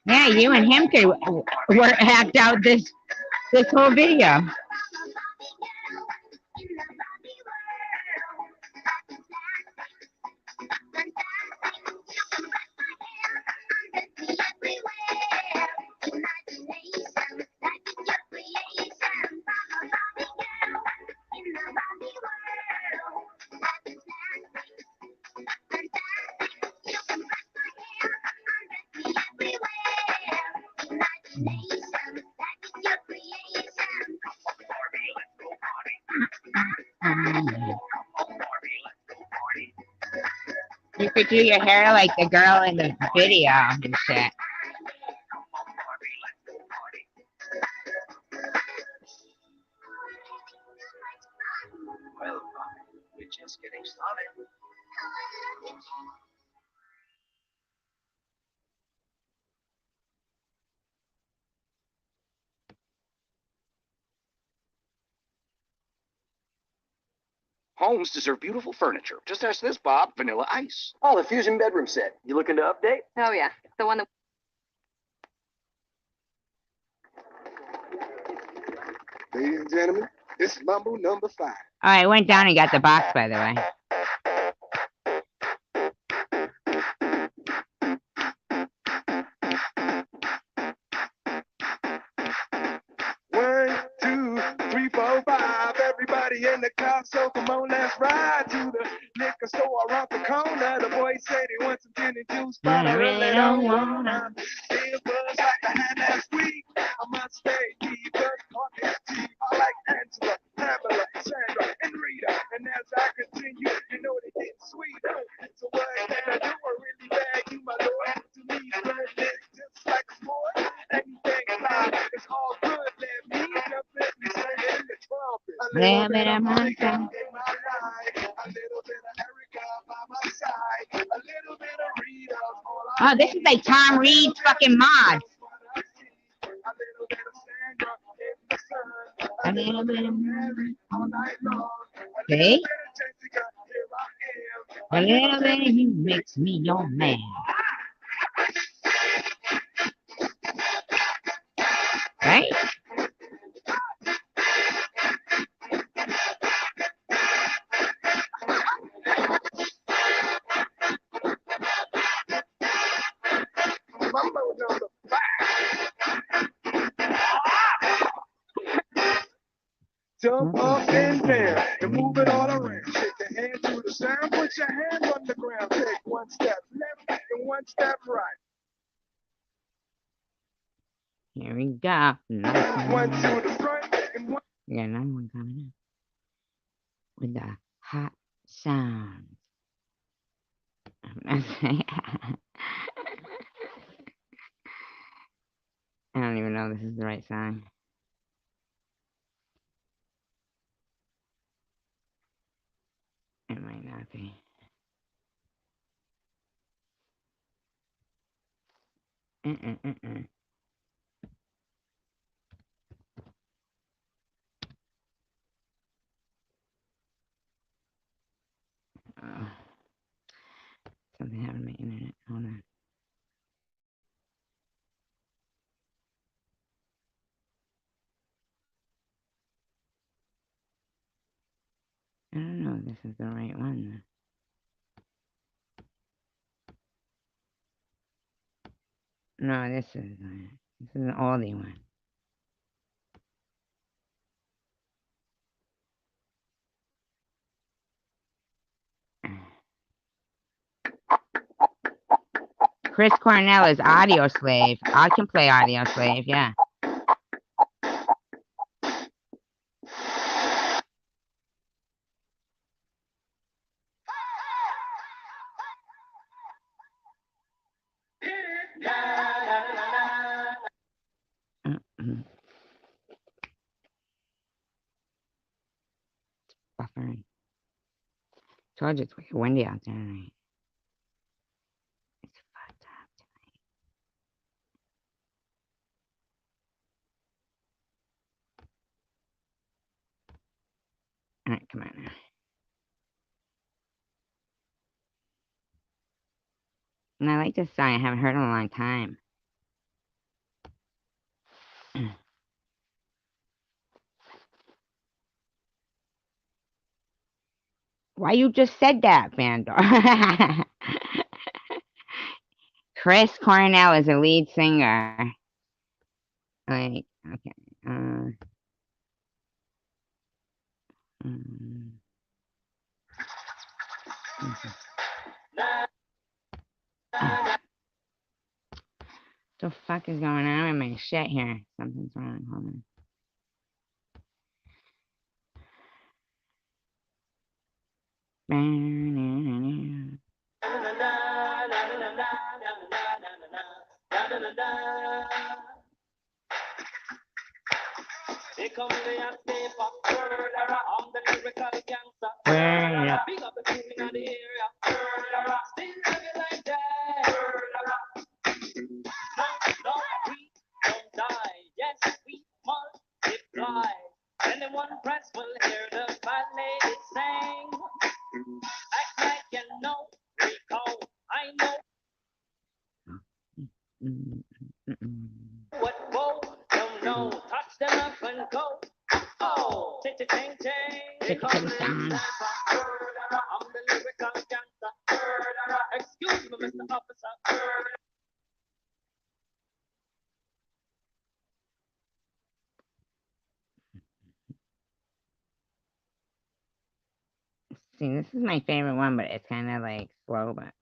Yeah, you and him could act out this whole video. You could do your hair like the girl in the video and shit. Well, we're just getting started. Homes deserve beautiful furniture. Just ask this, Bob. Vanilla Ice. Oh, the Fusion bedroom set. You looking to update? Oh yeah, the one that. Ladies and gentlemen, this is Mambo number 5. Oh, I went down and got the box, by the way. One, two, three, four, five. Everybody in the car, so come on, let's ride to the liquor store around the corner. The boy said he wants some gin and juice, but I really don't wanna. It was like I had last week. I must stay deep, but on this team, I like Angela, Pamela, Sandra, and Rita. And as I continue, you know they get sweeter. So what can I do? I really beg you, my lord. To me, blood is just like a sport. Anything fine, it's all good. Let me jump in and sing in the trumpet. A little bit of Monica in my life, a little bit of Erica by my side, a little bit of Rita. Oh, this is like Tom Reed's fucking mod. A little bit of Mary all night long. See? A little bit of you makes me your man. Right? Mambo number 5. Jump up and down and move it all around. Shake your hand to the sound, put your hands on the ground. Take one step left and one step right. Here we go. One to the front and one. We got another one coming up with the hot sound. I don't even know if this is the right song. It might not be. Oh, something happened to my internet. Hold on. I don't know if this is the right one. No, this is an oldie one. Chris Cornell is Audio Slave. I can play Audio Slave, yeah. Buffering. Told you it's wicked windy out there tonight. It's fucked up tonight. Alright, come on now. And I like this song. I haven't heard it in a long time. Why you just said that, Vandal? Chris Cornell is a lead singer. Like, okay. The fuck is going on with my shit here? Something's wrong. Hold on. Here comes the paper, murderer, I'm the lyrical gangster. Murderer. Big up the feeling of the area, murderer, still living like that. Murderer. No, we don't die, yes, we multiply. Anyone press will hear the fat lady sing. Act like you know, recall, I know. What whoa, don't know, touch them up and go. Oh, ting ting ting ting. Here comes the sniper. I'm the lyrical gangster. Excuse me, Mr. Officer. See, this is my favorite one, but it's kind of like slow, but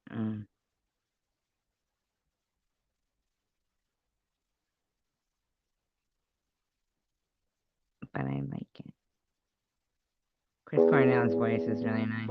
I like it. Chris Cornell's voice is really nice.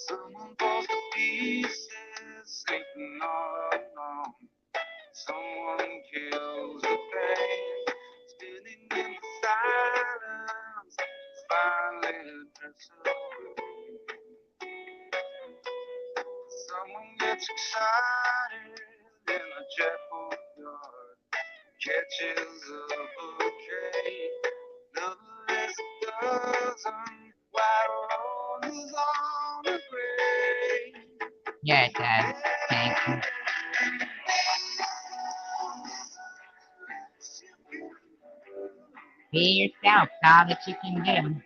Someone falls to pieces, sleeping all alone. Someone kills the pain, spinning in the silence. Finally, there's someone gets excited in a chapel yard, catches a bouquet. Another is a dozen white roses on a grave. Yeah, it does. Thank you. Be yourself. That's all that you can do.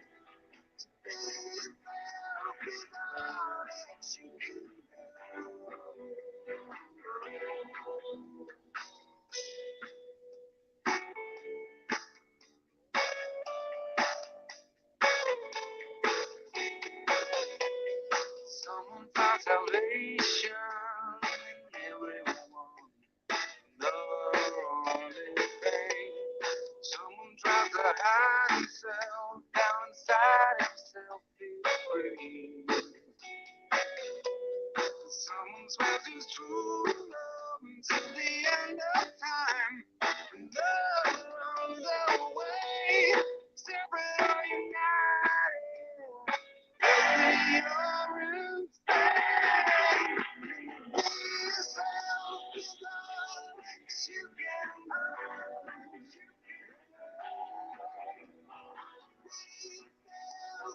Someone found salvation in everyone, lover on his pain. Someone tries to hide himself down inside himself, he's free. Someone swears his true love until the end of time. And love runs away, separate or united. Be your insane. Be yourself, be love, you can love.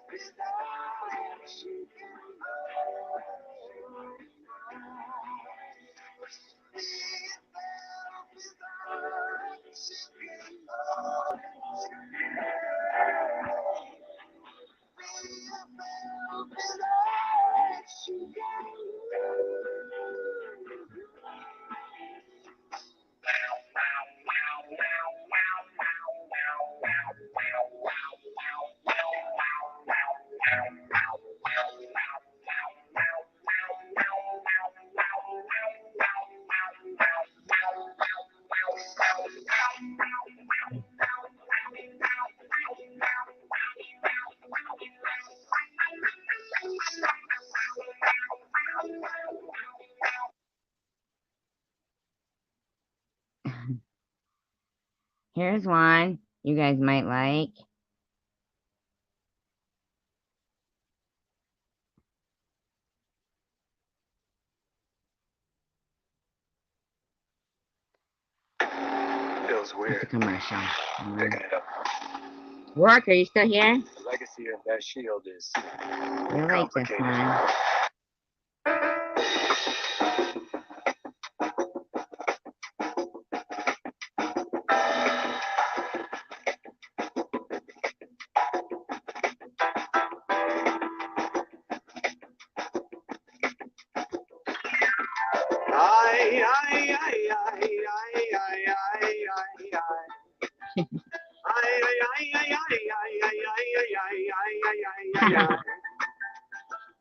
Be yourself, you can love. Here's one you guys might like. Feels It's a weird. commercial. Picking it up. Work, are you still here? The legacy of that shield is You like this complicated. one.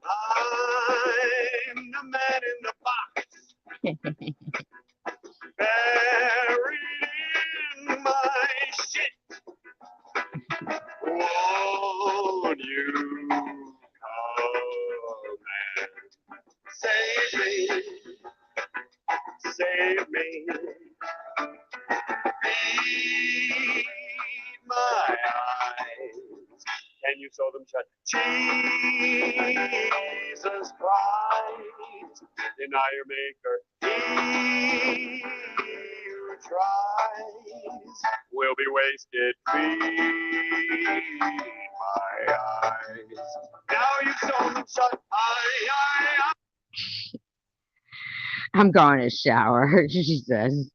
I'm the man in the box, buried in my shit. Won't you come and save me? Save me. Feed my eyes. Can you sew them shut? Jesus Christ, deny your maker. He who tries will be wasted. Feed my eyes. Now you sew them shut. I'm going to shower, she says.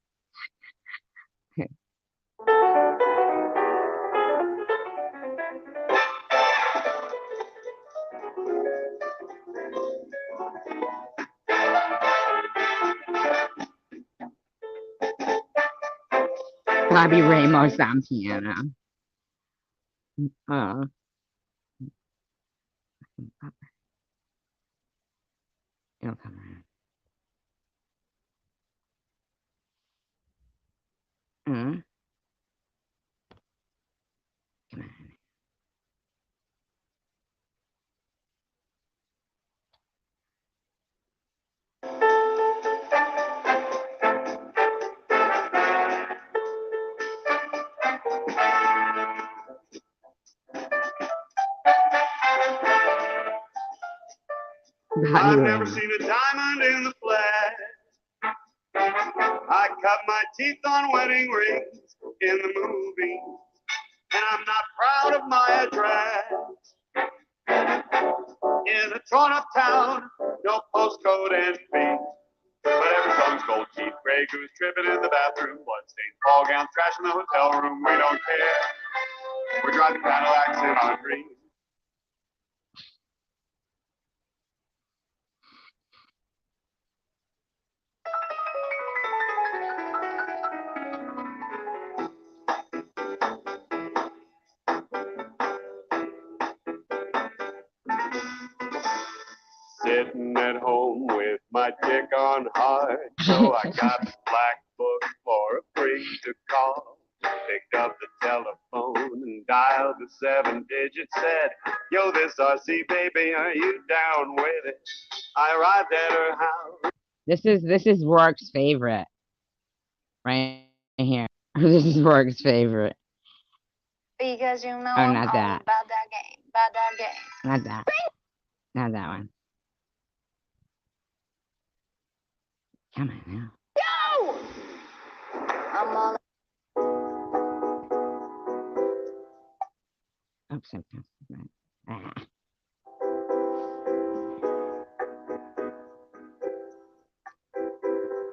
Bobby Ramos on piano. Oh. It'll come around. Come on. I've never seen a diamond in the flesh. I cut my teeth on wedding rings in the movies, and I'm not proud of my address. In a torn-up town, no postcode envy, but every song's gold teeth, gray goose tripping in the bathroom, bloodstained ball gowns, trash in the hotel room. We don't care. We're driving Cadillacs in our dreams. Sitting at home with my dick on hard, so I got a black book for a freak to call. Picked up the telephone and dialed the 7 digits, said, yo, this RC baby, are you down with it? I arrived at her house. This is Rourke's favorite. Right here. This is Rourke's favorite. Because you know Oh, I'm not all that. about that game. About that game. Not that. Not that one. Come on now. Go! I'm all Oops, I passed it right. Ah.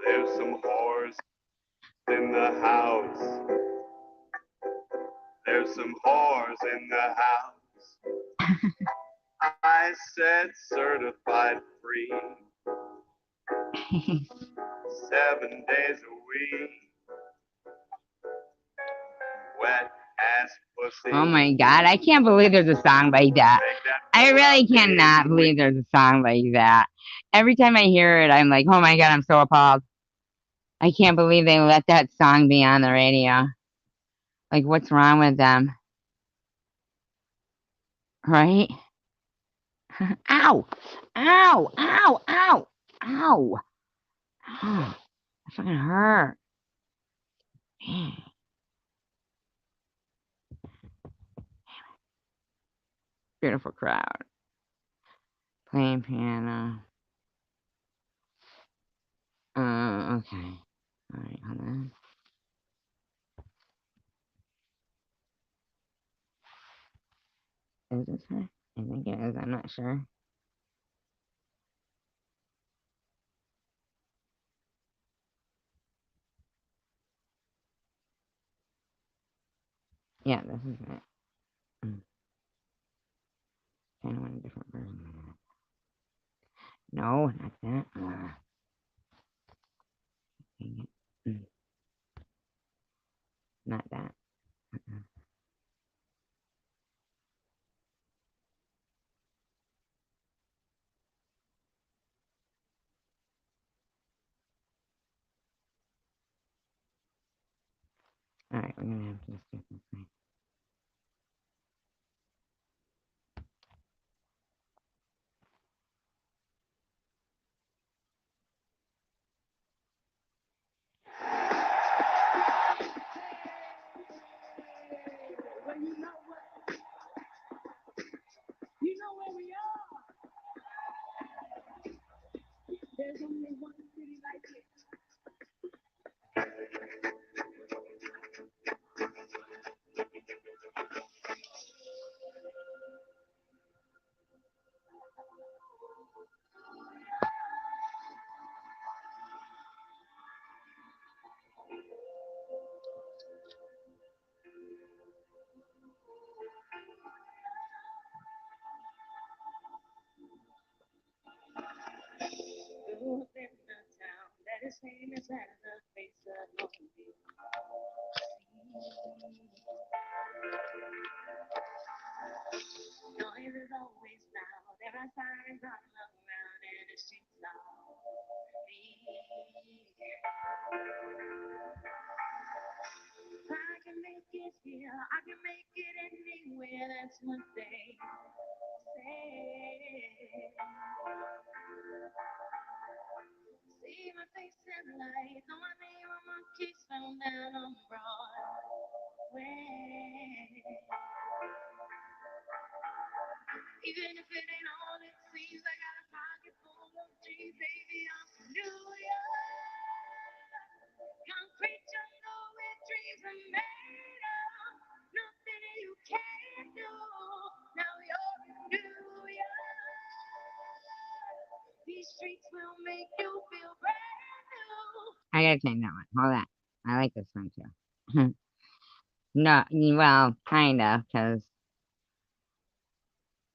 There's some whores in the house. There's some whores in the house. I said certified free. 7 days a week. Wet ass pussy. Oh my God, I can't believe there's a song like that. I really cannot believe there's a song like that. Every time I hear it, I'm like, oh my God, I'm so appalled. I can't believe they let that song be on the radio. Like, what's wrong with them? Right? Ow! Ow! Ow! Ow! Ow! Ow! That fucking hurt. Man. Beautiful crowd. Playing piano. Okay. Alright, hold on. Is this her? I think it is, I'm not sure. Yeah, this is it. Kind of want a different version of that. No, not that. Dang it. Not that. Alright, we're gonna have to just do this thing. You know where we are. There's only one city like this. Who's in the town that is famous as the face that only you see? Noise is always loud. There are sirens all around, and the streets are empty. I can make it here. I can make it anywhere. That's what they say. See my face in light. Know my name on my kicks found down on Broadway. Even if it ain't all it seems, I got a pocket full of dreams, baby. I'm from New York. Concrete jungle where dreams are made of. Nothing you can't do. Now you're in New York. These streets will make you feel brand new. I gotta change that one. Hold on. I like this one too. No, well, kinda, because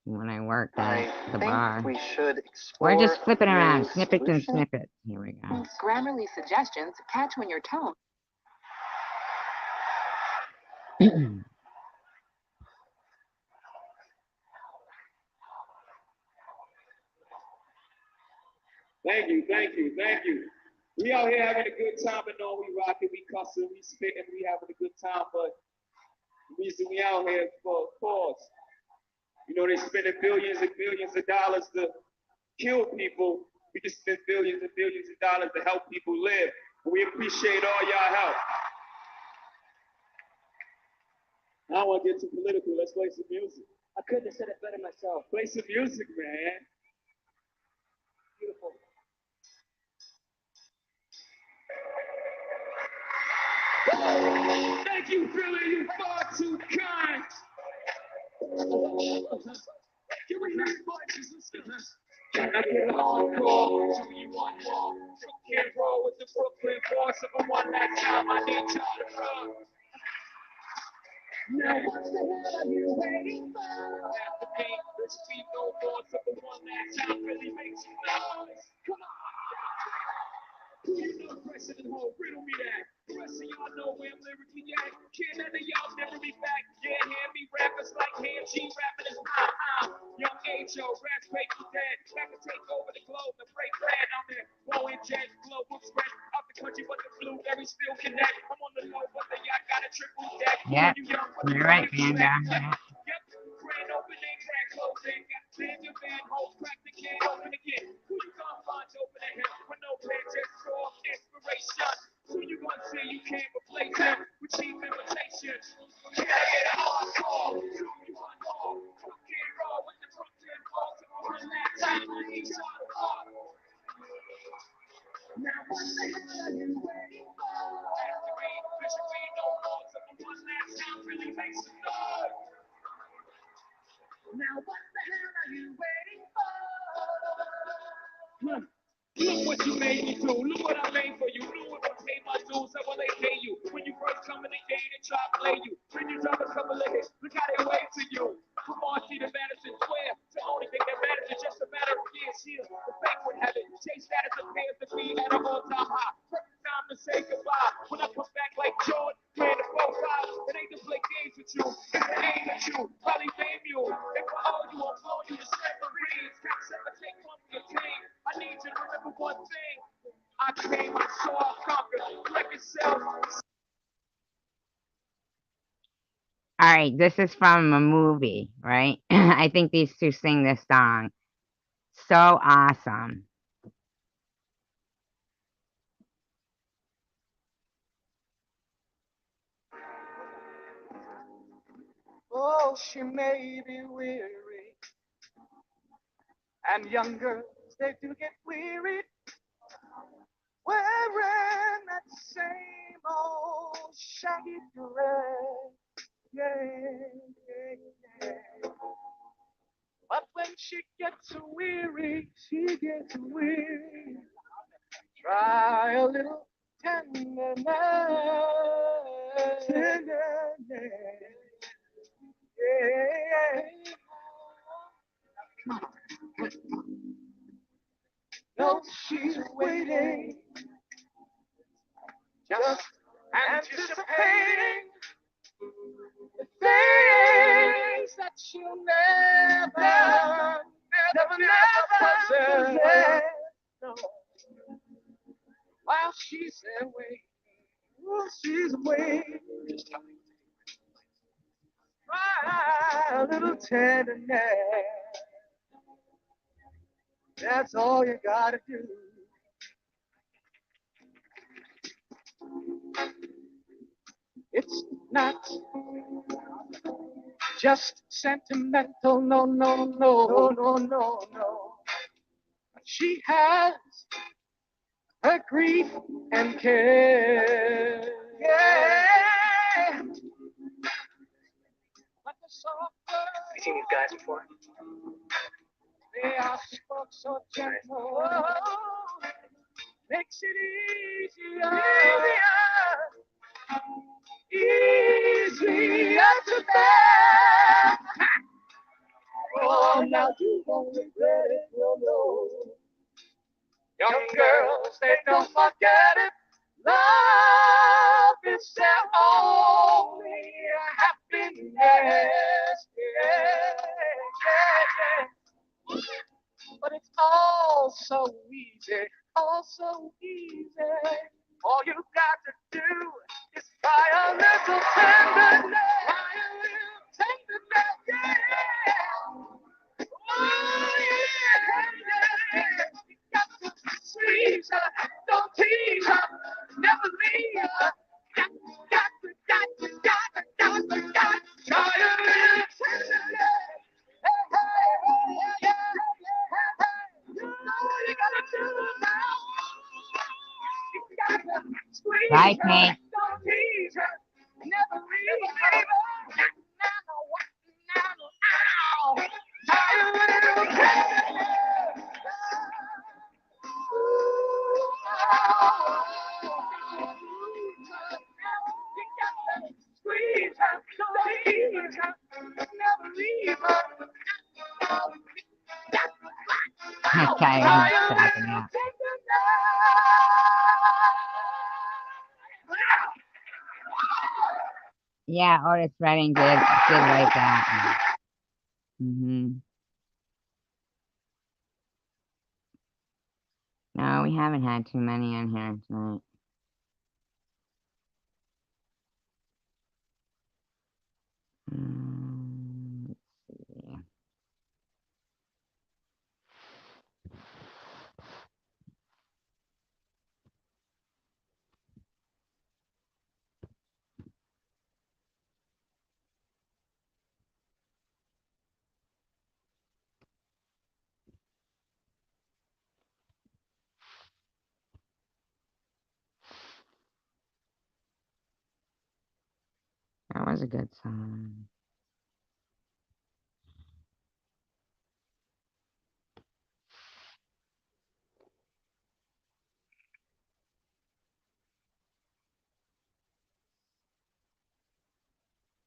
when I worked at the bar, We should explore we're just flipping around, new snippets and solutions. snippets. Here we go. Grammarly suggestions catch when your tone. Thank you, thank you, thank you. We out here having a good time and know we rocking, we cussing, we spitting, we having a good time, but the reason we out here for a cause. You know, they spending billions and billions of dollars to kill people. We just spend billions and billions of dollars to help people live. We appreciate all y'all help. I don't want to get too political. Let's play some music. I couldn't have said it better myself. Play some music, man. Beautiful. Thank you, Philly. You're far too kind. Can we hear your voices? Can I get an encore? Do you want more? Can't roll with the Brooklyn boys. If I want that time, I need y'all to come. Now what the hell are you waiting for? After me, this beat no more, so the one last time really makes you noise. Come on. You know President Ho, riddle me that. The rest of y'all know where I'm lyrically at. Can't none of y'all never be back. Yeah, hear me rappers like Ham G rapping is Young H.O. raps paper dead. Back to take over the globe, the break plan. I'm there, blowing jet, global spread. Out the country, but the blueberries still connect. I'm on the low, but the yacht got a triple deck. Yep, You young, but you're right, Panda. Yep, grand opening, grand closing. Got Van your van, hoes, crack the can, open again. Who you gonna find open the hill? With no plan, just raw inspiration. Who you gonna see? You can't replace him with cheap imitation. Can I get a hardcore? Do you want more? Rock and roll with the drums and balls. One last time, I need y'all to rock. Now what the hell are you waiting for? After me, Bishop B, no more. So the one last time really makes some noise. Now what the hell are you waiting for? Look what you made me do. Look what I made for you. Knew if I pay my dues, how will they pay you? When you first come in the game, they try to play you. When you drop a couple of hits, look how they wave to you. From Marcy to Madison Square, the only thing that matters is just a matter of years here. The fake would have it. Chase status appears to be at an all-time high. Perfect time to say goodbye. When I come back like Jordan, playing the profile, it ain't to play games with you. It's to aim at you, probably name you. If I owe you, I'll blow you to smithereens. Got 17 from your team. I need you to remember one thing. I came, I saw, I conquered. Record sales. All right, this is from a movie, right? I think these two sing this song. So awesome. Oh, she may be weary, and young girls, they do get weary, wearing that same old shaggy dress. Yeah. But when she gets weary, try a little tenderness. Yeah. No, she's waiting, just anticipating the things that she'll never possess. No. While she's there waiting, try a little tenderness. That's all you gotta do. It's not just sentimental, no. She has her grief and care. Yeah. Like the soft bird. You seen these guys before? They are spoke so gentle. Oh, makes it easier to bear. Oh, now you won't regret it, no. Young girls, they don't forget it. Love is their only happiness. Yeah. But it's all so easy, All you got to do is try a little tenderness. Yeah. Oh, yeah. Got to squeeze her, don't tease her, never leave her. Got to try a little tenderness. Hey. You know what you gotta do now. You gotta squeeze Bye, her, Pink. don't tease her, never leave her. Ow. Try a little tenderness. You gotta squeeze her, don't tease just tired of him cracking up. Yeah, Otis Redding did like that. No, we haven't had too many on here tonight. Let's see. That was a good song.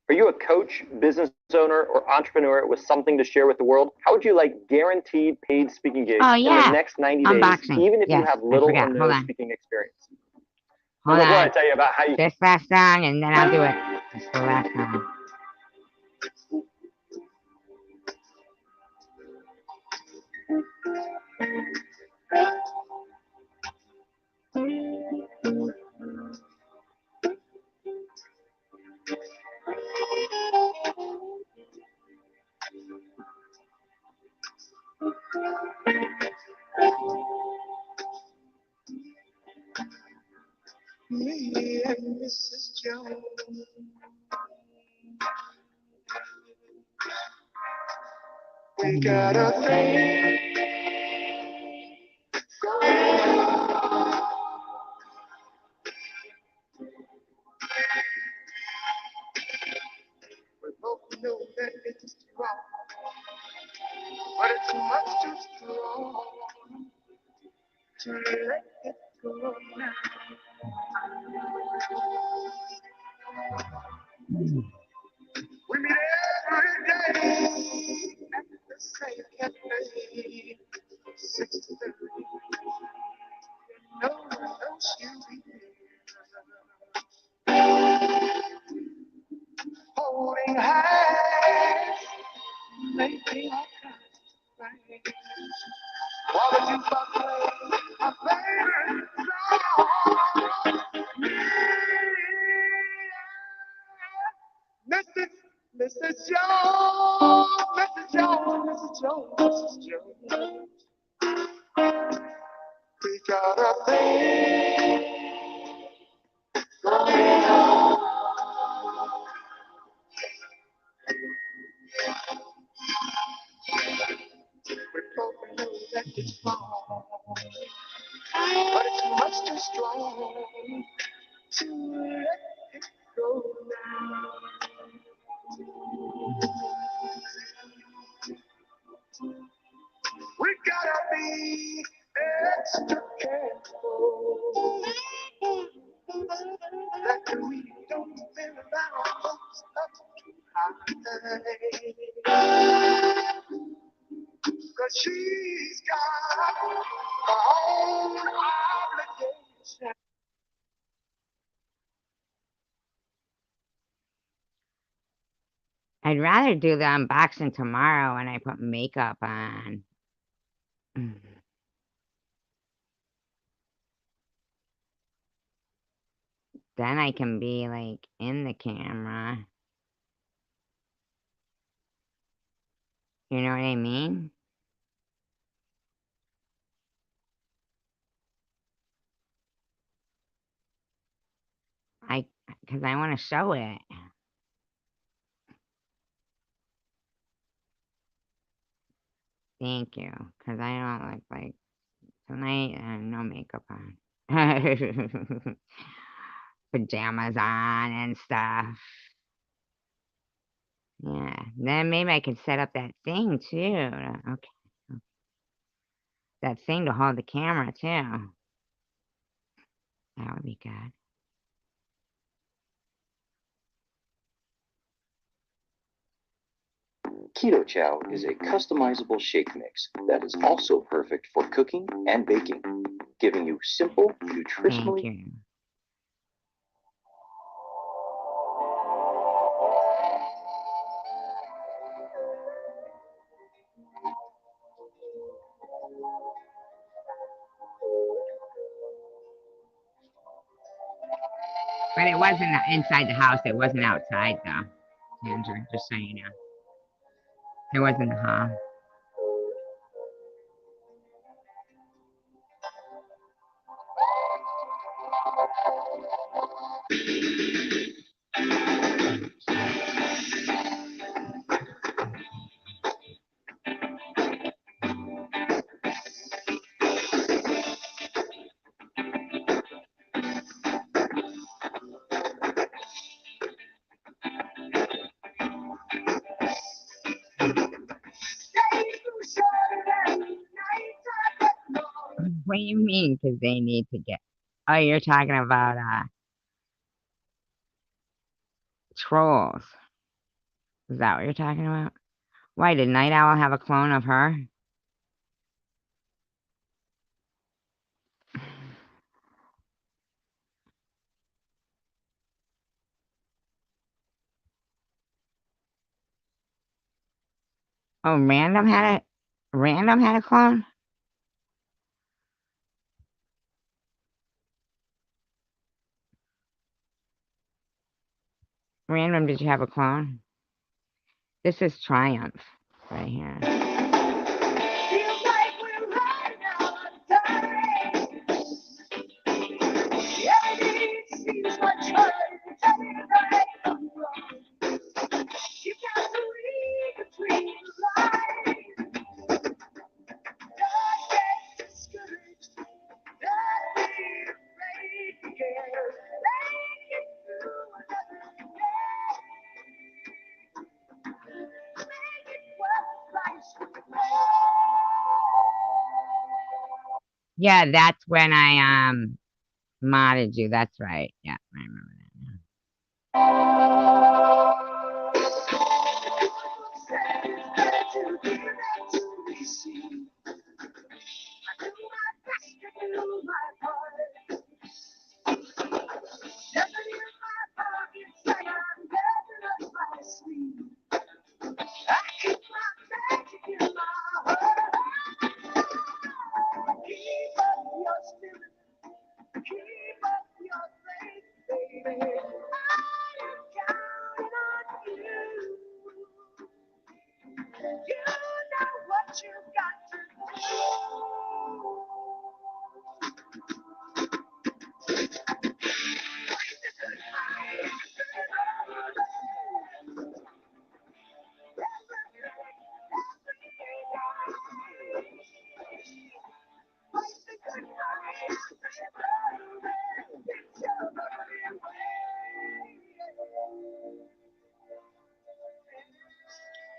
Are you a coach, business owner, or entrepreneur with something to share with the world? How would you like guaranteed paid speaking gigs in the next 90 days, even if you have little or no speaking experience? Hold Before I on. tell you about how you This last song, and then I'll do it. Just the last song. Me and Mrs. Jones. We got a thing going on. We both know that it's wrong, but it's much too strong to let it go now. We meet every day at the same cafe, 6:30. No one else you'll be there. Holding hands, making all kinds of plans. While the jukebox plays my favorite song. Mrs. Jones, Mrs. Jones, Mrs. Jones, Mrs. Jones. We got a thing going on. We both know that it's wrong, but it's much too strong to let it go now. We gotta be extra careful that we don't feel around folks up too high. 'Cause she's got her own obligation. I'd rather do the unboxing tomorrow when I put makeup on. Then I can be like in the camera. You know what I mean? Because I want to show it. Thank you. Because I don't look like tonight, no makeup on. Pajamas on and stuff. Yeah. Then maybe I could set up that thing too. Okay. That thing to hold the camera too. That would be good. Keto Chow is a customizable shake mix that is also perfect for cooking and baking, giving you simple, nutritionally. But it wasn't inside the house. It wasn't outside, though. Andrew, just so you know. It wasn't the hall. What do you mean? Because they need to get. Oh, you're talking about trolls. Is that what you're talking about? Why did Night Owl have a clone of her? Oh, Random had a clone? Random, did you have a clone? This is Triumph right here. Yeah, that's when I modded you. That's right. Yeah, I remember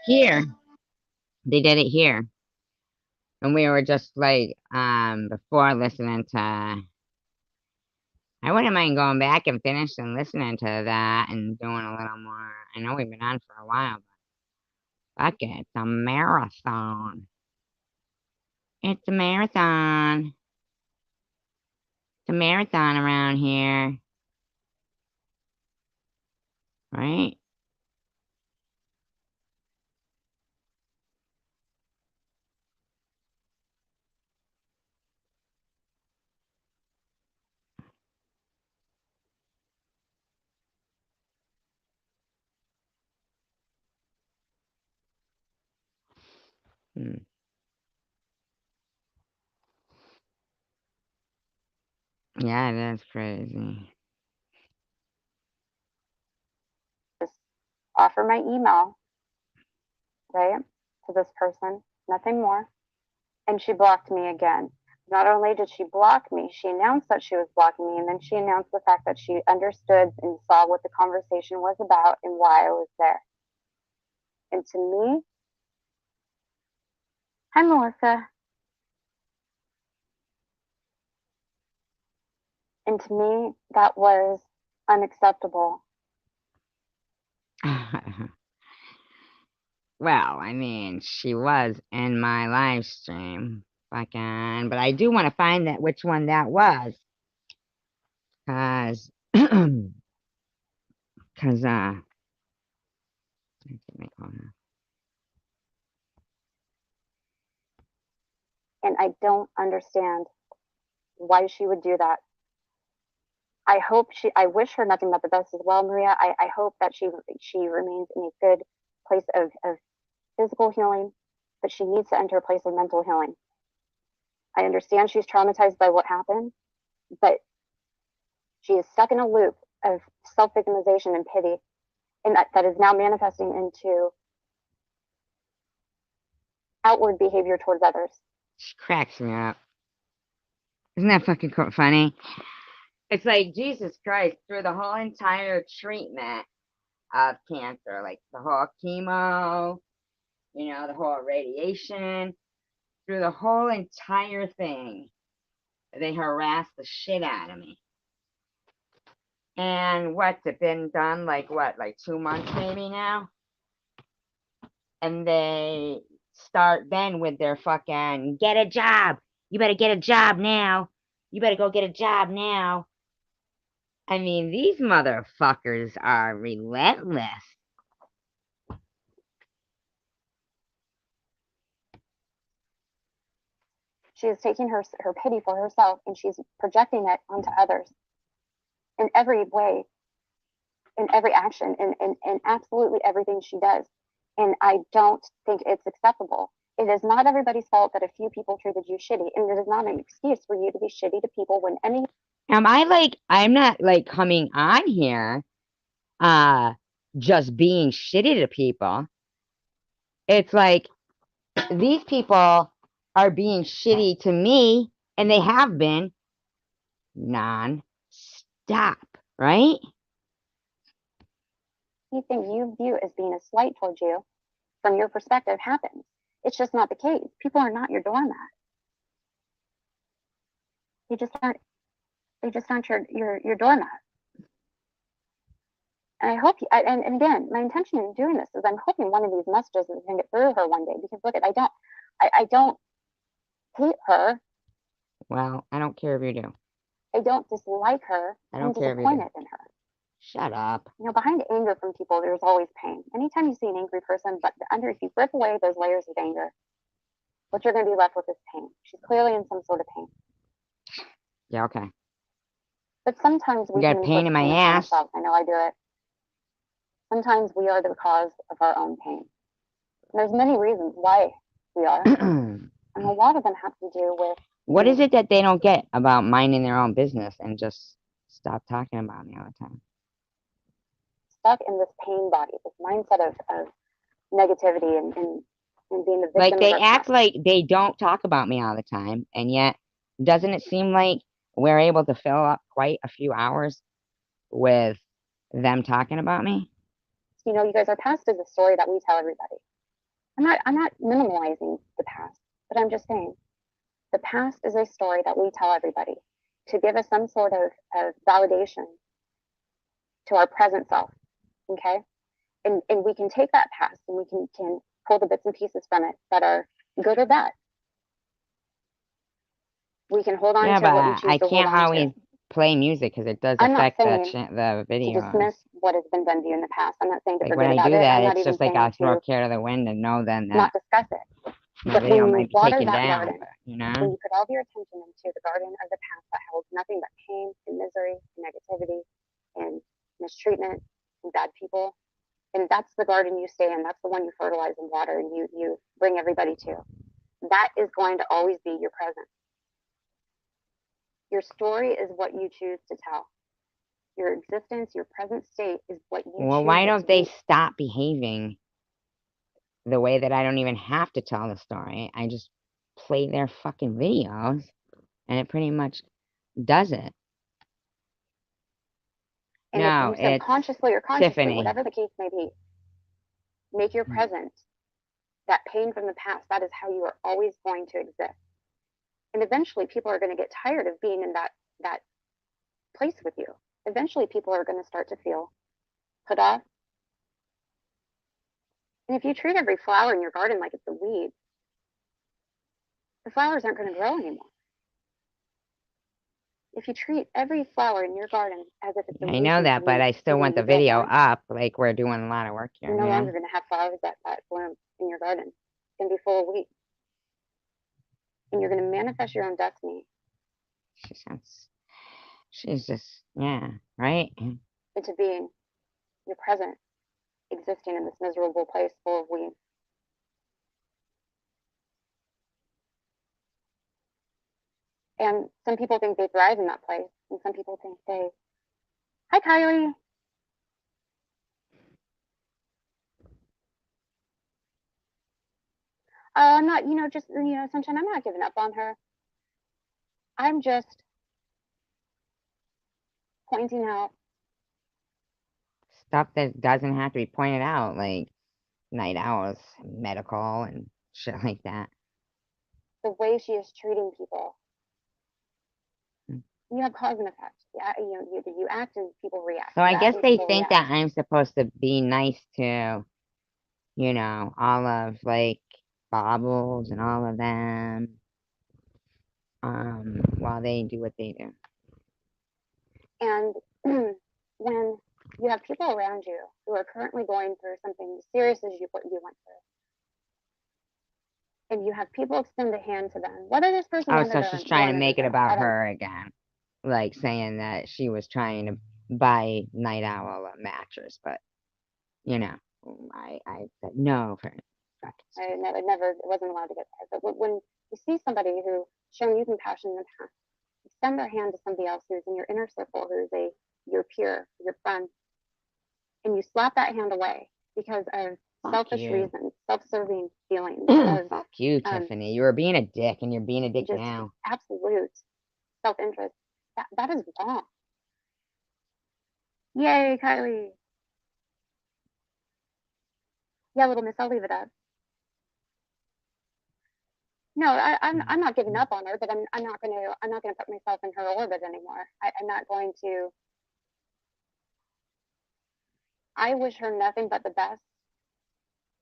here. They did it here. And we were just like, before listening to, I wouldn't mind going back and finishing listening to that and doing a little more. I know we've been on for a while, but fuck it, it's a marathon. It's a marathon. It's a marathon around here. Right? Yeah, it is crazy. Just offer my email, right, to this person, nothing more. And she blocked me again. Not only did she block me, she announced that she was blocking me, and then she announced the fact that she understood and saw what the conversation was about and why I was there. And to me, hi, Melissa. And to me, that was unacceptable. Well, I mean, she was in my live stream. Fucking, but I do want to find that which one that was. Cause, And I don't understand why she would do that. I wish her nothing but the best as well, Maria. I hope that she remains in a good place of physical healing, but she needs to enter a place of mental healing. I understand she's traumatized by what happened, but she is stuck in a loop of self-victimization and pity, and that is now manifesting into outward behavior towards others. she cracks me up. Isn't that fucking funny? It's like, Jesus Christ, through the whole entire treatment of cancer, like the whole chemo, you know, the whole radiation, through the whole entire thing, they harassed the shit out of me. And what's it been done? Like 2 months maybe now? And they start then with their fucking, get a job. You better get a job now. You better go get a job now. I mean, these motherfuckers are relentless. She is taking her pity for herself and she's projecting it onto others in every way, in every action, in absolutely everything she does. And I don't think it's acceptable. It is not everybody's fault that a few people treated you shitty, and it is not an excuse for you to be shitty to people when any. I'm not like coming on here just being shitty to people. It's like these people are being shitty to me, and they have been non-stop, right? Anything you view as being a slight towards you, from your perspective, happens. It's just not the case. People are not your doormat. They just aren't your doormat. And I hope, and again, my intention in doing this is I'm hoping one of these messages is going to get through her one day, because look, I don't hate her. Well, I don't care if you do. I don't dislike her. I'm disappointed in her. Shut up. You know, behind anger from people, there's always pain. Anytime you see an angry person, but if you rip away those layers of anger, what you're going to be left with is pain. She's clearly in some sort of pain. Yeah, okay. But sometimes we got pain in my ass. I know I do it. Sometimes we are the cause of our own pain. And there's many reasons why we are. And a lot of them have to do with... What is it that they don't get about minding their own business and just stop talking about me all the time? Stuck in this pain body, this mindset of negativity and being the victim. Like, they act like they don't talk about me all the time, and yet, doesn't it seem like we're able to fill up quite a few hours with them talking about me? You know, you guys, our past is a story that we tell everybody. I'm not minimalizing the past, but I'm just saying the past is a story that we tell everybody to give us some sort of validation to our present self. Okay? And we can take that past and we can pull the bits and pieces from it that are good or bad. We can hold on to what we choose to hold on to. I can't always play music because it does affect the video. To dismiss what has been done to you in the past. I'm not saying to forget when about I do it. that, it's just like I throw a care to the wind and know then that not discuss it. the video might be taken down. Garden, you know, when you put all of your attention into the garden of the past that holds nothing but pain and misery and negativity and mistreatment and bad people, and that's the garden you stay in. That's the one you fertilize and water and you bring everybody to. That is going to always be your present. Your story is what you choose to tell. Your existence, your present state is what you choose. Well, why don't they stop behaving the way that I don't even have to tell the story? I just play their fucking videos, and it pretty much does it. And no, if you subconsciously or consciously, Tiffany. Whatever the case may be, make your present that pain from the past. That is how you are always going to exist. And eventually people are going to get tired of being in that place with you. Eventually people are going to start to feel put off, And if you treat every flower in your garden like it's a weed, the flowers aren't going to grow anymore. If you treat every flower in your garden as if it's a I know that, but I still want the video up. Like, we're doing a lot of work here. You're no longer going to have flowers that bloom in your garden. It's going to be full of weeds. And you're going to manifest your own destiny. She's just, yeah, right? Into being your present, existing in this miserable place full of weeds. And some people think they thrive in that place, and some people think they, hi Kylie. I'm not, Sunshine, I'm not giving up on her. I'm just pointing out stuff that doesn't have to be pointed out, like night owls, medical, and shit like that. The way she is treating people. You have cause and effect. Yeah, you act and people react. So I guess they think that I'm supposed to be nice to, all of like Bobbles and all of them, while they do what they do. And when you have people around you who are currently going through something as serious as what you went through, and you have people extend a hand to them, whether this person so she's trying to make it about her again. Like saying that she was trying to buy Night Owl a mattress, but I said no. I never wasn't allowed to get there. But when you see somebody who's shown you compassion in the past, extend their hand to somebody else who's in your inner circle, who's your peer, your friend, and you slap that hand away because of selfish reasons, self-serving feelings. Fuck you, Tiffany. You were being a dick, and you're being a dick now. Absolute self-interest. That is wrong. Yay, Kylie. Yeah, little miss, I'll leave it up. No, I'm not giving up on her, but I'm not gonna put myself in her orbit anymore. I'm not going to. I wish her nothing but the best,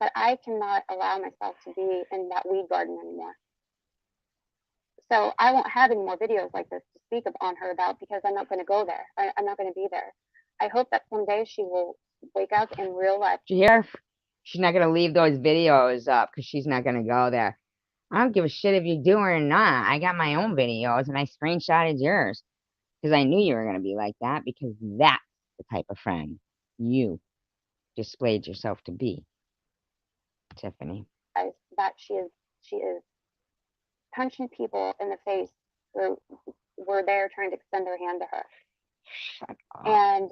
but I cannot allow myself to be in that weed garden anymore. So I won't have any more videos like this to speak on her about because I'm not going to go there. I'm not going to be there. I hope that someday she will wake up in real life. Did you hear? She's not going to leave those videos up because she's not going to go there. I don't give a shit if you do or not. I got my own videos and I screenshotted yours because I knew you were going to be like that because that's the type of friend you displayed yourself to be, Tiffany. That she is punching people in the face who were there trying to extend their hand to her. Shut up. And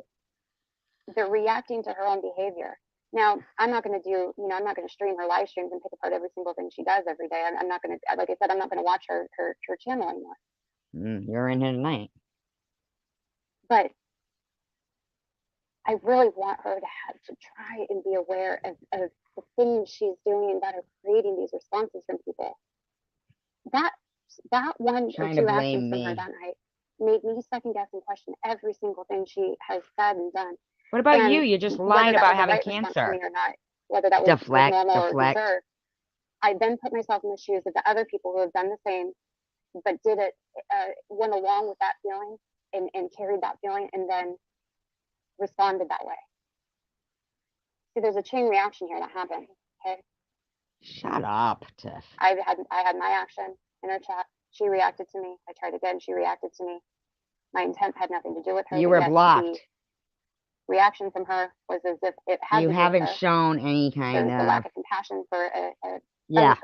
they're reacting to her own behavior. Now, I'm not going to do, I'm not going to stream her live streams and pick apart every single thing she does every day. I'm not going to, like I said, I'm not going to watch her channel anymore. You're in here tonight. But I really want her to have to try and be aware of the things she's doing that are creating these responses from people. That one or two actions from her that night made me second guess and question every single thing she has said and done. What about you? You just lied about having cancer. Or not, whether that was normal or deserved. I then put myself in the shoes of the other people who have done the same, but did it, went along with that feeling and carried that feeling and then responded that way. See, there's a chain reaction here that happened. Okay. Shut up, Tiff. I had my action in her chat. She reacted to me. I tried again. She reacted to me. My intent had nothing to do with her. You were blocked. Reaction from her was as if it had. You haven't shown any kind of lack of compassion for a yeah,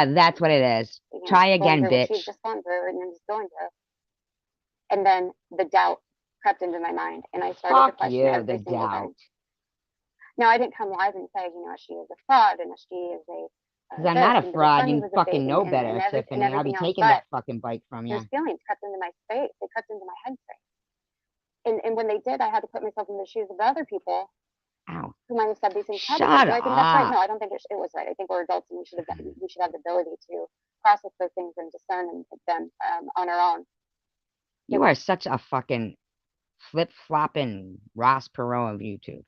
that's what it is. Try again, bitch. She's just gone through and just going through. And then the doubt crept into my mind, and I started to question every single thing. Now, I didn't come live and say, she is a fraud and she is a. Because I'm not a fraud. You fucking know better, Tiffany. I'll be taking that fucking bike from you. Those feelings crept into my space. They crept into my head space. And when they did, I had to put myself in the shoes of other people. Ow. Who might have said these things. Shut up. I think that's right. up. No, I don't think it was right. I think we're adults and we should have the ability to process those things and discern them on our own. You are such a fucking flip-flopping Ross Perot of YouTube.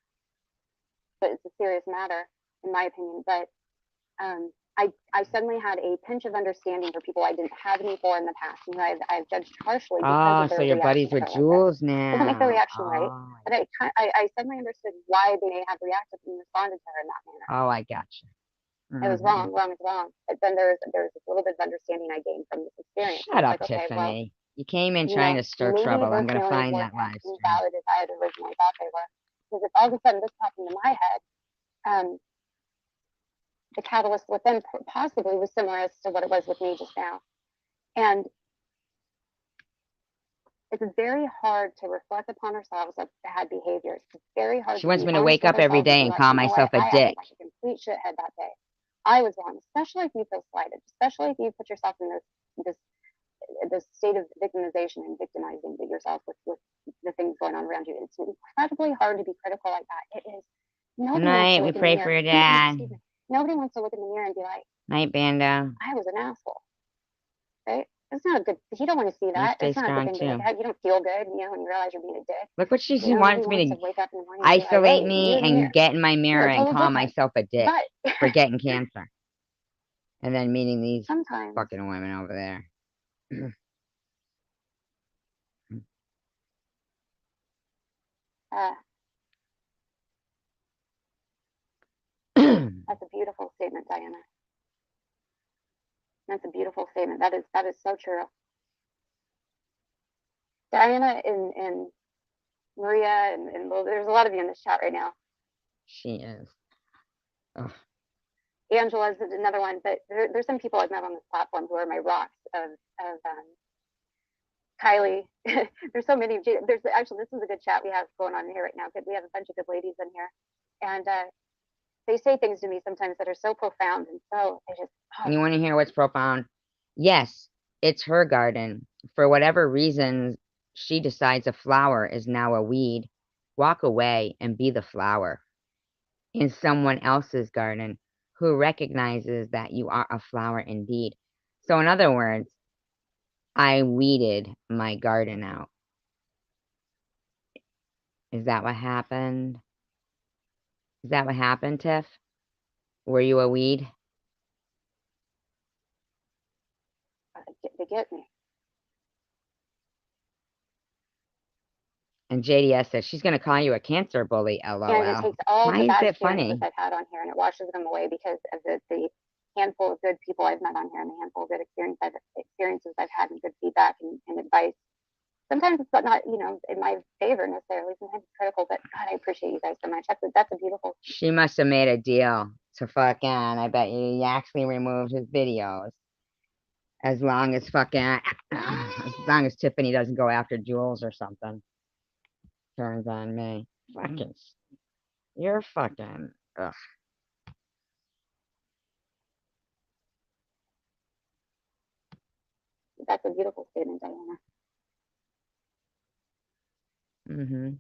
But it's a serious matter. in my opinion. But I suddenly had a pinch of understanding for people I didn't have any for in the past, and I've judged harshly because of their so you're buddies reaction with to her like Jules this. Doesn't make the now. reaction right, but I suddenly understood why they may have reacted and responded to her in that manner. Oh, I gotcha. It was wrong is wrong. But then there's a little bit of understanding I gained from this experience. Shut up, like, okay, Tiffany. well, You came in trying to stir maybe trouble. I'm those going to feelings find weren't that live as stream. valid as I had originally thought they were. Because if all of a sudden this happened in my head, the catalyst within possibly was similar as to what it was with me just now. And it's very hard to reflect upon ourselves of bad behaviors. It's very hard. She wants me to wake up every day and call myself a dick. I acted like a complete shithead that day. I was wrong, especially if you feel slighted, especially if you put yourself in this state of victimization and victimizing yourself with the things going on around you. It's incredibly hard to be critical like that. It is. Good night. We pray for your dad. Nobody wants to look in the mirror and be like, night, Bando. I was an asshole. Right? That's not a good. You don't want to see that. Stay That's not a good thing strong, to look at. You don't feel good, when you realize you're being a dick. Look what she wants me to wake up in the morning isolate and me and get in my mirror and call myself a dick for getting cancer. And then meeting these fucking women over there. That's a beautiful statement, Diana. That's a beautiful statement. That is so true. Diana and Maria and well, there's a lot of you in this chat right now. She is. Oh. Angela's another one, but there's some people I've met on this platform who are my rocks of Kylie. There's so many. There's actually, this is a good chat we have going on here right now because we have a bunch of good ladies in here, and they say things to me sometimes that are so profound and so I just. Oh. You want to hear what's profound? Yes, it's her garden. For whatever reason, she decides a flower is now a weed. Walk away and be the flower in someone else's garden who recognizes that you are a flower indeed. So in other words, I weeded my garden out. Is that what happened? Is that what happened, Tiff? Were you a weed? They get me. And JDS says she's going to call you a cancer bully, LOL. And it takes all Why the is bad it funny? experiences I've had on here and it washes them away because of the handful of good people I've met on here and the handful of good experiences I've had and good feedback and advice. Sometimes it's not, in my favor necessarily. Sometimes it's critical, but God, I appreciate you guys so much. That's a beautiful. She must have made a deal to fucking, I bet you, he actually removed his videos. As long as Tiffany doesn't go after Jules or something. Turns on me. Fucking, you're fucking, ugh. That's a beautiful statement, Diana. Mm-hmm.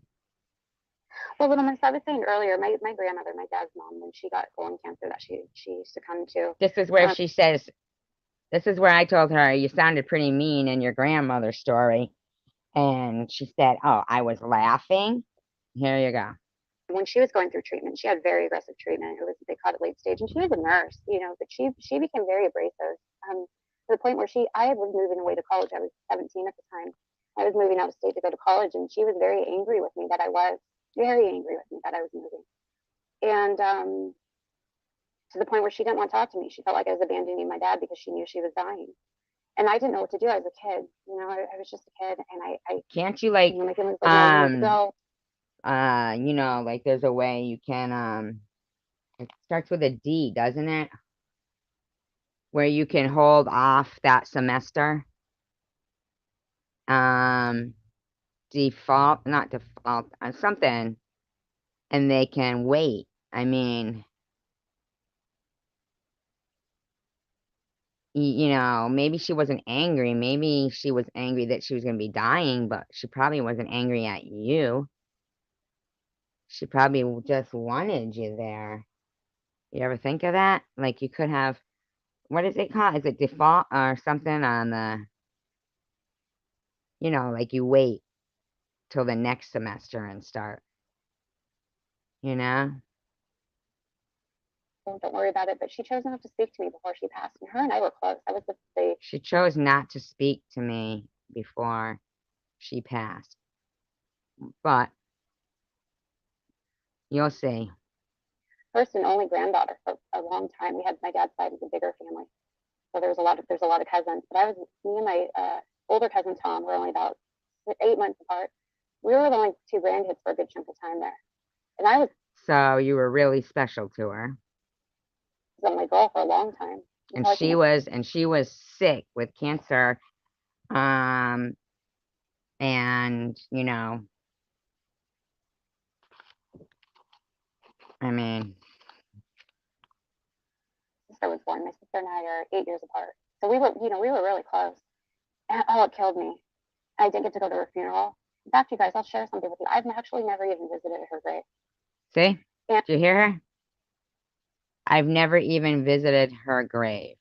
Well, Little Miss, I was saying earlier, my grandmother, my dad's mom, when she got colon cancer that she succumbed to. This is where she says, this is where I told her, you sounded pretty mean in your grandmother's story. And she said, oh, I was laughing. Here you go. When she was going through treatment, she had very aggressive treatment. They called it late stage, and she was a nurse, but she became very abrasive to the point where I was moving away to college. I was 17 at the time. I was moving out of state to go to college, and she was very angry with me that I was moving, and to the point where she didn't want to talk to me. She felt like I was abandoning my dad because she knew she was dying. And I didn't know what to do. I was a kid, I was just a kid, and I can't you like, my feelings like, like there's a way you can, it starts with a D, doesn't it? Where you can hold off that semester. Not default, something, and they can wait. I mean, maybe she wasn't angry. Maybe she was angry that she was going to be dying, but she probably wasn't angry at you. She probably just wanted you there. You ever think of that? Like you could have, what is it called? Is it default or something on the, like you wait till the next semester and start, don't worry about it. But she chose not to speak to me before she passed, and her and I were close. I was the She chose not to speak to me before she passed, but you'll see. First and only granddaughter for a long time. We had my dad's side was a bigger family, so there's a lot of cousins. But me and my older cousin Tom were only about 8 months apart. We were the only two grandkids for a good chunk of time there, and I was. So you were really special to her. Was my girl for a long time. And she was sick with cancer. And you know, I mean, sister was born. My sister and I are 8 years apart, so we were really close. And it killed me. I didn't get to go to her funeral. In fact, you guys, I'll share something with you. I've actually never even visited her grave. See? Did you hear her? I've never even visited her grave.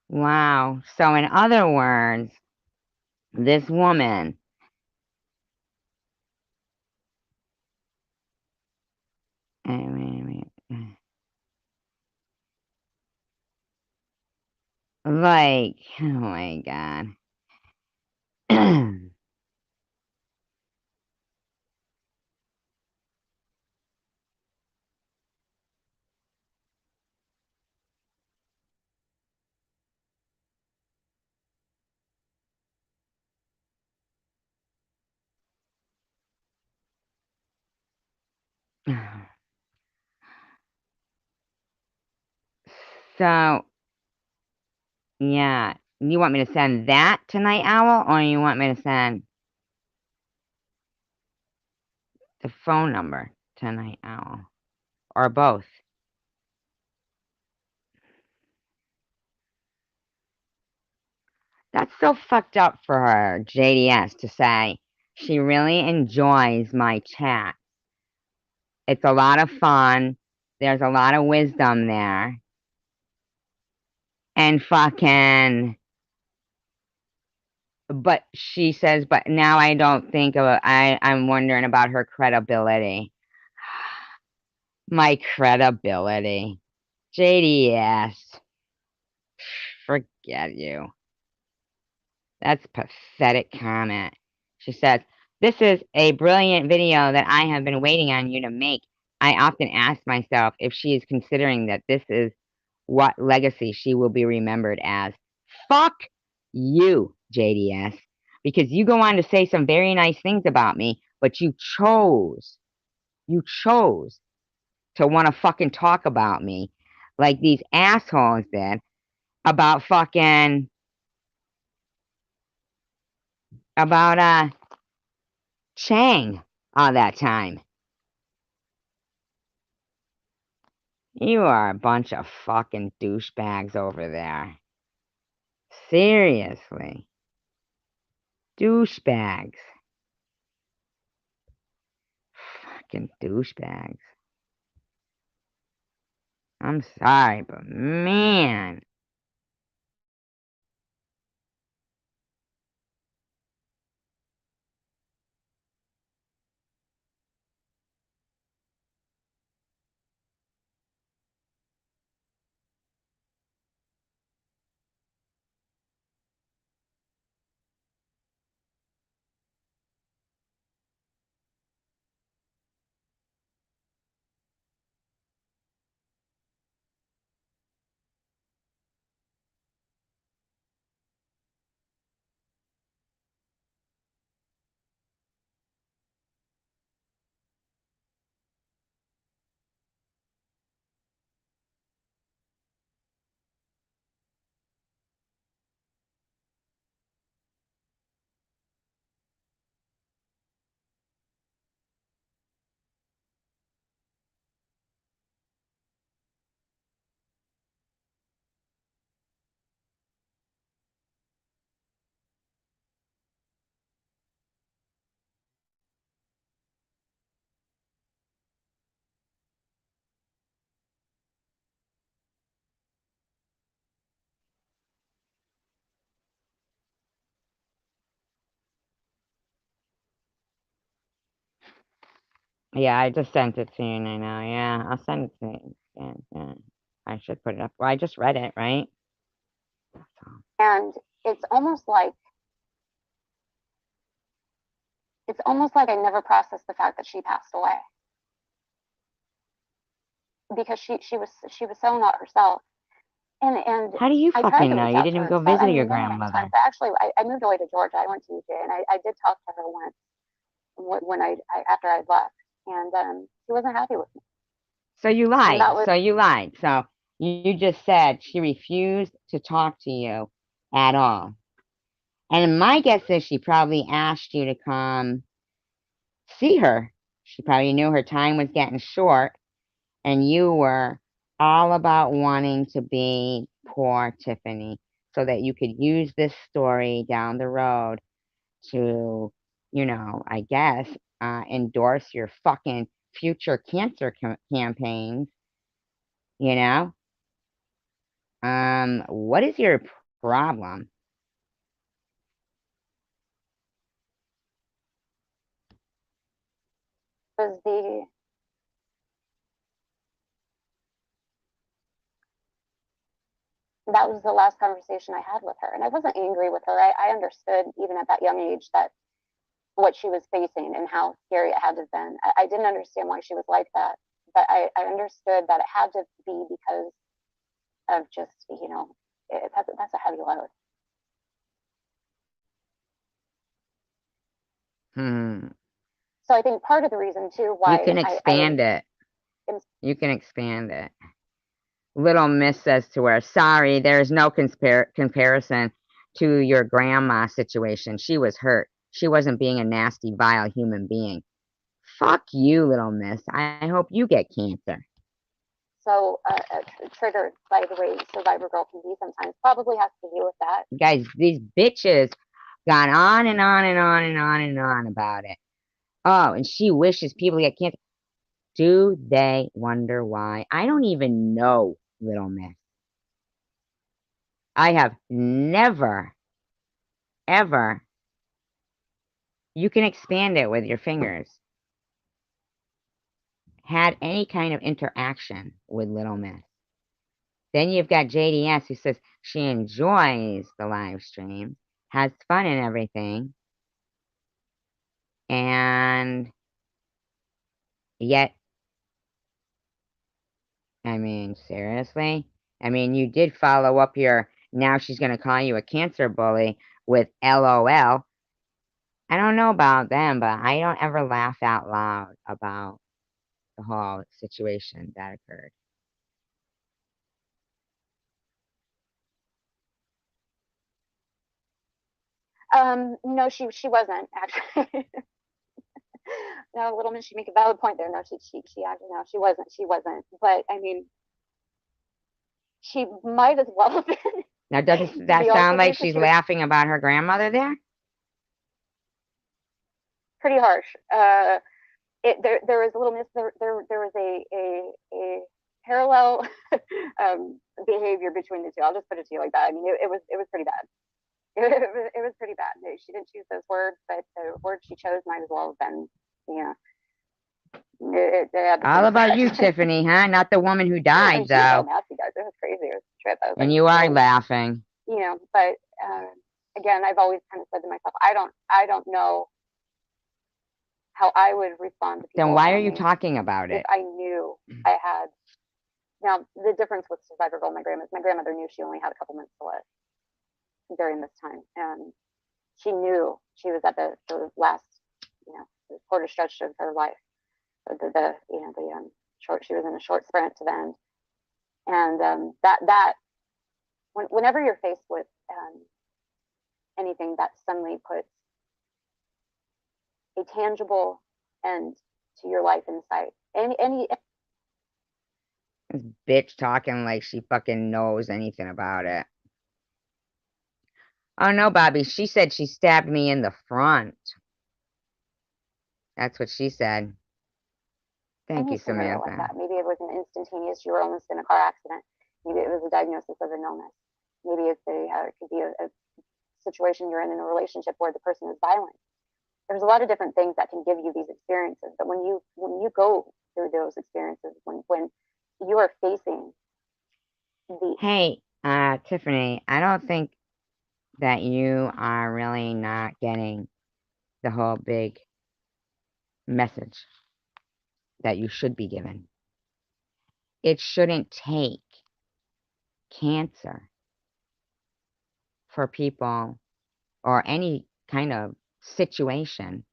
Wow. So in other words, this woman like, oh my God. So, yeah, you want me to send that to Night Owl, or you want me to send the phone number to Night Owl, or both? That's so fucked up for her, JDS, to say she really enjoys my chat. It's a lot of fun. There's a lot of wisdom there. And fucking, but she says, but now I don't think of it. I'm wondering about her credibility. My credibility. JDS. Forget you. That's a pathetic comment. She says, this is a brilliant video that I have been waiting on you to make. I often ask myself if she is considering that this is what legacy she will be remembered as. Fuck you, JDS. Because you go on to say some very nice things about me, but you chose to want to fucking talk about me like these assholes did about fucking, about, Chang all that time. You are a bunch of fucking douchebags over there. Seriously. Douchebags. Fucking douchebags. I'm sorry, but man. Yeah, I just sent it to you, I know. Yeah, I'll send it to you. Yeah. I should put it up. Well, I just read it, right? And it's almost like I never processed the fact that she passed away. Because she was so not herself. And how do you I tried fucking to know? reach You out didn't to even her go and stuff. visit I your mean, many grandmother. times. Actually, I moved away to Georgia. I went to UJ, and I did talk to her once when after I'd left, and she wasn't happy with me. So you lied. So you just said she refused to talk to you at all. And my guess is she probably asked you to come see her. She probably knew her time was getting short, and you were all about wanting to be poor Tiffany so that you could use this story down the road to, I guess, endorse your fucking future cancer campaigns, you know? What is your problem? That was the last conversation I had with her, and I wasn't angry with her. I understood even at that young age that what she was facing and how scary it had to have been. I didn't understand why she was like that, but I understood that it had to be because of just, that's a heavy load. So I think part of the reason too why you can expand it. You can expand it. Little Miss says to her, sorry, there's no comparison to your grandma situation. She was hurt. She wasn't being a nasty, vile human being. Fuck you, Little Miss. I hope you get cancer. So triggered by the way Survivor Girl can be sometimes probably has to do with that. Guys, these bitches gone on and on and on and on and on about it. Oh, and she wishes people get cancer. Do they wonder why? I don't even know, Little Miss. I have never, ever, you can expand it with your fingers, had any kind of interaction with Little Miss. Then you've got JDS who says she enjoys the live stream, has fun and everything, and yet, I mean, seriously? I mean, you did follow up your, now she's going to call you a cancer bully with LOL. I don't know about them, but I don't ever laugh out loud about the whole situation that occurred. No, she wasn't actually. No, Little Miss, she make a valid point there. No, she actually, no, she wasn't. But I mean, she might as well have been. Now, doesn't that sound like she's laughing about her grandmother there? Pretty harsh. There was a Little Miss. There was a parallel behavior between the two. I'll just put it to you like that. I mean, it was pretty bad. It was pretty bad. She didn't choose those words, but the words she chose might as well have been, all about you, Tiffany, huh? Not the woman who died, though. Nasty, guys. It was crazy. It was a trip. I was and you are laughing. But again, I've always kind of said to myself, I don't know how I would respond to people. Then why are you talking about it? If I knew I had. Now, the difference with Survivor Girl, my grandmother knew she only had a couple months to live during this time, and she knew she was at the last, the quarter stretch of her life. Short. She was in a short sprint to the end, and whenever you're faced with anything that suddenly puts a tangible end to your life in sight, any this bitch talking like she fucking knows anything about it. Oh no, Bobby, she said she stabbed me in the front. That's what she said. Thank you, Samantha. like that. Maybe it was an instantaneous, you were almost in a car accident. Maybe it was a diagnosis of an illness. Maybe it could be a situation you're in a relationship where the person is violent. there's a lot of different things that can give you these experiences. But when you go through those experiences, when you are facing the Hey, Tiffany, I don't think that you are really not getting the whole big message that you should be given. It shouldn't take cancer for people or any kind of situation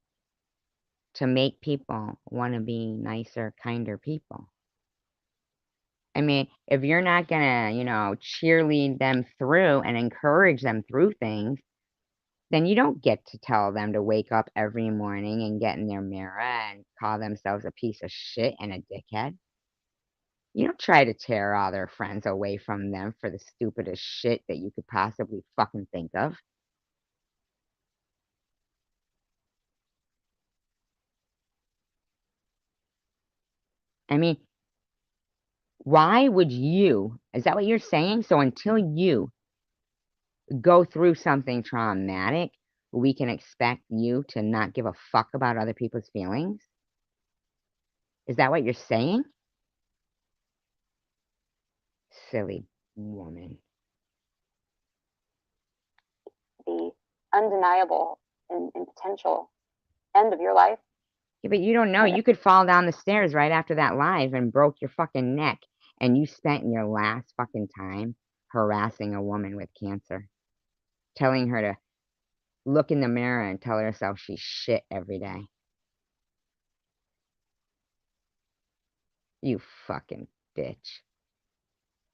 to make people want to be nicer, kinder people. I mean, if you're not gonna, cheerlead them through and encourage them through things, then you don't get to tell them to wake up every morning and get in their mirror and call themselves a piece of shit and a dickhead. You don't try to tear all their friends away from them for the stupidest shit that you could possibly fucking think of. I mean, why would you, is that what you're saying? So until you go through something traumatic, we can expect you to not give a fuck about other people's feelings? Is that what you're saying? Silly woman. the undeniable and potential end of your life. Yeah, but you don't know. You could fall down the stairs right after that live and broke your fucking neck, and you spent your last fucking time harassing a woman with cancer, telling her to look in the mirror and tell herself she's shit every day. You fucking bitch.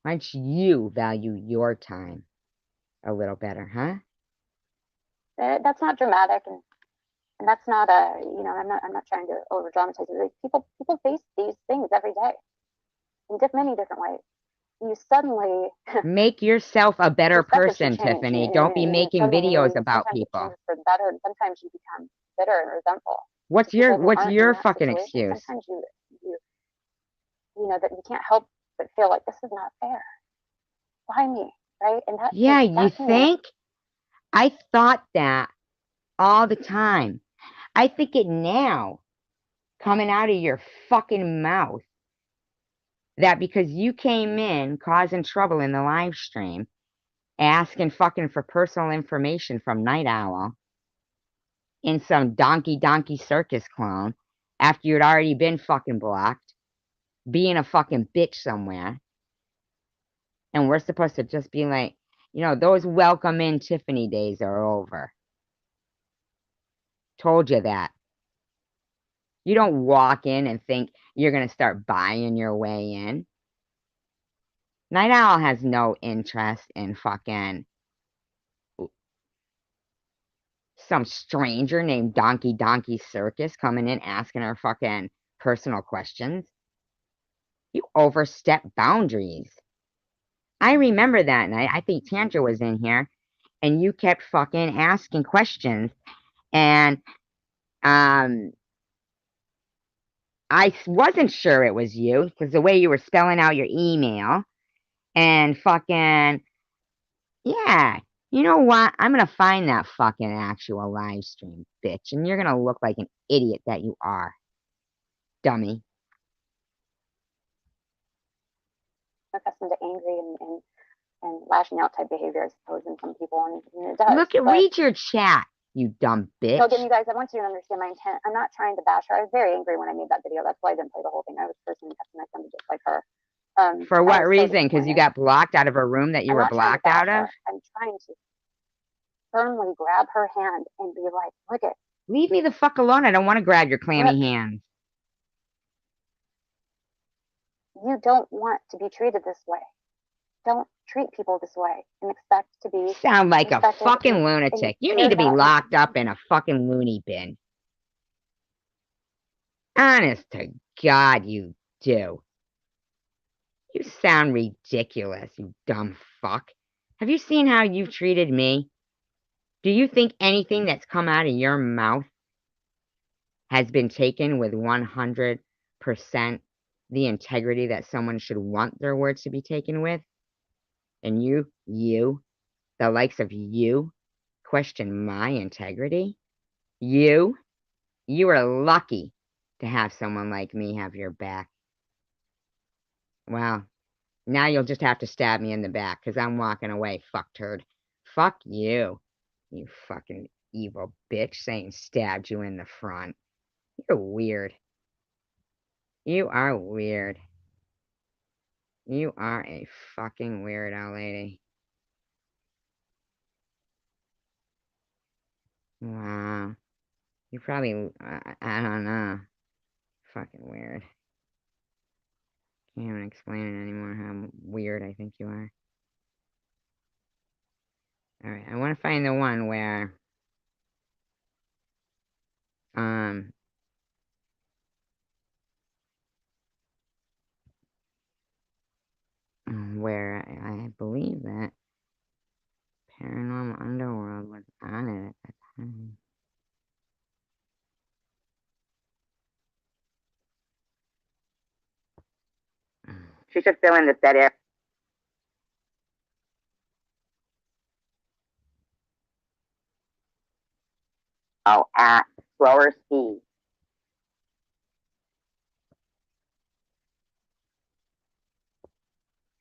Why don't you value your time a little better, huh? That's not dramatic, and that's not I'm not trying to over dramatize it. Like, people face these things every day in many different ways. You suddenly make yourself a better person, Tiffany. Don't be making videos about people. For the better, and sometimes you become bitter and resentful. What's your fucking excuse? Sometimes that you can't help but feel like this is not fair. Why me, right? And that yeah, you think? I thought that all the time. I think it now, coming out of your fucking mouth, that because you came in causing trouble in the live stream, asking fucking for personal information from Night Owl in some donkey circus clone after you'd already been fucking blocked, being a fucking bitch somewhere, and we're supposed to just be like, those welcome in Tiffany days are over. Told you that. You don't walk in and think you're going to start buying your way in. Night Owl has no interest in fucking some stranger named Donkey Circus coming in asking her fucking personal questions. You overstep boundaries. I remember that night. I think Tantra was in here, and you kept fucking asking questions, and I wasn't sure it was you because the way you were spelling out your email, and fucking, yeah. You know what? I'm going to find that fucking actual live stream, bitch, and you're going to look like an idiot that you are. Dummy. Accustomed to angry and lashing out type behavior, I suppose, in some people, and it does. Read your chat, you dumb bitch. So again, you guys, I want you to understand my intent. I'm not trying to bash her. I was very angry when I made that video. That's why I didn't play the whole thing. I was personally texting my son just like her. For what reason? Because you got blocked out of a room that you were blocked out of? I'm trying to firmly grab her hand and be like, look it. Leave me the fuck alone. I don't want to grab your clammy hands. You don't want to be treated this way. Don't treat people this way and expect to be. Sound like a fucking lunatic. You need to be locked up in a fucking loony bin. Honest to God, you do. You sound ridiculous, you dumb fuck. Have you seen how you've treated me? Do you think anything that's come out of your mouth has been taken with 100% the integrity that someone should want their words to be taken with? And you, the likes of you, question my integrity? You? You are lucky to have someone like me have your back. Well, now you'll just have to stab me in the back, because I'm walking away, fuckturd. Fuck you, you fucking evil bitch, saying stabbed you in the front. You're weird. You are weird. You are a fucking weirdo, lady. Wow. You probably, I don't know. Fucking weird. Can't even explain it anymore how weird I think you are. Alright, I want to find the one where, where I believe that Paranormal Underworld was on it at the time. She should fill in the dead air. Oh, at slower speed.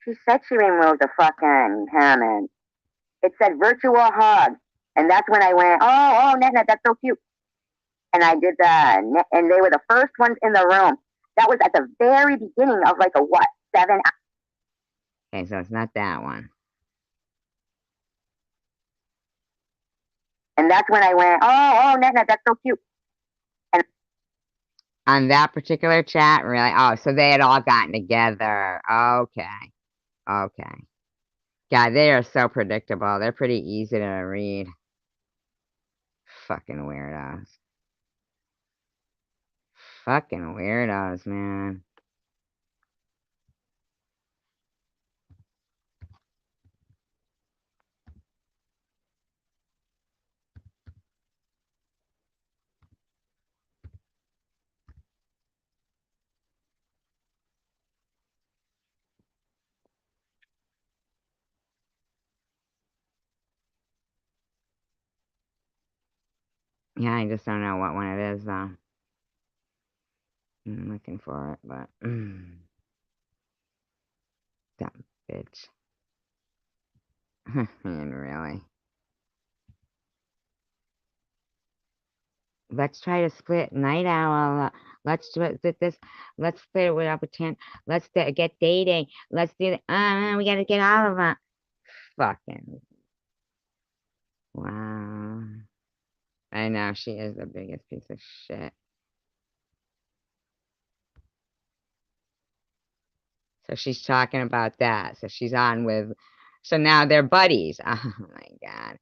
She said she removed the fucking comment. It said virtual hug. And that's when I went, oh, Nana, that's so cute. And I did that. And they were the first ones in the room. That was at the very beginning of like a what? 7 hours. Okay, so it's not that one. And that's when I went, oh, Nana, that's so cute. And on that particular chat, really? Oh, so they had all gotten together. Okay. Okay. God, they are so predictable. They're pretty easy to read. Fucking weirdos. Fucking weirdos, man. Yeah, I just don't know what one it is, though. I'm looking for it, but... dumb bitch. Man, really. Let's try to split Night Owl. Let's do it this. Let's split it without pretend. Let's get dating. Let's do it. We gotta get all of them. Fucking. Wow. I know, she is the biggest piece of shit. So she's talking about that. So she's on with, so now they're buddies. Oh my God.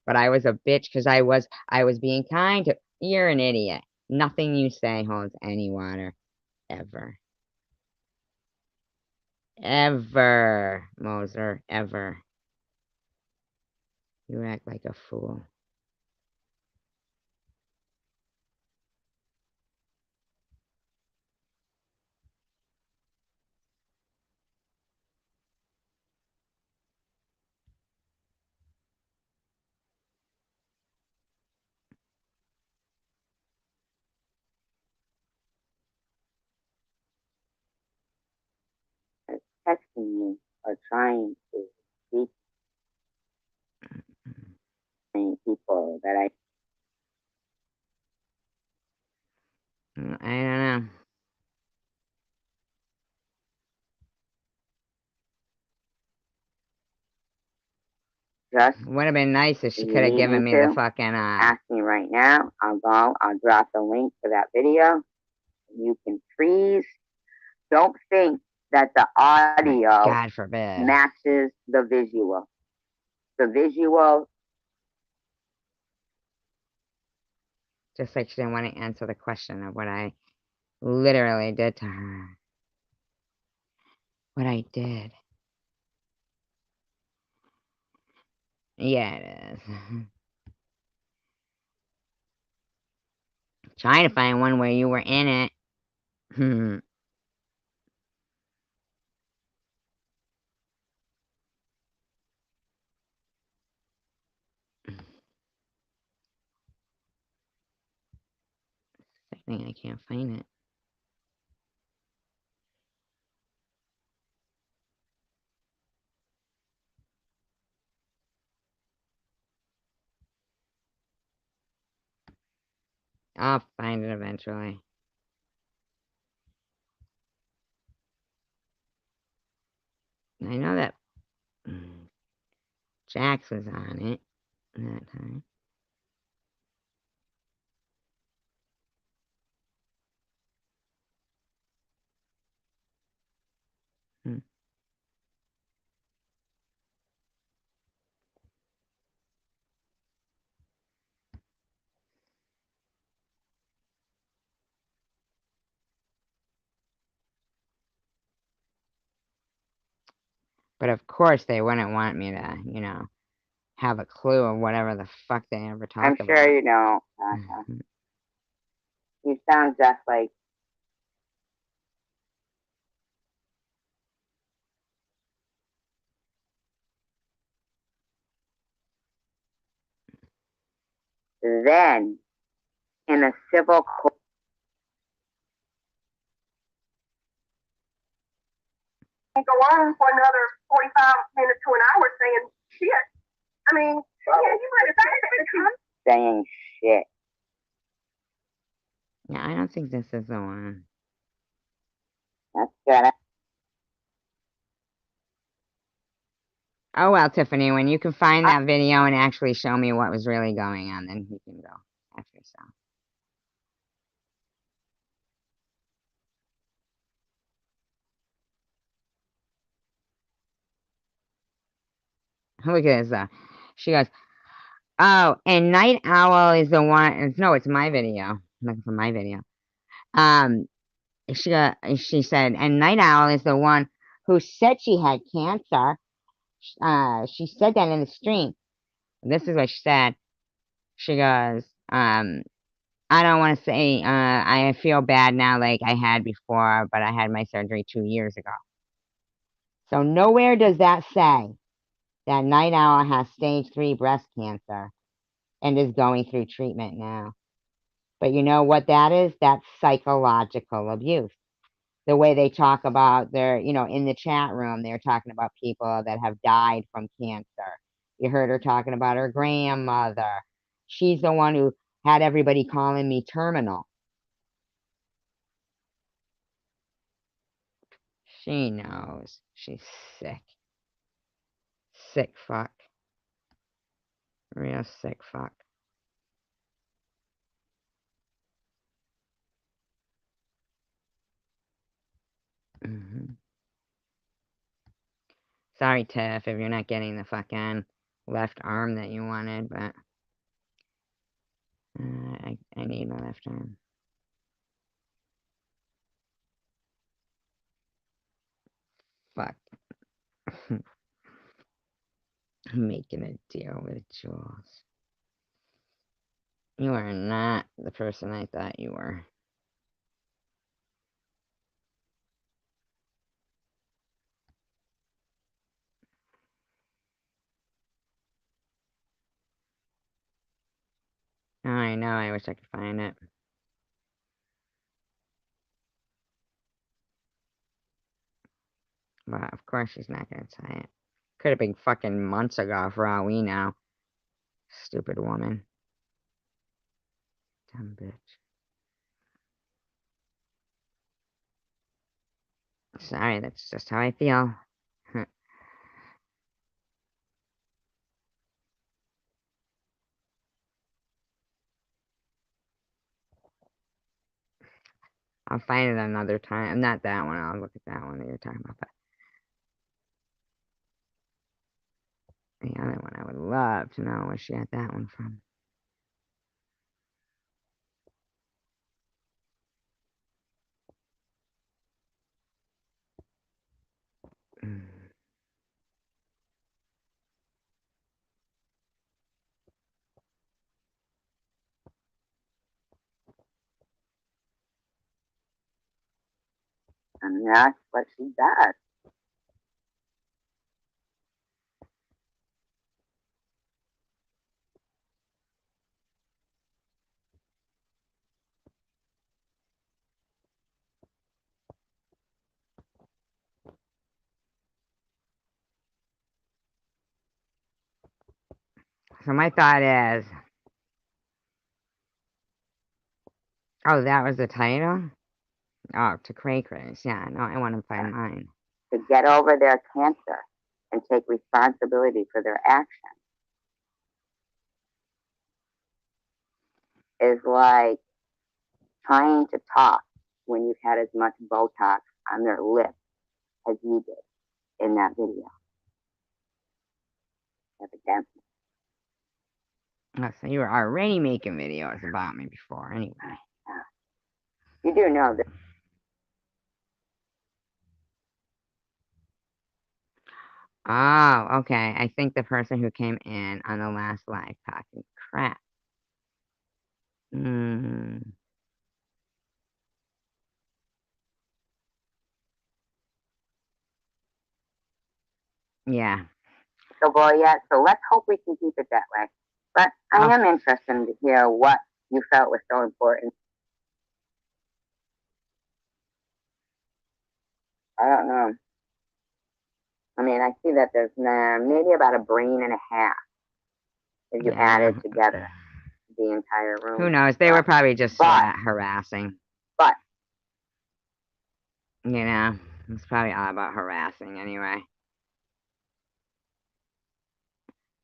But I was a bitch because I was being kind to, you're an idiot. Nothing you say holds any water. Ever. Ever, Moser. Ever. You act like a fool. texting me or trying to speak to people that I don't know. just Would have been nice if she you could have need given me me the to fucking, ask me right now. I'll drop the link to that video. You can please don't think that the audio God forbid. matches the visual. The visual. Just like she didn't want to answer the question of what I literally did to her. What I did. Yeah, it is. Trying to find one where you were in it. thing. I can't find it. I'll find it eventually. I know that Jax was on it that time. But of course they wouldn't want me to, you know, have a clue of whatever the fuck they ever talk about. I'm sure you don't, Sasha. You sound just like. Then, in a civil court. Go on for another 45 minutes to an hour saying shit. I mean, yeah, you might have said it. Saying shit. Yeah, I don't think this is the one. That's good. Oh well, Tiffany, when you can find that video and actually show me what was really going on, then you can go after yourself. Look at this. She goes, oh, and Night Owl is the one. No, it's my video. I'm looking for my video. She said, and Night Owl is the one who said she had cancer. She said that in the stream. This is what she said. She goes, I don't want to say, I feel bad now like I had before, but I had my surgery 2 years ago. So nowhere does that say that Night Owl has stage 3 breast cancer and is going through treatment now. But you know what that is? That's psychological abuse. The way they talk about their, you know, in the chat room, they're talking about people that have died from cancer. You heard her talking about her grandmother. She's the one who had everybody calling me terminal. She knows. She's sick. Sick fuck. Real sick fuck. Sorry, Tiff, if you're not getting the fucking left arm that you wanted, but I need my left arm. Fuck. I'm making a deal with Jules. You are not the person I thought you were. Oh, I know, I wish I could find it. But of course she's not gonna say it. Could have been fucking months ago for all we know. Stupid woman. Dumb bitch. Sorry, that's just how I feel. I'll find it another time. Not that one. I'll look at that one that you're talking about. But the other one, I would love to know where she got that one from. And that's what she does. So my thought is, oh, that was the title? Oh, to cray craze. Yeah, no, I want to find mine. To get over their cancer and take responsibility for their actions is like trying to talk when you've had as much Botox on their lips as you did in that video. Evidently. Oh, so you were already making videos about me before, anyway. You do know that. Oh, okay. I think the person who came in on the last live talking crap. Yeah. So, boy, yeah, so let's hope we can keep it that way. But I am interested to hear what you felt was so important. I don't know. I mean, I see that there's maybe about a brain and a half if you add it together, the entire room. Who knows? They were probably just harassing. But, you know, it's probably all about harassing anyway.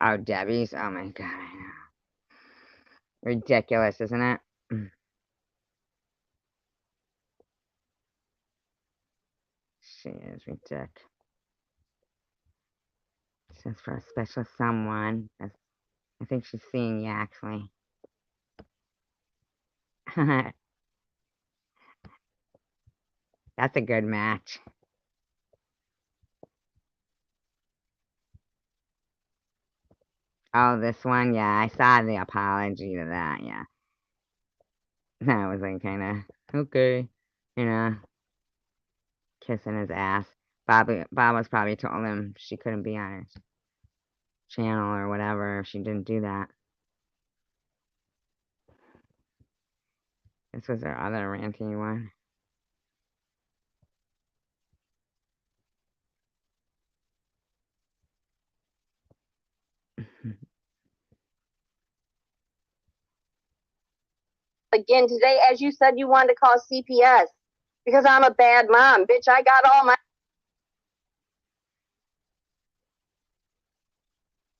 Oh, Debbie's? Oh my God, I know. Ridiculous, isn't it? She is ridiculous. Says for a special someone. I think she's seeing you, actually. That's a good match. Oh, this one? Yeah, I saw the apology to that, yeah. That was like kind of, okay, you know, kissing his ass. Bob was probably told him she couldn't be on his channel or whatever if she didn't do that. This was her other ranty one. Again today, as you said, you wanted to call CPS because I'm a bad mom. Bitch, I got all my...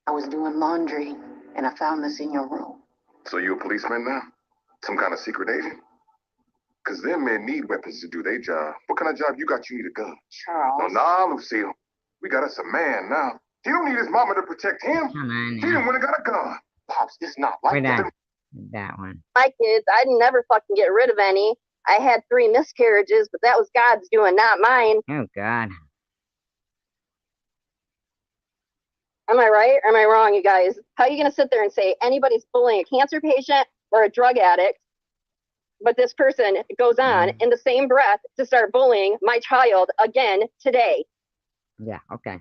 I was doing laundry and I found this in your room. So you a policeman now? Some kind of secret agent? Because them men need weapons to do their job. What kind of job you got? You need a gun. Charles. No, Lucille. We got us a man now. He don't need his mama to protect him. Come on He didn't want to got a gun. Pops, it's not like that. That one. My kids, I'd never fucking get rid of any. I had 3 miscarriages, but that was God's doing, not mine. Oh, God. Am I right or am I wrong, you guys? How are you going to sit there and say anybody's bullying a cancer patient or a drug addict, but this person goes on in the same breath to start bullying my child again today? Yeah, okay.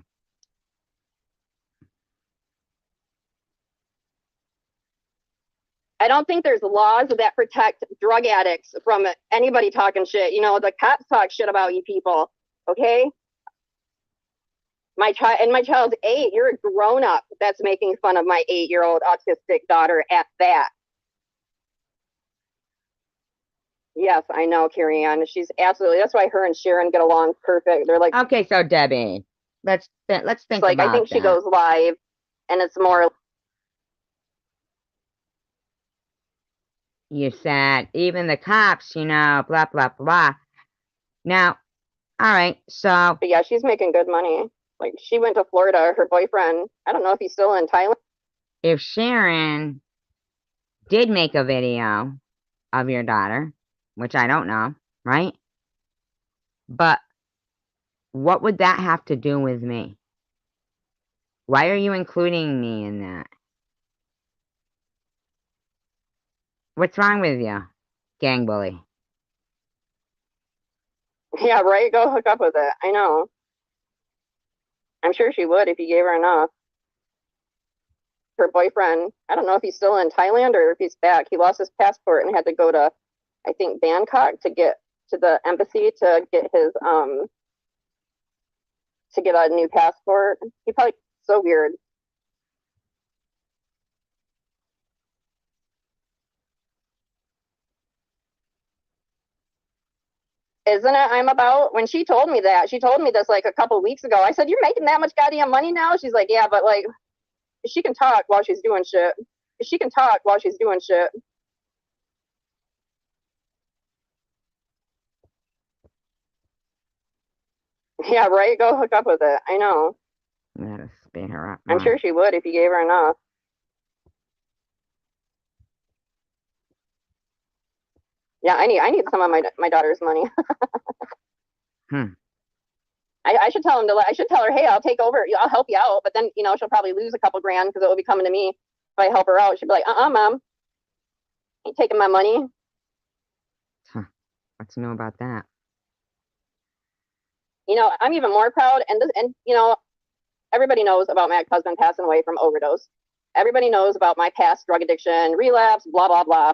I don't think there's laws that protect drug addicts from anybody talking shit. You know, the cops talk shit about you people, okay? My child's 8. You're a grown up that's making fun of my 8-year-old autistic daughter at that. Yes, I know, Carrie Ann. She's absolutely. That's why her and Sharon get along perfect. They're like. Okay, so Debbie, let's think like, about I think that. she goes live, and it's more. You said even the cops, you know, blah blah blah. Now, all right, so. But yeah, she's making good money. Like, she went to Florida. Her boyfriend, I don't know if he's still in Thailand. If Sharon did make a video of your daughter, which I don't know, right? But what would that have to do with me? Why are you including me in that? What's wrong with you, gang bully? Yeah, right? Go hook up with it. I know. I'm sure she would if you gave her enough. Her boyfriend, I don't know if he's still in Thailand or if he's back. He lost his passport and had to go to, I think, Bangkok to get to the embassy to get his to get a new passport. He probably so weird. Isn't it? I'm about, when she told me that, she told me this like a couple weeks ago. I said, "You're making that much goddamn money now?" She's like, "Yeah, but like, she can talk while she's doing shit. She can talk while she's doing shit." Yeah, right? Go hook up with it. I know. You gotta spin her up. I'm sure she would if you gave her enough. Yeah, I need some of my daughter's money. I should tell I should tell her, "Hey, I'll take over. I'll help you out." But then, she'll probably lose a couple grand because it will be coming to me if I help her out. She'll be like, Mom, ain't taking my money. Huh. What you know about that? I'm even more proud, and everybody knows about my ex-husband passing away from overdose. Everybody knows about my past drug addiction, relapse, blah, blah, blah.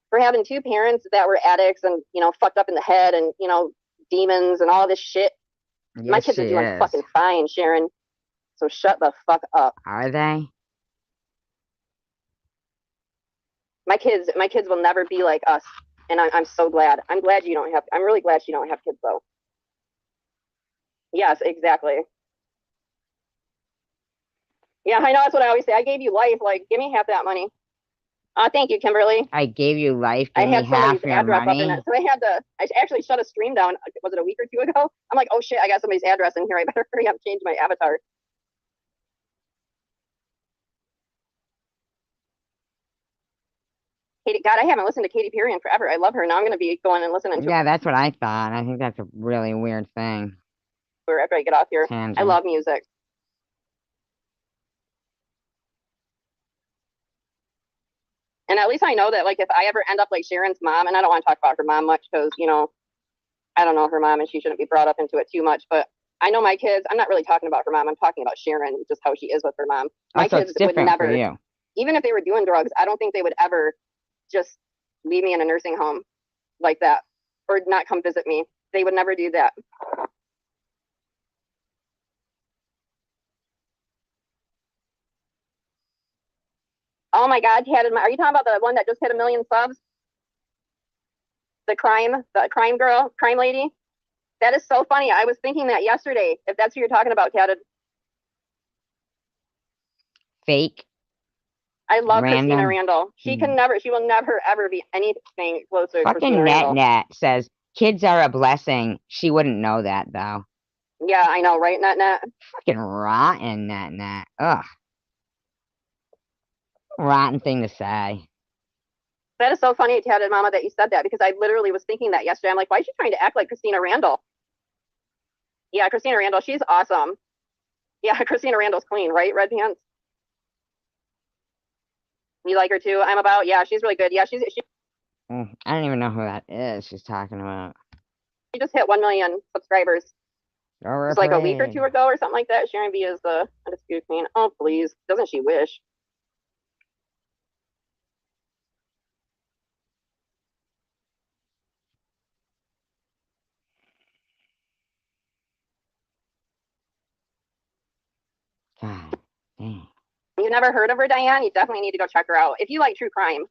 For having two parents that were addicts and, fucked up in the head and, demons and all this shit. Yes, my kids are doing fucking fine, Sharon. So shut the fuck up. Are they? My kids will never be like us. And I'm so glad. I'm really glad you don't have kids, though. Yes, exactly. Yeah, I know, that's what I always say. I gave you life. Like, give me half that money. Thank you, Kimberly. I gave you life. Give I had me half somebody's your address money. up in it. So I actually shut a stream down. Was it a week or two ago? I'm like, oh shit, I got somebody's address in here. I better hurry up and change my avatar. Katy, God, I haven't listened to Katy Perry in forever. I love her. Now I'm going to be going and listening to Yeah, that's what I thought. I think that's a really weird thing. her after I get off here. Tangent. I love music. And at least I know that, like, if I ever end up like Sharon's mom, and I don't want to talk about her mom much because, I don't know her mom and she shouldn't be brought up into it too much, but I know my kids, I'm not really talking about her mom. I'm talking about Sharon, just how she is with her mom. My so kids it's would different never, for you. even if they were doing drugs, I don't think they would ever just leave me in a nursing home like that or not come visit me. They would never do that. Oh my God, are you talking about the one that just hit 1 million subs? The crime girl, crime lady? That is so funny. I was thinking that yesterday, if that's who you're talking about, Kat. Fake. I love Christina Randall. She will never, ever be anything closer to Christina Randall. Fucking Net says, kids are a blessing. She wouldn't know that, though. Yeah, I know, right, Net? Fucking rotten, Net. Ugh. Rotten thing to say. That is so funny, Tatted Mama, that you said that, because I literally was thinking that yesterday. I'm like, why is she trying to act like Christina Randall? Yeah, Christina Randall, she's awesome. Yeah, Christina Randall's clean, right, Red Pants? You like her too? Yeah, she's really good. Yeah, she I don't even know who that is she's talking about. She just hit 1 million subscribers. It was like a week or two ago or something like that. Sharon V is the Undisputed Queen. Oh, please. Doesn't she wish? God dang. You never heard of her, Diane? You definitely need to go check her out. If you like true crime.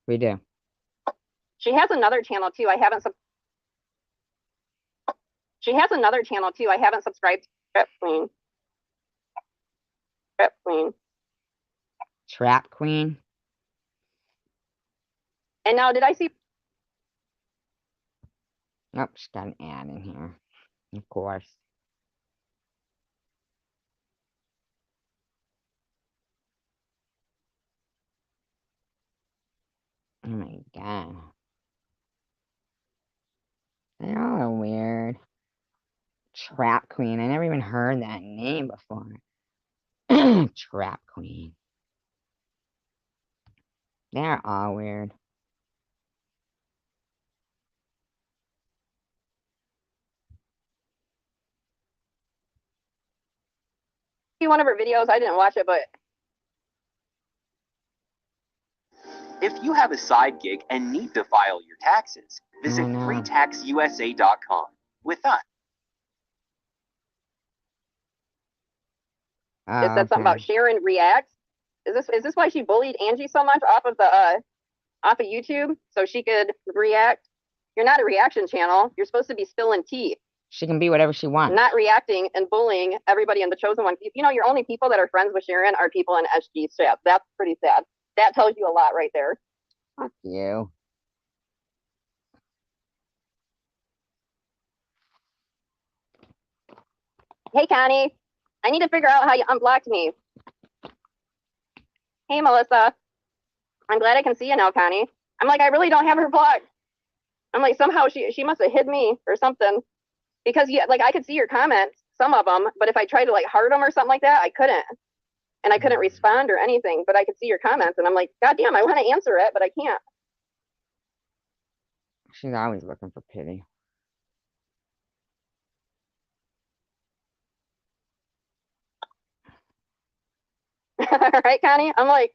We do. She has another channel too. She has another channel too. I haven't subscribed to. Trap Queen. Trap Queen. Trap Queen. And now, did I see? Oh, she's got an ad in here. Of course. Oh my God. They all are weird. Trap Queen. I never even heard that name before. Trap Queen. They're all weird. One of her videos. I didn't watch it, but If you have a side gig and need to file your taxes, visit freetaxusa.com. With us. It said something about Sharon reacts. Is this why she bullied Angie so much off of YouTube so she could react? You're not a reaction channel. You're supposed to be spilling tea. She can be whatever she wants. Not reacting and bullying everybody in the chosen one. You know, your only people that are friends with Sharon are people in SG staff. That's pretty sad. That tells you a lot right there. Fuck you. Hey, Connie. I need to figure out how you unblocked me. Hey, Melissa. I'm glad I can see you now, Connie. I'm like, I really don't have her blocked. I'm like, somehow she must have hid me or something. Because like I could see your comments, some of them, but if I tried to like heart them or something like that, I couldn't. And I couldn't respond or anything, but I could see your comments and I'm like, God damn, I want to answer it, but I can't. She's always looking for pity. Right, Connie? I'm like,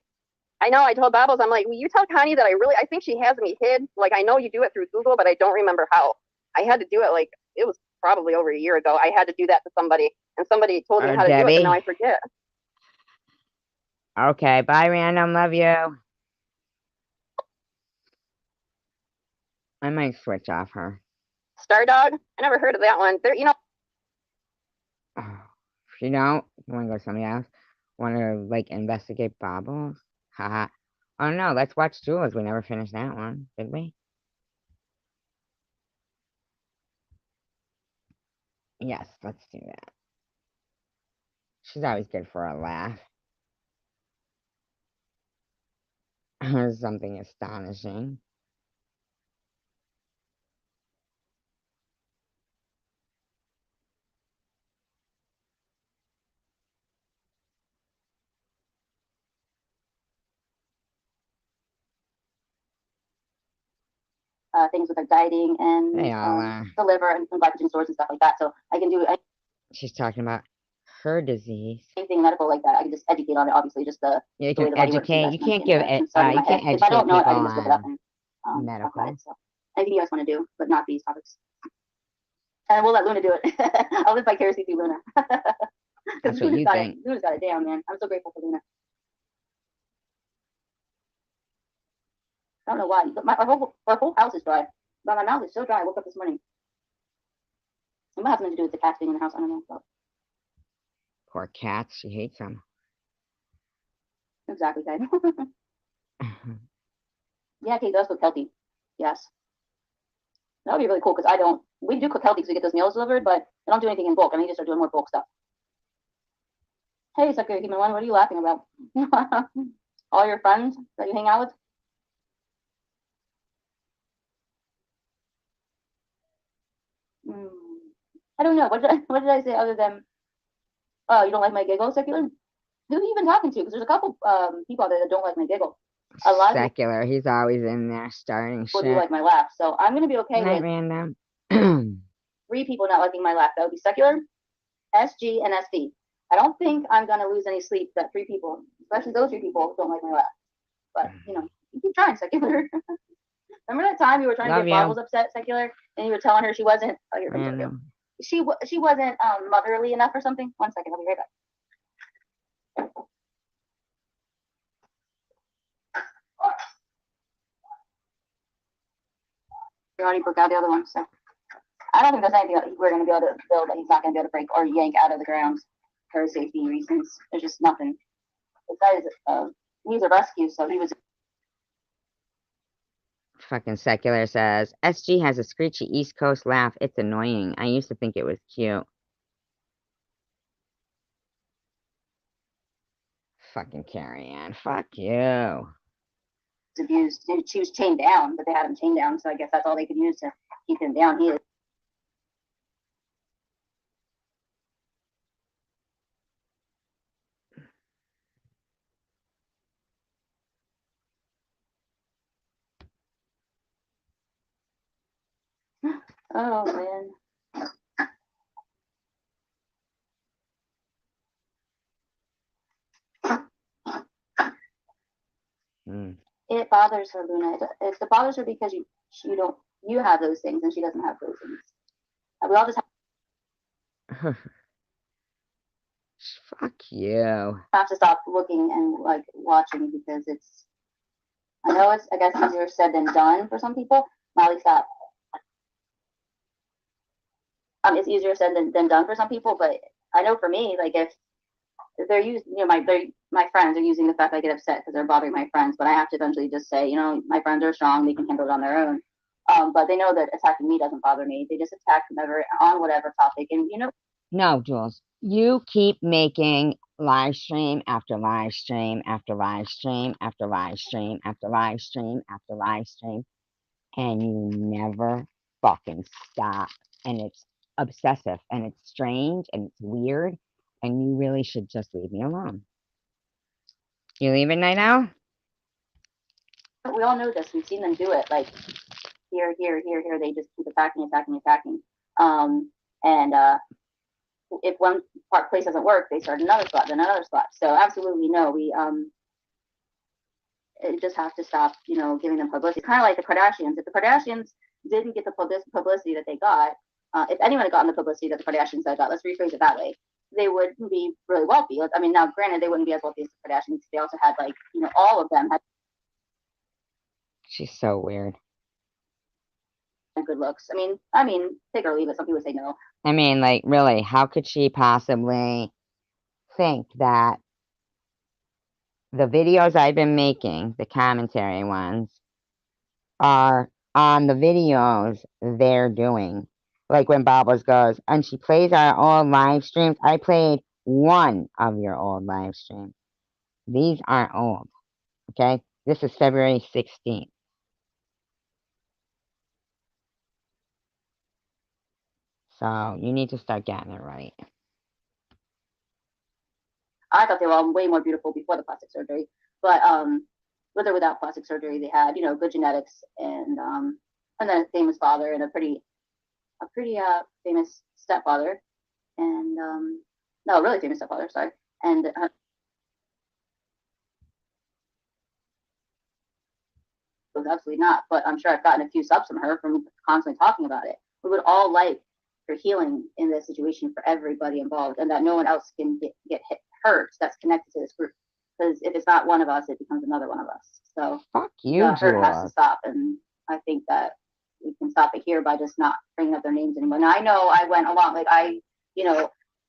I know, I told Bobbles, I'm like, will you tell Connie that I think she has me hid. Like, I know you do it through Google, but I don't remember how. I had to do it, like, it was probably over a year ago. I had to do that to somebody, and somebody told me how to do it, but now I forget. Okay, bye, Random. Love you. I might switch off her. Stardog? I never heard of that one. There, you know. If you don't, you want to go to somebody else? Want to, like, investigate Bobbles? Haha. Oh, no, let's watch Jules. We never finished that one, did we? Yes, let's do that. She's always good for a laugh. Something astonishing. Things with like dieting and the liver and glycogen stores and stuff like that. So I can do it. She's talking about her disease. Anything medical like that. I can just educate on it. Obviously, just the you the way can the body works, educate. You can't give it. You can't educate if I don't know it, I can just people look it up and medical. talk about it. So anything you guys want to do, but not these topics. And we'll let Luna do it. I'll live vicariously through Luna. That's what you think. Luna's got it down, man. I'm so grateful for Luna. I don't know why, but our whole house is dry. But my mouth is so dry. I woke up this morning. It might have something to do with the cats being in the house. I don't know. But... Poor cats. She hates them. Exactly, Kate. Yeah, Kate does cook healthy. Yes. That would be really cool because I don't. We do cook healthy because we get those meals delivered, but I don't do anything in bulk. I need to start doing more bulk stuff. Hey, Sucker Human One, what are you laughing about? All your friends that you hang out with? I don't know. What did I say other than, oh, you don't like my giggle, Secular? Who have you been talking to? Because there's a couple people that don't like my giggle. A lot Secular, of he's always in there starting shit. Do like my laugh, so I'm gonna be okay with Random. 3 people not liking my laugh. That would be Secular, SG, and SV. I don't think I'm gonna lose any sleep that 3 people, especially those 3 people, don't like my laugh. But you know, you keep trying, Secular. Remember that time you were trying to get Bobbles upset, Secular, and you were telling her she wasn't. Oh, you're from she wasn't motherly enough or something. 1 second, I'll be right back. We already broke out the other one, so I don't think there's anything that we're going to be able to build that he's not going to be able to break or yank out of the ground for safety reasons. There's just nothing. This guy is he's a rescue, so he was. Fucking Secular says SG has a screechy East Coast laugh. It's annoying. I used to think it was cute. Fucking Carrie Ann. Fuck you. Abused. She was chained down, but they had him chained down, so I guess that's all they could use to keep him down. He is. Oh man. It bothers her, Luna. It bothers her because you have those things and she doesn't have those things. And we all just Fuck you. have to stop looking and like watching because it's. I know it's I guess easier said than done for some people. Molly, stop. It's easier said than done for some people, but I know for me, like if they're using, you know, my friends are using the fact I get upset because they're bothering my friends, but I have to eventually just say, you know, my friends are strong, they can handle it on their own. But they know that attacking me doesn't bother me. They just attack whomever on whatever topic, and you know. No, Jules, you keep making live stream after live stream after live stream after live stream after live stream after live stream, and you never fucking stop. And it's obsessive, and it's strange, and it's weird, and you really should just leave me alone. You leaving, Night Owl? We all know this. We've seen them do it. Like here. They just keep attacking. And if one place doesn't work, they start another spot, then another spot. So absolutely no. We just have to stop. You know, giving them publicity. Kind of like the Kardashians. If the Kardashians didn't get the publicity that they got, if anyone had gotten the publicity that the Kardashians had got, let's rephrase it that way, they would be really wealthy. I mean, now granted, they wouldn't be as wealthy as the Kardashians. They also had, like, you know, all of them had. She's so weird. Good looks. I mean, take or leave it. Some people say no. I mean, like, really, how could she possibly think that the videos I've been making, the commentary ones, are on the videos they're doing? Like when Bobbles goes, and she plays our old live streams. I played one of your old live streams. These aren't old, okay? This is February 16th. So you need to start getting it right. I thought they were all way more beautiful before the plastic surgery, but with or without plastic surgery, they had, you know, good genetics and then a famous father and a pretty famous stepfather, and no, really famous stepfather. Sorry, and was absolutely not. But I'm sure I've gotten a few subs from her from constantly talking about it. We would all like for healing in this situation for everybody involved, and that no one else can get hurt that's connected to this group. Because if it's not one of us, it becomes another one of us. So fuck you, the hurt has to stop, and I think that we can stop it here by just not bringing up their names anymore. Now I know I went along, like I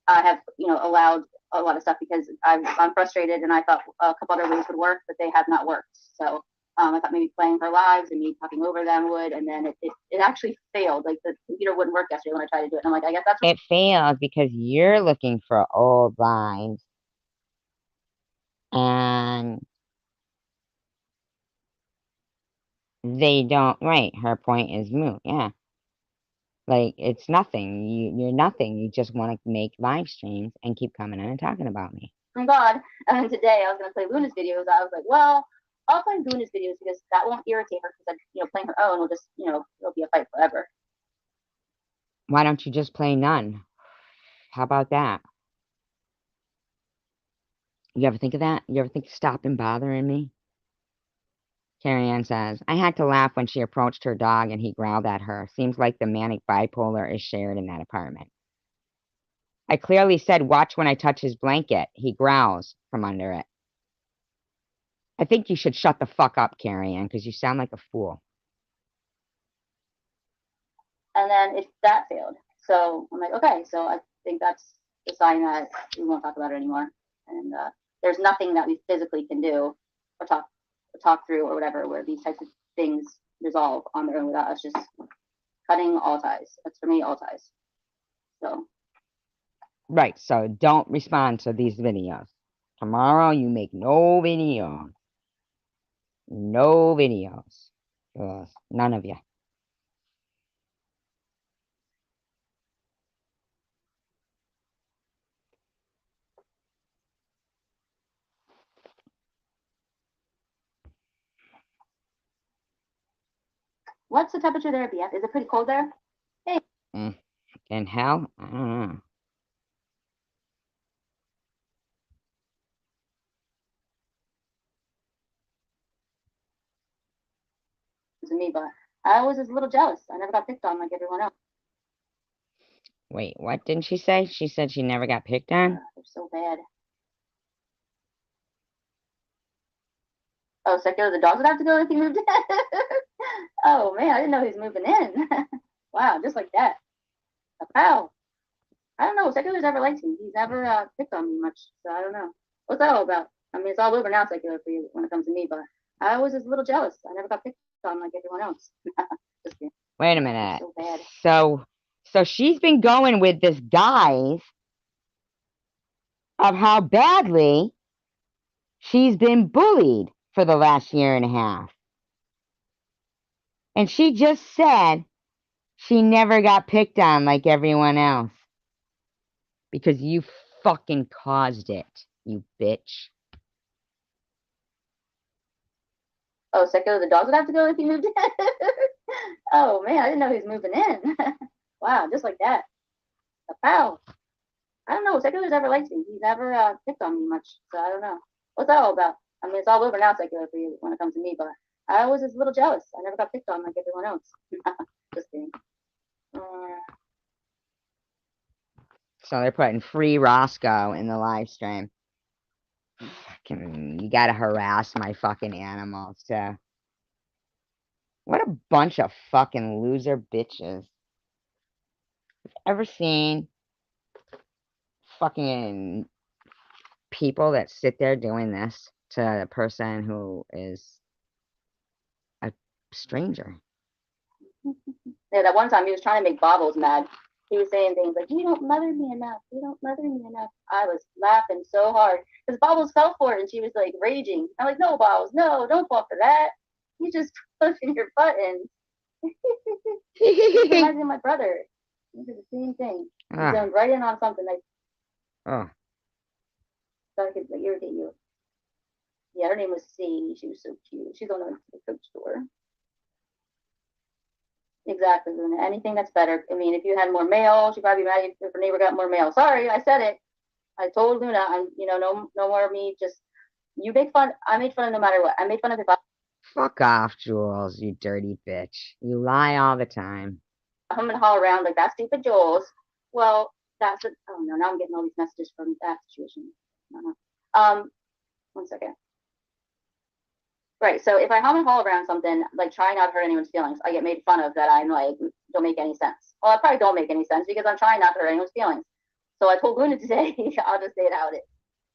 have, you know, allowed a lot of stuff because I'm frustrated, and I thought a couple other ways would work, but they have not worked. So I thought maybe playing her lives and me talking over them would, and then it actually failed. Like the computer wouldn't work yesterday when I tried to do it. And I'm like, I guess that's it failed because you're looking for old lives, and they don't. Right, her point is moot. Yeah, like it's nothing. You're nothing. You just want to make live streams and keep coming in and talking about me. From God. And then today I was going to play Luna's videos. I was like, well, I'll play Luna's videos because that won't irritate her, because, you know, playing her own will just, you know, it'll be a fight forever. Why don't you just play none? How about that? You ever think of that? You ever think of stopping bothering me? Carrie Ann says, I had to laugh when she approached her dog and he growled at her. Seems like the manic bipolar is shared in that apartment. I clearly said, watch when I touch his blanket. He growls from under it. I think you should shut the fuck up, Carrie Ann, because you sound like a fool. And then that failed. So I'm like, okay, so I think that's the sign that we won't talk about it anymore. And there's nothing that we physically can do or talk through or whatever where these types of things resolve on their own without us just cutting all ties. That's for me, all ties. So. Right, so don't respond to these videos. Tomorrow you make no videos. No videos. None of you. What's the temperature there, BF? Is it pretty cold there? Hey. In hell? I don't know. To me, but I was just a little jealous. I never got picked on like everyone else. Wait, what didn't she say? She said she never got picked on? They're so bad. Oh, Secular, the dogs would have to go if he moved in? Oh, man, I didn't know he was moving in. Wow, just like that. Wow. I don't know. Secular's never liked me. He's never picked on me much, so I don't know. What's that all about? I mean, it's all over now, Secular, for you when it comes to me, but I was just a little jealous. I never got picked on like everyone else. Just kidding. Wait a minute. So bad. So she's been going with this guise of how badly she's been bullied for the last year and a half. And she just said she never got picked on like everyone else. Because you fucking caused it, you bitch. Oh, Secular, the dogs would have to go if he moved in? Oh, man, I didn't know he was moving in. Wow, just like that. Wow. I don't know. Secular's never liked me. He's never picked on me much, so I don't know. What's that all about? I mean, it's all over now, Secular, for you when it comes to me, but I was just a little jealous. I never got picked on like everyone else. Just kidding. So they're putting free Roscoe in the live stream. You gotta harass my fucking animals, too. What a bunch of fucking loser bitches. Ever seen fucking people that sit there doing this to a person who is a stranger? Yeah, that one time he was trying to make Bobbles mad. He was saying things like, "You don't mother me enough. You don't mother me enough." I was laughing so hard because Bobbles fell for it and she was like raging. I'm like, "No, Bobbles, no, don't fall for that. You just pushing your buttons." He reminds me of my brother. He did the same thing. He's going right in on something like, so I could like, irritate you. Yeah, her name was C. She was so cute. She's on the coach store. Exactly, Luna. Anything that's better. I mean, if you had more mail, she'd probably be mad if her neighbor got more mail. Sorry, I said it. I told Luna, no more of me. Just you make fun. I made fun of no matter what. I made fun of if I Fuck off, Jules, you dirty bitch. You lie all the time. I'm gonna haul around like that stupid Jules. Well, that's it. Oh no, now I'm getting all these messages from that situation. One second. Right, so if I hum and haul around something, like try not to hurt anyone's feelings, I get made fun of that I'm like, don't make any sense. Well, I probably don't make any sense because I'm trying not to hurt anyone's feelings. So I told Luna today, I'll just say it how it is.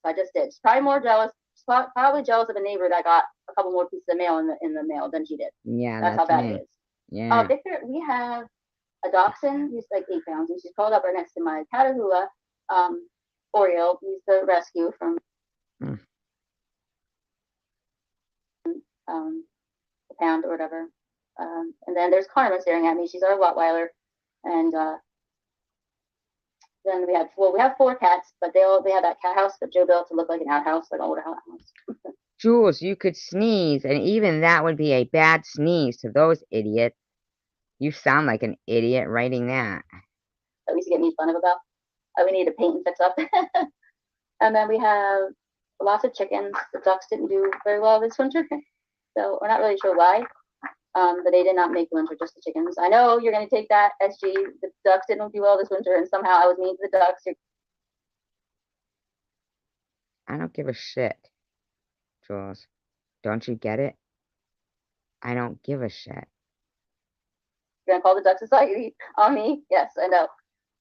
So I just did. She's probably more jealous, probably jealous of a neighbor that got a couple more pieces of mail in the mail than she did. Yeah, that's how bad me. it is. Yeah. Victor, we have a dachshund who's like 8 pounds, and she's curled up right next to my Catahoula, Oreo. He's the rescue from the pound or whatever. And then there's Karma staring at me. She's our Rottweiler. And then we have 4 cats, but they have that cat house that Joe built to look like an outhouse, like an old outhouse. Jules, you could sneeze, and even that would be a bad sneeze to those idiots. You sound like an idiot writing that. That we used to get made fun of about. We need to paint and fix up. And then we have lots of chickens. The ducks didn't do very well this winter, so we're not really sure why. But they did not make the winter, just the chickens. I know you're going to take that, SG. The ducks didn't do well this winter, and somehow I was mean to the ducks. I don't give a shit, Jules. Don't you get it? I don't give a shit. You're going to call the Duck Society on me? Yes, I know.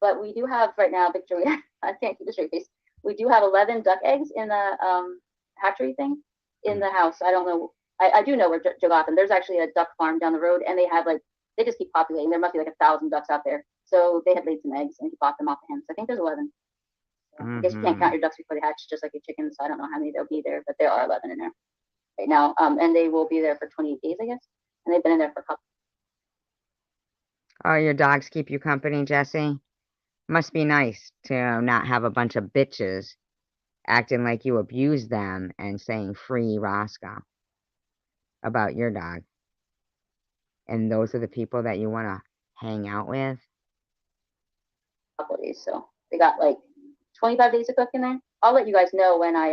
But we do have right now, Victoria, I can't keep a straight face. We do have 11 duck eggs in the hatchery thing in the house. I don't know. I do know where Jogotham. There's actually a duck farm down the road, and they have they just keep populating. There must be 1,000 ducks out there. So they had laid some eggs, and he bought them off of him. So I think there's 11. So I guess you can't count your ducks before they hatch, just like your chickens. So I don't know how many there'll be there, but there are 11 in there right now. And they will be there for 28 days, I guess. And they've been in there for a couple. Oh, your dogs keep you company, Jesse? Must be nice to not have a bunch of bitches acting like you abuse them and saying free Roscoe about your dog. And those are the people that you want to hang out with? Couple of days, so they got 25 days to cook in there. I'll let you guys know when I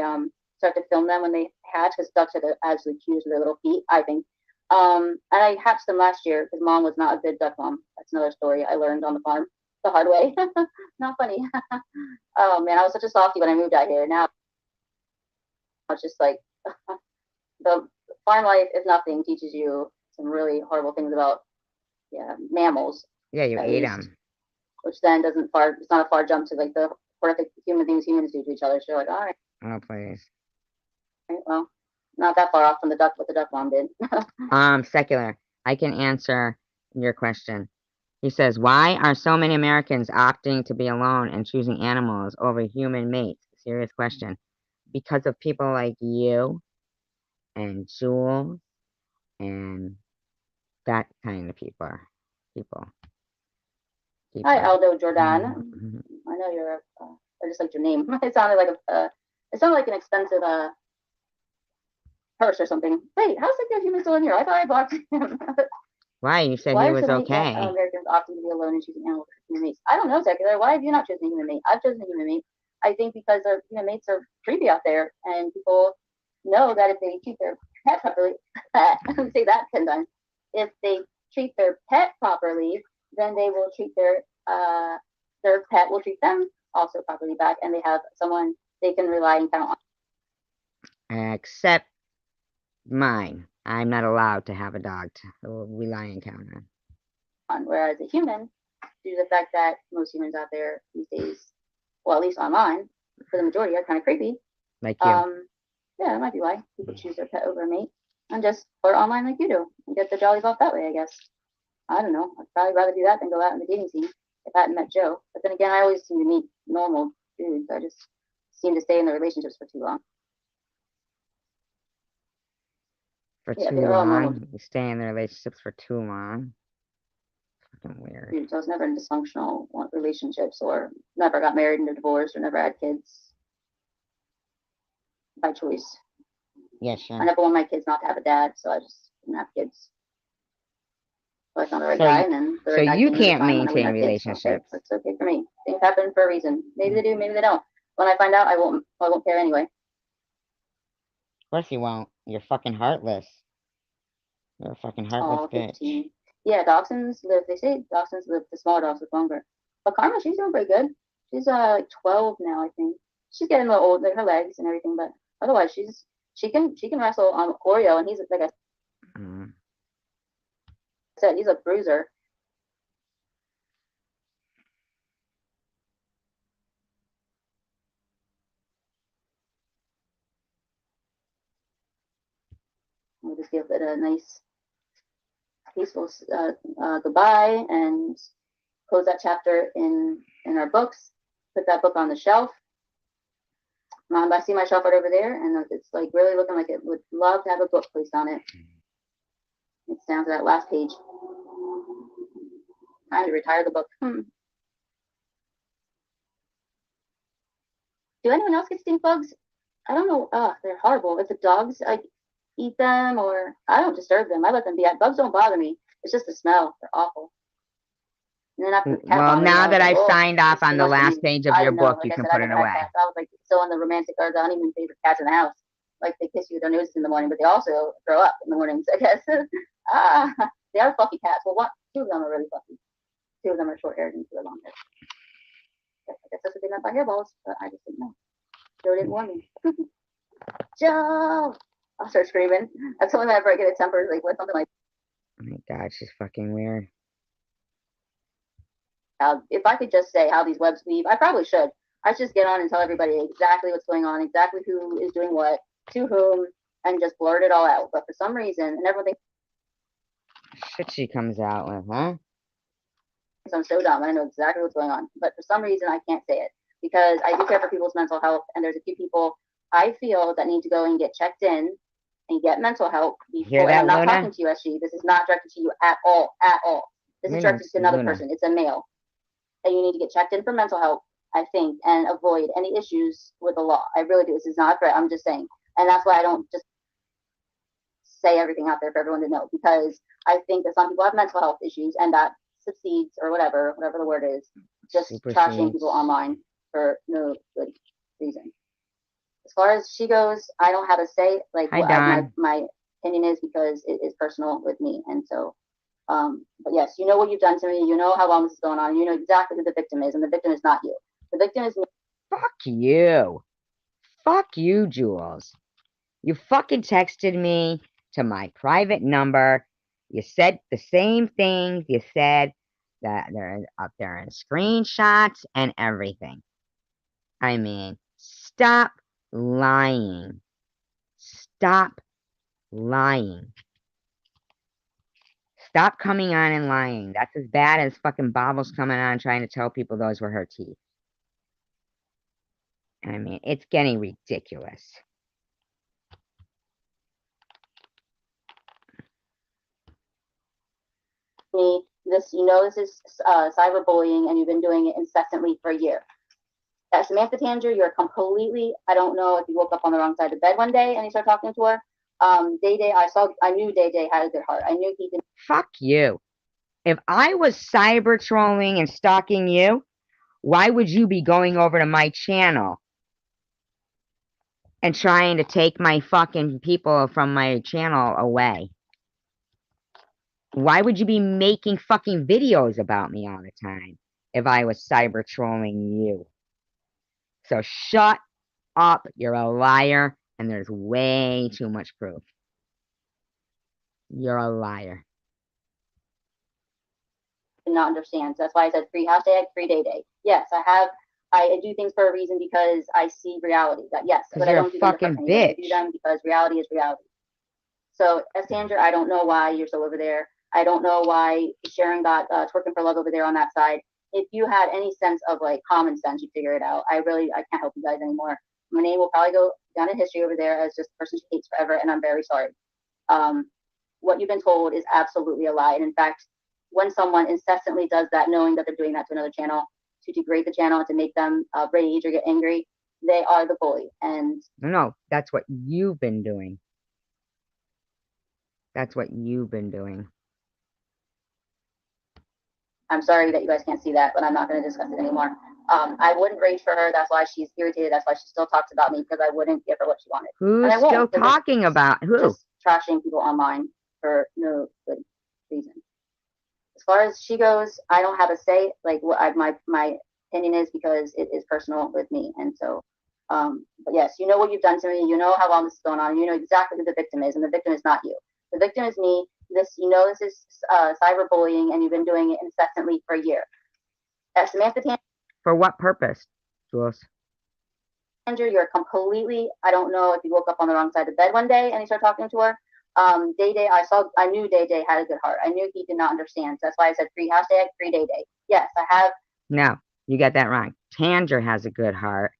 start to film them when they hatch, because ducks are absolutely cute with their little feet, I think. And I hatched them last year because Mom was not a good duck mom. That's another story I learned on the farm the hard way. Not funny. Oh man, I was such a softie when I moved out here. Now it's just like the farm life, if nothing, teaches you some really horrible things about mammals. Yeah, you ate them. which then it's not a far jump to like the horrific human things humans do to each other. So you're like, all right. Oh, please. Right, well, not that far off from what the duck mom did. Secular. I can answer your question. He says, why are so many Americans opting to be alone and choosing animals over human mates? Serious question. Because of people like you and Jules and that kind of people. Hi, Aldo Jordan. I know you're. I just liked your name. It sounded like an expensive purse or something. Wait, how's the human still in here? I thought I blocked him. Why? You said he was okay. Americans opting to be alone and choosing animals for human mates. I don't know, Secular. Why have you not chosen a human mate? I've chosen a human mate. I think because their human mates are creepy out there, and people know that if they treat their pet properly, say that 10 times. If they treat their pet properly, then they will treat their pet will treat them also properly back, and they have someone they can rely and count on. Except mine. I'm not allowed to have a dog to rely and count on. Whereas a human, due to the fact that most humans out there these days, well, at least online, for the majority, are kind of creepy. Like you. Yeah, that might be why people choose their pet over a mate, and just or online like you do, and get the jollies off that way, I guess. I don't know. I'd probably rather do that than go out in the dating scene if I hadn't met Joe. But then again, I always seem to meet normal dudes. I just seem to stay in the relationships for too long. Too long? You stay in the relationships for too long? Fucking weird. Dude, so I was never in dysfunctional relationships, or never got married and divorced, or never had kids by choice. Yeah, sure. I never want my kids not to have a dad, so I just didn't have kids. So I found the right guy, and then the right guy you can't maintain relationships. That's okay for me. Things happen for a reason. Maybe they do, maybe they don't. When I find out, I won't care anyway. Of course you won't. You're fucking heartless. You're a fucking heartless bitch. Yeah, dachshunds live. They say dachshunds live. The small dogs live longer. But Karma, she's doing pretty good. She's like 12 now, I think. She's getting a little old, like her legs and everything, but otherwise she can wrestle on Oreo, and he's like I said, he's a bruiser. We'll just give it a nice, peaceful goodbye and close that chapter in our books. Put that book on the shelf. I see my shelf right over there, and it's like really looking like it would love to have a book placed on it. It's down to that last page. Time to retire the book. Do anyone else get stink bugs? I don't know. They're horrible. If the dogs eat them, or I don't disturb them. I let them be. Bugs don't bother me. It's just the smell. They're awful. And then well, now that I've signed off on the last page of your book, you can put it away. I was like so in the romantic or the honeymoon phase of cats in the house. Like they kiss you with their noses in the morning, but they also throw up in the mornings, I guess. They are fluffy cats. Well, 2 of them are really fluffy. 2 of them are short haired and 2 are long haired. I guess that's what they meant by hairballs, but I just didn't know. Joe didn't warn me. Joe! I'll start screaming. That's the only whenever I get a temper, like with something like. Oh my God, she's fucking weird. If I could just say how these webs weave, I probably should. I should just get on and tell everybody exactly what's going on, exactly who is doing what, to whom, and just blurt it all out. But for some reason, and everyone thinks shit she comes out with, huh? I'm so dumb. I know exactly what's going on. But for some reason, I can't say it. Because I do care for people's mental health, and there's a few people I feel that need to go and get checked in and get mental help before. And I'm not talking to you, SG. This is not directed to you at all. At all. This is directed to another person. It's a male. And you need to get checked in for mental health, I think, and avoid any issues with the law. I really do. This is not a threat. I'm just saying. And that's why I don't just say everything out there for everyone to know, because I think that some people have mental health issues, and that succeeds, or whatever the word is, just trashing people online for no good reason. As far as she goes, I don't have a say. Like my opinion is because it is personal with me, and so. But yes, you know what you've done to me. You know how long this is going on. You know exactly who the victim is, and the victim is not you. The victim is me. Fuck you. Fuck you, Jules. You fucking texted me to my private number. You said the same things you said that they're up there in screenshots and everything. I mean, stop lying. Stop lying. Stop coming on and lying. That's as bad as fucking Bobbles coming on trying to tell people those were her teeth. I mean, it's getting ridiculous. This, this is cyberbullying, and you've been doing it incessantly for a year. Samantha Tanger, you're completely, I don't know if you woke up on the wrong side of bed one day and you started talking to her. Day Day, I knew Day Day had a good heart. I knew he didn't. Fuck you. If I was cyber trolling and stalking you, why would you be going over to my channel and trying to take my fucking people from my channel away? Why would you be making fucking videos about me all the time if I was cyber trolling you? So shut up. You're a liar, and there's way too much proof. You're a liar. Not understand. So that's why I said free hashtag free Day Day. Yes, I do things for a reason because I see reality. That yes, but I don't do them to hurt anybody. I do them because reality is reality. So Sandra, I don't know why you're still over there. I don't know why Sharon got twerking for love over there on that side. If you had any sense of like common sense, you'd figure it out. I can't help you guys anymore. My name will probably go down in history over there as just the person she hates forever, and I'm very sorry. What you've been told is absolutely a lie. And in fact, when someone incessantly does that, knowing that they're doing that to another channel, to degrade the channel and to make them rage or get angry, they are the bully. And no, that's what you've been doing. That's what you've been doing. I'm sorry that you guys can't see that, but I'm not going to discuss it anymore. I wouldn't rage for her. That's why she's irritated. That's why she still talks about me, because I wouldn't give her what she wanted. Who's still talking about? Who? Just trashing people online for no good reason. As far as she goes, I don't have a say. Like what my opinion is, because it is personal with me. And so, but yes, you know what you've done to me. You know how long this is going on. You know exactly who the victim is, and the victim is not you. The victim is me. This is cyberbullying, and you've been doing it incessantly for a year. Samantha Tanger. For what purpose, Jules? Tanger, you're completely. I don't know if you woke up on the wrong side of bed one day and you started talking to her. Day Day, I knew Day Day had a good heart. I knew he did not understand. So that's why I said free hashtag free Day Day. Yes, I have. No, you got that wrong. Tanger has a good heart,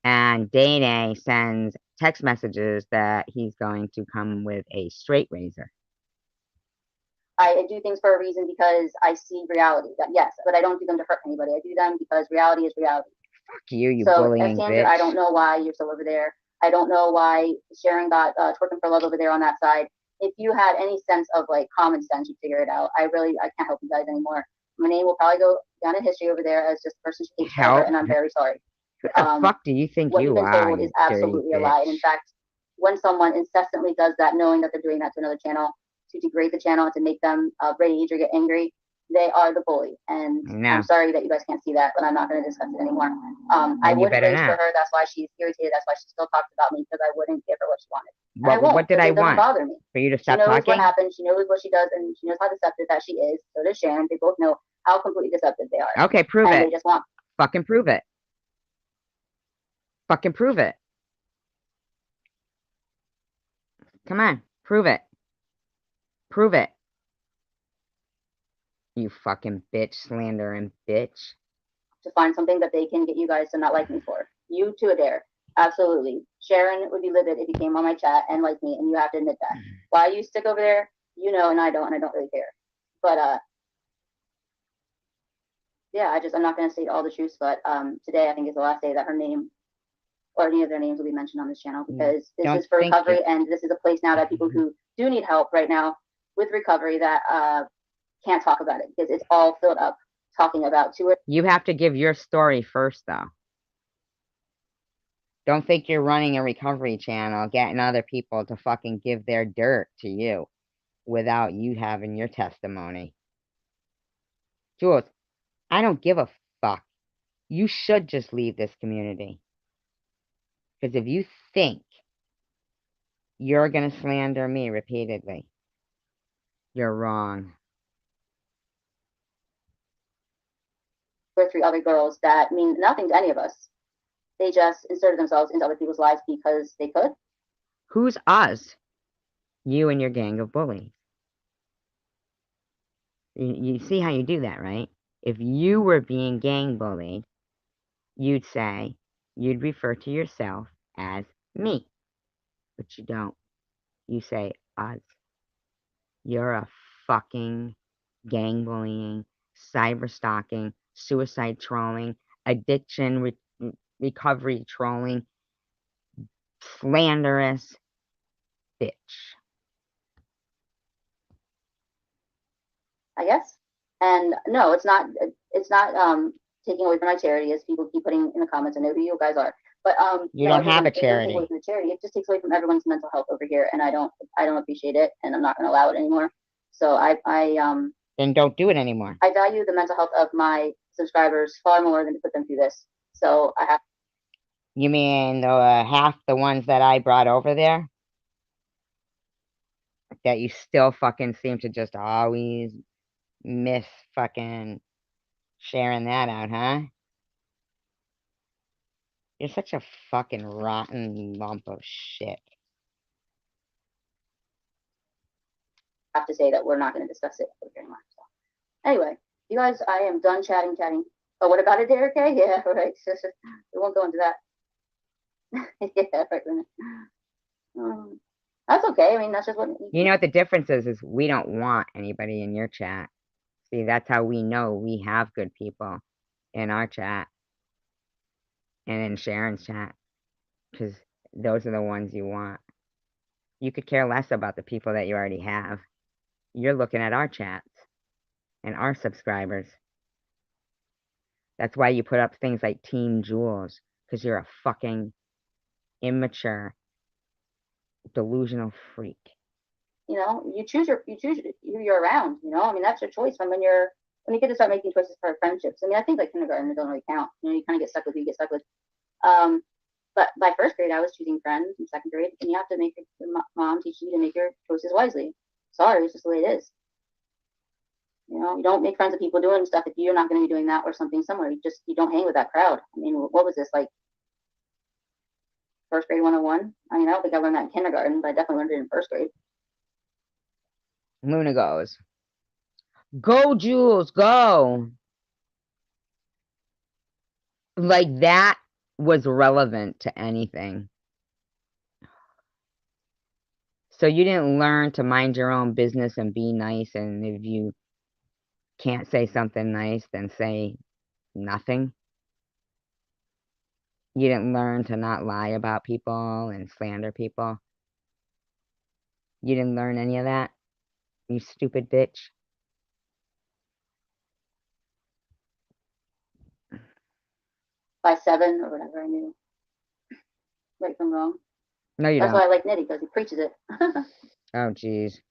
and Day Day sends text messages that he's going to come with a straight razor. I do things for a reason because I see reality. That yes, but I don't do them to hurt anybody. I do them because reality is reality. Fuck you bullying Sandra, bitch. I don't know why you're still over there. I don't know why Sharon got twerking for love over there on that side. If you had any sense of like common sense, you'd figure it out. I can't help you guys anymore. My name will probably go down in history over there as just the person she hates forever, and I'm very sorry. Who the fuck do you think you are? What you've been told is absolutely a lie. And in fact, when someone incessantly does that, knowing that they're doing that to another channel, to degrade the channel and to make them rage or get angry, they are the bully. And I'm sorry that you guys can't see that, but I'm not going to discuss it anymore. I wouldn't rage for her. That's why she's irritated. That's why she still talks about me, because I wouldn't give her what she wanted. What did I want? It doesn't bother me. For you to stop talking? She knows what happened. She knows what she does, and she knows how deceptive that she is. So does Sharon. They both know how completely deceptive they are. Okay, prove it. They just want. Fucking prove it. Fucking prove it. Come on, prove it. Prove it. You fucking bitch, slandering bitch. To find something that they can get you guys to not like me for. You to a dare. Absolutely. Sharon would be livid if you came on my chat and liked me, and you have to admit that. Why you stick over there, you know, and I don't really care. But yeah, I'm not going to state all the truths, but today I think is the last day that her name or any of their names will be mentioned on this channel, because this is for recovery, and this is a place now that people who do need help right now with recovery that can't talk about it, because it's all filled up talking about to it. You have to give your story first, though. Don't think you're running a recovery channel, getting other people to fucking give their dirt to you without you having your testimony. Jules, I don't give a fuck. You should just leave this community. Because if you think you're going to slander me repeatedly, you're wrong. or 3 other girls that mean nothing to any of us. They just inserted themselves into other people's lives because they could. Who's us? You and your gang of bullies. You see how you do that, right? If you were being gang bullied, you'd refer to yourself as me. But you don't. You say us. You're a fucking gang bullying, cyber stalking, suicide trolling, addiction recovery trolling, slanderous bitch. I guess. And no, it's not taking away from my charity, as people keep putting in the comments. I know who you guys are. But you don't have a charity. It doesn't take away from the charity. It just takes away from everyone's mental health over here, and I don't appreciate it, and I'm not going to allow it anymore. So then don't do it anymore. I value the mental health of my subscribers far more than to put them through this. So I have. You mean half the ones that I brought over there? That you still fucking seem to just always miss fucking sharing that out, huh? You're such a fucking rotten lump of shit. I have to say that we're not going to discuss it anymore. So. Anyway, you guys, I am done chatting. Oh, what about it, Derek? Yeah, right. We won't go into that. Yeah, right. That's okay. I mean, that's just what. You know what the difference is we don't want anybody in your chat. See, that's how we know we have good people in our chat and in Sharon's chat, because those are the ones you want. You could care less about the people that you already have. You're looking at our chats and our subscribers. That's why you put up things like Team Jules, because you're a fucking immature, delusional freak. You know, you choose who you're around. You know, I mean, that's your choice. When you get to start making choices for friendships. I mean, I think like kindergarten don't really count. You know, you kind of get stuck with who you get stuck with. But by first grade, I was choosing friends. In second grade, and you have to make your mom teach you to make your choices wisely. Sorry, it's just the way it is. You know, you don't make friends with people doing stuff if you're not going to be doing that or something similar. You don't hang with that crowd. I mean, what was this, like first grade 101? I mean, I don't think I learned that in kindergarten, but I definitely learned it in first grade. Luna goes, "Go, Jules, go." Like that was relevant to anything. So you didn't learn to mind your own business and be nice, and if you can't say something nice, then say nothing. You didn't learn to not lie about people and slander people. You didn't learn any of that, you stupid bitch. By 7 or whatever, I knew right from wrong. No, you That's don't. why I like Nitty, because he preaches it. Oh, jeez.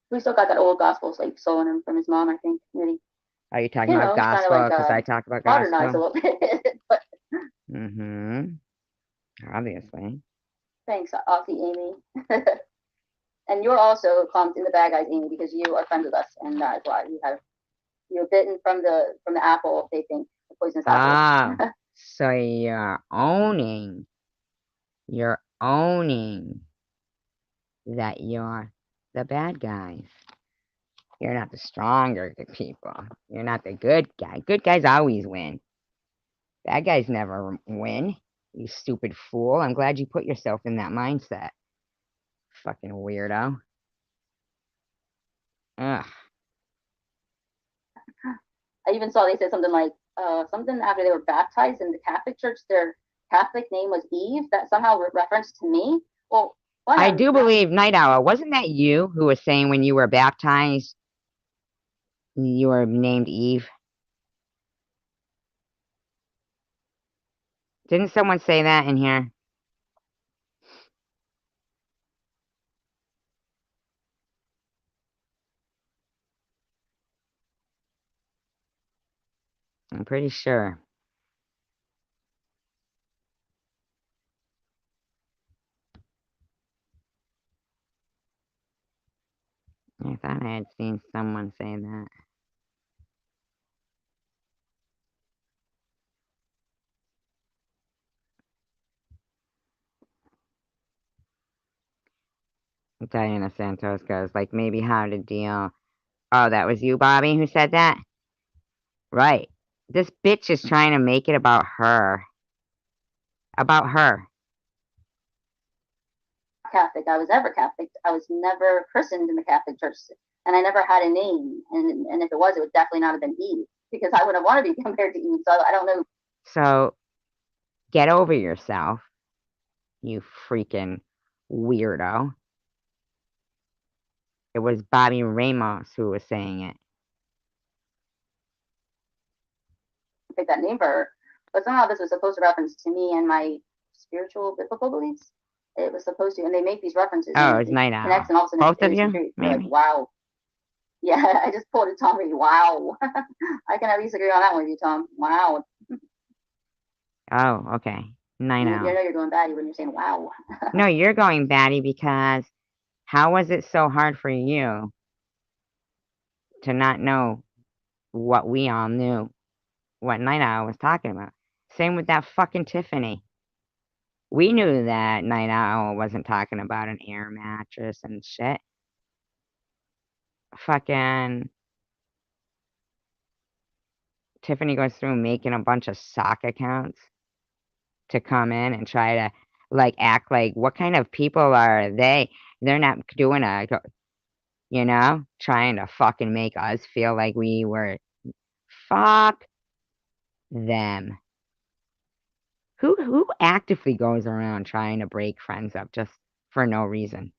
We still got that old gospel like soul in him from his mom, I think. Nitty. Are you talking about gospel? Because I talk about gospel. Modernized a little bit. But obviously. Thanks, Aussie Amy. And you're also clumped in the bad guys, Amy, because you are friends with us, and that's why you're bitten from the apple. They think the poisonous apple. Ah, so you're owning that you're the bad guys. You're not the stronger people. You're not the good guy. Good guys always win. Bad guys never win. You stupid fool. I'm glad you put yourself in that mindset. Fucking weirdo. Ugh. I even saw they said something like something after they were baptized in the Catholic Church, their Catholic name was Eve. That somehow referenced to me. Well, I do believe, Night Owl, wasn't that you who was saying when you were baptized you were named Eve? Didn't someone say that in here? I'm pretty sure. I thought I had seen someone say that. Diana Santos goes, like, maybe how to deal. Oh, that was you, Bobby, who said that? Right. This bitch is trying to make it about her. About her. Catholic. I was ever Catholic. I was never christened in the Catholic Church, and I never had a name. And if it was, it would definitely not have been Eve, because I wouldn't want to be compared to Eve. So I don't know. So, get over yourself, you freaking weirdo. It was Bobby Ramos who was saying it. Pick that name for her, but somehow this was supposed to reference to me and my spiritual biblical beliefs. It was supposed to, and they make these references. Oh, it's Night Owl. Connects, and all of a sudden Both of you? Maybe. Maybe. Like, wow. Yeah, I just pulled it, Tommy. Wow. I can at least agree on that one with you, Tom. Wow. Oh, okay. Night Owl. You know you're going batty when you're saying wow. No, you're going batty because how was it so hard for you to not know what we all knew, what Night Owl was talking about? Same with that fucking Tiffany. We knew that Night Owl wasn't talking about an air mattress and shit. Fucking Tiffany goes through making a bunch of sock accounts to come in and try to, like, act like, what kind of people are they? They're not doing trying to fucking make us feel like we were. Fuck them. Who actively goes around trying to break friends up just for no reason?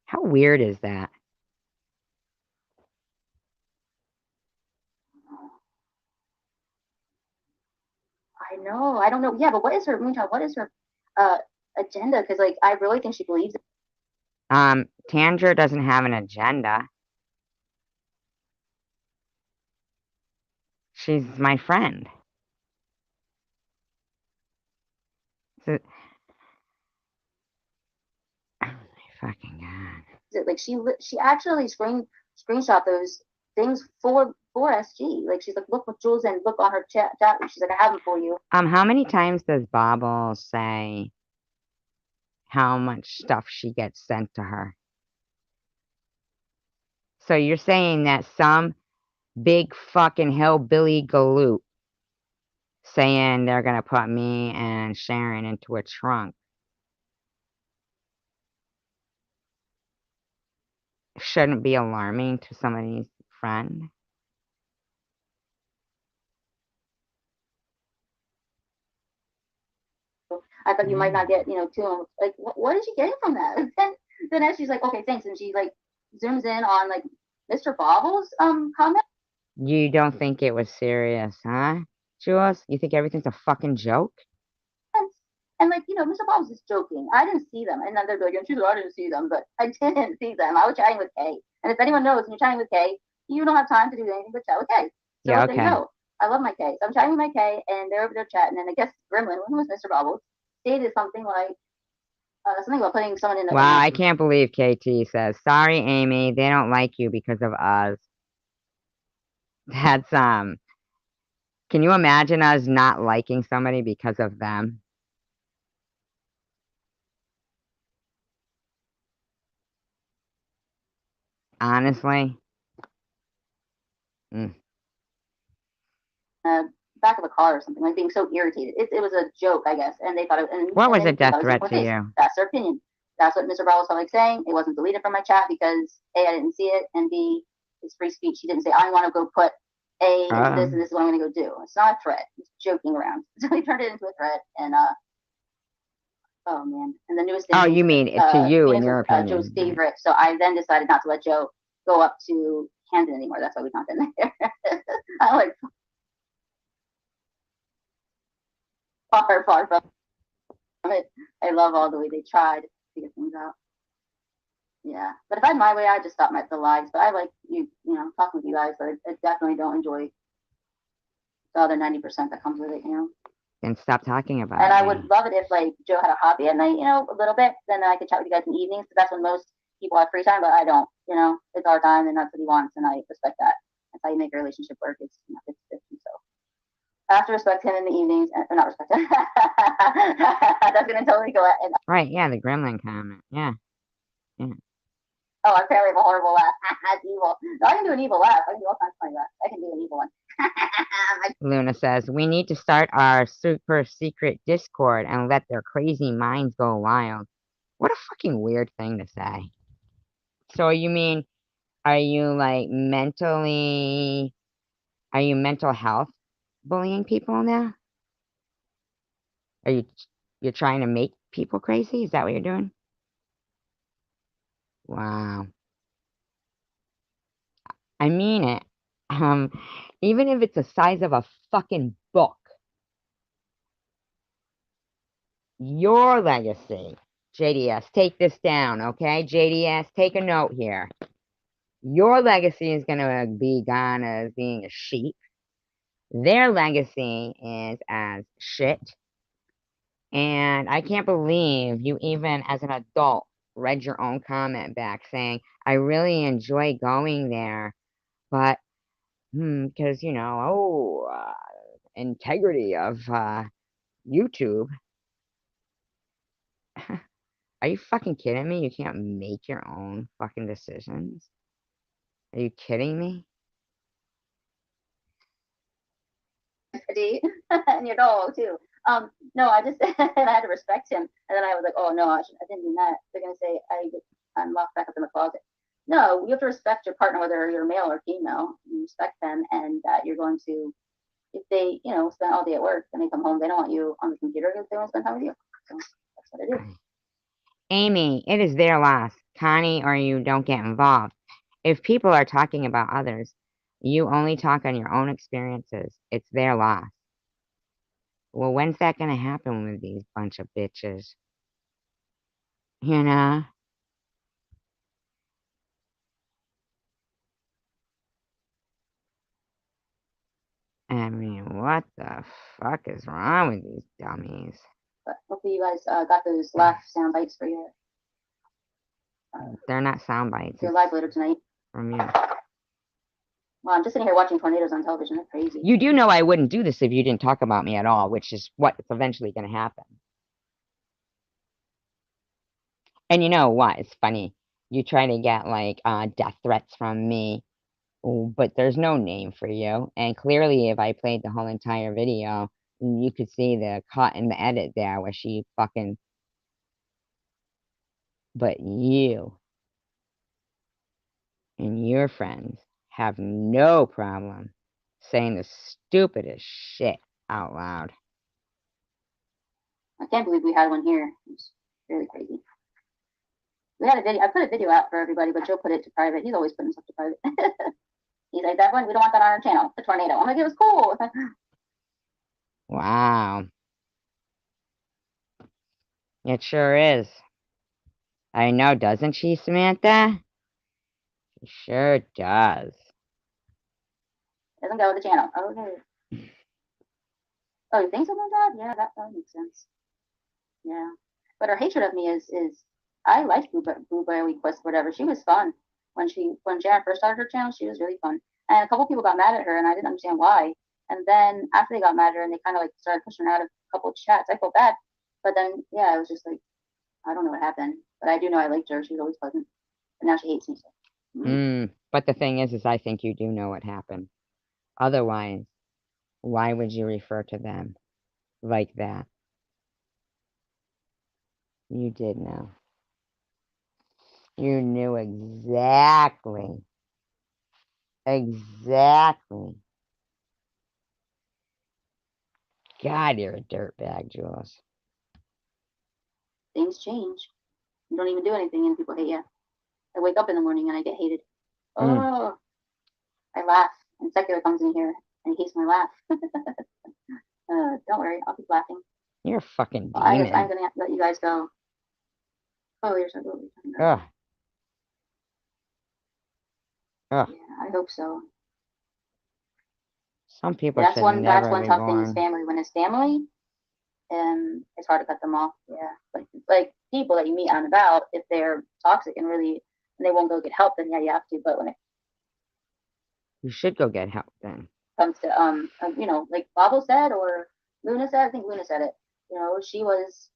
How weird is that? I know. I don't know. Yeah, but what is her Moonchild? What is her agenda? Because like I really think she believes it. Tandra doesn't have an agenda. She's my friend. So, oh my fucking god. Like she actually screenshot those things for SG. Like she's like, look what Jules and look on her chat. She's like, I have them for you. How many times does Bobble say how much stuff she gets sent to her? So you're saying that some big fucking hillbilly galoot saying they're gonna put me and Sharon into a trunk shouldn't be alarming to somebody's friend? I thought you might not get, too like what is she getting from that? Then as she's like, okay, thanks, and she like zooms in on like Mr. Bobble's comment. You don't think it was serious, huh, Jules? You think everything's a fucking joke? And like, Mr. Bob's just joking. I didn't see them. And then they're like, she's like, I didn't see them, but I didn't see them. I was chatting with Kay. And if anyone knows, when you're chatting with Kay, you don't have time to do anything but chat with Kay. So yeah, okay. There you go. I love my Kay. So I'm chatting with my Kay, and they're over there chatting. And I guess Gremlin, who was Mr. Bobbles, stated something like, something about putting someone in a... Wow, I can't believe KT says, sorry, Amy, they don't like you because of us. That's, can you imagine us not liking somebody because of them? Honestly? Back of a car or something, like being so irritated. It was a joke, I guess, and they thought it. What was a death threat to you? That's their opinion. That's what Mr. Brawls felt like saying. It wasn't deleted from my chat because A, I didn't see it, and B, it's free speech. He didn't say I want to go put A into this, and this is what I'm going to go do. It's not a threat. He's joking around. So he turned it into a threat, and oh man. And the newest thing. Oh, you mean to you, in your opinion? Joe's favorite. So I then decided not to let Joe go up to Camden anymore. That's why we not been there. I like. Far from it. I love all the way they tried to figure things out. Yeah, but if I had my way, I'd just stop the lives. But I like talking with you guys. But I definitely don't enjoy the other 90% that comes with it. Then stop talking about it. And I would love it if like Joe had a hobby at night, a little bit. Then I could chat with you guys in the evenings because that's when most people have free time. But I don't. It's our time, and that's what he wants, and I respect that. That's how you make a relationship work. It's 50-50. So. I have to respect him in the evenings, or not respect him. That's gonna totally go at. Right, yeah, the gremlin comment. Yeah. Yeah. Oh, I apparently have a horrible laugh. That's evil. No, I can do an evil laugh. I can do all kinds of funny laughs. I can do an evil one. Luna says, we need to start our super secret Discord and let their crazy minds go wild. What a fucking weird thing to say. So you mean, are you like mental health bullying people now? You're trying to make people crazy? Is that what you're doing? Wow. I mean it. Even if it's the size of a fucking book. Your legacy. JDS, take this down, okay? JDS, take a note here. Your legacy is going to be gone as being a sheep. Their legacy is as shit. And I can't believe you even as an adult read your own comment back saying, I really enjoy going there, but, because, integrity of YouTube. Are you fucking kidding me? You can't make your own fucking decisions? Are you kidding me? And your dog too. No, I just I had to respect him, and then I was like, oh no, I didn't mean that. They're gonna say I'm locked back up in the closet. No, you have to respect your partner, whether you're male or female. You respect them, and that you're going to, if they, spend all day at work and they come home, they don't want you on the computer because they want to spend time with you. So that's what it is. Amy, it is their loss. Connie, or you don't get involved. If people are talking about others, you only talk on your own experiences. It's their loss. Well, when's that going to happen with these bunch of bitches? You know? I mean, what the fuck is wrong with these dummies? But hopefully you guys got those laugh sound bites for your. They're not sound bites. Your live later tonight. From you. Well, I'm just sitting here watching tornadoes on television. They're crazy. You do know I wouldn't do this if you didn't talk about me at all, which is what's eventually going to happen. And you know what? It's funny. You try to get, like, death threats from me, but there's no name for you. And clearly, if I played the whole entire video, you could see the cut in the edit there where she fucking... But you and your friends have no problem saying the stupidest shit out loud. I can't believe we had one here. It's really crazy. We had a video. I put a video out for everybody, but Joe put it to private. He's always putting stuff to private. He's like, that one, we don't want that on our channel. The tornado. I'm like, it was cool. Wow. It sure is. I know, doesn't she, Samantha? She sure does. Doesn't go with the channel. Okay. Oh, you think something like that? Yeah, that makes sense. Yeah. But her hatred of me is I liked Blueberry Quest, whatever. She was fun. When Sharon first started her channel, she was really fun. And a couple people got mad at her, and I didn't understand why. And then after they got mad at her, and they kind of like started pushing her out of a couple of chats, I felt bad. But then, yeah, I was just like, I don't know what happened. But I do know I liked her. She was always pleasant. But now she hates me. So. But the thing is I think you do know what happened. Otherwise, why would you refer to them like that? You did know. You knew exactly. Exactly. God, you're a dirtbag, Jules. Things change. You don't even do anything and people hate you. I wake up in the morning and I get hated. Oh, I laugh and Secular comes in here and he hates my laugh. Don't worry, I'll keep laughing. You're a fucking demon. Well, I guess I'm gonna have to let you guys go. Oh, you're so good. Ugh. Yeah, I hope so. Some people that's should one. never That's one be tough thing born. is family. When it's family, it's hard to cut them off. Yeah, like people that you meet out and about, if they're toxic and they won't go get help, then yeah, you have to. But when you should go get help then. comes to you know, like Babo said or Luna said. I think Luna said it. You know, she was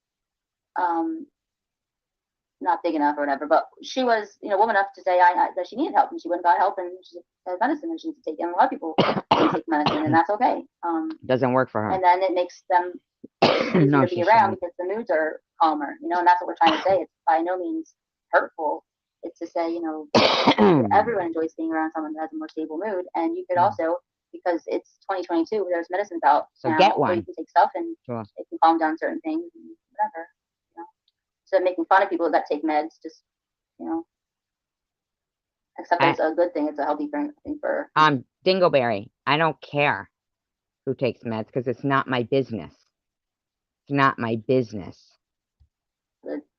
not big enough or whatever, but she was, you know, woman enough to say that she needed help and she went and got help and she has medicine and she needs to take it. And a lot of people take medicine and that's okay. Doesn't work for her. And then it makes them easier No, to be around because the moods are calmer, you know, and that's what we're trying to say. It's by no means hurtful. It's to say, you know, everyone enjoys being around someone who has a more stable mood. And you could also, because it's 2022, there's medicines out so now get where one. you can take stuff and it can calm down certain things and whatever. So making fun of people that take meds, just, you know, except that it's a good thing. It's a healthy thing for. Dingleberry, I don't care who takes meds because it's not my business. It's not my business.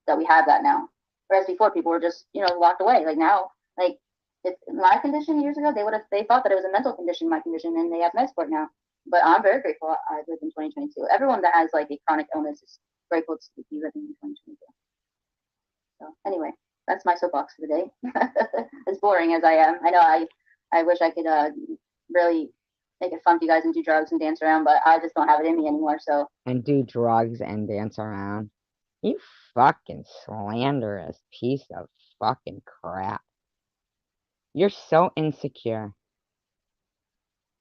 That we have that now. Whereas before people were just, you know, locked away. Like now, like it's my condition years ago, they thought that it was a mental condition, my condition, and they have meds for it now. But I'm very grateful I lived in 2022. Everyone that has like a chronic illness is grateful to be living in 2022. So anyway, that's my soapbox for the day. As boring as I am, I know I wish I could really make it fun for you guys and do drugs and dance around, but I just don't have it in me anymore. So and do drugs and dance around. You fucking slanderous piece of fucking crap. You're so insecure.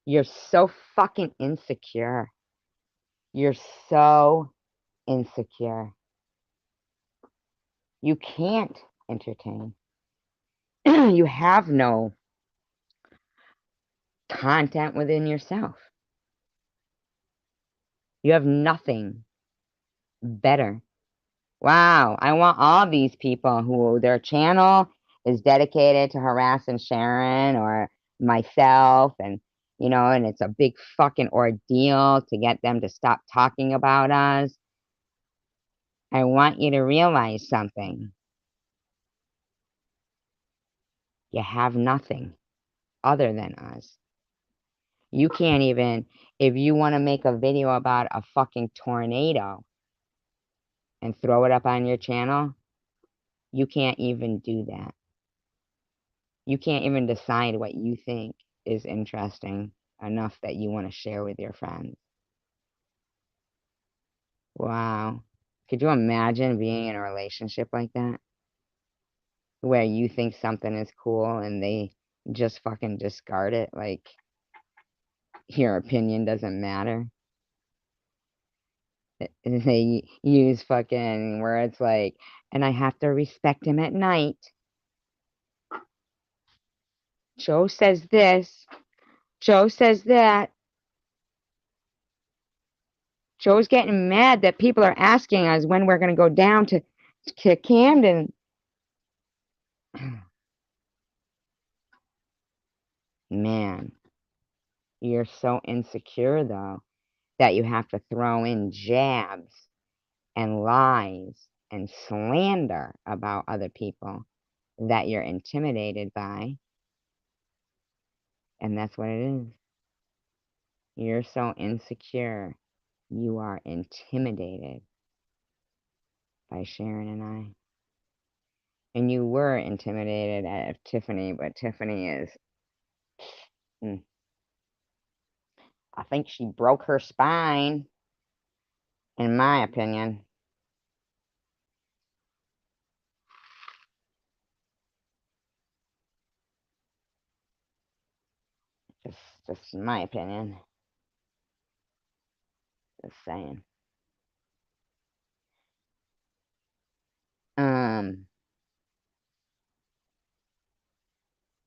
You're so fucking insecure. You're so insecure. You can't entertain. You have no content within yourself. You have nothing better. Wow, I want all these people who their channel is dedicated to harassing Sharon or myself and, you know, and it's a big fucking ordeal to get them to stop talking about us. I want you to realize something. You have nothing other than us. You can't even, if you want to make a video about a fucking tornado and throw it up on your channel, you can't even do that. You can't even decide what you think is interesting enough that you want to share with your friends. Wow. Could you imagine being in a relationship like that? Where you think something is cool and they just fucking discard it like your opinion doesn't matter. They use fucking words like, and I have to respect him at night. Joe says this. Joe says that. Joe's getting mad that people are asking us when we're going to go down to Camden. Man, you're so insecure, though, that you have to throw in jabs and lies and slander about other people that you're intimidated by. And that's what it is. You're so insecure. You are intimidated by Sharon and I. And you were intimidated at Tiffany, but Tiffany is... I think she broke her spine, in my opinion. Just my opinion. Just saying.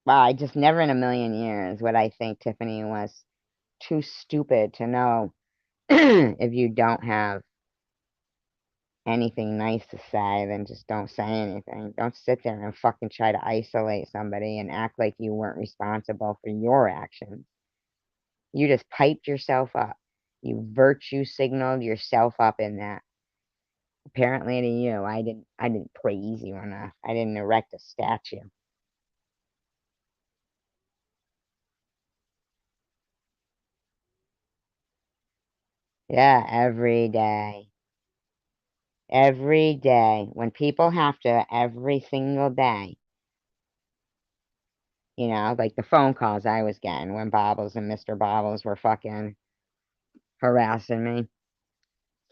Well, I just never in a million years would I think Tiffany was too stupid to know if you don't have anything nice to say, then just don't say anything. Don't sit there and fucking try to isolate somebody and act like you weren't responsible for your actions. You just piped yourself up. You virtue signaled yourself up in that. Apparently to you, I didn't praise you enough. I didn't erect a statue. Yeah, every day. Every day. When people have to, every single day, You know, like the phone calls I was getting when Bobbles and Mr. Bobbles were fucking harassing me,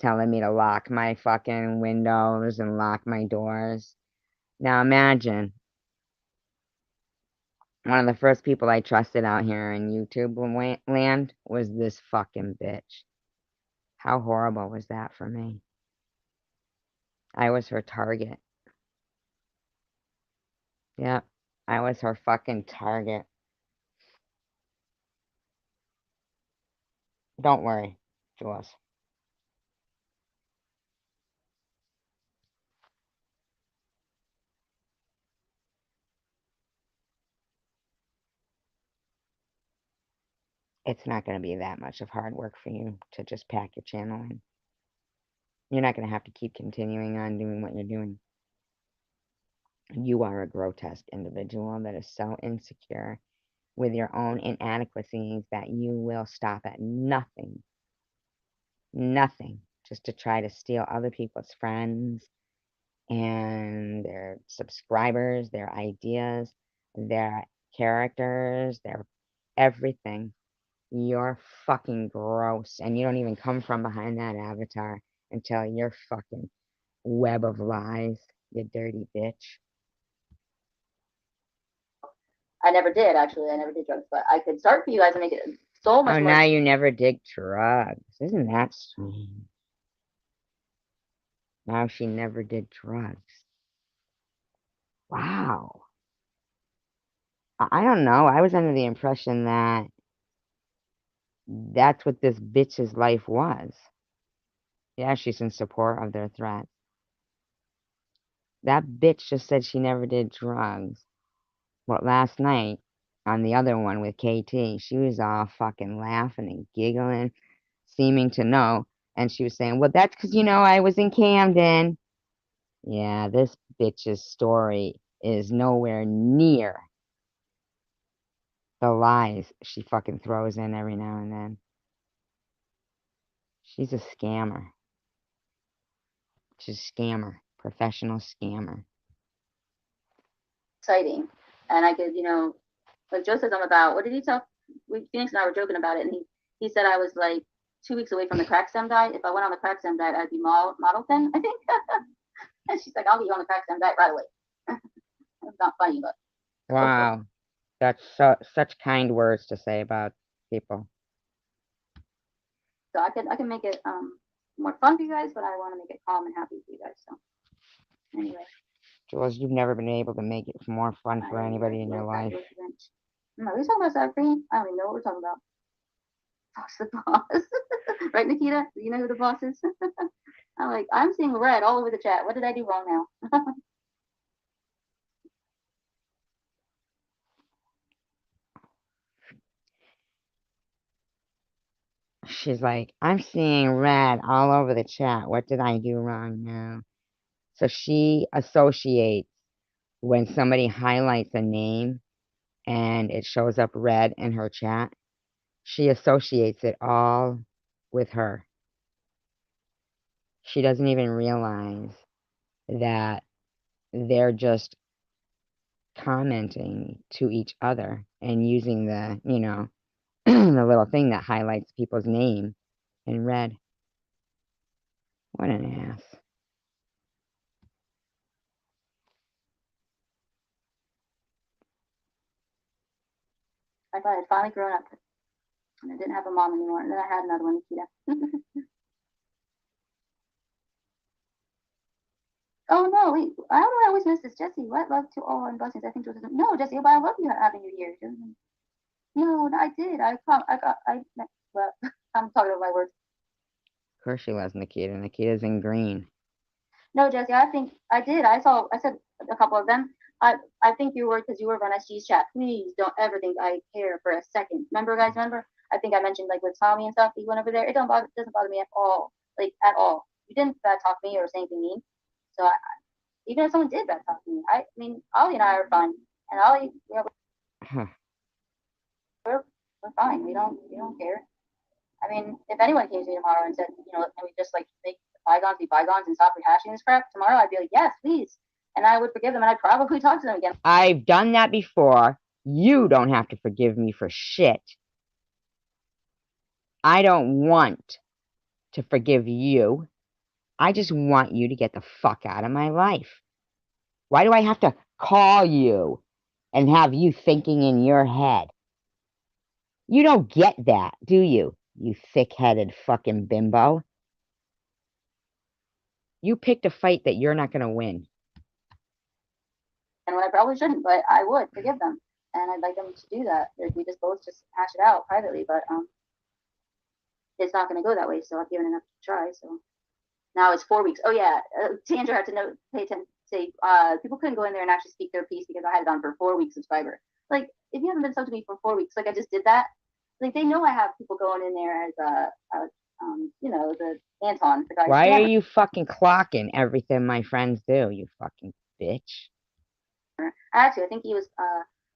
telling me to lock my fucking windows and lock my doors. Now imagine, one of the first people I trusted out here in YouTube land was this fucking bitch. How horrible was that for me? I was her target. Yep, I was her fucking target. Don't worry, Jules. It's not going to be that much of hard work for you to just pack your channel in. You're not going to have to keep continuing on doing what you're doing. You are a grotesque individual that is so insecure with your own inadequacies that you will stop at nothing, just to try to steal other people's friends and their subscribers, their ideas, their characters, their everything. You're fucking gross, and you don't even come from behind that avatar until your fucking web of lies, you dirty bitch. I never did, actually. I never did drugs, but I could start for you guys and make it so much more. Now you never did drugs. Isn't that strange? Now she never did drugs. Wow. I don't know. I was under the impression that that's what this bitch's life was. Yeah, she's in support of their threat. That bitch just said she never did drugs. Well, last night, on the other one with KT, she was all fucking laughing and giggling, seeming to know, and she was saying, well, that's because, I was in Camden. Yeah, this bitch's story is nowhere near the lies she fucking throws in every now and then. She's a scammer. She's a scammer. Professional scammer. Exciting. And I could, like Joe says, I'm about, what did he tell? Phoenix and I were joking about it, and he said I was like 2 weeks away from the crack stem diet. If I went on the crack stem diet, I'd be model thin, I think. And she's like, I'll get you on the crack stem diet right away. It's not funny, but. Wow. That's such kind words to say about people. So I can make it more fun for you guys, but I want to make it calm and happy for you guys. So anyway. Jules, you've never been able to make it more fun for anybody in your life. No, we're talking about sour cream. I don't even know what we're talking about. Boss the boss. Right, Nikita? Do you know who the boss is? I'm seeing red all over the chat. What did I do wrong now? She's like, I'm seeing red all over the chat. What did I do wrong now? So she associates when somebody highlights a name and it shows up red in her chat. She associates it all with her. She doesn't even realize that they're just commenting to each other and using the, the little thing that highlights people's name in red. What an ass. I thought I'd finally grown up and I didn't have a mom anymore. And then I had another one, Nikita. Oh no, wait! I don't know. I always miss this, Jesse. What love to all and blessings. I think it was no, Jesse. But I love you having you here. No, I did. Well, I'm talking about my words. Of course she loves Nikita. Nikita's in green. No, Jesse. I think I did. I said a couple of them. I think you were because you were on SG's chat. Please don't ever think I care for a second. Remember, guys? Remember? I think I mentioned with Tommy and stuff. He went over there. It doesn't bother me at all. At all. You didn't bad talk me or say anything mean. So even if someone did bad talk to me, I mean, Ollie and I are fun, and Ollie, we're fine. We don't care. I mean, if anyone came to me tomorrow and said, can we just make bygones be bygones and stop rehashing this crap tomorrow, I'd be like, yes, please, and I would forgive them, and I'd probably talk to them again. I've done that before. You don't have to forgive me for shit. I don't want to forgive you. I just want you to get the fuck out of my life. Why do I have to call you and have you thinking in your head? You don't get that, do you? You thick-headed fucking bimbo. You picked a fight that you're not going to win. And when I probably shouldn't, but I would forgive them. And I'd like them to do that. Like, we just both just hash it out privately, but it's not going to go that way, so I've given enough to try. So now it's 4 weeks. Oh, yeah. Sandra had to pay attention. Say, people couldn't go in there and actually speak their piece because I had it on for 4 weeks of Fiber. Like, if you haven't been subbed to me for 4 weeks, like I just did that, like they know I have people going in there as you know, the Anton. The guy. Why are you fucking clocking everything my friends do, you fucking bitch? Actually, I think he was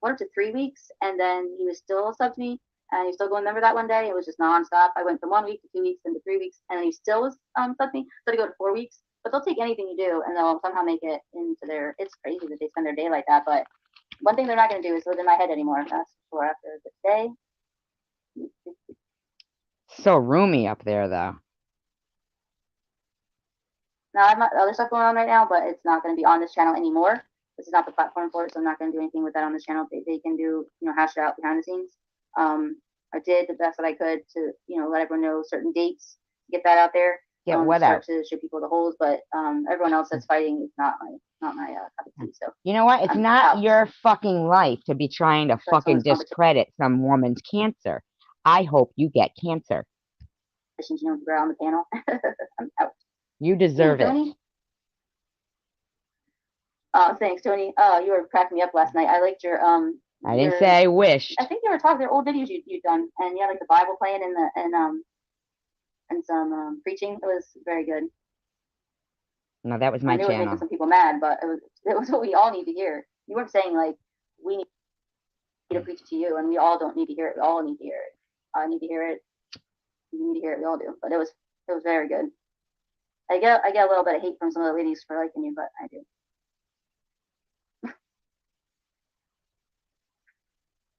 1 up to 3 weeks, and then he was still subbed to me, and he was still going. Remember that one day? It was just nonstop. I went from 1 week to 2 weeks, then to 3 weeks, and then he still was subbed to me. So to go to 4 weeks, but they'll take anything you do, and they'll somehow make it into their. It's crazy that they spend their day like that, but one thing they're not going to do is live in my head anymore. That's for after this day. So roomy up there, though. Now, I have other stuff going on right now, but it's not going to be on this channel anymore. This is not the platform for it, so I'm not going to do anything with that on this channel. They can do, you know, hash it out behind the scenes. I did the best that I could to, you know, let everyone know certain dates, get that out there. Yeah, whatever. To show people the holes, but everyone else that's fighting is not my cup of tea. So you know what? It's not your fucking life to be trying to fucking discredit some woman's cancer. I hope you get cancer. You know, on the panel. I'm out. You deserve it. Tony? Oh, thanks, Tony. Oh, you were cracking me up last night. I liked your I didn't say I wished. I think you were talking. They're old videos you've done, and you had like the Bible playing and some preaching. It was very good. No, that was my channel. It was making some people mad, but it was what we all need to hear. You weren't saying like we need to preach it to you, and we all don't need to hear it. We all need to hear it. I need to hear it. You need to hear it. We all do. But it was very good. I get a little bit of hate from some of the ladies for liking you, but I do.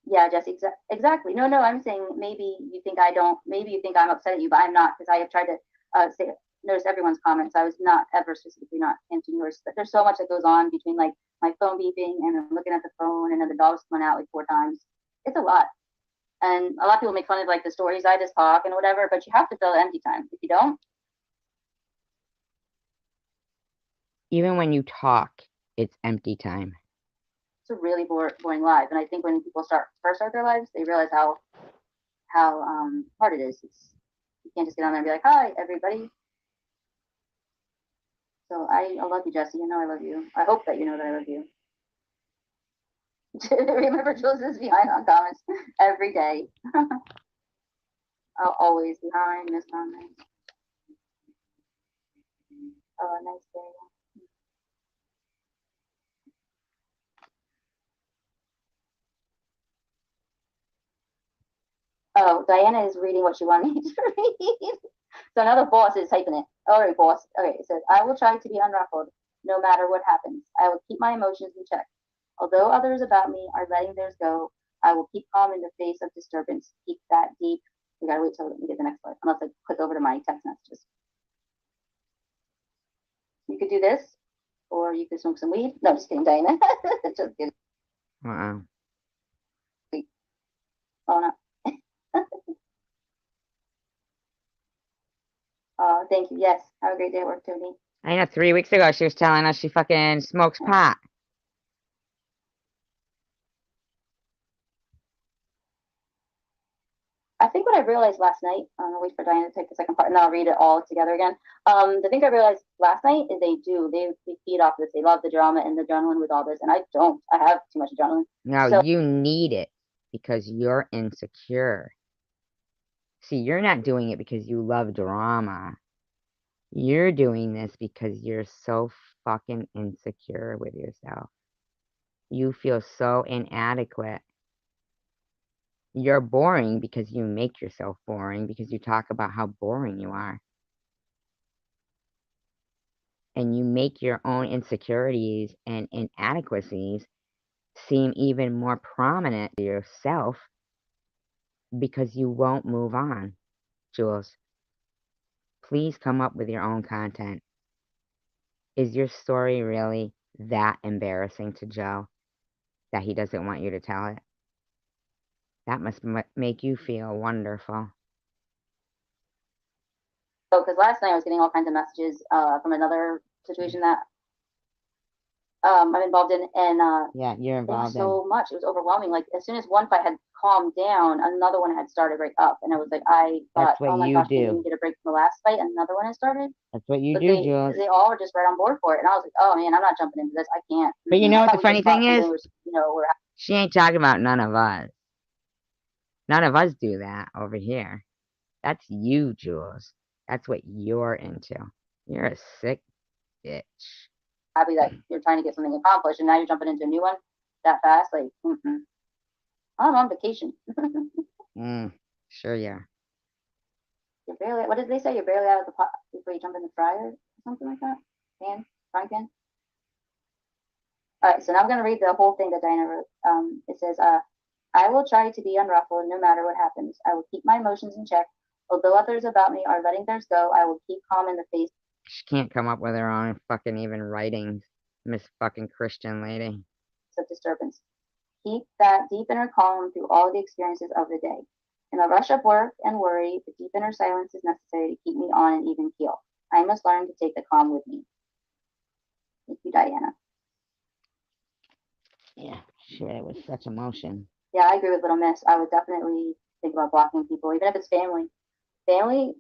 Yeah, Jesse, exactly. No, I'm saying maybe you think I'm upset at you, but I'm not, because I have tried to notice everyone's comments. I was not ever specifically not answering yours, but there's so much that goes on between like my phone beeping and I'm looking at the phone and then the dog's coming out like 4 times. It's a lot. And a lot of people make fun of like the stories I just talk and whatever, but you have to fill empty time. If you don't. Even when you talk, it's empty time. It's a really boring life, and I think when people first start their lives, they realize how hard it is. You can't just get on there and be like, "Hi, everybody." So I love you, Jesse. You know I love you. I hope that you know that I love you. Remember, Jules is behind on comments every day. I'll always behind Miss comments. Oh, a nice day. Oh, Diana is reading what she wanted me to read. So now the boss is typing it. All right, boss. Okay, it says, I will try to be unruffled no matter what happens. I will keep my emotions in check. Although others about me are letting theirs go, I will keep calm in the face of disturbance. Keep that deep. We gotta wait till we get the next slide, unless I click over to my text messages. You could do this, or you could smoke some weed. No, just kidding, Diana. Just kidding. Oh, no. Oh, thank you. Yes. Have a great day at work, Tony. I know 3 weeks ago she was telling us she fucking smokes pot. I think what I realized last night, I'll wait for Diana to take the second part and I'll read it all together again. The thing I realized last night is they feed off this. They love the drama and the adrenaline with all this, and I don't. I have too much adrenaline. No, so, you need it because you're insecure. See, you're not doing it because you love drama. You're doing this because you're so fucking insecure with yourself. You feel so inadequate. You're boring because you make yourself boring because you talk about how boring you are. And you make your own insecurities and inadequacies seem even more prominent to yourself because you won't move on, Jules. Please come up with your own content. Is your story really that embarrassing to Joe that he doesn't want you to tell it? That must make you feel wonderful. So, because last night I was getting all kinds of messages from another situation that I'm involved in, and yeah, you're involved so much. It was overwhelming. Like as soon as one fight had calmed down, another one had started right up, and I was like, I thought, oh my gosh, we didn't get a break from the last fight, and another one had started. That's what you do, Jules. They all were just right on board for it, and I was like, oh man, I'm not jumping into this. I can't. But you know what the funny thing is? We're she ain't talking about none of us. None of us do that over here. That's you, Jules. That's what you're into. You're a sick bitch. Happy that you're trying to get something accomplished, and now you're jumping into a new one that fast. Like, I'm on vacation. Sure, yeah. You're barely. What did they say? You're barely out of the pot before you jump in the fryer, or something like that. Frying pan. All right, so now I'm gonna read the whole thing that Diana wrote. It says, I will try to be unruffled no matter what happens. I will keep my emotions in check. Although others about me are letting theirs go, I will keep calm in the face. She can't come up with her own fucking even writings, Miss fucking Christian lady. Of disturbance. Keep that deep inner calm through all the experiences of the day. In a rush of work and worry, the deep inner silence is necessary to keep me on an even keel. I must learn to take the calm with me. Thank you, Diana. Yeah, she read it with such emotion. Yeah, I agree with Little Miss. I would definitely think about blocking people, even if it's family. Family.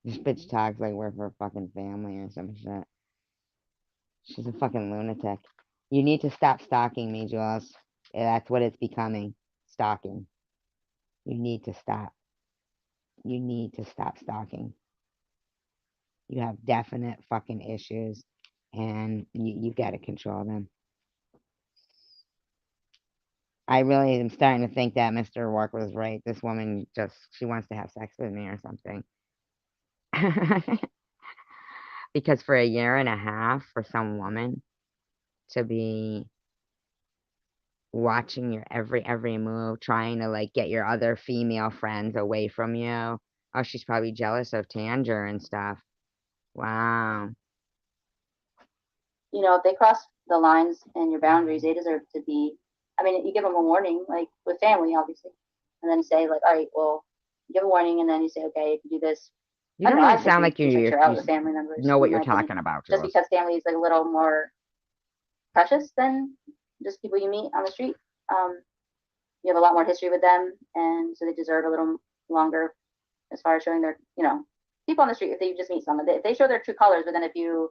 This bitch talks like we're her fucking family or some shit. She's a fucking lunatic. You need to stop stalking me, Jules. That's what it's becoming. Stalking. You need to stop. You need to stop stalking. You have definite fucking issues, and you've got to control them. I really am starting to think that Mr. Work was right. This woman she wants to have sex with me or something. Because for a year and a half, for some woman to be watching your every move, trying to like get your other female friends away from you. Oh, she's probably jealous of Tanger and stuff. Wow. You know, if they cross the lines and your boundaries, they deserve to be. I mean, you give them a warning, like with family, obviously, and then say like, all right, well, you give a warning, and then you say, okay, if you do this. You don't even sound like you out with family members. Know what you're talking about, Jules. Just because family is like a little more precious than just people you meet on the street. You have a lot more history with them, and so they deserve a little longer as far as showing their, people on the street. If they just meet someone, if they show their true colors within a few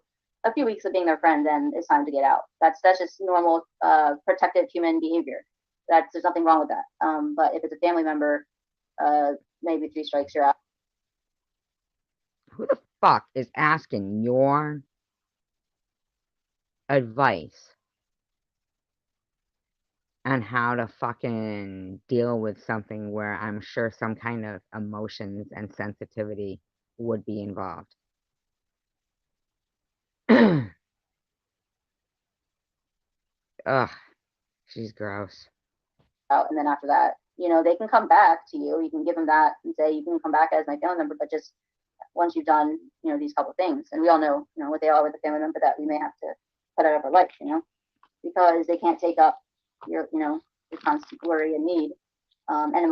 weeks of being their friend, then it's time to get out. That's just normal protective human behavior. There's nothing wrong with that. But if it's a family member, maybe 3 strikes, you're out. Who the fuck is asking your advice on how to fucking deal with something where I'm sure some kind of emotions and sensitivity would be involved? Ugh, she's gross. And then after that, they can come back to you. You can give them that and say, you can come back as my family member, but just once you've done, these couple things. And we all know, what they are with a family member that we may have to cut out of our life, because they can't take up your constant worry and need. And